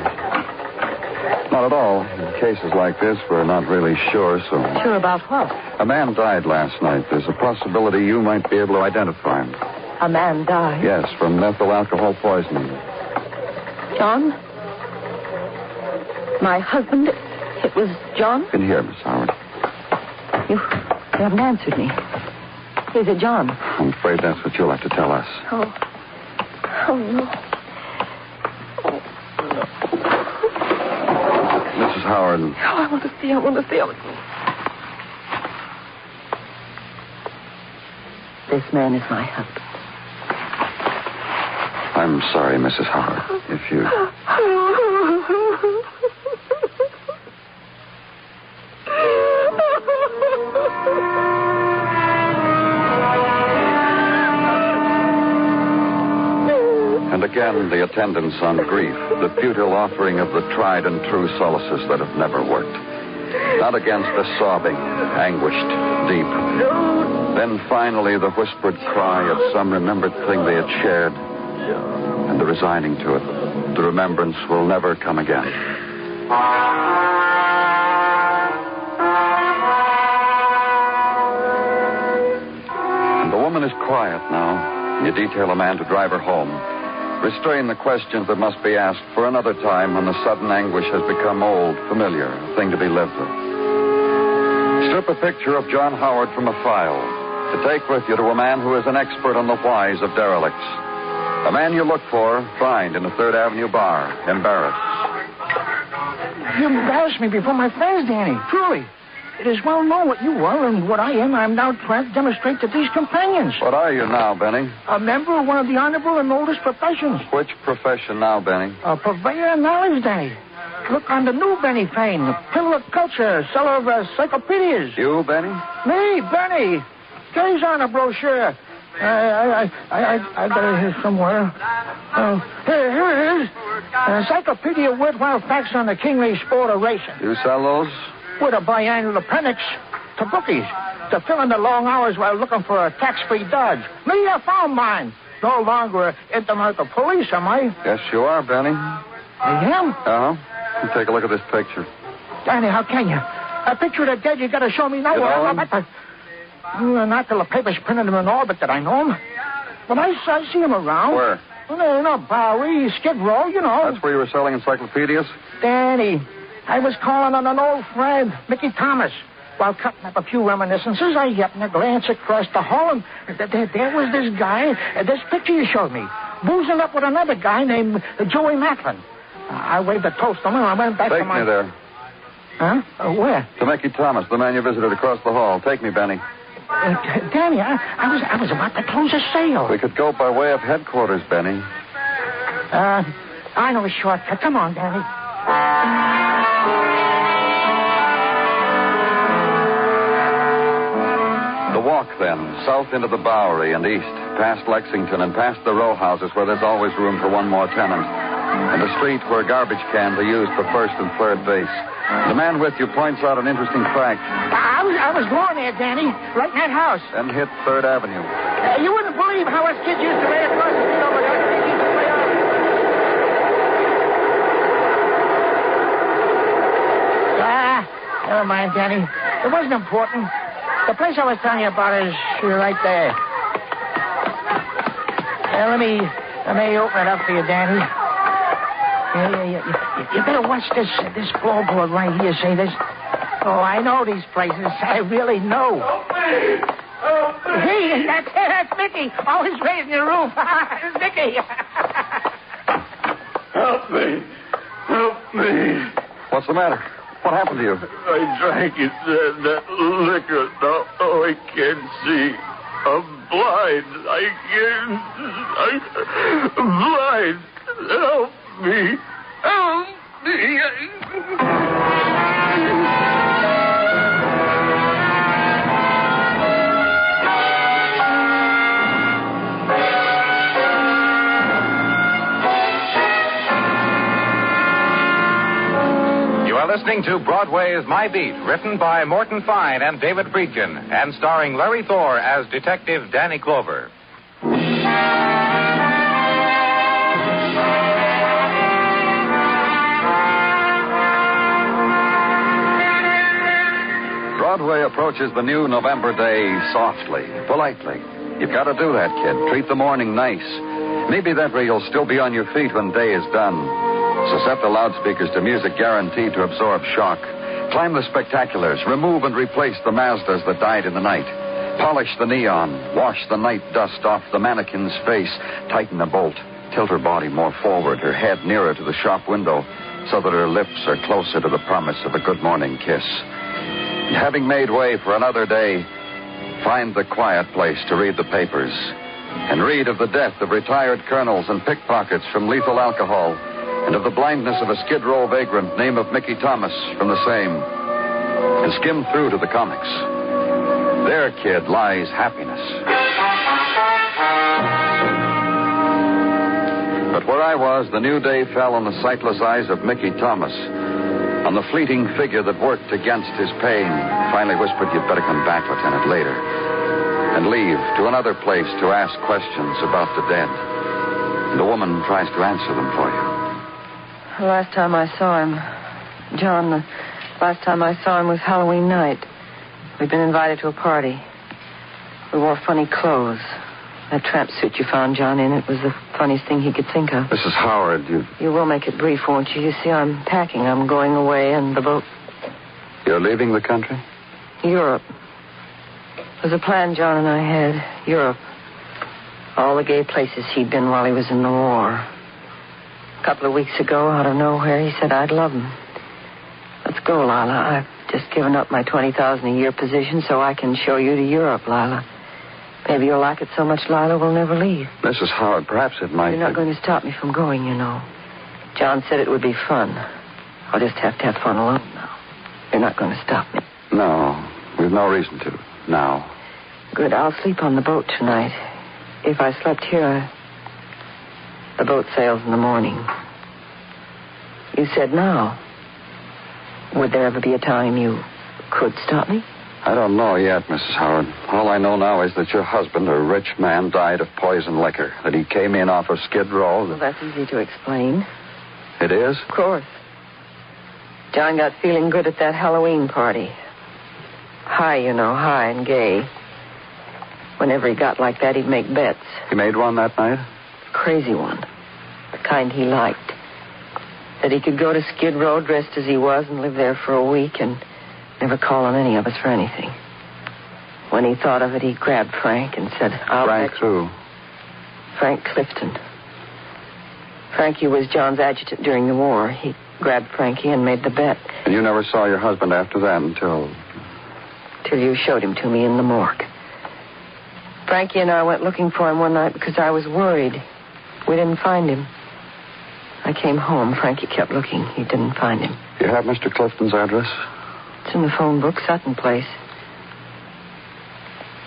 Not at all. In cases like this, we're not really sure, so... Sure about what? A man died last night. There's a possibility you might be able to identify him. A man died? Yes, from methyl alcohol poisoning. John? My husband? It was John? In here, Miss Howard. You haven't answered me. Is it John? I'm afraid that's what you'll have to tell us. Oh. Oh, no. Mrs. Howard. Oh, I want to see. This man is my husband. I'm sorry, Mrs. Howard. If you... And a again the attendance on grief, the futile offering of the tried and true solaces that have never worked. Not against the sobbing, anguished, deep. Then finally the whispered cry of some remembered thing they had shared, and the resigning to it. The remembrance will never come again. And the woman is quiet now. You detail a man to drive her home. Restrain the questions that must be asked for another time when the sudden anguish has become old, familiar, a thing to be lived with. Strip a picture of John Howard from a file to take with you to a man who is an expert on the whys of derelicts. A man you look for, find in a 3rd Avenue bar, embarrassed. You embarrassed me before my friends, Danny. Truly. It is well known what you are and what I am. I am now trying to demonstrate to these companions. What are you now, Benny? A member of one of the honorable and oldest professions. Which profession now, Benny? A purveyor of knowledge, Danny. Look on the new Benny fame, the pillar of culture, seller of encyclopedias. You, Benny? Me, Benny. Gaze on a brochure. I got it here somewhere. Here it is. An encyclopedia of worthwhile facts on the kingly sport of racing. You sell those? With a biannual appendix to bookies to fill in the long hours while looking for a tax-free dodge. Me, I found mine. No longer intimate with the police, am I? Yes, you are, Benny. I am? Uh-huh. Take a look at this picture. Danny, how can you? A picture of the dead you got to show me now. You know him? Not till the papers printed him in orbit that I know him. But I see him around. Where? Bowery, Skid Row, you know. That's where you were selling encyclopedias? Danny, I was calling on an old friend, Mickey Thomas. While cutting up a few reminiscences, I happened to glance across the hall, and there was this guy, this picture you showed me, boozing up with another guy named Joey Macklin. I waved a toast to him, and I went back to my... Take me there. Huh? Where? To Mickey Thomas, the man you visited across the hall. Take me, Benny. Danny, I was about to close a sale. We could go by way of headquarters, Benny. I know a shortcut. Come on, Danny. The walk, then, south into the Bowery and east, past Lexington and past the row houses where there's always room for one more tenant, and the street where garbage cans are used for first and third base. The man with you points out an interesting fact. I was going there, Danny, right in that house. Then hit 3rd Avenue. You wouldn't believe how us kids used to lay across the street over there. Never mind, Danny. It wasn't important. The place I was telling you about is right there. Let me open it up for you, Danny. You better watch this floorboard right here. Say this. Oh, I know these places. I really know. Help me! Help me! Hey, that's Mickey. Always raising your roof. It's Mickey. Help me! Help me! What's the matter? What happened to you? I drank it, that liquor. Now I can't see. I'm blind. I'm blind. Help me. Help me. Listening to Broadway's My Beat, written by Morton Fine and David Friedkin, and starring Larry Thor as Detective Danny Clover. Broadway approaches the new November day softly, politely. You've got to do that, kid. Treat the morning nice. Maybe that way you'll still be on your feet when day is done. So set the loudspeakers to music guaranteed to absorb shock. Climb the spectaculars. Remove and replace the Mazdas that died in the night. Polish the neon. Wash the night dust off the mannequin's face. Tighten the bolt. Tilt her body more forward, her head nearer to the shop window, so that her lips are closer to the promise of a good morning kiss. Having made way for another day, find the quiet place to read the papers. And read of the death of retired colonels and pickpockets from lethal alcohol, and of the blindness of a Skid Row vagrant, name of Mickey Thomas, from the same. And skim through to the comics. There, kid, lies happiness. But I was, the new day fell on the sightless eyes of Mickey Thomas, on the fleeting figure that worked against his pain. Finally whispered, "You'd better come back, Lieutenant, later. And leave to another place to ask questions about the dead. And the woman tries to answer them for you." The last time I saw him, John, the last time I saw him was Halloween night. We'd been invited to a party. We wore funny clothes. That tramp suit you found John in, it was the funniest thing he could think of. Mrs. Howard, You will make it brief, won't you? You see, I'm packing. I'm going away, and the boat... You're leaving the country? Europe. It was a plan John and I had. Europe. All the gay places he'd been while he was in the war. A couple of weeks ago, out of nowhere, he said I'd love him. Let's go, Lila. I've just given up my $20,000 a year position so I can show you to Europe, Lila. Maybe you'll like it so much, Lila, we'll never leave. Mrs. Howard, perhaps it might... You're not going to stop me from going, you know. John said it would be fun. I'll just have to have fun alone now. You're not going to stop me. No, we've no reason to. Now. Good, I'll sleep on the boat tonight. If I slept here, the boat sails in the morning. You said now. Would there ever be a time you could stop me? I don't know yet, Mrs. Howard. All I know now is that your husband, a rich man, died of poison liquor. That he came in off of Skid Row. Well, that's easy to explain. It is? Of course. John got feeling good at that Halloween party. High, you know, high and gay. Whenever he got like that, he'd make bets. He made one that night? Crazy one. The kind he liked. That he could go to Skid Row dressed as he was and live there for a week and never call on any of us for anything. When he thought of it, he grabbed Frank and said, Frank who? Frank Clifton. Frankie was John's adjutant during the war. He grabbed Frankie and made the bet. And you never saw your husband after that until... Till you showed him to me in the morgue. Frankie and I went looking for him one night because I was worried. We didn't find him. I came home. Frankie kept looking. He didn't find him. You have Mr. Clifton's address? It's in the phone book, Sutton Place.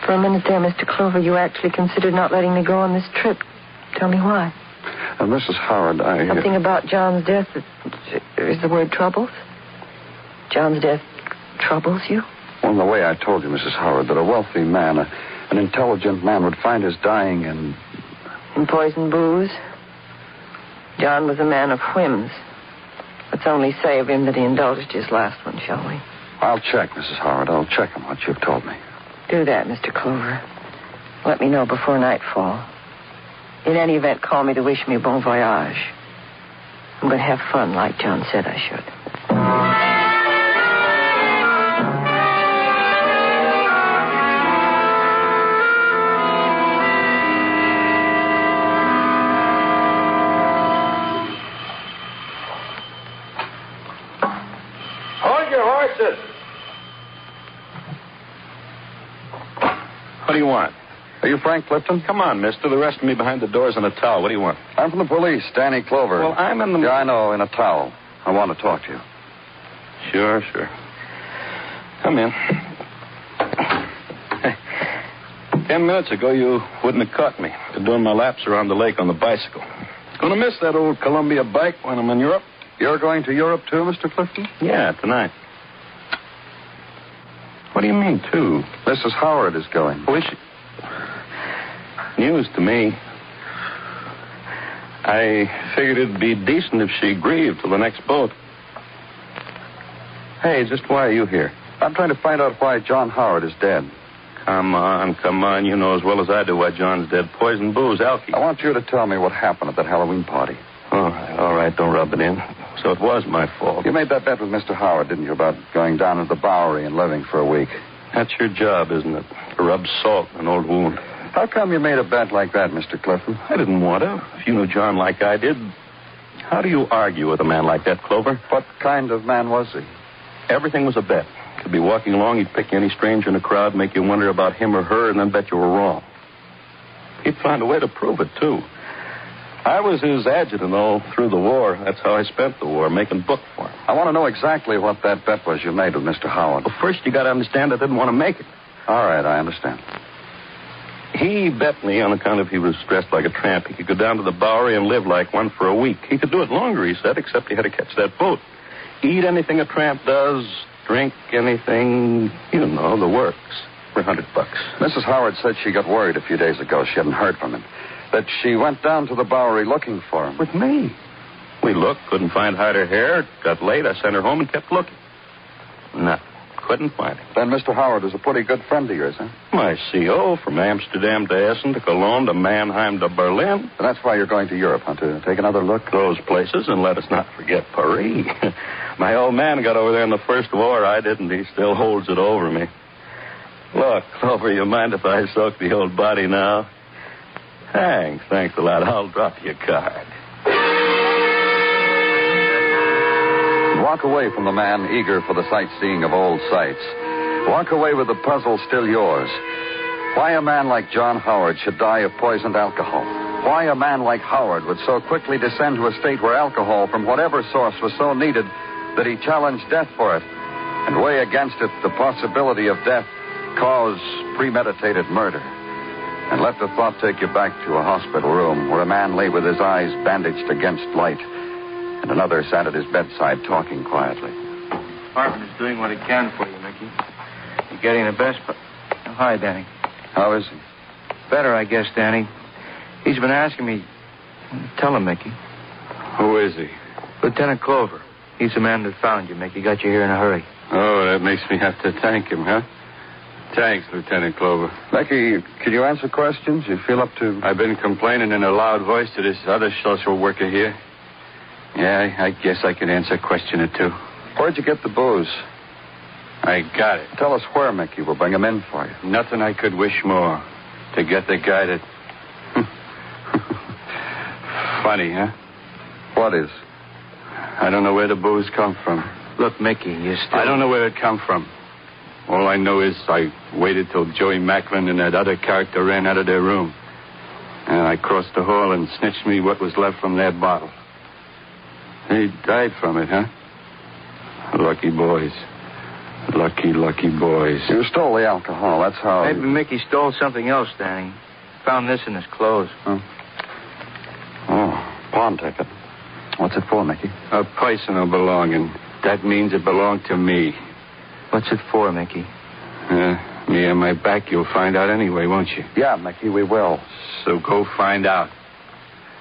For a minute there, Mr. Clover, you actually considered not letting me go on this trip. Tell me why. Mrs. Howard, Something about John's death is the word troubles? John's death troubles you? Well, in the way I told you, Mrs. Howard, that a wealthy man, an intelligent man would find his dying in poison booze? John was a man of whims. Let's only say of him that he indulged his last one, shall we? I'll check, Mrs. Howard. I'll check on what you've told me. Do that, Mr. Clover. Let me know before nightfall. In any event, call me to wish me bon voyage. I'm going to have fun like John said I should. What do you want? Are you Frank Clifton? Come on, mister. The rest of me behind the doors in a towel. What do you want? I'm from the police, Danny Clover. Well, I'm in the... Yeah, I know, in a towel. I want to talk to you. Sure. Come in. 10 minutes ago, you wouldn't have caught me doing my laps around the lake on the bicycle. Gonna miss that old Columbia bike when I'm in Europe. You're going to Europe, too, Mr. Clifton? Yeah, tonight. What do you mean, too? Mrs. Howard is going. Oh, is she? News to me. I figured it'd be decent if she grieved till the next boat. Hey, just why are you here? I'm trying to find out why John Howard is dead. Come on. You know as well as I do why John's dead. Poison booze, alky. I want you to tell me what happened at that Halloween party. All right. Don't rub it in. So it was my fault. You made that bet with Mr. Howard, didn't you, about going down to the Bowery and living for a week? That's your job, isn't it? To rub salt in an old wound. How come you made a bet like that, Mr. Clifton? I didn't want to. If you knew John like I did. How do you argue with a man like that, Clover? What kind of man was he? Everything was a bet. Could be walking along, he'd pick any stranger in the crowd, make you wonder about him or her, and then bet you were wrong. He'd find a way to prove it, too. I was his adjutant all through the war. That's how I spent the war, making book for him. I want to know exactly what that bet was you made with Mr. Howard. Well, first you got to understand I didn't want to make it. All right, I understand. He bet me on account of he was dressed like a tramp. He could go down to the Bowery and live like one for a week. He could do it longer, he said, except he had to catch that boat. Eat anything a tramp does, drink anything, you know, the works, for $100. Mrs. Howard said she got worried a few days ago. She hadn't heard from him. That she went down to the Bowery looking for him. With me. We looked, couldn't find hide or hair. Got late, I sent her home and kept looking. Nothing. Couldn't find him. Then Mr. Howard was a pretty good friend of yours, huh? My CO, from Amsterdam to Essen to Cologne to Mannheim to Berlin. And that's why you're going to Europe, huh? To take another look? Those places, and let us not forget Paris. My old man got over there in the First War. I didn't. He still holds it over me. Look, Clover, you mind if I soak the old body now? Thanks a lot. I'll drop you a card. Walk away from the man eager for the sightseeing of old sights. Walk away with the puzzle still yours. Why a man like John Howard should die of poisoned alcohol? Why a man like Howard would so quickly descend to a state where alcohol from whatever source was so needed that he challenged death for it, and weigh against it the possibility of death cause premeditated murder. And let the thought take you back to a hospital room where a man lay with his eyes bandaged against light, and another sat at his bedside talking quietly. Hartman is doing what he can for you, Mickey. You're getting the best, but... Oh, hi, Danny. How is he? Better, I guess, Danny. He's been asking me... Tell him, Mickey. Who is he? Lieutenant Clover. He's the man that found you, Mickey. Got you here in a hurry. Oh, that makes me have to thank him, huh? Thanks, Lieutenant Clover. Becky, can you answer questions? You feel up to... I've been complaining in a loud voice to this other social worker here. Yeah, I guess I could answer a question or two. Where'd you get the booze? I got it. Tell us where, Mickey. We'll bring him in for you. Nothing I could wish more. To get the guy that... Funny, huh? What is? I don't know where the booze come from. Look, Mickey, you still... I don't know where it come from. All I know is I waited till Joey Macklin and that other character ran out of their room. And I crossed the hall and snitched me what was left from their bottle. They died from it, huh? Lucky boys. Lucky, lucky boys. You stole the alcohol, that's how... Maybe Mickey stole something else, Danny. Found this in his clothes. Huh? Oh, pawn ticket. What's it for, Mickey? A personal belonging. That means it belonged to me. What's it for, Mickey? Me and my back, you'll find out anyway, won't you? Yeah, Mickey, we will. So go find out.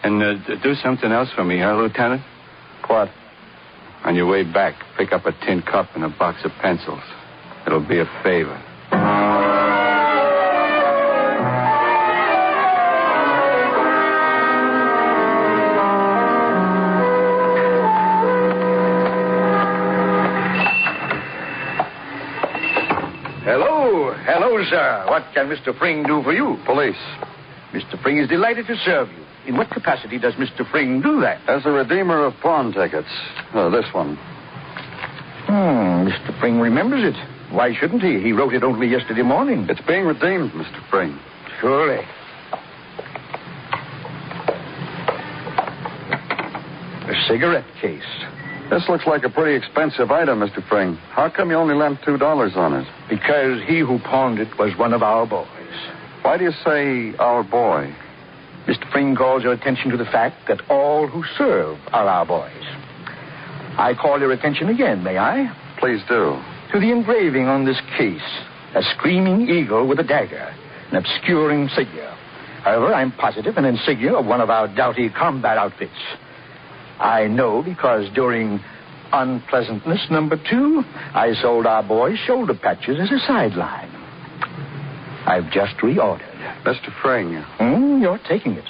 And do something else for me, huh, Lieutenant? What? On your way back, pick up a tin cup and a box of pencils. It'll be a favor. Hello, sir. What can Mr. Fring do for you? Police. Mr. Fring is delighted to serve you. In what capacity does Mr. Fring do that? As a redeemer of pawn tickets. This one. Mr. Fring remembers it. Why shouldn't he? He wrote it only yesterday morning. It's being redeemed, Mr. Fring. Surely. A cigarette case. This looks like a pretty expensive item, Mr. Fring. How come you only lent $2 on it? Because he who pawned it was one of our boys. Why do you say our boy? Mr. Fring calls your attention to the fact that all who serve are our boys. I call your attention again, may I? Please do. To the engraving on this case. A screaming eagle with a dagger. An obscure insignia. However, I'm positive an insignia of one of our doughty combat outfits. I know because during unpleasantness number 2, I sold our boys shoulder patches as a sideline. I've just reordered. Mr. Fring. You're taking it.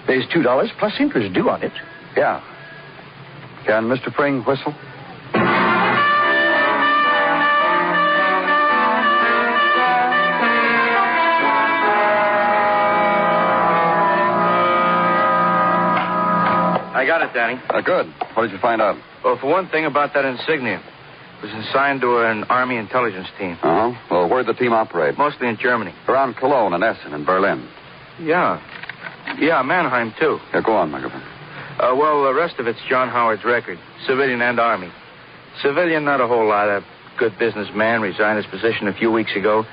There's $2 plus interest due on it. Yeah. Can Mr. Fring whistle? I got it, Danny. Good. What did you find out? Well, for one thing about that insignia. It was assigned to an Army intelligence team. Uh-huh. Well, where'd the team operate? Mostly in Germany. Around Cologne and Essen and Berlin. Yeah, Mannheim, too. Yeah, go on, Macklin. Well, the rest of it's John Howard's record. Civilian and Army. Civilian, not a whole lot. A good businessman resigned his position a few weeks ago.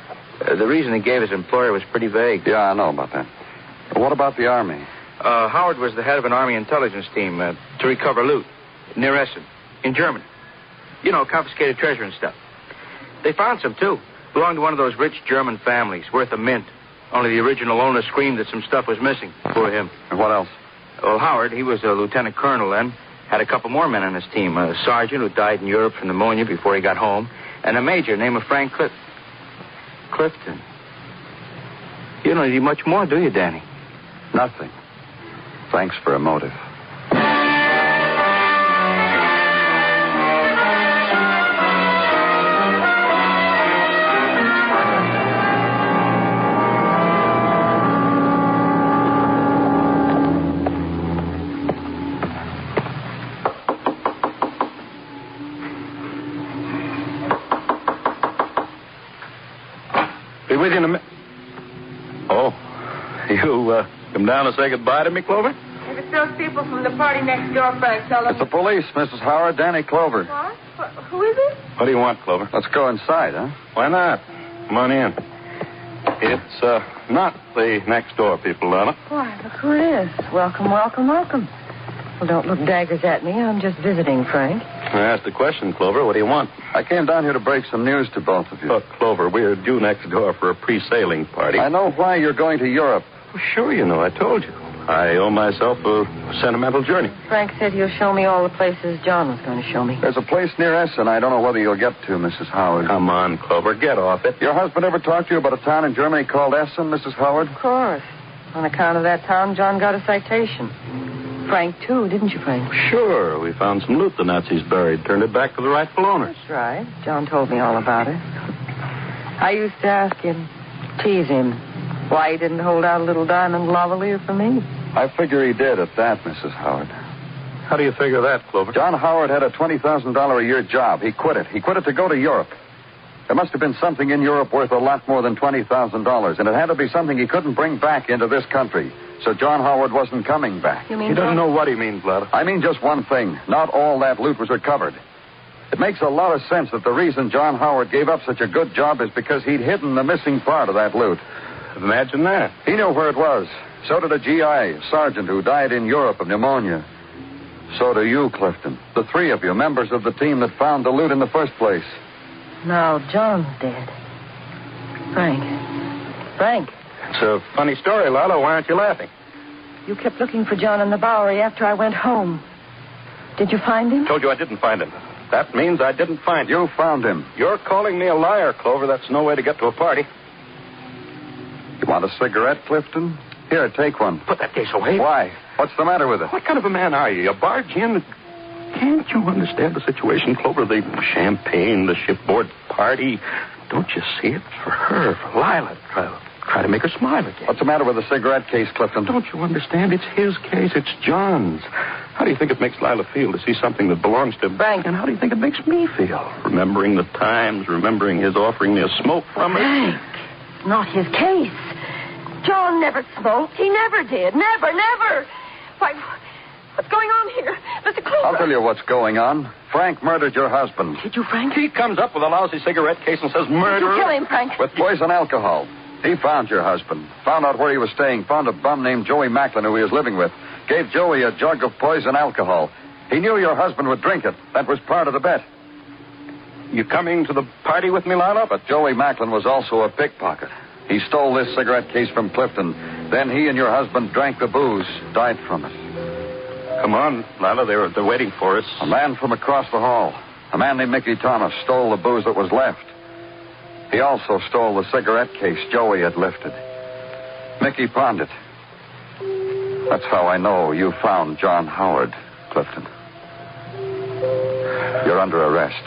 The reason he gave his employer was pretty vague. Yeah, I know about that. What about the Army? Howard was the head of an Army intelligence team to recover loot near Essen, in Germany. You know, confiscated treasure and stuff. They found some, too. Belonged to one of those rich German families, worth a mint. Only the original owner screamed that some stuff was missing. Poor him. And what else? Well, Howard, he was a lieutenant colonel then. Had a couple more men on his team. A sergeant who died in Europe from pneumonia before he got home. And a major named Frank Clifton. You don't need much more, do you, Danny? Nothing. Thanks for a motive. Be with you in a minute. Oh, you come down to say goodbye to me, Clover? If it's those people from the party next door, Frank, tell them. It's the police, Mrs. Howard. Danny Clover. What? Who is it? What do you want, Clover? Let's go inside, huh? Why not? Come on in. It's not the next door people, Lana. Why, look who it is. Welcome, welcome, welcome. Well, don't look daggers at me. I'm just visiting, Frank. I asked the question, Clover. What do you want? I came down here to break some news to both of you. Look, Clover, we're due next door for a pre-sailing party. I know why you're going to Europe. Well, sure you know. I told you. I owe myself a sentimental journey. Frank said he'll show me all the places John was going to show me. There's a place near Essen I don't know whether you'll get to, Mrs. Howard. Come on, Clover. Get off it. Your husband ever talked to you about a town in Germany called Essen, Mrs. Howard? Of course. On account of that town, John got a citation. Frank, too, didn't you, Frank? Sure. We found some loot the Nazis buried. Turned it back to the rightful owner. That's right. John told me all about it. I used to ask him, tease him, why he didn't hold out a little diamond lavalier for me. I figure he did at that, Mrs. Howard. How do you figure that, Clover? John Howard had a $20,000 a year job. He quit it. He quit it to go to Europe. There must have been something in Europe worth a lot more than $20,000, and it had to be something he couldn't bring back into this country. So John Howard wasn't coming back. You mean he doesn't know what he means, Lada. I mean just one thing. Not all that loot was recovered. It makes a lot of sense that the reason John Howard gave up such a good job is because he'd hidden the missing part of that loot. Imagine that. He knew where it was. So did a GI, a sergeant who died in Europe of pneumonia. So do you, Clifton. The three of you, members of the team that found the loot in the first place. Now John's dead. Frank. It's a funny story, Lala. Why aren't you laughing? You kept looking for John in the Bowery after I went home. Did you find him? Told you I didn't find him. That means I didn't find him. You found him. You're calling me a liar, Clover. That's no way to get to a party. You want a cigarette, Clifton? Here, take one. Put that case away. Why? What's the matter with it? What kind of a man are you? You barge in? Can't you understand the situation, Clover? The champagne, the shipboard party. Don't you see? It's for her, for Lila. Try to make her smile again. What's the matter with the cigarette case, Clifton? Don't you understand? It's his case. It's John's. How do you think it makes Lila feel to see something that belongs to Frank? And how do you think it makes me feel? Remembering the times, remembering his offering me a smoke from it. Frank, not his case. John never smoked. He never did. Never. Why, what's going on here? Mr. Clover. I'll tell you what's going on. Frank murdered your husband. Did you, Frank? He comes up with a lousy cigarette case and says murder. Did you kill him, Frank? With poison alcohol. He found your husband, found out where he was staying, found a bum named Joey Macklin who he was living with, gave Joey a jug of poison alcohol. He knew your husband would drink it. That was part of the bet. You coming to the party with me, Lila? But Joey Macklin was also a pickpocket. He stole this cigarette case from Clifton. Then he and your husband drank the booze, died from it. Come on, Lila. They're waiting for us. A man from across the hall, a man named Mickey Thomas, stole the booze that was left. He also stole the cigarette case Joey had lifted. Mickey pawned it. That's how I know you found John Howard, Clifton. You're under arrest.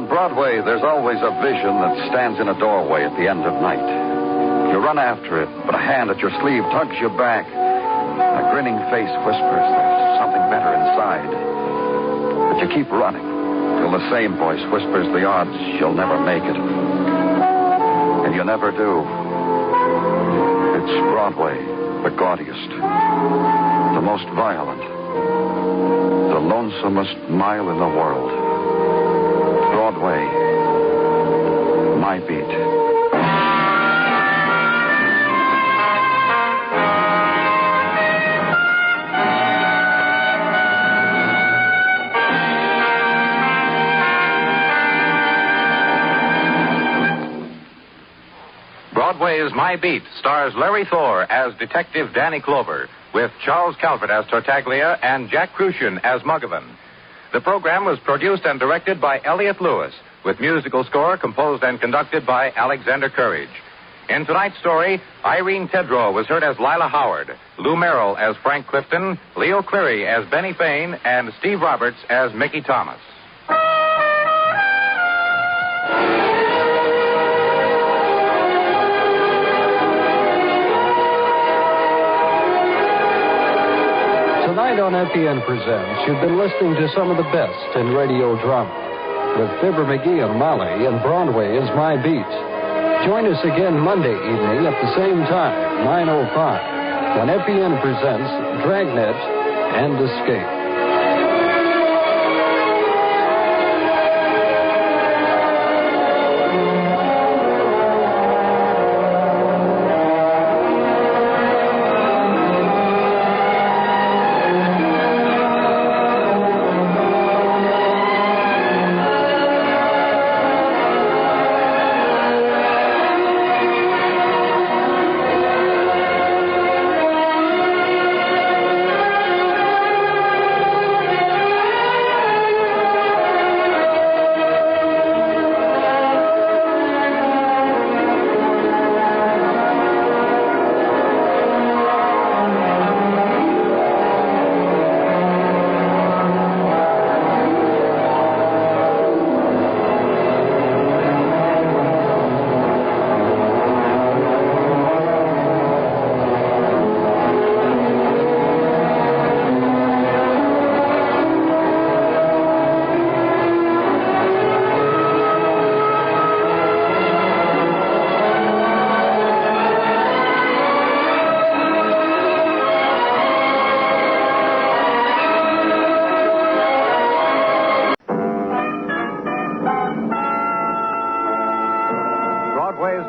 Broadway, there's always a vision that stands in a doorway at the end of night. You run after it, but a hand at your sleeve tugs you back. A grinning face whispers there's something better inside. But you keep running till till the same voice whispers the odds you'll never make it. And you never do. It's Broadway, the gaudiest, the most violent, the lonesomest mile in the world. Broadway, my beat. Broadway's My Beat stars Larry Thor as Detective Danny Clover, with Charles Calvert as Tartaglia and Jack Crucian as Muggavan. The program was produced and directed by Elliot Lewis, with musical score composed and conducted by Alexander Courage. In tonight's story, Irene Tedrow was heard as Lila Howard, Lou Merrill as Frank Clifton, Leo Cleary as Benny Fain, and Steve Roberts as Mickey Thomas. Tonight on FEN Presents, you've been listening to some of the best in radio drama, with Fibber McGee and Molly and Broadway is My Beat. Join us again Monday evening at the same time, 9:05, when FEN presents Dragnet and Escape.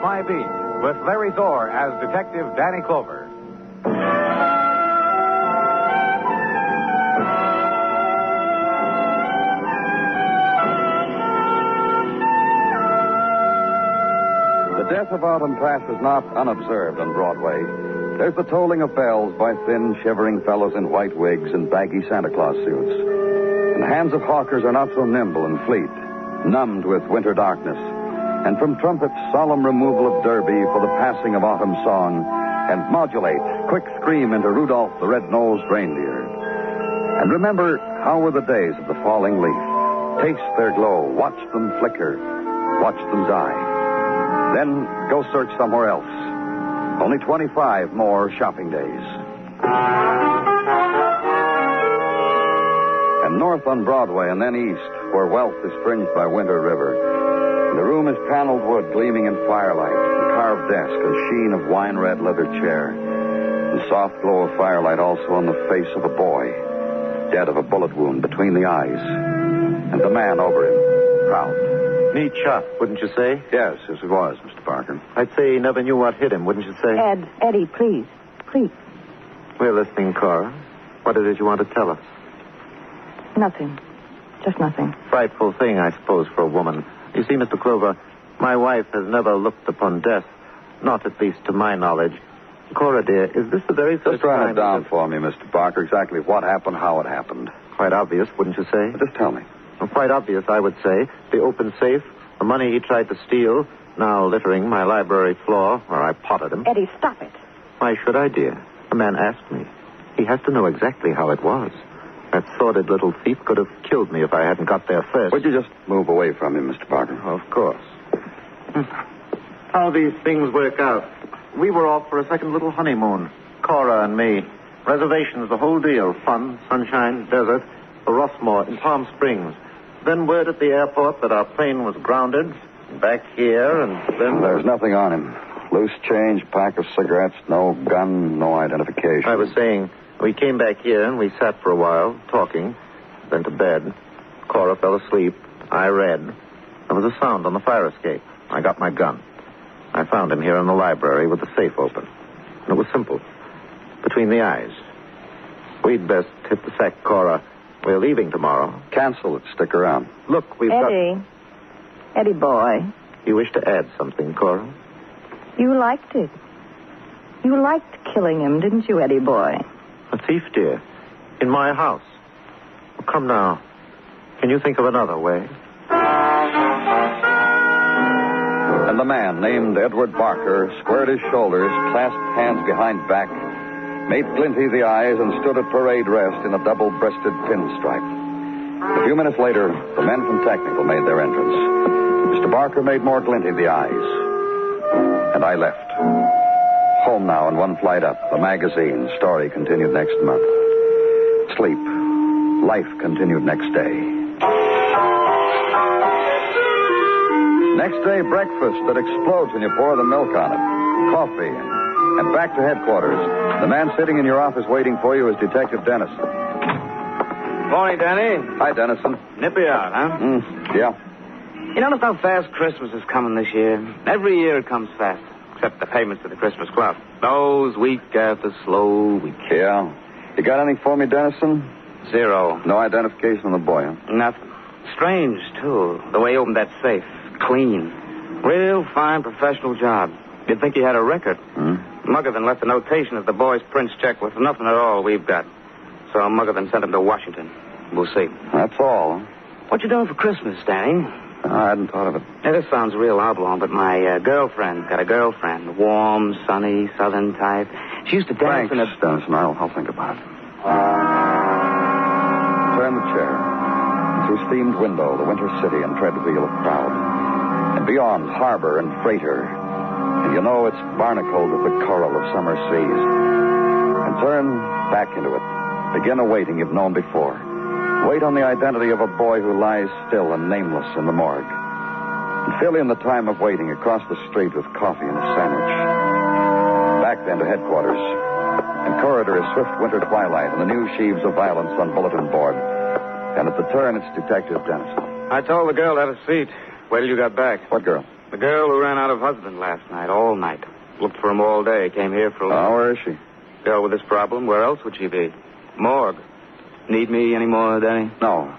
My Beat, with Larry Thor as Detective Danny Clover. The death of autumn passes not unobserved on Broadway. There's the tolling of bells by thin, shivering fellows in white wigs and baggy Santa Claus suits. And the hands of hawkers are not so nimble and fleet, numbed with winter darkness. And from trumpets, solemn removal of derby for the passing of autumn song, and modulate, quick scream into Rudolph the red-nosed reindeer. And remember, how were the days of the falling leaf? Taste their glow, watch them flicker, watch them die. Then go search somewhere else. Only 25 more shopping days. And north on Broadway and then east, where wealth is fringed by Winter River. The room is paneled wood gleaming in firelight, a carved desk and sheen of wine-red leather chair. The soft glow of firelight also on the face of a boy, dead of a bullet wound between the eyes. And the man over him, proud. Neat shot, wouldn't you say? Yes, it was, Mr. Parker. I'd say he never knew what hit him, wouldn't you say? Eddie, please. Please. We're listening, Cora. What is it you want to tell us? Nothing. Just nothing. Frightful thing, I suppose, for a woman. You see, Mr. Clover, my wife has never looked upon death, not at least to my knowledge. Cora, dear, is this the very first time... Just write it down for me, Mr. Parker, exactly what happened, how it happened. Quite obvious, wouldn't you say? Just tell me. Well, quite obvious, I would say. The open safe, the money he tried to steal, now littering my library floor where I potted him. Eddie, stop it. Why should I, dear? A man asked me. He has to know exactly how it was. That sordid little thief could have killed me if I hadn't got there first. Would you just move away from him, Mr. Parker? Of course. How these things work out. We were off for a second little honeymoon. Cora and me. Reservations, the whole deal. Fun, sunshine, desert. A Rossmore in Palm Springs. Then word at the airport that our plane was grounded. Back here, and then... There's nothing on him. Loose change, pack of cigarettes, no gun, no identification. I was saying, we came back here and we sat for a while, talking, then to bed. Cora fell asleep. I read. There was a sound on the fire escape. I got my gun. I found him here in the library with the safe open. And it was simple. Between the eyes. We'd best hit the sack, Cora. We're leaving tomorrow. Cancel it. Stick around. Look, we've Eddie. Eddie boy. You wish to add something, Cora? You liked it. You liked killing him, didn't you, Eddie boy? A thief, dear. In my house. Oh, come now. Can you think of another way? And the man, named Edward Barker, squared his shoulders, clasped hands behind back, made glinty the eyes, and stood at parade rest in a double-breasted pinstripe. A few minutes later, the men from Technical made their entrance. Mr. Barker made more glinty the eyes. And I left. Home now and one flight up. The magazine story continued next month. Sleep. Life continued next day. Next day, breakfast that explodes when you pour the milk on it. Coffee and back to headquarters. The man sitting in your office waiting for you is Detective Dennison. Morning, Danny. Hi, Dennison. Nippy out, huh? Yeah. You notice how fast Christmas is coming this year? Every year it comes fast, except the payments to the Christmas club. Those week after slow week. Yeah. You got anything for me, Dennison? Zero. No identification on the boy, huh? Nothing. Strange, too, the way he opened that safe. Clean. Real fine professional job. You'd think he had a record. Muggerthan left a notation that the boy's prince check was nothing at all we've got. So Muggerthan sent him to Washington. We'll see. That's all, huh? What you doing for Christmas, Danny? I hadn't thought of it. Now, this sounds real oblong, but my girlfriend got a girlfriend. Warm, sunny, southern type. She used to dance in a... Dennison. I'll think about it. Turn the chair. Through steamed window, the winter city and tread wheel of crowd. And beyond, harbor and freighter. And you know it's barnacled with the coral of summer seas. And turn back into it. Begin a waiting you've known before. Wait on the identity of a boy who lies still and nameless in the morgue. And fill in the time of waiting across the street with coffee and a sandwich. Back then to headquarters. And corridor is swift winter twilight and the new sheaves of violence on bulletin board. And at the turn, it's Detective Dennison. I told the girl to have a seat. Wait till you got back. What girl? The girl who ran out of husband last night, all night. Looked for him all day. Came here for a Oh, where is she? Girl with this problem, where else would she be? Morgue. Need me anymore, Danny? No.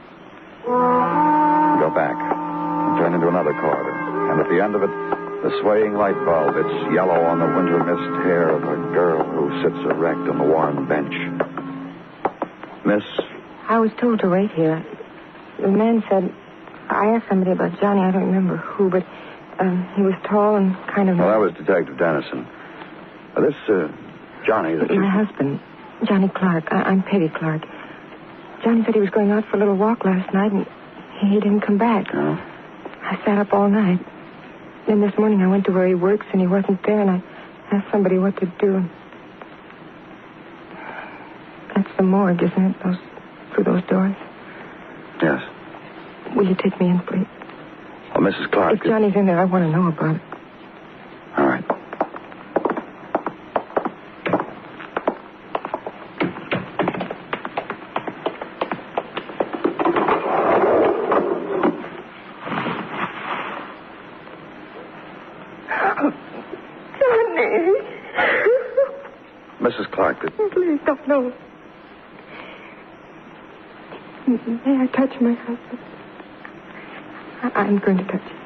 Go back. And turn into another corridor. And at the end of it, the swaying light bulb. It's yellow on the winter mist hair of a girl who sits erect on the warm bench. Miss? I was told to wait here. The man said... I asked somebody about Johnny. I don't remember who, but he was tall and kind of... Well, that was Detective Dennison. This, Johnny that you... My husband, Johnny Clark. I'm Peggy Clark. Johnny said he was going out for a little walk last night, and he didn't come back. Oh. I sat up all night. Then this morning I went to where he works, and he wasn't there, and I asked somebody what to do. That's the morgue, isn't it? Through those doors? Yes. Will you take me in, please? Well, Mrs. Clark... If Johnny's in there, I want to know about it. All right. Johnny! Mrs. Clark, Please don't know. May I touch my husband? I'm going to touch him.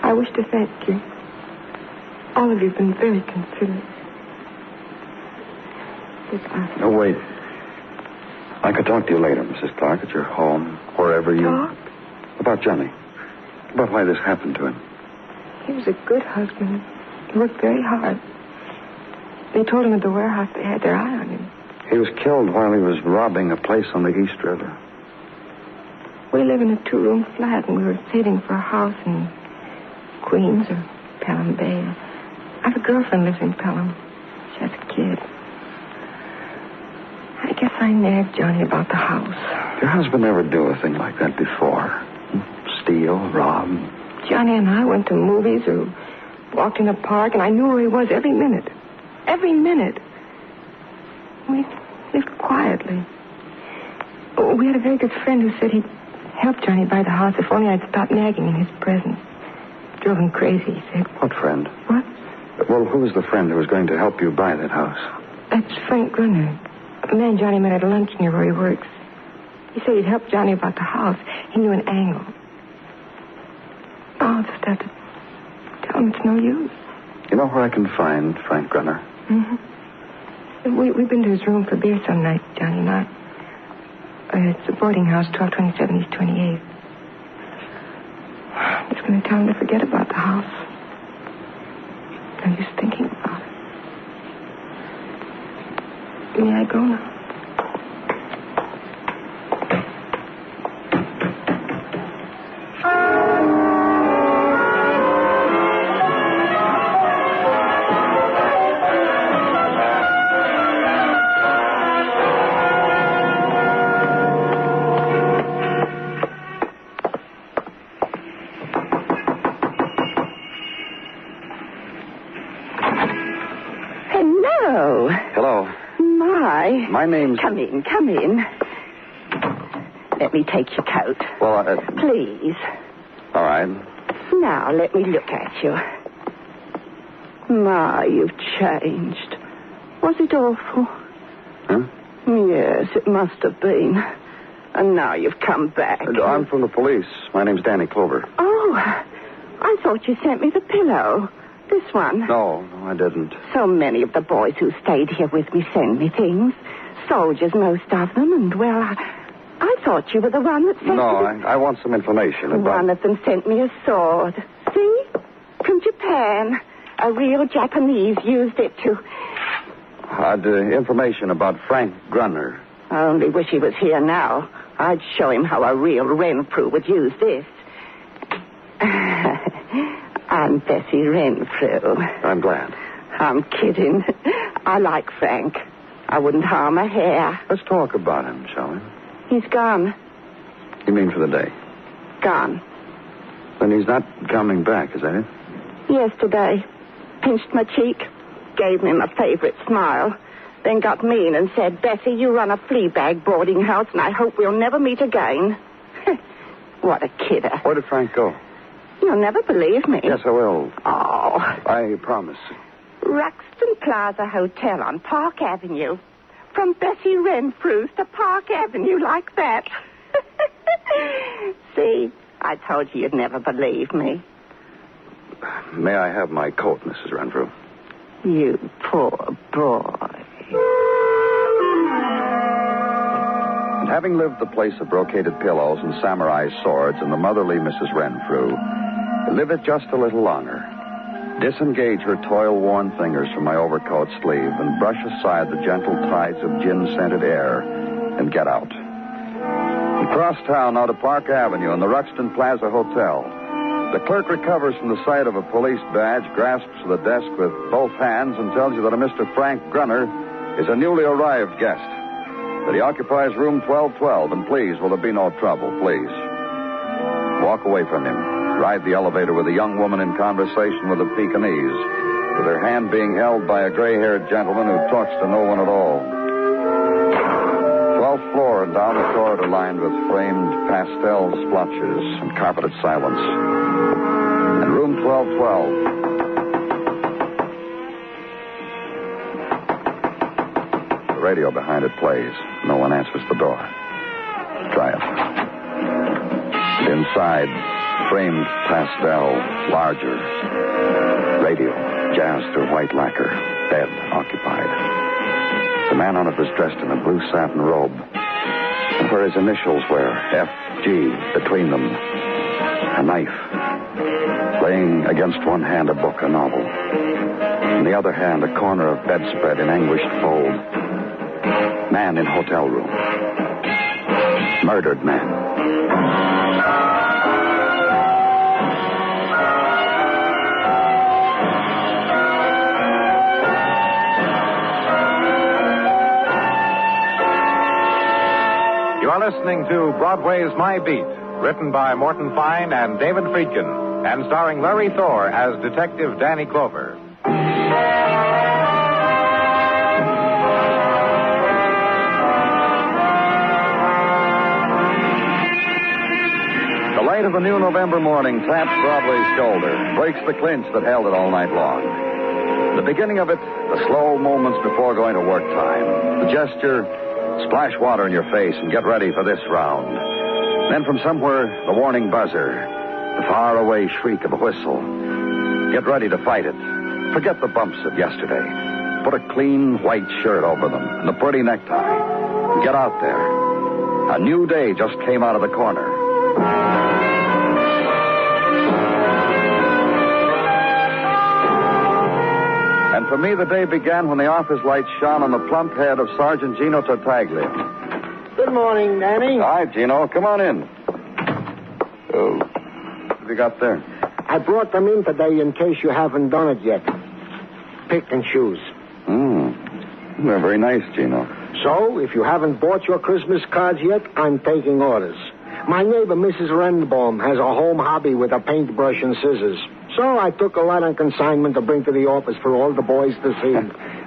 I wish to thank you. All of you have been very considerate. Goodbye. No, wait. I could talk to you later, Mrs. Clark, at your home, wherever you... Talk? About Johnny. About why this happened to him. He was a good husband. He worked very hard. They told him at the warehouse they had their eye on him. He was killed while he was robbing a place on the East River. We live in a 2-room flat, and we were saving for a house in Queens or Pelham Bay. I have a girlfriend lives in Pelham. She has a kid. I guess I nagged Johnny about the house. Your husband never do a thing like that before. Steal, rob. Johnny and I went to movies or walked in a park, and I knew where he was every minute. Every minute. We lived quietly. We had a very good friend who said he'd help Johnny buy the house if only I'd stop nagging in his presence. Drove him crazy, he said. What friend? What? Well, who was the friend who was going to help you buy that house? That's Frank Grunner, a man Johnny met at a lunch near where he works. He said he'd help Johnny about the house. He knew an angle. I'll just have to tell him it's no use. You know where I can find Frank Grunner? Mm-hmm. We've been to his room for beer some night, Johnny and I. It's a boarding house, 1227 East 28th. I'm just going to tell him to forget about the house. I'm just thinking about it. May I go now? My name's... Come in. Let me take your coat. Well, Please. All right. Now, let me look at you. My, you've changed. Was it awful? Huh? Yes, it must have been. And now you've come back. I'm from the police. My name's Danny Clover. Oh, I thought you sent me the pillow. This one. No, I didn't. So many of the boys who stayed here with me send me things. Soldiers, most of them. And, well, I thought you were the one that sent me... No, I want some information about... One of them sent me a sword. See? From Japan. A real Japanese used it to... I'd information about Frank Grunner. I only wish he was here now. I'd show him how a real Renfrew would use this. I'm Bessie Renfrew. I'm glad. I'm kidding. I like Frank. I wouldn't harm a hair. Let's talk about him, shall we? He's gone. You mean for the day? Gone. Then he's not coming back, is that it? Yesterday. Pinched my cheek. Gave me my favorite smile. Then got mean and said, Bessie, you run a flea bag boarding house, and I hope we'll never meet again. What a kidder. Where did Frank go? You'll never believe me. Yes, I will. Oh. I promise. Ruxton Plaza Hotel on Park Avenue. From Bessie Renfrew's to Park Avenue like that. See, I told you you'd never believe me. May I have my coat, Mrs. Renfrew? You poor boy. And having lived the place of brocaded pillows and samurai swords and the motherly Mrs. Renfrew, live it just a little longer. Disengage her toil-worn fingers from my overcoat sleeve and brush aside the gentle tides of gin-scented air and get out. Across town now to Park Avenue and the Ruxton Plaza Hotel. The clerk recovers from the sight of a police badge, grasps the desk with both hands, and tells you that a Mr. Frank Grunner is a newly arrived guest. That he occupies room 1212, and please, will there be no trouble, please. Walk away from him. Ride the elevator with a young woman in conversation with a Pekingese, with her hand being held by a gray-haired gentleman who talks to no one at all. 12th floor and down the corridor lined with framed pastel splotches and carpeted silence. And room 1212. The radio behind it plays. No one answers the door. Try it. And inside, framed pastel, larger. Radio, jazzed through white lacquer. Bed occupied. The man on it was dressed in a blue satin robe. And where his initials were, F.G., between them, a knife. Laying against one hand a book, a novel. In the other hand, a corner of bedspread in anguished fold. Man in hotel room. Murdered man. listening to Broadway's My Beat, written by Morton Fine and David Friedkin, and starring Larry Thor as Detective Danny Clover. The light of a new November morning taps Broadway's shoulder, breaks the clinch that held it all night long. The beginning of it, the slow moments before going to work time. The gesture, splash water in your face and get ready for this round. Then from somewhere, the warning buzzer, the faraway shriek of a whistle. Get ready to fight it. Forget the bumps of yesterday. Put a clean white shirt over them and a pretty necktie. And get out there. A new day just came out of the corner. And for me, the day began when the office lights shone on the plump head of Sergeant Gino Tartaglia. Good morning, Danny. Hi, Gino. Come on in. Oh, what have you got there? I brought them in today in case you haven't done it yet. Pick and choose. They're very nice, Gino. So, if you haven't bought your Christmas cards yet, I'm taking orders. My neighbor, Mrs. Renbaum, has a home hobby with a paintbrush and scissors. So I took a lot on consignment to bring to the office for all the boys to see.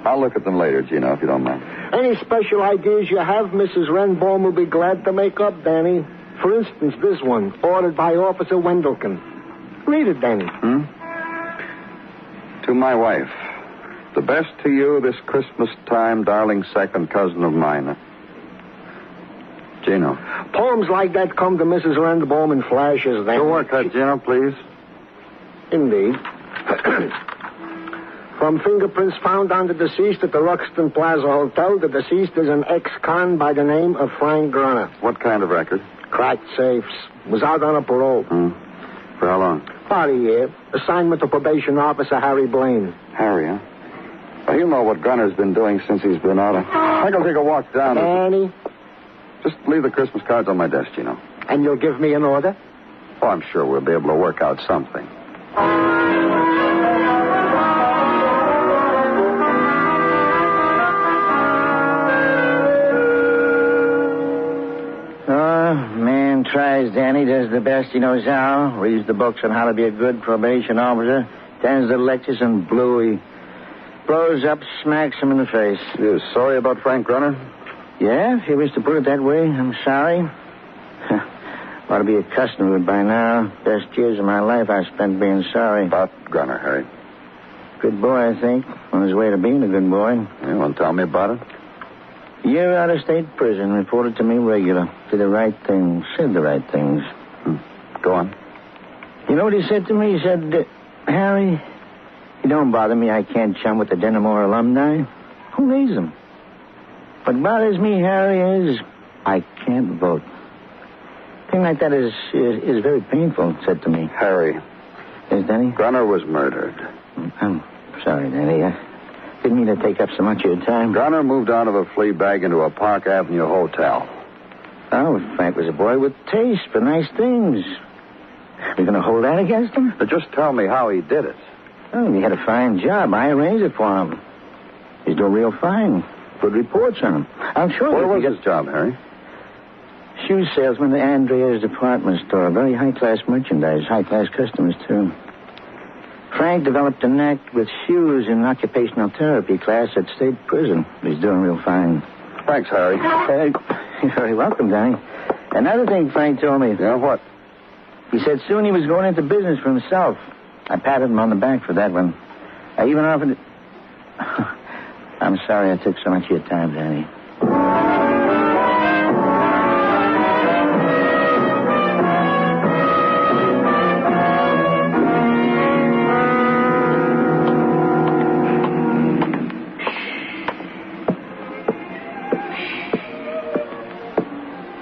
I'll look at them later, Gino, if you don't mind. Any special ideas you have, Mrs. Renbaum will be glad to make up, Danny. For instance, this one, ordered by Officer Wendelkin. Read it, Danny. To my wife. The best to you this Christmas time, darling second cousin of mine. Gino. Poems like that come to Mrs. Renbaum in flashes, Danny. Your work cut, Gino, please. Indeed. From fingerprints found on the deceased at the Ruxton Plaza Hotel, the deceased is an ex-con by the name of Frank Grunner. What kind of record? Cracked safes. Was out on a parole. For how long? About a year. Assignment to probation officer Harry Blaine. Harry, huh? Well, he'll know what Grunner's been doing since he's been out. I think I'll take a walk down. Danny? Just leave the Christmas cards on my desk, Gino. And you'll give me an order? Oh, I'm sure we'll be able to work out something. Man tries, Danny, does the best he knows how. Reads the books on how to be a good probation officer. Attends the lectures, and he blows up, smacks him in the face. You sorry about Frank Grunner? Yeah, if you wish to put it that way, I'm sorry. Ought to be accustomed to it by now. Best years of my life I spent being sorry. About Grunner, Harry? Good boy, I think. On his way to being a good boy. You want to tell me about it? Year out of state prison. Reported to me regular. Did the right things. Said the right things. Go on. You know what he said to me? He said, Harry, you don't bother me. I can't chum with the Denimore alumni. Who needs them? What bothers me, Harry, is I can't vote. A thing like that is very painful, said to me. Harry. Yes, Danny? Grunner was murdered. I'm sorry, Danny. I didn't mean to take up so much of your time. Grunner moved out of a flea bag into a Park Avenue hotel. Oh, Frank was a boy with taste for nice things. You're going to hold that against him? But just tell me how he did it. Oh, he had a fine job. I arranged it for him. He's doing real fine. Good reports on him. I'm sure. Where was his job, Harry? Shoe salesman at Andrea's department store. Very high-class merchandise. High-class customers, too. Frank developed a knack with shoes in occupational therapy class at state prison. He's doing real fine. Thanks, Harry. You're very welcome, Danny. Another thing Frank told me. Yeah, what? He said soon he was going into business for himself. I patted him on the back for that one. I even offered... I'm sorry I took so much of your time, Danny.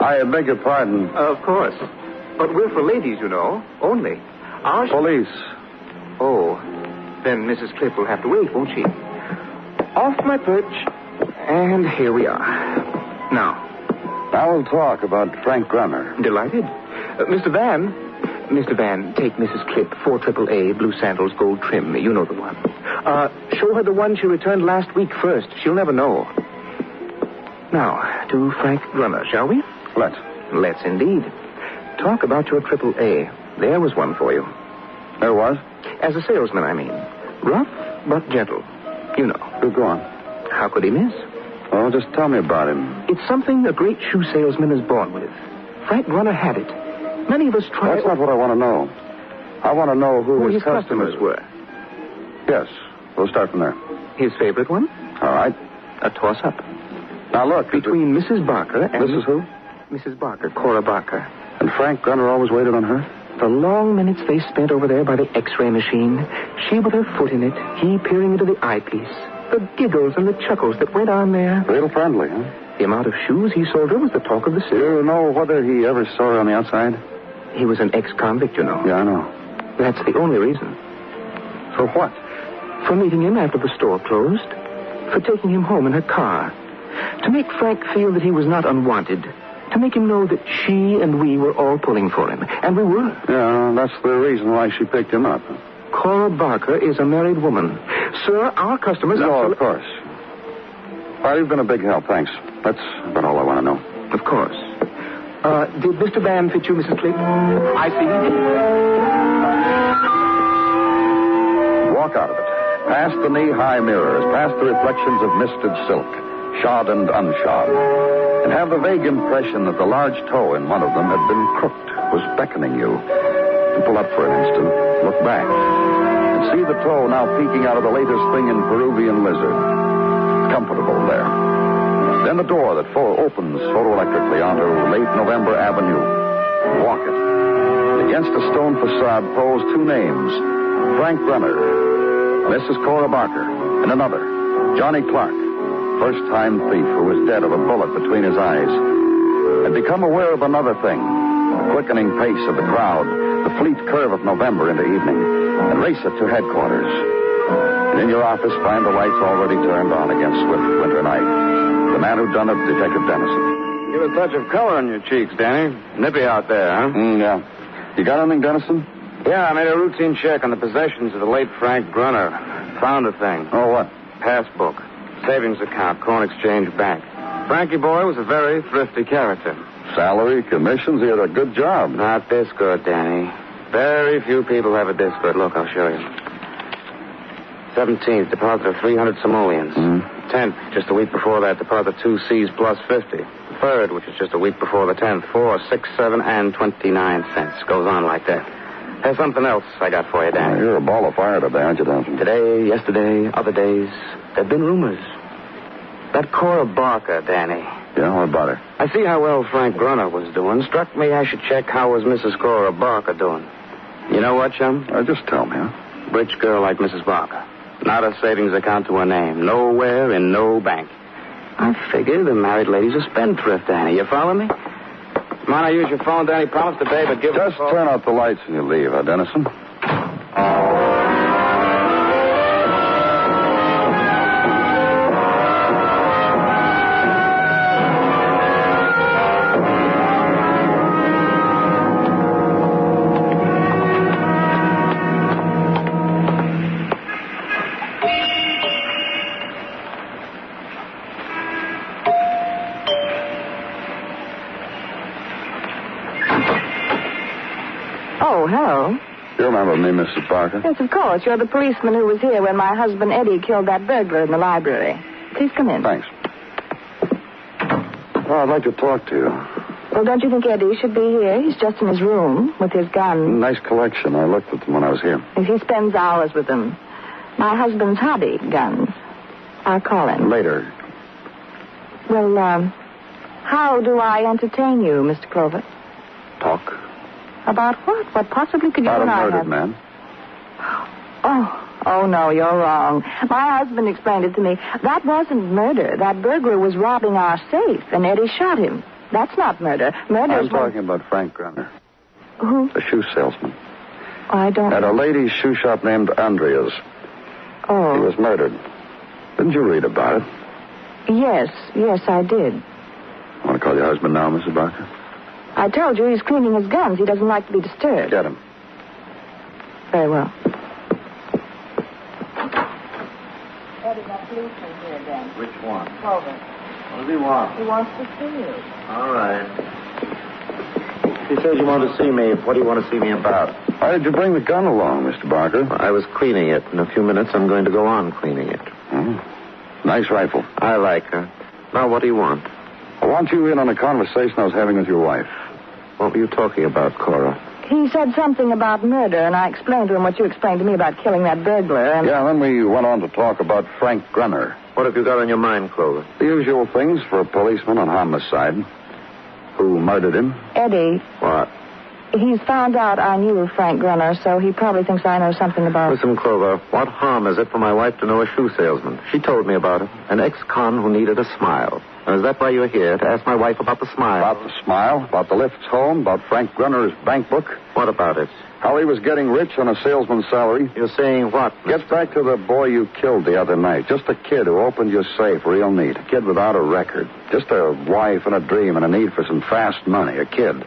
I beg your pardon. Of course. But we're for ladies, you know. Only. Our... Police. Oh. Then Mrs. Cliff will have to wait, won't she? Off my perch. And here we are. Now we'll talk about Frank Grunner. Delighted. Mr. Van, take Mrs. Clipp, 4AAA, blue sandals, gold trim. You know the one. Show her the one she returned last week first. She'll never know. Now, to Frank Grunner, shall we? Let's. Let's indeed. Talk about your AAA. There was one for you. There was? As a salesman, I mean. Rough, but gentle. You know. Go on. How could he miss? Oh, just tell me about him. It's something a great shoe salesman is born with. Frank Brunner had it. Many of us try... That's not what I want to know. I want to know who his customers were. Yes. We'll start from there. His favorite one? All right. A toss-up. Now, look. Between Mrs. Barker and... Mrs. who? Mrs. Barker, Cora Barker. And Frank Brunner always waited on her? The long minutes they spent over there by the X-ray machine, she with her foot in it, he peering into the eyepiece. The giggles and the chuckles that went on there. Real friendly, huh? The amount of shoes he sold her was the talk of the city. Do you know whether he ever saw her on the outside? He was an ex-convict, you know. Yeah, I know. That's the only reason. For what? For meeting him after the store closed. For taking him home in her car. To make Frank feel that he was not unwanted. To make him know that she and we were all pulling for him. And we were. Yeah, that's the reason why she picked him up. Cora Barker is a married woman. Sir, our customers... No, of course. Well, you've been a big help, thanks. That's about all I want to know. Of course. Did Mr. Bam fit you, Mrs. Clayton? I see he did. Walk out of it. Past the knee-high mirrors, past the reflections of misted silk, shod and unshod, and have the vague impression that the large toe in one of them had been crooked, was beckoning you. To pull up for an instant, look back, and see the toe now peeking out of the latest thing in Peruvian lizard. Comfortable there. Then the door that opens photoelectrically onto late November Avenue. Walk it. Against a stone facade pose two names. Frank Brunner, Mrs. Cora Barker, and another, Johnny Clark, first-time thief who was dead of a bullet between his eyes. Had become aware of another thing. The quickening pace of the crowd, the fleet curve of November into evening, and race it to headquarters. And in your office, find the lights already turned on against swift winter night. The man who done it, Detective Dennison. You have a touch of color on your cheeks, Danny. Nippy out there, huh? Yeah. You got anything, Dennison? Yeah, I made a routine check on the possessions of the late Frank Brunner. Found a thing. Oh, what? Passbook. Savings account, Corn Exchange Bank. Frankie boy was a very thrifty character. Salary, commissions, he had a good job. Not this good, Danny. Very few people have it this good. Look, I'll show you. 17th, deposit of 300 simoleons. 10th, just a week before that, deposit 2 C's plus 50. The 3rd, which is just a week before the 10th, 4, 6, 7, and 29 cents. Goes on like that. There's something else I got for you, Danny. You're a ball of fire today, aren't you, Dennison? Today, yesterday, other days, there've been rumors. That Cora Barker, Danny. Yeah, what about her? I see how well Frank Brunner was doing. Struck me I should check how was Mrs. Cora Barker doing. You know what, chum? Just tell me, huh? Rich girl like Mrs. Barker. Not a savings account to her name. Nowhere in no bank. I figure the married lady's a spendthrift, Danny. You follow me? Mind I use your phone, Danny? Promise today, but give Just turn out the lights and you leave, huh, Dennison? Oh, hello. You remember me, Mrs. Barker? Yes, of course. You're the policeman who was here when my husband Eddie killed that burglar in the library. Please come in. Thanks. Well, I'd like to talk to you. Well, don't you think Eddie should be here? He's just in his room with his gun. Nice collection. I looked at them when I was here. He spends hours with them. My husband's hobby, guns. I'll call him. Later. Well, how do I entertain you, Mr. Clover? Talk. About what? What possibly could you About and a I murdered have... man. Oh, no, you're wrong. My husband explained it to me. That wasn't murder. That burglar was robbing our safe, and Eddie shot him. That's not murder. I'm talking about Frank Brunner. Who? The shoe salesman. I don't... At a lady's shoe shop named Andrea's. Oh. He was murdered. Didn't you read about it? Yes, I did. Want to call your husband now, Mrs. Barker? I told you he's cleaning his guns. He doesn't like to be disturbed. Get him. Very well. Eddie, that policeman here again. Which one? Clover. What does he want? He wants to see you. All right. He says you want to see me. What do you want to see me about? Why did you bring the gun along, Mr. Barker? I was cleaning it. In a few minutes, I'm going to go on cleaning it. Nice rifle. I like her. Now, what do you want? I want you in on a conversation I was having with your wife. What were you talking about, Cora? He said something about murder, and I explained to him what you explained to me about killing that burglar. And... Yeah, then we went on to talk about Frank Grunner. What have you got on your mind, Clover? The usual things for a policeman on homicide. Who murdered him? Eddie. What? He's found out I knew Frank Grunner, so he probably thinks I know something about... Listen, Clover, what harm is it for my wife to know a shoe salesman? She told me about it. An ex-con who needed a smile. And is that why you're here, to ask my wife about the smile? About the smile, about the lifts home, about Frank Grunner's bank book. What about it? How he was getting rich on a salesman's salary. You're saying what? Gets back to the boy you killed the other night. Just a kid who opened your safe real neat. A kid without a record. Just a wife and a dream and a need for some fast money. A kid.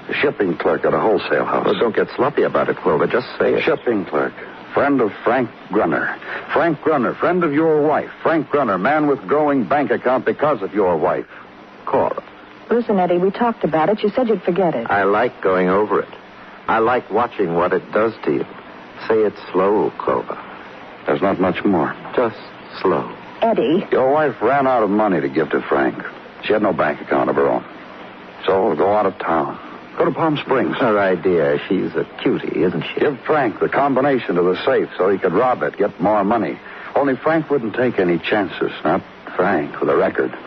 A shipping clerk at a wholesale house. Well, don't get sloppy about it, Clover. Just say it. Shipping clerk. Friend of Frank Grunner. Frank Grunner, friend of your wife. Frank Grunner, man with growing bank account because of your wife. Cora. Listen, Eddie, we talked about it. You said you'd forget it. I like going over it. I like watching what it does to you. Say it slow, Clover. There's not much more. Just slow. Eddie. Your wife ran out of money to give to Frank. She had no bank account of her own. So go out of town. Go to Palm Springs. Her idea. She's a cutie, isn't she? Give Frank the combination to the safe so he could rob it, get more money. Only Frank wouldn't take any chances. Not Frank with a record.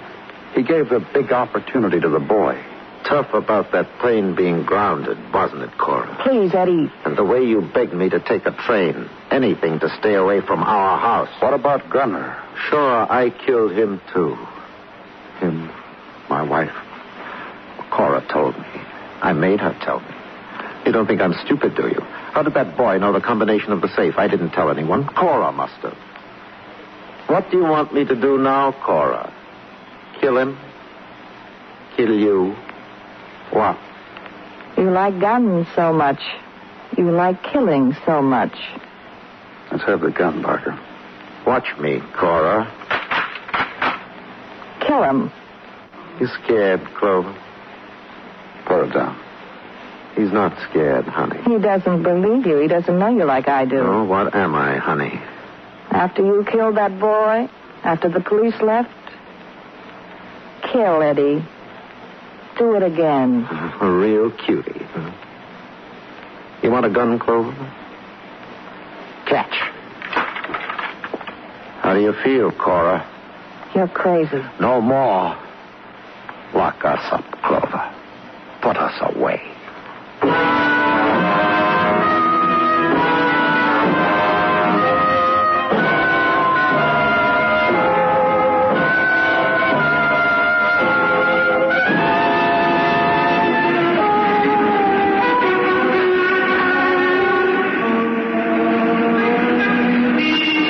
He gave the big opportunity to the boy. Tough about that plane being grounded, wasn't it, Cora? Please, Eddie. And the way you begged me to take a train. Anything to stay away from our house. What about Grunner? Sure, I killed him, too. Him, my wife. Cora told me. I made her tell me. You don't think I'm stupid, do you? How did that boy know the combination of the safe? I didn't tell anyone. Cora must have. What do you want me to do now, Cora? Kill him? Kill you? What? You like guns so much. You like killing so much. Let's have the gun, Barker. Watch me, Cora. Kill him. You scared, Clover? Put it down. He's not scared, honey. He doesn't believe you. He doesn't know you like I do. Oh, what am I, honey? After you killed that boy, after the police left, kill Eddie. Do it again. A real cutie. You want a gun, Clover? Catch. How do you feel, Cora? You're crazy. No more. Lock us up, Clover. Put us away.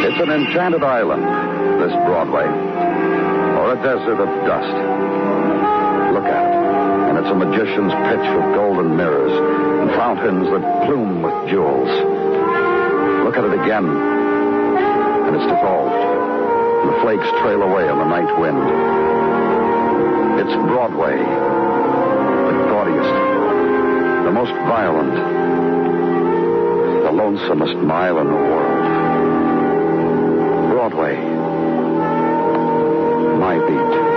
It's an enchanted island, this Broadway, or a desert of dust. Look at it. And it's a magician's pitch of golden mirrors and fountains that plume with jewels. Look at it again, and it's dissolved. And the flakes trail away on the night wind. It's Broadway, the gaudiest, the most violent, the lonesomest mile in the world. Broadway, my beat.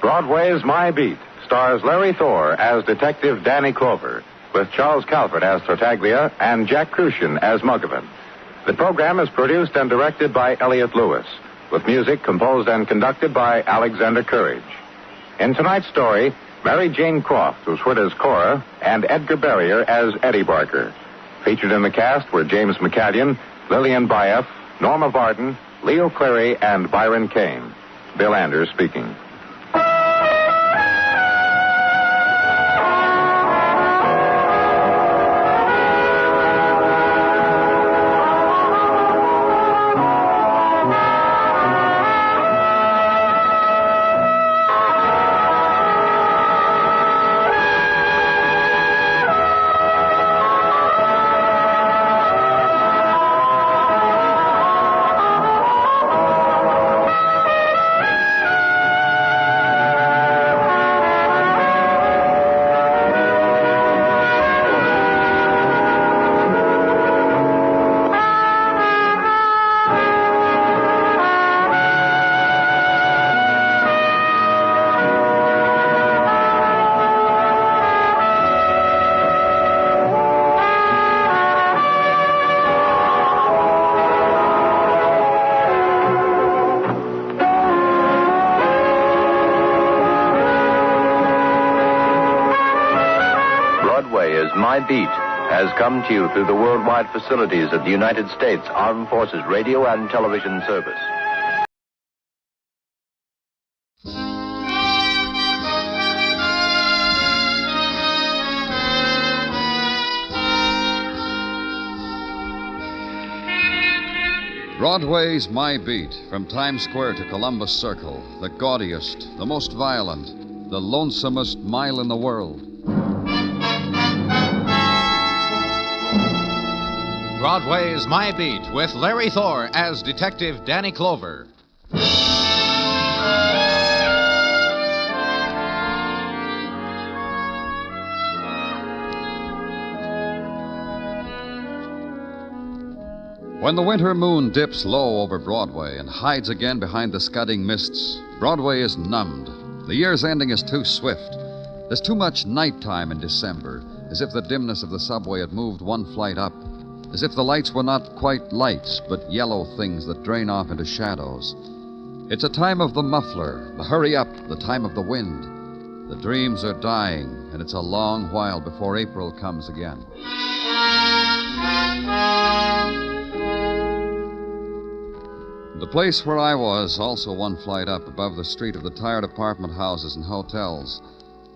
Broadway's My Beat stars Larry Thor as Detective Danny Clover, with Charles Calvert as Tartaglia and Jack Crucian as Muggavan. The program is produced and directed by Elliot Lewis, with music composed and conducted by Alexander Courage. In tonight's story, Mary Jane Croft was heard as Cora and Edgar Barrier as Eddie Barker. Featured in the cast were James McCallion, Lillian Baeff, Norma Varden, Leo Clary, and Byron Kane. Bill Anders speaking. My Beat has come to you through the worldwide facilities of the United States Armed Forces Radio and Television Service. Broadway's My Beat, from Times Square to Columbus Circle, the gaudiest, the most violent, the lonesomest mile in the world. Broadway's My Beat with Larry Thor as Detective Danny Clover. When the winter moon dips low over Broadway and hides again behind the scudding mists, Broadway is numbed. The year's ending is too swift. There's too much nighttime in December, as if the dimness of the subway had moved one flight up, as if the lights were not quite lights, but yellow things that drain off into shadows. It's a time of the muffler, the hurry up, the time of the wind. The dreams are dying, and it's a long while before April comes again. The place where I was, also one flight up above the street of the tired apartment houses and hotels.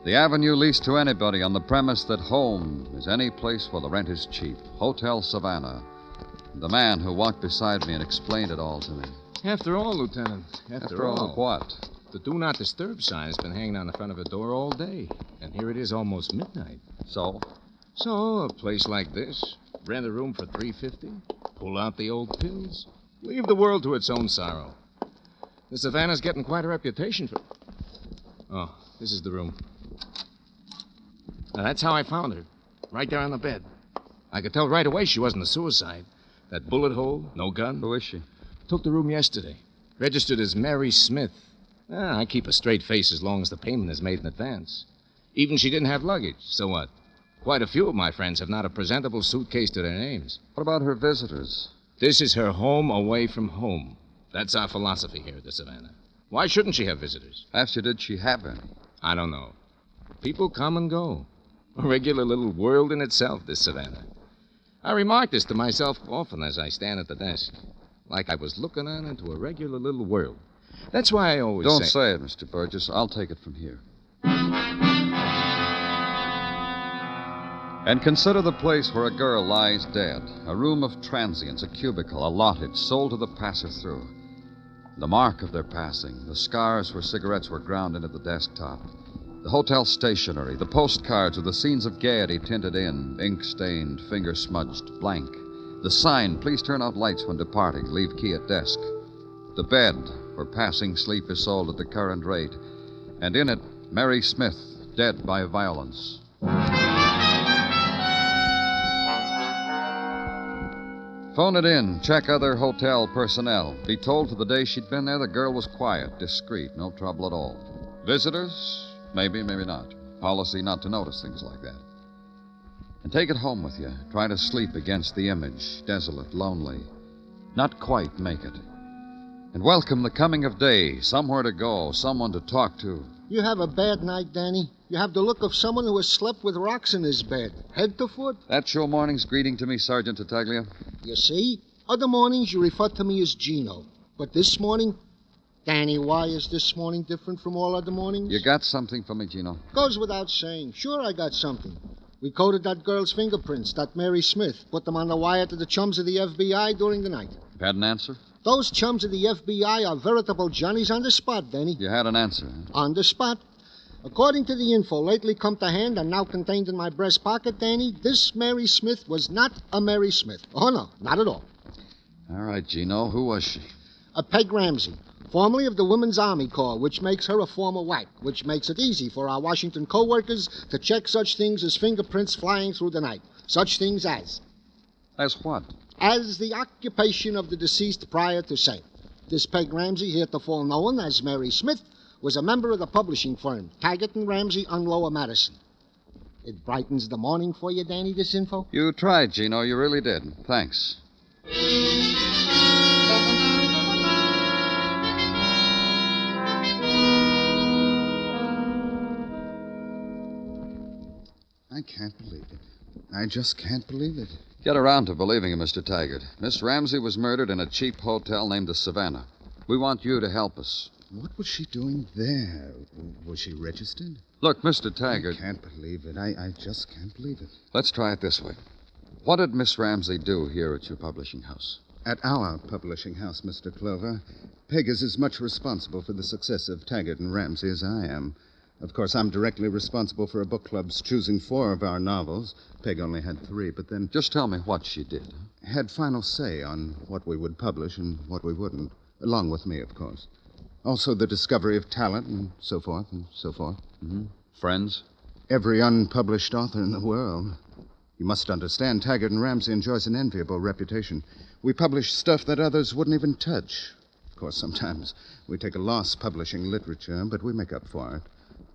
The avenue leased to anybody on the premise that home is any place where the rent is cheap. Hotel Savannah. The man who walked beside me and explained it all to me. After all, Lieutenant, after all. What? The Do Not Disturb sign has been hanging on the front of the door all day. And here it is almost midnight. So? So, a place like this, rent a room for $350, pull out the old pills, leave the world to its own sorrow. The Savannah's getting quite a reputation for... Oh, this is the room. Now, that's how I found her. Right there on the bed. I could tell right away she wasn't a suicide. That bullet hole, no gun. Who is she? Took the room yesterday. Registered as Mary Smith. I keep a straight face as long as the payment is made in advance. Even she didn't have luggage. So what? Quite a few of my friends have not a presentable suitcase to their names. What about her visitors? This is her home away from home. That's our philosophy here at the Savannah. Why shouldn't she have visitors? Asked you, did she have any? I don't know. People come and go. A regular little world in itself, this Savannah. I remark this to myself often as I stand at the desk. Like I was looking on into a regular little world. That's why I always Don't say it, Mr. Burgess. I'll take it from here. And consider the place where a girl lies dead. A room of transients, a cubicle, allotted, sold to the passer-through. The mark of their passing, the scars where cigarettes were ground into the desktop. The hotel stationery, the postcards with the scenes of gaiety tinted in, ink-stained, finger-smudged, blank. The sign, please turn out lights when departing, leave key at desk. The bed, where passing sleep is sold at the current rate. And in it, Mary Smith, dead by violence. Phone it in. Check other hotel personnel. Be told for the day she'd been there the girl was quiet, discreet, no trouble at all. Visitors? Maybe, maybe not. Policy not to notice things like that. And take it home with you. Try to sleep against the image. Desolate, lonely. Not quite make it. And welcome the coming of day. Somewhere to go. Someone to talk to. You have a bad night, Danny. You have the look of someone who has slept with rocks in his bed, head to foot. That's your morning's greeting to me, Sergeant Tartaglia? You see? Other mornings you refer to me as Gino. But this morning... Danny, why is this morning different from all other mornings? You got something for me, Gino? Goes without saying. Sure I got something. We coded that girl's fingerprints, that Mary Smith. Put them on the wire to the chums of the FBI during the night. Had an answer? Those chums of the FBI are veritable Johnnies on the spot, Danny. You had an answer, huh? On the spot. According to the info lately come to hand and now contained in my breast pocket, Danny, this Mary Smith was not a Mary Smith. Oh, no, not at all. All right, Gino. Who was she? A Peg Ramsey, formerly of the Women's Army Corps, which makes her a former wife, which makes it easy for our Washington co-workers to check such things as fingerprints flying through the night. Such things as... As what? As the occupation of the deceased prior to sale. This Peg Ramsey, heretofore known as Mary Smith, was a member of the publishing firm, Taggart and Ramsey on Lower Madison. It brightens the morning for you, Danny, this info? You tried, Gino. You really did. Thanks. I can't believe it. I just can't believe it. Get around to believing it, Mr. Taggart. Miss Ramsey was murdered in a cheap hotel named the Savannah. We want you to help us. What was she doing there? Was she registered? Look, Mr. Taggart. I can't believe it. I just can't believe it. Let's try it this way. What did Miss Ramsey do here at your publishing house? At our publishing house, Mr. Clover, Peg is as much responsible for the success of Taggart and Ramsey as I am. Of course, I'm directly responsible for a book club's choosing 4 of our novels. Peg only had 3, but then... Just tell me what she did. Had final say on what we would publish and what we wouldn't. Along with me, of course. Also the discovery of talent and so forth and so forth. Mm-hmm. Friends? Every unpublished author in the world. You must understand, Taggart and Ramsey enjoys an enviable reputation. We publish stuff that others wouldn't even touch. Of course, sometimes we take a loss publishing literature, but we make up for it.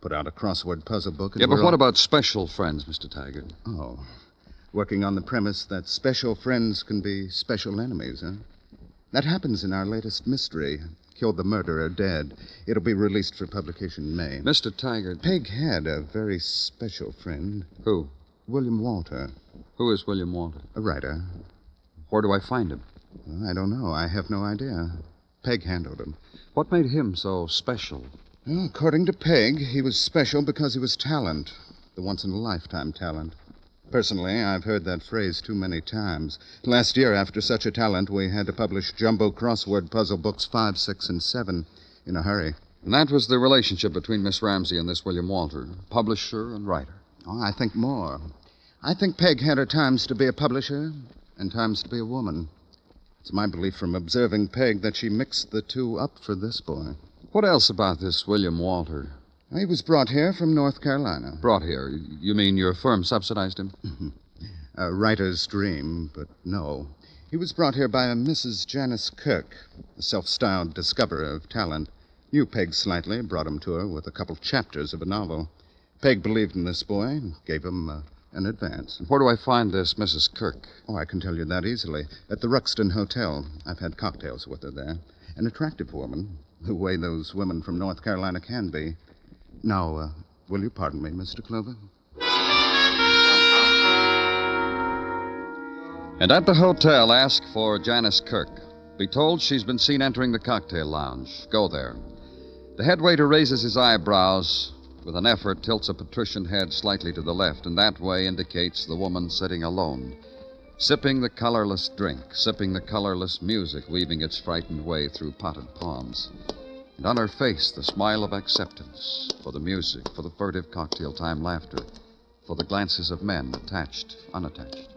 Put out a crossword puzzle book and Yeah, but what about special friends, Mr. Taggart? Oh, working on the premise that special friends can be special enemies, huh? That happens in our latest mystery, Killed the Murderer Dead. It'll be released for publication in May. Mr. Taggart. Peg had a very special friend. Who? William Walter. Who is William Walter? A writer. Where do I find him? Well, I don't know. I have no idea. Peg handled him. What made him so special? Well, according to Peg, he was special because he was talent. The once-in-a-lifetime talent. Personally, I've heard that phrase too many times. Last year, after such a talent, we had to publish jumbo crossword puzzle books 5, 6, and 7 in a hurry. And that was the relationship between Miss Ramsey and this William Walter, publisher and writer. Oh, I think more. I think Peg had her times to be a publisher and times to be a woman. It's my belief from observing Peg that she mixed the two up for this boy. What else about this William Walter? He was brought here from North Carolina. Brought here? You mean your firm subsidized him? A writer's dream, but no. He was brought here by a Mrs. Janice Kirk, a self-styled discoverer of talent. Knew Peg slightly, brought him to her with a couple chapters of a novel. Peg believed in this boy and gave him an advance. Where do I find this Mrs. Kirk? Oh, I can tell you that easily. At the Ruxton Hotel. I've had cocktails with her there. An attractive woman, the way those women from North Carolina can be. Now, will you pardon me, Mr. Clover? And at the hotel, ask for Janice Kirk. Be told she's been seen entering the cocktail lounge. Go there. The head waiter raises his eyebrows. With an effort, tilts a patrician head slightly to the left, and that way indicates the woman sitting alone, sipping the colorless drink, sipping the colorless music, weaving its frightened way through potted palms. And on her face, the smile of acceptance for the music, for the furtive cocktail-time laughter, for the glances of men, attached, unattached.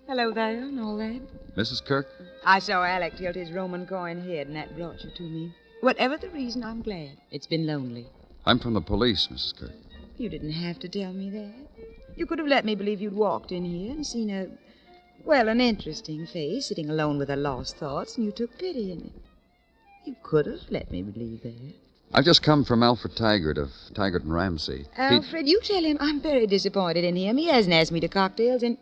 Hello there, and all that. Mrs. Kirk? I saw Alec tilt his Roman coin head, and that brought you to me. Whatever the reason, I'm glad. It's been lonely. I'm from the police, Mrs. Kirk. You didn't have to tell me that. You could have let me believe you'd walked in here and seen an interesting face sitting alone with her lost thoughts, and you took pity in it. You could have let me believe that. I've just come from Alfred Taggart of Taggart and Ramsey. Alfred, you tell him I'm very disappointed in him. He hasn't asked me to cocktails in,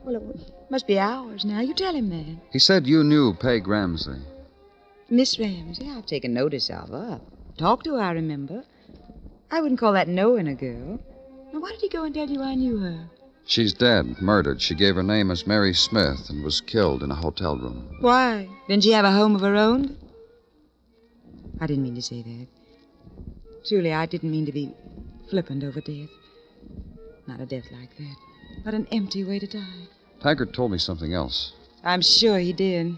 it must be hours now. You tell him that. He said you knew Peg Ramsey. Miss Ramsey, I've taken notice of her. I've talked to her, I remember. I wouldn't call that knowing a girl. Now, why did he go and tell you I knew her? She's dead, murdered. She gave her name as Mary Smith and was killed in a hotel room. Why? Didn't she have a home of her own? I didn't mean to say that. Truly, I didn't mean to be flippant over death. Not a death like that, but an empty way to die. Taggart told me something else. I'm sure he did.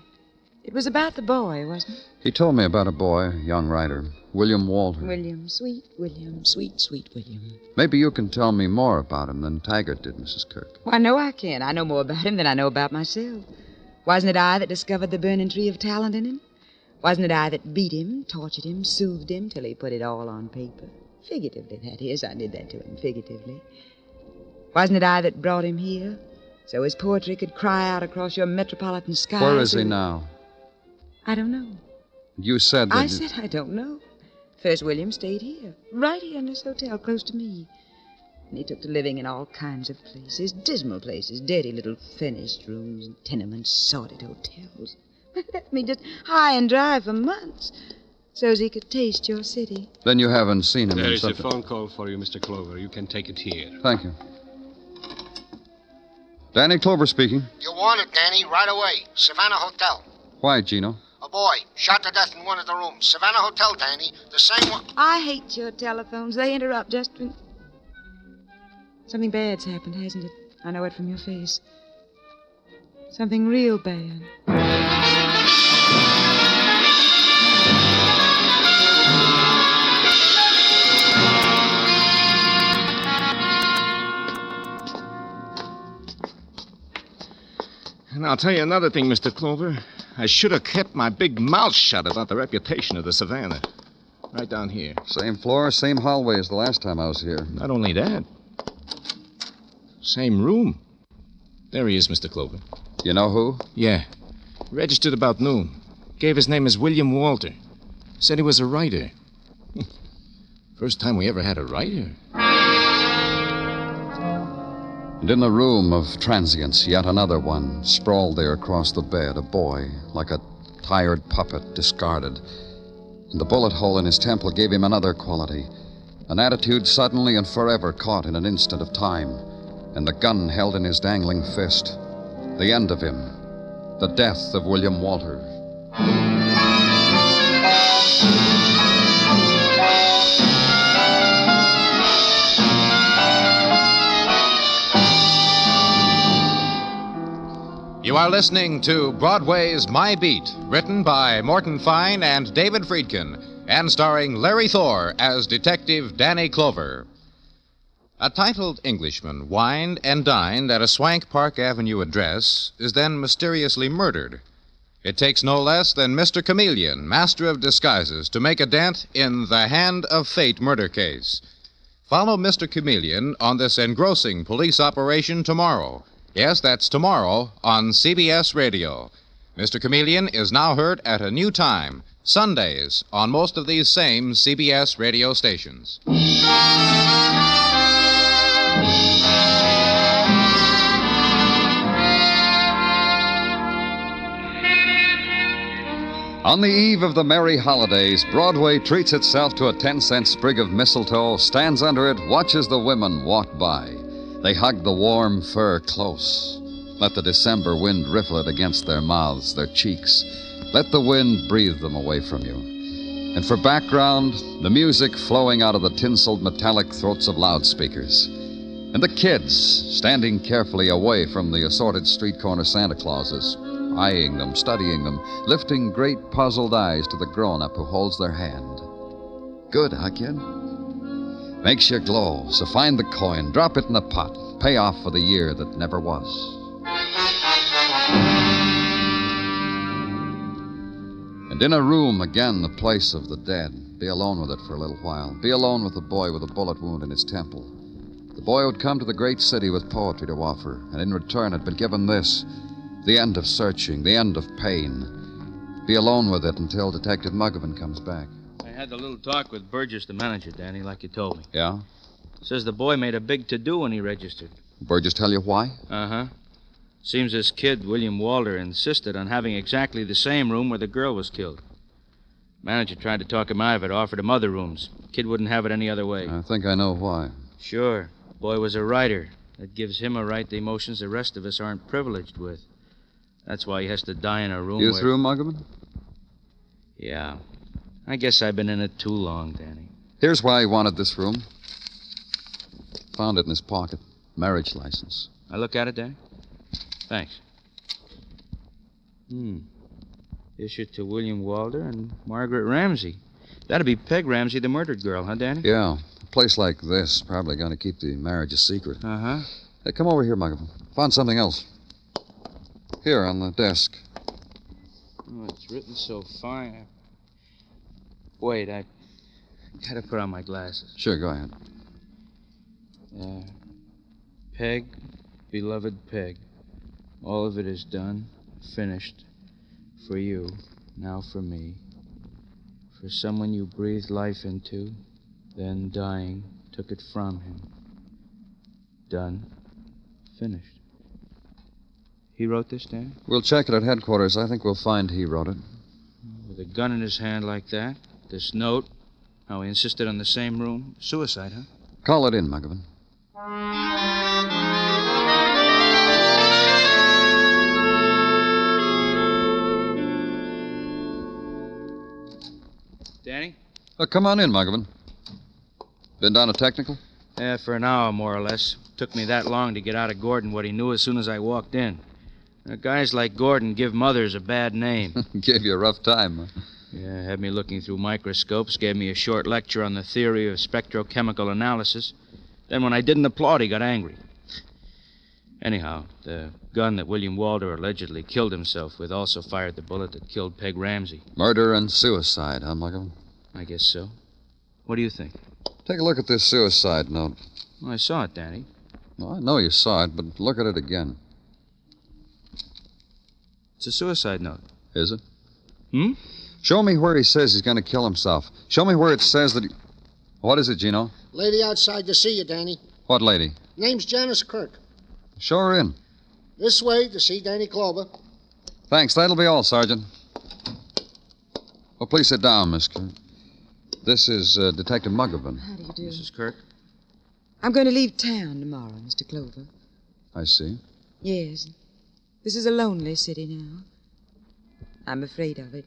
It was about the boy, wasn't it? He told me about a boy, a young writer, William Walter. William, sweet William, sweet, sweet William. Maybe you can tell me more about him than Taggart did, Mrs. Kirk. Well, I know I can. I know more about him than I know about myself. Wasn't it I that discovered the burning tree of talent in him? Wasn't it I that beat him, tortured him, soothed him till he put it all on paper? Figuratively, that is. I did that to him, figuratively. Wasn't it I that brought him here, so his poetry could cry out across your metropolitan skies? Where is he now? I don't know. You said that... I said I don't know. First, William stayed here, right here in this hotel, close to me. And he took to living in all kinds of places, dismal places, dirty little furnished rooms, tenements, sordid hotels. Left me just high and dry for months, so's he could taste your city. Then you haven't seen him There in is something... a phone call for you, Mr. Clover. You can take it here. Thank you. Danny Clover speaking. You want it, Danny, right away. Savannah Hotel. Why, Gino? A boy, shot to death in one of the rooms. Savannah Hotel, Danny. The same one. I hate your telephones. They interrupt just when... Something bad's happened, hasn't it? I know it from your face. Something real bad. And I'll tell you another thing, Mr. Clover. I should have kept my big mouth shut about the reputation of the Savannah. Right down here. Same floor, same hallway as the last time I was here. Not only that. Same room. There he is, Mr. Clover. You know who? Yeah. Registered about noon. Gave his name as William Walter. Said he was a writer. First time we ever had a writer. And in the room of transients, yet another one, sprawled there across the bed, a boy, like a tired puppet, discarded. And the bullet hole in his temple gave him another quality, an attitude suddenly and forever caught in an instant of time, and the gun held in his dangling fist. The end of him, the death of William Walter. You are listening to Broadway's My Beat, written by Morton Fine and David Friedkin, and starring Larry Thor as Detective Danny Clover. A titled Englishman wined and dined at a swank Park Avenue address is then mysteriously murdered. It takes no less than Mr. Chameleon, master of disguises, to make a dent in the Hand of Fate murder case. Follow Mr. Chameleon on this engrossing police operation tomorrow. Yes, that's tomorrow on CBS Radio. Mr. Chameleon is now heard at a new time, Sundays, on most of these same CBS radio stations. On the eve of the merry holidays, Broadway treats itself to a 10-cent sprig of mistletoe, stands under it, watches the women walk by. They hug the warm fur close. Let the December wind riffle it against their mouths, their cheeks. Let the wind breathe them away from you. And for background, the music flowing out of the tinseled metallic throats of loudspeakers. And the kids standing carefully away from the assorted street corner Santa Clauses, eyeing them, studying them, lifting great puzzled eyes to the grown-up who holds their hand. Good, huh, kid? Makes you glow, so find the coin, drop it in the pot, pay off for the year that never was. And in a room, again, the place of the dead. Be alone with it for a little while. Be alone with the boy with a bullet wound in his temple. The boy who'd come to the great city with poetry to offer, and in return had been given this, the end of searching, the end of pain. Be alone with it until Detective Muggavan comes back. I had a little talk with Burgess, the manager, Danny, like you told me. Yeah? Says the boy made a big to-do when he registered. Burgess tell you why? Uh-huh. Seems this kid, William Walter, insisted on having exactly the same room where the girl was killed. Manager tried to talk him out of it, offered him other rooms. Kid wouldn't have it any other way. I think I know why. Sure. Boy was a writer. That gives him a right to emotions the rest of us aren't privileged with. That's why he has to die in a room You where... through, Muggavan? Yeah. I guess I've been in it too long, Danny. Here's why he wanted this room. Found it in his pocket. Marriage license. I look at it, Danny? Thanks. Issued to William Walter and Margaret Ramsey. That'd be Peg Ramsey, the murdered girl, huh, Danny? Yeah. A place like this probably going to keep the marriage a secret. Uh-huh. Hey, come over here, Muggavan. Found something else. Here on the desk. Oh, it's written so fine. Wait, I gotta put on my glasses. Sure, go ahead. Peg, beloved Peg, all of it is done, finished. For you, now for me. For someone you breathed life into, then dying, took it from him. Done, finished. He wrote this, Dan? We'll check it at headquarters. I think we'll find he wrote it. With a gun in his hand like that, this note, how he insisted on the same room. Suicide, huh? Call it in, Muggavan. Danny? Oh, come on in, Muggavan. Been down to technical? Yeah, for an hour, more or less. Took me that long to get out of Gordon what he knew as soon as I walked in. Guys like Gordon give mothers a bad name. Gave you a rough time, huh? Yeah, had me looking through microscopes, gave me a short lecture on the theory of spectrochemical analysis. Then when I didn't applaud, he got angry. Anyhow, the gun that William Walter allegedly killed himself with also fired the bullet that killed Peg Ramsey. Murder and suicide, huh, Muggavan? I guess so. What do you think? Take a look at this suicide note. Well, I saw it, Danny. Well, I know you saw it, but look at it again. It's a suicide note. Is it? Hmm? Show me where he says he's going to kill himself. Show me where it says that he... What is it, Gino? Lady outside to see you, Danny. What lady? Name's Janice Kirk. Show her in. This way to see Danny Clover. Thanks. That'll be all, Sergeant. Well, please sit down, Miss Kirk. This is Detective Muggavan. How do you do? Mrs. Kirk? I'm going to leave town tomorrow, Mr. Clover. I see. Yes. This is a lonely city now. I'm afraid of it.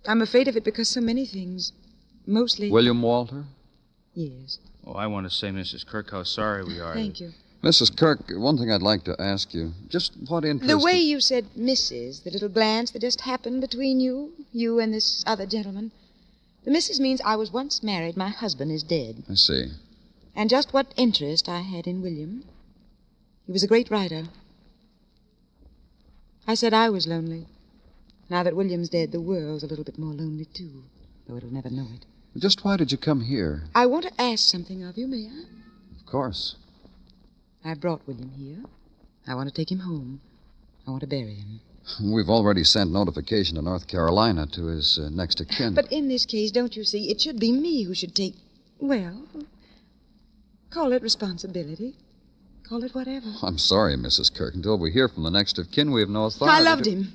I'm afraid of it because so many things, mostly... William Walter? Yes. Oh, I want to say, Mrs. Kirk, how sorry we are. Thank you. Mrs. Kirk, one thing I'd like to ask you. Just what interest... The way you said Mrs., the little glance that just happened between you and this other gentleman. The Mrs. means I was once married. My husband is dead. I see. And just what interest I had in William. He was a great writer. I said I was lonely. Now that William's dead, the world's a little bit more lonely, too, though it'll never know it. Just why did you come here? I want to ask something of you, may I? Of course. I brought William here. I want to take him home. I want to bury him. We've already sent notification to North Carolina to his next of kin. But in this case, don't you see, it should be me who should take, well, call it responsibility. Call it whatever. I'm sorry, Mrs. Kirk. Until we hear from the next of kin, we have no authority. I loved him.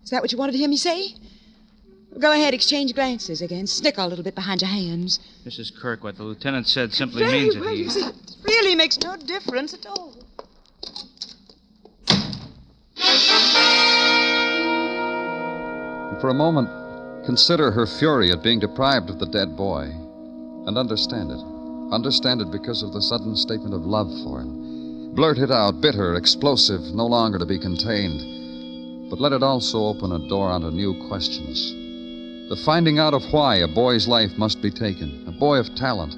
Is that what you wanted to hear me say? Go ahead, exchange glances again. Snicker a little bit behind your hands. Mrs. Kirk, what the lieutenant said simply Very means well, that he... you see, it really makes no difference at all. For a moment, consider her fury at being deprived of the dead boy. And understand it. Understand it because of the sudden statement of love for him. Blurt it out, bitter, explosive, no longer to be contained. But let it also open a door onto new questions. The finding out of why a boy's life must be taken. A boy of talent.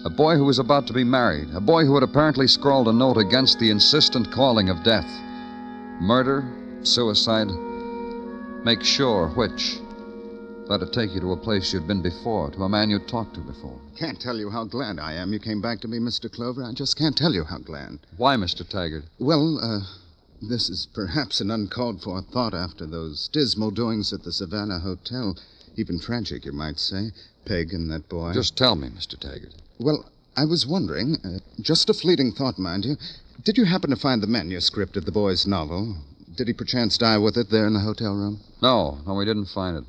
A boy who was about to be married. A boy who had apparently scrawled a note against the insistent calling of death. Murder, suicide. Make sure which. Let it take you to a place you'd been before, to a man you'd talked to before. Can't tell you how glad I am you came back to me, Mr. Clover. I just can't tell you how glad. Why, Mr. Taggart? Well, this is perhaps an uncalled-for thought after those dismal doings at the Savannah Hotel. Even tragic, you might say. Peg and that boy. Just tell me, Mr. Taggart. Well, I was wondering, just a fleeting thought, mind you, did you happen to find the manuscript of the boy's novel? Did he perchance die with it there in the hotel room? No, we didn't find it.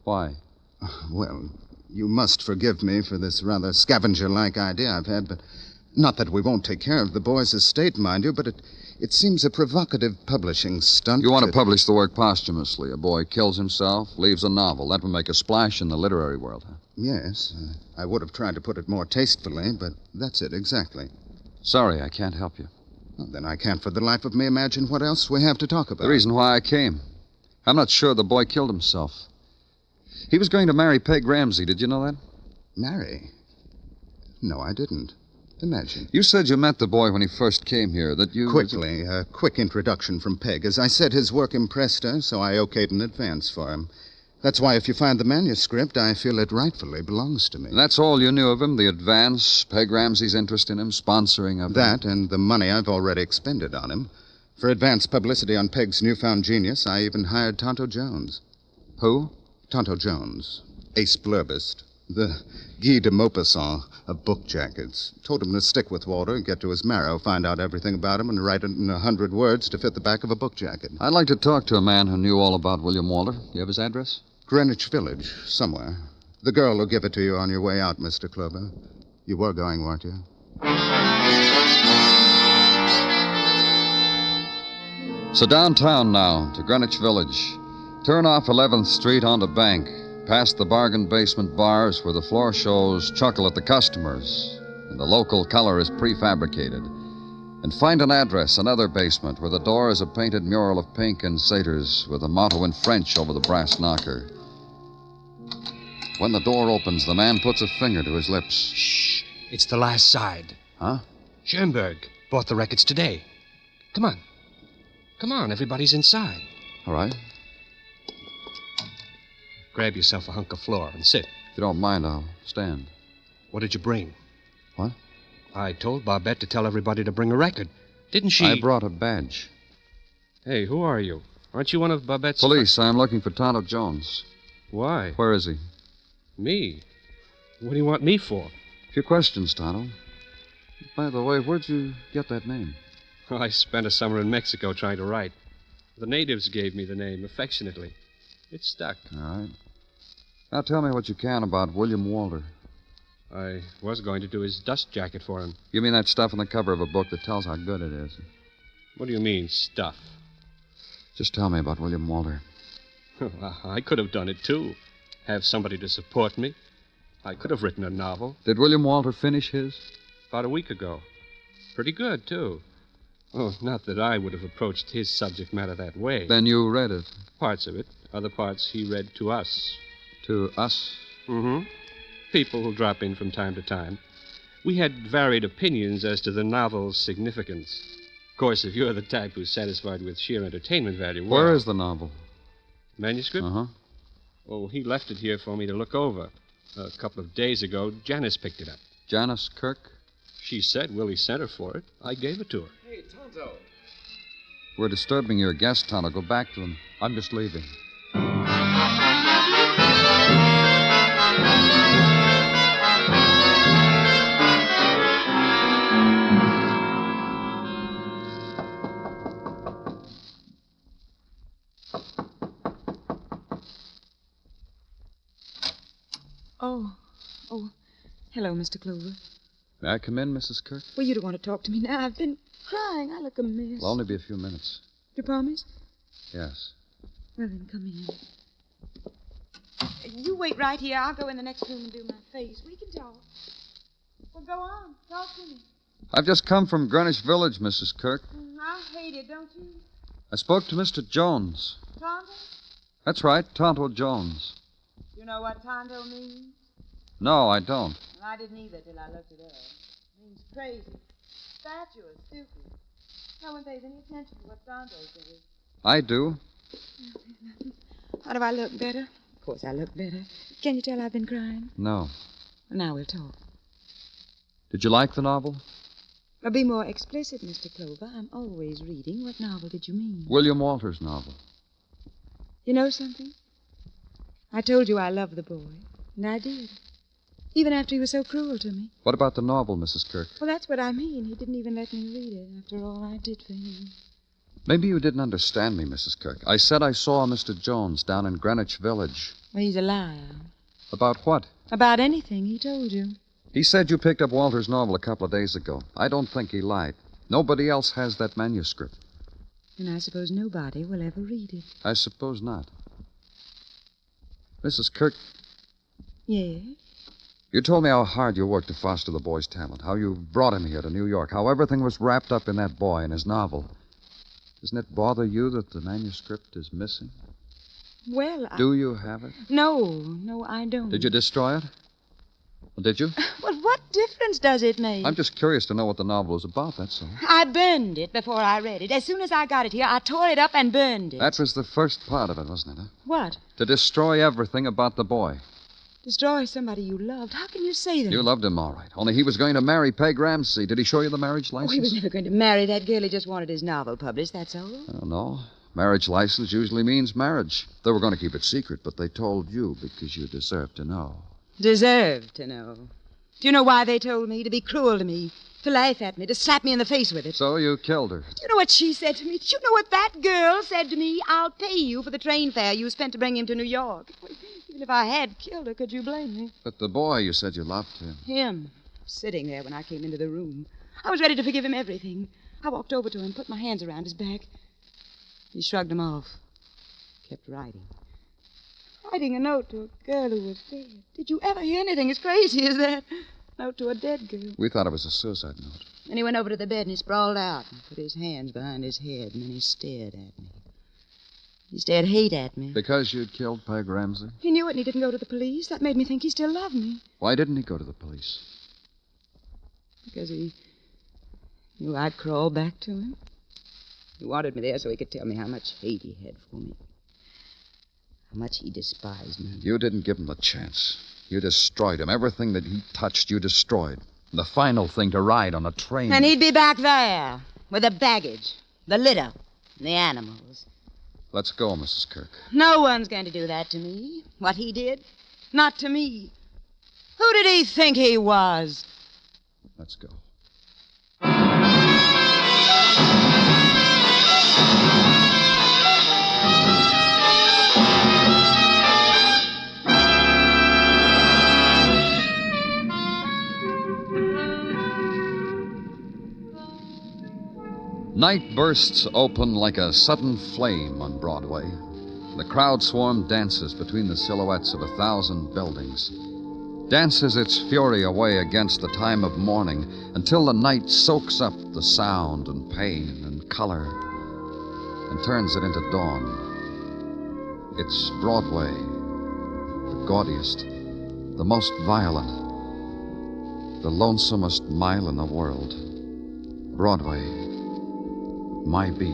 Why? Well, you must forgive me for this rather scavenger-like idea I've had, but not that we won't take care of the boy's estate, mind you, but it seems a provocative publishing stunt. You want to publish the work posthumously. A boy kills himself, leaves a novel. That would make a splash in the literary world, huh? Yes. I would have tried to put it more tastefully, but that's it, exactly. Sorry, I can't help you. Well, then I can't for the life of me imagine what else we have to talk about. The reason why I came. I'm not sure the boy killed himself. He was going to marry Peg Ramsey. Did you know that? Marry? No, I didn't. Imagine. You said you met the boy when he first came here, that you... Quickly, a quick introduction from Peg. As I said, his work impressed her, so I okayed an advance for him. That's why if you find the manuscript, I feel it rightfully belongs to me. That's all you knew of him, the advance, Peg Ramsey's interest in him, sponsoring of him? That and the money I've already expended on him. For advance publicity on Peg's newfound genius, I even hired Tonto Jones. Who? Tonto Jones, ace blurbist, the Guy de Maupassant of book jackets. Told him to stick with Walter, get to his marrow, find out everything about him, and write it in 100 words to fit the back of a book jacket. I'd like to talk to a man who knew all about William Walter. You have his address? Greenwich Village, somewhere. The girl will give it to you on your way out, Mr. Clover. You were going, weren't you? So downtown now, to Greenwich Village. Turn off 11th Street onto Bank. past the bargain basement bars where the floor shows chuckle at the customers and the local color is prefabricated, and find an address, another basement, where the door is a painted mural of pink and satyrs with a motto in French over the brass knocker. When the door opens, the man puts a finger to his lips. Shh. It's the last side. Huh? Schoenberg bought the records today. Come on. Come on, everybody's inside. All right. Grab yourself a hunk of floor and sit. If you don't mind, I'll stand. What did you bring? What? I told Barbette to tell everybody to bring a record. Didn't she? I brought a badge. Hey, who are you? Aren't you one of Barbette's... Police. I'm looking for Tonto Jones. Why? Where is he? Me? What do you want me for? A few questions, Tonto. By the way, where'd you get that name? Oh, I spent a summer in Mexico trying to write. The natives gave me the name affectionately. It stuck. All right. Now tell me what you can about William Walter. I was going to do his dust jacket for him. You mean that stuff on the cover of a book that tells how good it is? What do you mean, stuff? Just tell me about William Walter. I could have done it, too. Have somebody to support me. I could have written a novel. Did William Walter finish his? About a week ago. Pretty good, too. Oh, not that I would have approached his subject matter that way. Then you read it? Parts of it. Other parts he read to us. To us? Mm-hmm. People who drop in from time to time. We had varied opinions as to the novel's significance. Of course, if you're the type who's satisfied with sheer entertainment value... Where is the novel? Manuscript? Uh-huh. Oh, he left it here for me to look over. A couple of days ago, Janice picked it up. Janice Kirk? She said Willie sent her for it. I gave it to her. Hey, Tonto. We're disturbing your guest, Tonto. Go back to them. I'm just leaving. Oh, hello, Mr. Clover. May I come in, Mrs. Kirk? Well, you don't want to talk to me now. I've been crying. I look a mess. It'll only be a few minutes. You promise? Yes. Well, then, come in. You wait right here. I'll go in the next room and do my face. We can talk. Well, go on. Talk to me. I've just come from Greenwich Village, Mrs. Kirk. I hate it, don't you? I spoke to Mr. Jones. Tonto? That's right, Tonto Jones. You know what Tonto means? No, I don't. Well, I didn't either till I looked it up. It means crazy, fatuous, stupid. No one pays any attention to what Tonto says. I do. How do I look, better? Of course I look better. Can you tell I've been crying? No. Well, now we'll talk. Did you like the novel? Well, be more explicit, Mr. Clover. I'm always reading. What novel did you mean? William Walter's novel. You know something? I told you I loved the boy, and I did. Even after he was so cruel to me. What about the novel, Mrs. Kirk? Well, that's what I mean. He didn't even let me read it after all I did for him. Maybe you didn't understand me, Mrs. Kirk. I said I saw Mr. Jones down in Greenwich Village. Well, he's a liar. About what? About anything, he told you. He said you picked up Walter's novel a couple of days ago. I don't think he lied. Nobody else has that manuscript. And I suppose nobody will ever read it. I suppose not. Mrs. Kirk. Yes? You told me how hard you worked to foster the boy's talent, how you brought him here to New York, how everything was wrapped up in that boy and his novel. Doesn't it bother you that the manuscript is missing? Well, Do you have it? No, I don't. Did you destroy it? Well, did you? Well, what difference does it make? I'm just curious to know what the novel is about, that's all. I burned it before I read it. As soon as I got it here, I tore it up and burned it. That was the first part of it, wasn't it? Huh? What? To destroy everything about the boy. Destroy somebody you loved? How can you say that? You loved him, all right. Only he was going to marry Peg Ramsey. Did he show you the marriage license? Oh, he was never going to marry that girl. He just wanted his novel published, that's all. I don't know. Marriage license usually means marriage. They were going to keep it secret, but they told you because you deserved to know. Deserved to know. Do you know why they told me? To be cruel to me. To laugh at me. To slap me in the face with it. So you killed her. Do you know what she said to me? Do you know what that girl said to me? I'll pay you for the train fare you spent to bring him to New York. Even if I had killed her, could you blame me? But the boy, you said you loved him. Him. Sitting there when I came into the room. I was ready to forgive him everything. I walked over to him, put my hands around his back. He shrugged them off. Kept writing. writing a note to a girl who was dead. Did you ever hear anything as crazy as that? Note to a dead girl. We thought it was a suicide note. Then he went over to the bed and he sprawled out and put his hands behind his head, and then he stared at me. He stared hate at me. Because you'd killed Peg Ramsey? He knew it and he didn't go to the police. That made me think he still loved me. Why didn't he go to the police? Because he knew I'd crawl back to him. He wanted me there so he could tell me how much hate he had for me. How much he despised me. You didn't give him a chance. You destroyed him. Everything that he touched, you destroyed. The final thing, to ride on a train. And he'd be back there with the baggage, the litter, and the animals. Let's go, Mrs. Kirk. No one's going to do that to me. What he did, not to me. Who did he think he was? Let's go. Night bursts open like a sudden flame on Broadway. The crowd swarm dances between the silhouettes of 1,000 buildings. Dances its fury away against the time of morning until the night soaks up the sound and pain and color and turns it into dawn. It's Broadway, the gaudiest, the most violent, the lonesomest mile in the world. Broadway. My beat.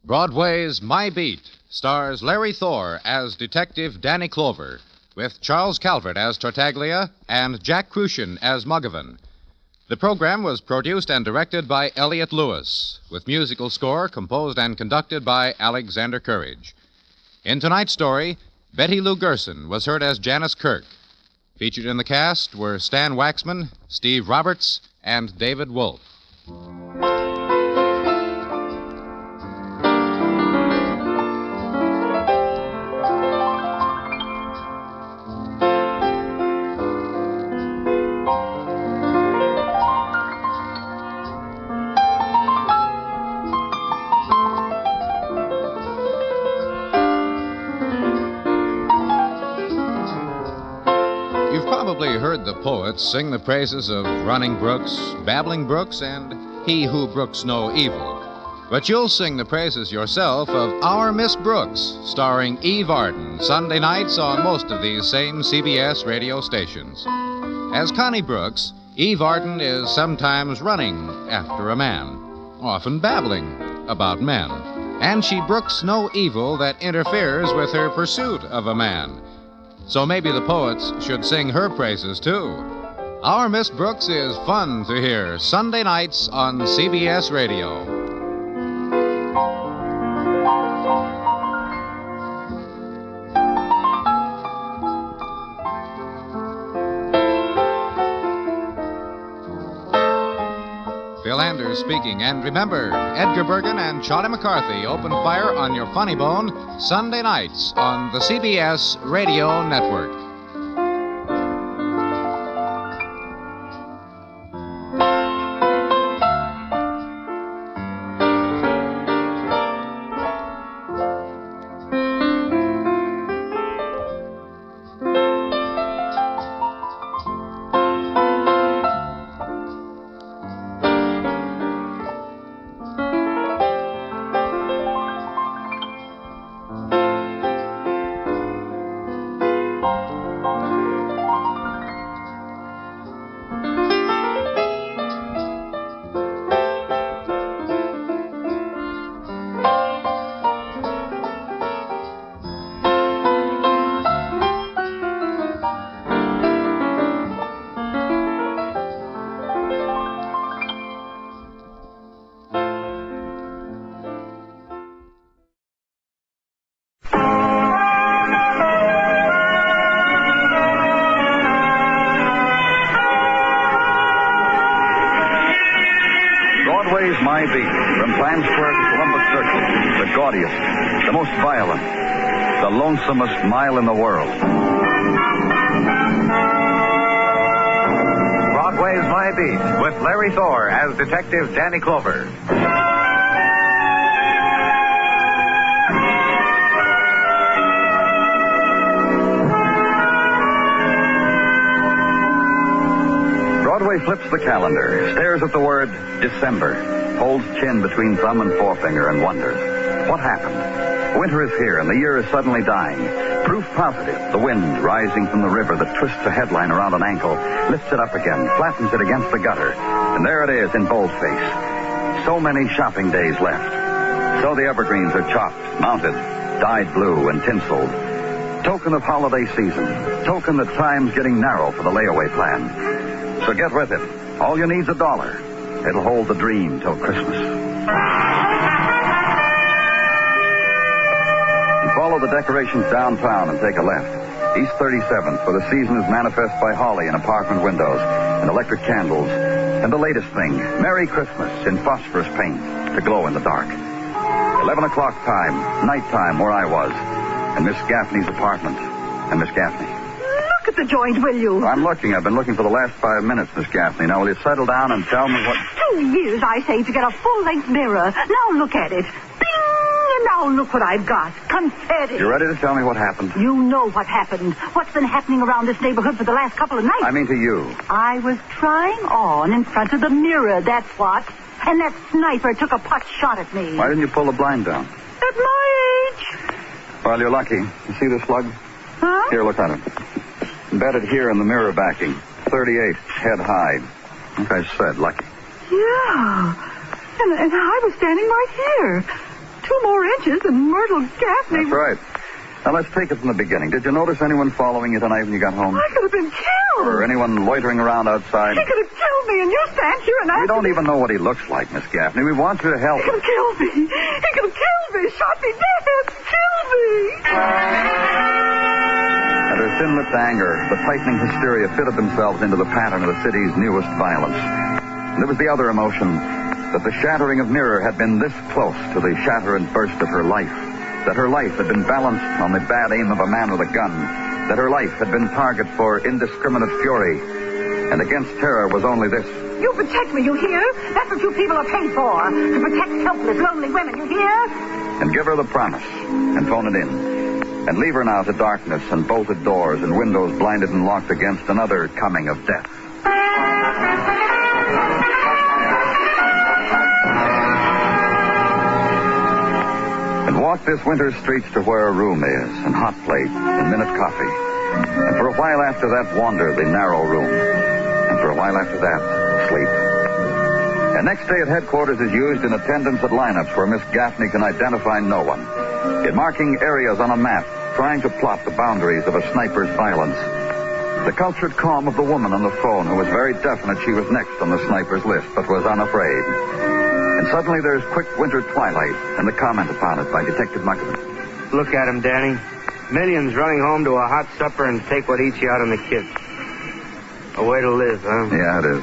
Broadway's My Beat stars Larry Thor as Detective Danny Clover, with Charles Calvert as Tartaglia and Jack Crucian as Muggavan. The program was produced and directed by Elliot Lewis, with musical score composed and conducted by Alexander Courage. In tonight's story, Betty Lou Gerson was heard as Janice Kirk. Featured in the cast were Stan Waxman, Steve Roberts, and David Wolfe. Heard the poets sing the praises of running brooks, babbling brooks, and he who brooks no evil. But you'll sing the praises yourself of Our Miss Brooks, starring Eve Arden, Sunday nights on most of these same CBS radio stations. As Connie Brooks, Eve Arden is sometimes running after a man, often babbling about men, and she brooks no evil that interferes with her pursuit of a man. So maybe the poets should sing her praises, too. Our Miss Brooks is fun to hear Sunday nights on CBS Radio. Phil Anders speaking. And remember, Edgar Bergen and Charlie McCarthy open fire on your funny bone Sunday nights on the CBS Radio Network. Broadway's My Beat, from Times Square to Columbus Circle, the gaudiest, the most violent, the lonesomest mile in the world. Broadway's My Beat with Larry Thor as Detective Danny Clover. Broadway flips the calendar, stares at the word December, holds chin between thumb and forefinger, and wonders. What happened? Winter is here, and the year is suddenly dying. Proof positive. The wind, rising from the river that twists a headline around an ankle, lifts it up again, flattens it against the gutter. And there it is in boldface. So many shopping days left. So the evergreens are chopped, mounted, dyed blue, and tinseled. Token of holiday season. Token that time's getting narrow for the layaway plan. So get with it. All you need's $1. It'll hold the dream till Christmas. You follow the decorations downtown and take a left. East 37th, for the season is manifest by holly in apartment windows and electric candles. And the latest thing, Merry Christmas in phosphorus paint to glow in the dark. 11 o'clock time, nighttime where I was, and Miss Gaffney's apartment. And Miss Gaffney. Look at the joint, will you? I'm looking. I've been looking for the last 5 minutes, Miss Gaffney. Now, will you settle down and tell me what... 2 years, I say, to get a full-length mirror. Now look at it. Bing! And now look what I've got. Confetti. You ready to tell me what happened? You know what happened. What's been happening around this neighborhood for the last couple of nights? I mean to you. I was trying on in front of the mirror, that's what. And that sniper took a pot shot at me. Why didn't you pull the blind down? At my age. Well, you're lucky. You see this slug? Huh? Here, look at it. Embedded here in the mirror backing. 38, head high. Like I said, lucky. Yeah. And I was standing right here. 2 more inches and Myrtle Gaffney... That's right. Now, let's take it from the beginning. Did you notice anyone following you tonight when you got home? I could have been killed. Or anyone loitering around outside? He could have killed me, and you stand here and We don't even know what he looks like, Miss Gaffney. We want you to help. He could have killed me. He could have killed me, shot me dead, killed me. And her thin-lipped anger, the tightening hysteria fitted themselves into the pattern of the city's newest violence. And there was the other emotion, that the shattering of mirror had been this close to the shatter and burst of her life. That her life had been balanced on the bad aim of a man with a gun. That her life had been target for indiscriminate fury. And against terror was only this. You protect me, you hear? That's what you people are paid for. To protect helpless, lonely women, you hear? And give her the promise. And phone it in. And leave her now to darkness and bolted doors and windows blinded and locked against another coming of death. And walk this winter streets to where a room is, and hot plate, and minute coffee. And for a while after that, wander the narrow room. And for a while after that, sleep. And next day at headquarters is used in attendance at lineups where Miss Gaffney can identify no one. In marking areas on a map, trying to plot the boundaries of a sniper's violence. The cultured calm of the woman on the phone who was very definite she was next on the sniper's list, but was unafraid. And suddenly there's quick winter twilight, and the comment upon it by Detective Macklin. Look at him, Danny. Millions running home to a hot supper and take what eats you out on the kids. A way to live, huh? Yeah, it is.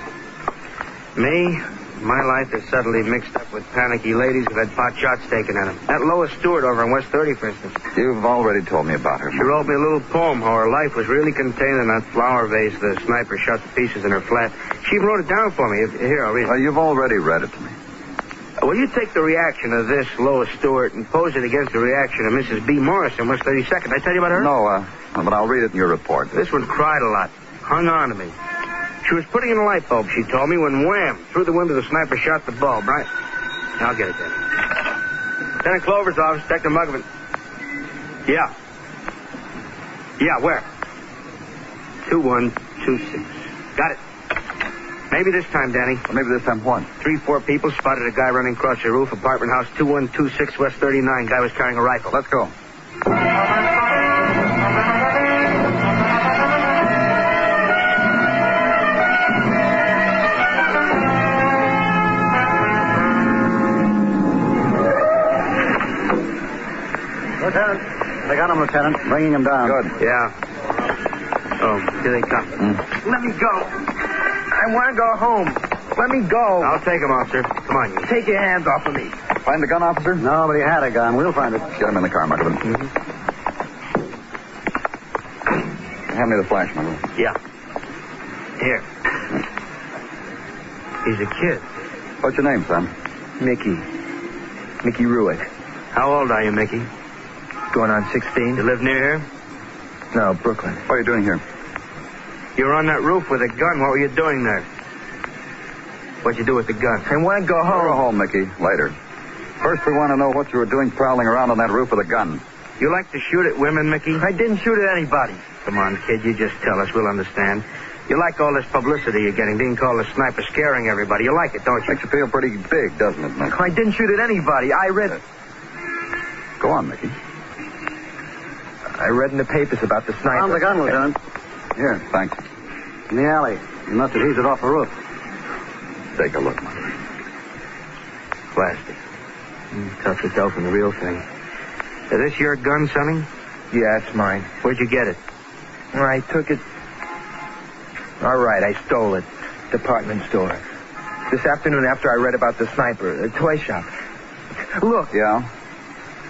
Me? My life is suddenly mixed up with panicky ladies who've had pot shots taken at them. That Lois Stewart over on West 30, for instance. You've already told me about her. She wrote me a little poem how her life was really contained in that flower vase the sniper shot to pieces in her flat. She even wrote it down for me. Here, I'll read it. You've already read it to me. Will you take the reaction of this Lois Stewart and pose it against the reaction of Mrs. B. Morrison, West 32nd? Did I tell you about her? No, but I'll read it in your report. This one cried a lot. Hung on to me. She was putting in a light bulb, she told me, when wham, through the window the sniper shot the bulb, right? I'll get it then. Lieutenant Clover's office, Detective Muggavan. Yeah. Yeah, where? 2126. Got it. Maybe this time, Danny. Well, maybe this time what? 3-4 people spotted a guy running across the roof, apartment house 2126 West 39. Guy was carrying a rifle. Let's go. Lieutenant. They got him, Lieutenant. Bringing him down. Good. Yeah. Oh, here they come. Let me go. I want to go home. Let me go. I'll take him, officer. Come on, you. Take your hands off of me. Find the gun, officer? Nobody had a gun. We'll find it. Get him in the car, Macklin. hand me the flash, Muggle. Yeah. Here. He's a kid. What's your name, son? Mickey. Mickey Ruick. How old are you, Mickey? Going on 16. You live near here? No, Brooklyn. What are you doing here? You were on that roof with a gun. What were you doing there? What'd you do with the gun? I want to go home. Go home, Mickey. Later. First, we want to know what you were doing prowling around on that roof with a gun. You like to shoot at women, Mickey? I didn't shoot at anybody. Come on, kid. You just tell us. We'll understand. You like all this publicity you're getting, being called a sniper, scaring everybody. You like it, don't you? Makes you feel pretty big, doesn't it, Mickey? I didn't shoot at anybody. I read... Go on, Mickey. I read in the papers about the sniper. Found the gun, Lieutenant. Here, thanks. In the alley. You must have heaved it off the roof. Take a look, Mickey. Plastic. Tough to tell from the real thing. Is this your gun, Sonny? Yeah, it's mine. Where'd you get it? I took it... All right, I stole it. Department store. This afternoon after I read about the sniper, the toy shop. Look. Yeah?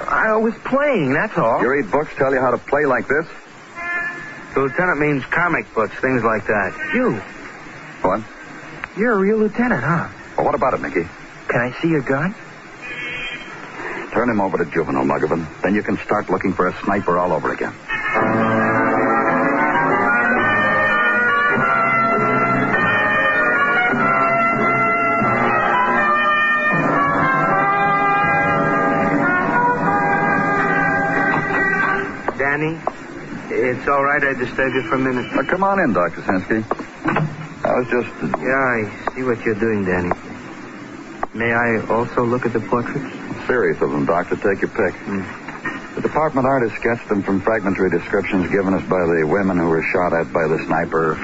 I was playing, that's all. You read books tell you how to play like this? The lieutenant means comic books, things like that. You. What? You're a real lieutenant, huh? Well, what about it, Mickey? Can I see your gun? Turn him over to juvenile, Muggavan. Then you can start looking for a sniper all over again. Danny, it's all right I disturbed you for a minute. Come on in, Dr. Sinsky. I was just... Yeah, I see what you're doing, Danny. May I also look at the portraits? Serious of them, Doctor. Take your pick. The department artist sketched them from fragmentary descriptions given us by the women who were shot at by the sniper,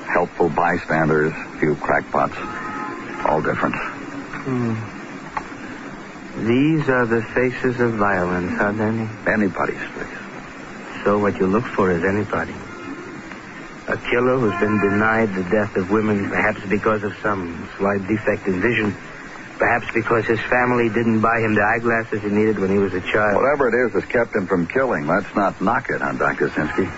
helpful bystanders, a few crackpots. All different. These are the faces of violence, huh, Danny? Anybody's face. So what you look for is anybody. A killer who's been denied the death of women, perhaps because of some slight defect in vision. Perhaps because his family didn't buy him the eyeglasses he needed when he was a child. Whatever it is that's kept him from killing, let's not knock it, huh, Dr. Sinsky?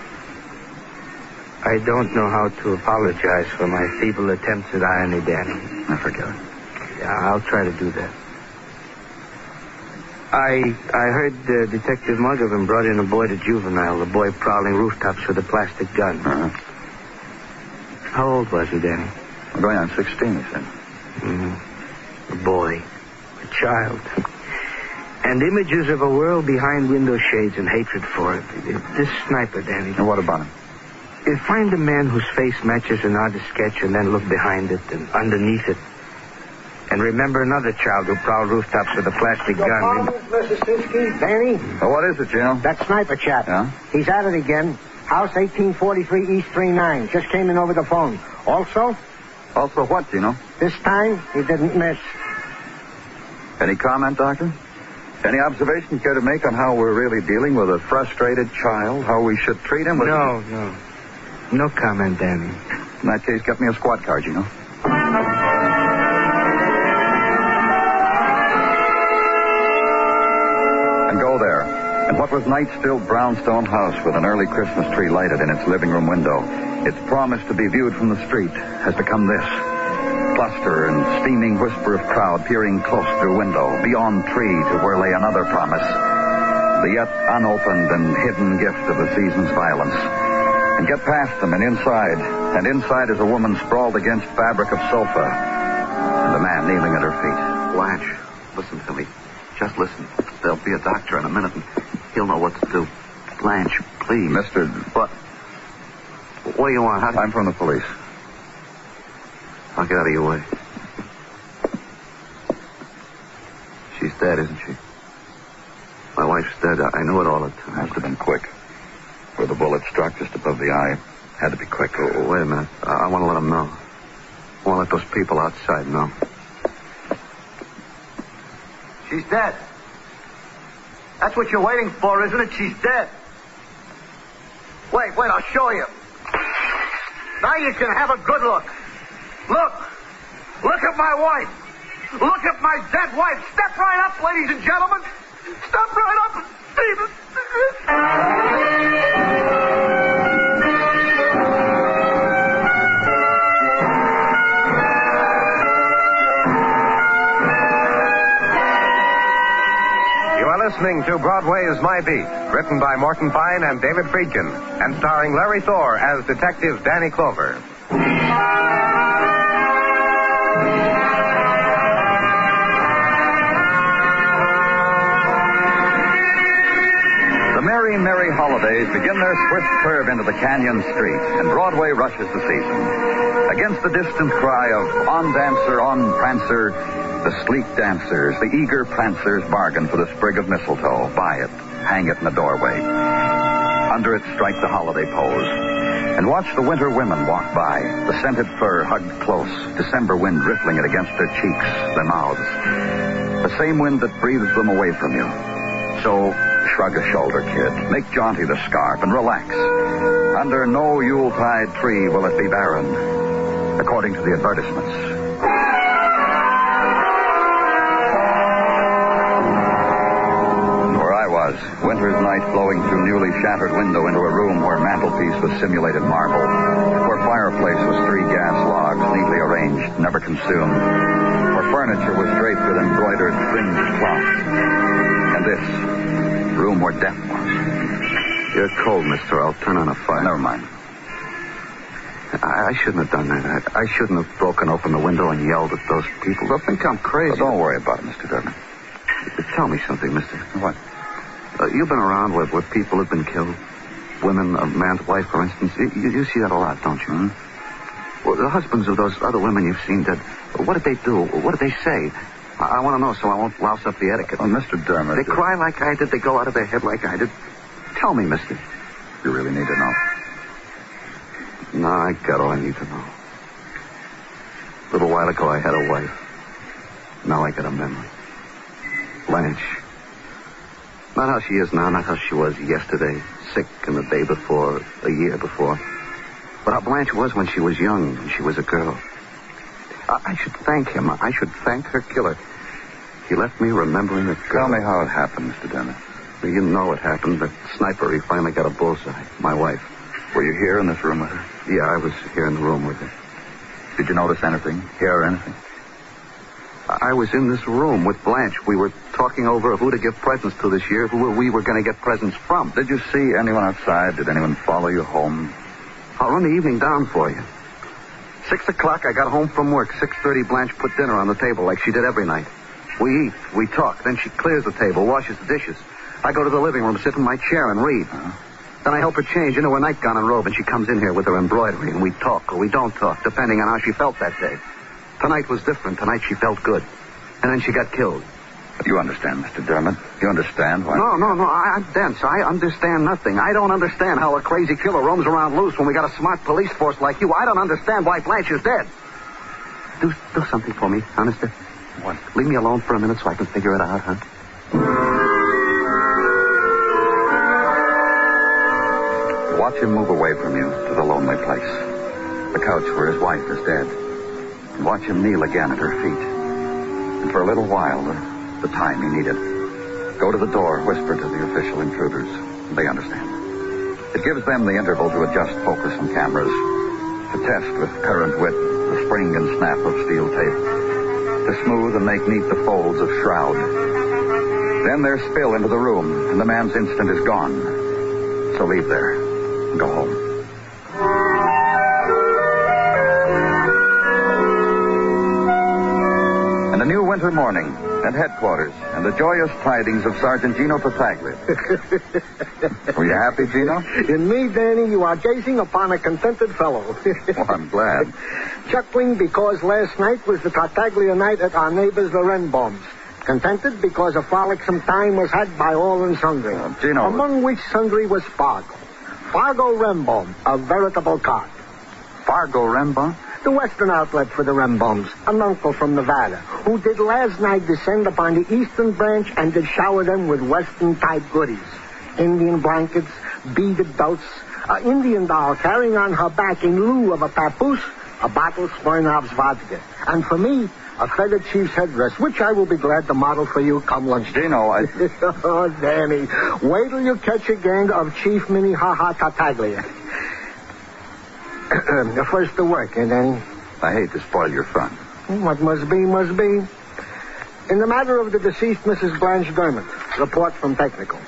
I don't know how to apologize for my feeble attempts at irony, Danny. I forget it. Yeah, I'll try to do that. I heard Detective Muggavan brought in a boy to juvenile, the boy prowling rooftops with a plastic gun. Uh-huh. How old was he, Danny? Going on 16, he said. A boy. A child. And images of a world behind window shades and hatred for it. This sniper, Danny. And what about him? Find a man whose face matches an artist's sketch and then look behind it and underneath it. And remember another child who prowled rooftops with a plastic gun. Mrs. Sinsky, Danny? Oh, what is it, Jim? That sniper chap. Yeah? He's at it again. House 1843 East 39. Just came in over the phone. Also? Also what, Gino? This time, he didn't miss. Any comment, Doctor? Any observation you care to make on how we're really dealing with a frustrated child? How we should treat him? No. No comment, Danny. In that case, get me a squad car, Gino. And go there. And what was night-still brownstone house with an early Christmas tree lighted in its living room window, its promise to be viewed from the street, has become this. Cluster and steaming whisper of crowd peering close through window, beyond tree to where lay another promise. The yet unopened and hidden gift of the season's violence. And get past them and inside. And inside is a woman sprawled against fabric of sofa. And a man kneeling at her feet. Blanche, listen to me. Just listen. There'll be a doctor in a minute, and he'll know what to do. Blanche, please. Mister... What? What do you want? I'm from the police. I'll get out of your way. She's dead, isn't she? My wife's dead. I knew it all the time. Must have been quick. Where the bullet struck just above the eye. Had to be quick. Oh, wait a minute. I want to let them know. I want to let those people outside know. She's dead. That's what you're waiting for, isn't it? She's dead. Wait, I'll show you. Now you can have a good look. Look at my wife. Look at my dead wife. Step right up, ladies and gentlemen. Step right up and see this. You are listening to Broadway's My Beat, written by Morton Fine and David Friedkin, and starring Larry Thor as Detective Danny Clover. The merry, merry holidays begin their swift curve into the canyon street, and Broadway rushes the season. Against the distant cry of on dancer, on prancer, the sleek dancers, the eager prancers bargain for the sprig of mistletoe, buy it, hang it in the doorway. Under it strike the holiday pose, and watch the winter women walk by, the scented fur hugged close, December wind rippling it against their cheeks, their mouths. The same wind that breathes them away from you. So, shrug a shoulder, kid. Make jaunty the scarf and relax. Under no Yuletide tree will it be barren, according to the advertisements. Winter's night flowing through newly shattered window into a room where mantelpiece was simulated marble, where fireplace was 3 gas logs neatly arranged, never consumed, where furniture was draped with embroidered fringed cloth. And this room where death was. You're cold, mister. I'll turn on a fire. Never mind. I shouldn't have done that. I shouldn't have broken open the window and yelled at those people. They'll think I'm crazy. But don't worry about it, Mr. Dermit. Tell me something, mister. What? You've been around where people have been killed. Women, a man's wife, for instance. You see that a lot, don't you? Mm-hmm. Well, the husbands of those other women you've seen dead, what did they do? What did they say? I want to know so I won't louse up the etiquette. Oh, Mr. Dermit. They cry like I did. They go out of their head like I did. Tell me, mister. You really need to know. No, I got all I need to know. A little while ago, I had a wife. Now I got a memory. Blanche. Not how she is now, not how she was yesterday, sick, and the day before, a year before. But how Blanche was when she was young, when she was a girl. I should thank him. I should thank her killer. He left me remembering a girl. Tell me how it happened, Mr. Dermit. Well, you know it happened. The sniper, he finally got a bullseye. My wife. Were you here in this room with her? Yeah, I was here in the room with her. Did you notice anything? Hear anything? I was in this room with Blanche. We were talking over who to give presents to this year, who we were going to get presents from. Did you see anyone outside? Did anyone follow you home? I'll run the evening down for you. 6 o'clock, I got home from work. 6:30, Blanche put dinner on the table like she did every night. We eat, we talk. Then she clears the table, washes the dishes. I go to the living room, sit in my chair and read. Then I help her change into her nightgown and robe, and she comes in here with her embroidery, and we talk or we don't talk, depending on how she felt that day. Tonight was different. Tonight she felt good. And then she got killed. You understand, Mr. Dermit? You understand why? No. I'm dense. I understand nothing. I don't understand how a crazy killer roams around loose when we got a smart police force like you. I don't understand why Blanche is dead. Do something for me, huh, mister? What? Leave me alone for a minute so I can figure it out, huh? Watch him move away from you to the lonely place. The couch where his wife is dead. And watch him kneel again at her feet. And for a little while, the time he needed. Go to the door, whisper to the official intruders. They understand. It gives them the interval to adjust focus on cameras, to test with current wit the spring and snap of steel tape, to smooth and make neat the folds of shroud. Then their spill into the room, and the man's instant is gone. So leave there and go home. And a new winter morning at headquarters, and the joyous tidings of Sergeant Gino Tartaglia. Were you happy, Gino? In me, Danny, you are gazing upon a contented fellow. Well, I'm glad. Chuckling because last night was the Tartaglia night at our neighbors, the Renboms. Contented because a frolicsome time was had by all and sundry. Gino. Among which sundry was Fargo. Fargo Rembom, a veritable card. Fargo Rembom? The western outlet for the Remboms, an uncle from Nevada, who did last night descend upon the eastern branch and did shower them with western-type goodies. Indian blankets, beaded belts, an Indian doll carrying on her back in lieu of a papoose, a bottle of Smirnoff's vodka. And for me, a feathered chief's headdress, which I will be glad to model for you come lunchtime. Gino, Oh, Danny, wait till you catch a gang of Chief Minnehaha Tartaglia. First to work, eh, Danny? I hate to spoil your fun. What must be, must be. In the matter of the deceased Mrs. Blanche Dermit, Report from technical.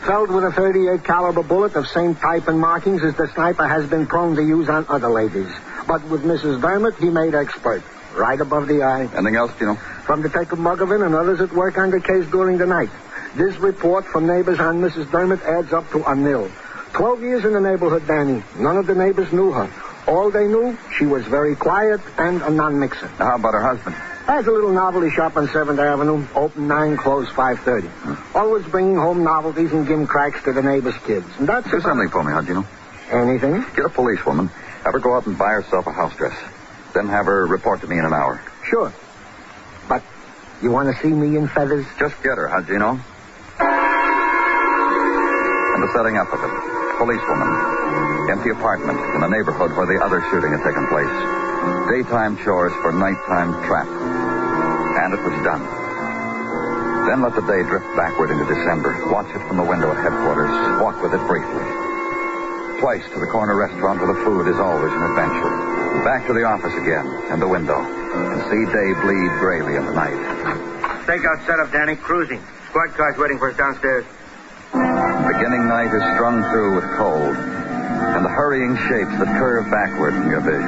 Felled with a .38 caliber bullet of same type and markings as the sniper has been prone to use on other ladies. But with Mrs. Dermit, he made expert. Right above the eye. Anything else, do you know? From Detective Mugavin and others at work on the case during the night. This report from neighbors on Mrs. Dermit adds up to a nil. 12 years in the neighborhood, Danny. None of the neighbors knew her. All they knew, she was very quiet and a non-mixer. How about her husband? Has a little novelty shop on 7th Avenue. Open 9, close 5:30. Always bringing home novelties and gimcracks to the neighbors' kids. And that's Do something for me, how'd you know? Anything? Get a policewoman. Have her go out and buy herself a house dress. Then have her report to me in an hour. Sure. But you want to see me in feathers? Just get her, how'd you know? And the setting up of it. Policewoman. Empty apartment in the neighborhood where the other shooting had taken place. Daytime chores for nighttime trap. And it was done. Then let the day drift backward into December. Watch it from the window at headquarters. Walk with it briefly. Twice to the corner restaurant where the food is always an adventure. Back to the office again, and the window. And see day bleed grayly in the night. Stakeout set up, Danny. Cruising. Squad car's waiting for us downstairs. Beginning night is strung through with cold. And the hurrying shapes that curve backward from your vision.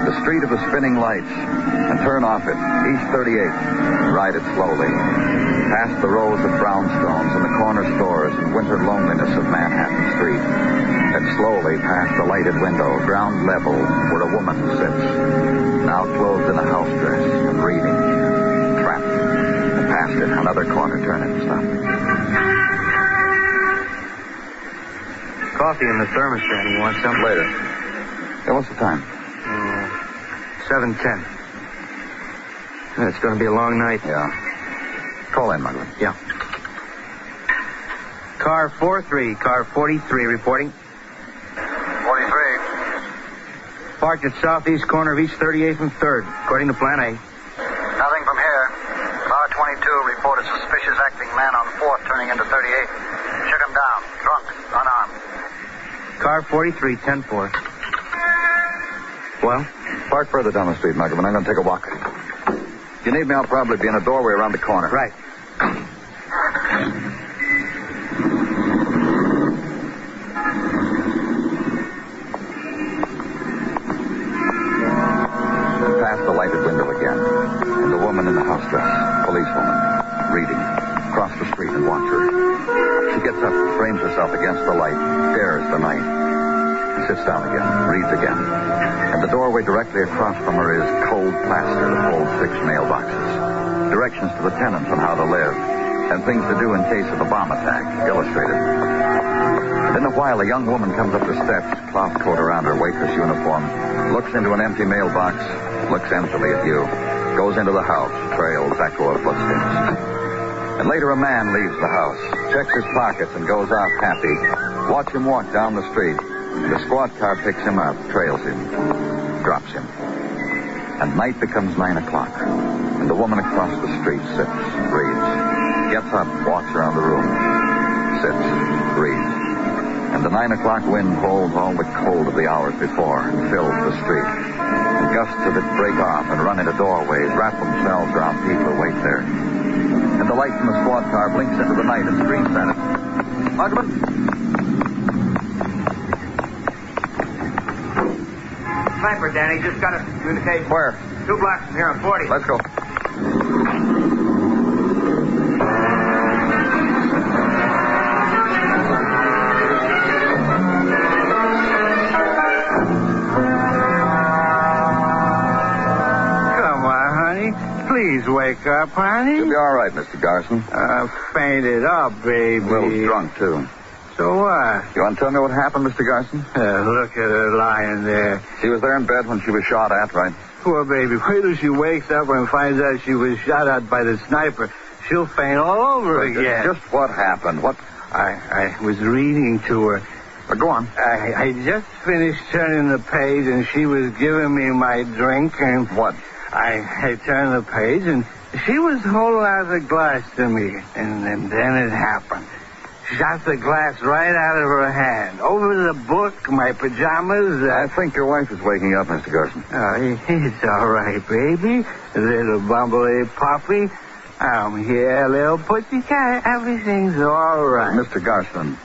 The street of the spinning lights. And turn off it, East 38. Ride it slowly. Past the rows of brownstones and the corner stores and winter loneliness of Manhattan Street. And slowly past the lighted window, ground level, where a woman sits. Now clothed in a house dress and reading. Trapped. And past it, another corner, turn it and stop. Coffee in the thermos, Danny. You want some? Later. Yeah, what's the time? 7:10. It's going to be a long night. Yeah. Call in, Macklin. Yeah. Car 43, car 43 reporting. 43. Parked at southeast corner of East 38th and 3rd, according to Plan A. Nothing from here. Car 22 reported suspicious acting man on 4th turning into 38. Shook him down. Drunk. Unarmed. Car 43, 10-4. Well? Park further down the street, Macklin. I'm going to take a walk. If you need me, I'll probably be in a doorway around the corner. Right. Past the lighted window again. And the woman in the house dress. Policewoman. Reading. Cross the street and watch her. She gets up, frames herself against the light, stares the night. Sits down again, reads again. And the doorway directly across from her is cold plaster that holds 6 mailboxes. Directions to the tenants on how to live. And things to do in case of a bomb attack, illustrated. And in a while, a young woman comes up the steps, cloth coat around her waitress uniform, looks into an empty mailbox, looks emptily at you, goes into the house, trails echo of footsteps. And later a man leaves the house, checks his pockets and goes off happy. Watch him walk down the street. And the squad car picks him up, trails him, drops him. And night becomes 9 o'clock. And the woman across the street sits, reads. Gets up, walks around the room. Sits, reads. And the 9 o'clock wind holds all the cold of the hours before and fills the street. And gusts of it break off and run into doorways, wrap themselves around people who wait there. And the light from the squad car blinks into the night and screams at it. Macklin! Sniper, Danny. Just got a communication. Where? 2 blocks from here on 40. Let's go. Come on, honey. Please wake up, honey. You'll be all right, Mr. Garson. Fainted up, baby. A little drunk, too. So what? You want to tell me what happened, Mr. Garson? Look at her lying there. She was there in bed when she was shot at, right? Poor baby. Wait till she wakes up and finds out she was shot at by the sniper. She'll faint all over again. Just what happened? What? I was reading to her. Go on. I just finished turning the page, and she was giving me my drink, and... What? I turned the page, and she was holding out the glass to me, and then it happened. Shot the glass right out of her hand. Over the book, my pajamas. I think your wife is waking up, Mr. Garson. Oh, it's all right, baby. Little bumbly puppy. I'm here, little pussycat. Everything's all right. Mr. Garson.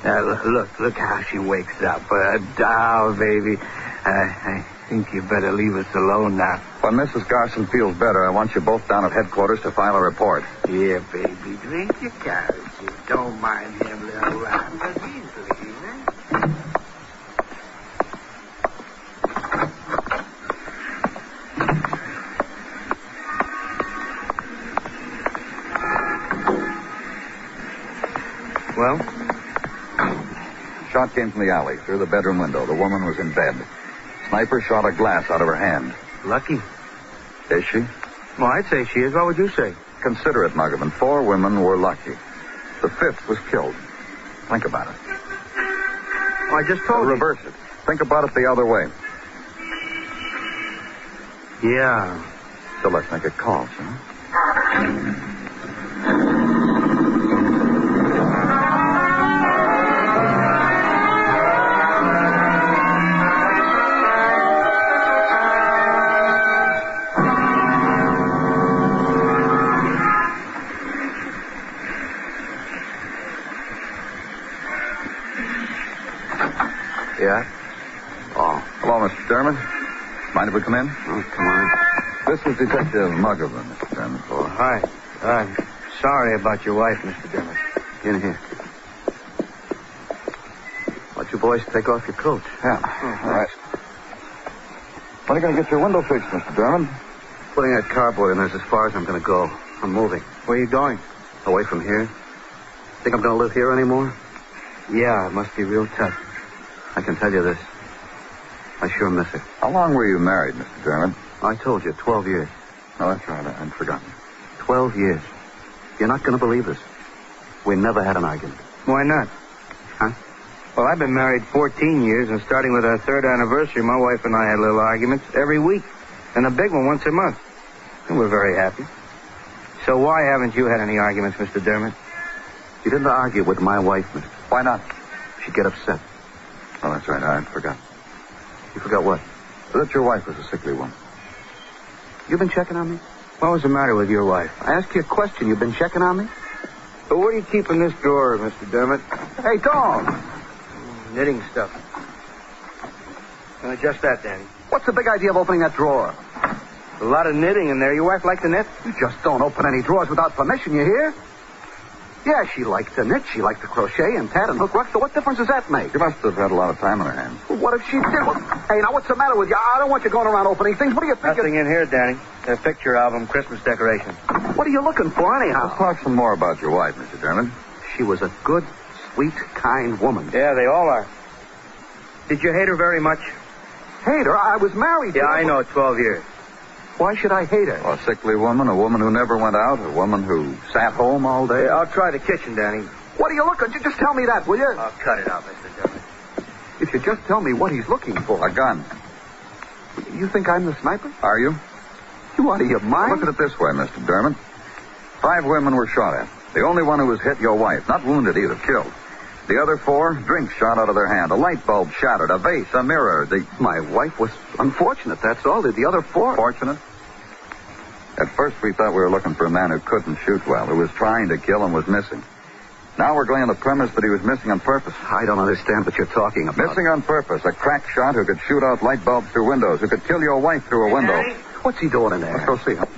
Look how she wakes up. A doll, baby. I think you better leave us alone now. When Mrs. Garson feels better, I want you both down at headquarters to file a report. Yeah, baby. Drink your carriage. Don't mind him, little lamb. But he's leaving. Well? Shot came from the alley, through the bedroom window. The woman was in bed. Sniper shot a glass out of her hand. Lucky. Is she? Well, I'd say she is. What would you say? Consider it, Muggavan. 4 women were lucky. The 5th was killed. Think about it. Well, I just told you. Reverse it. Think about it the other way. Yeah. So let's make a call, shall we? Yeah? Oh. Hello, Mr. Dermit. Mind if we come in? Oh, come on. This is Detective Muggavan, Mr. Dermit. Oh, hi. I'm sorry about your wife, Mr. Dermit. In here. Want you boys to take off your coats. Yeah. Oh, all right. When are you going to get your window fixed, Mr. Dermit? Putting that cardboard in there's as far as I'm going to go. I'm moving. Where are you going? Away from here. Think I'm going to live here anymore? Yeah, it must be real tough. I can tell you this. I sure miss her. How long were you married, Mr. Dermit? I told you, 12 years. Oh, that's right. I'd forgotten. 12 years. You're not going to believe this. We never had an argument. Why not? Huh? Well, I've been married 14 years, and starting with our 3rd anniversary, my wife and I had little arguments every week, and a big one once a month. And we're very happy. So why haven't you had any arguments, Mr. Dermit? You didn't argue with my wife, Mr. Why not? She'd get upset. Oh, that's right. I forgot. You forgot what? That your wife was a sickly one. You been checking on me? What was the matter with your wife? I asked you a question. You been checking on me? But where are you keeping this drawer, Mr. Dermit? Hey, dog! Knitting stuff. Just that, Danny. What's the big idea of opening that drawer? A lot of knitting in there. Your wife like to knit? You just don't open any drawers without permission, you hear? Yeah, she liked to knit. She liked to crochet and tat and hook ruck. So what difference does that make? She must have had a lot of time on her hands. Well, what if she did? Well, hey, now what's the matter with you? I don't want you going around opening things. What do you think? Nothing in here, Danny. A picture album, Christmas decoration. What are you looking for, anyhow? Let's talk some more about your wife, Mr. Dermit. She was a good, sweet, kind woman. Yeah, they all are. Did you hate her very much? Hate her? I was married to her. Yeah, I know, 12 years. Why should I hate her? A sickly woman, a woman who never went out, a woman who sat home all day. I'll try the kitchen, Danny. What are you looking? Just tell me that, will you? I'll cut it out, Mr. Dermit. If you just tell me what he's looking for. A gun. You think I'm the sniper? Are you? You out of your mind? Look at it this way, Mr. Dermit. 5 women were shot at. The only one who was hit, your wife. Not wounded either, killed. The other 4, drinks shot out of their hand. A light bulb shattered. A vase, a mirror. My wife was unfortunate, that's all. The other 4... Fortunate? At first, we thought we were looking for a man who couldn't shoot well, who was trying to kill and was missing. Now we're going on the premise that he was missing on purpose. I don't understand what you're talking about. Missing on purpose. A crack shot who could shoot out light bulbs through windows, who could kill your wife through a window. Danny? What's he doing in there? Let's go see him.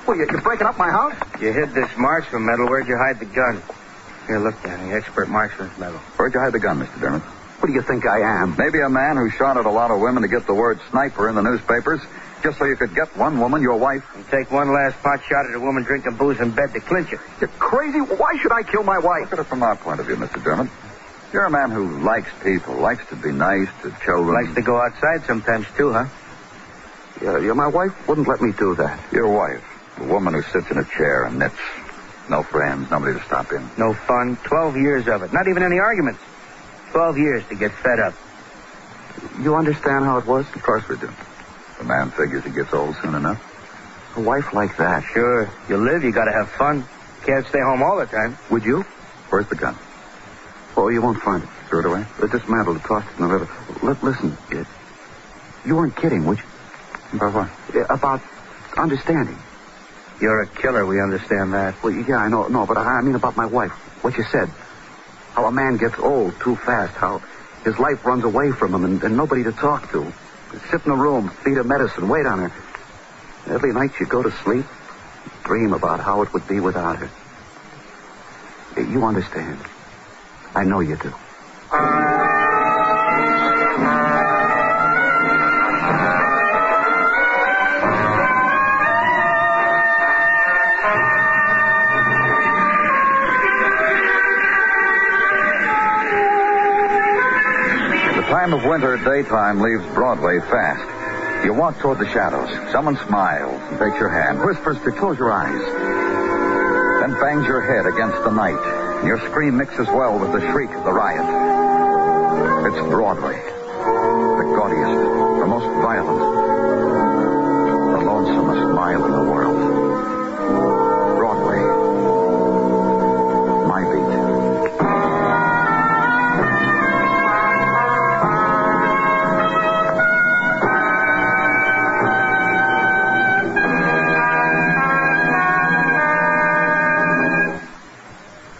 What, you're breaking up my house? You hid this marksman medal. Where'd you hide the gun? Here, look, Danny. Expert marksman's medal. Where'd you hide the gun, Mr. Dermit? What do you think I am? Maybe a man who shot at a lot of women to get the word sniper in the newspapers, just so you could get one woman, your wife. And take one last pot shot at a woman drinking booze in bed to clinch it. You're crazy? Why should I kill my wife? Look at it from our point of view, Mr. Dermit. You're a man who likes people, likes to be nice to children. Likes to go outside sometimes, too, huh? Yeah, my wife wouldn't let me do that. Your wife, the woman who sits in a chair and knits. No friends, nobody to stop in. No fun. 12 years of it. Not even any arguments. 12 years to get fed up. You understand how it was? Of course we do. The man figures he gets old soon enough. A wife like that. Sure. You live, you gotta have fun. Can't stay home all the time. Would you? Where's the gun? Oh, you won't find it. Throw it away. Dismantled it, tossed it in the river. Listen, you weren't kidding, would you? About what? About understanding. You're a killer, we understand that. Well, yeah, I know. No, but I mean about my wife. What you said. How a man gets old too fast. How his life runs away from him and nobody to talk to. Sit in a room, feed her medicine, wait on her. Every night you go to sleep, dream about how it would be without her. You understand. I know you do. The time of winter daytime leaves Broadway fast. You walk toward the shadows. Someone smiles and takes your hand, whispers to close your eyes, then bangs your head against the night. Your scream mixes well with the shriek of the riot. It's Broadway, the gaudiest, the most violent, the lonesomest mile in the world. Broadway, my beat.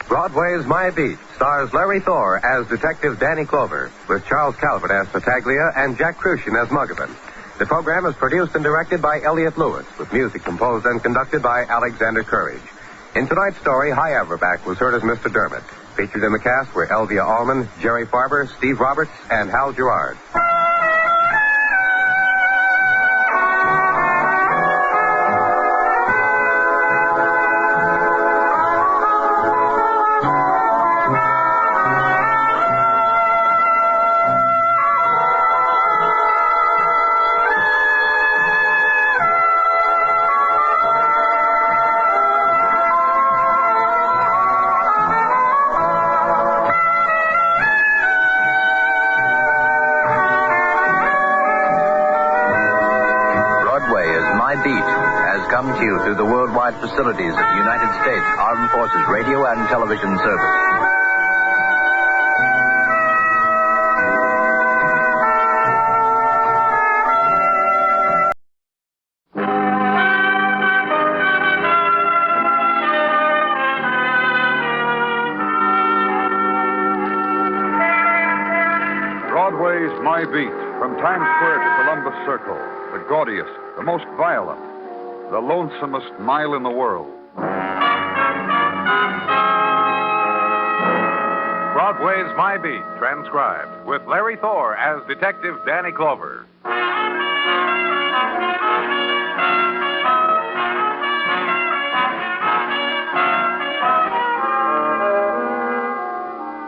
Broadway's My Beat stars Larry Thor as Detective Danny Clover, with Charles Calvert as Tartaglia and Jack Crucian as Muggavan. The program is produced and directed by Elliot Lewis, with music composed and conducted by Alexander Courage. In tonight's story, High Everback was heard as Mr. Dermit. Featured in the cast were Elvia Allman, Jerry Farber, Steve Roberts, and Hal Gerard. Through the worldwide facilities of the United States Armed Forces Radio and Television Service. Broadway's My Beat, from Times Square to Columbus Circle, the gaudiest, the most violent, the lonesomest mile in the world. Broadway's My Beat, transcribed, with Larry Thor as Detective Danny Clover.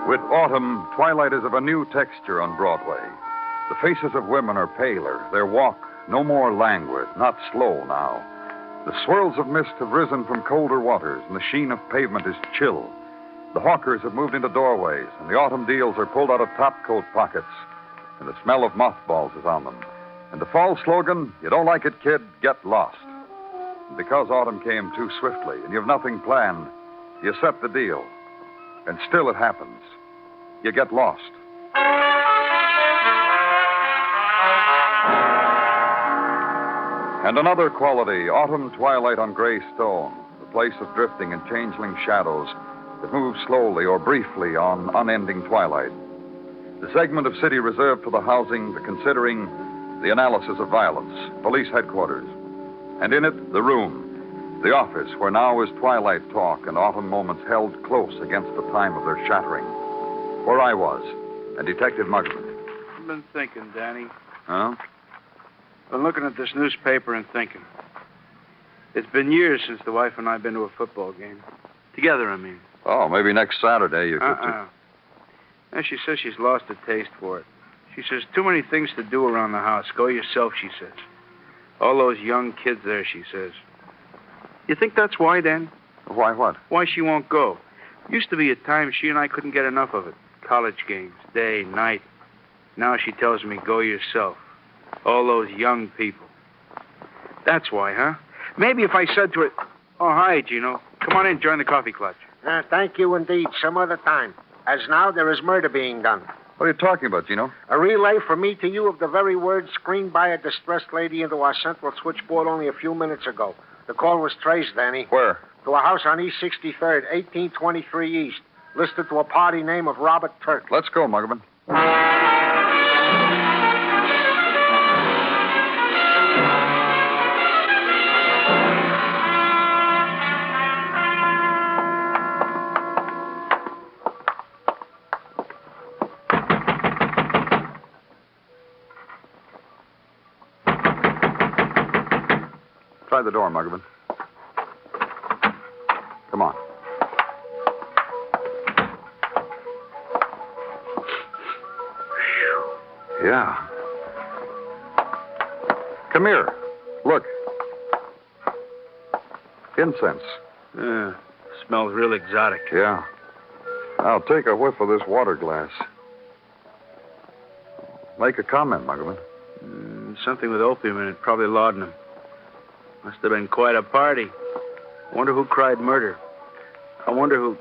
With autumn, twilight is of a new texture on Broadway. The faces of women are paler, their walk no more languid, not slow now. The swirls of mist have risen from colder waters, and the sheen of pavement is chill. The hawkers have moved into doorways, and the autumn deals are pulled out of topcoat pockets, and the smell of mothballs is on them. And the fall slogan, "You don't like it, kid, get lost." And because autumn came too swiftly, and you've nothing planned, you accept the deal. And still it happens. You get lost. And another quality, autumn twilight on gray stone, the place of drifting and changeling shadows that move slowly or briefly on unending twilight. The segment of city reserved for the housing, the considering, the analysis of violence, police headquarters. And in it, the room, the office, where now is twilight talk and autumn moments held close against the time of their shattering. Where I was, and Detective Muggavan. I've been thinking, Danny. Huh? Been looking at this newspaper and thinking. It's been years since the wife and I have been to a football game. Together, I mean. Oh, maybe next Saturday you could... And she says she's lost a taste for it. She says, too many things to do around the house. Go yourself, she says. All those young kids there, she says. You think that's why, Dan? Why what? Why she won't go. Used to be a time she and I couldn't get enough of it. College games, day, night. Now she tells me, go yourself. All those young people. That's why, huh? Maybe if I said to her, oh, hi, Gino. Come on in, join the coffee clutch. Thank you indeed. Some other time. As now, there is murder being done. What are you talking about, Gino? A relay from me to you of the very words screamed by a distressed lady into our central switchboard only a few minutes ago. The call was traced, Danny. Where? To a house on East 63rd, 1823 East. Listed to a party name of Robert Turk. Let's go, Muggerman. Try the door, Muggerman. Come on. Yeah. Come here. Look. Incense. Yeah. Smells real exotic. Yeah. Now take a whiff of this water glass. Make a comment, Muggerman. Something with opium in it, probably laudanum. Must have been quite a party. Wonder who cried murder. I wonder who...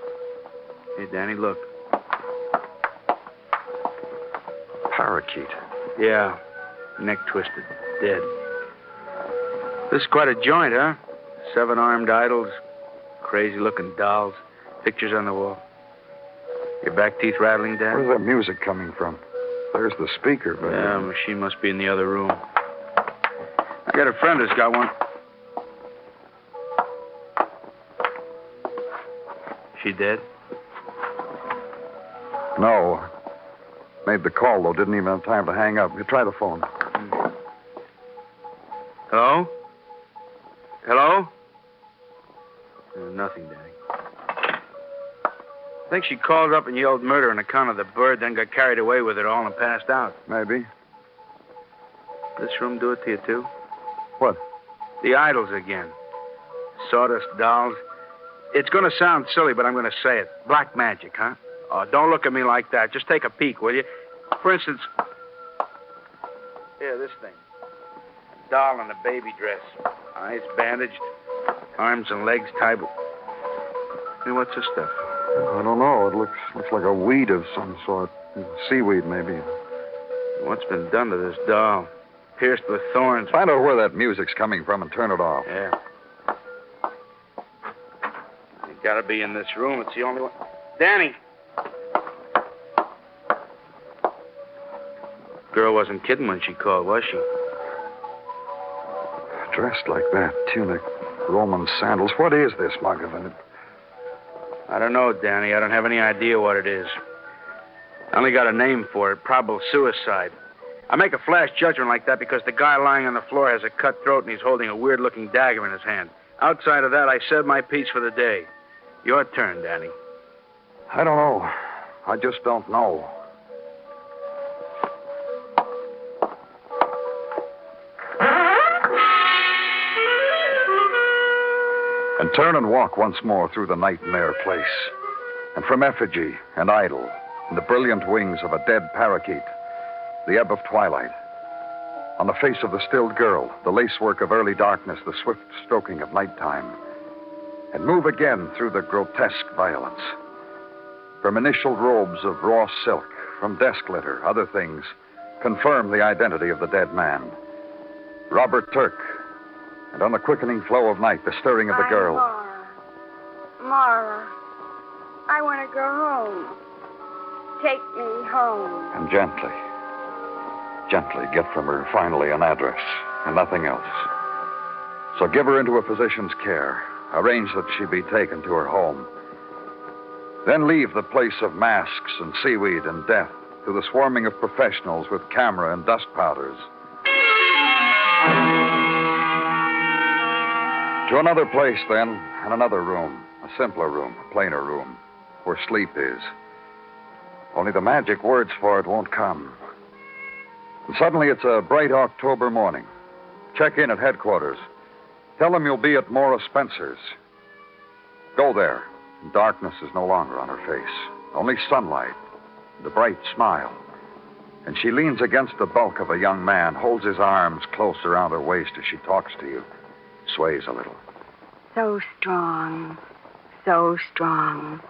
Hey, Danny, look. Parakeet. Yeah. Neck twisted. Dead. This is quite a joint, huh? 7 armed idols. Crazy-looking dolls. Pictures on the wall. Your back teeth rattling, Dan? Where's that music coming from? There's the speaker, but... Yeah, machine must be in the other room. I got a friend who's got one. She dead? No. Made the call, though. Didn't even have time to hang up. You try the phone. Hello? Hello? Nothing, Danny. I think she called up and yelled murder on account of the bird, then got carried away with it all and passed out. Maybe. This room do it to you, too? What? The idols again. Sawdust dolls. It's going to sound silly, but I'm going to say it. Black magic, huh? Oh, don't look at me like that. Just take a peek, will you? For instance... Here, this thing. A doll in a baby dress. Eyes bandaged. Arms and legs tied with... Hey, what's this stuff? I don't know. It looks like a weed of some sort. Seaweed, maybe. What's been done to this doll? Pierced with thorns. Find out where that music's coming from and turn it off. Yeah. It gotta be in this room. It's the only one. Danny! Girl wasn't kidding when she called, was she? Dressed like that. Tunic, Roman sandals. What is this, Muggerman? I don't know, Danny. I don't have any idea what it is. I only got a name for it. Probable suicide. I make a flash judgment like that because the guy lying on the floor has a cut throat and he's holding a weird-looking dagger in his hand. Outside of that, I said my piece for the day. Your turn, Danny. I don't know. I just don't know. And turn and walk once more through the nightmare place. And from effigy and idol, and the brilliant wings of a dead parakeet, the ebb of twilight. On the face of the stilled girl, the lacework of early darkness, the swift stroking of nighttime. And move again through the grotesque violence. From initialed robes of raw silk, from desk litter, other things, confirm the identity of the dead man. Robert Turk. And on the quickening flow of night, the stirring of the girl. Mara, I want to go home. Take me home. And gently get from her finally an address and nothing else. So give her into a physician's care. Arrange that she be taken to her home. Then leave the place of masks and seaweed and death to the swarming of professionals with camera and dust powders. To another place, then, and another room. A simpler room, a plainer room, where sleep is. Only the magic words for it won't come. And suddenly it's a bright October morning. Check in at headquarters. Tell them you'll be at Morris Spencer's. Go there. Darkness is no longer on her face. Only sunlight, the bright smile. And she leans against the bulk of a young man, holds his arms close around her waist as she talks to you. Sways a little. So strong. So strong.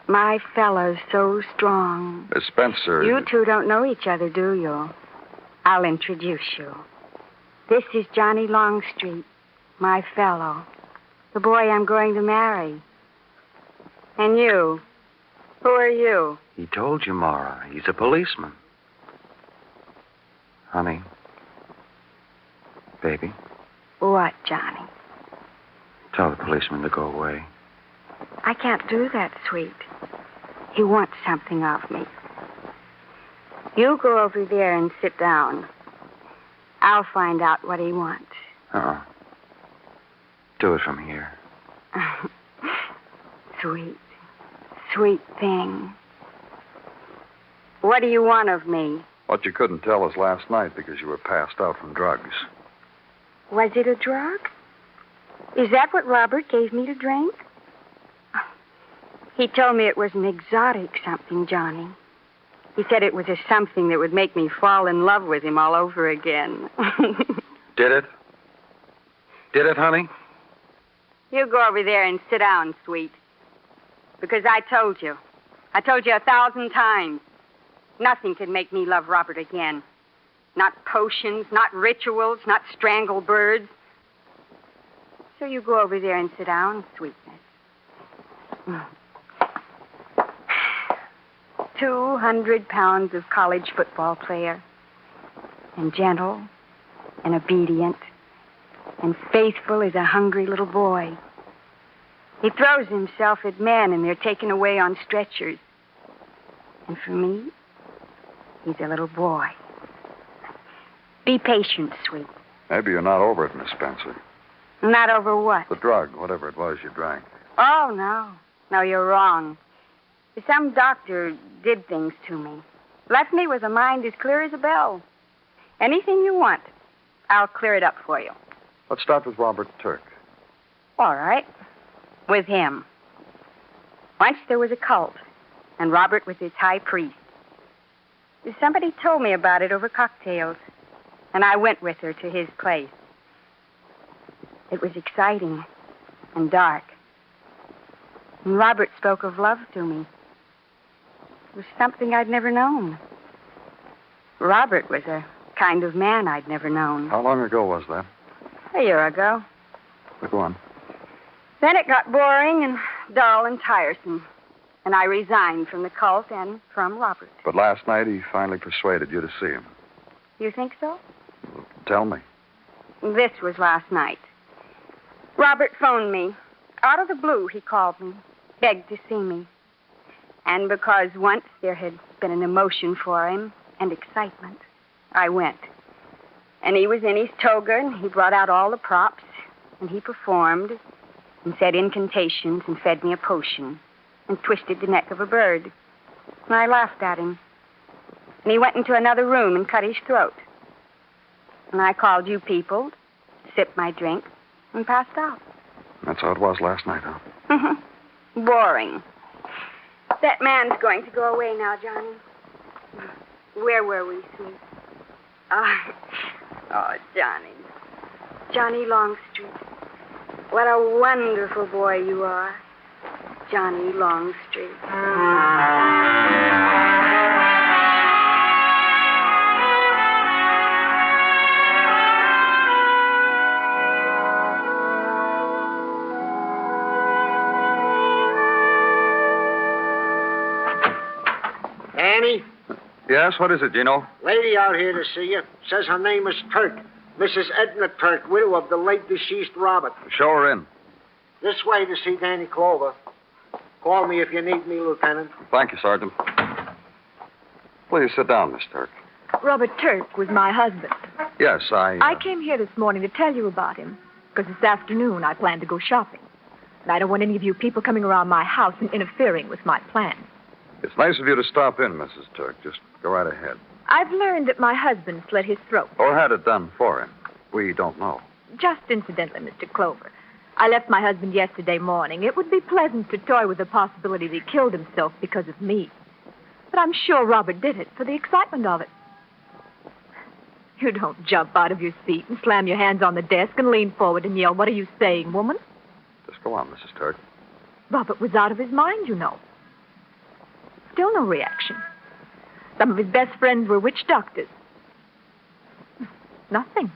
My fella's so strong. Miss Spencer. You two don't know each other, do you? I'll introduce you. This is Johnny Longstreet, My fellow. The boy I'm going to marry. And you? Who are you? He told you, Mara. He's a policeman. Honey. Baby. What, Johnny? Tell the policeman to go away. I can't do that, sweet. He wants something of me. You go over there and sit down. I'll find out what he wants. Uh-uh. Do it from here. Sweet, sweet thing. What do you want of me? What you couldn't tell us last night because you were passed out from drugs. Was it a drug? Is that what Robert gave me to drink? He told me it was an exotic something, Johnny. He said it was a something that would make me fall in love with him all over again. Did it? Did it, honey? You go over there and sit down, sweet. Because I told you. I told you 1,000 times. Nothing could make me love Robert again. Not potions, not rituals, not strangled birds. So you go over there and sit down, sweetness. 200 pounds of college football player. And gentle and obedient and faithful as a hungry little boy. He throws himself at men and they're taken away on stretchers. And for me, he's a little boy. Be patient, sweet. Maybe you're not over it, Miss Spencer. Not over what? The drug, whatever it was you drank. Oh, no. No, you're wrong. Some doctor did things to me. Left me with a mind as clear as a bell. Anything you want, I'll clear it up for you. Let's start with Robert Turk. All right. With him. Once there was a cult, and Robert was its high priest. Somebody told me about it over cocktails, and I went with her to his place. It was exciting and dark. And Robert spoke of love to me. It was something I'd never known. Robert was a kind of man I'd never known. How long ago was that? A year ago. Go on. Then it got boring and dull and tiresome. And I resigned from the cult and from Robert. But last night he finally persuaded you to see him. You think so? Tell me. This was last night. Robert phoned me. Out of the blue, he called me, begged to see me. And because once there had been an emotion for him and excitement, I went. And he was in his toga, and he brought out all the props, and he performed, and said incantations, and fed me a potion, and twisted the neck of a bird. And I laughed at him. And he went into another room and cut his throat. And I called you people, sipped my drink, and passed out. That's how it was last night, huh? Boring. That man's going to go away now, Johnny. Where were we, sweet? Oh, Johnny. Johnny Longstreet. What a wonderful boy you are. Johnny Longstreet. Annie? Yes, what is it, Gino? Lady out here to see you. Says her name is Turk. Mrs. Edna Turk, widow of the late deceased Robert. Show her in. This way to see Danny Clover. Call me if you need me, Lieutenant. Thank you, Sergeant. Please sit down, Miss Turk. Robert Turk was my husband. Yes, I came here this morning to tell you about him, because this afternoon I plan to go shopping. And I don't want any of you people coming around my house and interfering with my plans. It's nice of you to stop in, Mrs. Turk. Just go right ahead. I've learned that my husband slit his throat. Or had it done for him. We don't know. Just incidentally, Mr. Clover. I left my husband yesterday morning. It would be pleasant to toy with the possibility that he killed himself because of me. But I'm sure Robert did it for the excitement of it. You don't jump out of your seat and slam your hands on the desk and lean forward and yell, "What are you saying, woman?" Just go on, Mrs. Turk. Robert was out of his mind, you know. Still no reaction. Some of his best friends were witch doctors. Nothing.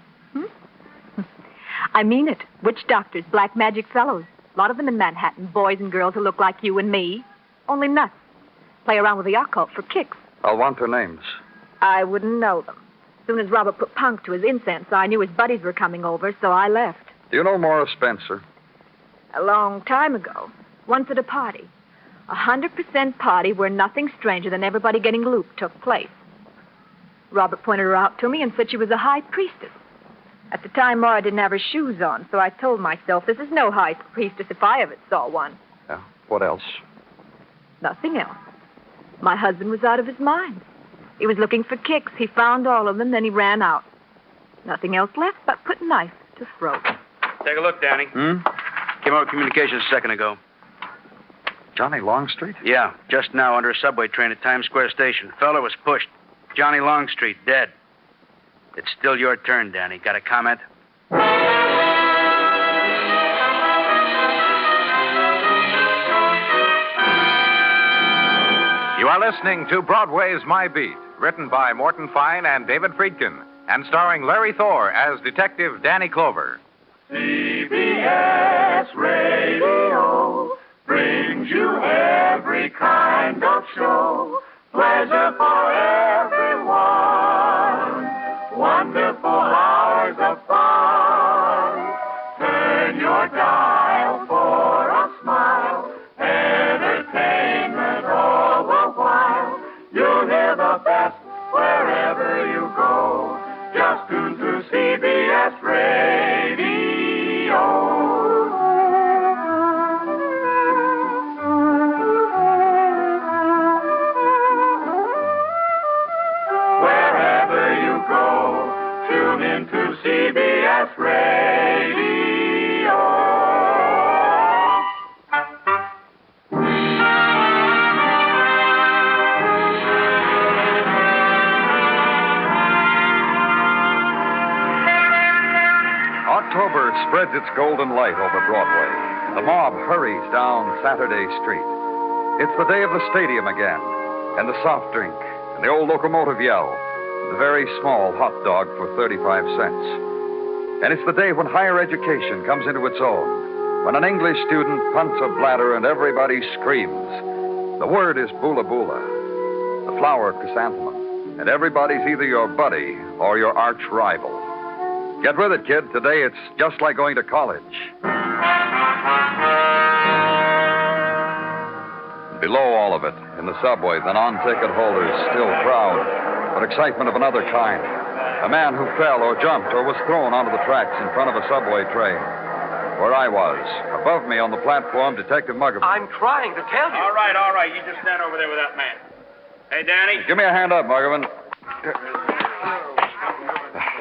I mean it. Witch doctors, black magic fellows. A lot of them in Manhattan. Boys and girls who look like you and me. Only nuts. Play around with the occult for kicks. I'll want their names. I wouldn't know them. As soon as Robert put punk to his incense, I knew his buddies were coming over, so I left. Do you know Morris Spencer? A long time ago. Once at a party. 100% party where nothing stranger than everybody getting looped took place. Robert pointed her out to me and said she was a high priestess. At the time, Maura didn't have her shoes on, so I told myself this is no high priestess if I ever saw one. Yeah. What else? Nothing else. My husband was out of his mind. He was looking for kicks. He found all of them, then he ran out. Nothing else left but put knife to throat. Take a look, Danny. Came out of communications a second ago. Johnny Longstreet? Yeah, just now under a subway train at Times Square Station. Fella was pushed. Johnny Longstreet, dead. It's still your turn, Danny. Got a comment? You are listening to Broadway's My Beat, written by Morton Fine and David Friedkin, and starring Larry Thor as Detective Danny Clover. CBS Radio brings you every kind of show. Pleasure for everyone. Wonderful hours of fun. Turn your dial for a smile. Entertainment all the while. You'll hear the best wherever you go. Just tune to CBS Radio. Tune into CBS Radio. October spreads its golden light over Broadway. The mob hurries down Saturday Street. It's the day of the stadium again, and the soft drink, and the old locomotive yell. The very small hot dog for 35 cents. And it's the day when higher education comes into its own, when an English student punts a bladder and everybody screams. The word is bula bula, the flower chrysanthemum, and everybody's either your buddy or your arch rival. Get with it, kid. Today it's just like going to college. Below all of it, in the subway, the non-ticket holders still crowd. But excitement of another kind. A man who fell or jumped or was thrown onto the tracks in front of a subway train. Where I was. Above me on the platform, Detective Muggavan. I'm trying to tell you. All right. You just stand over there with that man. Hey, Danny. Give me a hand up, Muggavan.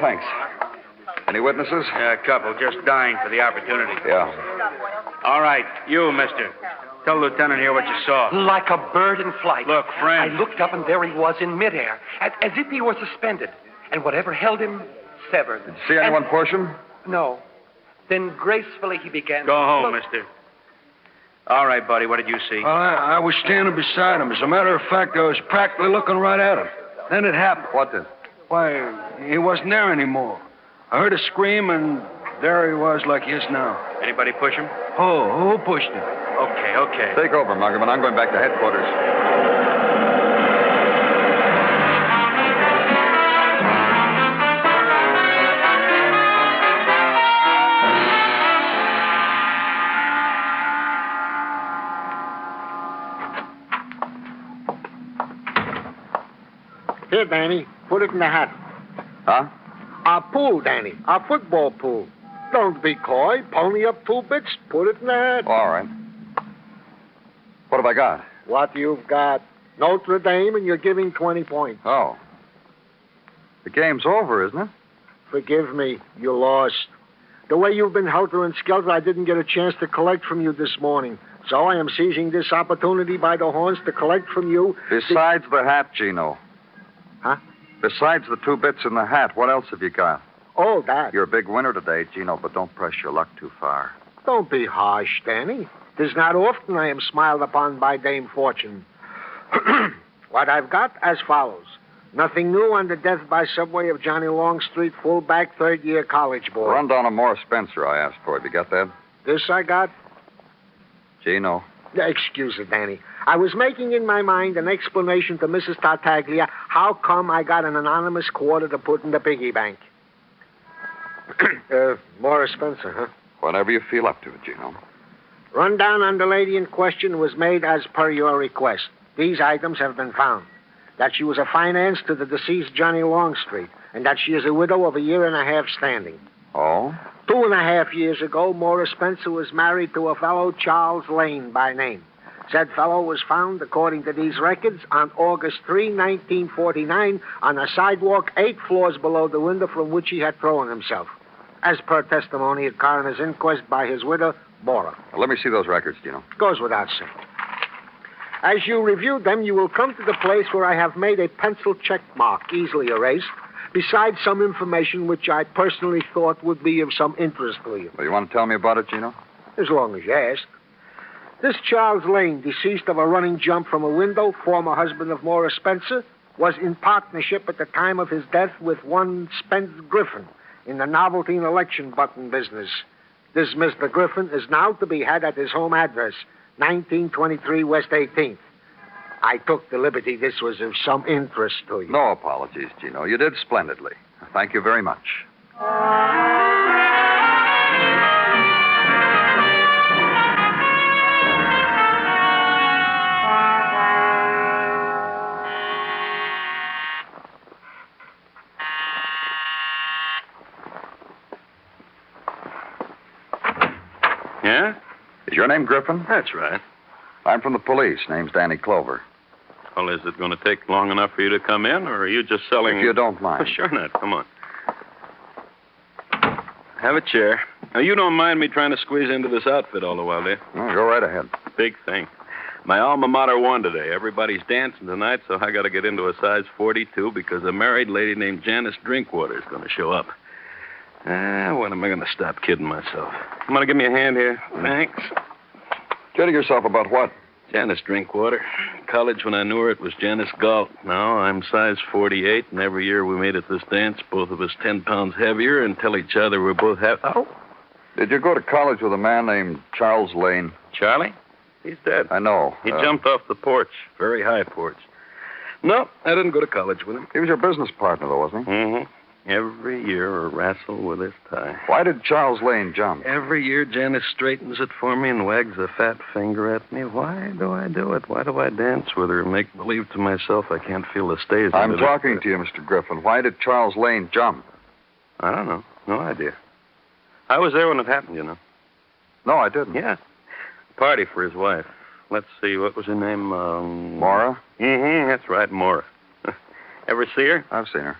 Thanks. Any witnesses? Yeah, a couple. Just dying for the opportunity. Yeah. All right. You, mister. Tell the lieutenant here what you saw. Like a bird in flight. Look, friend. I looked up and there he was in midair, as if he were suspended. And whatever held him, severed. Did you see anyone push him? No. Then gracefully he began Go to... home, mister. All right, buddy. What did you see? Well, I was standing beside him. As a matter of fact, I was practically looking right at him. Then it happened. What did? Why, he wasn't there anymore. I heard a scream, and there he was like he is now. Anybody push him? Oh, who pushed him? Okay. Take over, Muggavan. I'm going back to headquarters. Here, Danny. Put it in the hat. Huh? Our pool, Danny. Our football pool. Don't be coy. Pony up 2 bits. Put it in the hat. All right. What have I got? What you've got. Notre Dame, and you're giving 20 points. Oh. The game's over, isn't it? Forgive me. You lost. The way you've been helter and skelter, I didn't get a chance to collect from you this morning. So I am seizing this opportunity by the horns to collect from you... Besides the hat, Gino. Huh? Besides the 2 bits in the hat, what else have you got? Oh, that. You're a big winner today, Gino, but don't press your luck too far. Don't be harsh, Danny. 'Tis not often I am smiled upon by Dame Fortune. What I've got as follows. Nothing new on the death by subway of Johnny Longstreet, fullback, third-year college boy. Rundown of Morris Spencer I asked for. Have you got that? This I got? Gee, no. Excuse it, Danny. I was making in my mind an explanation to Mrs. Tartaglia how come I got an anonymous quarter to put in the piggy bank. Morris Spencer, huh? Whatever you feel up to it, Gino. Rundown on the lady in question was made as per your request. These items have been found. That she was a finance to the deceased Johnny Longstreet, and that she is a widow of a year and a half standing. Oh? 2.5 years ago, Morris Spencer was married to a fellow Charles Lane by name. Said fellow was found, according to these records, on August 3, 1949, on a sidewalk 8 floors below the window from which he had thrown himself. As per testimony at coroner's inquest by his widow, Bora. Well, let me see those records, Gino. Goes without saying. As you review them, you will come to the place where I have made a pencil check mark, easily erased, besides some information which I personally thought would be of some interest to you. Well, you want to tell me about it, Gino? As long as you ask. This Charles Lane, deceased of a running jump from a window, former husband of Morris Spencer, was in partnership at the time of his death with one Spence Griffin in the novelty and election button business. This Mr. Griffin is now to be had at his home address, 1923 West 18th. I took the liberty this was of some interest to you. No apologies, Gino. You did splendidly. Thank you very much. Yeah? Is your name Griffin? That's right. I'm from the police. Name's Danny Clover. Well, is it going to take long enough for you to come in, or are you just selling... If you don't mind. Oh, sure not. Come on. Have a chair. Now, you don't mind me trying to squeeze into this outfit all the while, do you? Well, go right ahead. Big thing. My alma mater won today. Everybody's dancing tonight, so I got to get into a size 42 because a married lady named Janice Drinkwater is going to show up. When am I going to stop kidding myself? You want to give me a hand here? Thanks. Kidding yourself about what? Janice Drinkwater. College, when I knew her, it was Janice Galt. Now I'm size 48, and every year we made at this dance, both of us 10 pounds heavier, and tell each other we're both Oh. Did you go to college with a man named Charles Lane? Charlie? He's dead. I know. He jumped off the porch. Very high porch. No, I didn't go to college with him. He was your business partner, though, wasn't he? Mm-hmm. Every year a wrestle with his tie. Why did Charles Lane jump? Every year Janice straightens it for me and wags a fat finger at me. Why do I do it? Why do I dance with her and make believe to myself I can't feel the stays? I'm talking to you, Mr. Griffin. Why did Charles Lane jump? I don't know. No idea. I was there when it happened, you know. No, I didn't. Yeah. Party for his wife. Let's see, what was her name? Maura? Mm-hmm, that's right, Maura. Ever see her? I've seen her.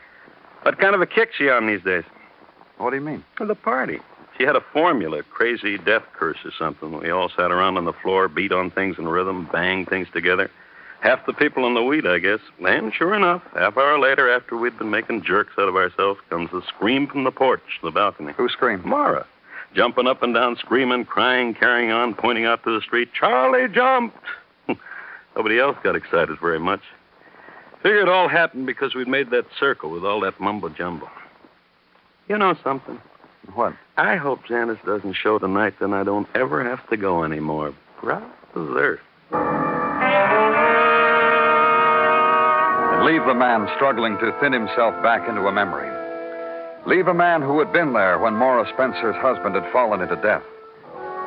What kind of a kick she on these days? What do you mean? Well, the party. She had a formula, crazy death curse or something. We all sat around on the floor, beat on things in rhythm, bang things together. Half the people in the weed, I guess. And sure enough, half hour later, after we'd been making jerks out of ourselves, comes a scream from the porch, the balcony. Who screamed? Maura. Jumping up and down, screaming, crying, carrying on, pointing out to the street. Charlie jumped! Nobody else got excited very much. Figure it all happened because we'd made that circle with all that mumbo-jumbo. You know something? What? I hope Janice doesn't show tonight, then I don't ever have to go anymore. Brother. And leave the man struggling to thin himself back into a memory. Leave a man who had been there when Maura Spencer's husband had fallen into death.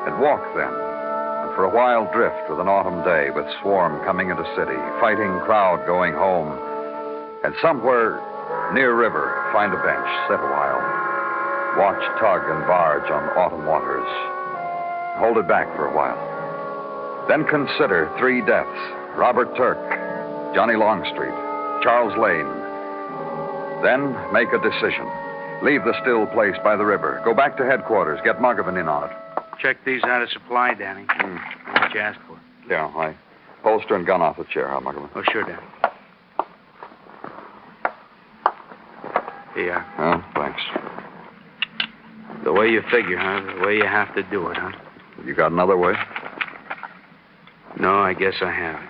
Had walked then, and for a while drift with an autumn day, with swarm coming into city, fighting crowd going home, and somewhere near river find a bench, sit a while, watch tug and barge on autumn waters, hold it back for a while. Then consider 3 deaths, Robert Turk, Johnny Longstreet, Charles Lane. Then make a decision. Leave the still place by the river. Go back to headquarters. Get Muggavan in on it. Check these out of supply, Danny. What you asked for. Yeah, I holster and gun off the chair, huh, Muggavan? Oh, sure, Danny. Here you are. Oh, thanks. The way you figure, huh? The way you have to do it, huh? You got another way? No, I guess I haven't.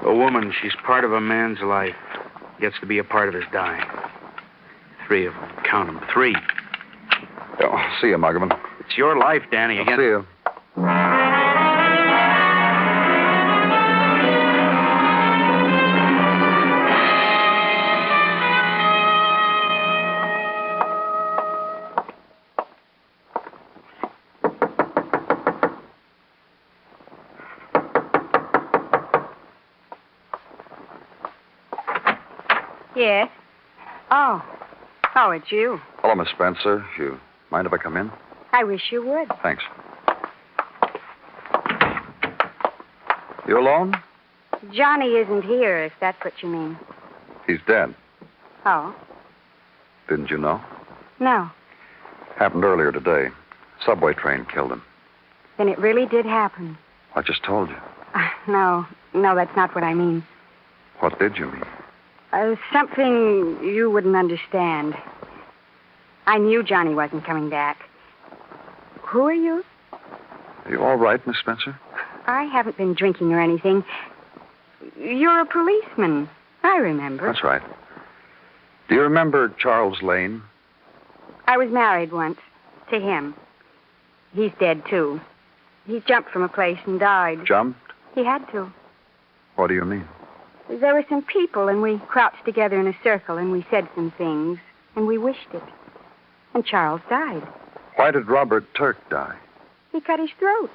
A woman, she's part of a man's life. Gets to be a part of his dying. 3 of them. Count them. 3. Oh, see you, Muggerman. It's your life, Danny. I'll see you. Yes. Oh. Oh, it's you. Hello, Miss Spencer. You mind if I come in? I wish you would. Thanks. You alone? Johnny isn't here, if that's what you mean. He's dead. Oh? Didn't you know? No. Happened earlier today. Subway train killed him. Then it really did happen. I just told you. No, that's not what I mean. What did you mean? Something you wouldn't understand. I knew Johnny wasn't coming back. Who are you? Are you all right, Miss Spencer? I haven't been drinking or anything. You're a policeman. I remember. That's right. Do you remember Charles Lane? I was married once to him. He's dead, too. He jumped from a place and died. Jumped? He had to. What do you mean? There were some people, and we crouched together in a circle, and we said some things, and we wished it. And Charles died. Why did Robert Turk die? He cut his throat.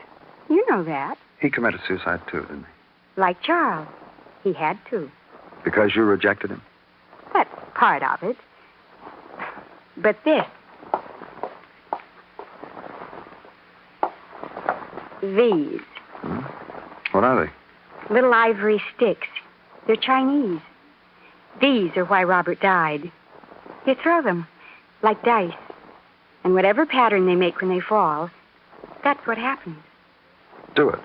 You know that. He committed suicide, too, didn't he? Like Charles. He had to. Because you rejected him? That's part of it. But this. These. What are they? Little ivory sticks. They're Chinese. These are why Robert died. You throw them, like dice. And whatever pattern they make when they fall, that's what happens. Do it.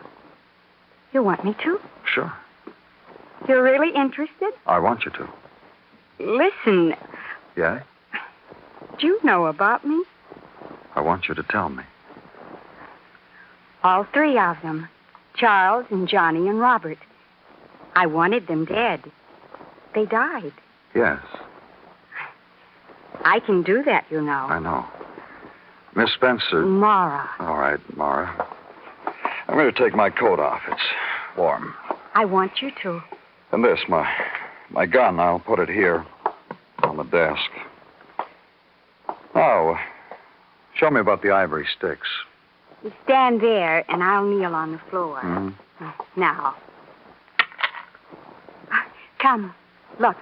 You want me to? Sure. You're really interested? I want you to. Listen, Yeah? do you know about me? I want you to tell me. All 3 of them. Charles and Johnny and Robert. I wanted them dead. They died. Yes, I can do that, you know. I know. Miss Spencer. Mara. All right, Mara. I'm going to take my coat off. It's warm. I want you to. And this, my gun, I'll put it here on the desk. Now, show me about the ivory sticks. You stand there, and I'll kneel on the floor. Mm-hmm. Now. Come, look.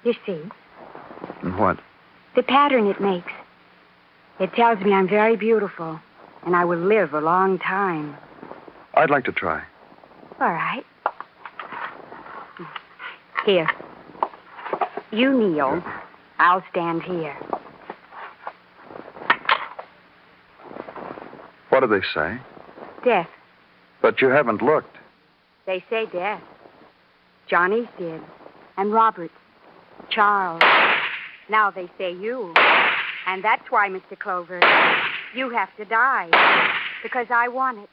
You see? And what? The pattern it makes. It tells me I'm very beautiful, and I will live a long time. I'd like to try. All right. Here. You kneel. I'll stand here. What do they say? Death. But you haven't looked. They say death. Johnny's dead. And Robert. Charles. Now they say you. And that's why, Mr. Clover, you have to die. Because I want it.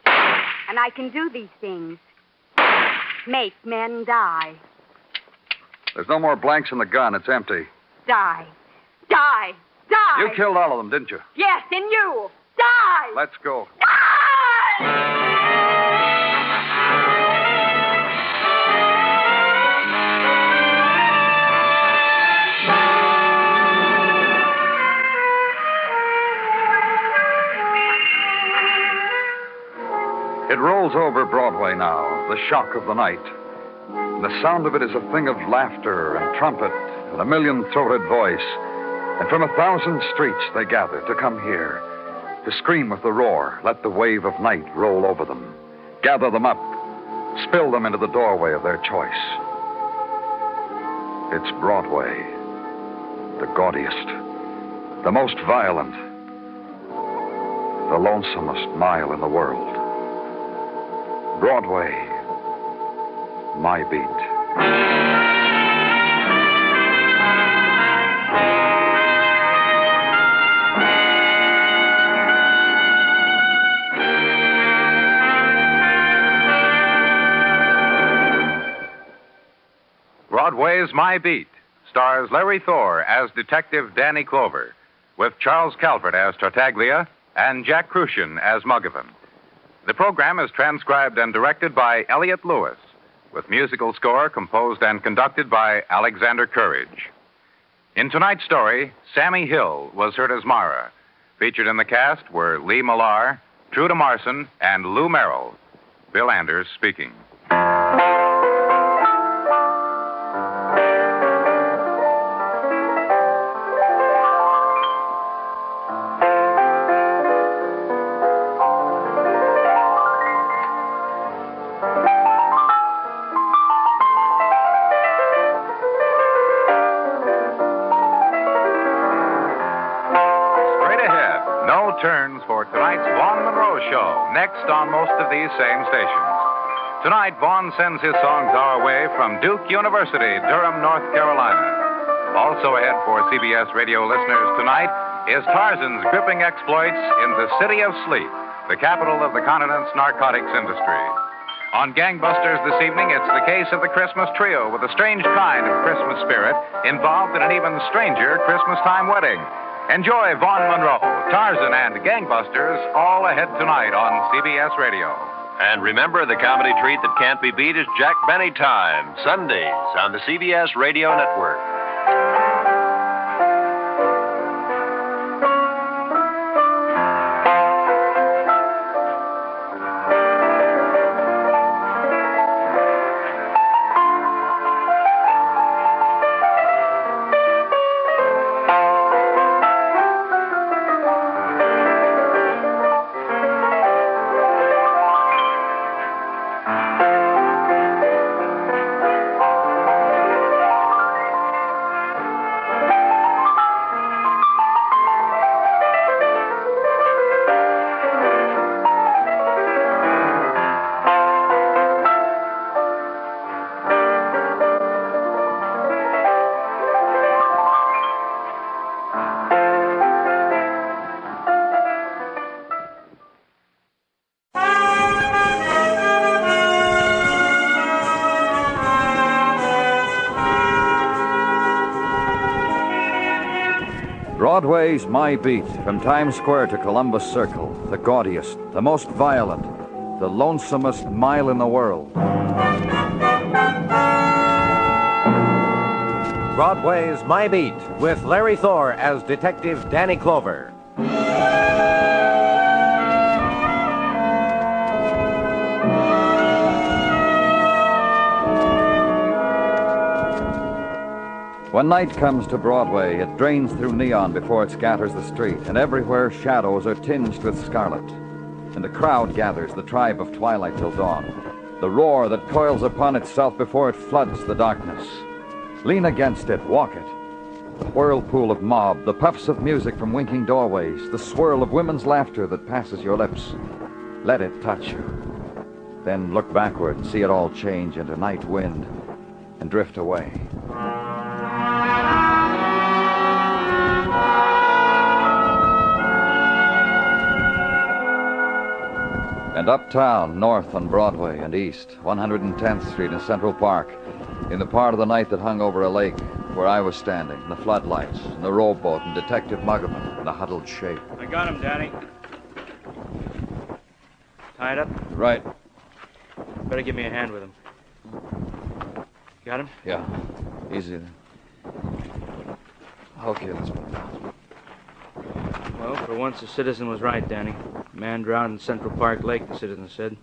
And I can do these things. Make men die. There's no more blanks in the gun. It's empty. Die. Die. Die. You killed all of them, didn't you? Yes, and you. Die. Let's go. It rolls over Broadway now, the shock of the night. And the sound of it is a thing of laughter and trumpet and a million-throated voice. And from 1,000 streets they gather to come here, to scream with the roar, let the wave of night roll over them, gather them up, spill them into the doorway of their choice. It's Broadway, the gaudiest, the most violent, the lonesomest mile in the world. Broadway, my beat. Broadway's My Beat stars Larry Thor as Detective Danny Clover, with Charles Calvert as Tartaglia and Jack Crucian as Muggavan. The program is transcribed and directed by Elliot Lewis, with musical score composed and conducted by Alexander Courage. In tonight's story, Sammy Hill was heard as Mara. Featured in the cast were Lee Millar, Truda Marson, and Lou Merrill. Bill Anders speaking. Turns for tonight's Vaughn Monroe show, next on most of these same stations. Tonight, Vaughn sends his songs our way from Duke University, Durham, North Carolina. Also ahead for CBS radio listeners tonight is Tarzan's gripping exploits in the City of Sleep, the capital of the continent's narcotics industry. On Gangbusters this evening, it's the case of the Christmas trio with a strange kind of Christmas spirit involved in an even stranger Christmas time wedding. Enjoy Vaughn Monroe, Tarzan, and Gangbusters all ahead tonight on CBS Radio. And remember, the comedy treat that can't be beat is Jack Benny Time, Sundays on the CBS Radio Network. Broadway's My Beat, from Times Square to Columbus Circle, the gaudiest, the most violent, the lonesomest mile in the world. Broadway's My Beat, with Larry Thor as Detective Danny Clover. When night comes to Broadway, it drains through neon before it scatters the street, and everywhere shadows are tinged with scarlet. And a crowd gathers, the tribe of twilight till dawn, the roar that coils upon itself before it floods the darkness. Lean against it, walk it. The whirlpool of mob, the puffs of music from winking doorways, the swirl of women's laughter that passes your lips. Let it touch you. Then look backward and see it all change into night wind and drift away. And uptown, north on Broadway and east, 110th Street and Central Park, in the part of the night that hung over a lake where I was standing, and the floodlights, and the rowboat, and Detective Muggavan, and the huddled shape. I got him, Danny. Tied up? Right. Better give me a hand with him. Got him? Yeah. Easy then. Okay, let's move down. Well, for once, the citizen was right, Danny. A man drowned in Central Park Lake, the citizen said.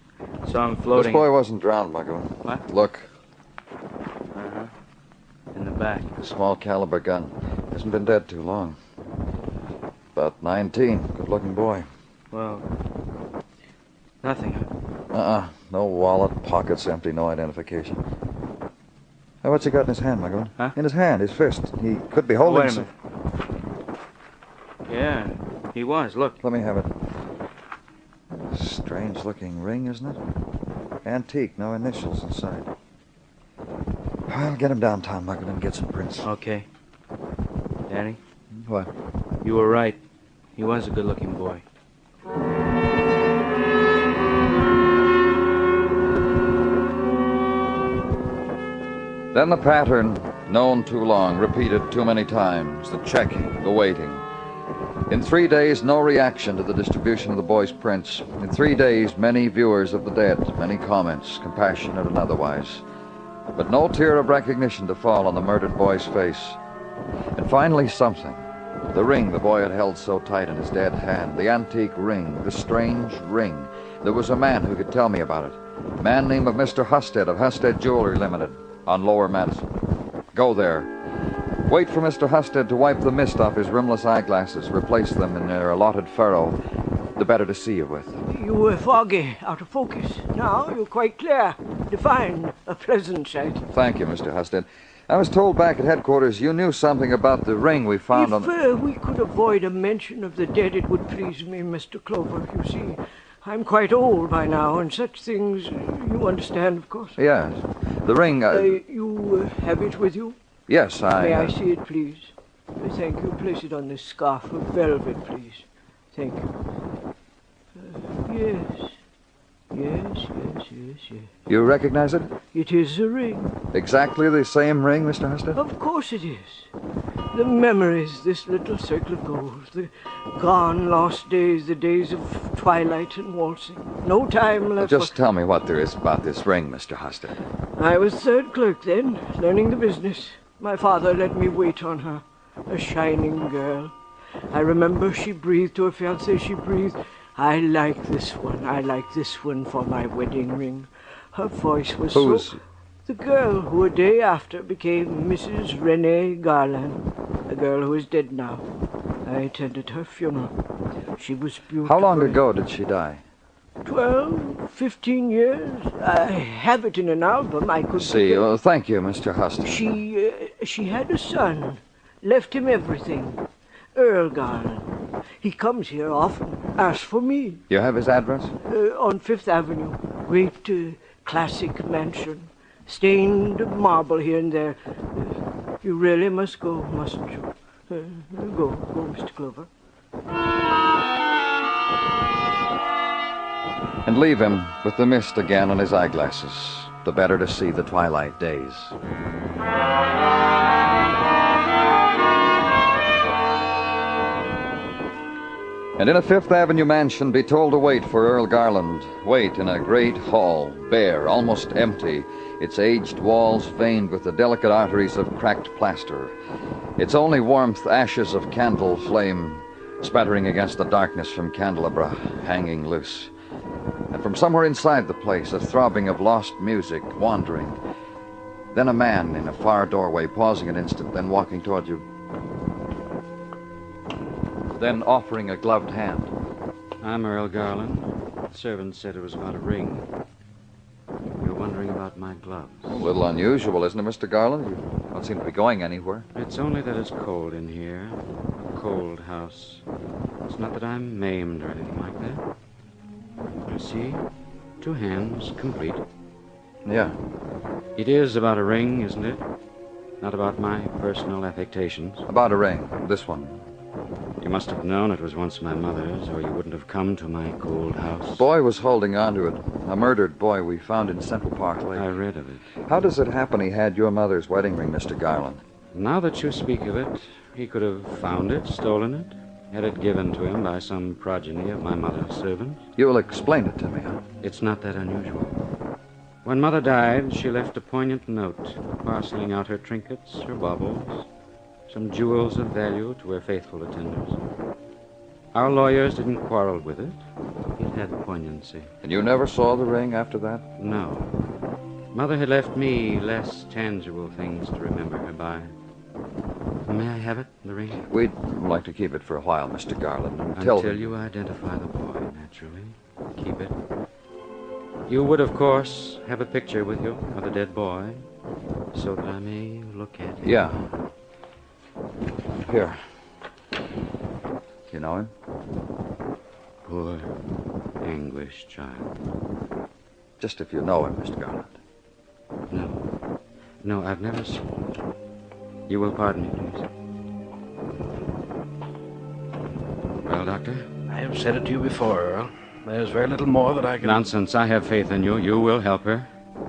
Saw him floating. This boy wasn't drowned, Muggavan. What? Look. Uh-huh. In the back. A small caliber gun. Hasn't been dead too long. About 19. Good-looking boy. Well, nothing. No wallet, pockets empty, no identification. Now, what's he got in his hand, Muggavan? Huh? In his hand, his fist. He could be holding wait a minute. Yeah, he was. Look. Let me have it. Strange-looking ring, isn't it? Antique, no initials inside. I'll get him downtown, Muggavan, and get some prints. Okay. Danny? What? You were right. He was a good-looking boy. Then the pattern, known too long, repeated too many times, the checking, the waiting. In 3 days, no reaction to the distribution of the boy's prints. In 3 days, many viewers of the dead, many comments, compassionate and otherwise. But no tear of recognition to fall on the murdered boy's face. And finally, something. The ring the boy had held so tight in his dead hand, the antique ring, the strange ring. There was a man who could tell me about it. A man named of Mr. Husted of Husted Jewelry Limited on Lower Madison. Go there. Wait for Mr. Husted to wipe the mist off his rimless eyeglasses, replace them in their allotted furrow, the better to see you with. You were foggy, out of focus. Now you're quite clear, defined, a pleasant sight. Thank you, Mr. Husted. I was told back at headquarters you knew something about the ring we found on... If we could avoid a mention of the dead, it would please me, Mr. Clover. You see, I'm quite old by now, and such things, you understand, of course. Yes. The ring... You have it with you? Yes, May I see it, please? Thank you. Place it on this scarf of velvet, please. Thank you. Yes. Yes. You recognize it? It is a ring. Exactly the same ring, Mr. Husted? Of course it is. The memories, this little circle of gold, the gone, lost days, the days of twilight and waltzing. No time left. Just tell me what there is about this ring, Mr. Husted. I was third clerk then, learning the business. My father let me wait on her, a shining girl. I remember she breathed to her fiancé, she breathed, I like this one for my wedding ring. Her voice was Who's... The girl who a day after became Mrs. Renee Garland, a girl who is dead now. I attended her funeral. She was beautiful. How long ago did she die? 12, 15 years. I have it in an album. I could... See, well, thank you, Mr. Husted. She had a son, left him everything. Earl Garland. He comes here often, asks for me. You have his address? On Fifth Avenue. Great classic mansion. Stained marble here and there. You really must go, mustn't you? Go, Mr. Clover. And leave him with the mist again on his eyeglasses, the better to see the twilight days. And in a Fifth Avenue mansion, be told to wait for Earl Garland. Wait in a great hall, bare, almost empty, its aged walls veined with the delicate arteries of cracked plaster. Its only warmth, ashes of candle flame spattering against the darkness from candelabra hanging loose. And from somewhere inside the place, a throbbing of lost music, wandering. Then a man in a far doorway, pausing an instant, then walking toward you. Then offering a gloved hand. I'm Earl Garland. The servant said it was about a ring. You're wondering about my gloves. A little unusual, isn't it, Mr. Garland? You don't seem to be going anywhere. It's only that it's cold in here. A cold house. It's not that I'm maimed or anything like that. You see, 2 hands, complete. Yeah. It is about a ring, isn't it? Not about my personal affectations. About a ring. This one. You must have known it was once my mother's, or you wouldn't have come to my cold house. The boy was holding on to it. A murdered boy we found in Central Park Lake. I read of it. How does it happen he had your mother's wedding ring, Mr. Garland? Now that you speak of it, he could have found it, stolen it, had it given to him by some progeny of my mother's servants. You'll explain it to me, huh? It's not that unusual. When Mother died, she left a poignant note, parceling out her trinkets, her baubles, some jewels of value to her faithful attendants. Our lawyers didn't quarrel with it. It had poignancy. And you never saw the ring after that? No. Mother had left me less tangible things to remember her by. May I have it, the ring? We'd like to keep it for a while, Mr. Garland. Until you identify the boy, naturally. Keep it. You would, of course, have a picture with you of the dead boy, so that I may look at him. Yeah. Here. You know him? Poor, anguished child. Just if you know him, Mr. Garland. No, I've never seen him. You will pardon me, please. Well, Doctor? I have said it to you before, Earl. There's very little more that I can... Nonsense. I have faith in you. You will help her.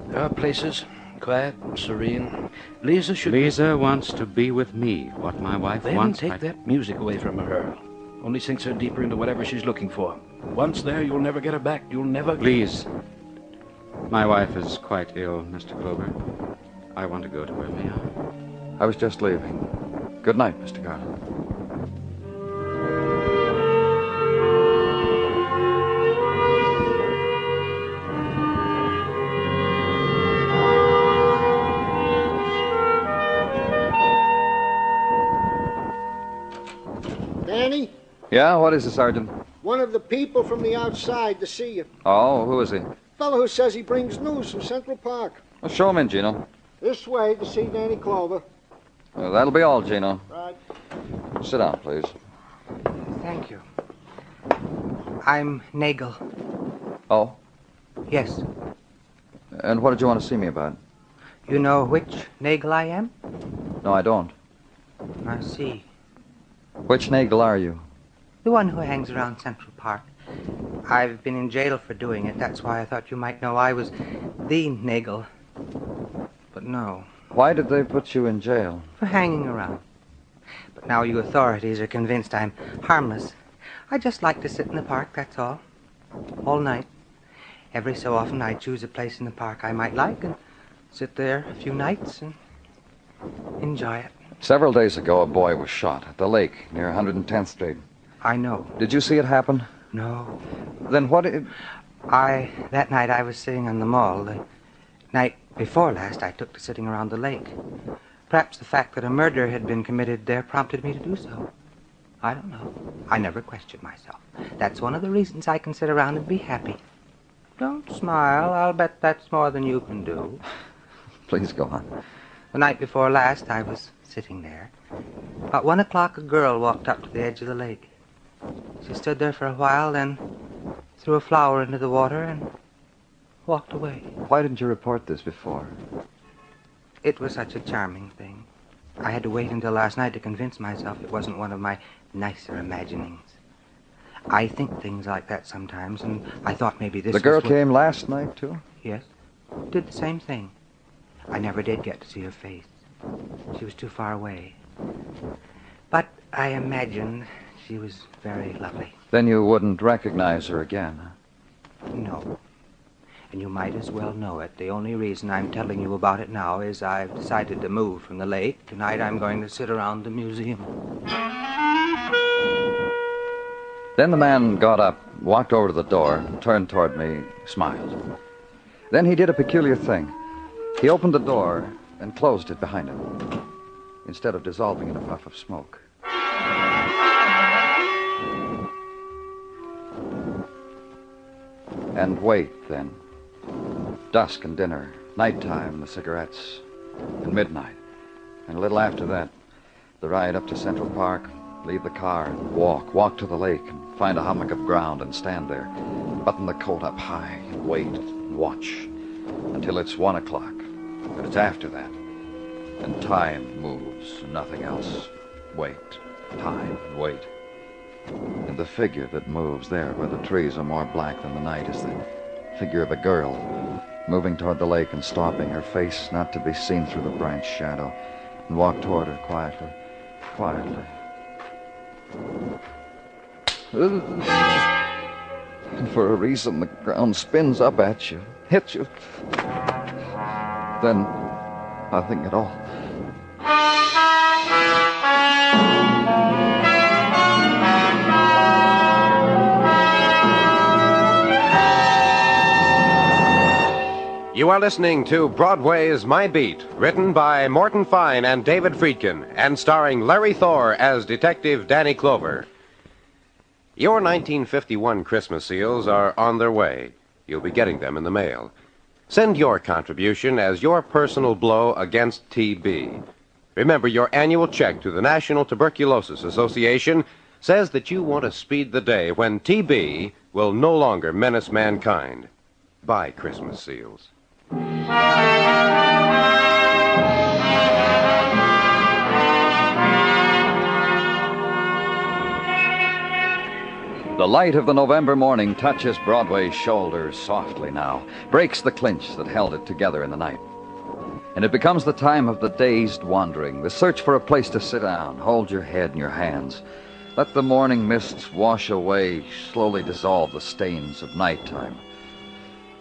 There are places, quiet and serene. Lisa wants to be with me, what my wife then wants. Take that music away from her. Only sinks her deeper into whatever she's looking for. Once there, you'll never get her back. You'll never... Please. My wife is quite ill, Mr. Clover. I want to go to her. May I? I was just leaving. Good night, Mr. Garland. Danny, Yeah, what is it, Sergeant? one of the people from the outside to see you. Oh, who is he? Fellow who says he brings news from Central Park. Well, show him in, Gino. This way to see Danny Clover. Well, that'll be all, Gino. Right. Sit down, please. Thank you. I'm Nagel. Oh? Yes. And what did you want to see me about? You know which Nagel I am? No, I don't. I see. Which Nagel are you? The one who hangs around Central Park. I've been in jail for doing it. That's why I thought you might know I was the Nagel. But no. Why did they put you in jail? For hanging around. But now you authorities are convinced I'm harmless. I just like to sit in the park, that's all. All night. Every so often I choose a place in the park I might like and sit there a few nights and enjoy it. Several days ago, a boy was shot at the lake near 110th Street. I know. Did you see it happen? No. Then what did... That night I was sitting on the mall. The night before last I took to sitting around the lake. Perhaps the fact that a murder had been committed there prompted me to do so. I don't know. I never questioned myself. That's one of the reasons I can sit around and be happy. Don't smile. I'll bet that's more than you can do. Please go on. The night before last I was sitting there. About 1 o'clock a girl walked up to the edge of the lake. She stood there for a while, then threw a flower into the water and walked away. Why didn't you report this before? It was such a charming thing. I had to wait until last night to convince myself it wasn't one of my nicer imaginings. I think things like that sometimes, and I thought maybe this The girl was came last night, too? Yes. Did the same thing. I never did get to see her face. She was too far away. But I imagined she was very lovely. Then you wouldn't recognize her again, huh? No. And you might as well know it. The only reason I'm telling you about it now is I've decided to move from the lake. Tonight I'm going to sit around the museum. Then the man got up, walked over to the door, turned toward me, smiled. Then he did a peculiar thing. He opened the door and closed it behind him, instead of dissolving in a puff of smoke. And wait, then. Dusk and dinner, nighttime, the cigarettes, and midnight. And a little after that, the ride up to Central Park, leave the car and walk to the lake and find a hummock of ground and stand there, button the coat up high and wait and watch until it's 1 o'clock. But it's after that. And time moves and nothing else. Wait, time, and wait. And the figure that moves there where the trees are more black than the night is the figure of a girl moving toward the lake and stopping, her face not to be seen through the branch shadow, and walk toward her quietly. And for a reason, the ground spins up at you, hits you. Then, nothing at all. You are listening to Broadway's My Beat, written by Morton Fine and David Friedkin, and starring Larry Thor as Detective Danny Clover. Your 1951 Christmas seals are on their way. You'll be getting them in the mail. Send your contribution as your personal blow against TB. Remember, your annual check to the National Tuberculosis Association says that you want to speed the day when TB will no longer menace mankind. Buy Christmas seals. The light of the November morning touches Broadway's shoulders softly now, breaks the clinch that held it together in the night. And it becomes the time of the dazed wandering, the search for a place to sit down, hold your head in your hands. Let the morning mists wash away, slowly dissolve the stains of nighttime.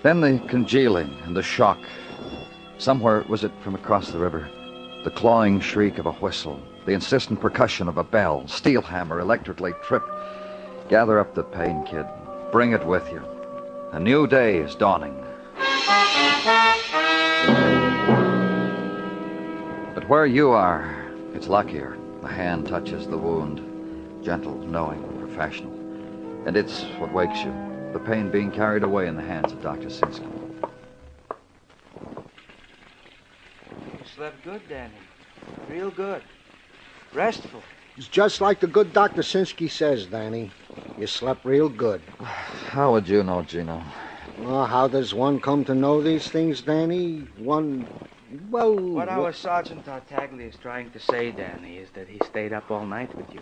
Then the congealing and the shock. Somewhere was it from across the river? The clawing shriek of a whistle, the insistent percussion of a bell, steel hammer electrically tripped. Gather up the pain, kid. Bring it with you. A new day is dawning. But where you are, it's luckier. The hand touches the wound. Gentle, knowing, professional. And it's what wakes you. The pain being carried away in the hands of Dr. Sinsky. You slept good, Danny. Real good. Restful. It's just like the good Dr. Sinsky says, Danny. You slept real good. How would you know, Gino? Well, how does one come to know these things, Danny? What our Sergeant Tartaglia is trying to say, Danny, is that he stayed up all night with you.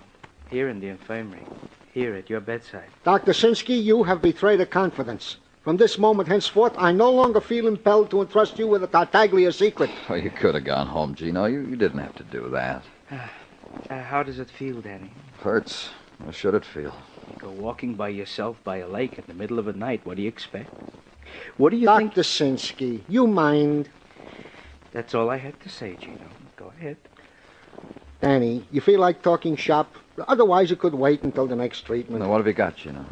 Here in the infirmary. Here at your bedside. Dr. Sinsky, you have betrayed a confidence. From this moment henceforth, I no longer feel impelled to entrust you with a Tartaglia secret. Oh, you could have gone home, Gino. You didn't have to do that. How does it feel, Danny? Hurts. How should it feel? You go walking by yourself by a lake in the middle of the night. What do you expect? What do you think? Dr. Sinsky, you mind? That's all I had to say, Gino. Go ahead. Danny, you feel like talking shop? Otherwise, you could wait until the next treatment. Now, what have you got, Gino?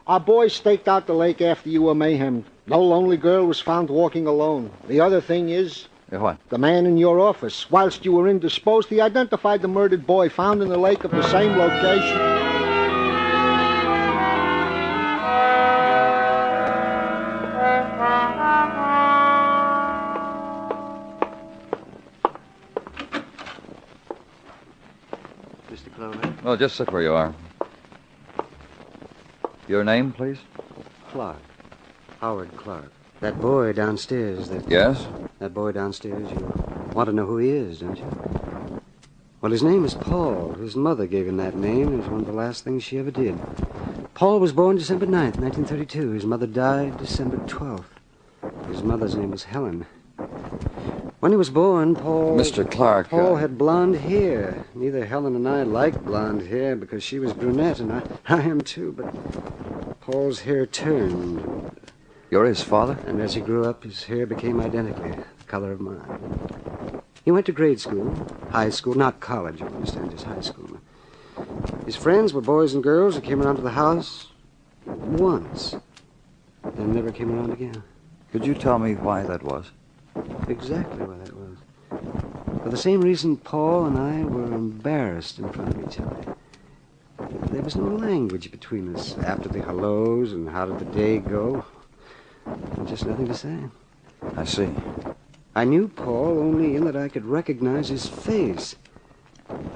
Our boys staked out the lake after you were mayhemmed. No lonely girl was found walking alone. The other thing is... What? The man in your office. Whilst you were indisposed, he identified the murdered boy found in the lake of the same location. Mr. Clover? Well, just sit where you are. Your name, please? Clark. Howard Clark. That boy downstairs, Yes? That boy downstairs, you want to know who he is, don't you? Well, his name is Paul. His mother gave him that name. It was one of the last things she ever did. Paul was born December 9th, 1932. His mother died December 12th. His mother's name was Helen. When he was born, Paul... Mr. Clark... Paul had blonde hair. Neither Helen and I liked blonde hair because she was brunette, and I am too, but Paul's hair turned. You're his father? And as he grew up, his hair became identically the color of mine. He went to grade school, high school, not college, you understand, just high school. His friends were boys and girls who came around to the house once, then never came around again. Could you tell me why that was? Exactly why that was. For the same reason Paul and I were embarrassed in front of each other. There was no language between us after the hellos and how did the day go. Just nothing to say. I see. I knew Paul only in that I could recognize his face.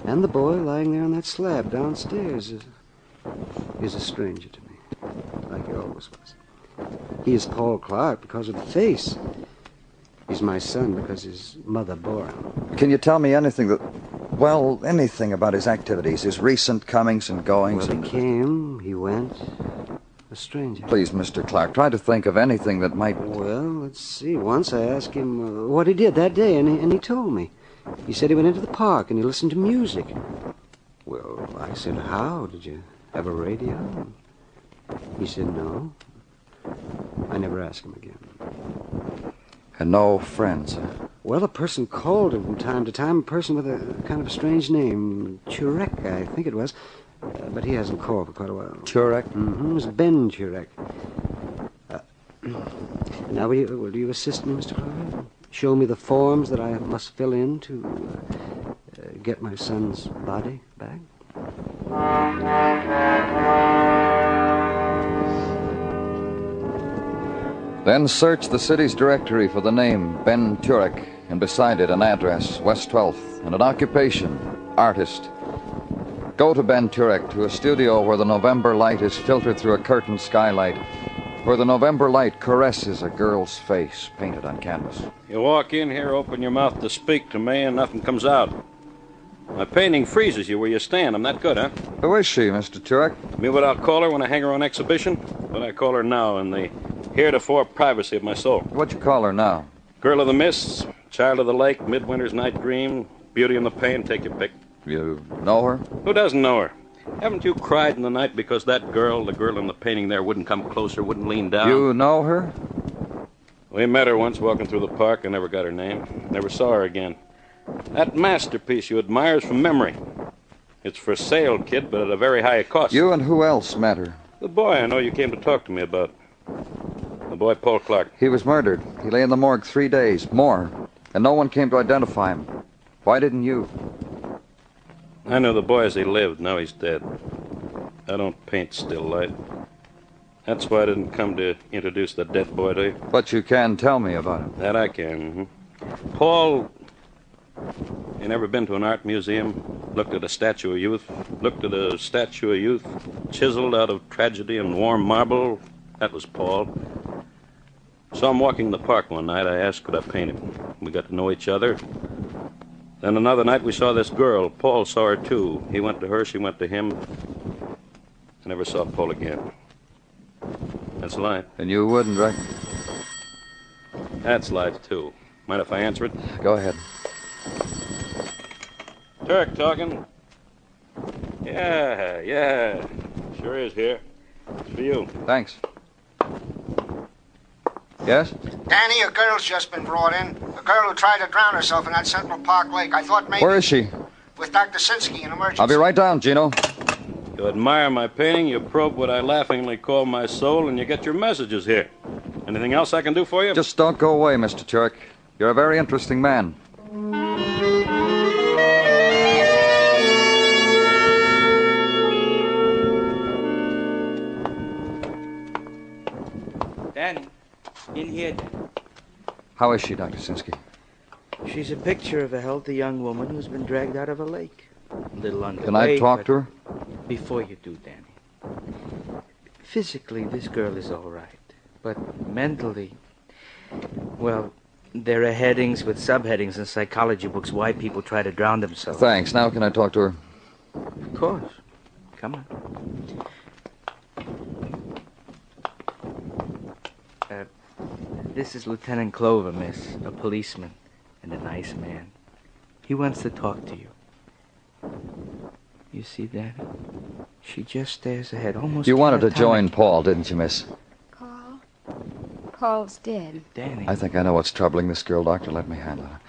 And the boy lying there on that slab downstairs is a stranger to me, like he always was. He is Paul Clark because of the face. He's my son because his mother bore him. Can you tell me anything anything about his activities, his recent comings and goings? Well, he came, he went, a stranger. Please, Mr. Clark, try to think of anything that might... Well, let's see. Once I asked him what he did that day, and he told me. He said he went into the park and he listened to music. Well, I said, how? Did you have a radio? He said, no. I never asked him again. And no friends, huh? Well, a person called him from time to time, a person with a kind of a strange name. Turek, I think it was. But he hasn't called for quite a while. Turek? Mm-hmm. It was Ben Turek. Now, will you assist me, Mr. Clover? Show me the forms that I must fill in to get my son's body back? Then search the city's directory for the name Ben Turek, and beside it an address, West 12th, and an occupation, artist. Go to Ben Turek, to a studio where the November light is filtered through a curtained skylight, where the November light caresses a girl's face painted on canvas. You walk in here, open your mouth to speak to me, and nothing comes out. My painting freezes you where you stand. I'm that good, huh? Who is she, Mr. Turek? Me what I'll call her when I hang her on exhibition, but I call her now in the heretofore privacy of my soul. What you call her now? Girl of the mists, Child of the Lake, Midwinter's Night Dream, Beauty and the Pain, take your pick. You know her? Who doesn't know her? Haven't you cried in the night because that girl, the girl in the painting there, wouldn't come closer, wouldn't lean down? You know her? We met her once walking through the park. I never got her name. Never saw her again. That masterpiece you admire is from memory. It's for sale, kid, but at a very high cost. You and who else met her? The boy I know you came to talk to me about. The boy Paul Clark. He was murdered. He lay in the morgue 3 days, more, and no one came to identify him. Why didn't you? I knew the boy as he lived. Now he's dead. I don't paint still life. That's why I didn't come to introduce the dead boy to you. But you can tell me about him. That I can. Paul, you never been to an art museum? Looked at a statue of youth? Looked at a statue of youth chiseled out of tragedy and warm marble? That was Paul. Saw him walking the park one night. I asked could I paint him. We got to know each other. Then another night we saw this girl. Paul saw her too. He went to her, she went to him. I never saw Paul again. That's life. And you wouldn't, right? That's life, too. Mind if I answer it? Go ahead. Turk talking. Yeah. Sure is here. It's for you. Thanks. Yes? Danny, a girl's just been brought in. A girl who tried to drown herself in that Central Park lake. I thought maybe... Where is she? With Dr. Sinsky in emergency. I'll be right down, Gino. You admire my painting, you probe what I laughingly call my soul, and you get your messages here. Anything else I can do for you? Just don't go away, Mr. Turk. You're a very interesting man. Danny, in here. How is she, Dr. Sinsky? She's a picture of a healthy young woman who's been dragged out of a lake. A little underweight. Can I talk to her? Before you do, Danny. Physically, this girl is all right. But mentally, well, there are headings with subheadings in psychology books why people try to drown themselves. Thanks. Now can I talk to her? Of course. Come on. This is Lieutenant Clover, miss. A policeman and a nice man. He wants to talk to you. You see, Danny? She just stares ahead, almost... You wanted to join Paul, didn't you, miss? Paul's dead. Danny. I think I know what's troubling this girl, Doctor. Let me handle her.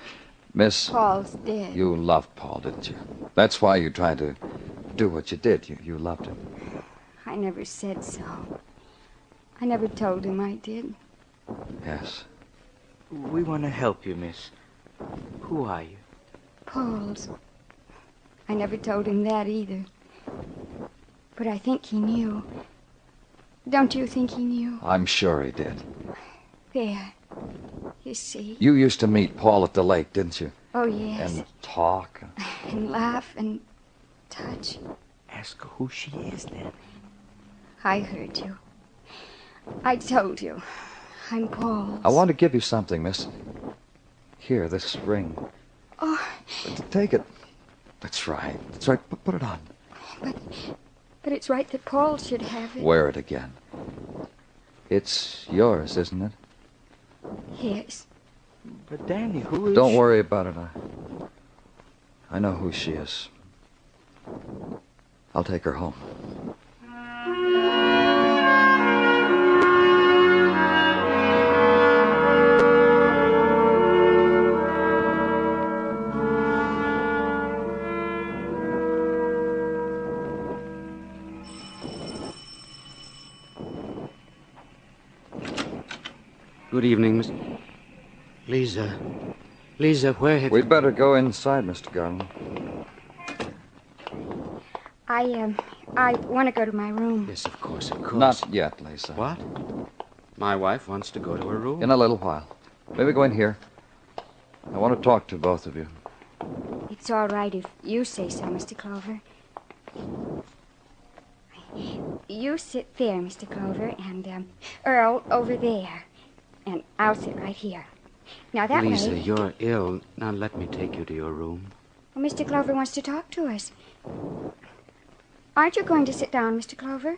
Miss... Paul's dead. You loved Paul, didn't you? That's why you tried to do what you did. You loved him. I never said so. I never told him I did. Yes. We want to help you, miss. Who are you? Paul's. I never told him that either. But I think he knew. Don't you think he knew? I'm sure he did. There. You see? You used to meet Paul at the lake, didn't you? Oh, yes. And talk. And laugh and touch. Ask her who she is, then. I heard you. I told you. I'm Paul's. I want to give you something, miss. Here, this ring. Oh. Take it. That's right. That's right. Put it on. But it's right that Paul should have it. Wear it again. It's yours, isn't it? Yes. But Danny, who is Don't she? worry about it. I know who she is. I'll take her home. Good evening, Miss... Lisa, where have We'd better go inside, Mr. Garland. I want to go to my room. Yes, of course. Not yet, Lisa. What? My wife wants to go to her room. In a little while. Maybe go in here. I want to talk to both of you. It's all right if you say so, Mr. Clover. You sit there, Mr. Clover, and Earl over there. And I'll sit right here. Now, that Lisa, way... you're ill. Now, let me take you to your room. Well, Mr. Clover wants to talk to us. Aren't you going to sit down, Mr. Clover?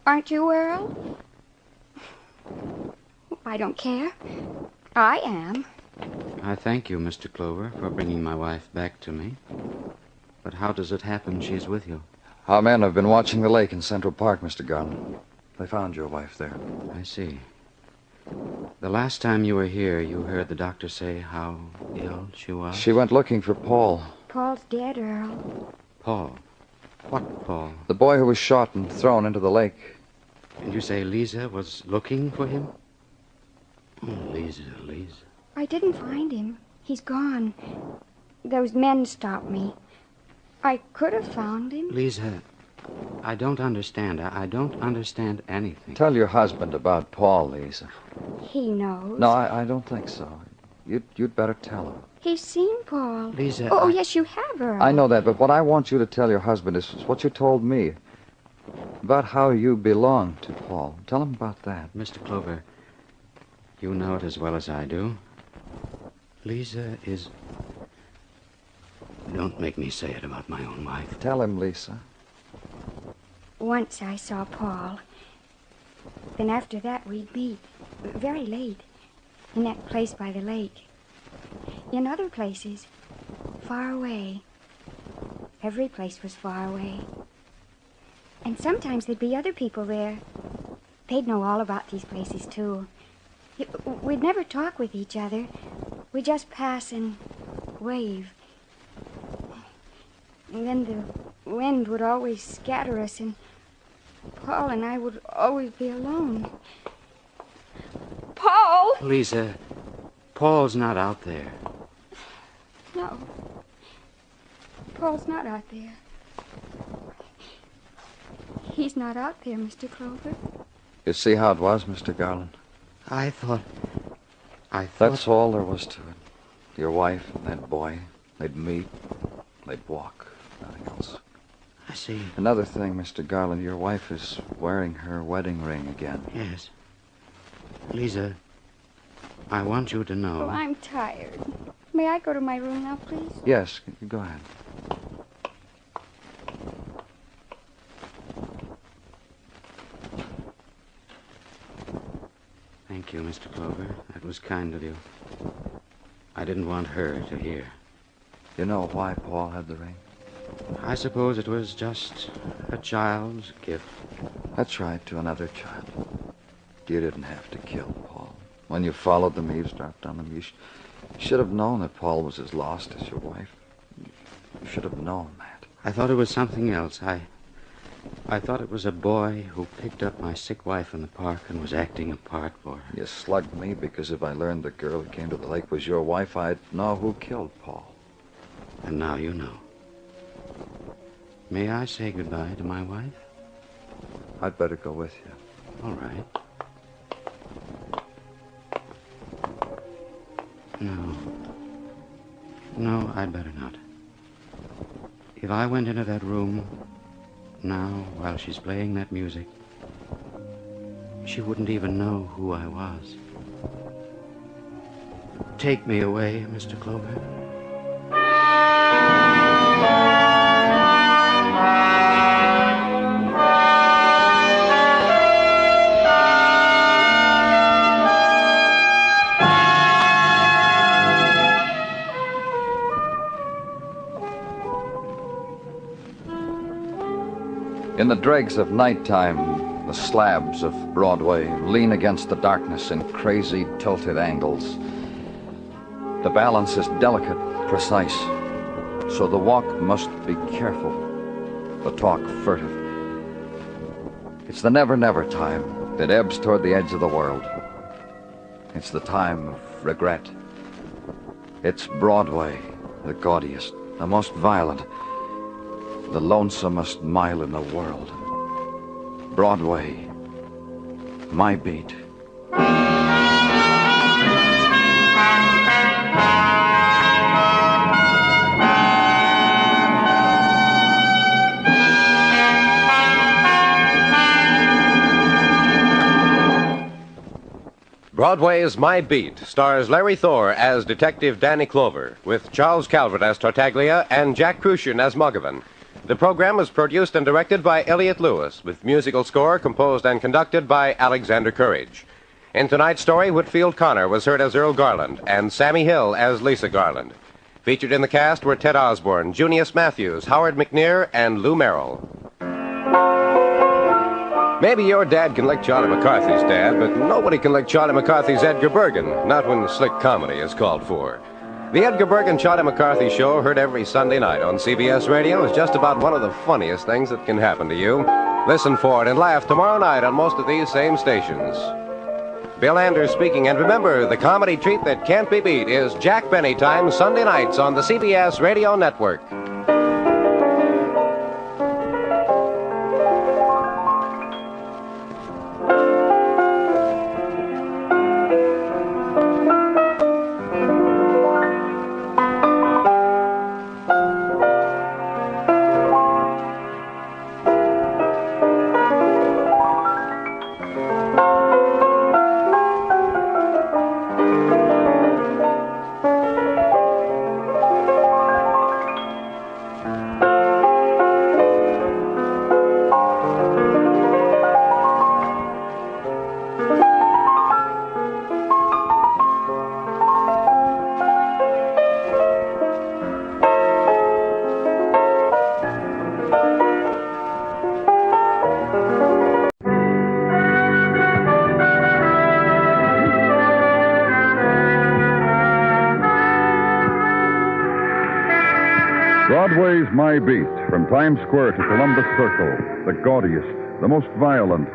Aren't you, Earl? I don't care. I am. I thank you, Mr. Clover, for bringing my wife back to me. But how does it happen she's with you? Our men have been watching the lake in Central Park, Mr. Garland. They found your wife there. I see. The last time you were here, you heard the doctor say how ill she was? She went looking for Paul. Paul's dead, Earl. Paul? What Paul? The boy who was shot and thrown into the lake. And you say Lisa was looking for him? Oh, Lisa. I didn't find him. He's gone. Those men stopped me. I could have found him. Lisa, I don't understand. I don't understand anything. Tell your husband about Paul, Lisa. He knows. No, I don't think so. You'd better tell him. He's seen Paul. Lisa, Oh, yes, you have, Earl. I know that, but what I want you to tell your husband is what you told me. About how you belong to Paul. Tell him about that. Mr. Clover, you know it as well as I do. Lisa is... Don't make me say it about my own wife. Tell him, Lisa. Once I saw Paul. Then after that we'd meet, very late, in that place by the lake. In other places, far away. Every place was far away. And sometimes there'd be other people there. They'd know all about these places, too. We'd never talk with each other. We'd just pass and wave. And then the wind would always scatter us, and Paul and I would always be alone. Paul! Lisa, Paul's not out there. No. Paul's not out there. He's not out there, Mr. Clover. You see how it was, Mr. Garland? I thought... That's all there was to it. Your wife and that boy, they'd meet, they'd walk, nothing else. I see. Another thing, Mr. Garland, your wife is wearing her wedding ring again. Yes. Lisa, I want you to know... Oh, I'm tired. May I go to my room now, please? Yes, go ahead. Thank you, Mr. Clover. That was kind of you. I didn't want her to hear. You know why Paul had the ring? I suppose it was just a child's gift. That's right, to another child. You didn't have to kill Paul. When you followed them, eavesdropped on them, you should have known that Paul was as lost as your wife. You should have known that. I thought it was something else. I thought it was a boy who picked up my sick wife in the park and was acting a part for her. You slugged me because if I learned the girl who came to the lake was your wife, I'd know who killed Paul. And now you know. May I say goodbye to my wife? I'd better go with you. All right. No, I'd better not. If I went into that room now while she's playing that music, she wouldn't even know who I was. Take me away, Mr. Clover. In the dregs of nighttime, the slabs of Broadway lean against the darkness in crazy, tilted angles. The balance is delicate, precise, so the walk must be careful, the talk furtive. It's the never-never time that ebbs toward the edge of the world. It's the time of regret. It's Broadway, the gaudiest, the most violent, the lonesomest mile in the world. Broadway, my beat. Broadway's My Beat stars Larry Thor as Detective Danny Clover, with Charles Calvert as Tartaglia and Jack Crucian as Muggavan. The program was produced and directed by Elliot Lewis, with musical score composed and conducted by Alexander Courage. In tonight's story, Whitfield Connor was heard as Earl Garland and Sammy Hill as Lisa Garland. Featured in the cast were Ted Osborne, Junius Matthews, Howard McNear, and Lou Merrill. Maybe your dad can lick Charlie McCarthy's dad, but nobody can lick Charlie McCarthy's Edgar Bergen, not when slick comedy is called for. The Edgar Bergen Charlie McCarthy Show, heard every Sunday night on CBS Radio, is just about one of the funniest things that can happen to you. Listen for it and laugh tomorrow night on most of these same stations. Bill Anders speaking, and remember, the comedy treat that can't be beat is Jack Benny Time, Sunday nights on the CBS Radio Network. Broadway's My Beat, from Times Square to Columbus Circle, the gaudiest, the most violent,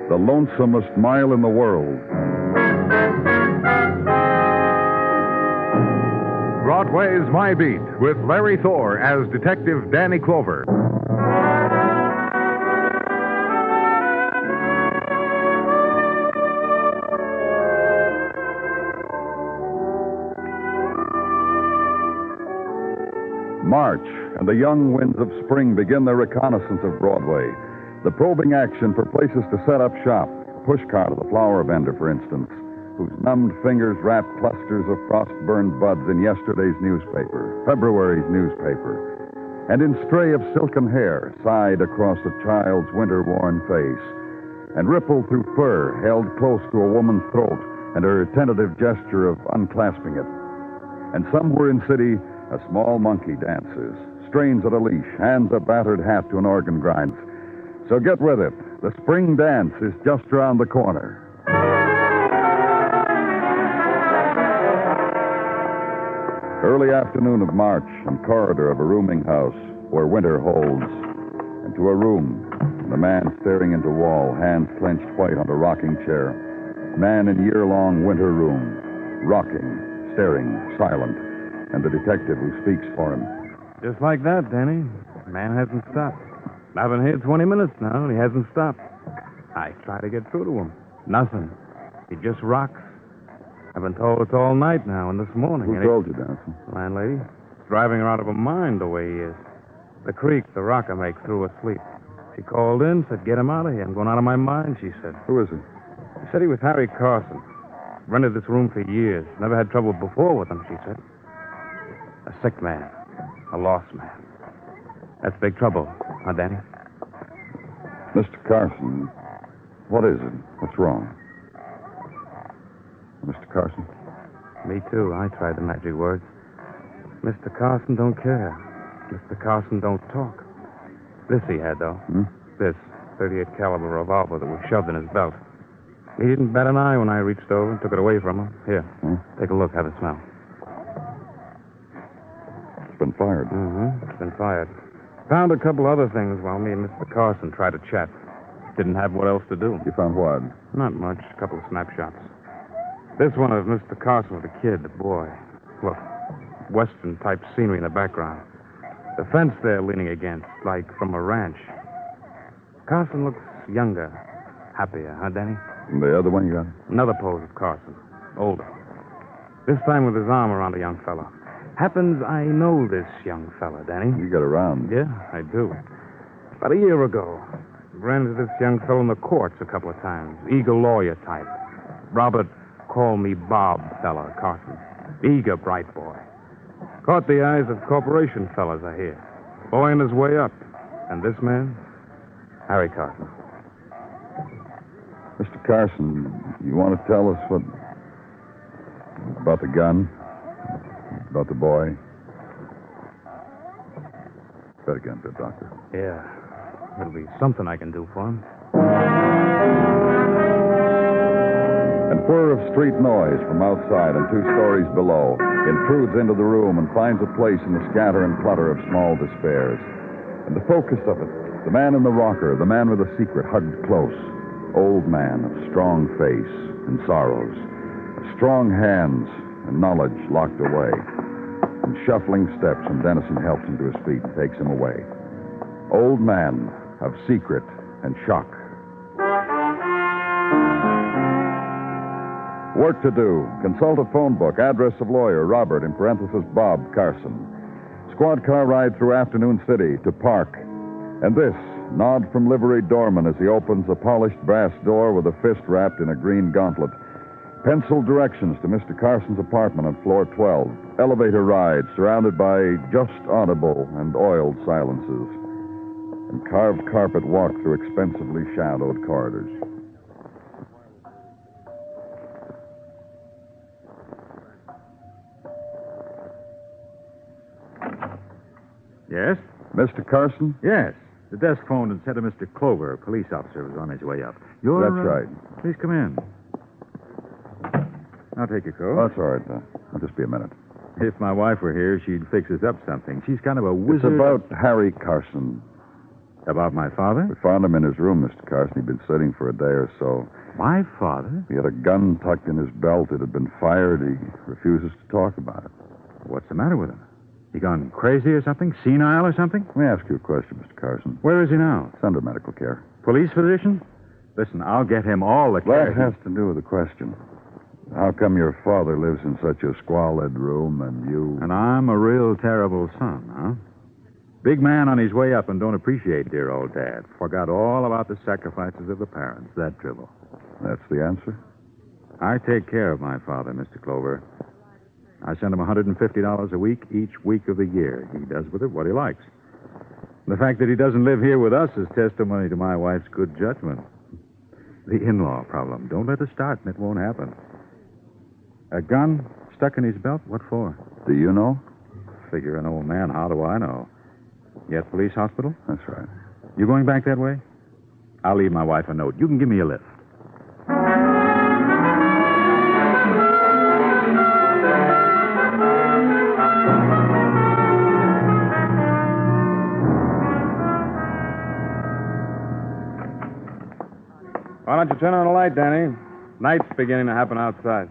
the lonesomest mile in the world. Broadway's My Beat, with Larry Thor as Detective Danny Clover. March and the young winds of spring begin their reconnaissance of Broadway. The probing action for places to set up shop. Pushcart of the flower vendor, for instance, whose numbed fingers wrap clusters of frost-burned buds in yesterday's newspaper, February's newspaper, and in stray of silken hair sighed across a child's winter-worn face, and rippled through fur held close to a woman's throat and her tentative gesture of unclasping it. And somewhere in city, a small monkey dances, strains at a leash, hands a battered hat to an organ grind. So get with it. The spring dance is just around the corner. Early afternoon of March, in corridor of a rooming house where winter holds, and to a room, and a man staring into wall, hands clenched white on a rocking chair. Man in year-long winter room, rocking, staring, silent, and the detective who speaks for him. Just like that, Danny. The man hasn't stopped. I've been here 20 minutes now, and he hasn't stopped. I try to get through to him. Nothing. He just rocks. I've been told it's all night now and this morning. Who told you, Dawson? Landlady. He's driving her out of her mind the way he is. The creak the rocker makes through her sleep. She called in, said, get him out of here. I'm going out of my mind, she said. Who is he? She said he was Harry Carson. Rented this room for years. Never had trouble before with him, she said. A sick man. A lost man. That's big trouble, huh, Danny? Mr. Carson, what is it? What's wrong? Mr. Carson? Me too. I tried the magic words. Mr. Carson don't care. Mr. Carson don't talk. This he had, though. This 38 caliber revolver that was shoved in his belt. He didn't bat an eye when I reached over and took it away from him. Here, take a look, have a smell. It's been fired. It's been fired. Found a couple other things while me and Mr. Carson tried to chat. Didn't have what else to do. You found what? Not much. A couple of snapshots. This one of Mr. Carson with the kid, the boy. Look, Western-type scenery in the background. The fence there leaning against, like from a ranch. Carson looks younger, happier, huh, Danny? And the other one you got? Another pose of Carson, older. This time with his arm around a young fella. Happens I know this young fella, Danny. You get around. Yeah, I do. About a year ago, ran into this young fellow in the courts a couple of times. Eager lawyer type. Robert, call me Bob fella, Carson. Eager, bright boy. Caught the eyes of corporation fellas, I hear. Boy on his way up. And this man? Harry Carson. Mr. Carson, you want to tell us what... about the gun? About the boy? Bet again, good doctor. Yeah. It'll be something I can do for him. And whir of street noise from outside and 2 stories below intrudes into the room and finds a place in the scatter and clutter of small despairs. And the focus of it, the man in the rocker, the man with a secret hugged close, old man of strong face and sorrows, strong hands and knowledge locked away. And shuffling steps, and Dennison helps him to his feet and takes him away. Old man of secret and shock. Work to do. Consult a phone book. Address of lawyer Robert, in parenthesis, Bob Carson. Squad car ride through Afternoon City to Park. And this, nod from liveried doorman as he opens a polished brass door with a fist wrapped in a green gauntlet. Penciled directions to Mr. Carson's apartment on floor 12. Elevator ride surrounded by just audible and oiled silences. And carved carpet walk through expensively shadowed corridors. Yes? Mr. Carson? Yes. The desk phoned and said to Mr. Clover, a police officer, was on his way up. That's right. Please come in. I'll take your coat. Oh, that's all right. I'll just be a minute. If my wife were here, she'd fix us up something. She's kind of a wizard. It's about Harry Carson. About my father? We found him in his room, Mr. Carson. He'd been sitting for a day or so. My father? He had a gun tucked in his belt. It had been fired. He refuses to talk about it. What's the matter with him? He gone crazy or something? Senile or something? Let me ask you a question, Mr. Carson. Where is he now? It's under medical care. Police physician? Listen, I'll get him all the care. That has to do with the question. How come your father lives in such a squalid room and you... And I'm a real terrible son, huh? Big man on his way up and don't appreciate dear old Dad. Forgot all about the sacrifices of the parents. That drivel. That's the answer? I take care of my father, Mr. Clover. I send him $150 a week each week of the year. He does with it what he likes. The fact that he doesn't live here with us is testimony to my wife's good judgment. The in-law problem. Don't let us start and it won't happen. A gun stuck in his belt? What for? Do you know? Figure an old man. How do I know? You at police hospital? That's right. You going back that way? I'll leave my wife a note. You can give me a lift. Why don't you turn on the light, Danny? Night's beginning to happen outside.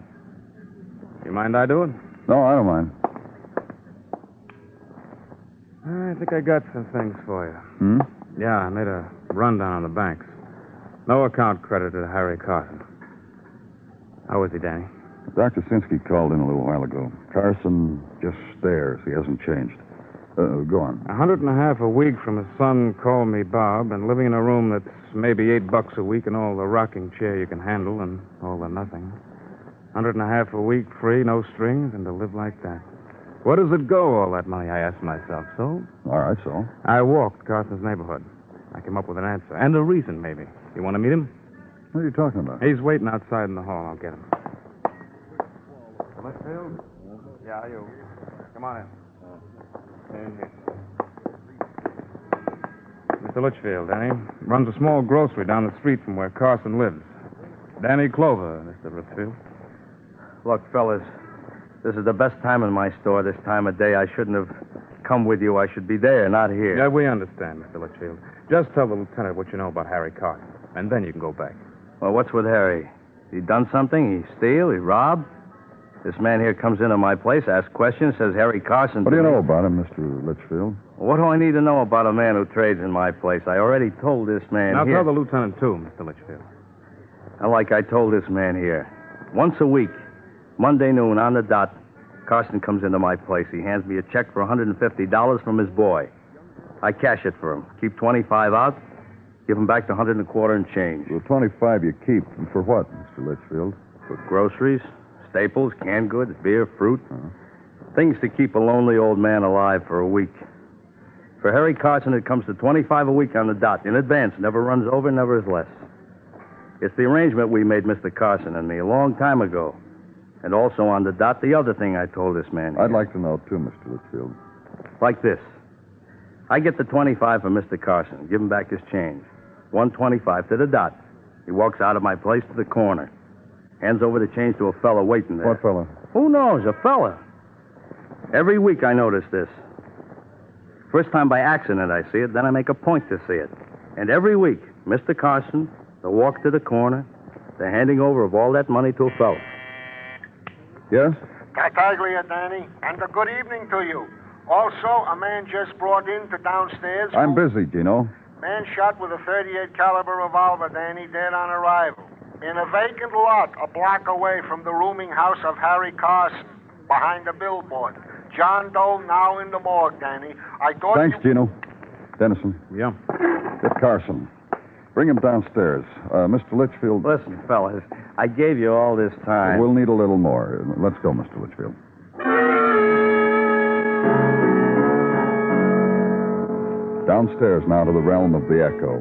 You mind I do it? No, I don't mind. I think I got some things for you. Hmm? Yeah, I made a rundown on the banks. No account credited to Harry Carson. How is he, Danny? Dr. Sinsky called in a little while ago. Carson just stares. He hasn't changed. Go on. $150 a week from his son, Call Me Bob, and living in a room that's maybe $8 a week and all the rocking chair you can handle and all the nothing. $150 a week, free, no strings, and to live like that. Where does it go, all that money, I asked myself. So? All right, so? I walked Carson's neighborhood. I came up with an answer. And a reason, maybe. You want to meet him? What are you talking about? He's waiting outside in the hall. I'll get him. Litchfield? Yeah, you. Come on in. In here. Mr. Litchfield, Danny. Runs a small grocery down the street from where Carson lives. Danny Clover, Mr. Litchfield. Look, fellas, this is the best time in my store, this time of day. I shouldn't have come with you. I should be there, not here. Yeah, we understand, Mr. Litchfield. Just tell the lieutenant what you know about Harry Carson, and then you can go back. Well, what's with Harry? He done something? He steal? He rob? This man here comes into my place, asks questions, says Harry Carson... What do you know about him, Mr. Litchfield? What do I need to know about a man who trades in my place? I already told this man Now here... tell the lieutenant, too, Mr. Litchfield. And like I told this man here, once a week, Monday noon on the dot, Carson comes into my place. He hands me a check for $150 from his boy. I cash it for him. Keep 25 out, give him back the 125 and change. The 25 you keep. And for what, Mr. Litchfield? For groceries, staples, canned goods, beer, fruit. Things to keep a lonely old man alive for a week. For Harry Carson, it comes to 25 a week on the dot, in advance. Never runs over, never is less. It's the arrangement we made, Mr. Carson and me, a long time ago. And also on the dot, the other thing I told this man. I'd like to know, too, Mr. Litchfield. Like this. I get the 25 from Mr. Carson, give him back his change. 125 to the dot. He walks out of my place to the corner. Hands over the change to a fella waiting there. What fella? Who knows? A fella. Every week I notice this. First time by accident I see it, then I make a point to see it. And every week, Mr. Carson, the walk to the corner, the handing over of all that money to a fella. Yes? Tartaglia, Danny, and a good evening to you. Also, a man just brought in to downstairs. I'm busy, Gino. Man shot with a .38 caliber revolver, Danny, dead on arrival. In a vacant lot a block away from the rooming house of Harry Carson, behind the billboard. John Doe now in the morgue, Danny. I thought Thanks, Gino. Dennison. Yeah? Get Carson. Bring him downstairs. Mr. Litchfield. Listen, fellas, I gave you all this time. We'll need a little more. Let's go, Mr. Litchfield. Downstairs now to the realm of the echo.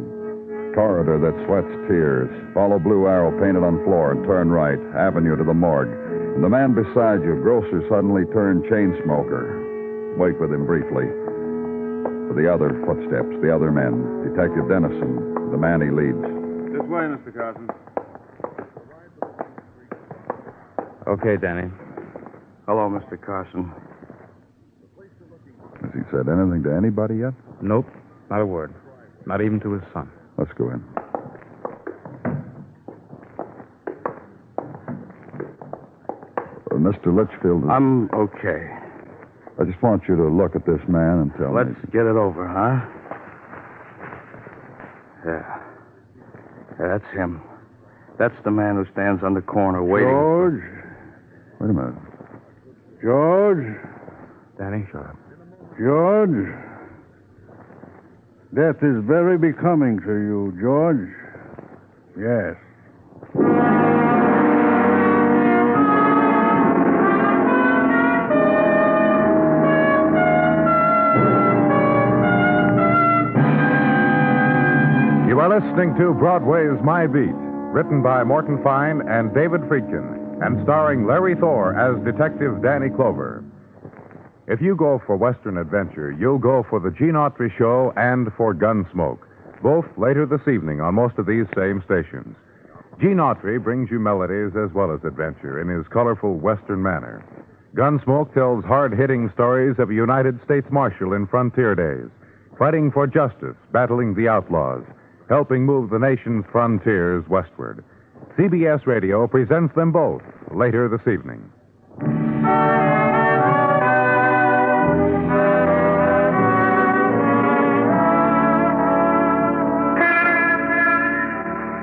Corridor that sweats tears. Follow blue arrow painted on floor and turn right. Avenue to the morgue. And the man beside you, grocer, suddenly turned chain smoker. Wait with him briefly. For the other footsteps, the other men. Detective Dennison, the man he leads. This way, Mr. Carson. Okay, Danny. Hello, Mr. Carson. Has he said anything to anybody yet? Nope, not a word. Not even to his son. Let's go in. Mr. Litchfield. I'm okay. I just want you to look at this man and tell me. Let's get it over, huh? Yeah. That's him. That's the man who stands on the corner waiting. George? Wait a minute. George? Danny, shut up. George? Death is very becoming to you, George. Yes. You are listening to Broadway's My Beat, written by Morton Fine and David Friedkin, and starring Larry Thor as Detective Danny Clover. If you go for Western adventure, you'll go for the Gene Autry Show and for Gunsmoke, both later this evening on most of these same stations. Gene Autry brings you melodies as well as adventure in his colorful Western manner. Gunsmoke tells hard-hitting stories of a United States Marshal in frontier days, fighting for justice, battling the outlaws, helping move the nation's frontiers westward. CBS Radio presents them both later this evening.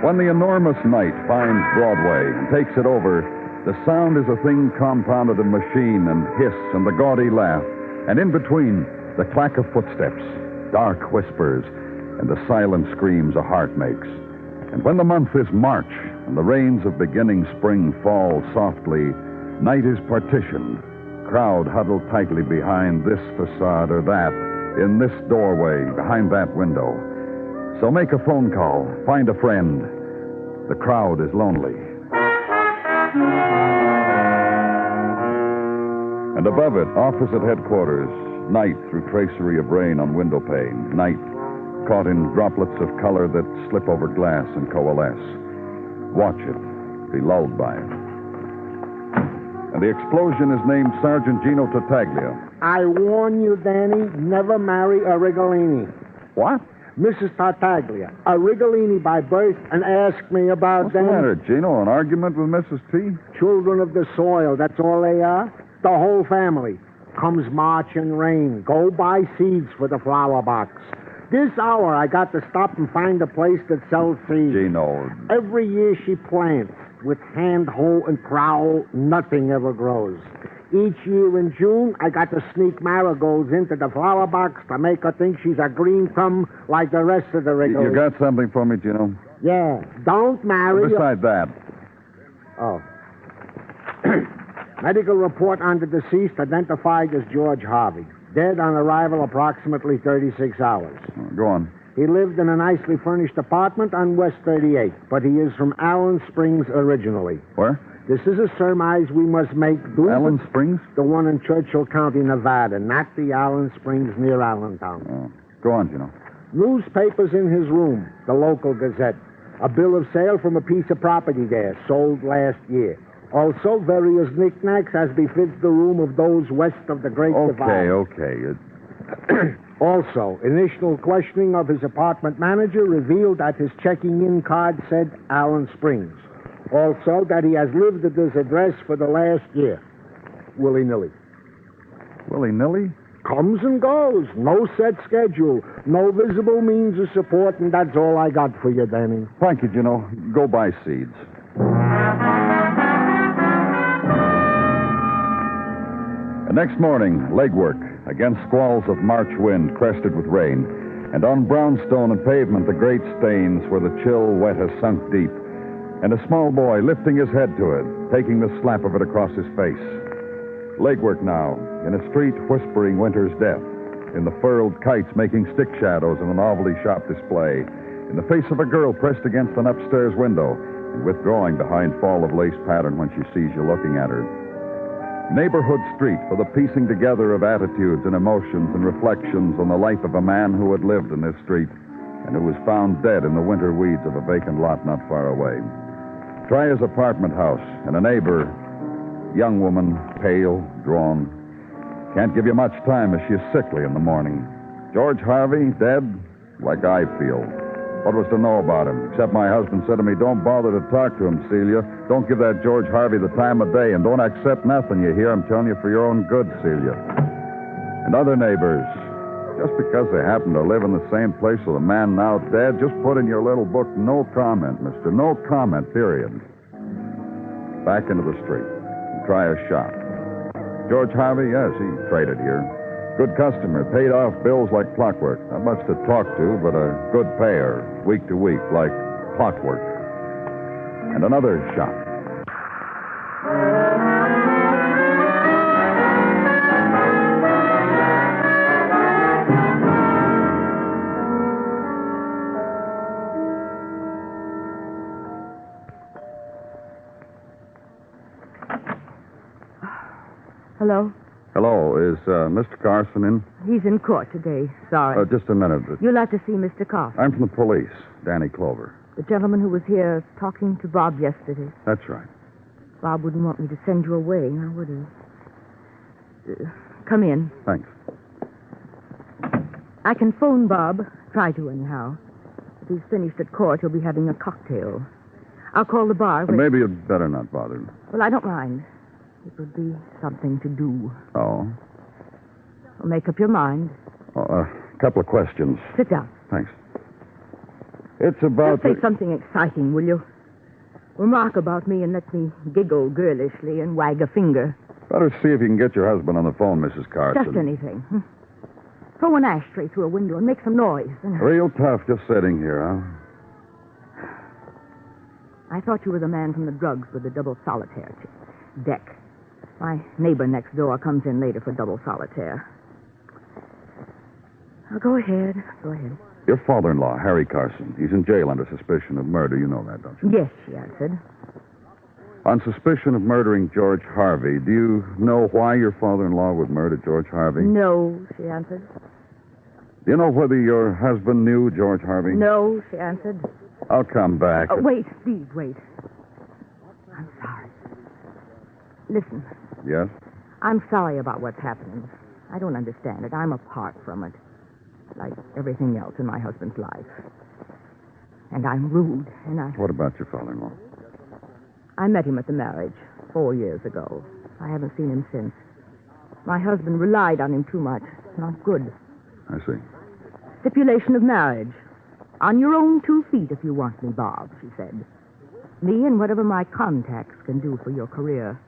When the enormous night finds Broadway and takes it over, the sound is a thing compounded of machine and hiss and the gaudy laugh, and in between, the clack of footsteps, dark whispers, and the silent screams a heart makes. And when the month is March and the rains of beginning spring fall softly, night is partitioned, crowd huddled tightly behind this facade or that, in this doorway, behind that window. So make a phone call, find a friend. The crowd is lonely. And above it, opposite headquarters, night through tracery of rain on window pane. Night caught in droplets of color that slip over glass and coalesce. Watch it, be lulled by it. And the explosion is named Sergeant Gino Tartaglia. I warn you, Danny, never marry a Rigolini. What? Mrs. Tartaglia, a Rigolini by birth, and ask me about What's the matter, Gino? An argument with Mrs. T? Children of the soil, that's all they are. The whole family. Comes March and rain. Go buy seeds for the flower box. This hour, I got to stop and find a place that sells seeds. Gino. Every year she plants. With hand, hoe, and trowel, nothing ever grows. Each year in June, I got to sneak marigolds into the flower box to make her think she's a green thumb like the rest of the regulars. You got something for me, Gino? Yeah. Don't marry... Besides that. Oh. Medical report on the deceased identified as George Harvey. Dead on arrival approximately 36 hours. Go on. He lived in a nicely furnished apartment on West 38, but he is from Allen Springs originally. Where? This is a surmise we must make. Allen Springs? The one in Churchill County, Nevada, not the Allen Springs near Allentown. Oh. Go on, Gino. Newspapers in his room, the local Gazette. A bill of sale from a piece of property there, sold last year. Also, various knickknacks as befits the room of those west of the Great Divide. Okay. Also, initial questioning of his apartment manager revealed that his checking-in card said Allen Springs. Also, that he has lived at this address for the last year. Willy-nilly. Willy-nilly? Comes and goes. No set schedule. No visible means of support, and that's all I got for you, Danny. Thank you, Gino. Go buy seeds. The next morning, legwork against squalls of March wind crested with rain, and on brownstone and pavement the great stains where the chill wet has sunk deep, and a small boy lifting his head to it, taking the slap of it across his face. Legwork now, in a street whispering winter's death, in the furled kites making stick shadows in a novelty shop display, in the face of a girl pressed against an upstairs window and withdrawing behind fall of lace pattern when she sees you looking at her. Neighborhood street for the piecing together of attitudes and emotions and reflections on the life of a man who had lived in this street and who was found dead in the winter weeds of a vacant lot not far away. Try his apartment house, and a neighbor, young woman, pale, drawn. Can't give you much time as she is sickly in the morning. George Harvey, dead, like I feel. What was to know about him? Except my husband said to me, don't bother to talk to him, Celia. Don't give that George Harvey the time of day, and don't accept nothing you hear. I'm telling you for your own good, Celia. And other neighbors, just because they happen to live in the same place with a man now dead, just put in your little book, no comment, mister. No comment, period. Back into the street. Try a shot. George Harvey, yes, he traded here. Good customer, paid off bills like clockwork. Not much to talk to, but a good payer, week to week, like clockwork. And another shot. Hello? Hello, is Mr. Carson in? He's in court today. Sorry. Just a minute. You'll have to see Mr. Carson. I'm from the police, Danny Clover. The gentleman who was here talking to Bob yesterday. That's right. Bob wouldn't want me to send you away, now would he? Come in. Thanks. I can phone Bob. Try to, anyhow. If he's finished at court, he'll be having a cocktail. I'll call the bar. Maybe you'd better not bother. Well, I don't mind. It would be something to do. Oh? Well, make up your mind. A couple of questions. Sit down. Thanks. It's about... Just say something exciting, will you? Remark about me and let me giggle girlishly and wag a finger. Better see if you can get your husband on the phone, Mrs. Carson. Just anything. Throw an ashtray through a window and make some noise. Real tough just sitting here, huh? I thought you were the man from the drugs with the double solitaire deck. My neighbor next door comes in later for double solitaire. Oh, go ahead. Go ahead. Your father-in-law, Harry Carson, he's in jail under suspicion of murder. You know that, don't you? Yes, she answered. On suspicion of murdering George Harvey, do you know why your father-in-law would murder George Harvey? No, she answered. Do you know whether your husband knew George Harvey? No, she answered. I'll come back. Wait, please, wait. I'm sorry. Listen. Yes? I'm sorry about what's happening. I don't understand it. I'm apart from it. Like everything else in my husband's life. And I'm rude, and I... What about your father-in-law? I met him at the marriage 4 years ago. I haven't seen him since. My husband relied on him too much. It's not good. I see. Stipulation of marriage. On your own 2 feet if you want me, Bob, she said. Me and whatever my contacts can do for your career.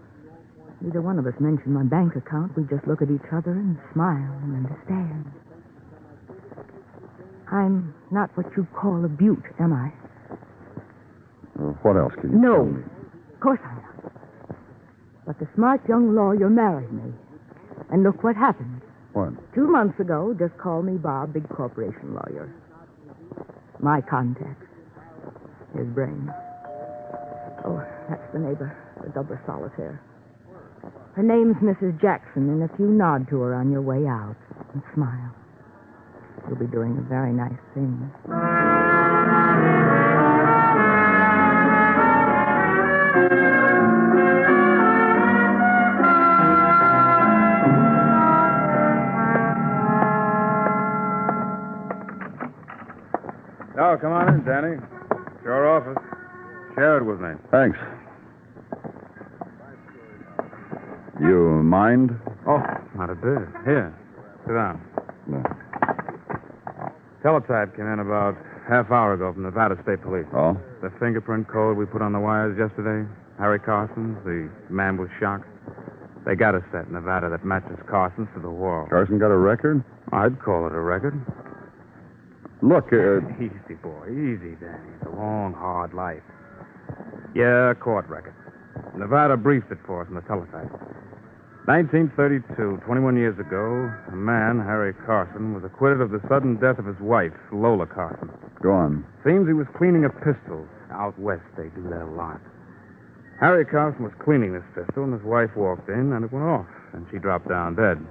Neither one of us mentioned my bank account. We just look at each other and smile and understand. I'm not what you call a beaut, am I? What else can you tell me? Of course I'm not. But the smart young lawyer married me. And look what happened. What? 2 months ago, just call me Bob, big corporation lawyer. My contacts. His brain. Oh, that's the neighbor, the double solitaire. Her name's Mrs. Jackson, and if you nod to her on your way out and smile, you'll be doing a very nice thing. Oh, come on in, Danny. It's your office. Share it with me. Thanks. You mind? Oh, not a bit. Here, sit down. No. Teletype came in about half hour ago from Nevada State Police. Oh? The fingerprint code we put on the wires yesterday, Harry Carson's, the man was shocked. They got a set in Nevada that matches Carson's to the wall. Carson got a record? I'd call it a record. Look, Easy, boy. Easy, Danny. It's a long, hard life. Yeah, court record. Nevada briefed it for us in the teletype. 1932, 21 years ago, a man, Harry Carson, was acquitted of the sudden death of his wife, Lola Carson. Go on. Seems he was cleaning a pistol. Out west, they do that a lot. Harry Carson was cleaning this pistol, and his wife walked in, and it went off, and she dropped down dead.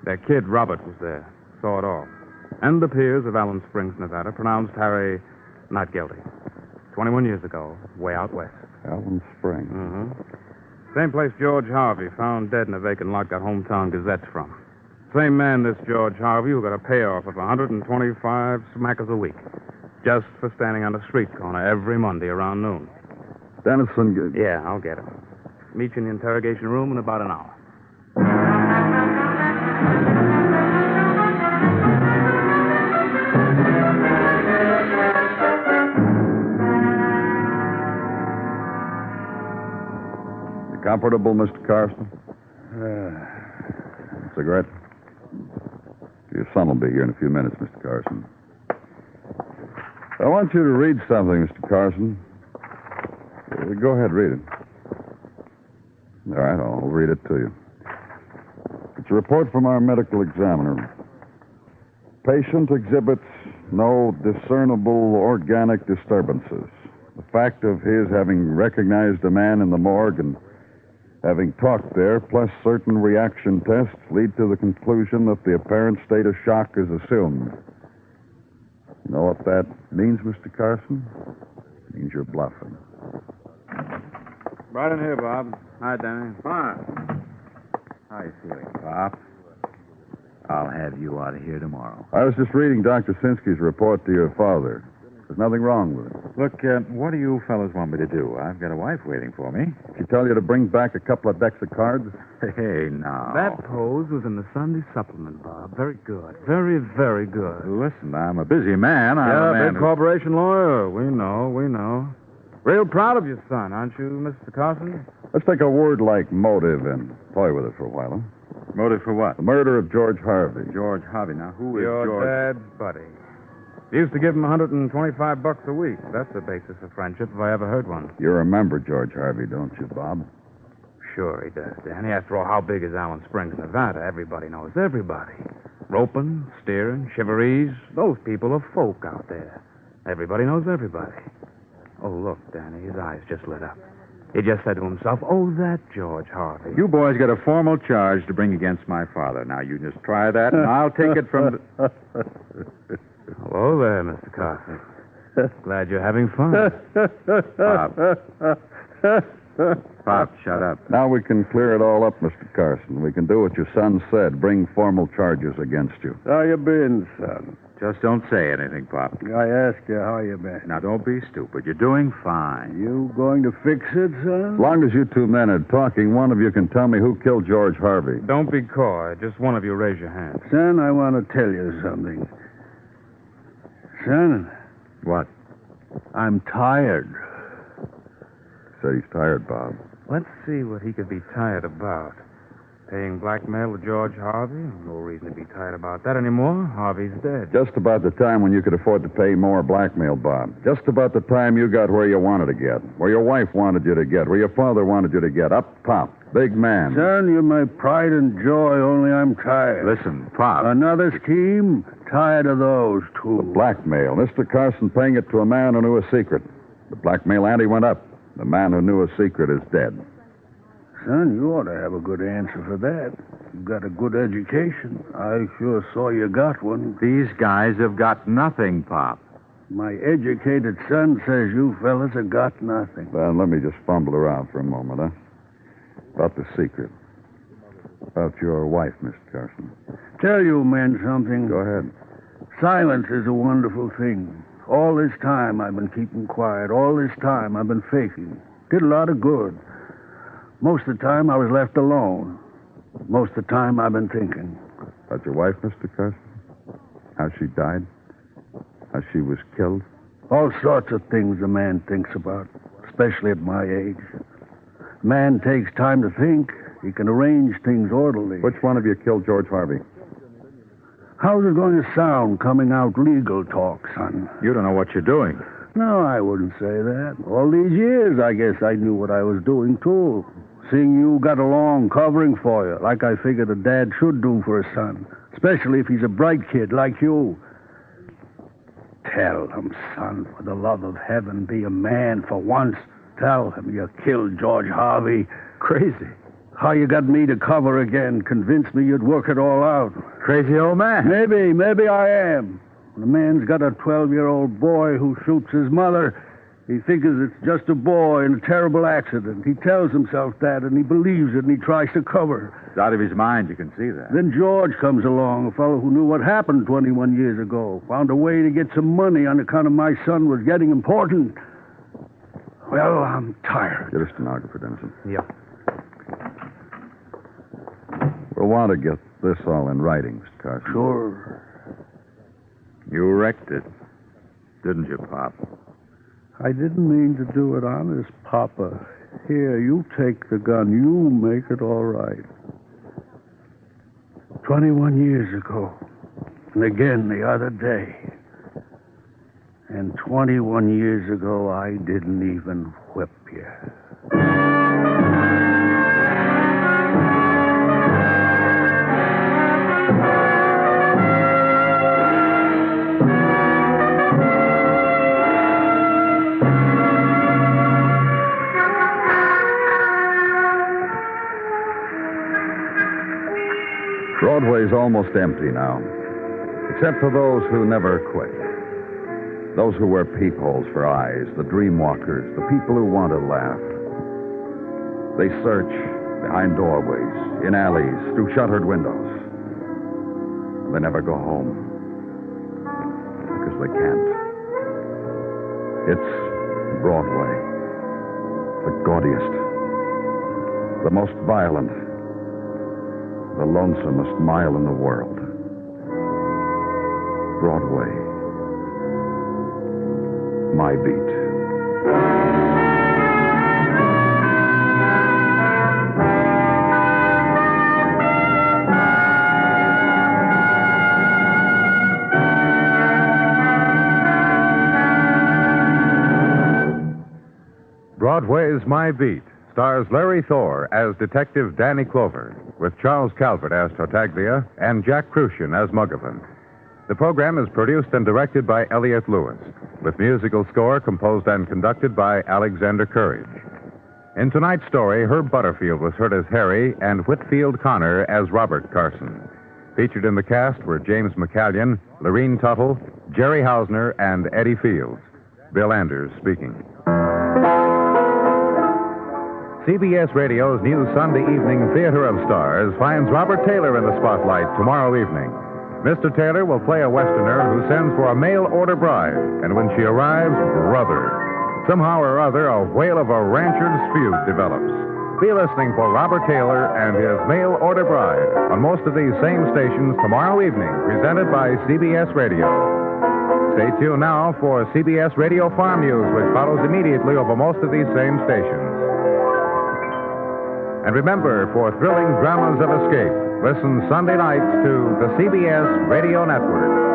Their kid, Robert, was there, saw it all. And the peers of Allen Springs, Nevada, pronounced Harry not guilty. 21 years ago, way out west. Allen Springs. Mm-hmm. Same place George Harvey, found dead in a vacant lot, got hometown gazettes from. Same man, this George Harvey, who got a payoff of 125 smackers a week, just for standing on a street corner every Monday around noon. Dennison... Yeah, I'll get him. Meet you in the interrogation room in about an hour. Comfortable, Mr. Carson? Cigarette? Your son will be here in a few minutes, Mr. Carson. I want you to read something, Mr. Carson. Go ahead, read it. All right, I'll read it to you. It's a report from our medical examiner. Patient exhibits no discernible organic disturbances. The fact of his having recognized a man in the morgue and having talked there, plus certain reaction tests, lead to the conclusion that the apparent state of shock is assumed. You know what that means, Mr. Carson? It means you're bluffing. Right in here, Bob. Hi, Danny. Fine. How are you feeling, Bob? I'll have you out of here tomorrow. I was just reading Dr. Sinsky's report to your father. There's nothing wrong with it. Look, what do you fellas want me to do? I've got a wife waiting for me. She tell you to bring back a couple of decks of cards? Hey, now. That pose was in the Sunday supplement, Bob. Very good. Very, very good. Listen, I'm a busy man. I'm a man big corporation lawyer. We know. Real proud of your son, aren't you, Mr. Carson? Let's take a word like motive and toy with it for a while, huh? Motive for what? The murder of George Harvey. George Harvey. Now, who is Your George? dad's buddy. Used to give him $125 a week. That's the basis of friendship, if I ever heard one. You remember George Harvey, don't you, Bob? Sure he does, Danny. After all, how big is Allen Springs, Nevada? Everybody knows everybody. Roping, steering, chivalries. Those people are folk out there. Everybody knows everybody. Oh, look, Danny, his eyes just lit up. He just said to himself, oh, that George Harvey. You boys got a formal charge to bring against my father. Now, you just try that, and I'll take it from the... Hello there, Mr. Carson. Glad you're having fun. Pop, shut up. Now we can clear it all up, Mr. Carson. We can do what your son said, bring formal charges against you. How you been, son? Just don't say anything, Pop. I ask you how you been. Now, don't be stupid. You're doing fine. You going to fix it, son? As long as you two men are talking, one of you can tell me who killed George Harvey. Don't be coy. Just one of you raise your hand. Son, I want to tell you something. Son. What? I'm tired. Said he's tired, Bob. Let's see what he could be tired about. Paying blackmail to George Harvey? No reason to be tired about that anymore. Harvey's dead. Just about the time when you could afford to pay more blackmail, Bob. Just about the time you got where you wanted to get. Where your wife wanted you to get. Where your father wanted you to get. Up top. Big man. Son, you're my pride and joy, only I'm tired. Listen, Pop. Another scheme? Tired of those, too. The blackmail. Mr. Carson paying it to a man who knew a secret. The blackmail ante went up. The man who knew a secret is dead. Son, you ought to have a good answer for that. You've got a good education. I sure saw you got one. These guys have got nothing, Pop. My educated son says you fellas have got nothing. Then let me just fumble around for a moment, huh? About the secret. About your wife, Mr. Carson. Tell you men something. Go ahead. Silence is a wonderful thing. All this time I've been keeping quiet. All this time I've been faking. Did a lot of good. Most of the time I was left alone. Most of the time I've been thinking. About your wife, Mr. Carson? How she died? How she was killed? All sorts of things a man thinks about, especially at my age. Man takes time to think. He can arrange things orderly. Which one of you killed George Harvey? How's it going to sound coming out legal talk, son? You don't know what you're doing. No, I wouldn't say that. All these years, I guess I knew what I was doing, too. Seeing you got along covering for you, like I figured a dad should do for a son, especially if he's a bright kid like you. Tell him, son, for the love of heaven, be a man for once. Tell him you killed George Harvey. Crazy. How you got me to cover again, convinced me you'd work it all out. Crazy old man. Maybe I am. When a man's got a 12-year-old boy who shoots his mother, he figures it's just a boy in a terrible accident. He tells himself that, and he believes it, and he tries to cover. It's out of his mind, you can see that. Then George comes along, a fellow who knew what happened 21 years ago, found a way to get some money on account of my son was getting important. Well, I'm tired. Get a stenographer, Dennison. Yeah. We'll want to get this all in writing, Mr. Carson. Sure. You wrecked it, didn't you, Pop? I didn't mean to do it honest, Papa. Here, you take the gun. You make it all right. 21 years ago. And again the other day. And 21 years ago, I didn't even whip you. Broadway's almost empty now, except for those who never quit. Those who wear peepholes for eyes, the dream walkers, the people who want to laugh. They search behind doorways, in alleys, through shuttered windows. They never go home because they can't. It's Broadway, the gaudiest, the most violent, the lonesomest mile in the world. Broadway. My beat. Broadway's My Beat stars Larry Thor as Detective Danny Clover, with Charles Calvert as Tartaglia and Jack Crucian as Muggavan. The program is produced and directed by Elliot Lewis, with musical score composed and conducted by Alexander Courage. In tonight's story, Herb Butterfield was heard as Harry and Whitfield Connor as Robert Carson. Featured in the cast were James McCallion, Lorene Tuttle, Jerry Hausner, and Eddie Fields. Bill Anders speaking. CBS Radio's new Sunday evening Theater of Stars finds Robert Taylor in the spotlight tomorrow evening. Mr. Taylor will play a Westerner who sends for a mail-order bride, and when she arrives, brother. Somehow or other, a whale of a rancher's feud develops. Be listening for Robert Taylor and his mail-order bride on most of these same stations tomorrow evening, presented by CBS Radio. Stay tuned now for CBS Radio Farm News, which follows immediately over most of these same stations. And remember, for thrilling dramas of escape, listen Sunday nights to the CBS Radio Network.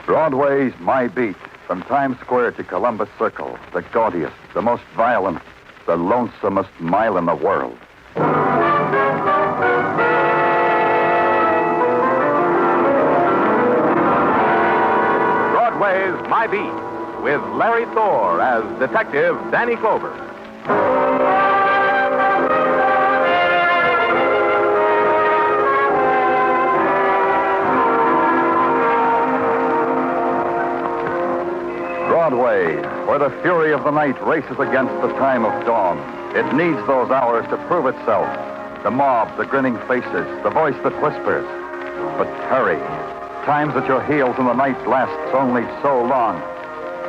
Broadway's My Beat, from Times Square to Columbus Circle, the gaudiest, the most violent, the lonesomest mile in the world. Broadway's My Beat, with Larry Thor as Detective Danny Clover. Broadway, where the fury of the night races against the time of dawn. It needs those hours to prove itself. The mob, the grinning faces, the voice that whispers. But hurry. Time's at your heels and the night lasts only so long.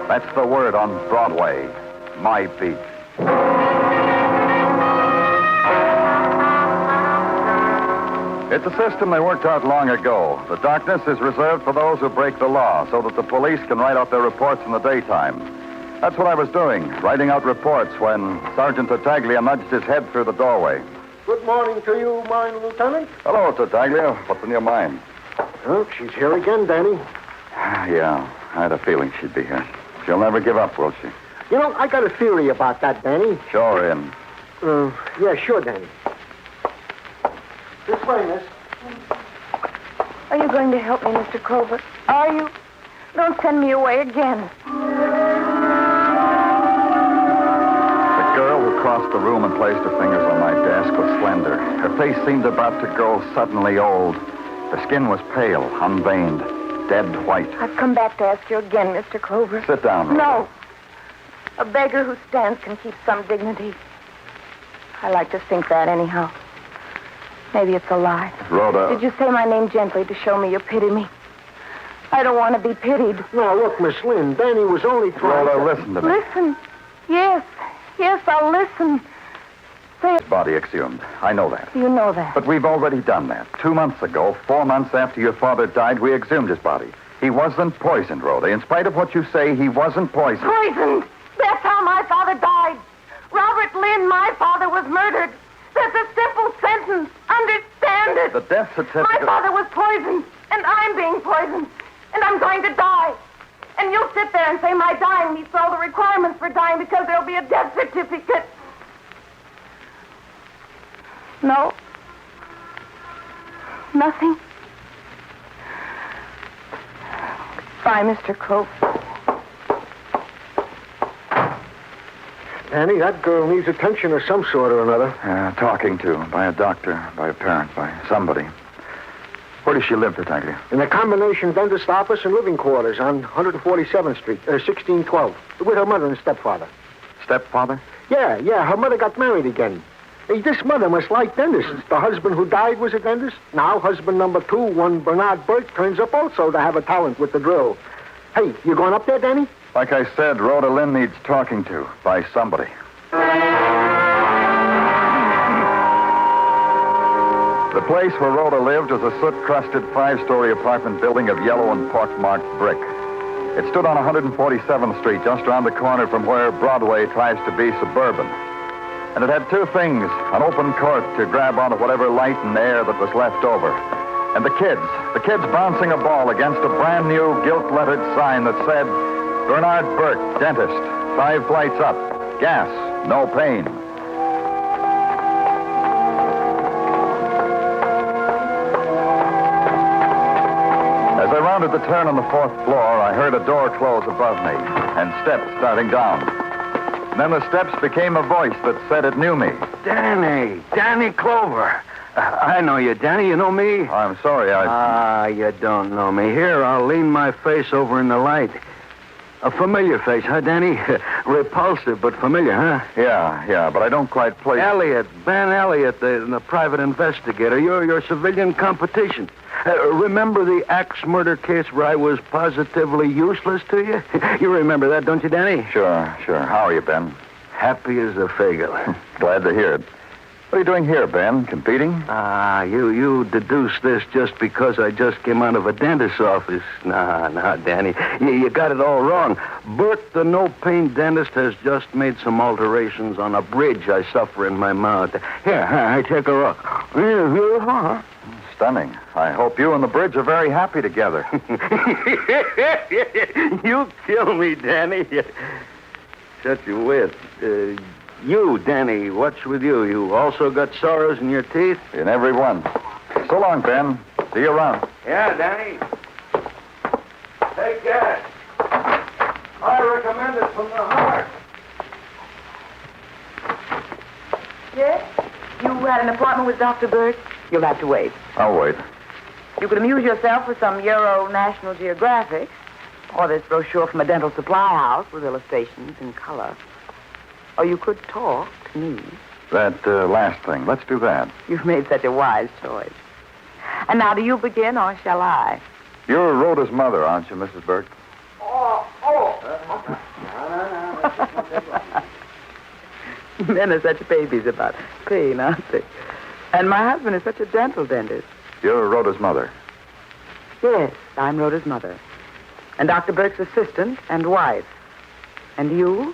That's the word on Broadway. My Beat. It's a system they worked out long ago. The darkness is reserved for those who break the law so that the police can write out their reports in the daytime. That's what I was doing, writing out reports when Sergeant Tartaglia nudged his head through the doorway. Good morning to you, mine lieutenant. Hello, Tartaglia. What's in your mind? Oh, she's here again, Danny. Yeah, I had a feeling she'd be here. She'll never give up, will she? You know, I got a theory about that, Danny. Sure, in. Yeah, sure, Danny. This way, miss. Are you going to help me, Mr. Corbett? Are you? Don't send me away again. The girl who crossed the room and placed her fingers on my desk was slender. Her face seemed about to grow suddenly old. Her skin was pale, unveined, dead white. I've come back to ask you again, Mr. Clover. Sit down, Rhoda. No. A beggar who stands can keep some dignity. I like to think that anyhow. Maybe it's a lie. Rhoda. Did you say my name gently to show me you pity me? I don't want to be pitied. No, look, Miss Lynn, Danny was only trying Rhoda, listen to me. Listen. Yes. Yes, I'll listen. Say it. Body exhumed. I know that. You know that. But we've already done that. 2 months ago, 4 months after your father died, we exhumed his body. He wasn't poisoned, Rhoda. In spite of what you say, he wasn't poisoned. Poisoned! That's how my father died. Robert Lynn, my father, was murdered. That's a simple sentence. Understand it. The death certificate... My father was poisoned, and I'm being poisoned, and I'm going to die. And you'll sit there and say my dying meets all the requirements for dying because there'll be a death certificate. No. Nothing. Bye, Mr. Clover. Danny, that girl needs attention of some sort or another. Talking to, by a doctor, by a parent, by somebody. Where does she live, Tartaglia? In the combination dentist office and living quarters on 147th Street, 1612, with her mother and stepfather. Stepfather? Yeah, her mother got married again. Hey, this mother must like dentists. The husband who died was a dentist. Now husband number 2, one Bernard Burke, turns up also to have a talent with the drill. Hey, you going up there, Danny? Like I said, Rhoda Lynn needs talking to by somebody. The place where Rhoda lived was a soot-crusted 5-story apartment building of yellow and pock-marked brick. It stood on 147th Street, just around the corner from where Broadway tries to be suburban. And it had 2 things, an open court to grab onto whatever light and air that was left over. And the kids bouncing a ball against a brand new gilt-lettered sign that said, Bernard Burke, dentist, 5 flights up, gas, no pain. As I rounded the turn on the 4th floor, I heard a door close above me and steps starting down. And then the steps became a voice that said it knew me. Danny Clover. I know you, Danny. You know me? I'm sorry, you don't know me. Here, I'll lean my face over in the light. A familiar face, huh, Danny? Repulsive, but familiar, huh? Yeah, but I don't quite place... Elliot, Ben Elliot, the private investigator. Your civilian competition. Remember the axe murder case where I was positively useless to you? You remember that, don't you, Danny? Sure. How are you, Ben? Happy as a fagel. Glad to hear it. What are you doing here, Ben? Competing? You deduced this just because I just came out of a dentist's office. Nah, Danny. You got it all wrong. Burke, the no-pain dentist, has just made some alterations on a bridge I suffer in my mouth. Here, take a look. stunning. I hope you and the bridge are very happy together. You kill me, Danny. Shut your wit. You, Danny, what's with you? You also got sorrows in your teeth? In every one. So long, Ben. See you around. Yeah, Danny. Take that. I recommend it from the heart. Yes? You had an appointment with Dr. Burke? You'll have to wait. I'll wait. You could amuse yourself with some Euro National Geographic, or this brochure from a dental supply house with illustrations in color. Or you could talk to me. That last thing. Let's do that. You've made such a wise choice. And now, do you begin, or shall I? You're Rhoda's mother, aren't you, Mrs. Burke? Men are such babies about pain, aren't they? And my husband is such a gentle dentist. You're Rhoda's mother. Yes, I'm Rhoda's mother. And Dr. Burke's assistant and wife. And you?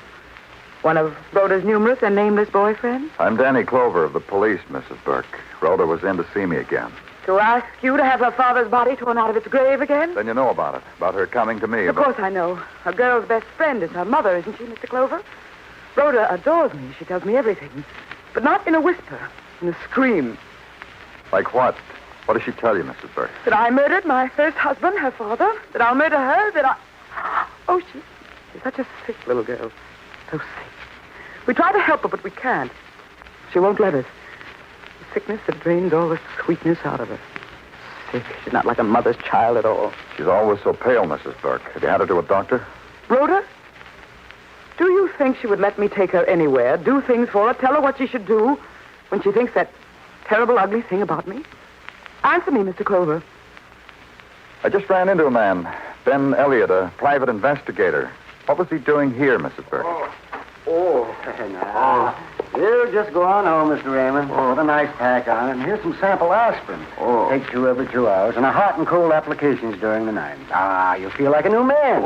One of Rhoda's numerous and nameless boyfriends? I'm Danny Clover of the police, Mrs. Burke. Rhoda was in to see me again. To ask you to have her father's body torn out of its grave again? Then you know about it. About her coming to me. Of course I know. A girl's best friend is her mother, isn't she, Mr. Clover? Rhoda adores me. She tells me everything. But not in a whisper, in a scream. Like what? What does she tell you, Mrs. Burke? That I murdered my first husband, her father. That I'll murder her. That I... Oh, she's such a sick little girl. So sick. We try to help her, but we can't. She won't let us. The sickness that drains all the sweetness out of her. Sick. She's not like a mother's child at all. She's always so pale, Mrs. Burke. Have you had her to a doctor? Rhoda? Do you think she would let me take her anywhere, do things for her, tell her what she should do, when she thinks that terrible, ugly thing about me? Answer me, Mr. Clover. I just ran into a man, Ben Elliot, a private investigator. What was he doing here, Mrs. Burke? Now. You just go on home, Mr. Raymond. Put a nice pack on it, and here's some sample aspirin. Take 2 every 2 hours, and a hot and cold applications during the night. You'll feel like a new man.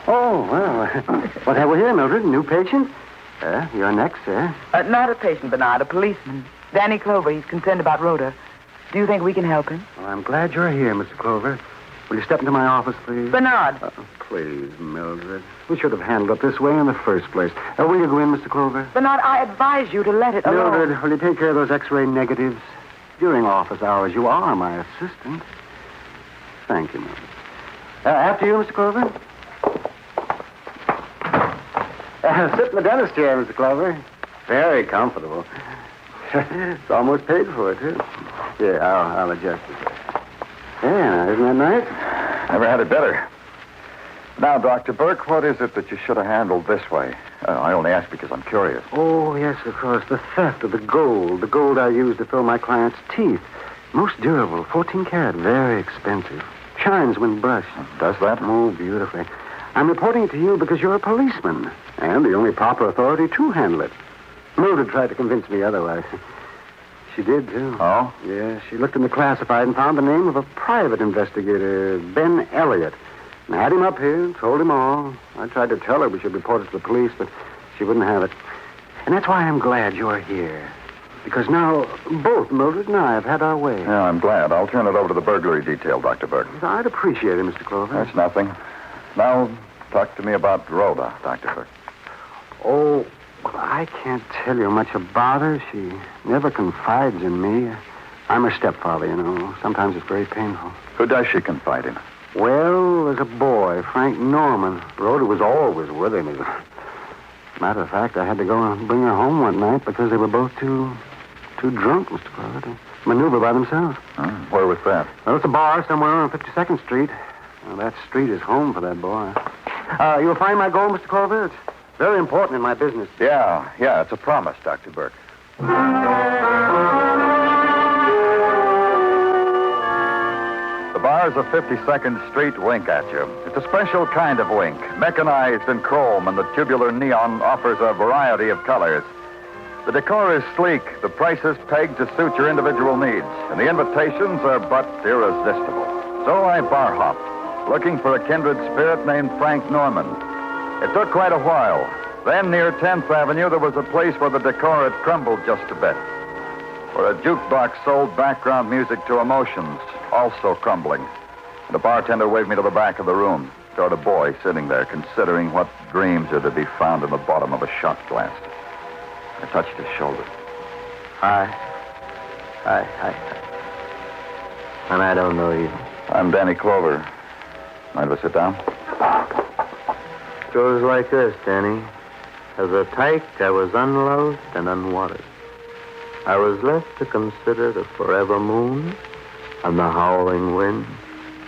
Well, what have we here, Mildred? A new patient? You're next, sir. Not a patient, Bernard, a policeman. Danny Clover. He's concerned about Rhoda. Do you think we can help him? Well, I'm glad you're here, Mr. Clover. Will you step into my office, please? Bernard. Please, Mildred. We should have handled it this way in the first place. Will you go in, Mr. Clover? Bernard, I advise you to let it alone. Mildred, will you take care of those X-ray negatives? During office hours, you are my assistant. Thank you, Mildred. After you, Mr. Clover. Sit in the dentist chair, Mr. Clover. Very comfortable. It's almost paid for, too. Yeah, I'll adjust it. Yeah, isn't that nice? Never had it better. Now, Dr. Burke, what is it that you should have handled this way? I only ask because I'm curious. Oh, yes, of course. The theft of the gold I used to fill my client's teeth. Most durable, 14 karat, very expensive. Shines when brushed. Does that? Oh, beautifully. I'm reporting it to you because you're a policeman, and the only proper authority to handle it. Mildred tried to convince me otherwise. She did, too. Oh? Yeah, she looked in the classified and found the name of a private investigator, Ben Elliot. And I had him up here and told him all. I tried to tell her we should report it to the police, but she wouldn't have it. And that's why I'm glad you're here. Because now both Mildred and I have had our way. Yeah, I'm glad. I'll turn it over to the burglary detail, Dr. Burke. I'd appreciate it, Mr. Clover. That's nothing. Now, talk to me about Rhoda, Dr. Burke. Oh, I can't tell you much about her. She never confides in me. I'm her stepfather, you know. Sometimes it's very painful. Who does she confide in? Well, there's a boy, Frank Norman. Rhoda was always with him. Matter of fact, I had to go and bring her home one night because they were both too drunk, Mr. Clover, to maneuver by themselves. Where was that? Well, it's a bar somewhere on 52nd Street. Well, that street is home for that boy. You'll find my gold, Mr. Clover. It's very important in my business. Yeah, it's a promise, Dr. Burke. The bars of 52nd Street wink at you. It's a special kind of wink, mechanized in chrome, and the tubular neon offers a variety of colors. The decor is sleek, the prices pegged to suit your individual needs, and the invitations are but irresistible. So I bar hopped, looking for a kindred spirit named Frank Norman. It took quite a while. Then, near 10th Avenue, there was a place where the decor had crumbled just a bit, where a jukebox sold background music to emotions, also crumbling. And a bartender waved me to the back of the room, toward a boy sitting there, considering what dreams are to be found in the bottom of a shot glass. I touched his shoulder. Hi. And I don't know you. I'm Danny Clover. Mind if I sit down? Goes like this, Danny. As a tyke, I was unloved and unwanted. I was left to consider the forever moon and the howling wind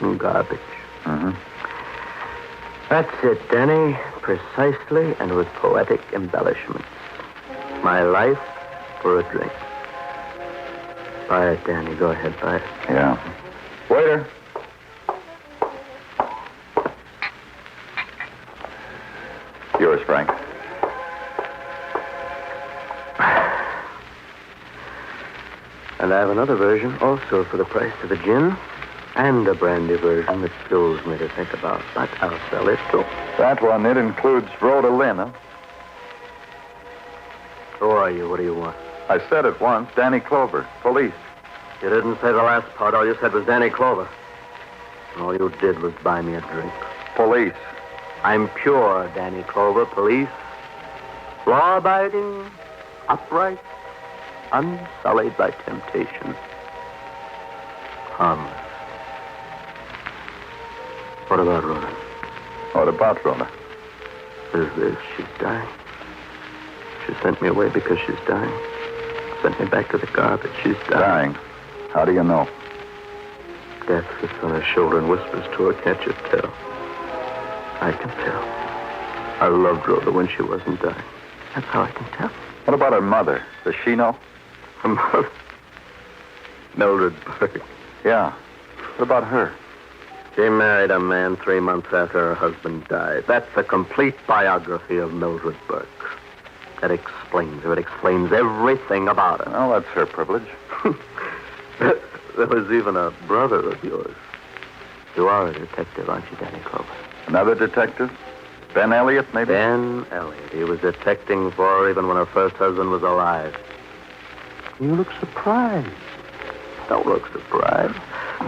and garbage. Mm-hmm. That's it, Danny. Precisely and with poetic embellishments. My life for a drink. Buy it, Danny. Go ahead, buy it. Yeah. Waiter. Yours, Frank. And I have another version also for the price of the gin, and a brandy version that kills me to think about, but I'll sell it too. That one, it includes Rhoda Lynn, huh? Who are you? What do you want? I said it once, Danny Clover, police. You didn't say the last part. All you said was Danny Clover. And all you did was buy me a drink. Police. I'm pure, Danny Clover, police. Law-abiding, upright, unsullied by temptation. Harmless. What about Rhoda? What about Rhoda? Is this? She's dying. She sent me away because she's dying. Sent me back to the garbage. She's dying. How do you know? Death sits on her shoulder and whispers to her, can't you tell? I can tell. I loved Rhoda when she wasn't dying. That's how I can tell. What about her mother? Does she know? Her mother? Mildred Burke. Yeah. What about her? She married a man 3 months after her husband died. That's a complete biography of Mildred Burke. That explains her. It explains everything about her. Well, that's her privilege. There was even a brother of yours. You are a detective, aren't you, Danny Clover? Another detective? Ben Elliot, maybe? Ben Elliot. He was detecting for her even when her first husband was alive. You look surprised. Don't look surprised.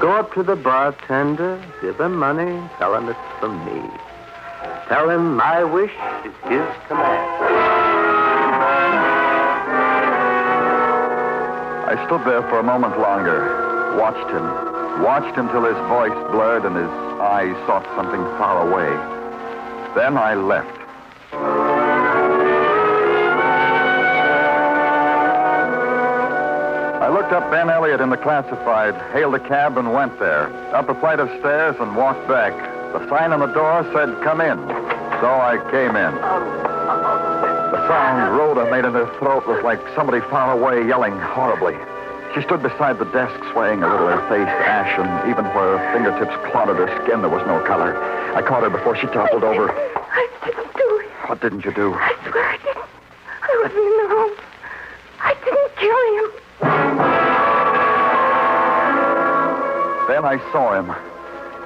Go up to the bartender, give him money, tell him it's from me. Tell him my wish is his command. I stood there for a moment longer, watched him till his voice blurred and his eyes sought something far away. Then I left. I looked up Ben Elliot in the classified, hailed a cab and went there. Up a flight of stairs and walked back. The sign on the door said, "Come in." So I came in. The sound Rhoda made in her throat was like somebody far away yelling horribly. She stood beside the desk, swaying a little, her face ashen. Even where her fingertips clotted her skin, there was no color. I caught her before she toppled over. I didn't do it. What didn't you do? I swear I didn't. I wasn't in the room. I didn't kill him. Then I saw him.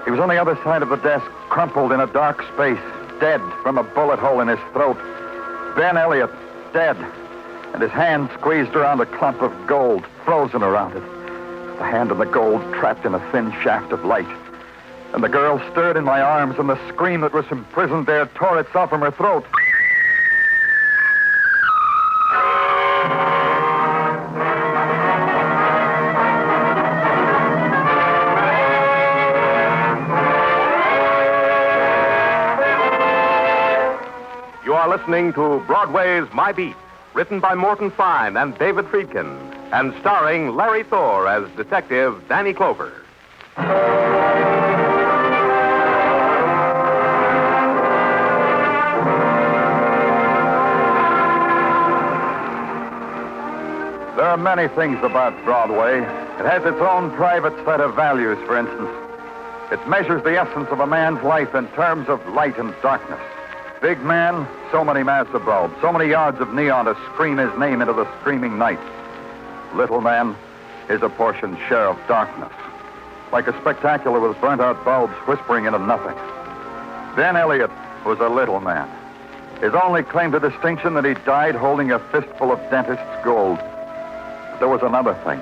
He was on the other side of the desk, crumpled in a dark space, dead from a bullet hole in his throat. Ben Elliot, dead, and his hand squeezed around a clump of gold, frozen around it. The hand and the gold trapped in a thin shaft of light. And the girl stirred in my arms, and the scream that was imprisoned there tore itself from her throat. You are listening to Broadway's My Beat, written by Morton Fine and David Friedkin, and starring Larry Thor as Detective Danny Clover. There are many things about Broadway. It has its own private set of values, for instance. It measures the essence of a man's life in terms of light and darkness. Big man, so many masts of bulbs, so many yards of neon to scream his name into the streaming night. Little man, his apportioned share of darkness. Like a spectacular with burnt-out bulbs whispering into nothing. Ben Elliot was a little man. His only claim to distinction that he died holding a fistful of dentist's gold. But there was another thing.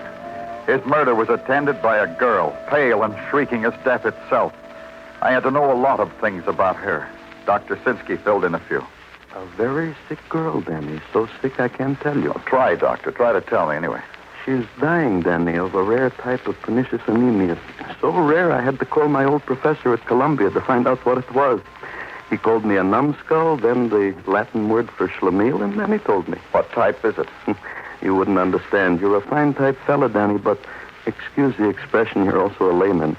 His murder was attended by a girl, pale and shrieking as death itself. I had to know a lot of things about her. Dr. Sinsky filled in a few. A very sick girl, Danny. So sick I can't tell you. Well, try, Doctor. Try to tell me anyway. She's dying, Danny, of a rare type of pernicious anemia. So rare I had to call my old professor at Columbia to find out what it was. He called me a numbskull, then the Latin word for schlemiel, and then he told me. What type is it? You wouldn't understand. You're a fine type fella, Danny, but excuse the expression, you're also a layman.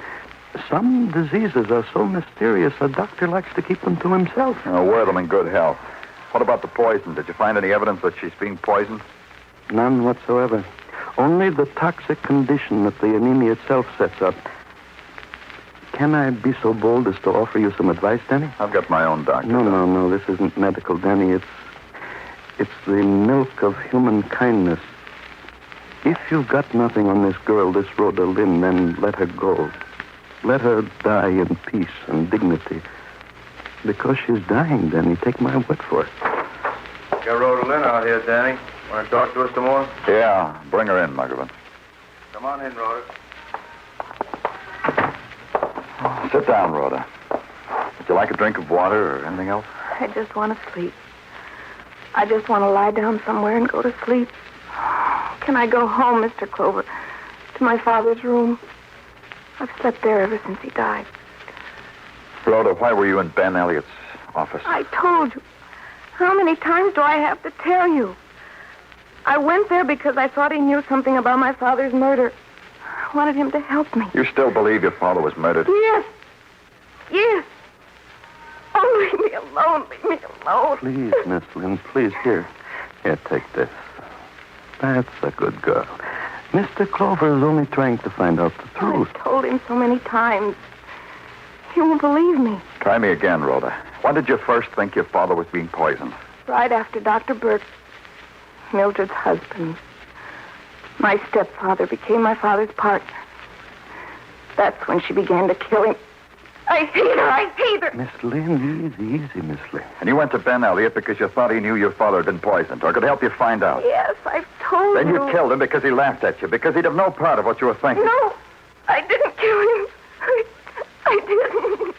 Some diseases are so mysterious, a doctor likes to keep them to himself. Wear them in good health. What about the poison? Did you find any evidence that she's being poisoned? None whatsoever. Only the toxic condition that the anemia itself sets up. Can I be so bold as to offer you some advice, Danny? I've got my own doctor. No. This isn't medical, Danny. It's the milk of human kindness. If you've got nothing on this girl, this Rhoda Lynn, then let her go. Let her die in peace and dignity. Because she's dying, Danny. Take my word for it. Got Rhoda Lynn out here, Danny. Want to talk to us some more? Yeah, bring her in, Muggerman. Come on in, Rhoda. Sit down, Rhoda. Would you like a drink of water or anything else? I just want to sleep. I just want to lie down somewhere and go to sleep. Can I go home, Mr. Clover, to my father's room? I've slept there ever since he died. Rhoda, why were you in Ben Elliott's office? I told you. How many times do I have to tell you? I went there because I thought he knew something about my father's murder. I wanted him to help me. You still believe your father was murdered? Yes. Yes. Oh, leave me alone. Leave me alone. Please, Miss Lynn, please. Here, take this. That's a good girl. Mr. Clover is only trying to find out the truth. I told him so many times. He won't believe me. Try me again, Rhoda. When did you first think your father was being poisoned? Right after Dr. Burke, Mildred's husband. My stepfather became my father's partner. That's when she began to kill him. I hate her. I hate her. Miss Lynn, easy, Miss Lynn. And you went to Ben Elliott because you thought he knew your father had been poisoned or could help you find out. Yes, I've told Then you. you killed him because he laughed at you, because he'd have no part of what you were thinking. No, I didn't kill him. I didn't.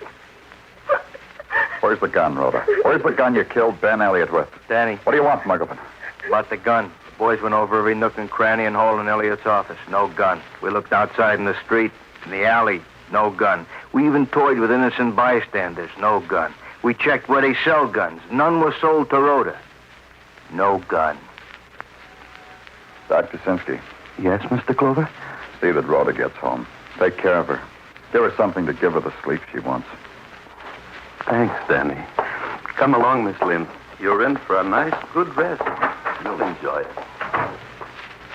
Where's the gun, Rhoda? Where's the gun you killed Ben Elliott with? Danny. What do you want, Muggerman? About the gun. The boys went over every nook and cranny and hole in Elliott's office. No gun. We looked outside in the street, in the alley. No gun. We even toyed with innocent bystanders. No gun. We checked where they sell guns. None were sold to Rhoda. No gun. Dr. Sinsky. Yes, Mr. Clover? See that Rhoda gets home. Take care of her. Give her something to give her the sleep she wants. Thanks, Danny. Come along, Miss Lynn. You're in for a nice, good rest. You'll enjoy it.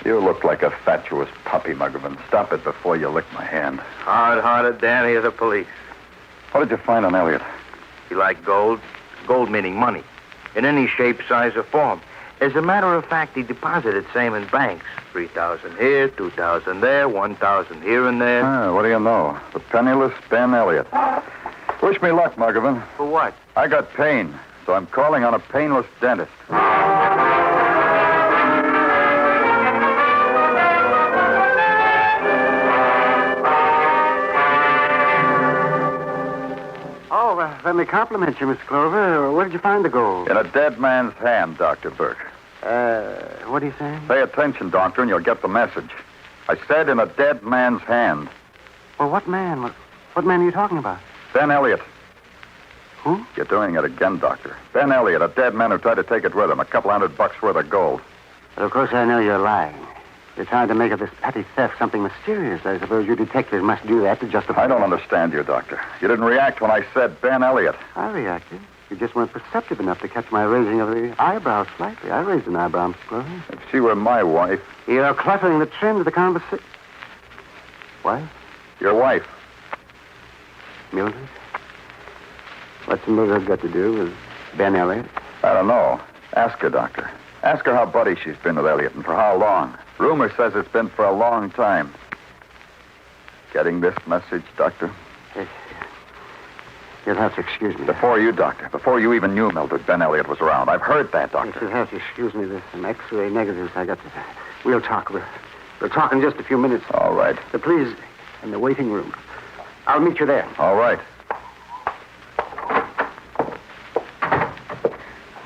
You look like a fatuous puppy, Muggerman. Stop it before you lick my hand. Hard-hearted Danny of the police. What did you find on Elliot? He liked gold. Gold meaning money. In any shape, size, or form. As a matter of fact, he deposited same in banks. 3,000 here, 2,000 there, 1,000 here and there. What do you know? The penniless Ben Elliott. Wish me luck, Muggerman. For what? I got pain, so I'm calling on a painless dentist. Let me compliment you, Miss Clover. Where did you find the gold? In a dead man's hand, Dr. Burke. What are you saying? Pay attention, Doctor, and you'll get the message. I said in a dead man's hand. Well, what man? What man are you talking about? Ben Elliott. Who? You're doing it again, Doctor. Ben Elliott, a dead man who tried to take it with him. A couple $100 worth of gold. But of course I know you're lying. You're trying to make of this petty theft something mysterious. I suppose you detectives must do that to justify... I don't understand you, Doctor. You didn't react when I said Ben Elliott. I reacted. You just weren't perceptive enough to catch my raising of the eyebrows slightly. I raised an eyebrow, Miss Clover. If she were my wife... You're cluttering the trim to the conversation. Wife? Your wife. Mildred? What's Mildred got to do with Ben Elliott? I don't know. Ask her, Doctor. Ask her how buddy she's been with Elliott and for how long. Rumor says it's been for a long time. Getting this message, Doctor? Yes. You'll have to excuse me. Before you, Doctor. Before you even knew Mildred, Ben Elliot was around. I've heard that, Doctor. You'll have to excuse me. There's some X-ray negatives I got to... We'll talk. We'll talk in just a few minutes. All right. Please, in the waiting room. I'll meet you there. All right.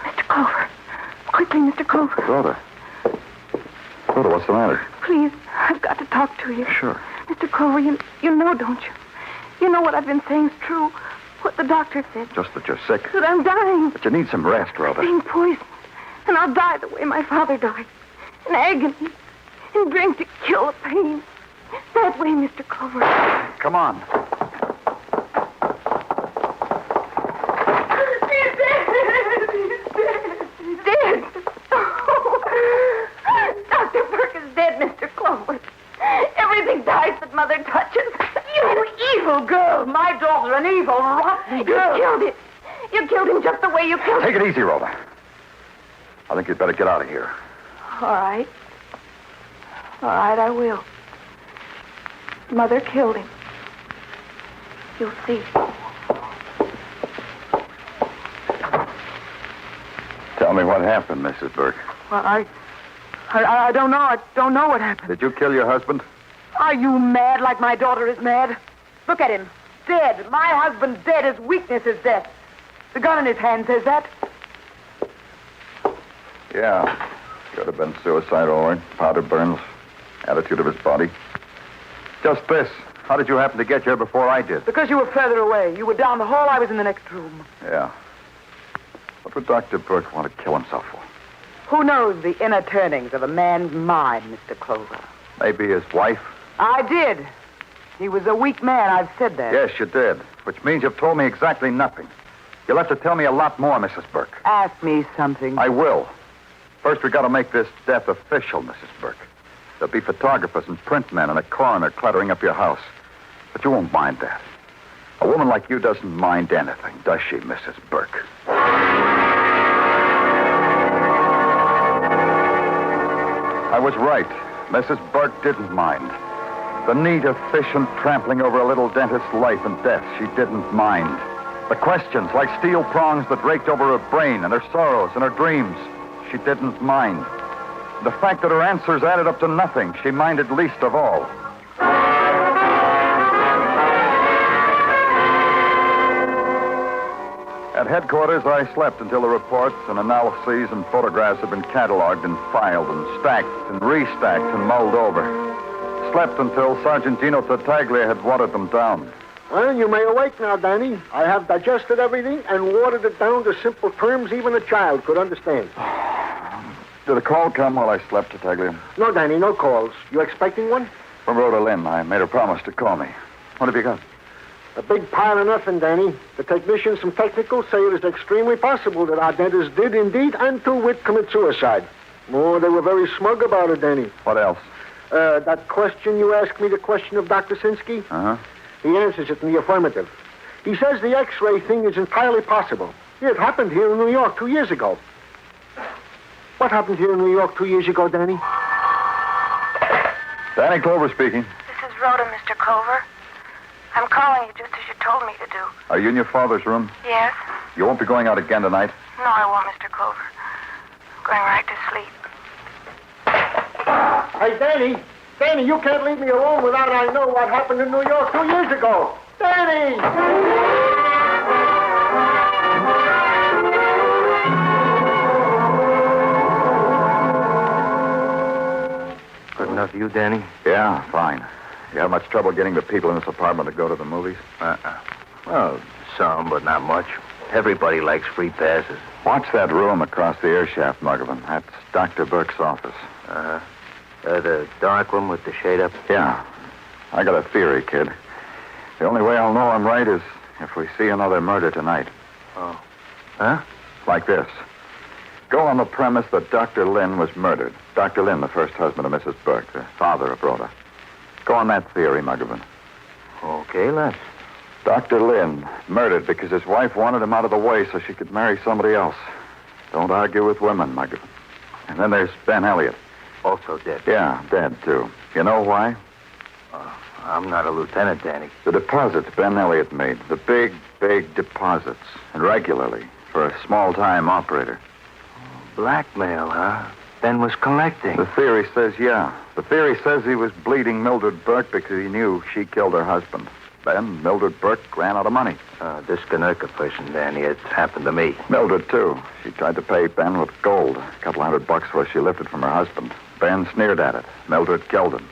Mr. Clover. Quickly, Mr. Clover. Rhoda, what's the matter? Please, I've got to talk to you. Sure. Mr. Clover, you know, don't you? You know what I've been saying is true. What the doctor said. Just that you're sick. That I'm dying. But you need some rest, Rhoda. Being poisoned. And I'll die the way my father died. In agony. In drink to kill the pain. That way, Mr. Clover. Come on. He's dead. He's dead. Oh. Dr. Burke is dead, Mr. Clover. Everything dies that Mother touches. You evil girl. My daughter, an evil, rotten girl. You killed it. You killed him just the way you killed him. Take it easy, Rhoda. I think you'd better get out of here. All right. All right, I will. Mother killed him. You'll see. Tell me what happened, Mrs. Burke. Well, I don't know. I don't know what happened. Did you kill your husband? Are you mad like my daughter is mad? Look at him. Dead. My husband dead. His weakness is death. The gun in his hand says that. Yeah. Could have been suicide, all right. Powder burns. Attitude of his body. Just this. How did you happen to get here before I did? Because you were further away. You were down the hall. I was in the next room. Yeah. What would Dr. Burke want to kill himself for? Who knows the inner turnings of a man's mind, Mr. Clover? Maybe his wife? I did. He was a weak man. I've said that. Yes, you did. Which means you've told me exactly nothing. You'll have to tell me a lot more, Mrs. Burke. Ask me something. I will. First, we got to make this death official, Mrs. Burke. There'll be photographers and print men and a coroner cluttering up your house. But you won't mind that. A woman like you doesn't mind anything, does she, Mrs. Burke? I was right. Mrs. Burke didn't mind. The neat, efficient trampling over a little dentist's life and death, she didn't mind. The questions, like steel prongs that raked over her brain and her sorrows and her dreams, she didn't mind. The fact that her answers added up to nothing, she minded least of all. At headquarters, I slept until the reports and analyses and photographs had been cataloged and filed and stacked and restacked and mulled over. Slept until Sergeant Gino Tartaglia had watered them down. Well, you may awake now, Danny. I have digested everything and watered it down to simple terms even a child could understand. Did a call come while I slept, Tartaglia? No, Danny, no calls. You expecting one? From Rhoda Lynn. I made her promise to call me. What have you got? A big pile of nothing, Danny. The technicians from Technical say it is extremely possible that our dentist did indeed and to wit commit suicide. Oh, they were very smug about it, Danny. What else? That question you asked me, the question of Dr. Sinsky? Uh-huh. He answers it in the affirmative. He says the X-ray thing is entirely possible. It happened here in New York 2 years ago. What happened here in New York 2 years ago, Danny? Danny Clover speaking. This is Rhoda, Mr. Clover. I'm calling you just as you told me to do. Are you in your father's room? Yes? You won't be going out again tonight? No, I won't, Mr. Clover. I'm going right to sleep. Hey, Danny! Danny, you can't leave me alone without I know what happened in New York 2 years ago! Danny! Good enough for you, Danny? Yeah, fine. You have much trouble getting the people in this apartment to go to the movies? Well, some, but not much. Everybody likes free passes. Watch that room across the air shaft, Muggavan. That's Dr. Burke's office. Uh-huh. The dark room with the shade up? Yeah. I got a theory, kid. The only way I'll know I'm right is if we see another murder tonight. Oh. Huh? Like this. Go on the premise that Dr. Lynn was murdered. Dr. Lynn, the first husband of Mrs. Burke, the father of Rhoda. Go on that theory, Muggavan. Okay, let's. Dr. Lynn murdered because his wife wanted him out of the way so she could marry somebody else. Don't argue with women, Muggavan. And then there's Ben Elliot. Also dead. Yeah, dead, too. You know why? I'm not a lieutenant, Danny. The deposits Ben Elliot made, the big, Big deposits, and regularly, for a small-time operator. Blackmail, huh? Ben was collecting. The theory says, yeah. The theory says he was bleeding Mildred Burke because he knew she killed her husband. Then Mildred Burke ran out of money. This Kanuka person, Danny, it's happened to me. Mildred, too. She tried to pay Ben with gold. A couple $100 for what she lifted from her husband. Ben sneered at it. Mildred killed him.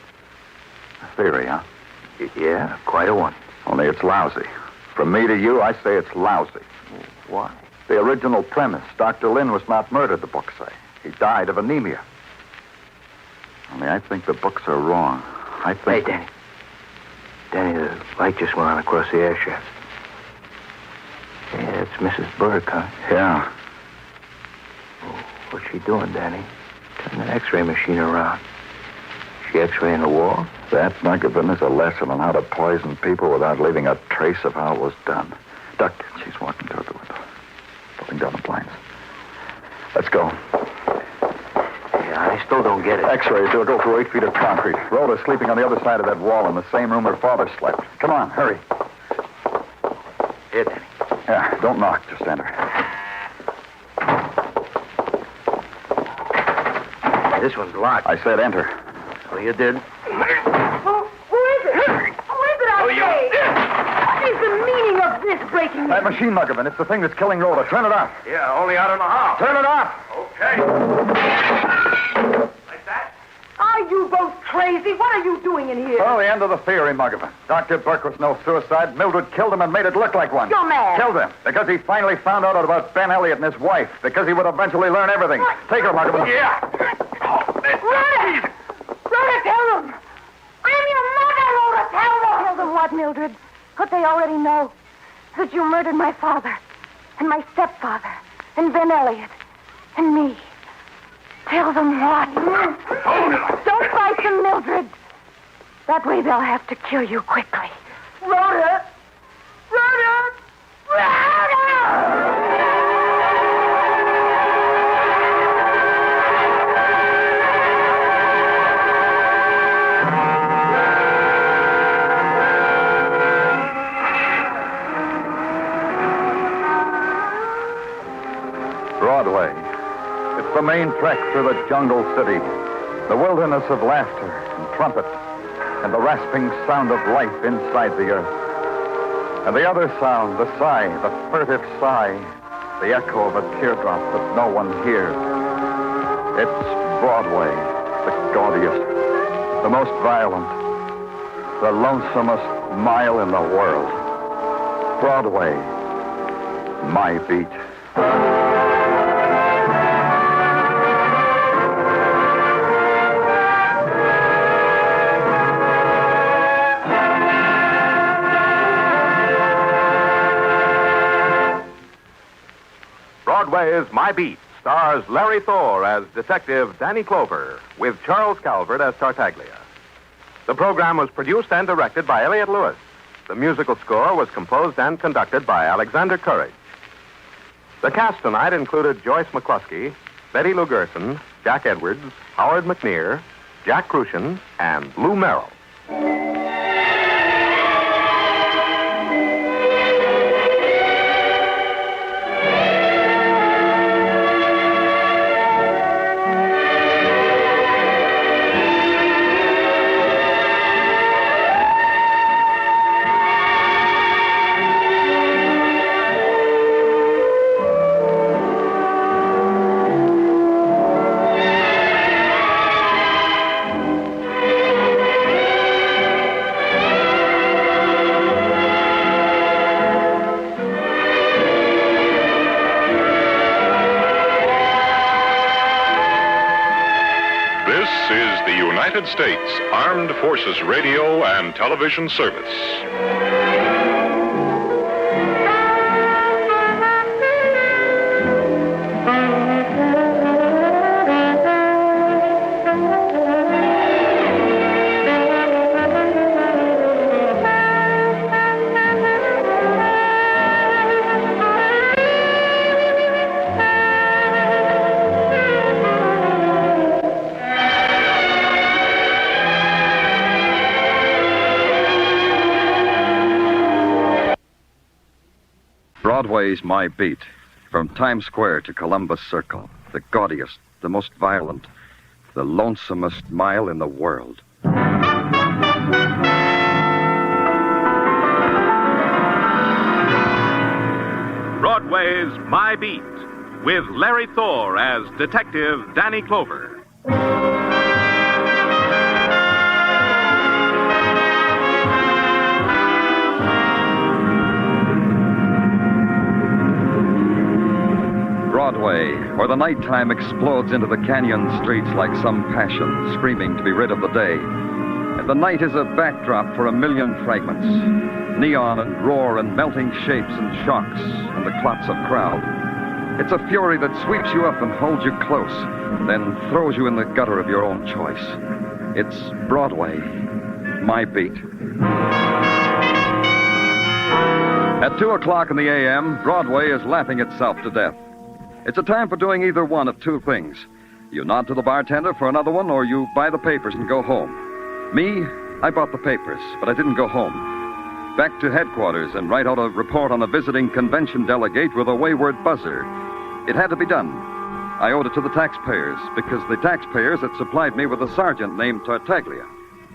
A theory, huh? Yeah, quite a one. Only it's lousy. From me to you, I say it's lousy. Why? The original premise. Dr. Lynn was not murdered, the books say. He died of anemia. Only I think the books are wrong. I think... Hey, Danny. Danny, the light just went on across the air shaft. Yeah, it's Mrs. Burke, huh? Yeah. Oh, what's she doing, Danny? Turn the x-ray machine around. She x-raying the wall? That, Macklin, is a lesson on how to poison people without leaving a trace of how it was done. Duck, she's walking toward the window. Pulling down the blinds. Let's go. Yeah, I still don't get it. X-rays, they'll go through 8 feet of concrete. Rhoda's sleeping on the other side of that wall in the same room her father slept. Come on, hurry. Here, Danny. Yeah, don't knock. Just enter. This one's locked. I said enter. Oh, you did? Who is it? Who is it, I say? What is the meaning of this breaking in? That machine, Macklin. It's the thing that's killing Rhoda. Turn it off. Yeah, only I don't know how. Turn it off. Okay. Like that? Are you both crazy? What are you doing in here? Oh, the end of the theory, Macklin. Dr. Burke was no suicide. Mildred killed him and made it look like one. You're mad. Killed him because he finally found out about Ben Elliot and his wife. Because he would eventually learn everything. What? Take her, Macklin. Yeah. Rhoda! Rhoda, tell them! I'm your mother, Rhoda! Tell them! Tell them what, Mildred? What they already know. That you murdered my father, and my stepfather, and Ben Elliot, and me. Tell them what? Don't fight them, Mildred. That way they'll have to kill you quickly. Rhoda! Rhoda! Rhoda! Broadway. It's the main trek through the jungle city, the wilderness of laughter and trumpet, and the rasping sound of life inside the earth. And the other sound, the sigh, the furtive sigh, the echo of a teardrop that no one hears. It's Broadway, the gaudiest, the most violent, the lonesomest mile in the world. Broadway, my beat. Broadway's My Beat stars Larry Thor as Detective Danny Clover, with Charles Calvert as Tartaglia. The program was produced and directed by Elliot Lewis. The musical score was composed and conducted by Alexander Courage. The cast tonight included Joyce McCluskey, Betty Lou Gerson, Jack Edwards, Howard McNear, Jack Crucian, and Lou Merrill. United States Armed Forces Radio and Television Service. Broadway's my beat. From Times Square to Columbus Circle. The gaudiest, the most violent, the lonesomest mile in the world. Broadway's My Beat, with Larry Thor as Detective Danny Clover. Broadway, where the nighttime explodes into the canyon streets like some passion, screaming to be rid of the day. And the night is a backdrop for a million fragments. Neon and roar and melting shapes and shocks and the clots of crowd. It's a fury that sweeps you up and holds you close, then throws you in the gutter of your own choice. It's Broadway, my beat. At 2 o'clock in the a.m., Broadway is laughing itself to death. It's a time for doing either one of two things. You nod to the bartender for another one, or you buy the papers and go home. Me, I bought the papers, but I didn't go home. Back to headquarters and write out a report on a visiting convention delegate with a wayward buzzer. It had to be done. I owed it to the taxpayers, because the taxpayers had supplied me with a sergeant named Tartaglia.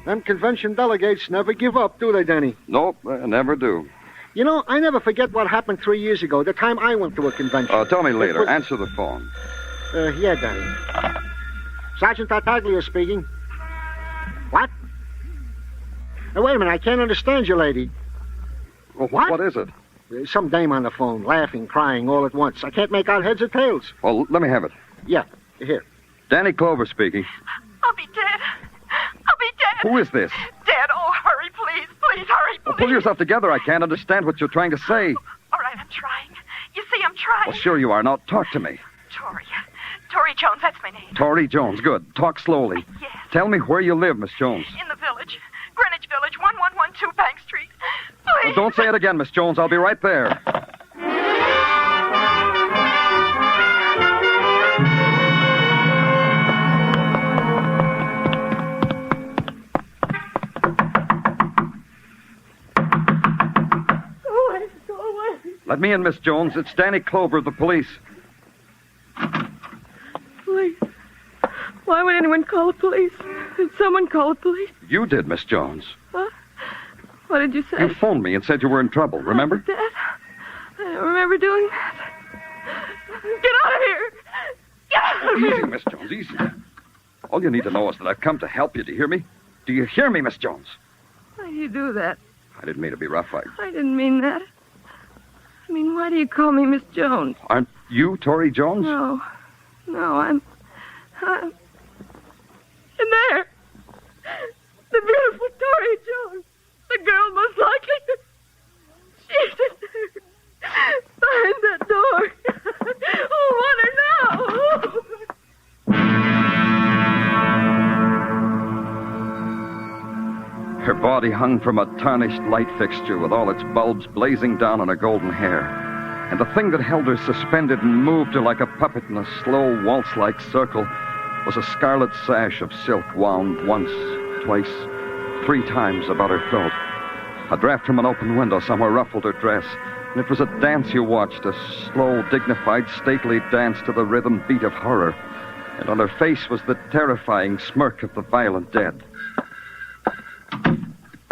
Them convention delegates never give up, do they, Danny? Nope, never do. You know, I never forget what happened 3 years ago, the time I went to a convention. Tell me later. Answer the phone. Yeah, Danny. Sergeant Tartaglia speaking. What? Wait a minute, I can't understand you, lady. Well, what is it? Some dame on the phone, laughing, crying all at once. I can't make out heads or tails. Well, let me have it. Yeah, here. Danny Clover speaking. I'll be dead. I'll be dead. Who is this? Dead. Oh, hurry, please. Please, hurry, please. Well, pull yourself together. I can't understand what you're trying to say. All right, I'm trying. You see, I'm trying. Well, sure you are. Now, talk to me. Tori. Tori Jones, that's my name. Tori Jones. Good. Talk slowly. Yes. Tell me where you live, Miss Jones. In the village. Greenwich Village, 1112 Bank Street. Please. Don't say it again, Miss Jones. I'll be right there. Let me in, Miss Jones. It's Danny Clover of the police. Police? Why would anyone call the police? Did someone call the police? You did, Miss Jones. What? What did you say? You phoned me and said you were in trouble, remember? Dad? I don't remember doing that. Get out of here! Get out of here! Easy, Miss Jones, easy. All you need to know is that I've come to help you. Do you hear me? Do you hear me, Miss Jones? Why do you do that? I didn't mean to be rough. I didn't mean that. I mean, why do you call me Miss Jones? Aren't you Tori Jones? No, I'm in there. The beautiful Tori Jones. The girl most likely. She's in there. Behind that door. Oh, want her now. Her body hung from a tarnished light fixture with all its bulbs blazing down on her golden hair. And the thing that held her suspended and moved her like a puppet in a slow waltz-like circle was a scarlet sash of silk wound once, twice, 3 times about her throat. A draft from an open window somewhere ruffled her dress, and it was a dance you watched, a slow, dignified, stately dance to the rhythm beat of horror. And on her face was the terrifying smirk of the violent dead.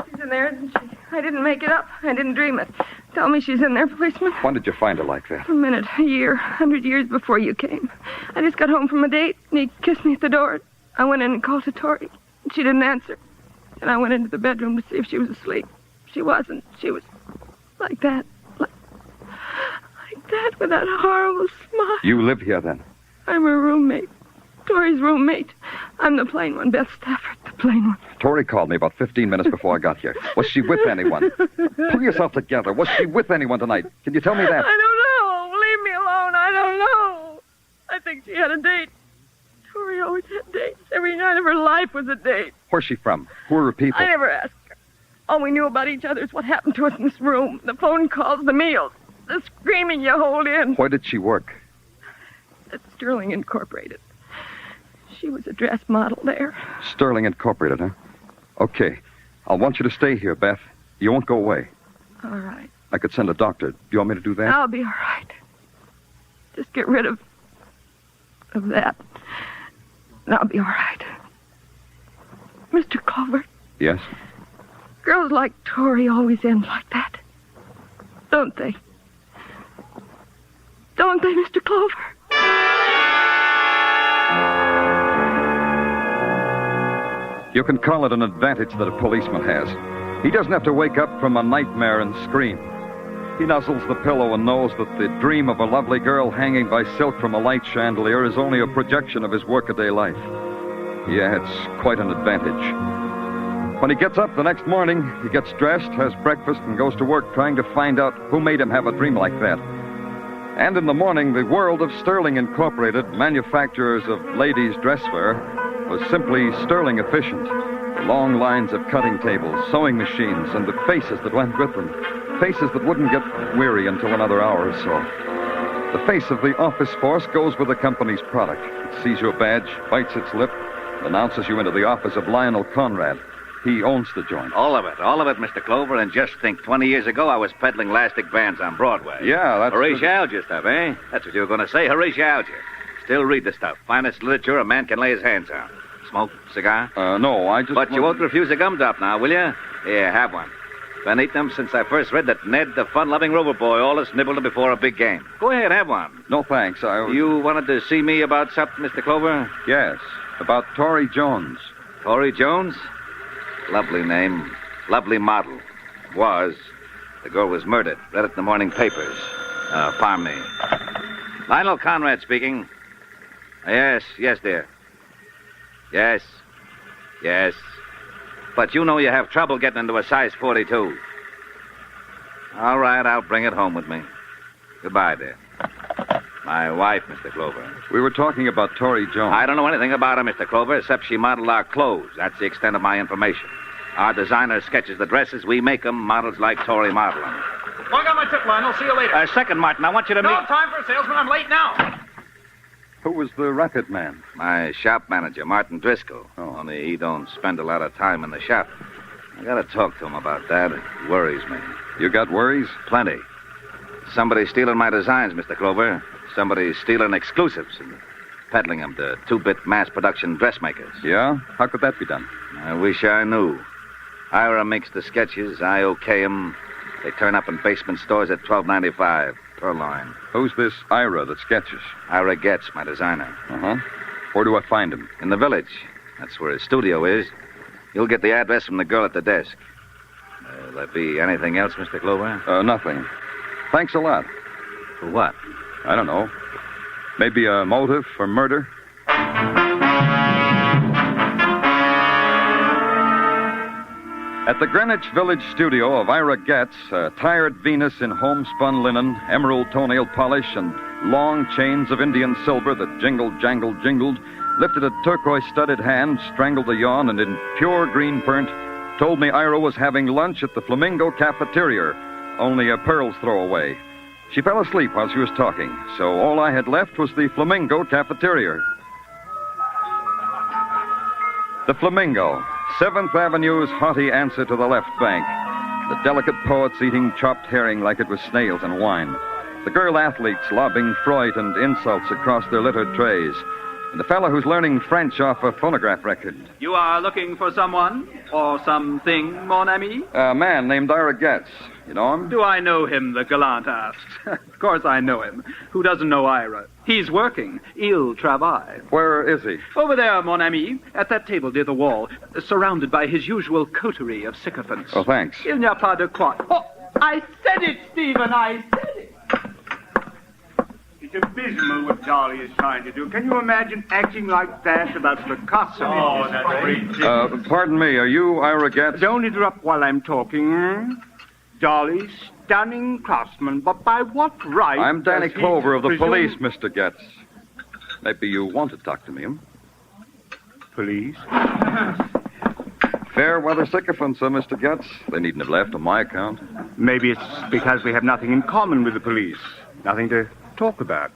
She's in there, isn't she? I didn't make it up. I didn't dream it. Tell me she's in there, policeman. When did you find her like that? A minute, a year, 100 years before you came. I just got home from a date, and he kissed me at the door. I went in and called to Tori. She didn't answer. And I went into the bedroom to see if she was asleep. She wasn't. She was like that. Like that, with that horrible smile. You live here, then? I'm her roommate. Tori's roommate. I'm the plain one, Beth Stafford, the plain one. Tori called me about 15 minutes before I got here. Was she with anyone? Pull yourself together. Was she with anyone tonight? Can you tell me that? I don't know. Leave me alone. I don't know. I think she had a date. Tori always had dates. Every night of her life was a date. Where's she from? Who are her people? I never asked her. All we knew about each other is what happened to us in this room. The phone calls, the meals, the screaming you hold in. Where did she work? At Sterling Incorporated. She was a dress model there. Sterling Incorporated, huh? Okay. I'll want you to stay here, Beth. You won't go away. All right. I could send a doctor. Do you want me to do that? I'll be all right. Just get rid of that. And I'll be all right. Mr. Clover, Yes? girls like Tori always end like that. Don't they? Don't they, Mr. Clover? You can call it an advantage that a policeman has. He doesn't have to wake up from a nightmare and scream. He nuzzles the pillow and knows that the dream of a lovely girl hanging by silk from a light chandelier is only a projection of his workaday life. Yeah, it's quite an advantage. When he gets up the next morning, he gets dressed, has breakfast, and goes to work trying to find out who made him have a dream like that. And in the morning, the world of Sterling Incorporated, manufacturers of ladies' dresswear, was simply sterling efficient. The long lines of cutting tables, sewing machines, and the faces that went with them. Faces that wouldn't get weary until another hour or so. The face of the office force goes with the company's product. It sees your badge, bites its lip, and announces you into the office of Lionel Conrad. He owns the joint. All of it, Mr. Clover. And just think, 20 years ago, I was peddling elastic bands on Broadway. Yeah, that's... Horatio stuff, eh? That's what you were going to say, Horatio. Still read the stuff. Finest literature a man can lay his hands on. Smoke, cigar? No, I just... But you won't refuse a gumdrop now, will you? Here, have one. Been eating them since I first read that Ned, the fun-loving rover boy, always nibbled them before a big game. Go ahead, have one. No, thanks. You wanted to see me about something, Mr. Clover? Yes, about Tori Jones. Tori Jones? Lovely name. Lovely model. Was. The girl was murdered. Read it in the morning papers. Pardon me. Lionel Conrad speaking. Yes, dear. Yes. But you know you have trouble getting into a size 42. All right, I'll bring it home with me. Goodbye, dear. My wife, Mr. Clover. We were talking about Tori Jones. I don't know anything about her, Mr. Clover, except she modeled our clothes. That's the extent of my information. Our designer sketches the dresses. We make them. Models like Tori model them. Well, I got my tip, Lionel. See you later. Second, Martin, I want you to meet... No time for a salesman. I'm late now. Who was the racket man? My shop manager, Martin Driscoll. Only he don't spend a lot of time in the shop. I gotta talk to him about that. It worries me. You got worries? Plenty. Somebody's stealing my designs, Mr. Clover. Somebody's stealing exclusives and peddling them to two-bit mass production dressmakers. Yeah? How could that be done? I wish I knew. Ira makes the sketches. I okay them. They turn up in basement stores at $12.95 per line. Who's this Ira that sketches? Ira Getz, my designer. Uh-huh. Where do I find him? In the village. That's where his studio is. You'll get the address from the girl at the desk. Will there be anything else, Mr. Clover? Nothing. Thanks a lot. For what? I don't know. Maybe a motive for murder? At the Greenwich Village studio of Ira Getz, a tired Venus in homespun linen, emerald toenail polish, and long chains of Indian silver that jingled, jangled, jingled, lifted a turquoise-studded hand, strangled a yawn, and in pure green print, told me Ira was having lunch at the Flamingo Cafeteria, only a pearl's throw away. She fell asleep while she was talking, so all I had left was the Flamingo Cafeteria. The Flamingo, 7th Avenue's haughty answer to the left bank. The delicate poets eating chopped herring like it was snails and wine. The girl athletes lobbing Freud and insults across their littered trays. And the fellow who's learning French off a phonograph record. You are looking for someone or something, mon ami? A man named Ira Getz. You know him? Do I know him, the gallant asked. Of course I know him. Who doesn't know Ira? He's working. Il travaille. Where is he? Over there, mon ami, at that table near the wall, surrounded by his usual coterie of sycophants. Oh, thanks. Il n'y a pas de quoi. Oh, I said it, Stephen, I said it. It's abysmal what Dolly is trying to do. Can you imagine acting like that about Picasso? Oh, that's great. Pardon me, are you Ira Getz? Don't interrupt while I'm talking. Dolly, stunning craftsman, but by what right... I'm Danny Clover of the presume... police, Mr. Getz. Maybe you want to talk to me, huh? Police? Fair weather sycophants, Mr. Getz. They needn't have left on my account. Maybe it's because we have nothing in common with the police. Nothing to talk about,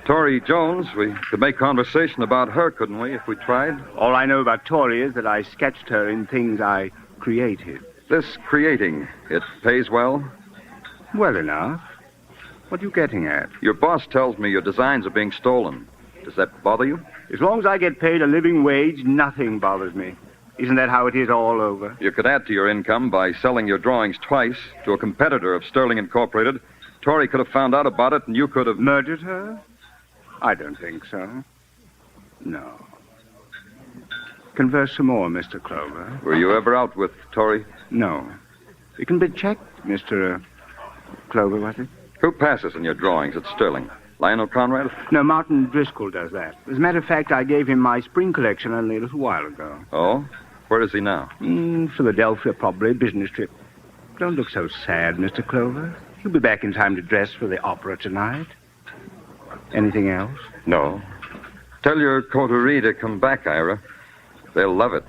Tori Jones, we could make conversation about her, couldn't we, if we tried? All I know about Tori is that I sketched her in things I created. This creating, it pays well? Well enough. What are you getting at? Your boss tells me your designs are being stolen. Does that bother you? As long as I get paid a living wage, nothing bothers me. Isn't that how it is all over? You could add to your income by selling your drawings twice to a competitor of Sterling Incorporated. Tori could have found out about it, and you could have... Murdered her? I don't think so. No. Converse some more, Mr. Clover. Were you ever out with Tori? No. It can be checked, Mr. Clover, was it? Who passes in your drawings at Sterling? Lionel Conrad? No, Martin Driscoll does that. As a matter of fact, I gave him my spring collection only a little while ago. Oh? Where is he now? Philadelphia, probably. Business trip. Don't look so sad, Mr. Clover. He'll be back in time to dress for the opera tonight. Anything else? No. Tell your coterie to come back, Ira. They'll love it.